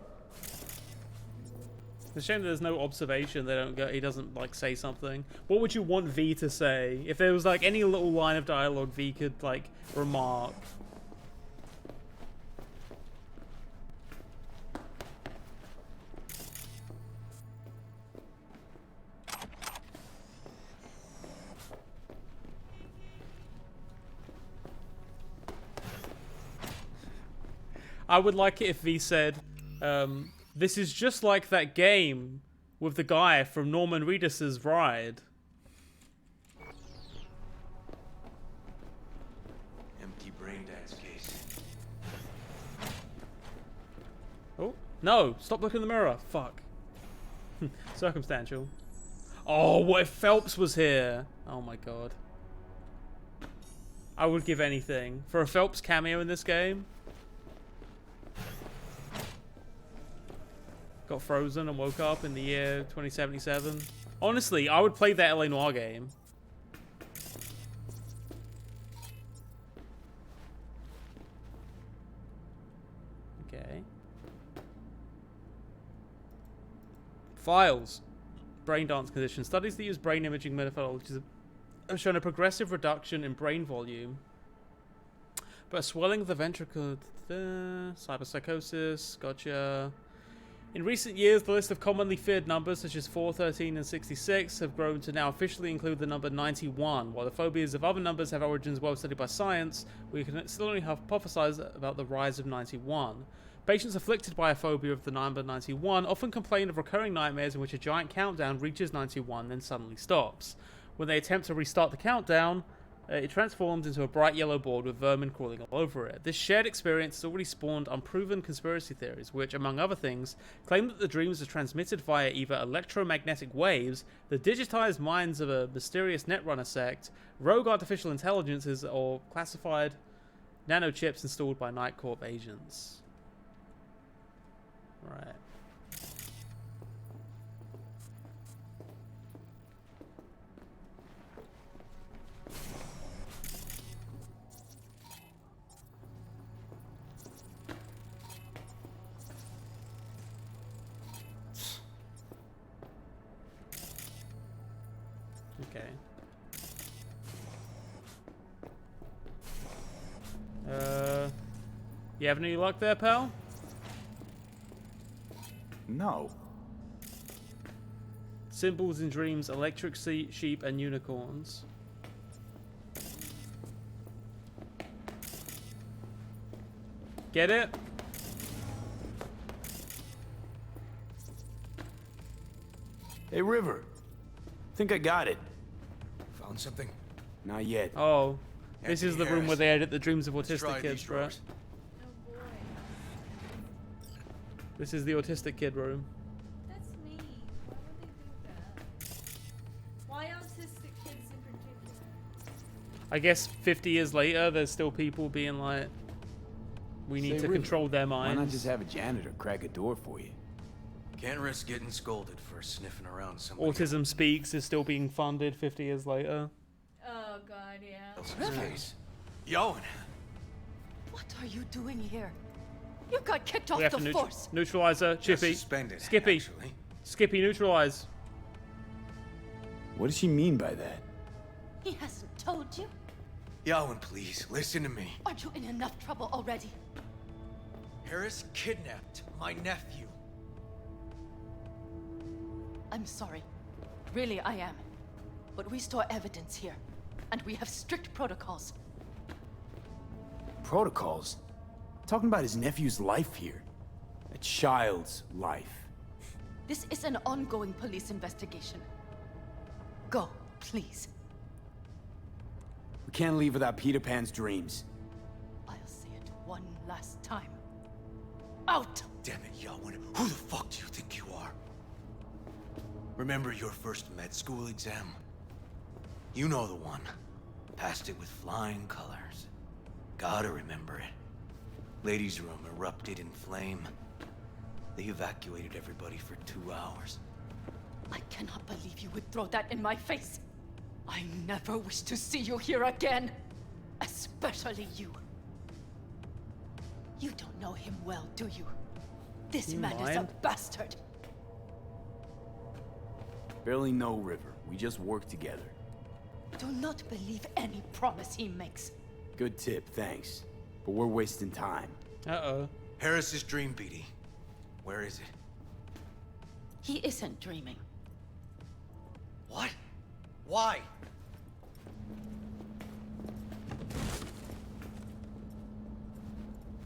It's a shame that there's no observation. They don't go. He doesn't like say something. What would you want V to say if there was like any little line of dialogue V could like remark? I would like it if V said, this is just like that game with the guy from Norman Reedus's Ride. Empty brain dance case. Oh, no, stop looking in the mirror. Fuck. Circumstantial. Oh, what if Phelps was here? Oh my god. I would give anything for a Phelps cameo in this game. Got frozen and woke up in the year 2077. Honestly, I would play that LA Noire game. Okay. Files. Brain dance condition. Studies that use brain imaging methodologies have shown a progressive reduction in brain volume, but a swelling of the ventricle. Cyberpsychosis. Gotcha. In recent years, the list of commonly feared numbers such as 4, 13, and 66 have grown to now officially include the number 91. While the phobias of other numbers have origins well studied by science, we can still only hypothesize about the rise of 91. Patients afflicted by a phobia of the number 91 often complain of recurring nightmares in which a giant countdown reaches 91 then suddenly stops. When they attempt to restart the countdown, it transforms into a bright yellow board with vermin crawling all over it. This shared experience has already spawned unproven conspiracy theories, which, among other things, claim that the dreams are transmitted via either electromagnetic waves, the digitized minds of a mysterious netrunner sect, rogue artificial intelligences, or classified nanochips installed by Night Corp agents. Right. Okay. You have any luck there, pal? No. Symbols in dreams, electric sheep, and unicorns. Get it? Hey, River. Think I got it. Found something? Not yet. Oh, this is the Anthony room where Harris. they edit the dreams of Let's autistic try kids, these bro. drawers. This is the autistic kid room. That's me. Why would they do that? Why autistic kids in particular? I guess 50 years later, there's still people being like, we need Say, to River, control their Why not minds. just have a janitor crack a door for you? Can't risk getting scolded for sniffing around somebody Autism Speaks is still being funded 50 years later. Oh god, yeah. else's face. Yowen! What are you doing here? You got kicked off We have the to force. neutralizer, Chippy. suspended, Skippy. actually. Skippy, neutralize. What does she mean by that? He hasn't told you? Yowen, please, listen to me. Aren't you in enough trouble already? Harris kidnapped my nephew. I'm sorry. Really, I am. But we store evidence here, and we have strict protocols. Protocols? Talking about his nephew's life here. A child's life. This is an ongoing police investigation. Go, please. We can't leave without Peter Pan's dreams. I'll say it one last time. Out! Damn it, Yowen. Who the fuck do you think you are? Remember your first med school exam? You know the one. Passed it with flying colors. Gotta remember it. Ladies' room erupted in flame. They evacuated everybody for 2 hours. I cannot believe you would throw that in my face. I never wish to see you here again. Especially you. You don't know him well, do you? This You man is a mind? bastard. Barely know River. We just work together. Do not believe any promise he makes. Good tip, thanks. But we're wasting time. Uh-oh. Harris's dream, BD. Where is it? He isn't dreaming. What? Why?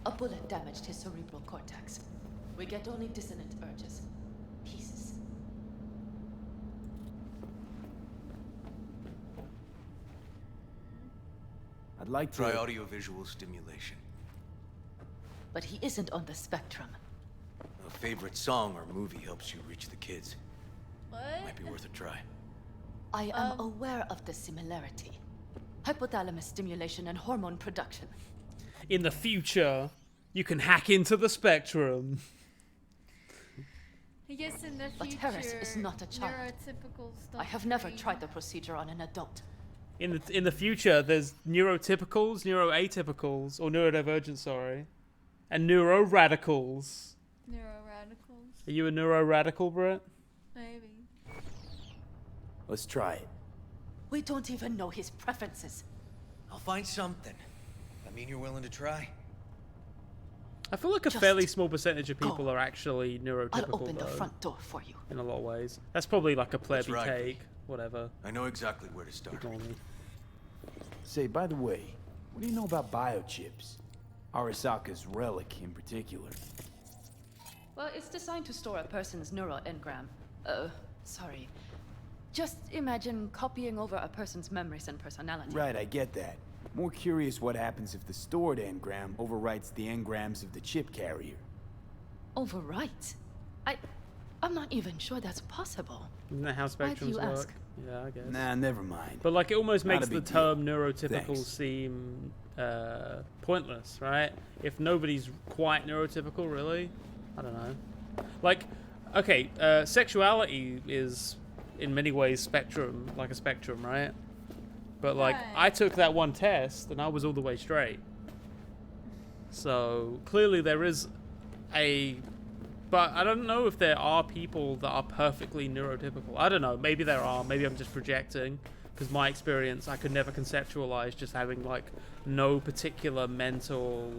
A bullet damaged his cerebral cortex. We get only dissonant urges. Pieces. I'd like to... Try audiovisual stimulation. But he isn't on the spectrum. A favorite song or movie helps you reach the kids. What? Might be worth a try. I am aware of the similarity. Hypothalamus stimulation and hormone production. In the future, you can hack into the spectrum. I guess in the future, But Harris is not a child. neurotypical stuff. I have never may- tried the procedure on an adult. In the future, there's neurotypicals, neuroatypicals, or neurodivergent, sorry, and neuroradicals. Neuroradicals. Are you a neuroradical, Brett? Maybe. Let's try it. We don't even know his preferences. I'll find something. I mean, you're willing to try? I feel like a Just fairly small percentage of people are actually I'll neurotypical, open the though, front door for you. in a lot of ways. That's probably like a plebby right, take. Whatever. I know exactly where to start. Ignore me. Say, by the way, what do you know about biochips? Arasaka's relic in particular. Well, it's designed to store a person's neural engram. Sorry. Just imagine copying over a person's memories and personality. Right, I get that. More curious what happens if the stored engram overwrites the engrams of the chip carrier. Overwrite? I'm not even sure that's possible. Isn't that how Why do spectrums you work? ask? Yeah, I guess. Nah, never mind. But like, it almost Not a makes the big deal. term neurotypical Thanks. seem pointless, right? If nobody's quite neurotypical, really, I don't know. Like, okay, sexuality is in many ways spectrum, like a spectrum, right? But like, Right. I took that one test and I was all the way straight. So clearly there is a, but I don't know if there are people that are perfectly neurotypical. I don't know. Maybe there are. Maybe I'm just projecting. Because my experience, I could never conceptualize just having like no particular mental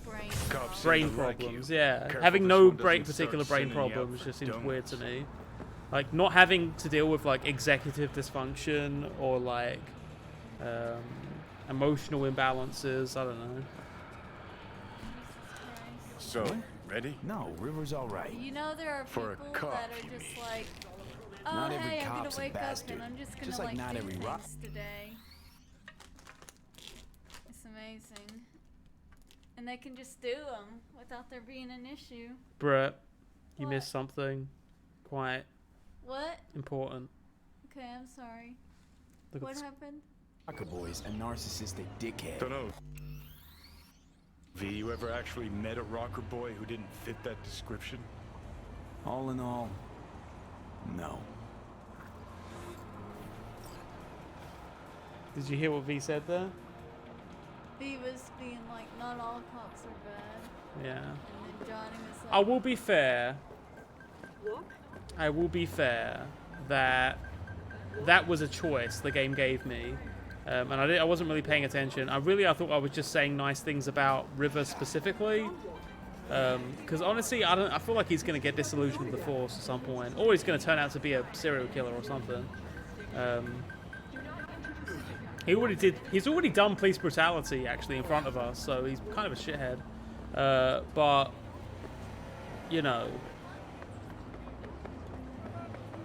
brain problems. Yeah, Careful having this no one doesn't particular start brain sending you out problems for just seems weird to donuts. me. Like not having to deal with like executive dysfunction or like emotional imbalances. I don't know. So, ready? No, River's all right. You know there are For a people cop, that you are just mean. like Oh, Not every hey, I'm gonna cop's a wake up bastard. and I'm just gonna Just like not do every things today. It's amazing. And they can just do them without there being an issue. Brett, you What? missed something quite What? important. Okay, I'm sorry. Look at What this. happened? Rocker boy's a narcissistic dickhead. Dunno. V, you ever actually met a rocker boy who didn't fit that description? All in all, no. Did you hear what V said there? He was being like, not all cops are bad. Yeah. And then Johnny was like, I will be fair. I will be fair that that was a choice the game gave me, and I wasn't really paying attention. I thought I was just saying nice things about River specifically, because honestly, I feel like he's gonna get disillusioned with the Force at some point, or he's gonna turn out to be a serial killer or something. He's already done police brutality actually in front of us, so he's kind of a shithead. But you know,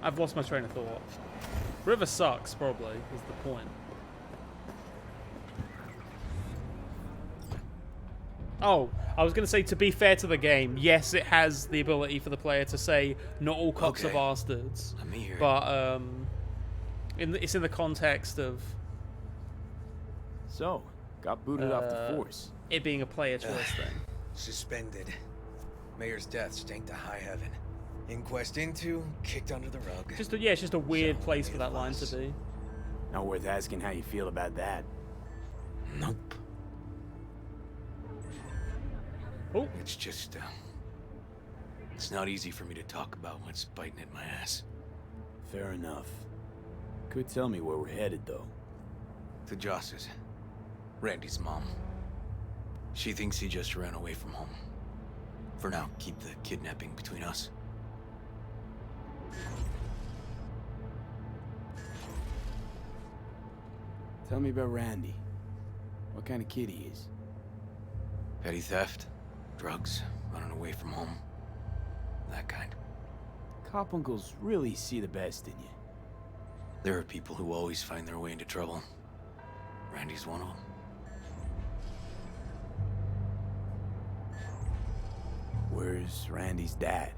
I've lost my train of thought. River sucks, probably, is the point. Oh, I was going to say, to be fair to the game, yes, it has the ability for the player to say, not all cops are bastards. Let me hear it. But, it's in the context of... So, got booted off the Force. It being a player choice thing. Suspended. Mayor's death stank to high heaven. Inquest into, kicked under the rug. It's just a weird place for that line to be. Not worth asking how you feel about that. Nope. Oh. It's just, it's not easy for me to talk about what's biting at my ass. Fair enough. Could tell me where we're headed, though. To Joss's. Randy's mom. She thinks he just ran away from home. For now, keep the kidnapping between us. Tell me about Randy. What kind of kid he is? Petty theft, drugs, running away from home. That kind. Cop uncles really see the best in you. There are people who always find their way into trouble. Randy's one of them. Where's Randy's dad?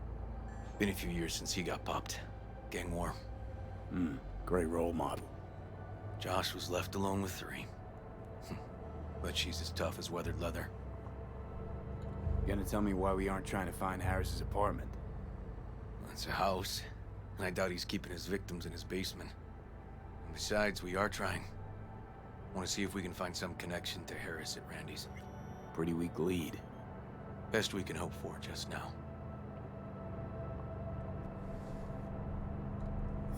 Been a few years since he got popped. Gang war. Great role model. Josh was left alone with 3. But she's as tough as weathered leather. You gonna tell me why we aren't trying to find Harris's apartment? It's a house, and I doubt he's keeping his victims in his basement. And besides, we are trying. Want to see if we can find some connection to Harris at Randy's. Pretty weak lead. Best we can hope for just now.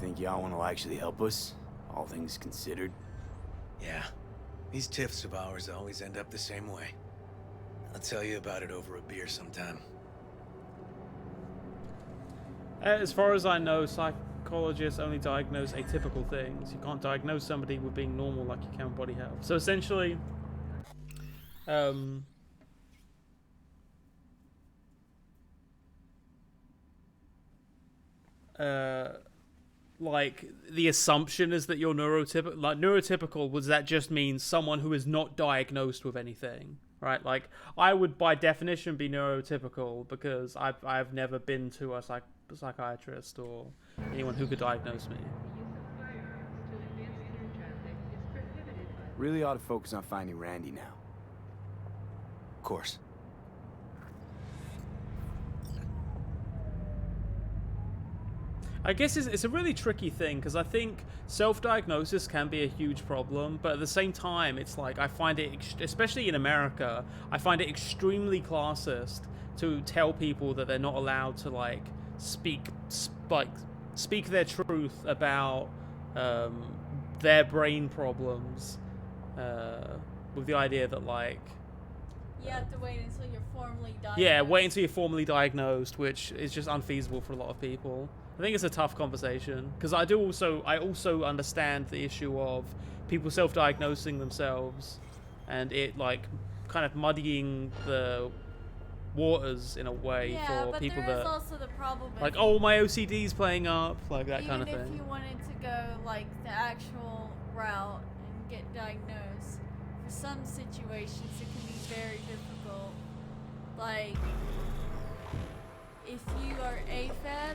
Think y'all want to actually help us? All things considered. Yeah. These tiffs of ours always end up the same way. I'll tell you about it over a beer sometime. As far as I know, psychologists only diagnose atypical things. You can't diagnose somebody with being normal like you can body health. So essentially, like the assumption is that you're neurotypical. Like neurotypical, was that just means someone who is not diagnosed with anything, right? Like I would, by definition, be neurotypical because I've never been to a psychiatrist or anyone who could diagnose me. Really ought to focus on finding Randy now. Of course. I guess it's a really tricky thing because I think self-diagnosis can be a huge problem, but at the same time, it's like I find it, especially in America, I find it extremely classist to tell people that they're not allowed to like speak their truth about their brain problems, with the idea that like you have to wait until you're formally diagnosed. yeah, wait until you're formally diagnosed, which is just unfeasible for a lot of people. I think it's a tough conversation because I also understand the issue of people self-diagnosing themselves and it like kind of muddying the waters in a way Yeah, for but people there is that also the problem like, if oh, my OCD's playing up, like that kind of even if thing. you wanted to go like the actual route and get diagnosed, for some situations it can be very difficult. Like, if you are AFAB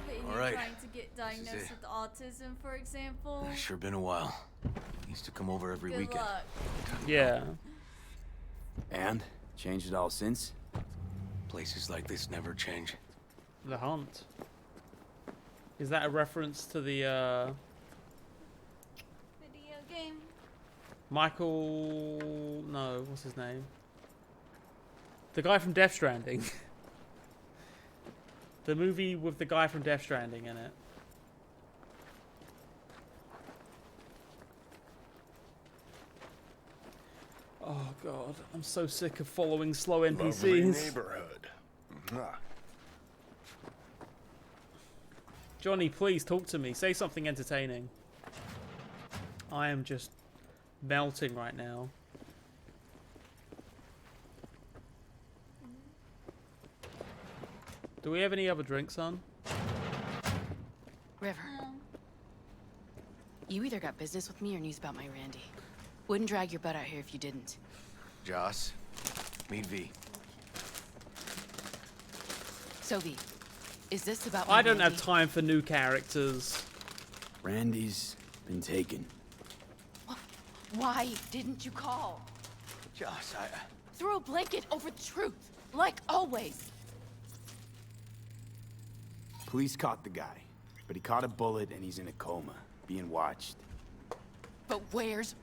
and you're Alright. trying to get diagnosed it. with autism, for example, It's sure been a while. Used to come over every good weekend. luck. Yeah. And? Changed it all since? Places like this never change. The Hunt. Is that a reference to the Video game. Michael? No, what's his name? The guy from Death Stranding. The movie with the guy from Death Stranding in it. Oh god, I'm so sick of following slow Lovely NPCs. neighborhood. Mwah. Johnny, please talk to me. Say something entertaining. I am just melting right now. Do we have any other drinks on? River. You either got business with me or news about my Randy. Wouldn't drag your butt out here if you didn't. Joss, meet V. So V, is this about my I don't Randy? have time for new characters. Randy's been taken. Why didn't you call? Joss, Throw a blanket over the truth, like always. Police caught the guy, but he caught a bullet and he's in a coma, being watched. But where's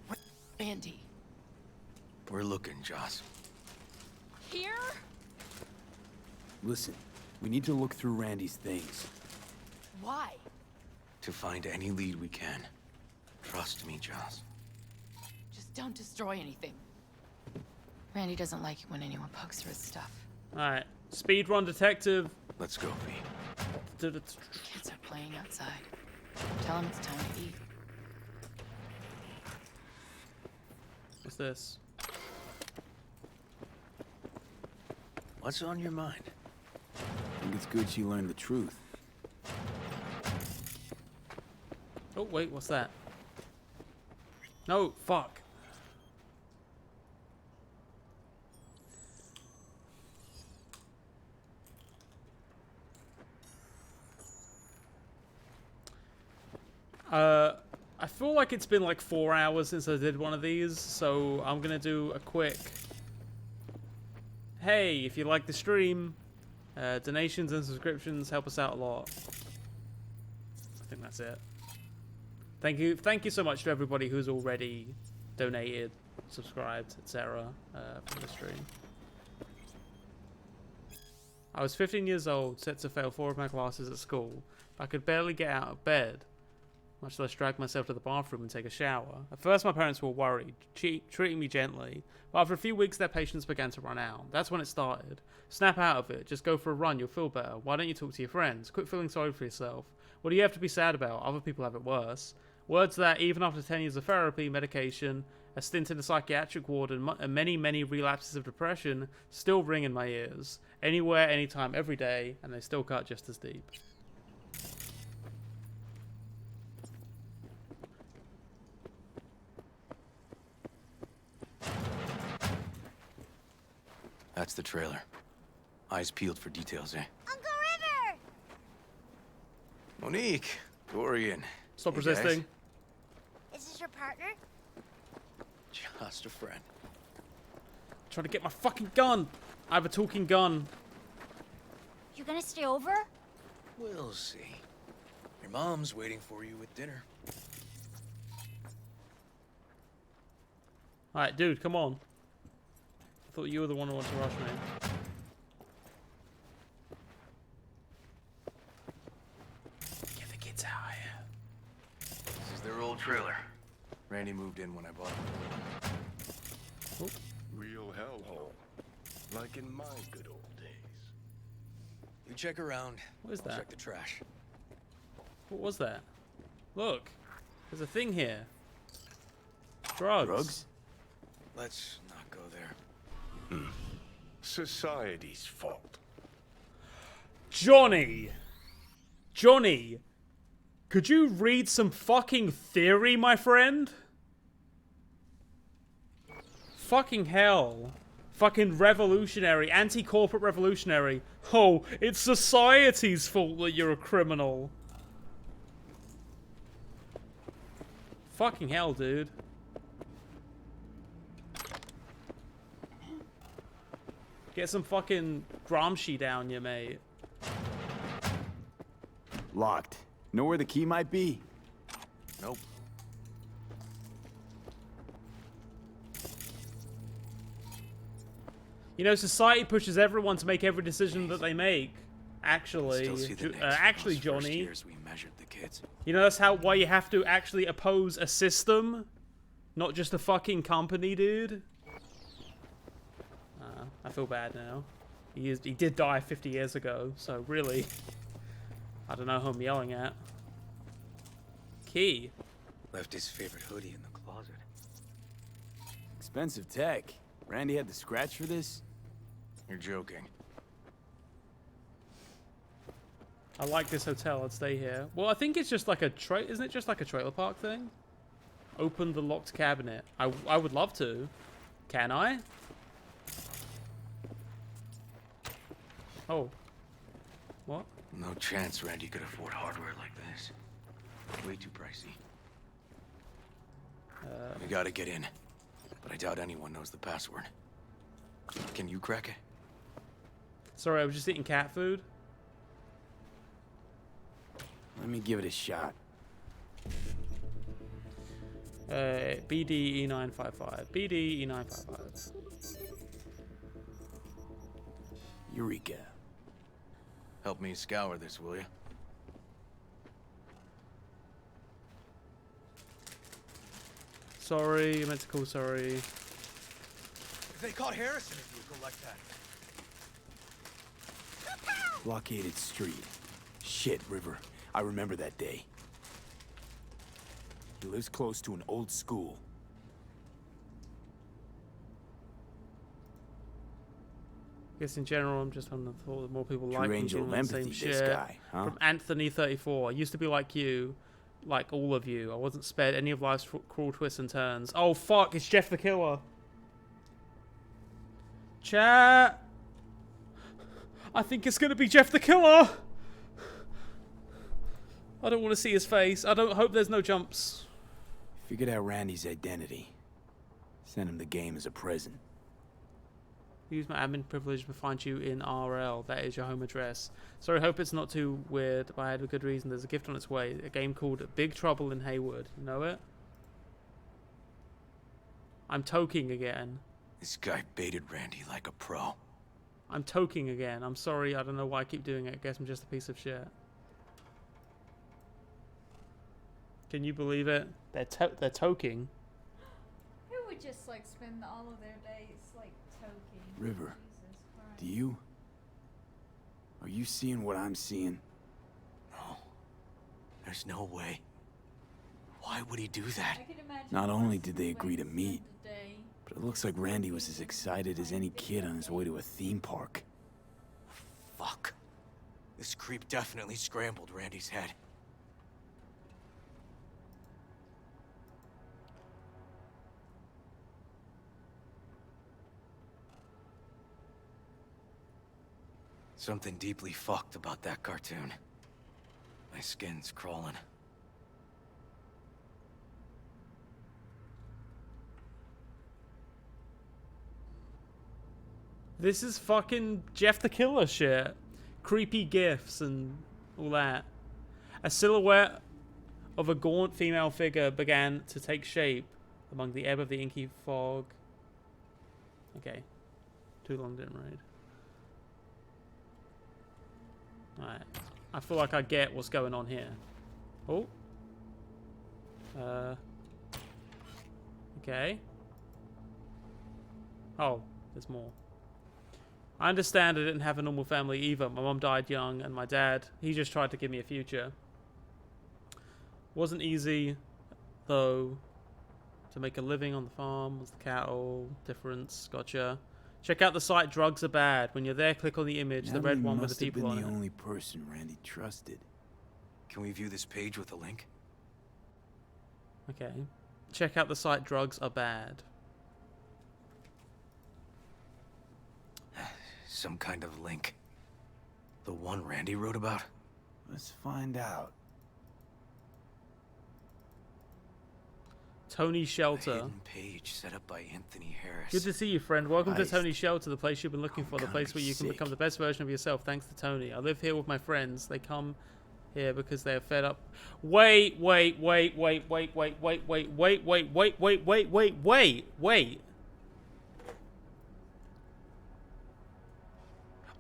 Randy? We're looking, Joss. Here? Listen, we need to look through Randy's things. Why? To find any lead we can. Trust me, Joss. Just don't destroy anything. Randy doesn't like it when anyone pokes through his stuff. Alright, speedrun detective. Let's go, V. Kids are playing outside. Tell him it's time to eat. What's this? What's on your mind? I think it's good she learned the truth. Oh, wait, what's that? No, fuck. I feel like it's been like 4 hours since I did one of these, so I'm gonna do a quick. Hey, if you like the stream, donations and subscriptions help us out a lot. I think that's it. Thank you so much to everybody who's already donated, subscribed, etc. For the stream. I was 15 years old, set to fail 4 of my classes at school. I could barely get out of bed, much less drag myself to the bathroom and take a shower. At first my parents were worried, treating me gently, but after a few weeks their patience began to run out. That's when it started. Snap out of it, just go for a run, you'll feel better. Why don't you talk to your friends? Quit feeling sorry for yourself. What do you have to be sad about? Other people have it worse. Words that, even after 10 years of therapy, medication, a stint in a psychiatric ward, and many, many relapses of depression, still ring in my ears. Anywhere, anytime, every day, and they still cut just as deep. That's the trailer. Eyes peeled for details, eh? Uncle River! Monique! Dorian. Stop Hey, resisting. Is this your partner? Guys. Just a friend. Trying to get my fucking gun. I have a talking gun. You gonna stay over? We'll see. Your mom's waiting for you with dinner. Alright, dude, come on. I thought you were the one who wanted to rush me. Get the kids out here. This is their old trailer. Randy moved in when I bought it. Real hellhole. Like in my good old days. You check around. What is I'll that? check the trash. What was that? Look, there's a thing here. Drugs. Drugs? Let's not go there. Society's fault. Johnny! Johnny! Could you read some fucking theory, my friend? Fucking hell. Fucking revolutionary. Anti-corporate revolutionary. Oh, it's society's fault that you're a criminal. Fucking hell, dude. Get some fucking Gramsci down you, mate. Locked. Know where the key might be? Nope. You know, society pushes everyone to make every decision that they make. Actually, actually, Johnny. Years we measured the kids. You know, that's why you have to actually oppose a system, not just a fucking company, dude. I feel bad now. He did die 50 years ago, so really, I don't know who I'm yelling at. Key. Left his favorite hoodie in the closet. Expensive tech. Randy had the scratch for this? You're joking. I like this hotel. I'd stay here. Well, I think it's just like isn't it just like a trailer park thing? Open the locked cabinet. I would love to. Can I? Oh. What? No chance Randy could afford hardware like this. Way too pricey. We gotta get in. But I doubt anyone knows the password. Can you crack it? Sorry, I was just eating cat food. Let me give it a shot. BD E955. BD E955. Eureka. Help me scour this, will you? Sorry, I meant to call sorry. If they caught Harrison in a vehicle like that. Blockaded street. Shit, River. I remember that day. He lives close to an old school. I guess in general, I'm just on the thought that more people True like me angel doing the same empathy, shit. this guy, huh? From Anthony34. I used to be like you, like all of you. I wasn't spared any of life's cruel twists and turns. Oh fuck! It's Jeff the Killer. Chat. I think it's gonna be Jeff the Killer. I don't want to see his face. I don't hope there's no jumps. Figured out Randy's identity. Sent him the game as a present. Use my admin privilege to find you in RL. That is your home address. Sorry, hope it's not too weird, but I had a good reason. There's a gift on its way. A game called Big Trouble in Haywood. You know it? I'm toking again. This guy baited Randy like a pro. I'm toking again. I'm sorry. I don't know why I keep doing it. I guess I'm just a piece of shit. Can you believe it? They're toking. Who would just like spend all of their days like toking? River, do you? Are you seeing what I'm seeing? No. There's no way. Why would he do that? Not only did they agree to meet, but it looks like Randy was as excited as any kid on his way to a theme park. Fuck. This creep definitely scrambled Randy's head. Something deeply fucked about that cartoon. My skin's crawling. This is fucking Jeff the Killer shit. Creepy gifs and all that. A silhouette of a gaunt female figure began to take shape among the ebb of the inky fog. Okay. Too long didn't read. Alright. I feel like I get what's going on here. Oh. Okay. Oh, there's more. I understand I didn't have a normal family either. My mom died young, and my dad, he just tried to give me a future. Wasn't easy, though, to make a living on the farm with the cattle. Difference, gotcha. Check out the site Drugs Are Bad. When you're there, click on the image, the red one with the people on must it. have been the only person Randy trusted. Can we view this page with a link? Okay. Check out the site Drugs Are Bad. Some kind of link. The one Randy wrote about? Let's find out. Tony Shelter. Hidden page set up by Anthony Harris. Good to see you, friend. Welcome to Nice. Tony Shelter, the place you've been looking for, the place where you can become the best version of yourself thanks to Tony. I live here with my friends. They come here because they are fed up. Wait.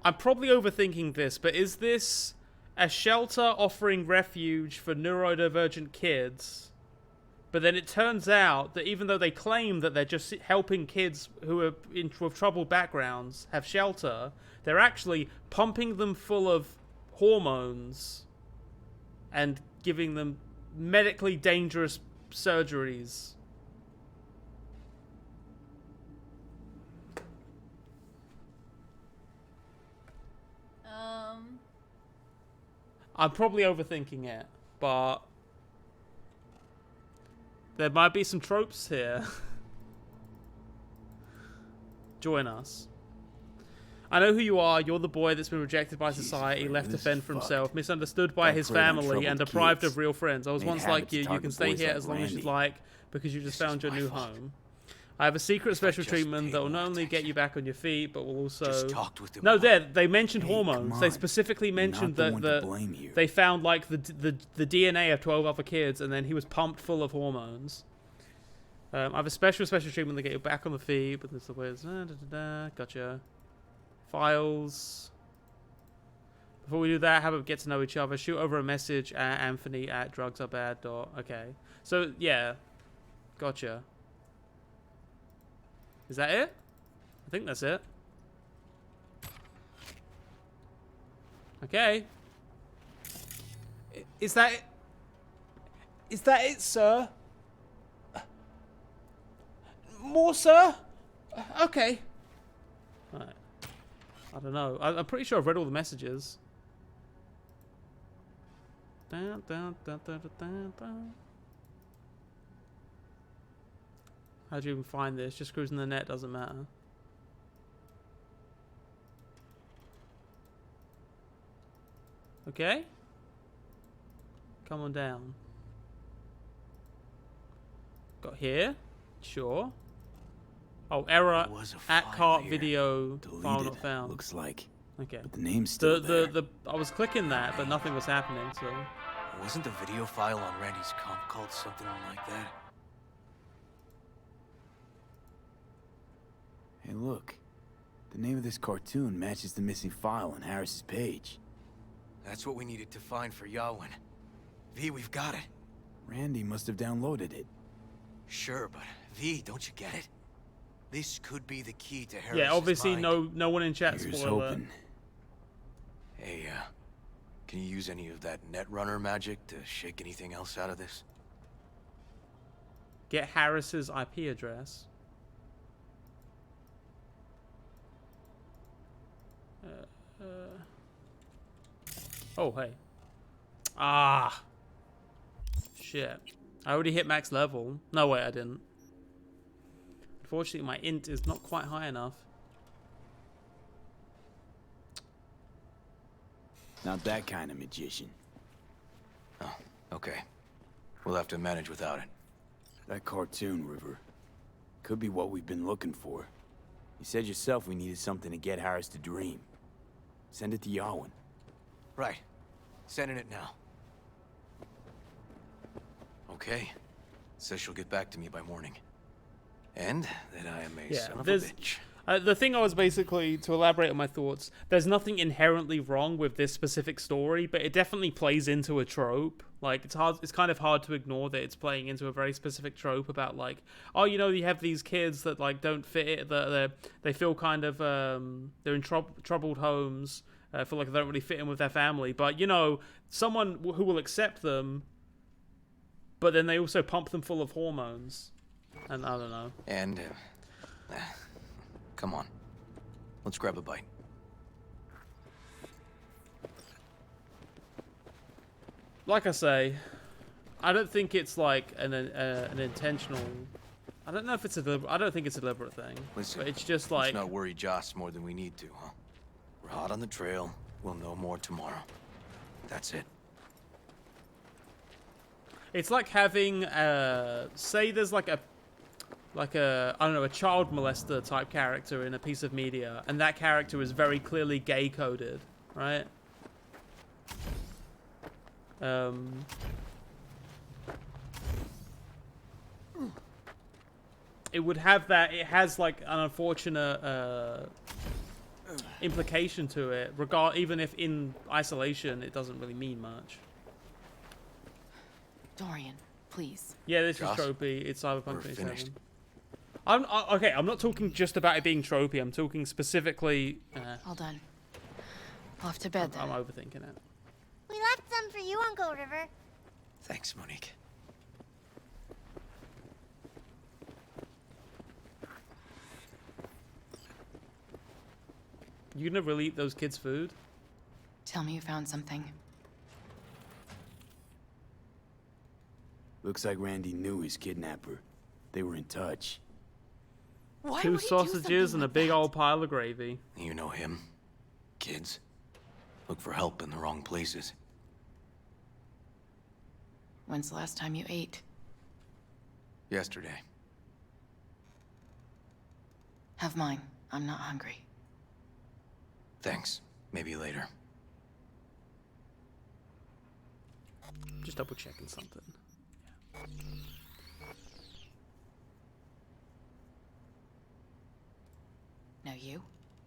I'm probably overthinking this, but is this a shelter offering refuge for neurodivergent kids? But then it turns out that even though they claim that they're just helping kids who are with troubled backgrounds have shelter, they're actually pumping them full of hormones and giving them medically dangerous surgeries. I'm probably overthinking it, but there might be some tropes here. Join us. I know who you are. You're the boy that's been rejected by society, left to fend for himself, misunderstood by his family, and deprived of real friends. I was once like you. You can stay here as long as you'd like, because you just found your new home. I have a secret special treatment that will not only get you back on your feet, but will also... No, they mentioned hormones. They specifically mentioned that they found like the DNA of 12 other kids, and then he was pumped full of hormones. I have a special treatment to get you back on the feet, but there's the ways. Gotcha. Files. Before we do that, how about get to know each other? Shoot over a message at Anthony at drugsarebad. Okay. So yeah, gotcha. Is that it? I think that's it. Okay. Is that it? Is that it, sir? More, sir? Okay. Right. I don't know. I'm pretty sure I've read all the messages. Dun, dun, dun, dun, dun, dun. How'd you even find this? Just cruising the net doesn't matter. Okay. Come on down. Got here. Sure. Oh, error at cart video file not found. Looks like. Okay. But the name's still there. I was clicking that, but nothing was happening. So. Wasn't the video file on Randy's comp called something like that? Hey, look. The name of this cartoon matches the missing file on Harris's page. That's what we needed to find for Yawin. V, we've got it. Randy must have downloaded it. Sure, but V, don't you get it? This could be the key to Harris's Yeah, obviously mind. no one in chat Here's spoiler. hoping. Hey, can you use any of that Netrunner magic to shake anything else out of this? Get Harris's IP address. Oh, hey. Ah. Shit. I already hit max level. No, wait, I didn't. Unfortunately, my int is not quite high enough. Not that kind of magician. Oh, okay. We'll have to manage without it. That cartoon, River. Could be what we've been looking for. You said yourself we needed something to get Harris to dream. Send it to Yawin. Right. Sending it now. Okay. Says she'll get back to me by morning. And that I am a son of a bitch. The thing I was basically, to elaborate on my thoughts, there's nothing inherently wrong with this specific story, but it definitely plays into a trope. Like, it's kind of hard to ignore that it's playing into a very specific trope about, like, oh, you know, you have these kids that, like, don't fit it, that they feel kind of, they're in troubled homes, feel like they don't really fit in with their family, but, you know, someone who will accept them, but then they also pump them full of hormones, and I don't know. And, come on. Let's grab a bite. Like I say, I don't think it's like an intentional. I don't know if it's a. I don't think it's a deliberate thing. Listen, but it's just like. Let's not worry Joss more than we need to, huh? We're hot on the trail. We'll know more tomorrow. That's it. It's like having, say there's like a, I don't know, a child molester type character in a piece of media, and that character is very clearly gay coded, right? It would have that. It has like an unfortunate implication to it, even if in isolation it doesn't really mean much. Dorian, please. Yeah, this Joss, is tropey. It's Cyberpunk we're 27. finished. Okay, I'm not talking just about it being tropey. I'm talking specifically. All done. Off to bed then. I'm overthinking it. We left some for you, Uncle River. Thanks, Monique. You gonna really eat those kids' food? Tell me you found something. Looks like Randy knew his kidnapper. They were in touch. Why Two would he do sausages something and a like big that? old pile of gravy. You know him. Kids. Look for help in the wrong places. When's the last time you ate? Yesterday. Have mine. I'm not hungry. Thanks. Maybe later. Just double checking something. No, you?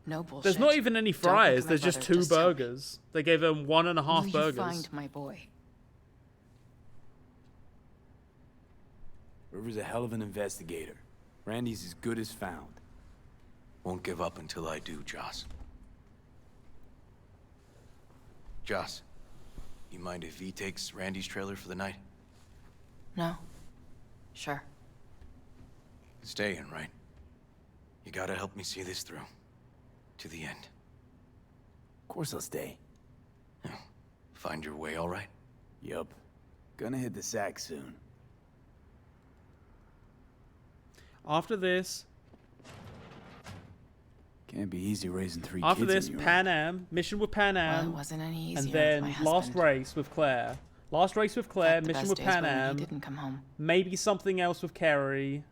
No bullshit. There's not even any Don't look at fries. my There's just brother, 2 tell me. burgers. They gave him 1.5 Will burgers. you find my boy? River's a hell of an investigator. Randy's as good as found. Won't give up until I do, Joss. Joss, you mind if V takes Randy's trailer for the night? No. Sure. Staying, right? You gotta help me see this through. To the end. Of course I'll stay. Find your way all right? Yup. Gonna hit the sack soon. After this, Can't be easy raising 3 after kids this, on your Pan Am mission with Pan Well, Am, it wasn't any easier and with then my last husband. race with Claire. Last race with Claire, The mission best with days Pan were when he Am. didn't come home. Maybe something else with Kerry,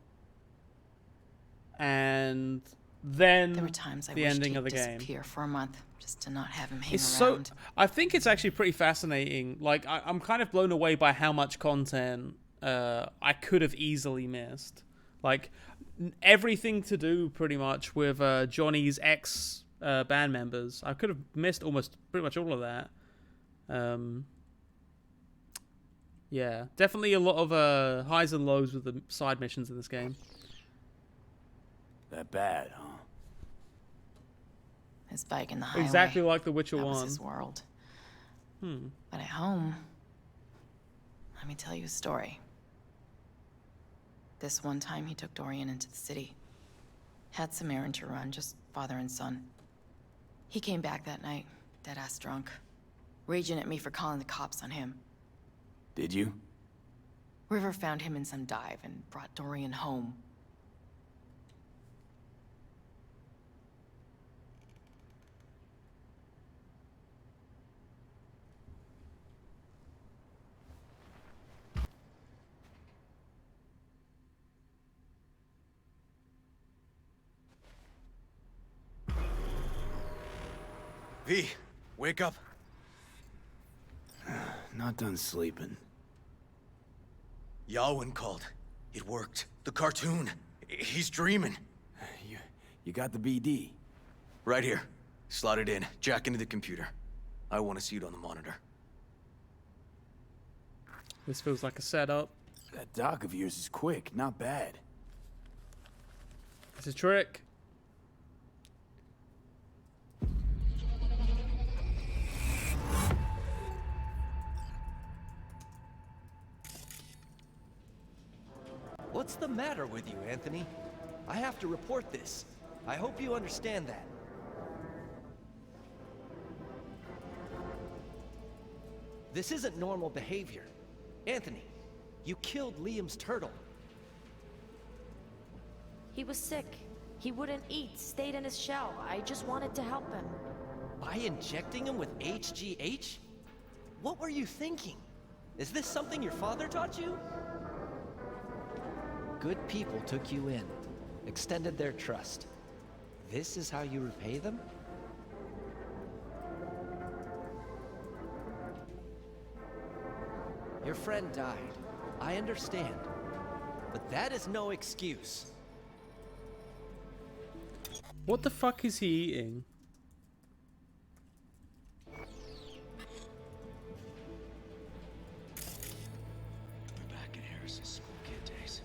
and then There were times I the wished ending he'd of the game. disappear for a month just to not have him hang It's around. so. I think it's actually pretty fascinating. Like I'm kind of blown away by how much content I could have easily missed. Like everything to do pretty much with Johnny's ex band members. I could have missed almost pretty much all of that. Yeah, definitely a lot of highs and lows with the side missions in this game. That bad, huh? His bike in the highway. Exactly like The Witcher that 1. was his world. But at home, let me tell you a story. This one time he took Dorian into the city. Had some errand to run, just father and son. He came back that night, dead-ass drunk. Raging at me for calling the cops on him. Did you? River found him in some dive and brought Dorian home. V, wake up. Not done sleeping. Yalwyn called. It worked. The cartoon. He's dreaming. You got the BD? Right here. Slot it in. Jack into the computer. I want to see it on the monitor. This feels like a setup. That doc of yours is quick, not bad. It's a trick. What's the matter with you, Anthony? I have to report this. I hope you understand that. This isn't normal behavior. Anthony, you killed Liam's turtle. He was sick. He wouldn't eat, stayed in his shell. I just wanted to help him. By injecting him with HGH? What were you thinking? Is this something your father taught you? Good people took you in, extended their trust. This is how you repay them? Your friend died. I understand. But that is no excuse. What the fuck is he eating? We're back in Harris's school kid days.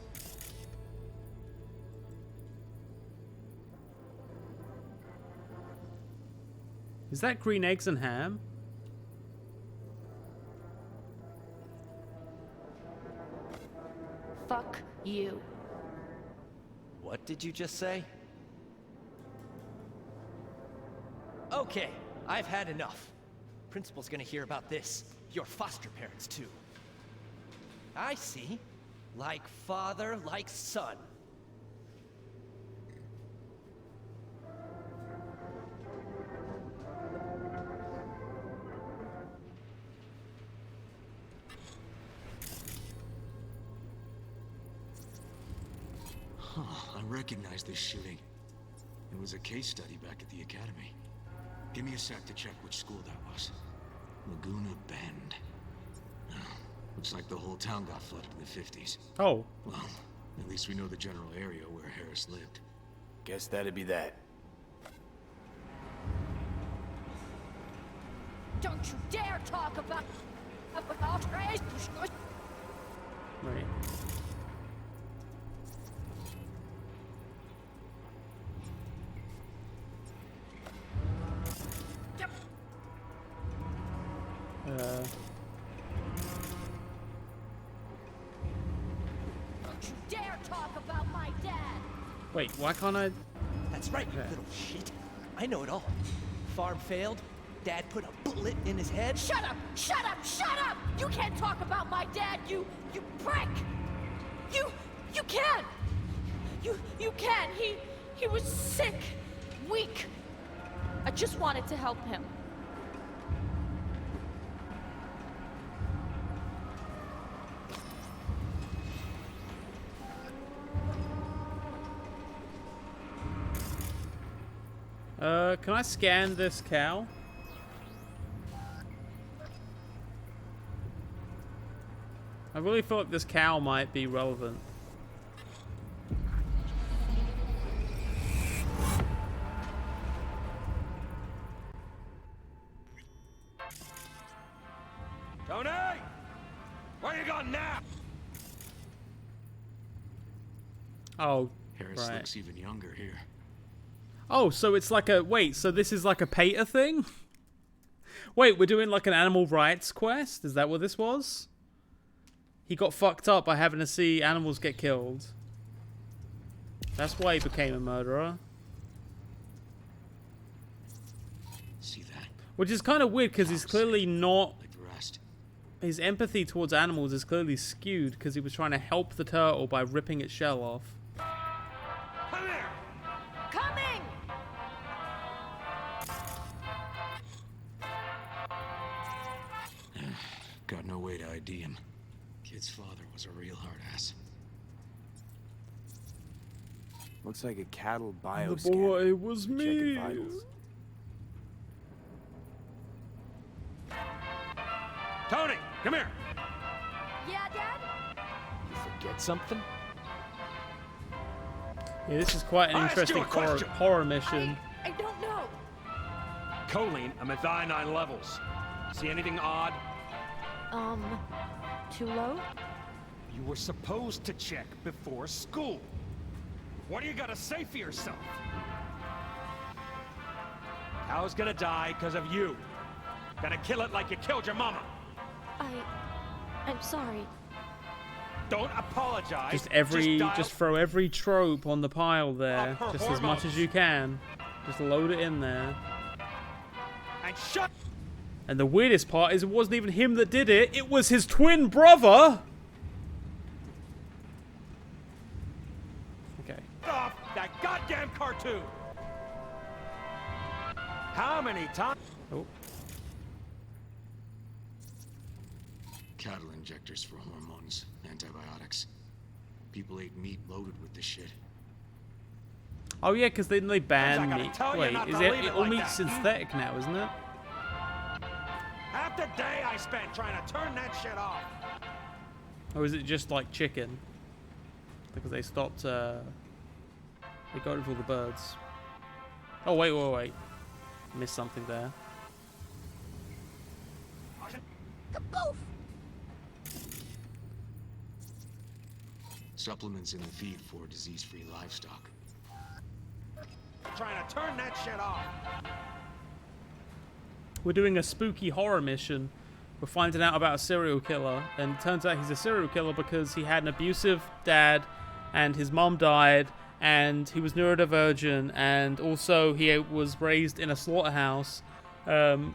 Is that green eggs and ham? Fuck you. What did you just say? Okay, I've had enough. Principal's gonna hear about this. Your foster parents, too. I see. Like father, like son. Huh, I recognize this shooting. It was a case study back at the academy. Give me a sec to check which school that was. Laguna Bend. Looks like the whole town got flooded in the 50s. Oh. Well, at least we know the general area where Harris lived. Guess that'd be that. Don't you dare talk about trash. Right. Don't you dare talk about my dad. Wait, why can't I? That's right, you little shit. I know it all. Farm failed. Dad put a bullet in his head. Shut up! Shut up! Shut up! You can't talk about my dad, you prick! You can't! You can't! He was sick, weak. I just wanted to help him. Can I scan this cow? I really feel like this cow might be relevant. Tony! Where you going now? Oh, Harris right. looks even younger here. Oh, so it's like a... Wait, so this is like a Pater thing? Wait, we're doing like an animal rights quest? Is that what this was? He got fucked up by having to see animals get killed. That's why he became a murderer. See that? Which is kind of weird because he's clearly not... Like the rest. His empathy towards animals is clearly skewed because he was trying to help the turtle by ripping its shell off. Coming! Got no way to ID him. Kid's father was a real hard ass. Looks like a cattle bioscan. The boy was me. Checking vitals. Tony, come here. Yeah, Dad? You forget something? Yeah, this is quite an I'll ask you interesting a question. horror mission. I don't know. Choline and methionine levels. See anything odd? Too low? You were supposed to check before school. What do you gotta say for yourself? Cow's gonna die because of you. Gonna kill it like you killed your mama. I'm sorry. Don't apologize. Just throw every trope on the pile there, Up her just as much as you can. Just load it in there. And shut. And the weirdest part is it wasn't even him that did it. It was his twin brother. Okay. Off that goddamn cartoon! How many times? Oh. Cattle injectors for hormones, antibiotics. People ate meat loaded with this shit. Oh yeah, because then they ban gotta meat. tell you Wait, not is to it leave it all like meat that. synthetic now, isn't it? Half the day I spent trying to turn that shit off. Or is it just like chicken? Because they stopped, they got rid of all the birds. Oh, wait. Missed something there. Supplements in the feed for disease-free livestock. Trying to turn that shit off. We're doing a spooky horror mission. We're finding out about a serial killer, and it turns out he's a serial killer because he had an abusive dad, and his mom died, and he was neurodivergent, and also he was raised in a slaughterhouse, and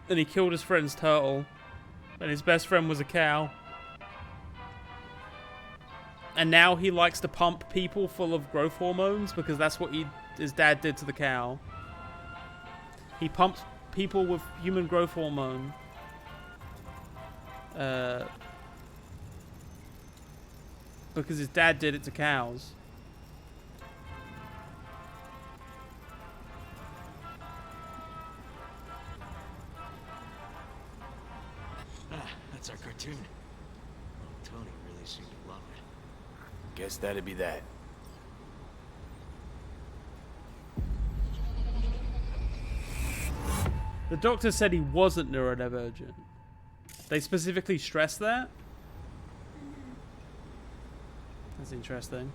he killed his friend's turtle, and his best friend was a cow. And now he likes to pump people full of growth hormones because that's what his dad did to the cow. He pumped people with human growth hormone. Because his dad did it to cows. That's our cartoon. Tony really seemed to love it. Guess that'd be that. The doctor said he wasn't neurodivergent. They specifically stressed that? That's interesting.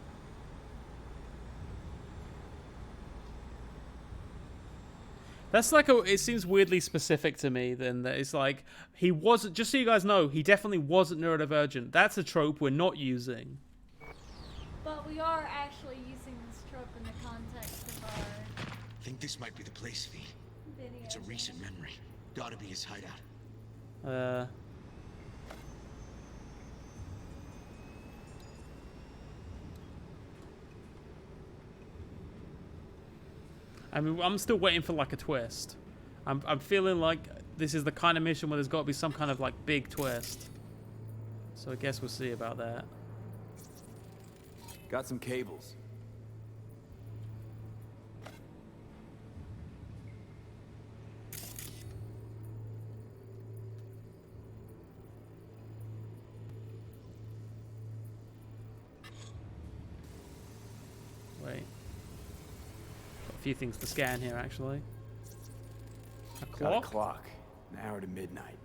That's like it seems weirdly specific to me then that it's like he wasn't, just so you guys know, he definitely wasn't neurodivergent. That's a trope we're not using. But we are actually using this trope in the context of our Think this might be the place, V. video. It's a recent memory. Gotta be his hideout. I mean, I'm still waiting for like a twist. I'm feeling like this is the kind of mission where there's got to be some kind of like big twist. So I guess we'll see about that. Got some cables. Wait. Got a few things to scan here, actually. A Got clock? a clock. An hour to midnight.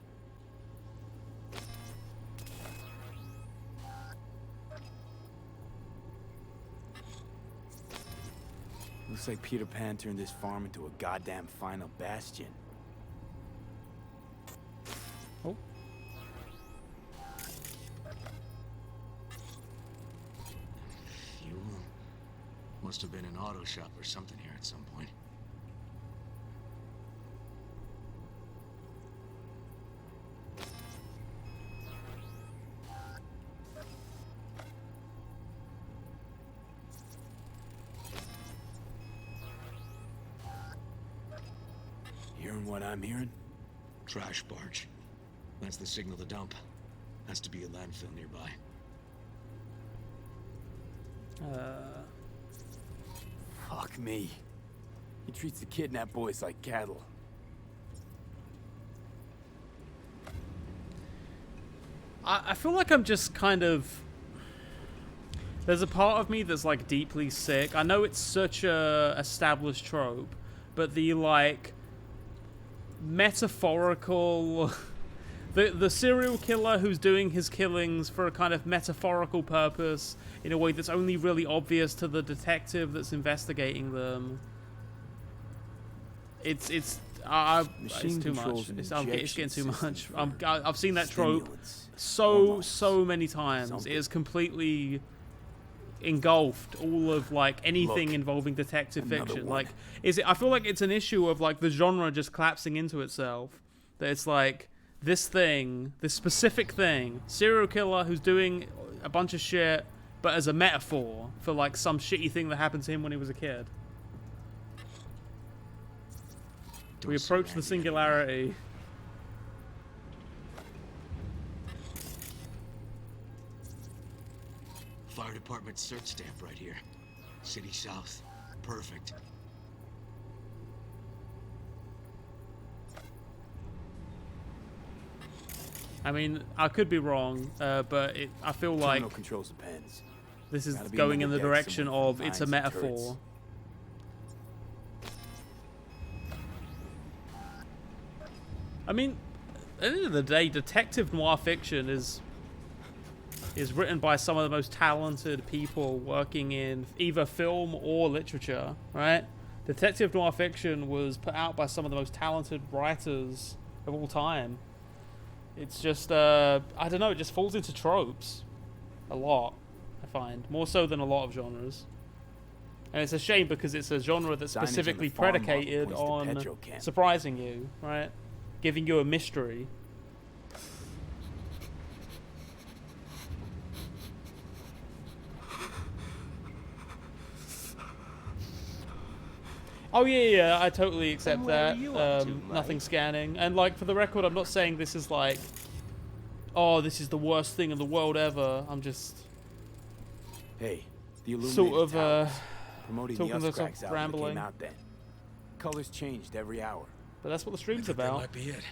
Looks like Peter Pan turned this farm into a goddamn final bastion. Oh. Fuel. Must have been an auto shop or something here at some point. Hearing what I'm hearing? Trash barge. That's the signal to dump. Has to be a landfill nearby. Fuck me. He treats the kidnapped boys like cattle. I feel like I'm just kind of... There's a part of me that's like deeply sick. I know it's such a established trope, but the like metaphorical... The serial killer who's doing his killings for a kind of metaphorical purpose in a way that's only really obvious to the detective that's investigating them. It's too much. It's getting too much. I've seen that trope so many times. It has completely engulfed all of like anything involving detective fiction. Like, I feel like it's an issue of like the genre just collapsing into itself. That it's like this thing, this specific thing, serial killer who's doing a bunch of shit, but as a metaphor for like some shitty thing that happened to him when he was a kid. We approach the singularity. Fire department search stamp right here. City South. Perfect. I mean, I could be wrong, but I feel like Terminal controls the pens. this is Gotta be going in another the deck direction somewhere of for it's a mines and turrets. metaphor. I mean, at the end of the day, detective noir fiction is written by some of the most talented people working in either film or literature, right? Detective noir fiction was put out by some of the most talented writers of all time. It's just, I don't know, it just falls into tropes a lot, I find. More so than a lot of genres. And it's a shame because it's a genre that's Signage on the specifically farm model predicated points to on petrochem. surprising you, right? Giving you a mystery. Oh yeah, I totally accept And where that. are you up to, Nothing mate? scanning. And like for the record, I'm not saying this is like, oh, this is the worst thing in the world ever. I'm just Hey, the illuminated sort of towers, promoting talking the to Us some Cracks album that rambling. came out then. Colors changed every hour. But that's what the stream's That about. might be it.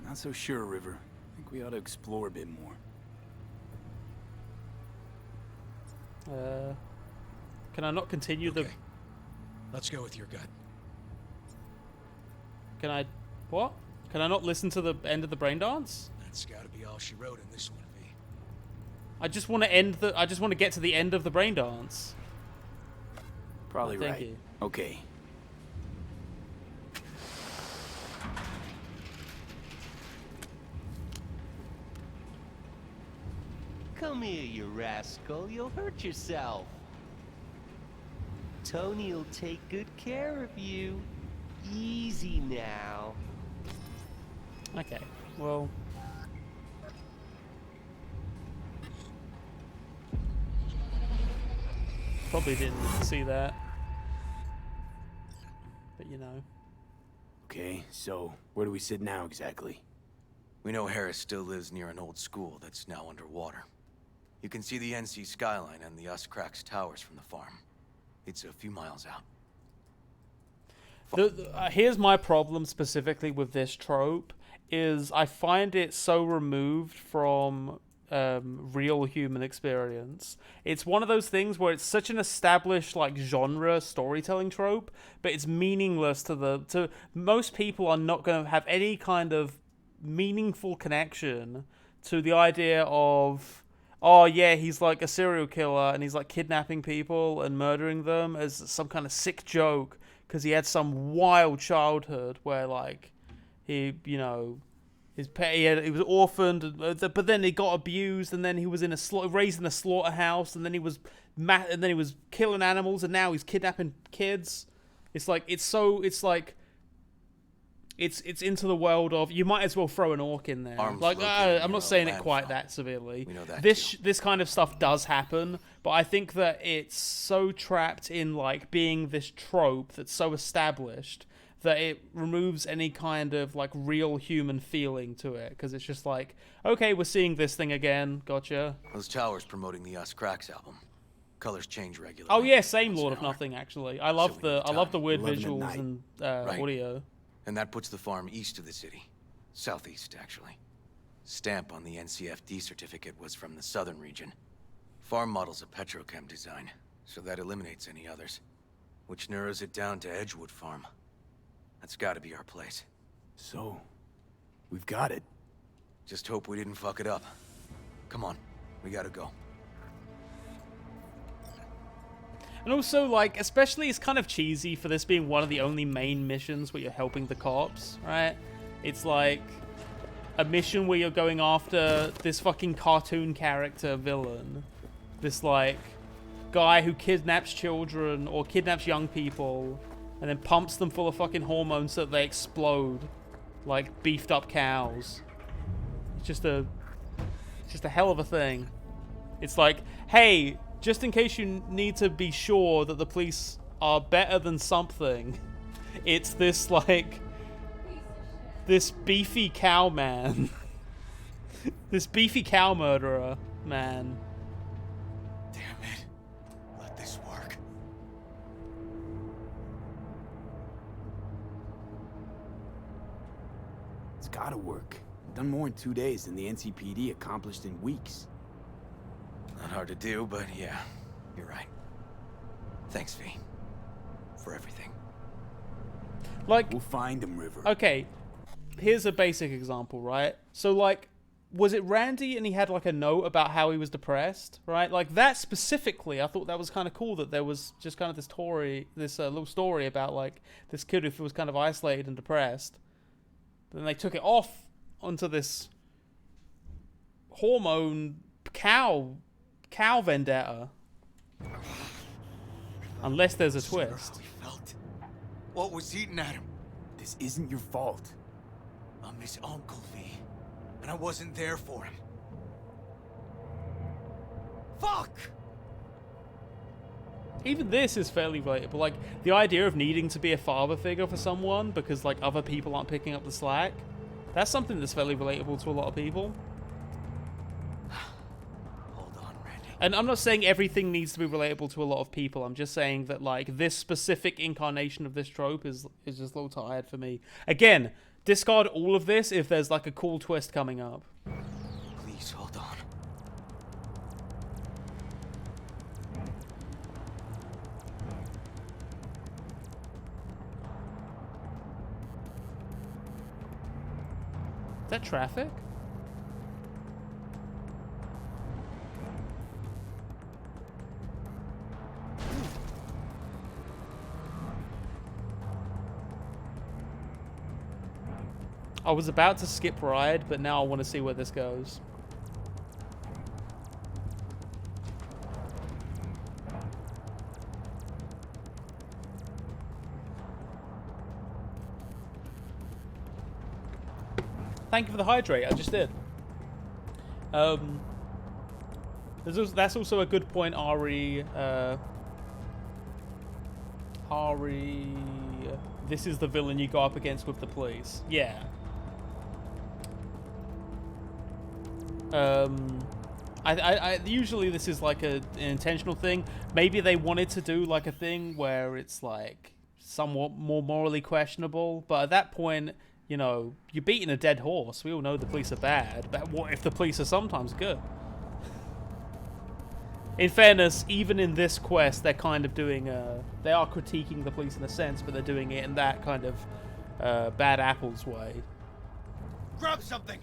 Not so sure, River. I think we ought to explore a bit more. Can I not continue the? Let's go with your gut. Can I? What? Can I not listen to the end of the brain dance? That's gotta be all she wrote in this one, V. I just want to end the. I just want to get to the end of the brain dance. Probably Thank right. you. Okay. Come here, you rascal. You'll hurt yourself. Tony'll take good care of you. Easy now. Okay. Well. Probably didn't see that. But you know. Okay, so where do we sit now exactly? We know Harris still lives near an old school that's now underwater. You can see the NC skyline and the Us Cracks towers from the farm. It's a few miles out. Here's my problem specifically with this trope is I find it so removed from real human experience. It's one of those things where it's such an established like genre storytelling trope, but it's meaningless to most people are not going to have any kind of meaningful connection to the idea of, oh yeah, he's like a serial killer and he's like kidnapping people and murdering them as some kind of sick joke because he had some wild childhood where like he, you know, he was orphaned, but then he got abused, and then he was in raised in a slaughterhouse, and then he was killing animals, and now he's kidnapping kids. It's into the world of, you might as well throw an orc in there. Arms like located I'm near not a saying it landfill. quite that severely. We know that This kind of stuff does happen, but I think that it's so trapped in like being this trope that's so established that it removes any kind of like real human feeling to it, because it's just like, okay, we're seeing this thing again, gotcha. Those towers promoting the Us Cracks album. Colors change regularly. Oh yeah, same Lord of Nothing actually. I love the weird 11 at visuals night. and Right. audio. And that puts the farm east of the city. Southeast, actually. Stamp on the NCFD certificate was from the southern region. Farm model's a petrochem design, so that eliminates any others. Which narrows it down to Edgewood Farm. That's gotta be our place. So, we've got it. Just hope we didn't fuck it up. Come on, we gotta go. And also, like, especially it's kind of cheesy for this being one of the only main missions where you're helping the cops, right? It's like a mission where you're going after this fucking cartoon character villain. This, like, guy who kidnaps children or kidnaps young people and then pumps them full of fucking hormones so that they explode like beefed up cows. It's just a hell of a thing. It's like, hey, just in case you need to be sure that the police are better than something, it's this like this beefy cow man. This beefy cow murderer man. Damn it. Let this work. It's gotta work. Done more in 2 days than the NCPD accomplished in weeks. Not hard to do, but yeah, you're right. Thanks, V. For everything. Like, we'll find him, River. Okay, here's a basic example, right? So, like, was it Randy and he had, like, a note about how he was depressed, right? Like, that specifically, I thought that was kind of cool that there was just kind of this little story about, like, this kid who was kind of isolated and depressed. Then they took it off onto this hormone cow vendetta. Unless there's a twist. What was eating at him? This isn't your fault. I'm his uncle, V. And I wasn't there for him. Fuck! Even this is fairly relatable. Like, the idea of needing to be a father figure for someone because, like, other people aren't picking up the slack. That's something that's fairly relatable to a lot of people. Hold on, Randy. And I'm not saying everything needs to be relatable to a lot of people. I'm just saying that, like, this specific incarnation of this trope is just a little tired for me. Again, discard all of this if there's, like, a cool twist coming up. Please, hold on. Is that traffic? I was about to skip ride, but now I want to see where this goes. Thank you for the hydrate. I just did. That's also a good point, Ari. Ari, this is the villain you go up against with the police. Yeah. I usually this is like an intentional thing. Maybe they wanted to do like a thing where it's like somewhat more morally questionable, but at that point, you know, you're beating a dead horse. We all know the police are bad, but what if the police are sometimes good? In fairness, even in this quest, they're kind of doing they are critiquing the police in a sense, but they're doing it in that kind of bad apples way. Grab something.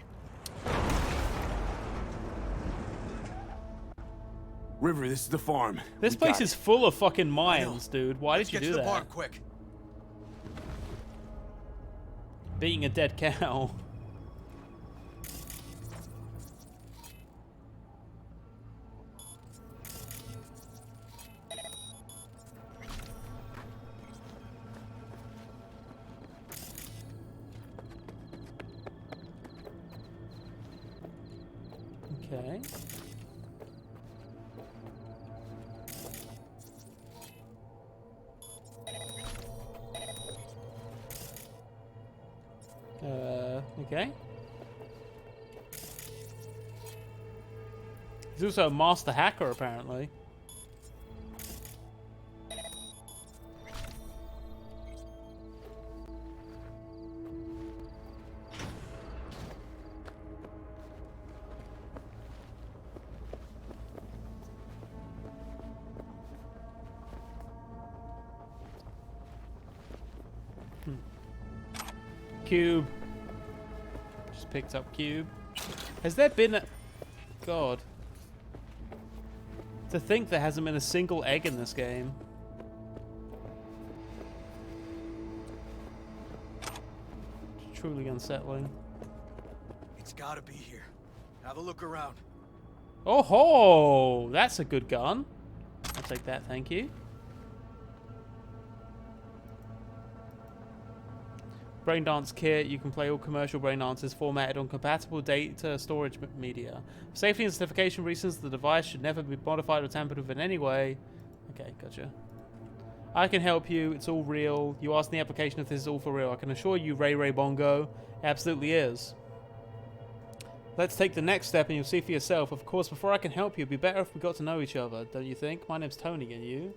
River, this is the farm. This place is full of fucking mines, dude. Why did you do that? Get to the barn quick. Beating a dead cow. Okay. Okay. He's also a master hacker, apparently. Cube. Just picked up cube. Has there been a... God. To think there hasn't been a single egg in this game. It's truly unsettling. It's gotta be here. Have a look around. Oh ho! That's a good gun. I'll take that, thank you. Braindance kit. You can play all commercial Braindances formatted on compatible data storage media. For safety and certification reasons, the device should never be modified or tampered with in any way. Okay, gotcha. I can help you. It's all real. You asked in the application if this is all for real. I can assure you, Ray Bongo, it absolutely is. Let's take the next step and you'll see for yourself. Of course, before I can help you, it'd be better if we got to know each other, don't you think? My name's Tony, and you?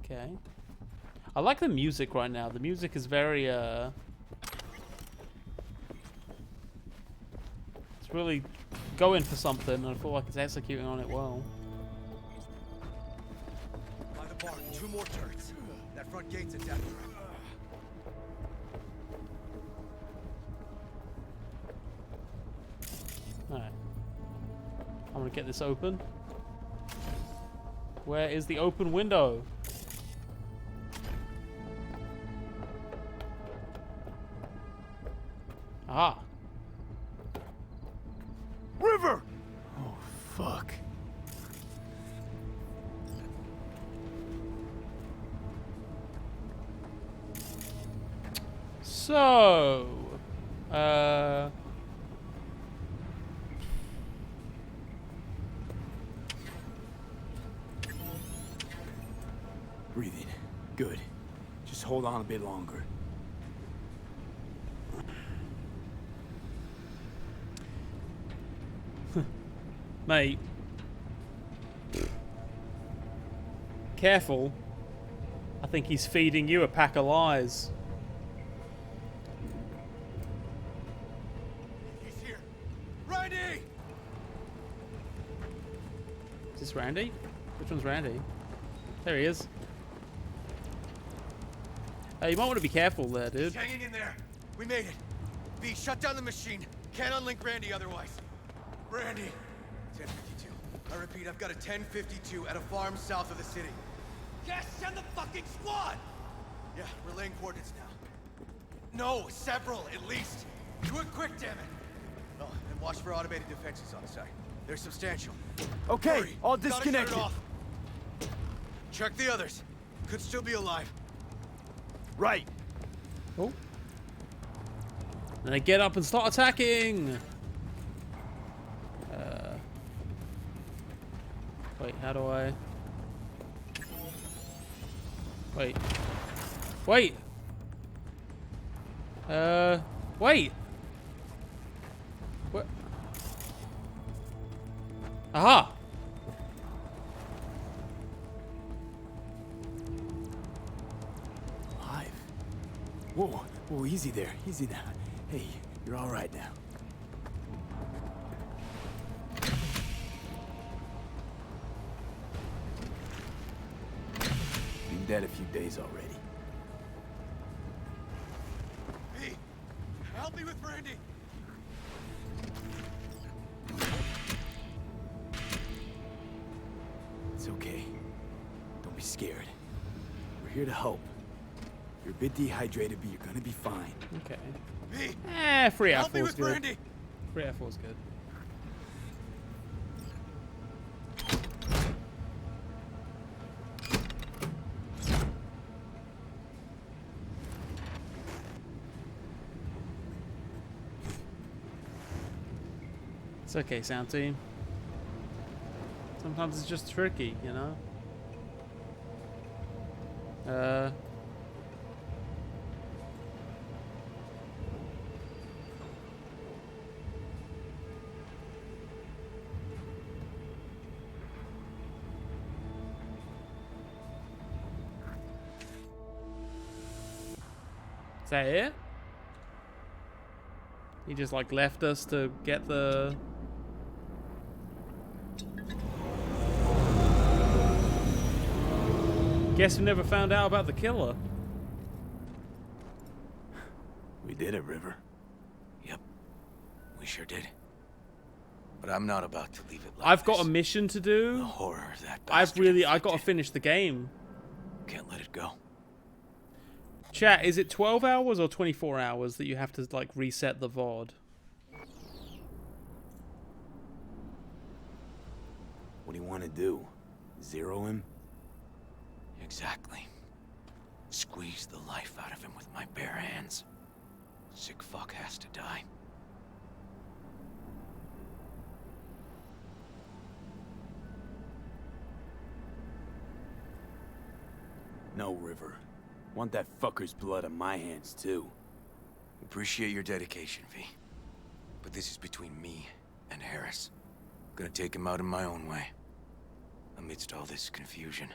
Okay. I like the music right now. The music is very, it's really going for something, and I feel like it's executing on it well. By the barn, 2 more turrets. That front gate's attacked. Alright. I'm gonna get this open. Where is the open window? Ah. River! Oh, fuck. So, Breathing. Good. Just hold on a bit longer. Mate. Careful. I think he's feeding you a pack of lies. He's here. Randy! Is this Randy? Which one's Randy? There he is. You might want to be careful there, dude. He's hanging in there. We made it. V, shut down the machine. Can't unlink Randy otherwise. Randy. 1052. I repeat, I've got a 1052 at a farm south of the city. Yes, send the fucking squad! Yeah, relaying coordinates now. No, several, at least. Do it quick, damn it! Oh, and watch for automated defenses on site. They're substantial. Okay, Hurry. all Gotta shut disconnected. it off. Check the others. Could still be alive. Right. Oh. And they get up and start attacking. Wait, how do I? Wait. Wait. Wait. What? Aha. Alive. Whoa, whoa, easy there, easy now. Hey, you're all right now. Been dead a few days already. V, help me with Randy. It's okay. Don't be scared. We're here to help. You're a bit dehydrated, but you're gonna be fine. Okay. V, free help me F4's with good. Randy. Free F4's good. It's okay, sound team. Sometimes it's just tricky, you know? Is that it? He just like left us to get the... Guess we never found out about the killer. We did it, River. Yep. We sure did. But I'm not about to leave it like I've got a mission to do. The horror of that I got to finish the game. Can't let it go. Chat, is it 12 hours or 24 hours that you have to like reset the VOD? What do you want to do? Zero him? Exactly. Squeeze the life out of him with my bare hands. Sick fuck has to die. No, River. Want that fucker's blood on my hands, too. Appreciate your dedication, V. But this is between me and Harris. Gonna take him out in my own way. Amidst all this confusion.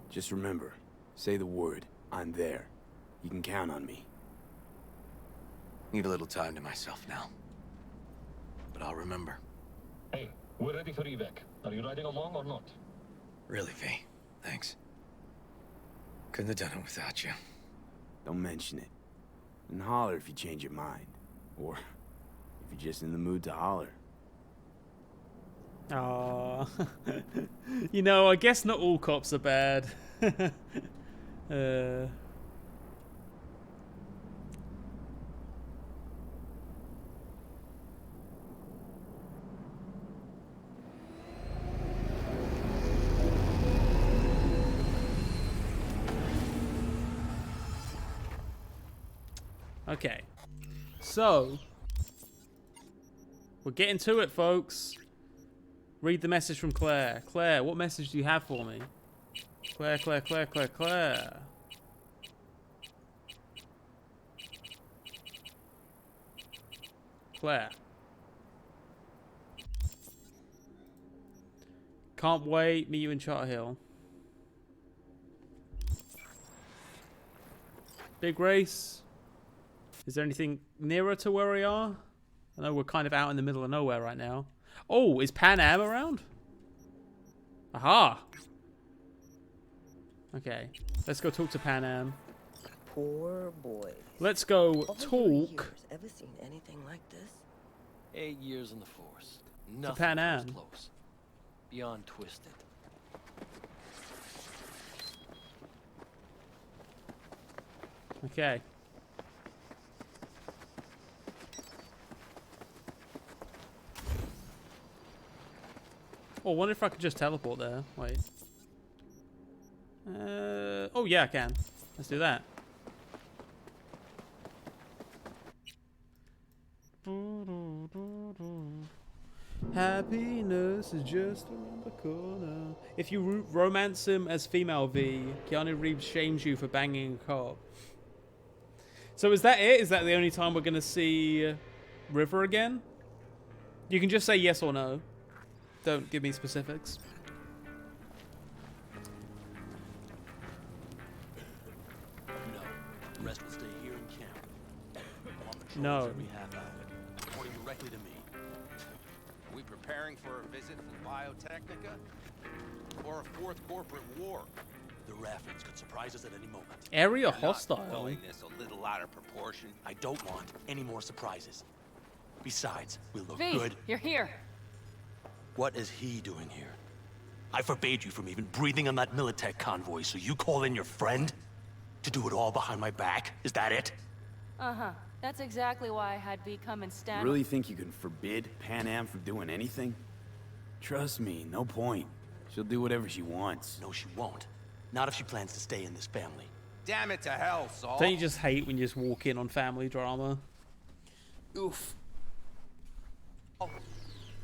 Just remember, say the word. I'm there. You can count on me. Need a little time to myself now. But I'll remember. Hey, we're ready for evac. Are you riding along or not? Really, V. Thanks. Couldn't have done it without you. Don't mention it. And holler if you change your mind. Or if you're just in the mood to holler. Aww. You know, I guess not all cops are bad. Okay, so we're getting to it, folks. Read the message from Claire. Claire, what message do you have for me? Claire, Claire, Claire, Claire, Claire. Claire. Can't wait. Meet you in Charter Hill. Big race. Is there anything nearer to where we are? I know we're kind of out in the middle of nowhere right now. Oh, is Pan Am around? Aha! Okay, let's go talk to Pan Am. Poor boy. Let's go All your talk years, ever seen anything like this? 8 years in the force. to Nothing Pan comes Am. close. Beyond twisted. Okay. Oh, I wonder if I could just teleport there. Wait. Oh yeah, I can. Let's do that. Happiness is just around the corner. If you romance him as female V, Keanu Reeves shames you for banging a cop. So is that it? Is that the only time we're gonna see River again? You can just say yes or no. Don't give me specifics. No. The rest will stay here in camp. I'm on patrols No. every half hour. Reporting directly to me. Are we preparing for a visit from Biotechnica? Or a fourth corporate war? The Raffins could surprise us at any moment. Area You're not hostile. blowing this a little out of proportion. I don't want any more surprises. Besides, we'll look V, good. you're here. What is he doing here? I forbade you from even breathing on that Militech convoy, so you call in your friend? To do it all behind my back? Is that it? Uh-huh. That's exactly why I had V come and stand. Really think you can forbid Pan Am from doing anything? Trust me, no point. She'll do whatever she wants. No, she won't. Not if she plans to stay in this family. Damn it to hell, Saul. Don't you just hate when you just walk in on family drama? Oof.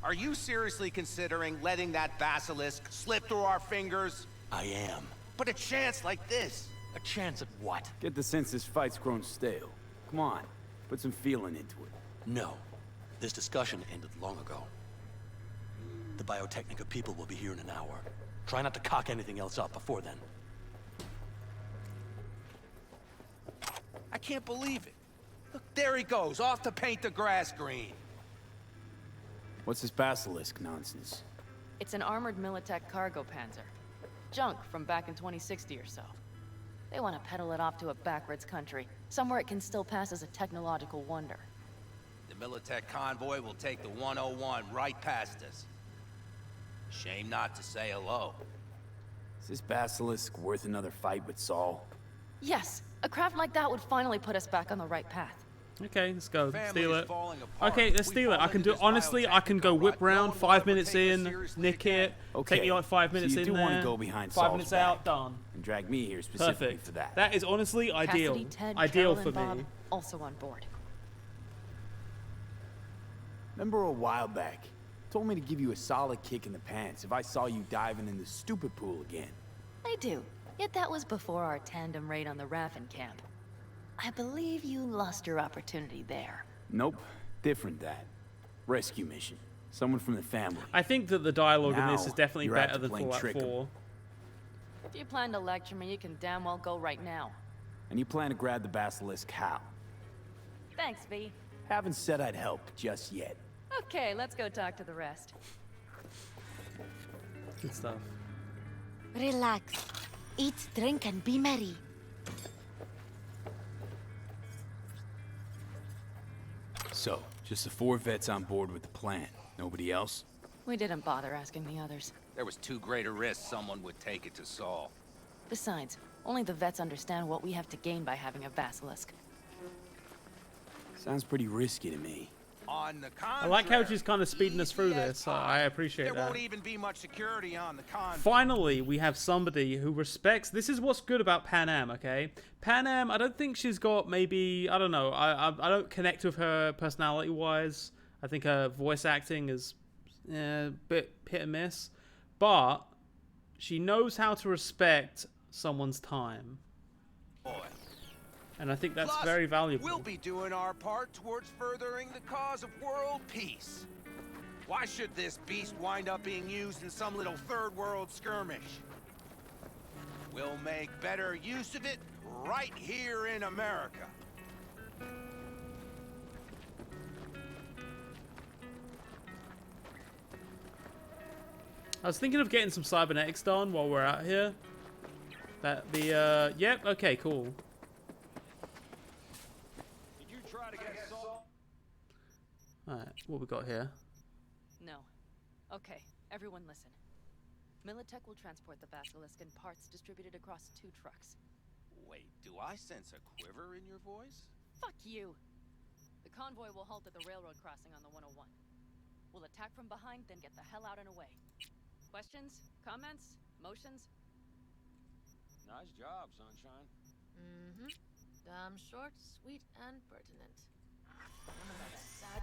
Are you seriously considering letting that basilisk slip through our fingers? I am. But a chance like this. A chance at what? Get the sense this fight's grown stale. Come on, put some feeling into it. No. This discussion ended long ago. The Biotechnica people will be here in an hour. Try not to cock anything else up before then. I can't believe it. Look, there he goes, off to paint the grass green. What's this basilisk nonsense? It's an armored Militech cargo panzer. Junk from back in 2060 or so. They want to peddle it off to a backwards country, somewhere it can still pass as a technological wonder. The Militech convoy will take the 101 right past us. Shame not to say hello. Is this basilisk worth another fight with Saul? Yes, a craft like that would finally put us back on the right path. Okay, let's go. Family Steal is it. falling apart. Okay, let's steal it. I can do. Honestly, I can go whip round. 5 minutes in, nick it. Okay, Take me like 5 minutes so you in do there. want to go behind 5 Saul's minutes back out, done. and drag me here specifically Perfect. for that. That is honestly ideal. Cassidy, Ted, Ideal Carol, for and Bob, me. also on board. Remember a while back, told me to give you a solid kick in the pants if I saw you diving in the stupid pool again. I do. Yet that was before our tandem raid on the Raffen camp. I believe you lost your opportunity there. Nope, different that. Rescue mission. Someone from the family. I think that the dialogue in this Now, is definitely you're better after than playing Fallout trick 'em. 4. If you plan to lecture me, you can damn well go right now. And you plan to grab the basilisk how? Thanks, V. Haven't said I'd help just yet. Okay, let's go talk to the rest. Good stuff. Relax. Eat, drink, and be merry. So, just the 4 vets on board with the plan. Nobody else? We didn't bother asking the others. There was too great a risk someone would take it to Saul. Besides, only the vets understand what we have to gain by having a basilisk. Sounds pretty risky to me. On the I like how she's kind of speeding us through this. I appreciate There that. won't even be much security on the con. Finally, we have somebody who respects. This is what's good about Pan Am, okay? Pan Am, I don't think she's got maybe, I don't know. I don't connect with her personality-wise. I think her voice acting is a bit hit and miss. But she knows how to respect someone's time. Boy. And I think that's Plus, very valuable. We'll be doing our part towards furthering the cause of world peace. Why should this beast wind up being used in some little third world skirmish? We'll make better use of it right here in America. I was thinking of getting some cybernetics done while we're out here. Yep, okay, cool. Alright, what we got here? No. Okay, everyone listen. Militech will transport the basilisk in parts distributed across 2 trucks. Wait, do I sense a quiver in your voice? Fuck you! The convoy will halt at the railroad crossing on the 101. We'll attack from behind, then get the hell out and away. Questions? Comments? Motions? Nice job, Sunshine. Mm-hmm. Damn short, sweet, and pertinent. None of that sad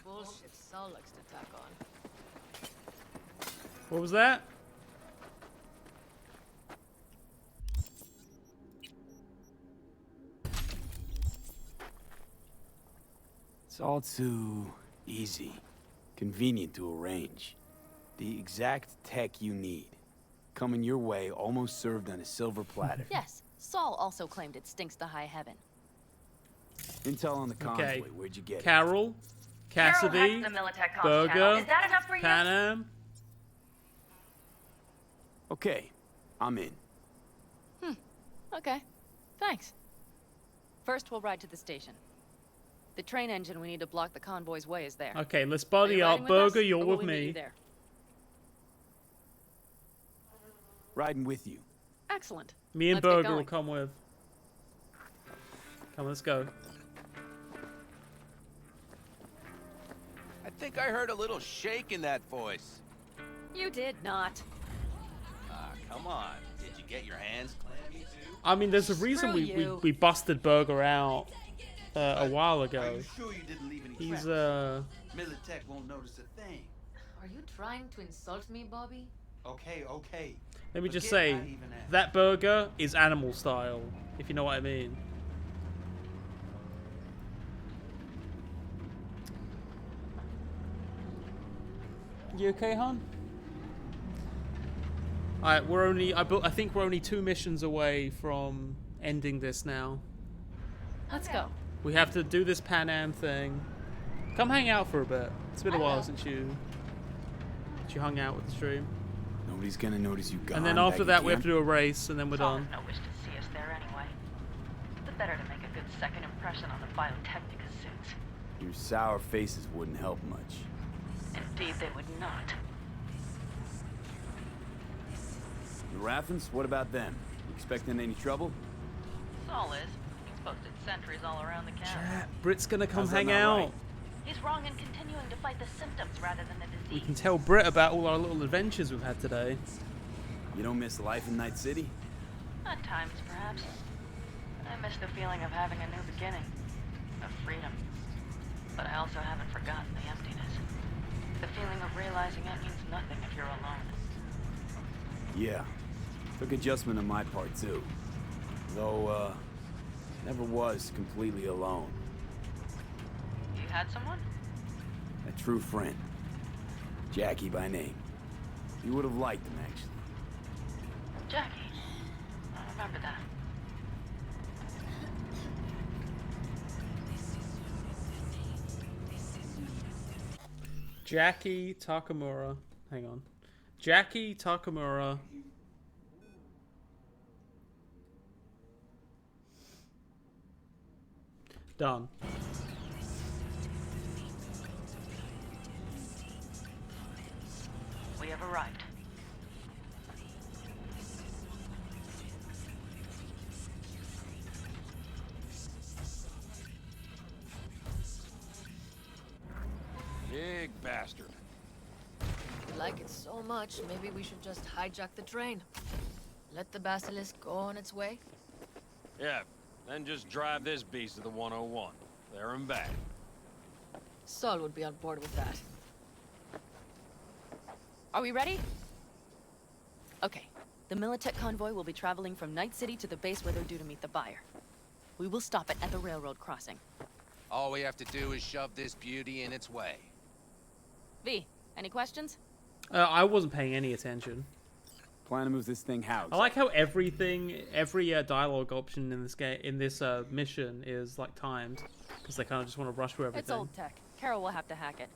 bullshit Saul likes to tack on. What was that? It's all too easy. Convenient to arrange. The exact tech you need. Coming your way, almost served on a silver platter. Yes, Saul also claimed it stinks to high heaven. Intel on the convoy, Okay. where'd you get it? Carol, Cassidy, the Militech comms Burger, channel. Is that enough for you? Pan Am. Okay, I'm in. Okay, thanks. First, we'll ride to the station. The train engine we need to block the convoy's way is there. Okay, let's Are buddy you up. riding with us, Burger, or you're will with we meet me. you there? Riding with you. Excellent. Me and Let's get Burger will going. come with. Come, let's go. I think I heard a little shake in that voice. You did not. Ah, come on. Did you get your hands clammy too? I mean, there's a reason Screw we you. busted Burger out a while Are ago. you sure you didn't leave any He's traps? Militech won't notice a thing. Are you trying to insult me, Bobby? Okay, okay. Let me just Forget say, I even asked. that burger is animal style, if you know what I mean. You okay, hon? Alright, we're only, I think we're only 2 missions away from ending this now. Let's go. We have to do this Pan Am thing. Come hang out for a bit. It's been a while since you hung out with the stream. Nobody's gonna notice you gone. And then after back that, we have again. to do a race, and then we're Saul done. has no wish to see us there anyway. The better to make a good second impression on the Biotechnica suits. Your sour faces wouldn't help much. Indeed, they would not. The Raffens, what about them? You expecting any trouble? Saul is, sentries all around the camp. Chat, Brit's gonna come How's that hang not out. right? He's wrong in continuing to fight the symptoms rather than the disease. We can tell Brit about all our little adventures we've had today. You don't miss life in Night City? At times, perhaps. I miss the feeling of having a new beginning. Of freedom. But I also haven't forgotten the emptiness. The feeling of realizing it means nothing if you're alone. Yeah. Took adjustment on my part, too. Though, never was completely alone. You had someone? A true friend. Jackie by name. You would have liked him, actually. Jackie. I remember that. Jackie Takamura. Hang on. Jackie Takamura. Done. We have arrived. Big bastard. We like it so much, maybe we should just hijack the train. Let the basilisk go on its way. Yeah, then just drive this beast to the 101. There and back. Saul would be on board with that. Are we ready? Okay. The Militech convoy will be traveling from Night City to the base where they're due to meet the buyer. We will stop it at the railroad crossing. All we have to do is shove this beauty in its way. V, any questions? I wasn't paying any attention. Plan to move this thing house. I like how every dialogue option in this game, in this mission, is like timed, because they kind of just want to rush through everything. It's old tech. Carol will have to hack it.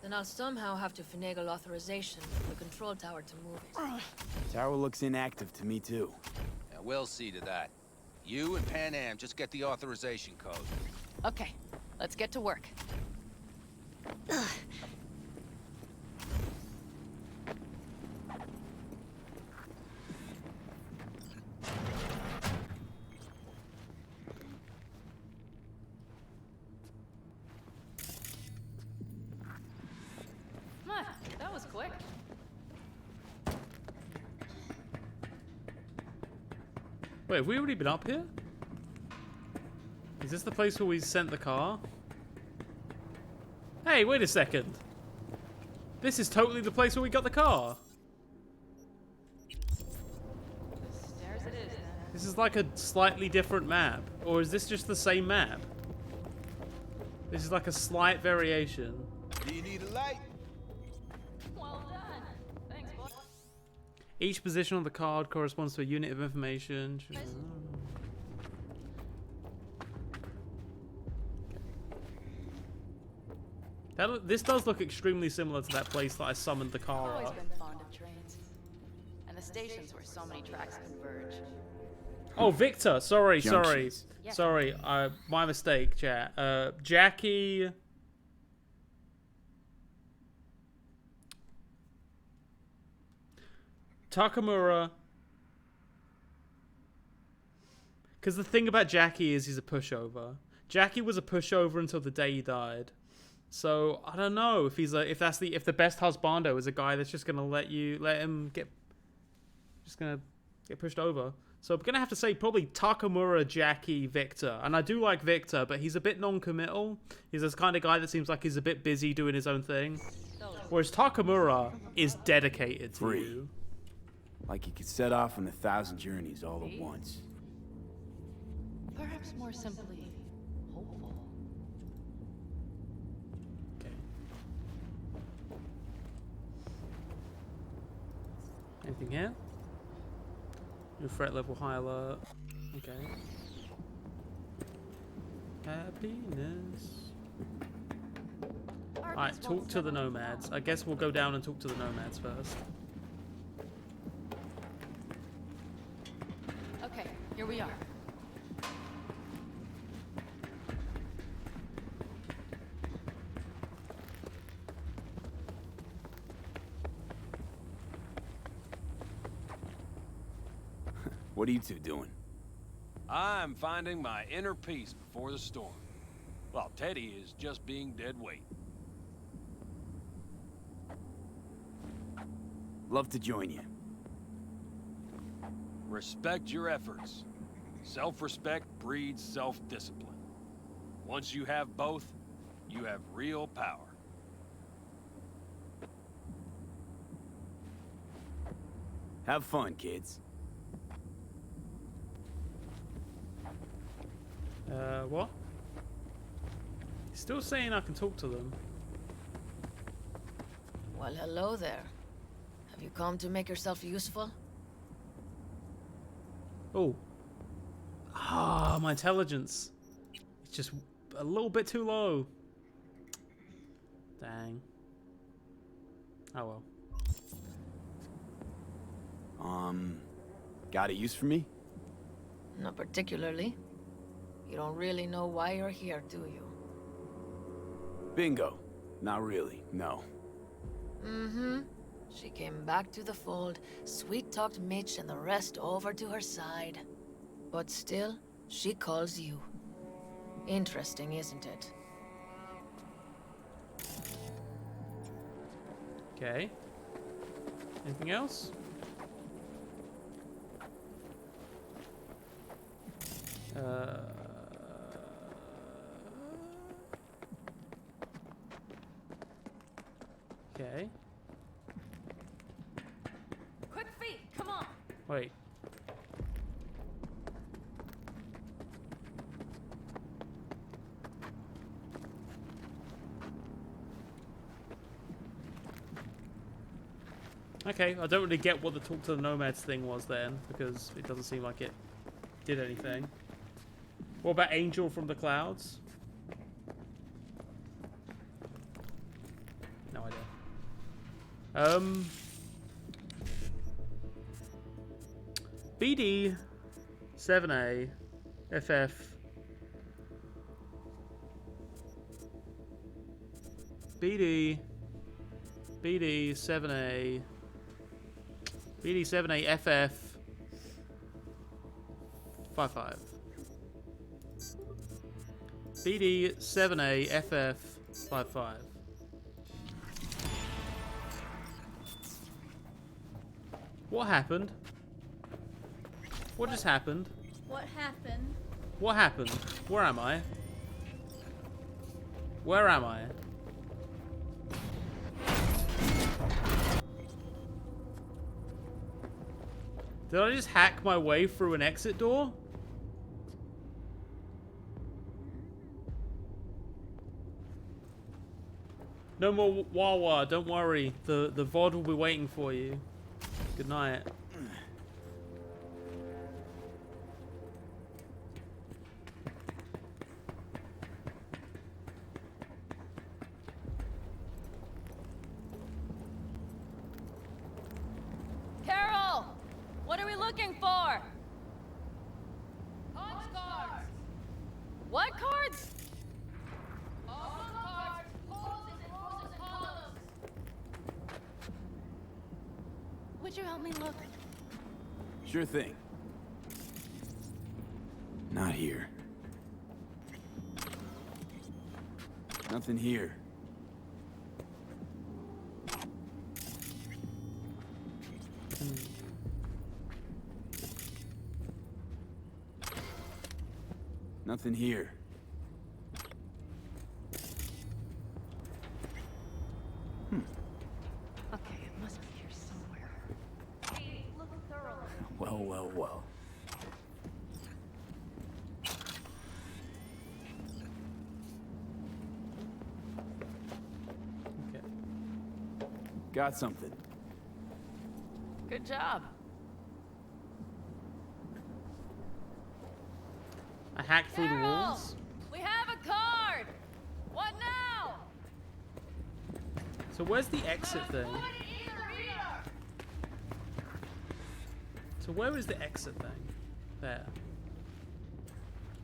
Then I'll somehow have to finagle authorization for the control tower to move it. Tower looks inactive to me, too. Yeah, we'll see to that. You and Pan Am just get the authorization code. Okay, let's get to work. That was quick. Wait, have we already been up here? Is this the place where we sent the car? Hey, wait a second. This is totally the place where we got the car. Stairs it is. This is like a slightly different map. Or is this just the same map? This is like a slight variation. Do you need a light? Well done. Thanks, boy. Each position on the card corresponds to a unit of information. This does look extremely similar to that place that I summoned the car I've always up. been fond of trains. And the stations where so many tracks converge. Oh, Victor. Sorry. Junctions. Yeah. Sorry. My mistake, chat. Jackie. Takamura. Because the thing about Jackie is he's a pushover. Jackie was a pushover until the day he died. So I don't know if he's if the best husbando is a guy that's just gonna let him get pushed over. So I'm gonna have to say probably Takamura, Jackie, Victor, and I do like Victor, but he's a bit non-committal. He's this kind of guy that seems like he's a bit busy doing his own thing, whereas Takamura is dedicated to you. Like he could set off on 1,000 journeys all at once. Perhaps more simply, hopeful. Okay. Anything here? New threat level, high alert. Okay. Happiness. Alright, talk to the nomads. I guess we'll go down and talk to the nomads first. Okay, here we are. What are you two doing? I'm finding my inner peace before the storm, while Teddy is just being dead weight. Love to join you. Respect your efforts. Self-respect breeds self-discipline. Once you have both, you have real power. Have fun, kids. What? He's still saying I can talk to them. Well, hello there. Have you come to make yourself useful? Oh. Ah, my intelligence. It's just a little bit too low. Dang. Oh well. Got a use for me? Not particularly. You don't really know why you're here, do you? Bingo. Not really, no. Mm-hmm. She came back to the fold, sweet-talked Mitch and the rest over to her side. But still, she calls you. Interesting, isn't it? Okay. Anything else? Okay. Quick feet, come on. Wait. Okay, I don't really get what the talk to the nomads thing was then, because it doesn't seem like it did anything. What about Angel from the Clouds? No idea. BD 7A FF BD 7A BD 7A FF 55 BD 7A FF 55. What happened? What just happened? What happened? What happened? Where am I? Where am I? Did I just hack my way through an exit door? No more Wawa, don't worry. The VOD will be waiting for you. Good night. Carol! What are we looking for? Punch cards! What cards? Would you help me look? Sure thing. Not here. Nothing here. Nothing here. Okay, it must be here somewhere. Hey, look thoroughly. Well, well, well. Okay. Got something. Good job. I hacked through the Carol! walls. We have a card! What now? So where's the exit thing? So where is the exit thing? There.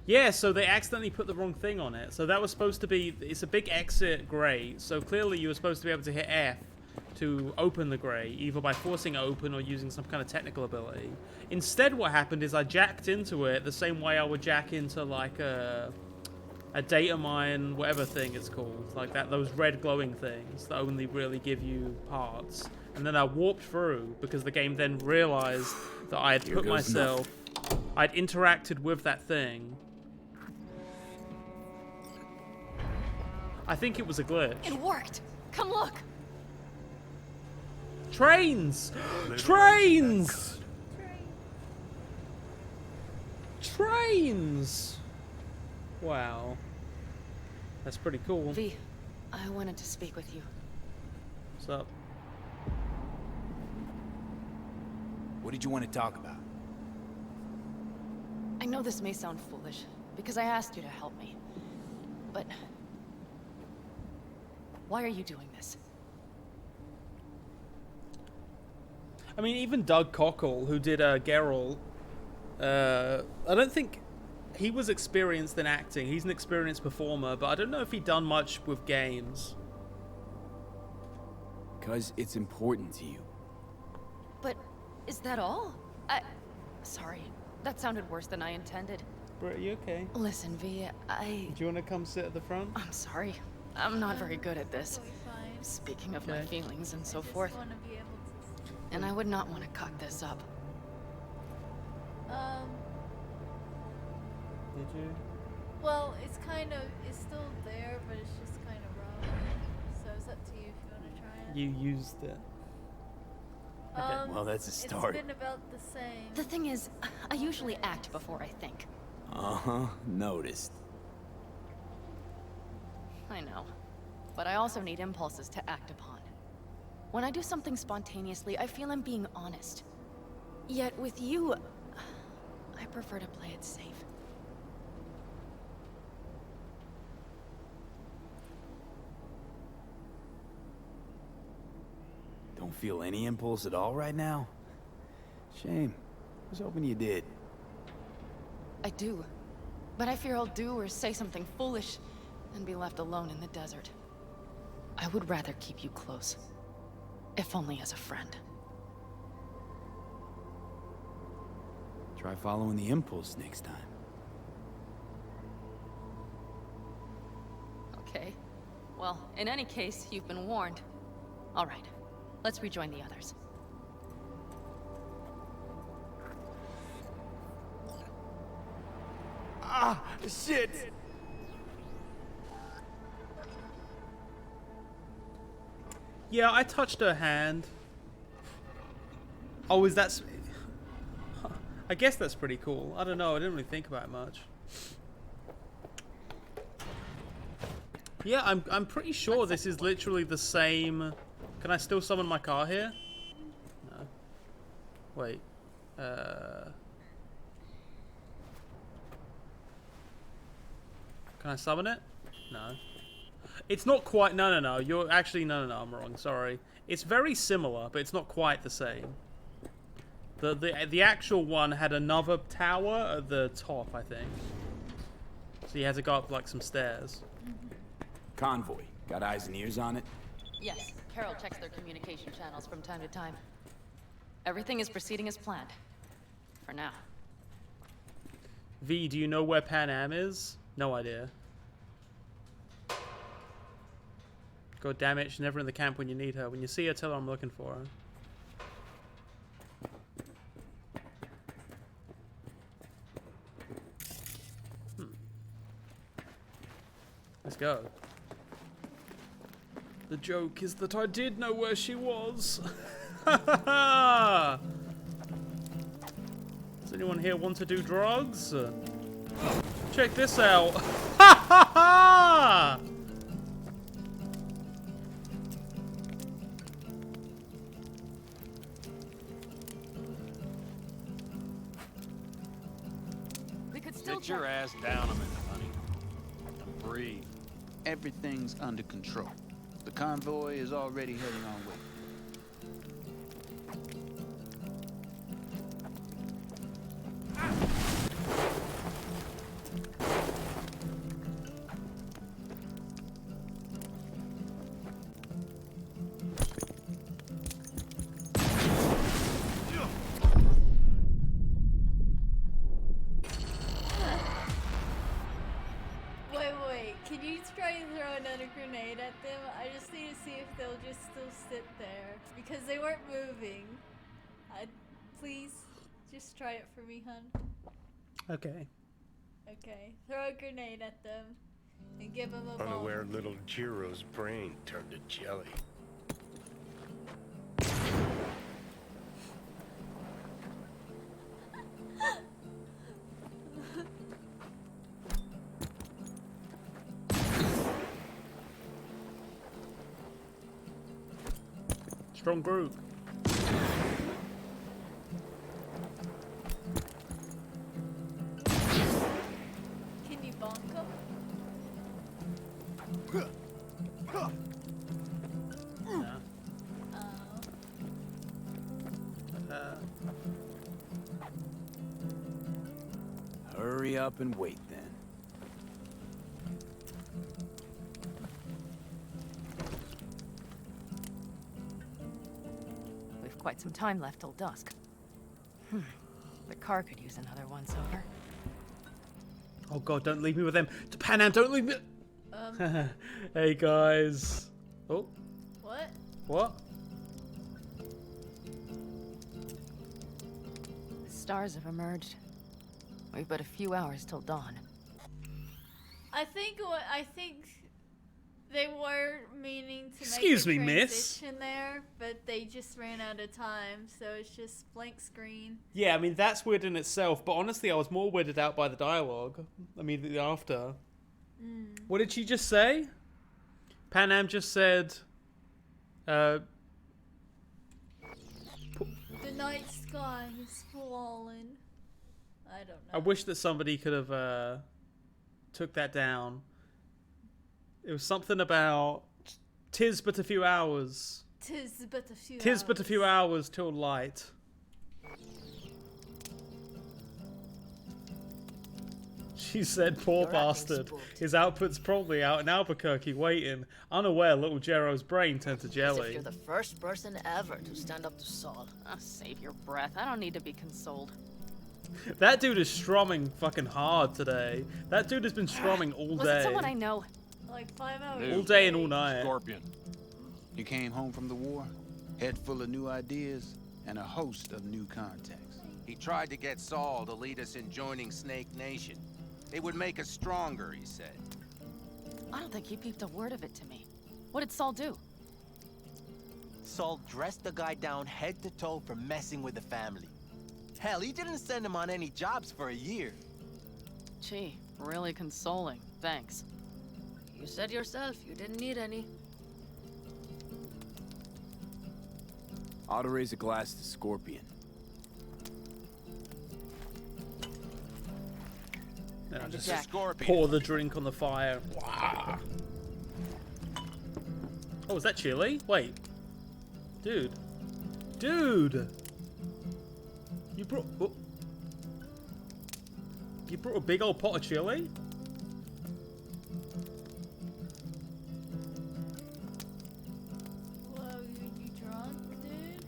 Yeah, so they accidentally put the wrong thing on it. So that was supposed to be, it's a big exit grate. So clearly you were supposed to be able to hit F to open the grate, either by forcing it open or using some kind of technical ability. Instead, what happened is I jacked into it the same way I would jack into like a data mine, whatever thing it's called, like that, those red glowing things that only really give you parts. And then I warped through because the game then realized that I had put myself, I'd interacted with that thing. I think it was a glitch. It worked. Come look. Trains! Trains! Trains! Wow. That's pretty cool. V, I wanted to speak with you. What's up? What did you want to talk about? I know this may sound foolish, because I asked you to help me. But... why are you doing this? I mean, even Doug Cockle, who did Geralt, I don't think he was experienced in acting. He's an experienced performer, but I don't know if he'd done much with games. Because it's important to you. But is that all? Sorry, that sounded worse than I intended. Britt, are you okay? Listen, V, Do you want to come sit at the front? I'm sorry. I'm not very good at this. Speaking of my feelings and so forth. And I would not want to cock this up. Did you? Well, it's still there, but it's just kind of rough. So it's up to you if you want to try it. You used it. Okay. Well, that's a start. It's been about the same. The thing is, I usually act before I think. Uh-huh, noticed. I know. But I also need impulses to act upon. When I do something spontaneously, I feel I'm being honest. Yet with you, I prefer to play it safe. Don't feel any impulse at all right now? Shame. I was hoping you did. I do. But I fear I'll do or say something foolish and be left alone in the desert. I would rather keep you close. If only as a friend. Try following the impulse next time. Okay. Well, in any case, you've been warned. All right. Let's rejoin the others. Ah, shit! Yeah, I touched her hand. Oh, is that... I guess that's pretty cool. I don't know, I didn't really think about it much. Yeah, I'm pretty sure this is literally the same... Can I still summon my car here? No. Wait. Can I summon it? No. It's not quite... No. You're actually... No, I'm wrong. Sorry. It's very similar, but it's not quite the same. The actual one had another tower at the top, I think. So you had to go up, like, some stairs. Convoy. Got eyes and ears on it? Yes, Carol checks their communication channels from time to time. Everything is proceeding as planned. For now. V, do you know where Pan Am is? No idea. God damn it, she's never in the camp when you need her. When you see her, tell her I'm looking for her. Let's go. The joke is that I did know where she was. Does anyone here want to do drugs? Check this out. We could still Sit your ass down a minute, honey. Breathe. Everything's under control. The convoy is already heading our way. I just need to see if they'll just still sit there because they weren't moving. Please, just try it for me, hun. Okay. Okay, throw a grenade at them and give them a bomb. Unaware little Jiro's brain turned to jelly. Strong group. Can you bonk them? Hurry up and wait then. We've quite some time left till dusk. The car could use another once-over. Oh god, don't leave me with them. To Panam, don't leave me. Hey guys. Oh. What? What? The stars have emerged. We've but a few hours till dawn. I think they were meaning to Excuse make me, a miss. transition there, but they just ran out of time, so it's just blank screen. Yeah, I mean, that's weird in itself, but honestly, I was more weirded out by the dialogue immediately after. What did she just say? Panam just said, The night sky is fallen. I don't know. I wish that somebody could have took that down. It was something about "'tis but a few hours. 'Tis but a few Tis hours. but a few hours till light." She said, "Poor bastard. His output's probably out in Albuquerque waiting." Unaware, little Jero's brain turned to As if jelly. you're the first person ever to stand up to Saul. Save your breath. I don't need to be consoled. That dude is strumming fucking hard today. That dude has been strumming all Was day. it someone I know? Like 5 hours. All day and all night. Scorpion. You came home from the war, head full of new ideas, and a host of new contacts. He tried to get Saul to lead us in joining Snake Nation. It would make us stronger, he said. I don't think he peeped a word of it to me. What did Saul do? Saul dressed the guy down head to toe for messing with the family. Hell, he didn't send him on any jobs for a year. Gee, really consoling. Thanks. You said yourself you didn't need any. Ought to raise a glass to Scorpion. And I just Scorpion. pour the drink on the fire. Wow. Oh, is that chili? Wait. Dude. Dude! You brought... Oh. You brought a big old pot of chili? Whoa, you drunk, dude?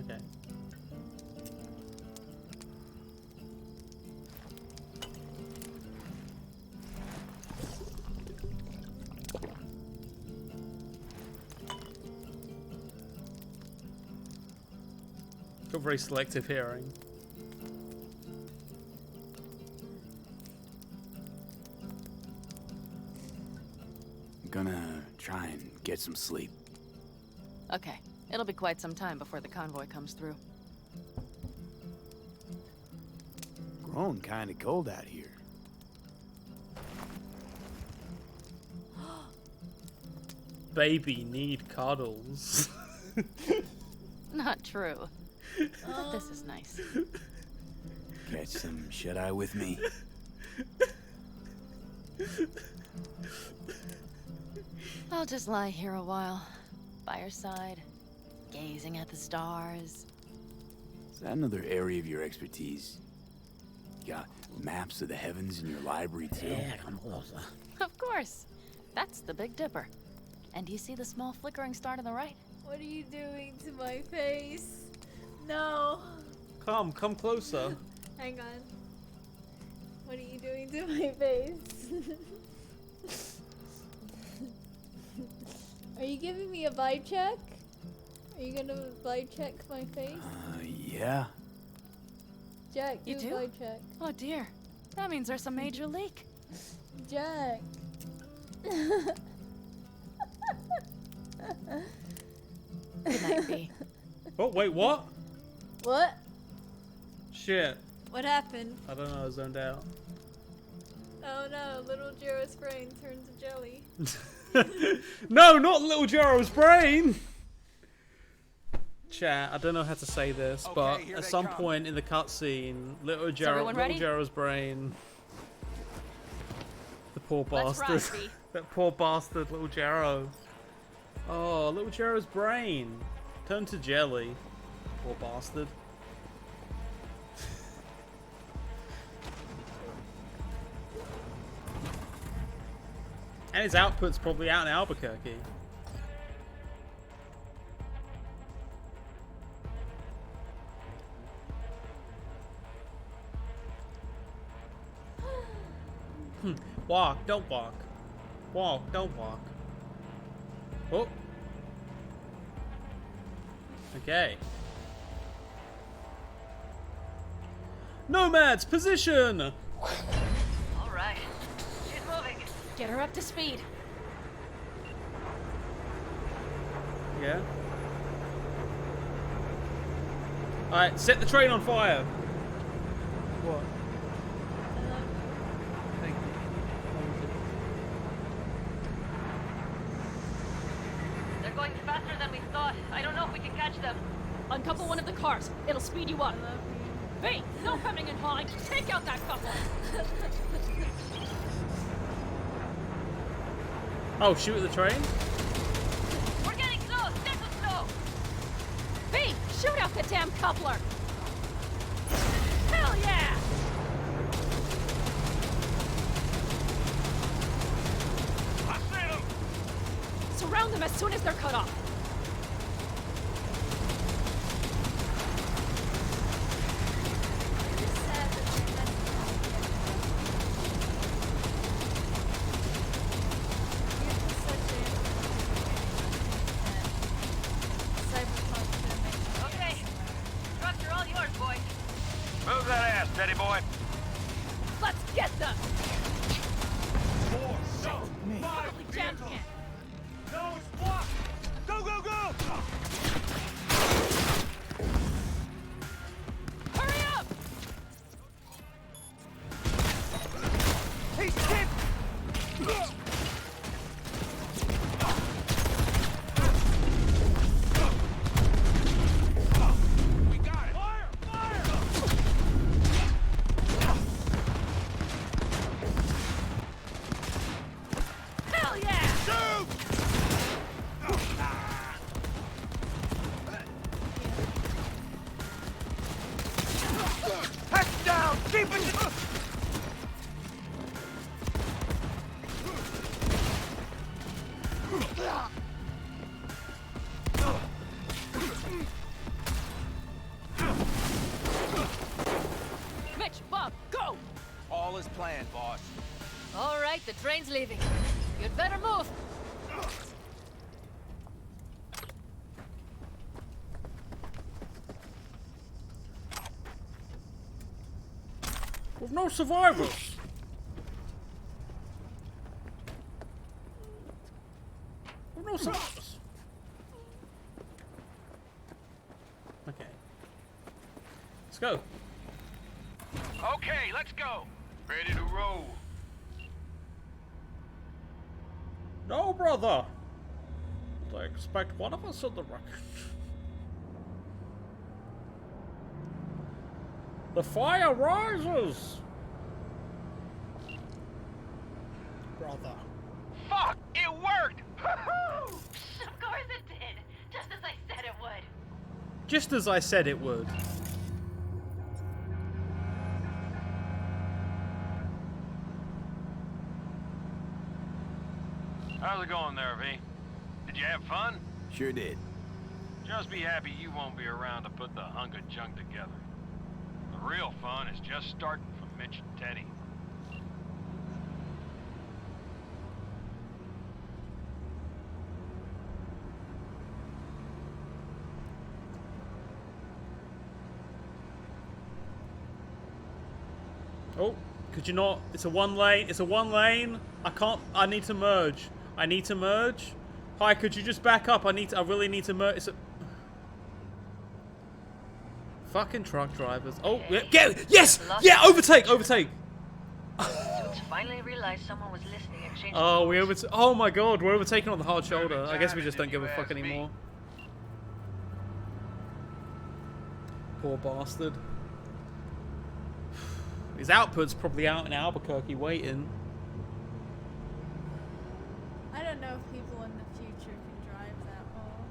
Okay. Got very selective hearing. I'm gonna try and get some sleep. Okay, it'll be quite some time before the convoy comes through. Grown kinda cold out here. Baby need cuddles. Not true. But this is nice. Catch some shut-eye with me. I'll just lie here a while, by your side, gazing at the stars. Is that another area of your expertise? You got maps of the heavens in your library, too? Yeah, come closer. Of course. That's the Big Dipper. And do you see the small flickering star to the right? What are you doing to my face? No. Come closer. Hang on. What are you doing to my face? Are you giving me a vibe check? Are you gonna vibe check my face? Yeah. Jack, You do do? a vibe check. Oh dear. That means there's a major leak. Jack. Good night, B. Oh, wait, what? What? Shit. What happened? I don't know, I zoned out. Oh no, little Jiro's brain turned to jelly. No, not Little Jiro's brain! Chat, I don't know how to say this, but at some point in the cutscene, Little Jiro's brain. The poor bastard. Let's ride, B. That poor bastard, Little Jiro. Oh, Little Jiro's brain turned to jelly. Poor bastard. And his output's probably out in Albuquerque. Walk, don't walk. Walk, don't walk. Oh. Okay. Nomads, position! All right. She's moving. Get her up to speed. Yeah. Alright, set the train on fire. What? Thank you. They're going faster than we thought. I don't know if we can catch them. Uncouple one of the cars. It'll speed you up. Hey, no coming and hawing. Take out that couple. Oh, shoot at the train? We're getting close. This is slow. Hey, shoot out the damn coupler. Hell yeah! I see them! Surround them as soon as they're cut off. Okay. Trucks are all yours, boy. Move that ass, Teddy boy. Let's get them. 4, go! Me. 5 Probably jammed vehicles. again. No, it's blocked! Go, go, go! Hurry up! Hey, shit! We got it! Fire! Fire! Hell yeah! Shoot! Head down! Keep it! Mitch, Bob, go! All is planned, boss. All right, the train's leaving. You'd better move. With no survivors. With no survivors. Okay. Let's go. Okay, let's go. Ready to roll. No, brother. I expect one of us on the wreckage. The fire rises. Brother. Fuck! It worked! Of course it did. Just as I said it would. Just as I said it would. How's it going there, V? Did you have fun? Sure did. Just be happy you won't be around to put the hunk of junk together. The real fun is just starting for Mitch and Teddy. Oh, could you not? It's a one lane. It's a one lane. I can't. I need to merge. I need to merge. Hi, could you just back up? I really need to merge. It's a... Fucking truck drivers. Oh, yeah, yes! Yeah, overtake, overtake. Suits finally realized someone was listening and changed. Oh, oh my god, we're overtaking on the hard shoulder. I guess we just don't give a fuck anymore. Poor bastard. His output's probably out in Albuquerque waiting. I don't know if people in the future can drive that well.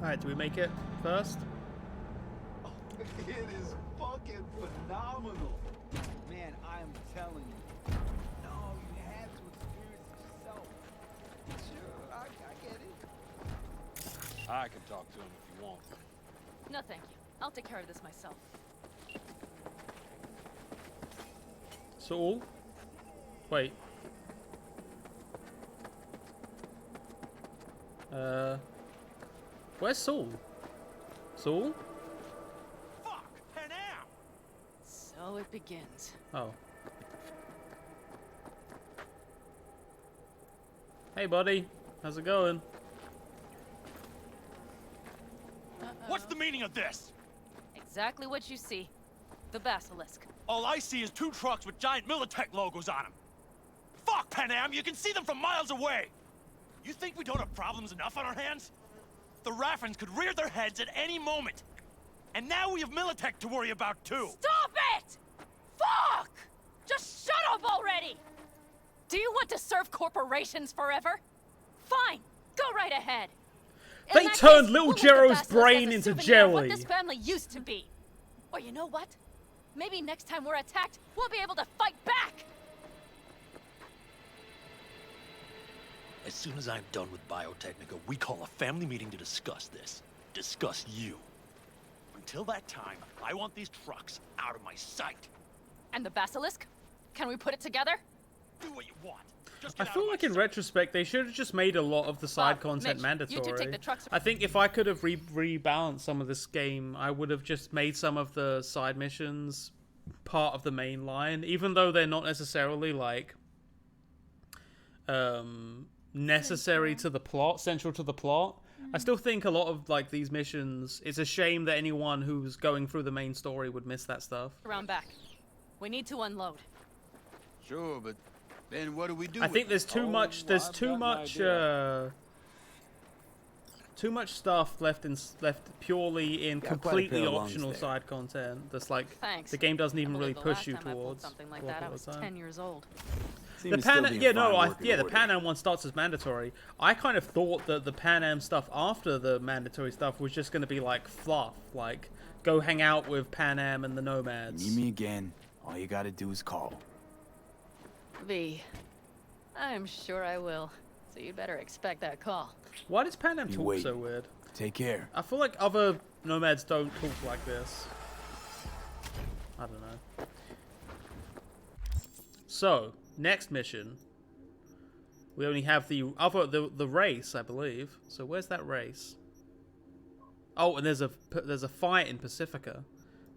Alright, do we make it first? It is fucking phenomenal. Man, I am telling you. No, you have to experience it yourself. Sure, I get it. I can talk to him if you want. No, thank you. I'll take care of this myself. Saul? Wait. Where's Saul? Saul? So it begins. Oh. Hey, buddy. How's it going? What's the meaning of this? Exactly what you see. The basilisk. All I see is 2 trucks with giant Militech logos on them. Fuck, Panam, you can see them from miles away. You think we don't have problems enough on our hands? The Raffens could rear their heads at any moment. And now we have Militech to worry about too. Stop it! Fuck! Just shut up already! Do you want to serve corporations forever? Fine, go right ahead. They turned little Jero's brain into jelly. What this family used to be. Or you know what? Maybe next time we're attacked, we'll be able to fight back. As soon as I'm done with Biotechnica, we call a family meeting to discuss this. Discuss you. Until that time, I want these trucks out of my sight. And the basilisk? Can we put it together? Do what you want. I feel like in retrospect they should have just made a lot of the side content Mitch, mandatory. you two take the trucks. I think if I could have rebalanced some of this game, I would have just made some of the side missions part of the main line, even though they're not necessarily like necessary to the plot, central to the plot. I still think a lot of like these missions, it's a shame that anyone who's going through the main story would miss that stuff. Around back. We need to unload. Sure, but then what do we do? I think there's too much. There's too much stuff left purely in completely optional side content. That's like Thanks. the game doesn't even really push you I pulled towards. something like that. I was 10 years old. The Pan the Pan Am one starts as mandatory. I kind of thought that the Pan Am stuff after the mandatory stuff was just going to be like fluff, like go hang out with Pan Am and the Nomads. Meet me again. All you gotta do is call. V, I'm sure I will. So you better expect that call. Why does Pan Am talk so weird? Take care. I feel like other Nomads don't talk like this. I don't know. So, next mission. We only have the race, I believe. So where's that race? Oh, and there's a fight in Pacifica.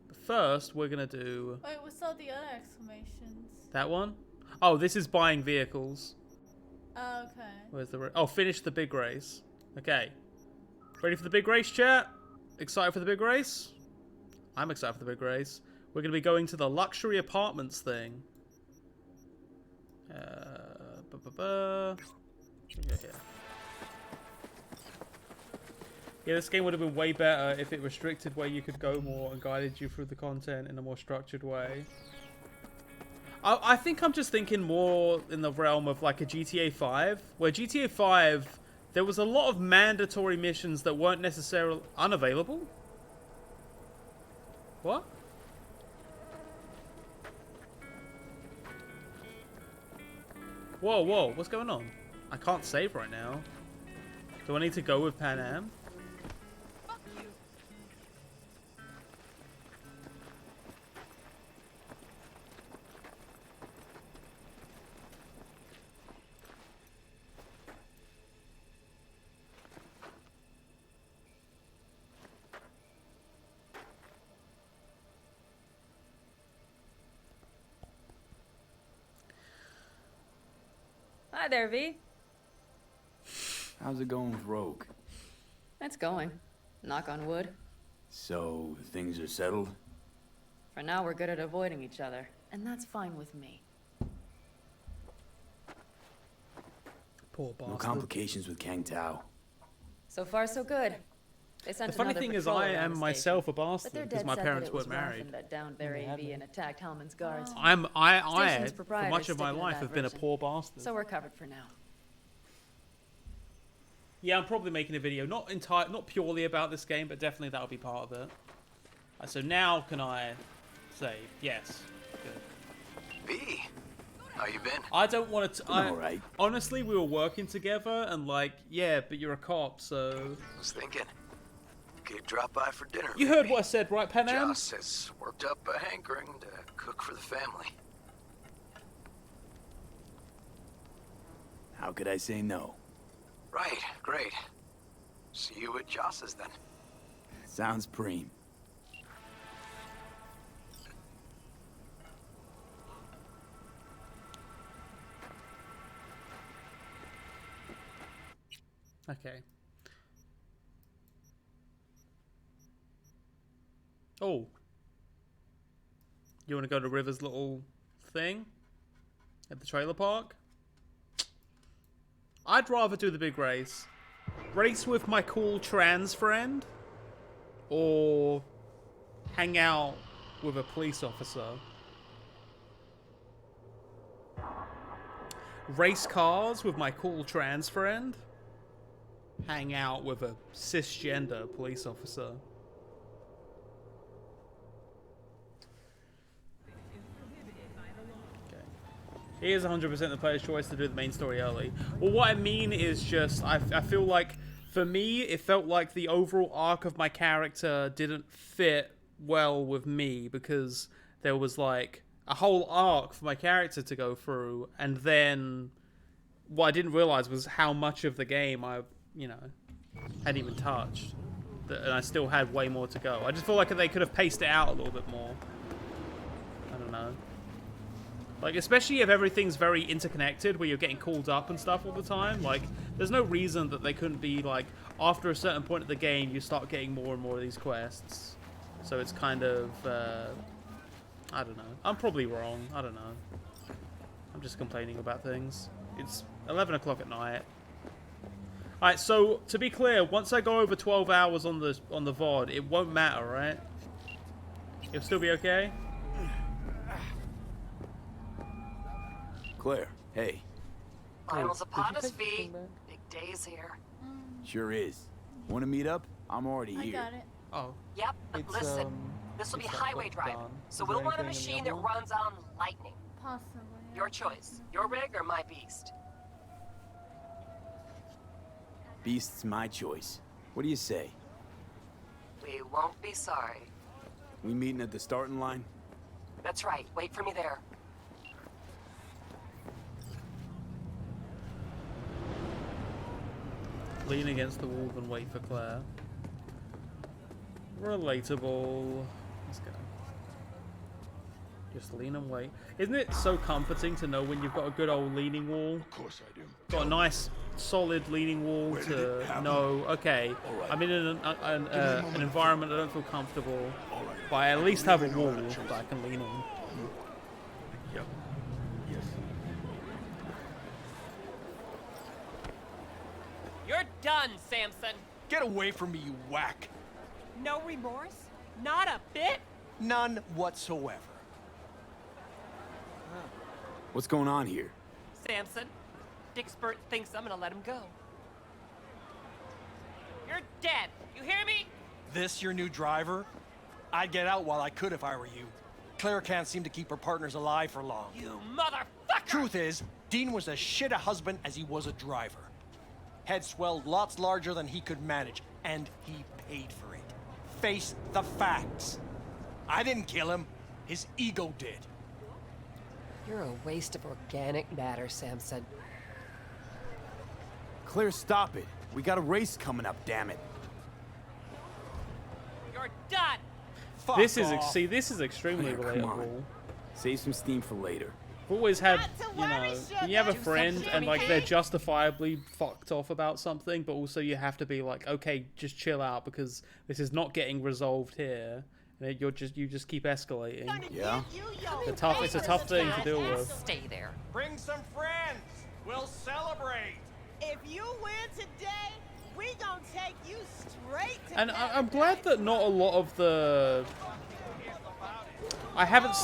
But first, we're gonna do. Wait, what's all the other exclamations? That one? Oh, this is buying vehicles. Oh, okay. Where's the finish the big race. Okay. Ready for the big race, chat? Excited for the big race? I'm excited for the big race. We're going to be going to the luxury apartments thing. Go here. Yeah, this game would have been way better if it restricted where you could go more and guided you through the content in a more structured way. I think I'm just thinking more in the realm of like a GTA 5, where GTA 5, there was a lot of mandatory missions that weren't necessarily unavailable. What? Whoa, whoa, what's going on? I can't save right now. Do I need to go with Pan Am? Hi there, V. How's it going with Rogue? It's going. Knock on wood. So, things are settled? For now, we're good at avoiding each other, and that's fine with me. Poor bastard. No complications with Kang Tao. So far, so good. They sent The funny another thing is, patrol I around am the myself a station, but bastard they're because dead my set parents that it was weren't married. Raffen that downed their AV and attacked Hellman's guards. I, Station's for proprietor's much of my sticking to life, that have been a version. poor bastard. So we're covered for now. Yeah, I'm probably making a video, not purely about this game, but definitely that'll be part of it. So now can I say yes? Good. B, how you been? I don't want to. All right. Honestly, we were working together, and like, yeah, but you're a cop, so. I was thinking, could drop by for dinner. You heard what I said, right, Panam? Joss has worked up a hankering to cook for the family. How could I say no? Right, great. See you at Joss's then. Sounds preem. Okay. Oh. You want to go to River's little thing? At the trailer park? I'd rather do the big race. Race with my cool trans friend? Or hang out with a police officer? Race cars with my cool trans friend? Hang out with a cisgender police officer? It is 100% the player's choice to do the main story early. Well, what I mean is just, I feel like, for me, it felt like the overall arc of my character didn't fit well with me, because there was, like, a whole arc for my character to go through, and then what I didn't realize was how much of the game I, you know, hadn't even touched. And I still had way more to go. I just feel like they could have paced it out a little bit more. I don't know. Like, especially if everything's very interconnected, where you're getting called up and stuff all the time. Like, there's no reason that they couldn't be, like, after a certain point of the game, you start getting more and more of these quests. So it's kind of, I don't know. I'm probably wrong. I don't know. I'm just complaining about things. It's 11 o'clock at night. Alright, so, to be clear, once I go over 12 hours on the VOD, it won't matter, right? It'll still be okay? Claire, hey. Finals upon us, V. Big days here. Sure is. Want to meet up? I'm already here. I got it. Oh. Yep, but listen. This will be highway drive, so we'll want a machine that runs on lightning. Possibly. Your choice. Your rig or my beast? Beast's my choice. What do you say? We won't be sorry. We meeting at the starting line? That's right. Wait for me there. Lean against the wall and wait for Claire. Relatable. Let's go. Just lean and wait. Isn't it so comforting to know when you've got a good old leaning wall? Of course I do. Got a nice, solid leaning wall to know, okay, I'm in an environment I don't feel comfortable, but I at least have a wall that I can lean on. Yep. Yes. You're done, Samson. Get away from me, you whack. No remorse? Not a bit? None whatsoever. What's going on here? Samson, Dick Spurt thinks I'm gonna let him go. You're dead. You hear me? This your new driver? I'd get out while I could if I were you. Claire can't seem to keep her partners alive for long. You motherfucker! Truth is, Dean was as shit a husband as he was a driver. Head swelled lots larger than he could manage, and he paid for it. Face the facts. I didn't kill him. His ego did. You're a waste of organic matter, Samson. Claire, stop it. We got a race coming up, damn it. You're done. This is extremely Claire, come on. relatable. Save some steam for later. I've always had, you know, you have a friend and like they're justifiably fucked off about something, but also you have to be like, okay, just chill out because this is not getting resolved here. And you just keep escalating. Yeah. It's a tough thing to deal with. Stay there. Bring some friends. We'll celebrate. If you win today, we gonna take you straight to And I'm glad that not a lot of the. I haven't.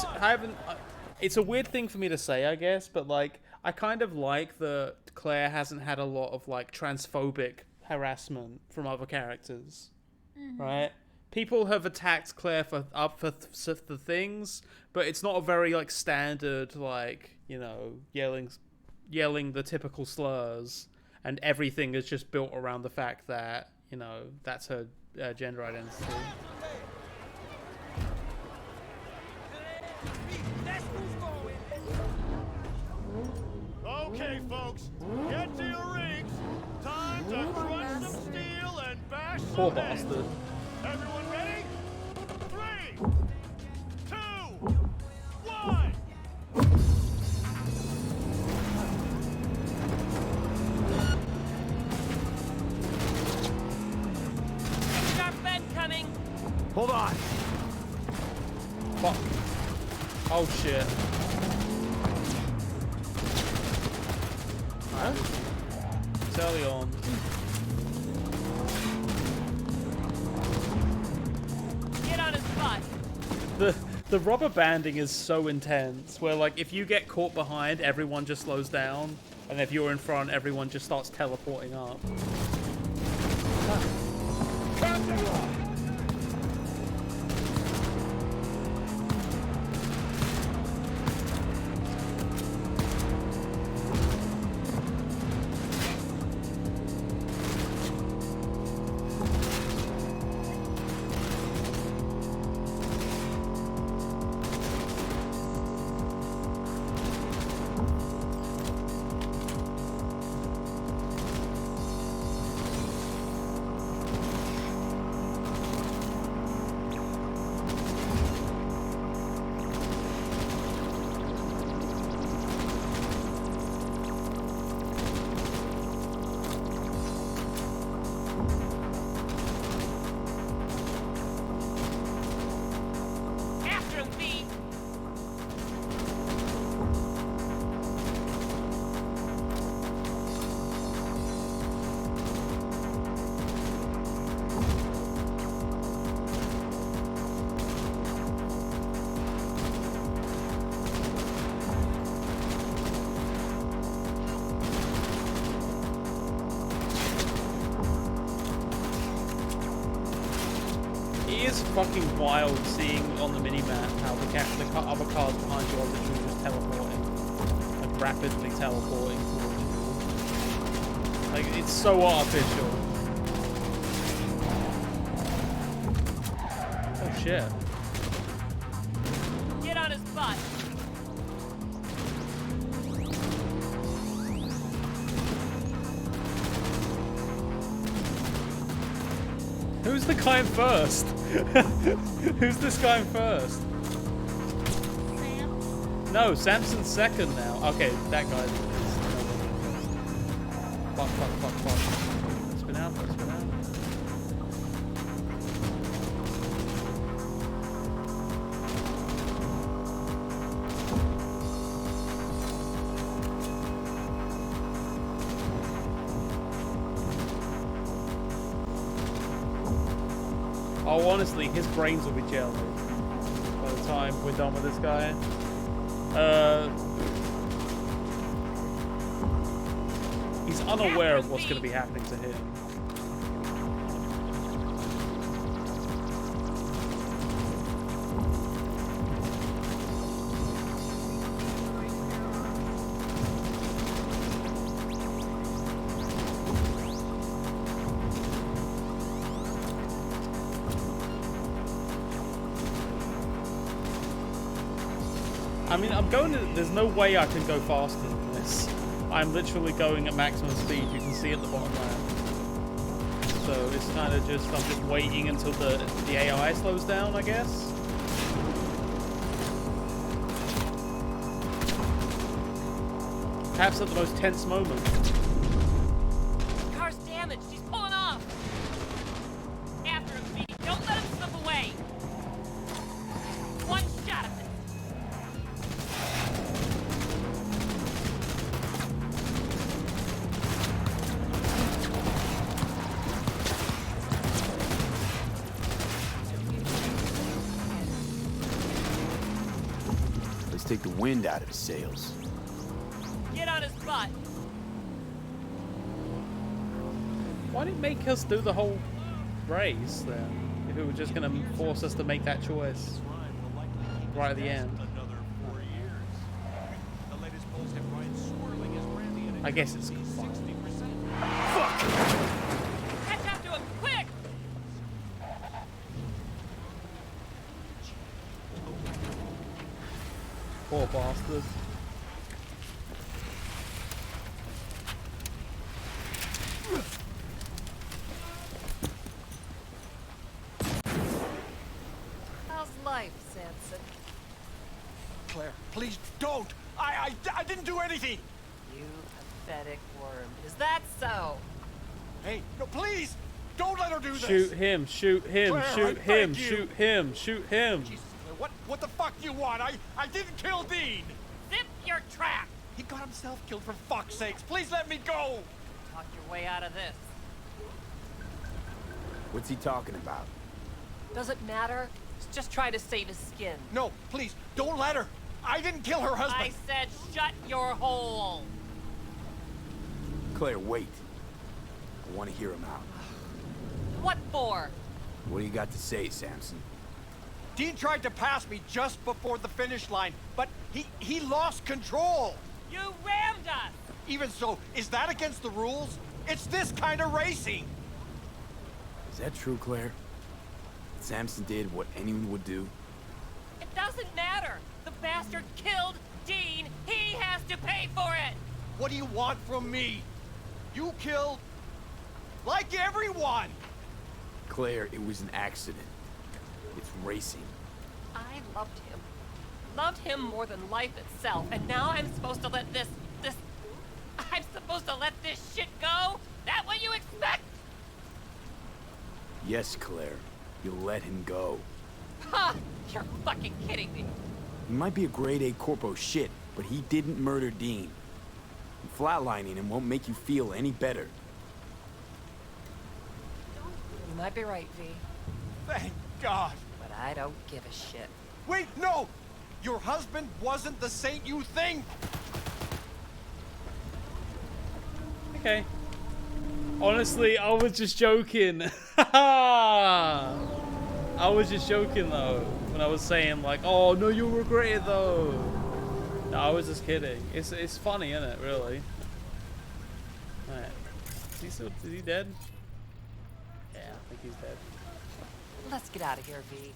It's a weird thing for me to say, I guess, but like I kind of like that Claire hasn't had a lot of like transphobic harassment from other characters, right? People have attacked Claire for things, but it's not a very like standard like, you know, yelling the typical slurs, and everything is just built around the fact that, you know, that's her gender identity. Okay, folks, get to your rigs. Time to crush some steel and bash Poor some heads. bastard. Everyone ready? 3, 2, 1. Sharp bend coming. Hold on. Fuck. Oh shit. Huh? It's early on. Get on his butt. The rubber banding is so intense, where like if you get caught behind, everyone just slows down, and if you're in front, everyone just starts teleporting up. After him, V. It is fucking wild seeing on the minimap how the other cars behind you are literally just teleporting, like rapidly teleporting towards you. Like it's so artificial. Oh shit. Get on his butt. Who's the guy in first? Who's this guy in first? Sam? No, Samson's second now. Okay, that guy. Fuck. Spin out. Oh, honestly, his brains will be jelly by the time we're done with this guy. He's unaware of what's going to be happening to him. I mean, there's no way I can go faster than this. I'm literally going at maximum speed. You can see at the bottom there. So it's kind of just, I'm just waiting until the AI slows down, I guess. Perhaps at the most tense moment. The car's damaged. He's pulling off. After him, V. Don't let him slip away. One shot of it. Let's take the wind out of his sails. Get on his butt. Why didn't it make us do the whole race then? If it were just going to force us to make that choice right at the end. I guess it's fine. Fuck! Catch up to him, quick! Poor bastard. How's life, Samson? Claire, please don't! I didn't do anything! You pathetic worm. Is that so? Hey, no, please! Don't let her do this! Shoot him, shoot him, Claire, shoot I him, beg you. shoot him, shoot him. Jesus, Claire, what the fuck you want? I didn't kill Dean! Zip your trap! He got himself killed, for fuck's sakes! Please let me go! Talk your way out of this. What's he talking about? Doesn't matter. He's just trying to save his skin. No, please, don't let her! I didn't kill her husband! I said shut your hole! Claire, wait. I want to hear him out. What for? What do you got to say, Samson? Dean tried to pass me just before the finish line, but he lost control! You rammed us! Even so, is that against the rules? It's this kind of racing! Is that true, Claire? Samson did what anyone would do? It doesn't matter! The bastard killed Dean! He has to pay for it! What do you want from me? You killed... like everyone! Claire, it was an accident. It's racing. I loved him. Loved him more than life itself, and now I'm supposed to let this... I'm supposed to let this shit go? That what you expect? Yes, Claire. You'll let him go. Ha! You're fucking kidding me. He might be a grade A corpo shit, but he didn't murder Dean. And flatlining him won't make you feel any better. You might be right, V. Thank God! But I don't give a shit. Wait, no! Your husband wasn't the saint you think! Okay. Honestly, I was just joking. I was just joking though, when I was saying like, "Oh no, you'll regret it though." No, I was just kidding. It's funny, isn't it? Really. Alright. Is he dead? Yeah, I think he's dead. Let's get out of here, V. Please.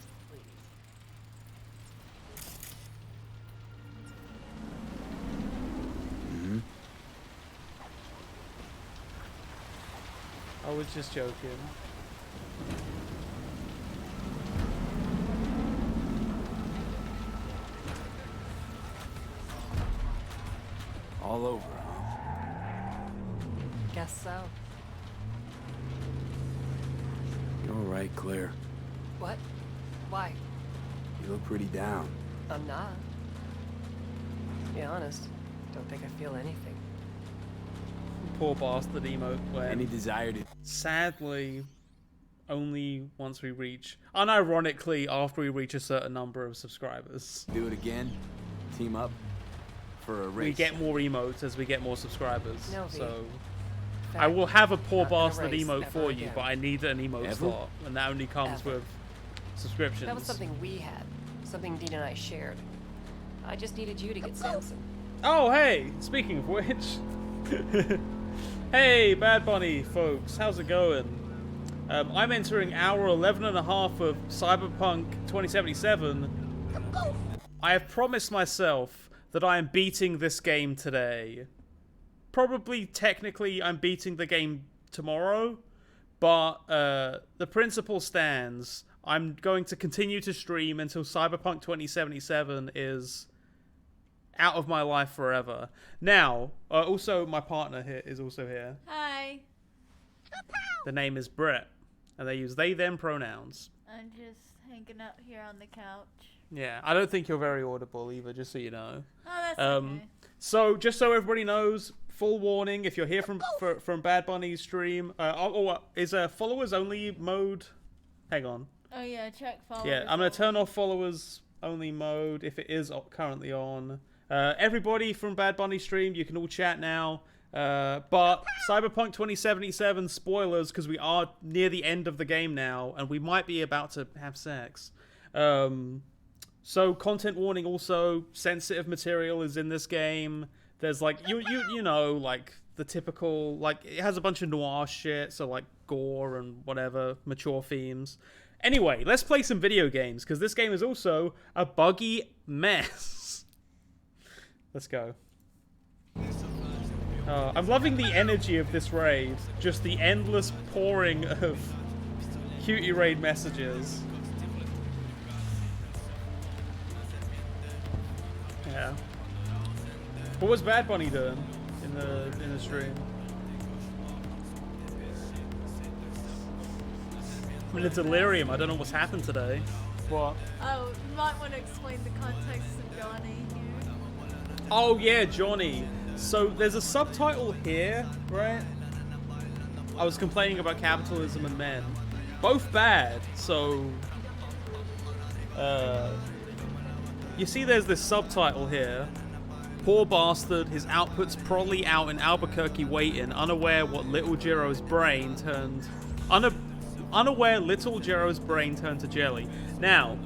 Mm-hmm. I was just joking. All over, huh? Guess so. You're all right, Claire. What? Why? You look pretty down. I'm not. To be honest, don't think I feel anything. Poor bastard emote. Any desire to... Sadly, only once we reach... Unironically, after we reach a certain number of subscribers. Do it again? Team up? For a race? We get more emotes as we get more subscribers. No, V. So... Fact, I will have a poor not gonna bastard race emote ever for you, again. but I need an emote Ever? slot. And that only comes Ever. with subscriptions. That was something we had. Something Dean and I shared. I just needed you to get Samson. Oh, hey! Speaking of which... Hey, Bad Bunny folks, how's it going? I'm entering hour 11 and a half of Cyberpunk 2077. I have promised myself that I am beating this game today. Probably, technically, I'm beating the game tomorrow, but the principle stands. I'm going to continue to stream until Cyberpunk 2077 is out of my life forever. Now, also my partner here is also here. Hi. The name is Brett, and they use they them pronouns. I'm just hanging out here on the couch. Yeah, I don't think you're very audible either, just so you know. Oh, that's okay. So, just so everybody knows, full warning, if you're here from Bad Bunny's stream, is a followers only mode? Hang on. Oh yeah, check followers. Yeah, I'm going to turn off followers only mode if it is currently on. Everybody from Bad Bunny stream, you can all chat now. But Cyberpunk 2077, spoilers, because we are near the end of the game now, and we might be about to have sex. So content warning also, sensitive material is in this game. There's like, you know, like the typical, like it has a bunch of noir shit, so like gore and whatever, mature themes. Anyway, let's play some video games, because this game is also a buggy mess. Let's go. I'm loving the energy of this raid. Just the endless pouring of cutie raid messages. Yeah. What was Bad Bunny doing in the stream? I'm in a delirium. I don't know what's happened today. What? Oh, you might want to explain the context of Johnny here. Oh yeah, Johnny. So there's a subtitle here, right? I was complaining about capitalism and men. Both bad, so... you see there's this subtitle here. Poor bastard, his output's probably out in Albuquerque waiting, unaware little Jiro's brain turned to jelly. Now,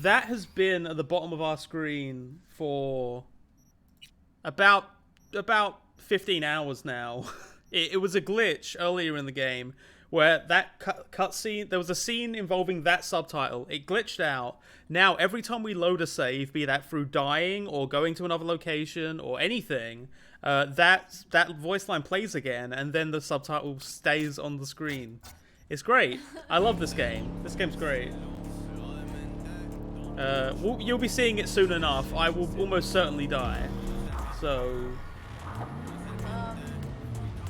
that has been at the bottom of our screen for about 15 hours now. It was a glitch earlier in the game where that cutscene, there was a scene involving that subtitle. It glitched out. Now, every time we load a save, be that through dying or going to another location or anything, that voice line plays again, and then the subtitle stays on the screen. It's great. I love this game. This game's great. You'll be seeing it soon enough. I will almost certainly die. So...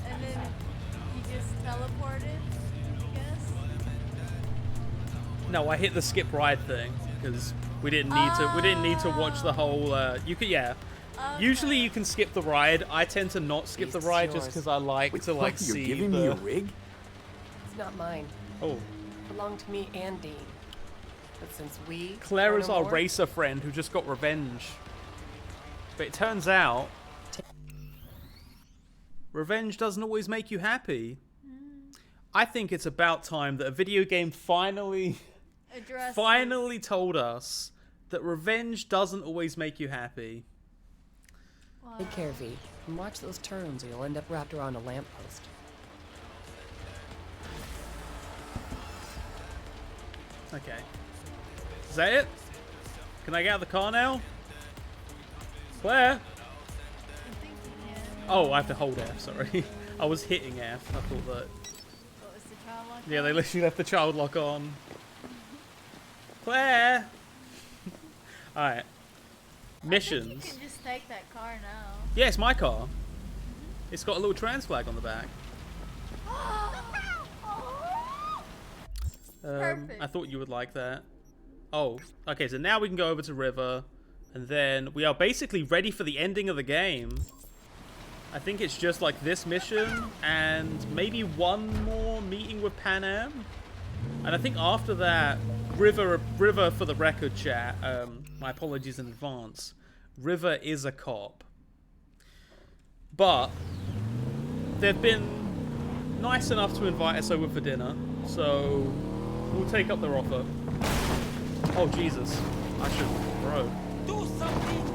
and then you just teleported, I guess? No, I hit the skip ride thing because we didn't need to watch the whole. You could, yeah. Okay. Usually you can skip the ride. I tend to not skip the ride just because I like to like see. You're giving me a rig? It's not mine. Oh. It belonged to me and Dean. But since we... Claire is our racer friend who just got revenge. But it turns out... revenge doesn't always make you happy. I think it's about time that a video game finally told us that revenge doesn't always make you happy. Wow. Take care, V. And watch those turns or you'll end up wrapped around a lamppost. Okay. Is that it? Can I get out of the car now? Claire? Oh, I have to hold F, sorry. I was hitting F. I thought that... What was the child lock yeah, on? they literally left the child lock on. Claire! Alright. Missions. I think you can just take that car now. Yeah, it's my car. It's got a little trans flag on the back. Perfect. I thought you would like that. Oh, okay, so now we can go over to River, and then we are basically ready for the ending of the game. I think it's just like this mission, and maybe one more meeting with Pan Am. And I think after that, River for the record chat, my apologies in advance, River is a cop. But they've been nice enough to invite us over for dinner, so we'll take up their offer. Oh, Jesus. I should bro. Do something!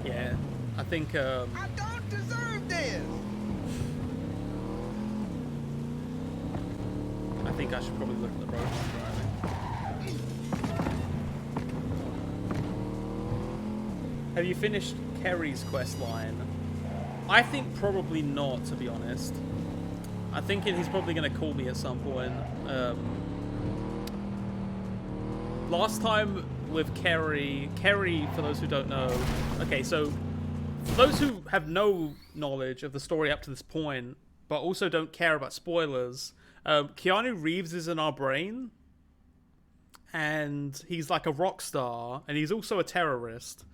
Yeah, I think, I don't deserve this! I think I should probably look at the road I'm driving. Have you finished Kerry's quest line? I think probably not, to be honest. I think he's probably going to call me at some point. Last time with Kerry, for those who don't know, okay, so for those who have no knowledge of the story up to this point, but also don't care about spoilers, Keanu Reeves is in our brain, and he's like a rock star, and he's also a terrorist.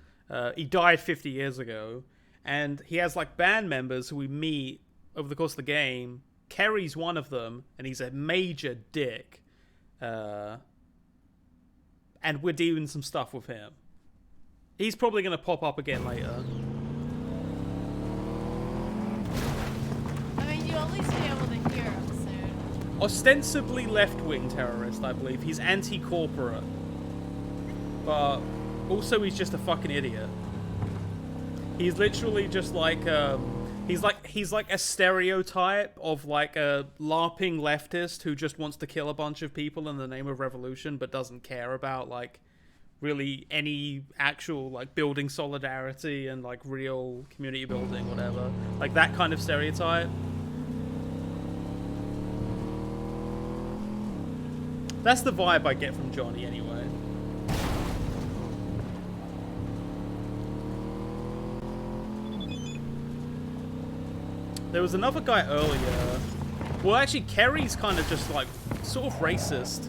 He died 50 years ago, and he has like band members who we meet over the course of the game. Kerry's one of them, and he's a major dick. And we're doing some stuff with him. He's probably going to pop up again later. I mean, you'll at least be able to hear him soon. Ostensibly left-wing terrorist, I believe. He's anti-corporate. But also he's just a fucking idiot. He's literally just like, he's like a stereotype of like a LARPing leftist who just wants to kill a bunch of people in the name of revolution, but doesn't care about like really any actual like building solidarity and like real community building, whatever. Like that kind of stereotype. That's the vibe I get from Johnny anyway. There was another guy earlier. Well, actually, Kerry's kind of just like sort of racist.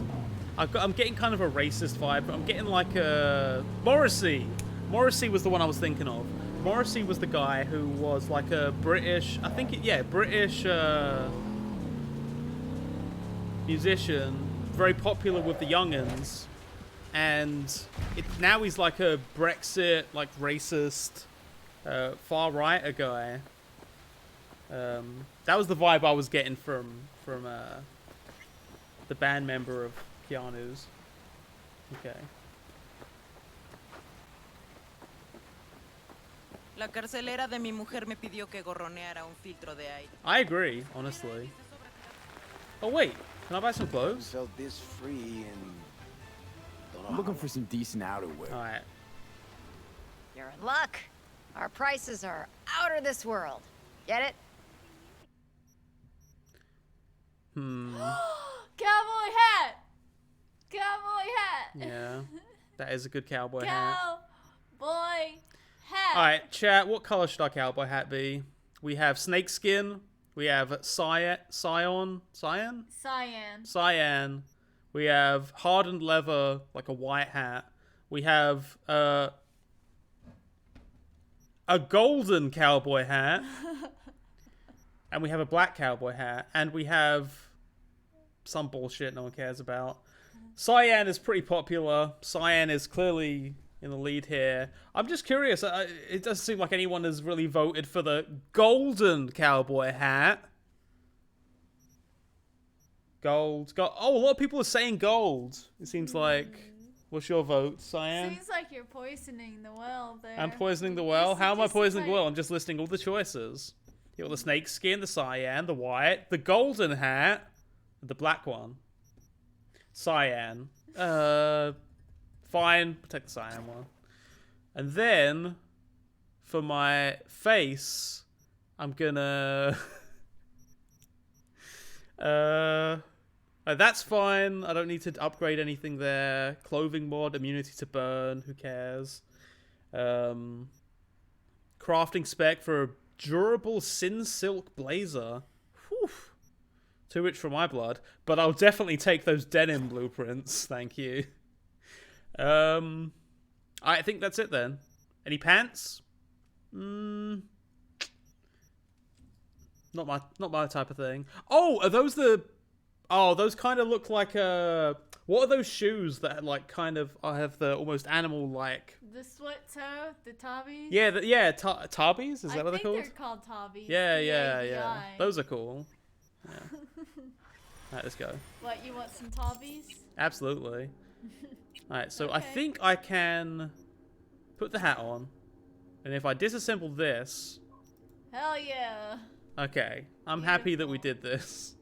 I'm getting kind of a racist vibe. I'm getting like a Morrissey. Morrissey was the one I was thinking of. Morrissey was the guy who was like a British, I think, British musician, very popular with the young'uns, and now he's like a Brexit, like racist, far righter guy. That was the vibe I was getting from the band member of Keanu's. Okay. La carcelera de mi mujer me pidió que gorroneara un filtro de aire. I agree, honestly. Oh wait, can I buy some clothes? Felt this free and I'm looking for some decent outerwear. All right. You're in luck. Our prices are out of this world. Get it? Cowboy hat! Cowboy hat! Yeah, that is a good cowboy hat. Cowboy hat! Alright, chat, what color should our cowboy hat be? We have snakeskin. We have cyan. We have hardened leather, like a white hat. We have a golden cowboy hat. And we have a black cowboy hat. And we have some bullshit no one cares about. Cyan is pretty popular. Cyan is clearly in the lead here. I'm just curious. It doesn't seem like anyone has really voted for the golden cowboy hat. Gold. Oh, a lot of people are saying gold. It seems like. What's your vote, Cyan? Seems like you're poisoning the well there. I'm poisoning the well? How am I poisoning the well? I'm just listing all the choices. You got the snake skin, the cyan, the white, the golden hat, the black one. Cyan. Fine. Take the cyan one. And then, for my face, I'm gonna... that's fine. I don't need to upgrade anything there. Clothing mod, immunity to burn. Who cares? Crafting spec for a durable sin silk blazer. Whew. Too rich for my blood. But I'll definitely take those denim blueprints. Thank you. I think that's it then. Any pants? Not my type of thing. Oh, are those the... Oh, those kind of look like what are those shoes that like kind of have the almost animal-like... The split toe? The tabbies? Yeah, tabbies? Is that what they're called? I think they're called tabbies. Yeah. Those are cool. Yeah. Alright, let's go. What, you want some tabbies? Absolutely. Alright, so Okay. I think I can put the hat on. And if I disassemble this... Hell yeah. Okay, I'm happy that we did this.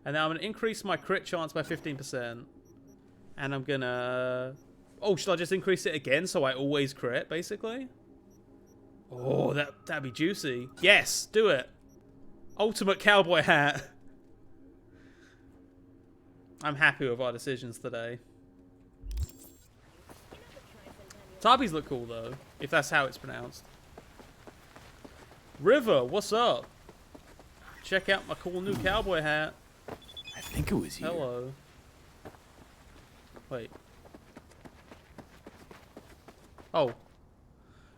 And now I'm going to increase my crit chance by 15%. And I'm going to... Oh, should I just increase it again so I always crit, basically? Oh, that'd be juicy. Yes, do it. Ultimate cowboy hat. I'm happy with our decisions today. Tarbies look cool though, if that's how it's pronounced. River, what's up? Check out my cool new cowboy hat. I think it was here. Hello. Wait. Oh.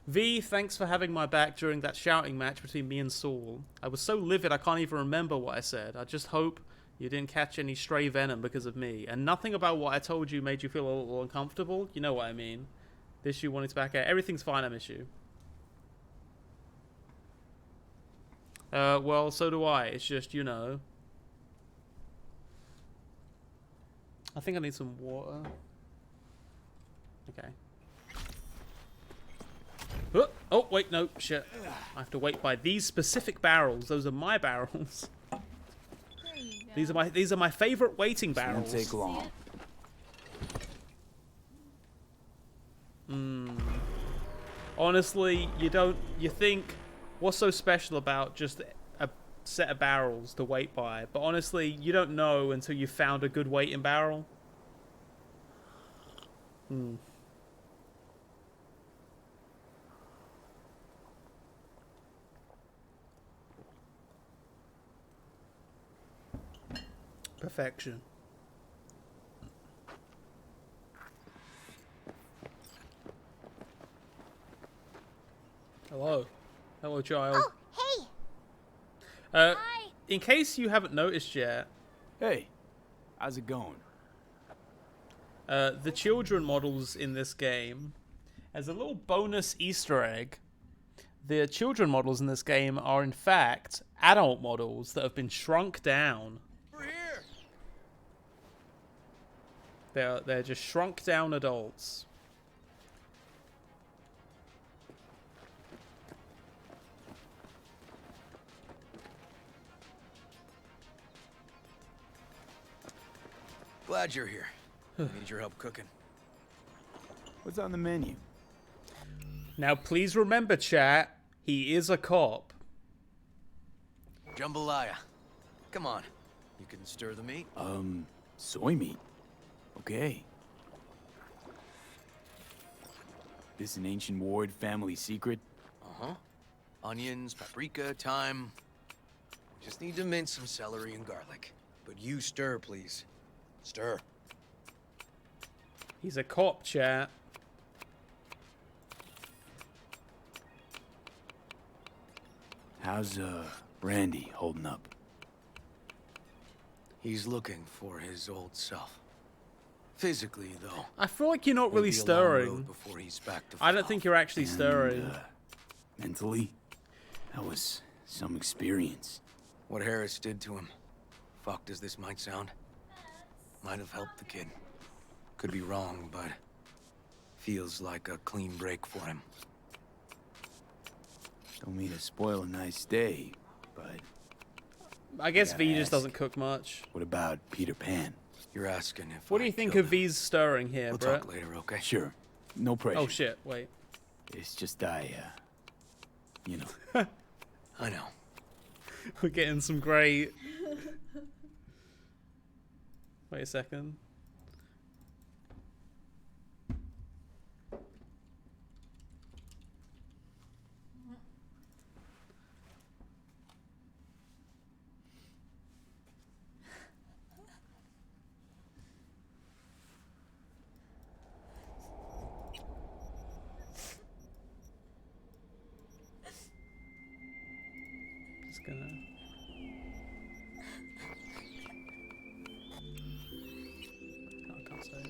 V, thanks for having my back during that shouting match between me and Saul. I was so livid I can't even remember what I said. I just hope you didn't catch any stray venom because of me. And nothing about what I told you made you feel a little uncomfortable. You know what I mean. This you wanted to back out. Everything's fine, I miss you. Well, so do I. It's just, you know. I think I need some water. Okay. Oh, wait, no, shit. I have to wait by these specific barrels. Those are my barrels. These are my favorite waiting barrels. Won't take long. Honestly, you think, what's so special about just a set of barrels to wait by? But honestly, you don't know until you found a good waiting barrel. Perfection. Hello. Hello, child. Oh, hey. Hi. In case you haven't noticed yet. Hey, how's it going? The children models in this game, as a little bonus Easter egg, the children models in this game are in fact adult models that have been shrunk down. They're just shrunk down adults. Glad you're here. Need your help cooking. What's on the menu? Now, please remember, chat, he is a cop. Jambalaya. Come on. You can stir the meat? Soy meat. Okay. This an ancient Ward family secret? Uh-huh. Onions, paprika, thyme. Just need to mince some celery and garlic. But you stir, please. Stir. He's a cop, chat. How's, Randy holding up? He's looking for his old self. Physically, though. I feel like you're not really stirring. Before he's back to I don't think you're actually stirring. Mentally, that was some experience. What Harris did to him, fucked as this might sound, might have helped the kid. Could be wrong, but feels like a clean break for him. Don't mean to spoil a nice day, but I guess V just doesn't cook much. what about Peter Pan? You're asking if What do you think of V's stirring here, We'll Brett? talk later, okay? Sure. No pressure. Oh shit, wait. It's just you know. I know. We're getting some great... Wait a second. Just gonna... I can't say.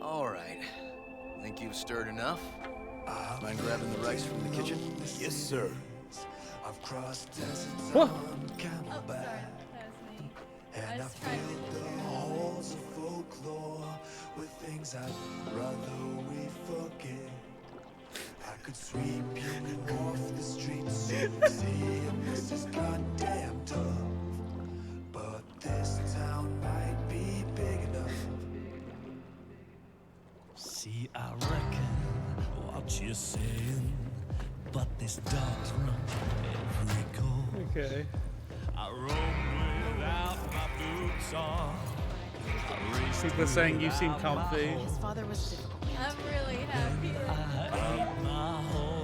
All right. Think you've stirred enough? Mind grabbing the rice from the kitchen? Yes, sir. I've crossed deserts What? on camelback, and I filled the halls of folklore with things I'd rather we forget. I could sweep you off the streets of the sea, and this is goddamn tough. But this town might be big enough. See, I reckon I'll you're saying, but this dog's run every corner. Okay. I roam without my boots on. People are saying you seem comfy. His father was difficult. I'm really happy.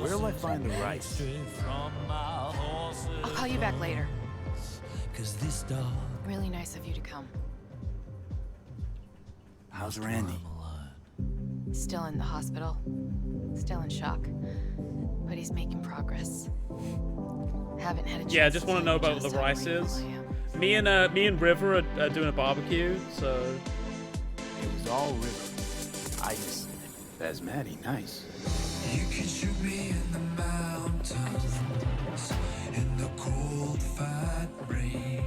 Where'll I find the rice? I'll call you back later. 'Cause this dog. Really nice of you to come. How's Randy? Still in the hospital. Still in shock. But he's making progress. Haven't had a chance. Yeah, I just want to know about what the rice is. Me and River are doing a barbecue, so It was all River. That's Maddie, nice. You can shoot me in the mountains, in the cold, fat rain.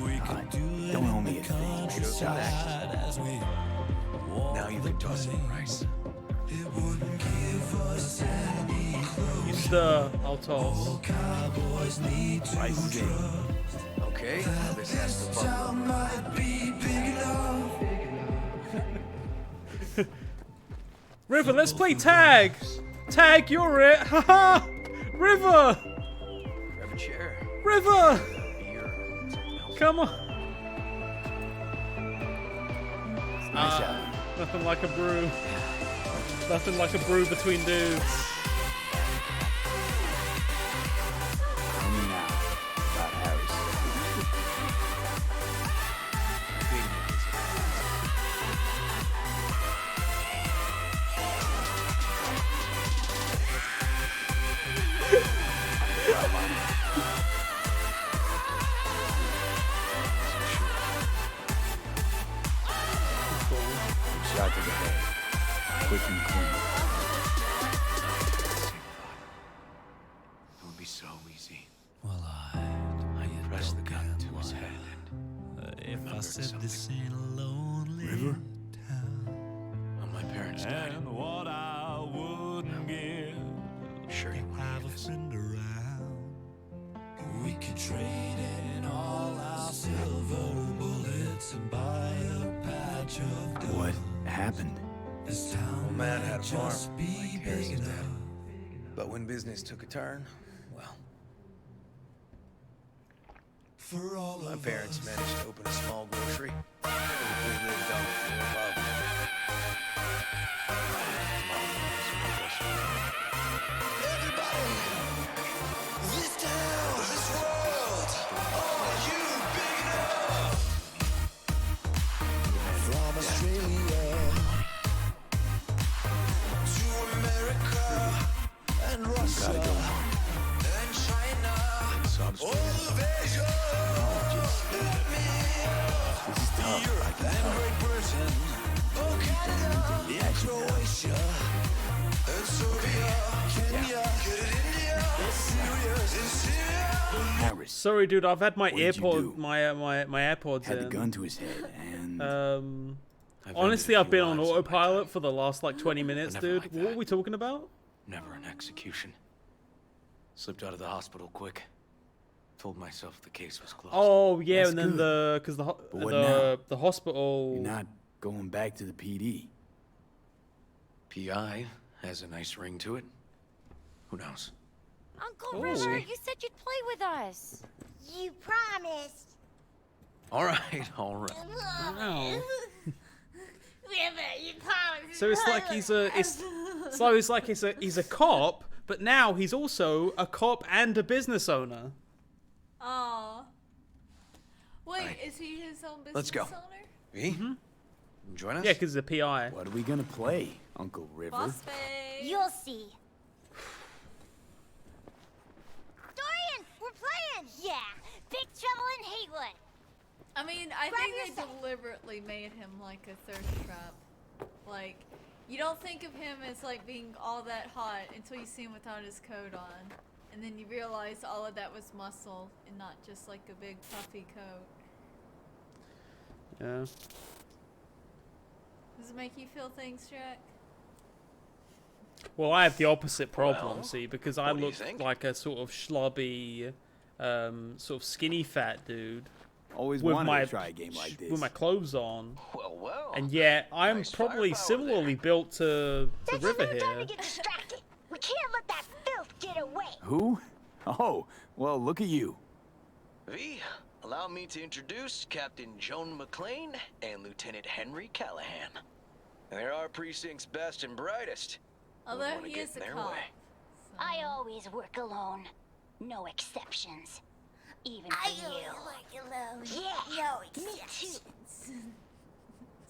We could do it Don't owe in me the a thing. countryside as we walk Now you can toss in the rice. It wouldn't give us any closure. you stir, I'll toss. All cowboys need to Rice is in. trust. Okay, now this has to Town might be big enough. River, let's play tag. Tag, you're it. Haha. River. Grab a chair. River. Beer. Something else. Come on. Nice out. Nothing like a brew. Nothing like a brew between dudes. Tell me now about Harris. Shot to the head. Quick and clean. It would be so easy. Well, I pressed the gun to his head if I remembered said something. this ain't a lonely River? town, when my parents died. and what I wouldn't give Sure you want have to a hear this. friend around. We could trade in all our silver bullets and buy a patch of dirt. What happened? This town Old man might had a farm, just be like Harris's big dad. enough. But when business took a turn, well, For all my of parents us. managed to open a small grocery. We lived on the floor above. This town, this world, are you big enough? From Australia to America and Russia and China, all of Asia. Let me This is tough. I can and tell. Great Britain, oh Canada, and Croatia, and Serbia, Kenya, India, Syria, and Syria. Harris Sorry, dude. I've had my What did you do? my AirPods had in. the gun to his head and I've Honestly, ended a I've few been on lives in my autopilot time. for the last like 20 minutes, never dude. liked What that. were we talking about? Never an execution. Slipped out of the hospital quick. Told myself the case was closed. Oh yeah, That's and then good. because But what now? the hospital. you're not going back to the PD. PI has a nice ring to it. Who knows? Uncle Oh. River, you said you'd play with us. You promised. All right, all right. Wow. River, you promised. So it's like he's a cop, but now he's also a cop and a business owner. Aw. Wait, Right. is he his own business Let's go. owner? V? Join us? Yeah, because the PI. What are we gonna play, Uncle River? Boss babe. You'll see. Dorian, we're playing. Yeah, Big Trouble in Haywood. I mean, I Grab think they yourself. deliberately made him like a thirst trap. Like, you don't think of him as like being all that hot until you see him without his coat on. And then you realize all of that was muscle and not just like a big puffy coat. Yeah. Does it make you feel things, Jack? Well, I have the opposite problem, Well, see, because I what do you look think? like a sort of schlubby, sort of skinny fat dude. Always with wanted my to try a game like this. with my clothes on. Well, well. And yet, I'm Nice probably firepower similarly built to River here. Get distracted. We can't let that filth get away. Who? Oh, well, look at you. V, allow me to introduce Captain Joan McClane and Lieutenant Henry Callahan. They're our precinct's best and brightest. Although Wanna he get is in a their cop. way. I always work alone. No exceptions. Even for you. Work alone. Yeah. No exceptions.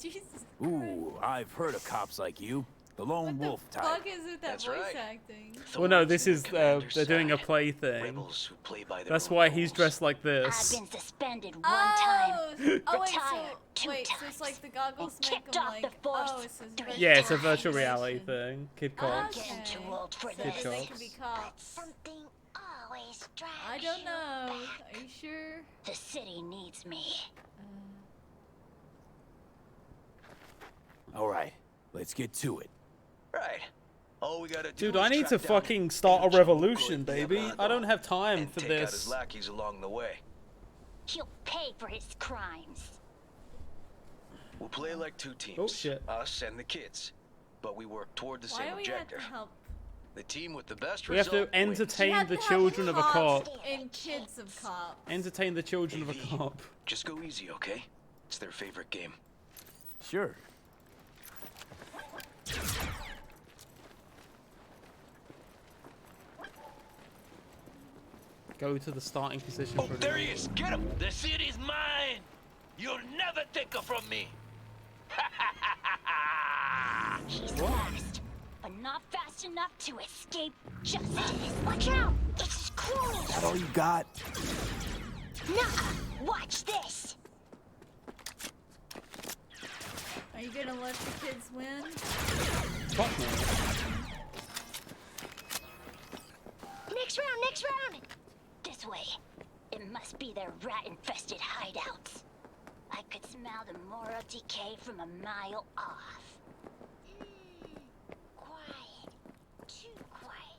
Jesus. Ooh, I've heard of cops like you. The lone wolf type. Fuck is with that That's voice right. acting? Well, no, this is they're doing a play thing. Who play by their That's own why he's rules. dressed like I've this. been suspended one Oh, time. oh wait, Retired so 2 wait, times. so it's like the goggles And make kicked him off like, the force oh, it's his 3 virtual Yeah, it's a times. virtual reality thing. Kid cops. Getting too Okay. old for So this. they can cops. be cops. Something always drags I don't you know. back. Are you sure? The city needs me. All right, let's get to it. Right. All we gotta do Dude, is I need track to down fucking start a revolution, baby. I don't have time and for take out his this. lackeys along the way. He'll pay for his crimes. We'll play like two teams. Oh, shit. Us and the kids. But we work toward the Why same do we have objective. to help? The team with the best We have to result wins. entertain the children of a cop. And kids of cops. Entertain the children of a cop. Just go easy, okay? It's their favorite game. Sure. Go to the starting position Oh, for there he is. Get him. The city's mine. You'll never take her from me. He's fast, but not fast enough to escape justice. Watch out! It's his cronies. That all you got? Nuh-uh. Watch this. Are you gonna let the kids win? Fuck no. Next round, next round. This way. It must be their rat-infested hideouts. I could smell the moral decay from a mile off. Quiet. Too quiet.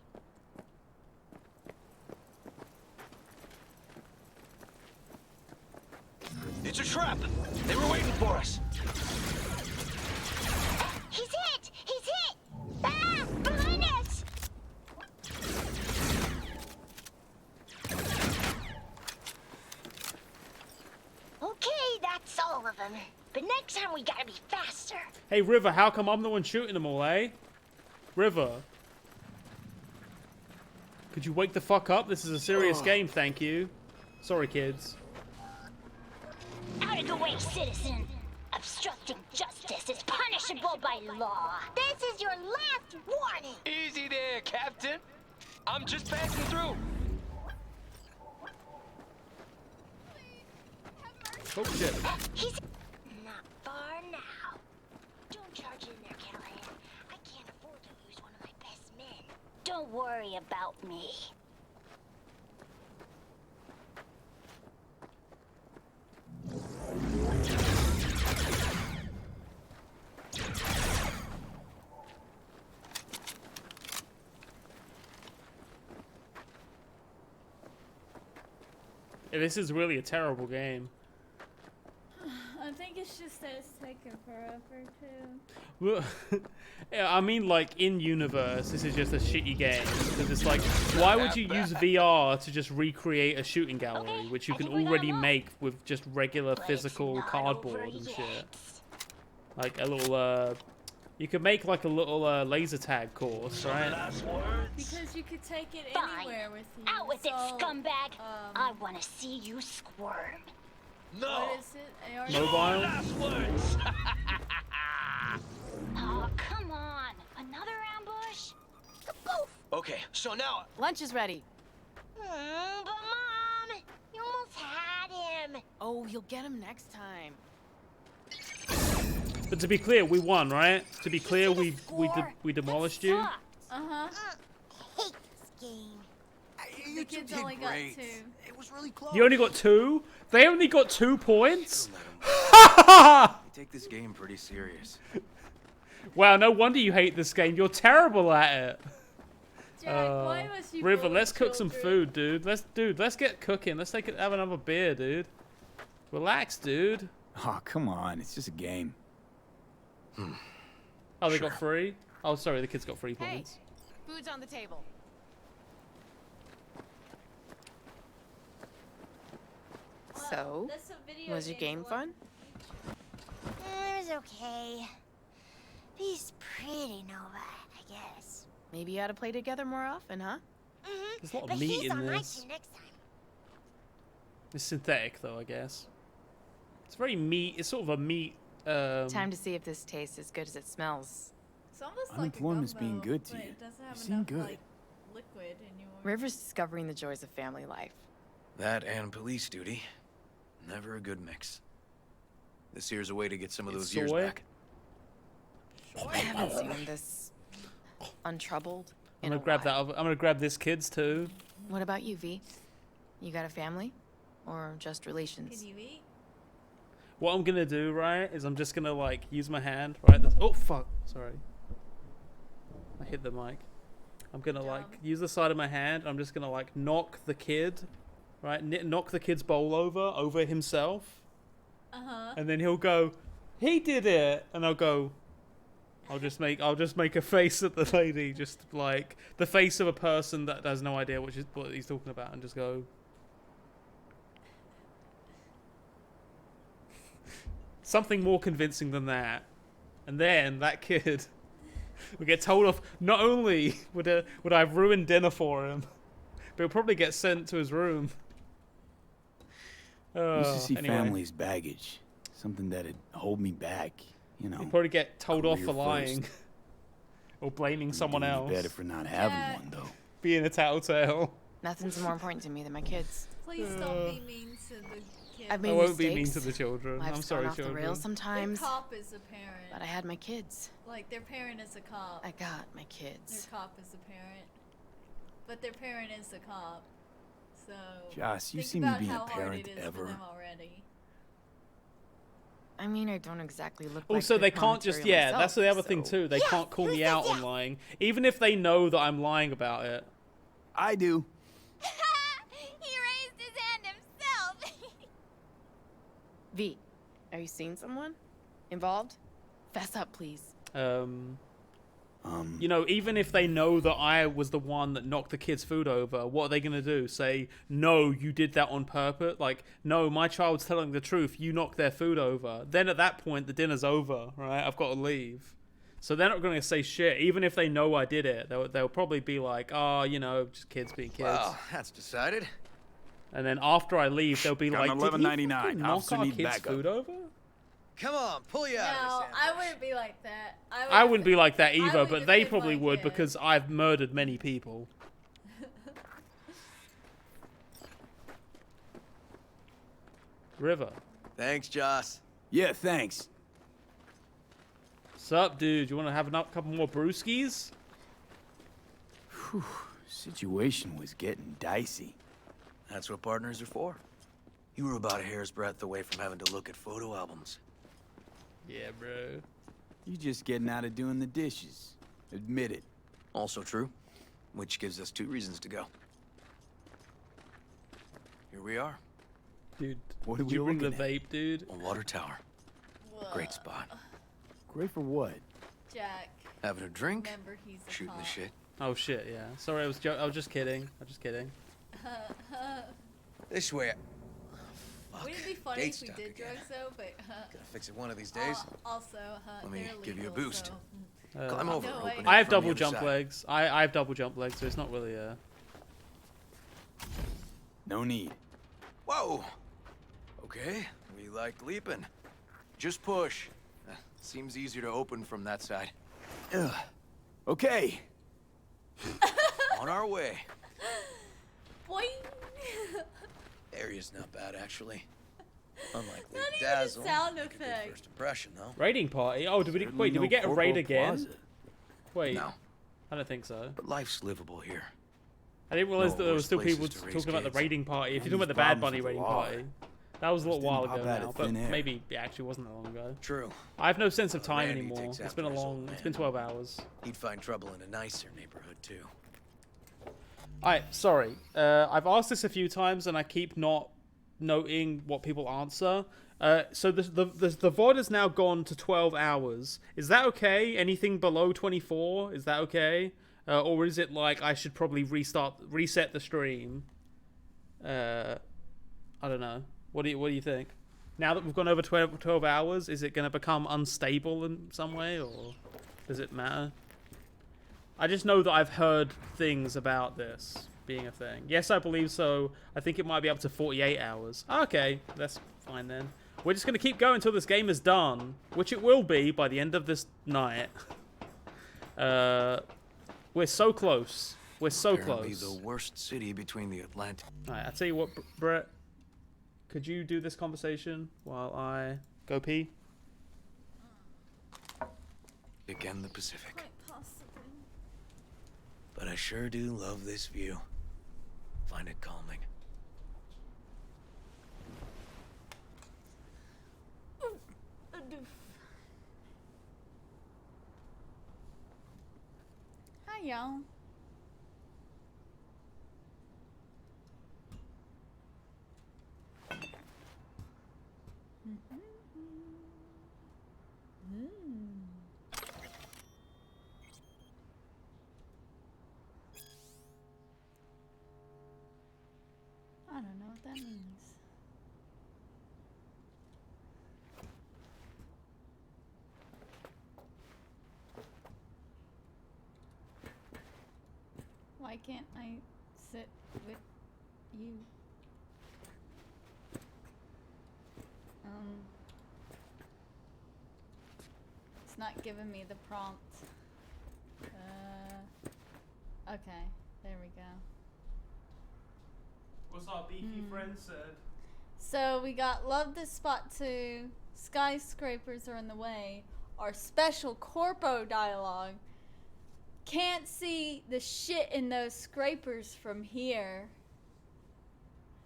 It's a trap. They were waiting for us. He's hit! He's hit! Ah! Behind us! Okay, that's all of them. But next time we gotta be faster. Hey, River, how come I'm the one shooting them all, eh? River. Could you wake the fuck up? This is a serious game, thank you. Sorry, kids. Out of the way, citizen! Obstructing justice is punishable by law. This is your last warning! Easy there, Captain. I'm just passing through. Oh, shit. He's not far now. Don't charge in there, Callahan. I can't afford to lose one of my best men. Don't worry about me. Yeah, this is really a terrible game. I think it's just that it's taking forever too. Well, yeah, I mean, like, in universe, this is just a shitty game. Because it's like, why would you use VR to just recreate a shooting gallery, which you can already make with just regular physical cardboard and shit? Like a little, you could make like a little laser tag course, right? Because you could take it Fine. anywhere with you. Out with it, so, scumbag! I want to see you squirm. No. What is it? AR? Mobile? Last words. Oh, come on! Another ambush? Okay, so now Lunch is ready. But Mom, you almost had him. Oh, you'll get him next time. But to be clear, we won, right? To be clear, we demolished you. Uh-huh. Hate this game. The kids only got 2. It was really close. You only got 2? They only got 2 points? you take this game pretty serious. Wow, no wonder you hate this game. You're terrible at it. Jack, why must you River, bully let's cook some children? food, dude. Let's get cooking. Let's have another beer, dude. Relax, dude. Oh, come on. It's just a game. Oh, they got free? Oh, sorry, the kids got 3 Hey, points. food's on the table. So, That's a video was your game fun? It was okay. He's pretty Nova, I guess. Maybe you ought to play together more often, huh? There's a lot of But meat he's in on my this. team next time. It's synthetic, though, I guess. It's very meat. It's sort of a meat. Time to see if this tastes as good as it smells. It's almost like a Unemployment's being gumbo, good to but you. it doesn't You have seem enough good. like liquid anymore. River's discovering the joys of family life. That and police duty. Never a good mix. This here's a way to get some of those years soy? back. I haven't seen him this untroubled I'm in gonna a grab while. that. I'm gonna grab this kids too. What about you, V? You got a family? Or just relations? Can you eat? What I'm gonna do, right, is I'm just gonna like use my hand, right? Oh fuck! Sorry, I hit the mic. I'm gonna like use the side of my hand. I'm just gonna like knock the kid, right? Knock the kid's bowl over himself, and then he'll go, "He did it," and I'll go. I'll just make a face at the lady, just like the face of a person that has no idea what he's talking about, and just go. Something more convincing than that, and then that kid would get told off. Not only would I have ruined dinner for him, but he'll probably get sent to his room. Used to see Anyway. family's baggage. Something that'd hold me back, you know. He'll probably get told off career for lying, first. or blaming someone Doing else. better for not having one, though. Being a tattletale. Nothing's more important to me than my kids. Please don't be mean to the kids. I've I made won't mistakes. be mean to the children. Life's I'm sorry, gone off children. the rails sometimes. Their cop is a parent. But I had my kids. Like their parent is a cop. I got my Their kids. cop is a parent. But their parent is a cop. So Joss, you think see me about being a how hard parent it is ever. for them already. I mean, I don't exactly look like Also, good they can't just commentary yeah. myself, That's the other thing so- too. They can't call me out on lying, even if they know that I'm lying about it. I do. He raised his hand himself. V, are you seeing someone involved? Fess up, please. You know, even if they know that I was the one that knocked the kid's food over, what are they gonna do? Say, no, you did that on purpose? Like, no, my child's telling the truth. You knocked their food over. Then at that point, the dinner's over, right? I've got to leave. So they're not gonna say shit, even if they know I did it. They'll probably be like, oh, you know, just kids being kids. Well, that's decided. And then after I leave, they'll be Got like, an did he $11.99. fucking knock Officer our needs kid's backup. food over? Come on, pull you No, out of this. I wouldn't be like that. I wouldn't be like that either, would but they defend probably my would kid. because I've murdered many people. River. Thanks, Joss. Yeah, thanks. Sup, dude? You want to have a couple more brewskis? Whew, situation was getting dicey. That's what partners are for. You were about a hair's breadth away from having to look at photo albums. Yeah, bro. You just getting out of doing the dishes. Admit it. Also true, which gives us 2 reasons to go. Here we are. Dude, What did are we you bring the looking at? vape, dude? A water tower. Great spot. Great for what? Jack. Having a drink, Remember, he's a shooting the cop. shit. Oh shit, yeah. Sorry, I was just kidding. I'm just kidding. This way. Wouldn't it be funny Gate if we stuck did again. drugs though? But Gotta fix it one of these days. Also, Let me they're give you a illegal, boost. so- Climb over. No, open it I have from the double other jump side. legs. I have double jump legs, so it's not really a. No need. Whoa. Okay, we like leaping. Just push. Seems easier to open from that side. Ugh. Okay. On our way. Boing. Area's not bad, actually. Unlike Not Lake even a Dazzle. sound Make a good effect. first impression, though. Raiding party? Oh, did we Certainly wait? Did we no get a raid Corporal again? Plaza. Wait, No, I don't think so. but life's livable here. I didn't realize No that there were worse still people places to raise talking about the kids. raiding party. If And you're talking about the these Bad problems Bunny with the raiding law. party, that was a little Just didn't while pop ago out now, of but thin air. maybe it actually wasn't that long ago. True. I have no sense of time Randy anymore. takes It's been a after his long. old It's been man. 12 hours. He'd find trouble in a nicer neighborhood, too. Alright, sorry. I've asked this a few times and I keep not noting what people answer. So the VOD has now gone to 12 hours. Is that okay? Anything below 24? Is that okay? Or is it like I should probably reset the stream? I don't know. What do you think? Now that we've gone over 12 hours, is it going to become unstable in some way, or does it matter? I just know that I've heard things about this being a thing. Yes, I believe so. I think it might be up to 48 hours. Okay, that's fine then. We're just going to keep going until this game is done, which it will be by the end of this night. We're so close. We're so Apparently close. the worst city between the Atlantic. Alright, I'll tell you what, Brett. Could you do this conversation while I go pee? Again, the Pacific. Quite possibly. But I sure do love this view. Find it calming. Hi, y'all. I don't know what that means. Why can't I sit with you? It's not giving me the prompt. Okay, there we go. What's our beefy friend said? So we got love this spot too. Skyscrapers are in the way. Our special corpo dialogue. Can't see the shit in those scrapers from here.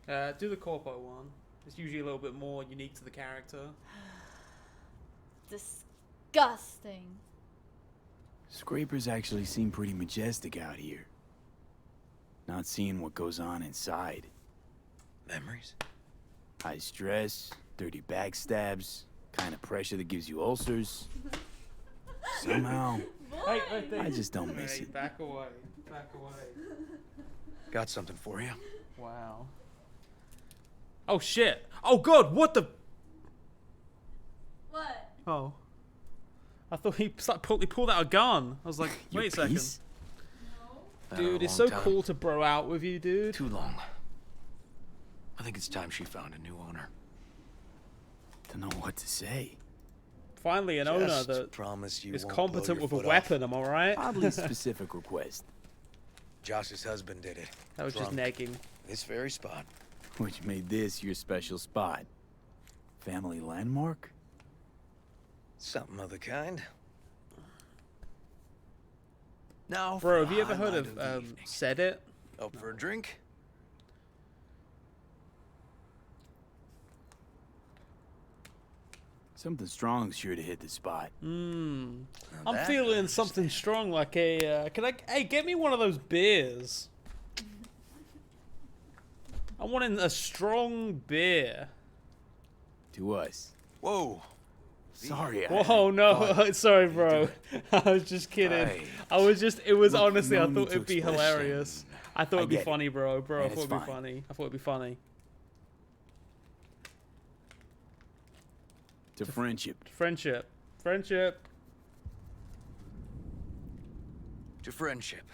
Do the corpo one. It's usually a little bit more unique to the character. Disgusting. Scrapers actually seem pretty majestic out here. Not seeing what goes on inside. Memories? High stress, dirty backstabs, kind of pressure that gives you ulcers. Somehow, I just don't miss it. Back away. Back away. Got something for you. Wow. Oh shit. Oh god, what the? What? Oh. I thought he pulled out a gun. I was like, wait a second. Dude, it's so cool to bro out with you, dude. Too long. I think it's time she found a new owner. Don't know what to say. Finally, an owner that promise you is won't competent blow with your a foot weapon, am I right? Oddly specific request. Josh's husband did it. That was just Drunk. negging. This very spot. Which made this your special spot. Family landmark? Something of the kind. Now, Bro, have you ever heard of Said It? Up for a drink? Something strong's sure to hit the spot. I'm that feeling something strong, like a. Hey, get me one of those beers. I want a strong beer. To us. Whoa. Sorry. Whoa, no, sorry, bro. I was just kidding. Hey. I was just. It was Look, honestly. no I need thought to it'd be express hilarious. I thought it'd be get it. funny, bro. Bro, I And thought it's it'd be fine. funny. I thought it'd be funny. To friendship. Friendship. Friendship. To friendship.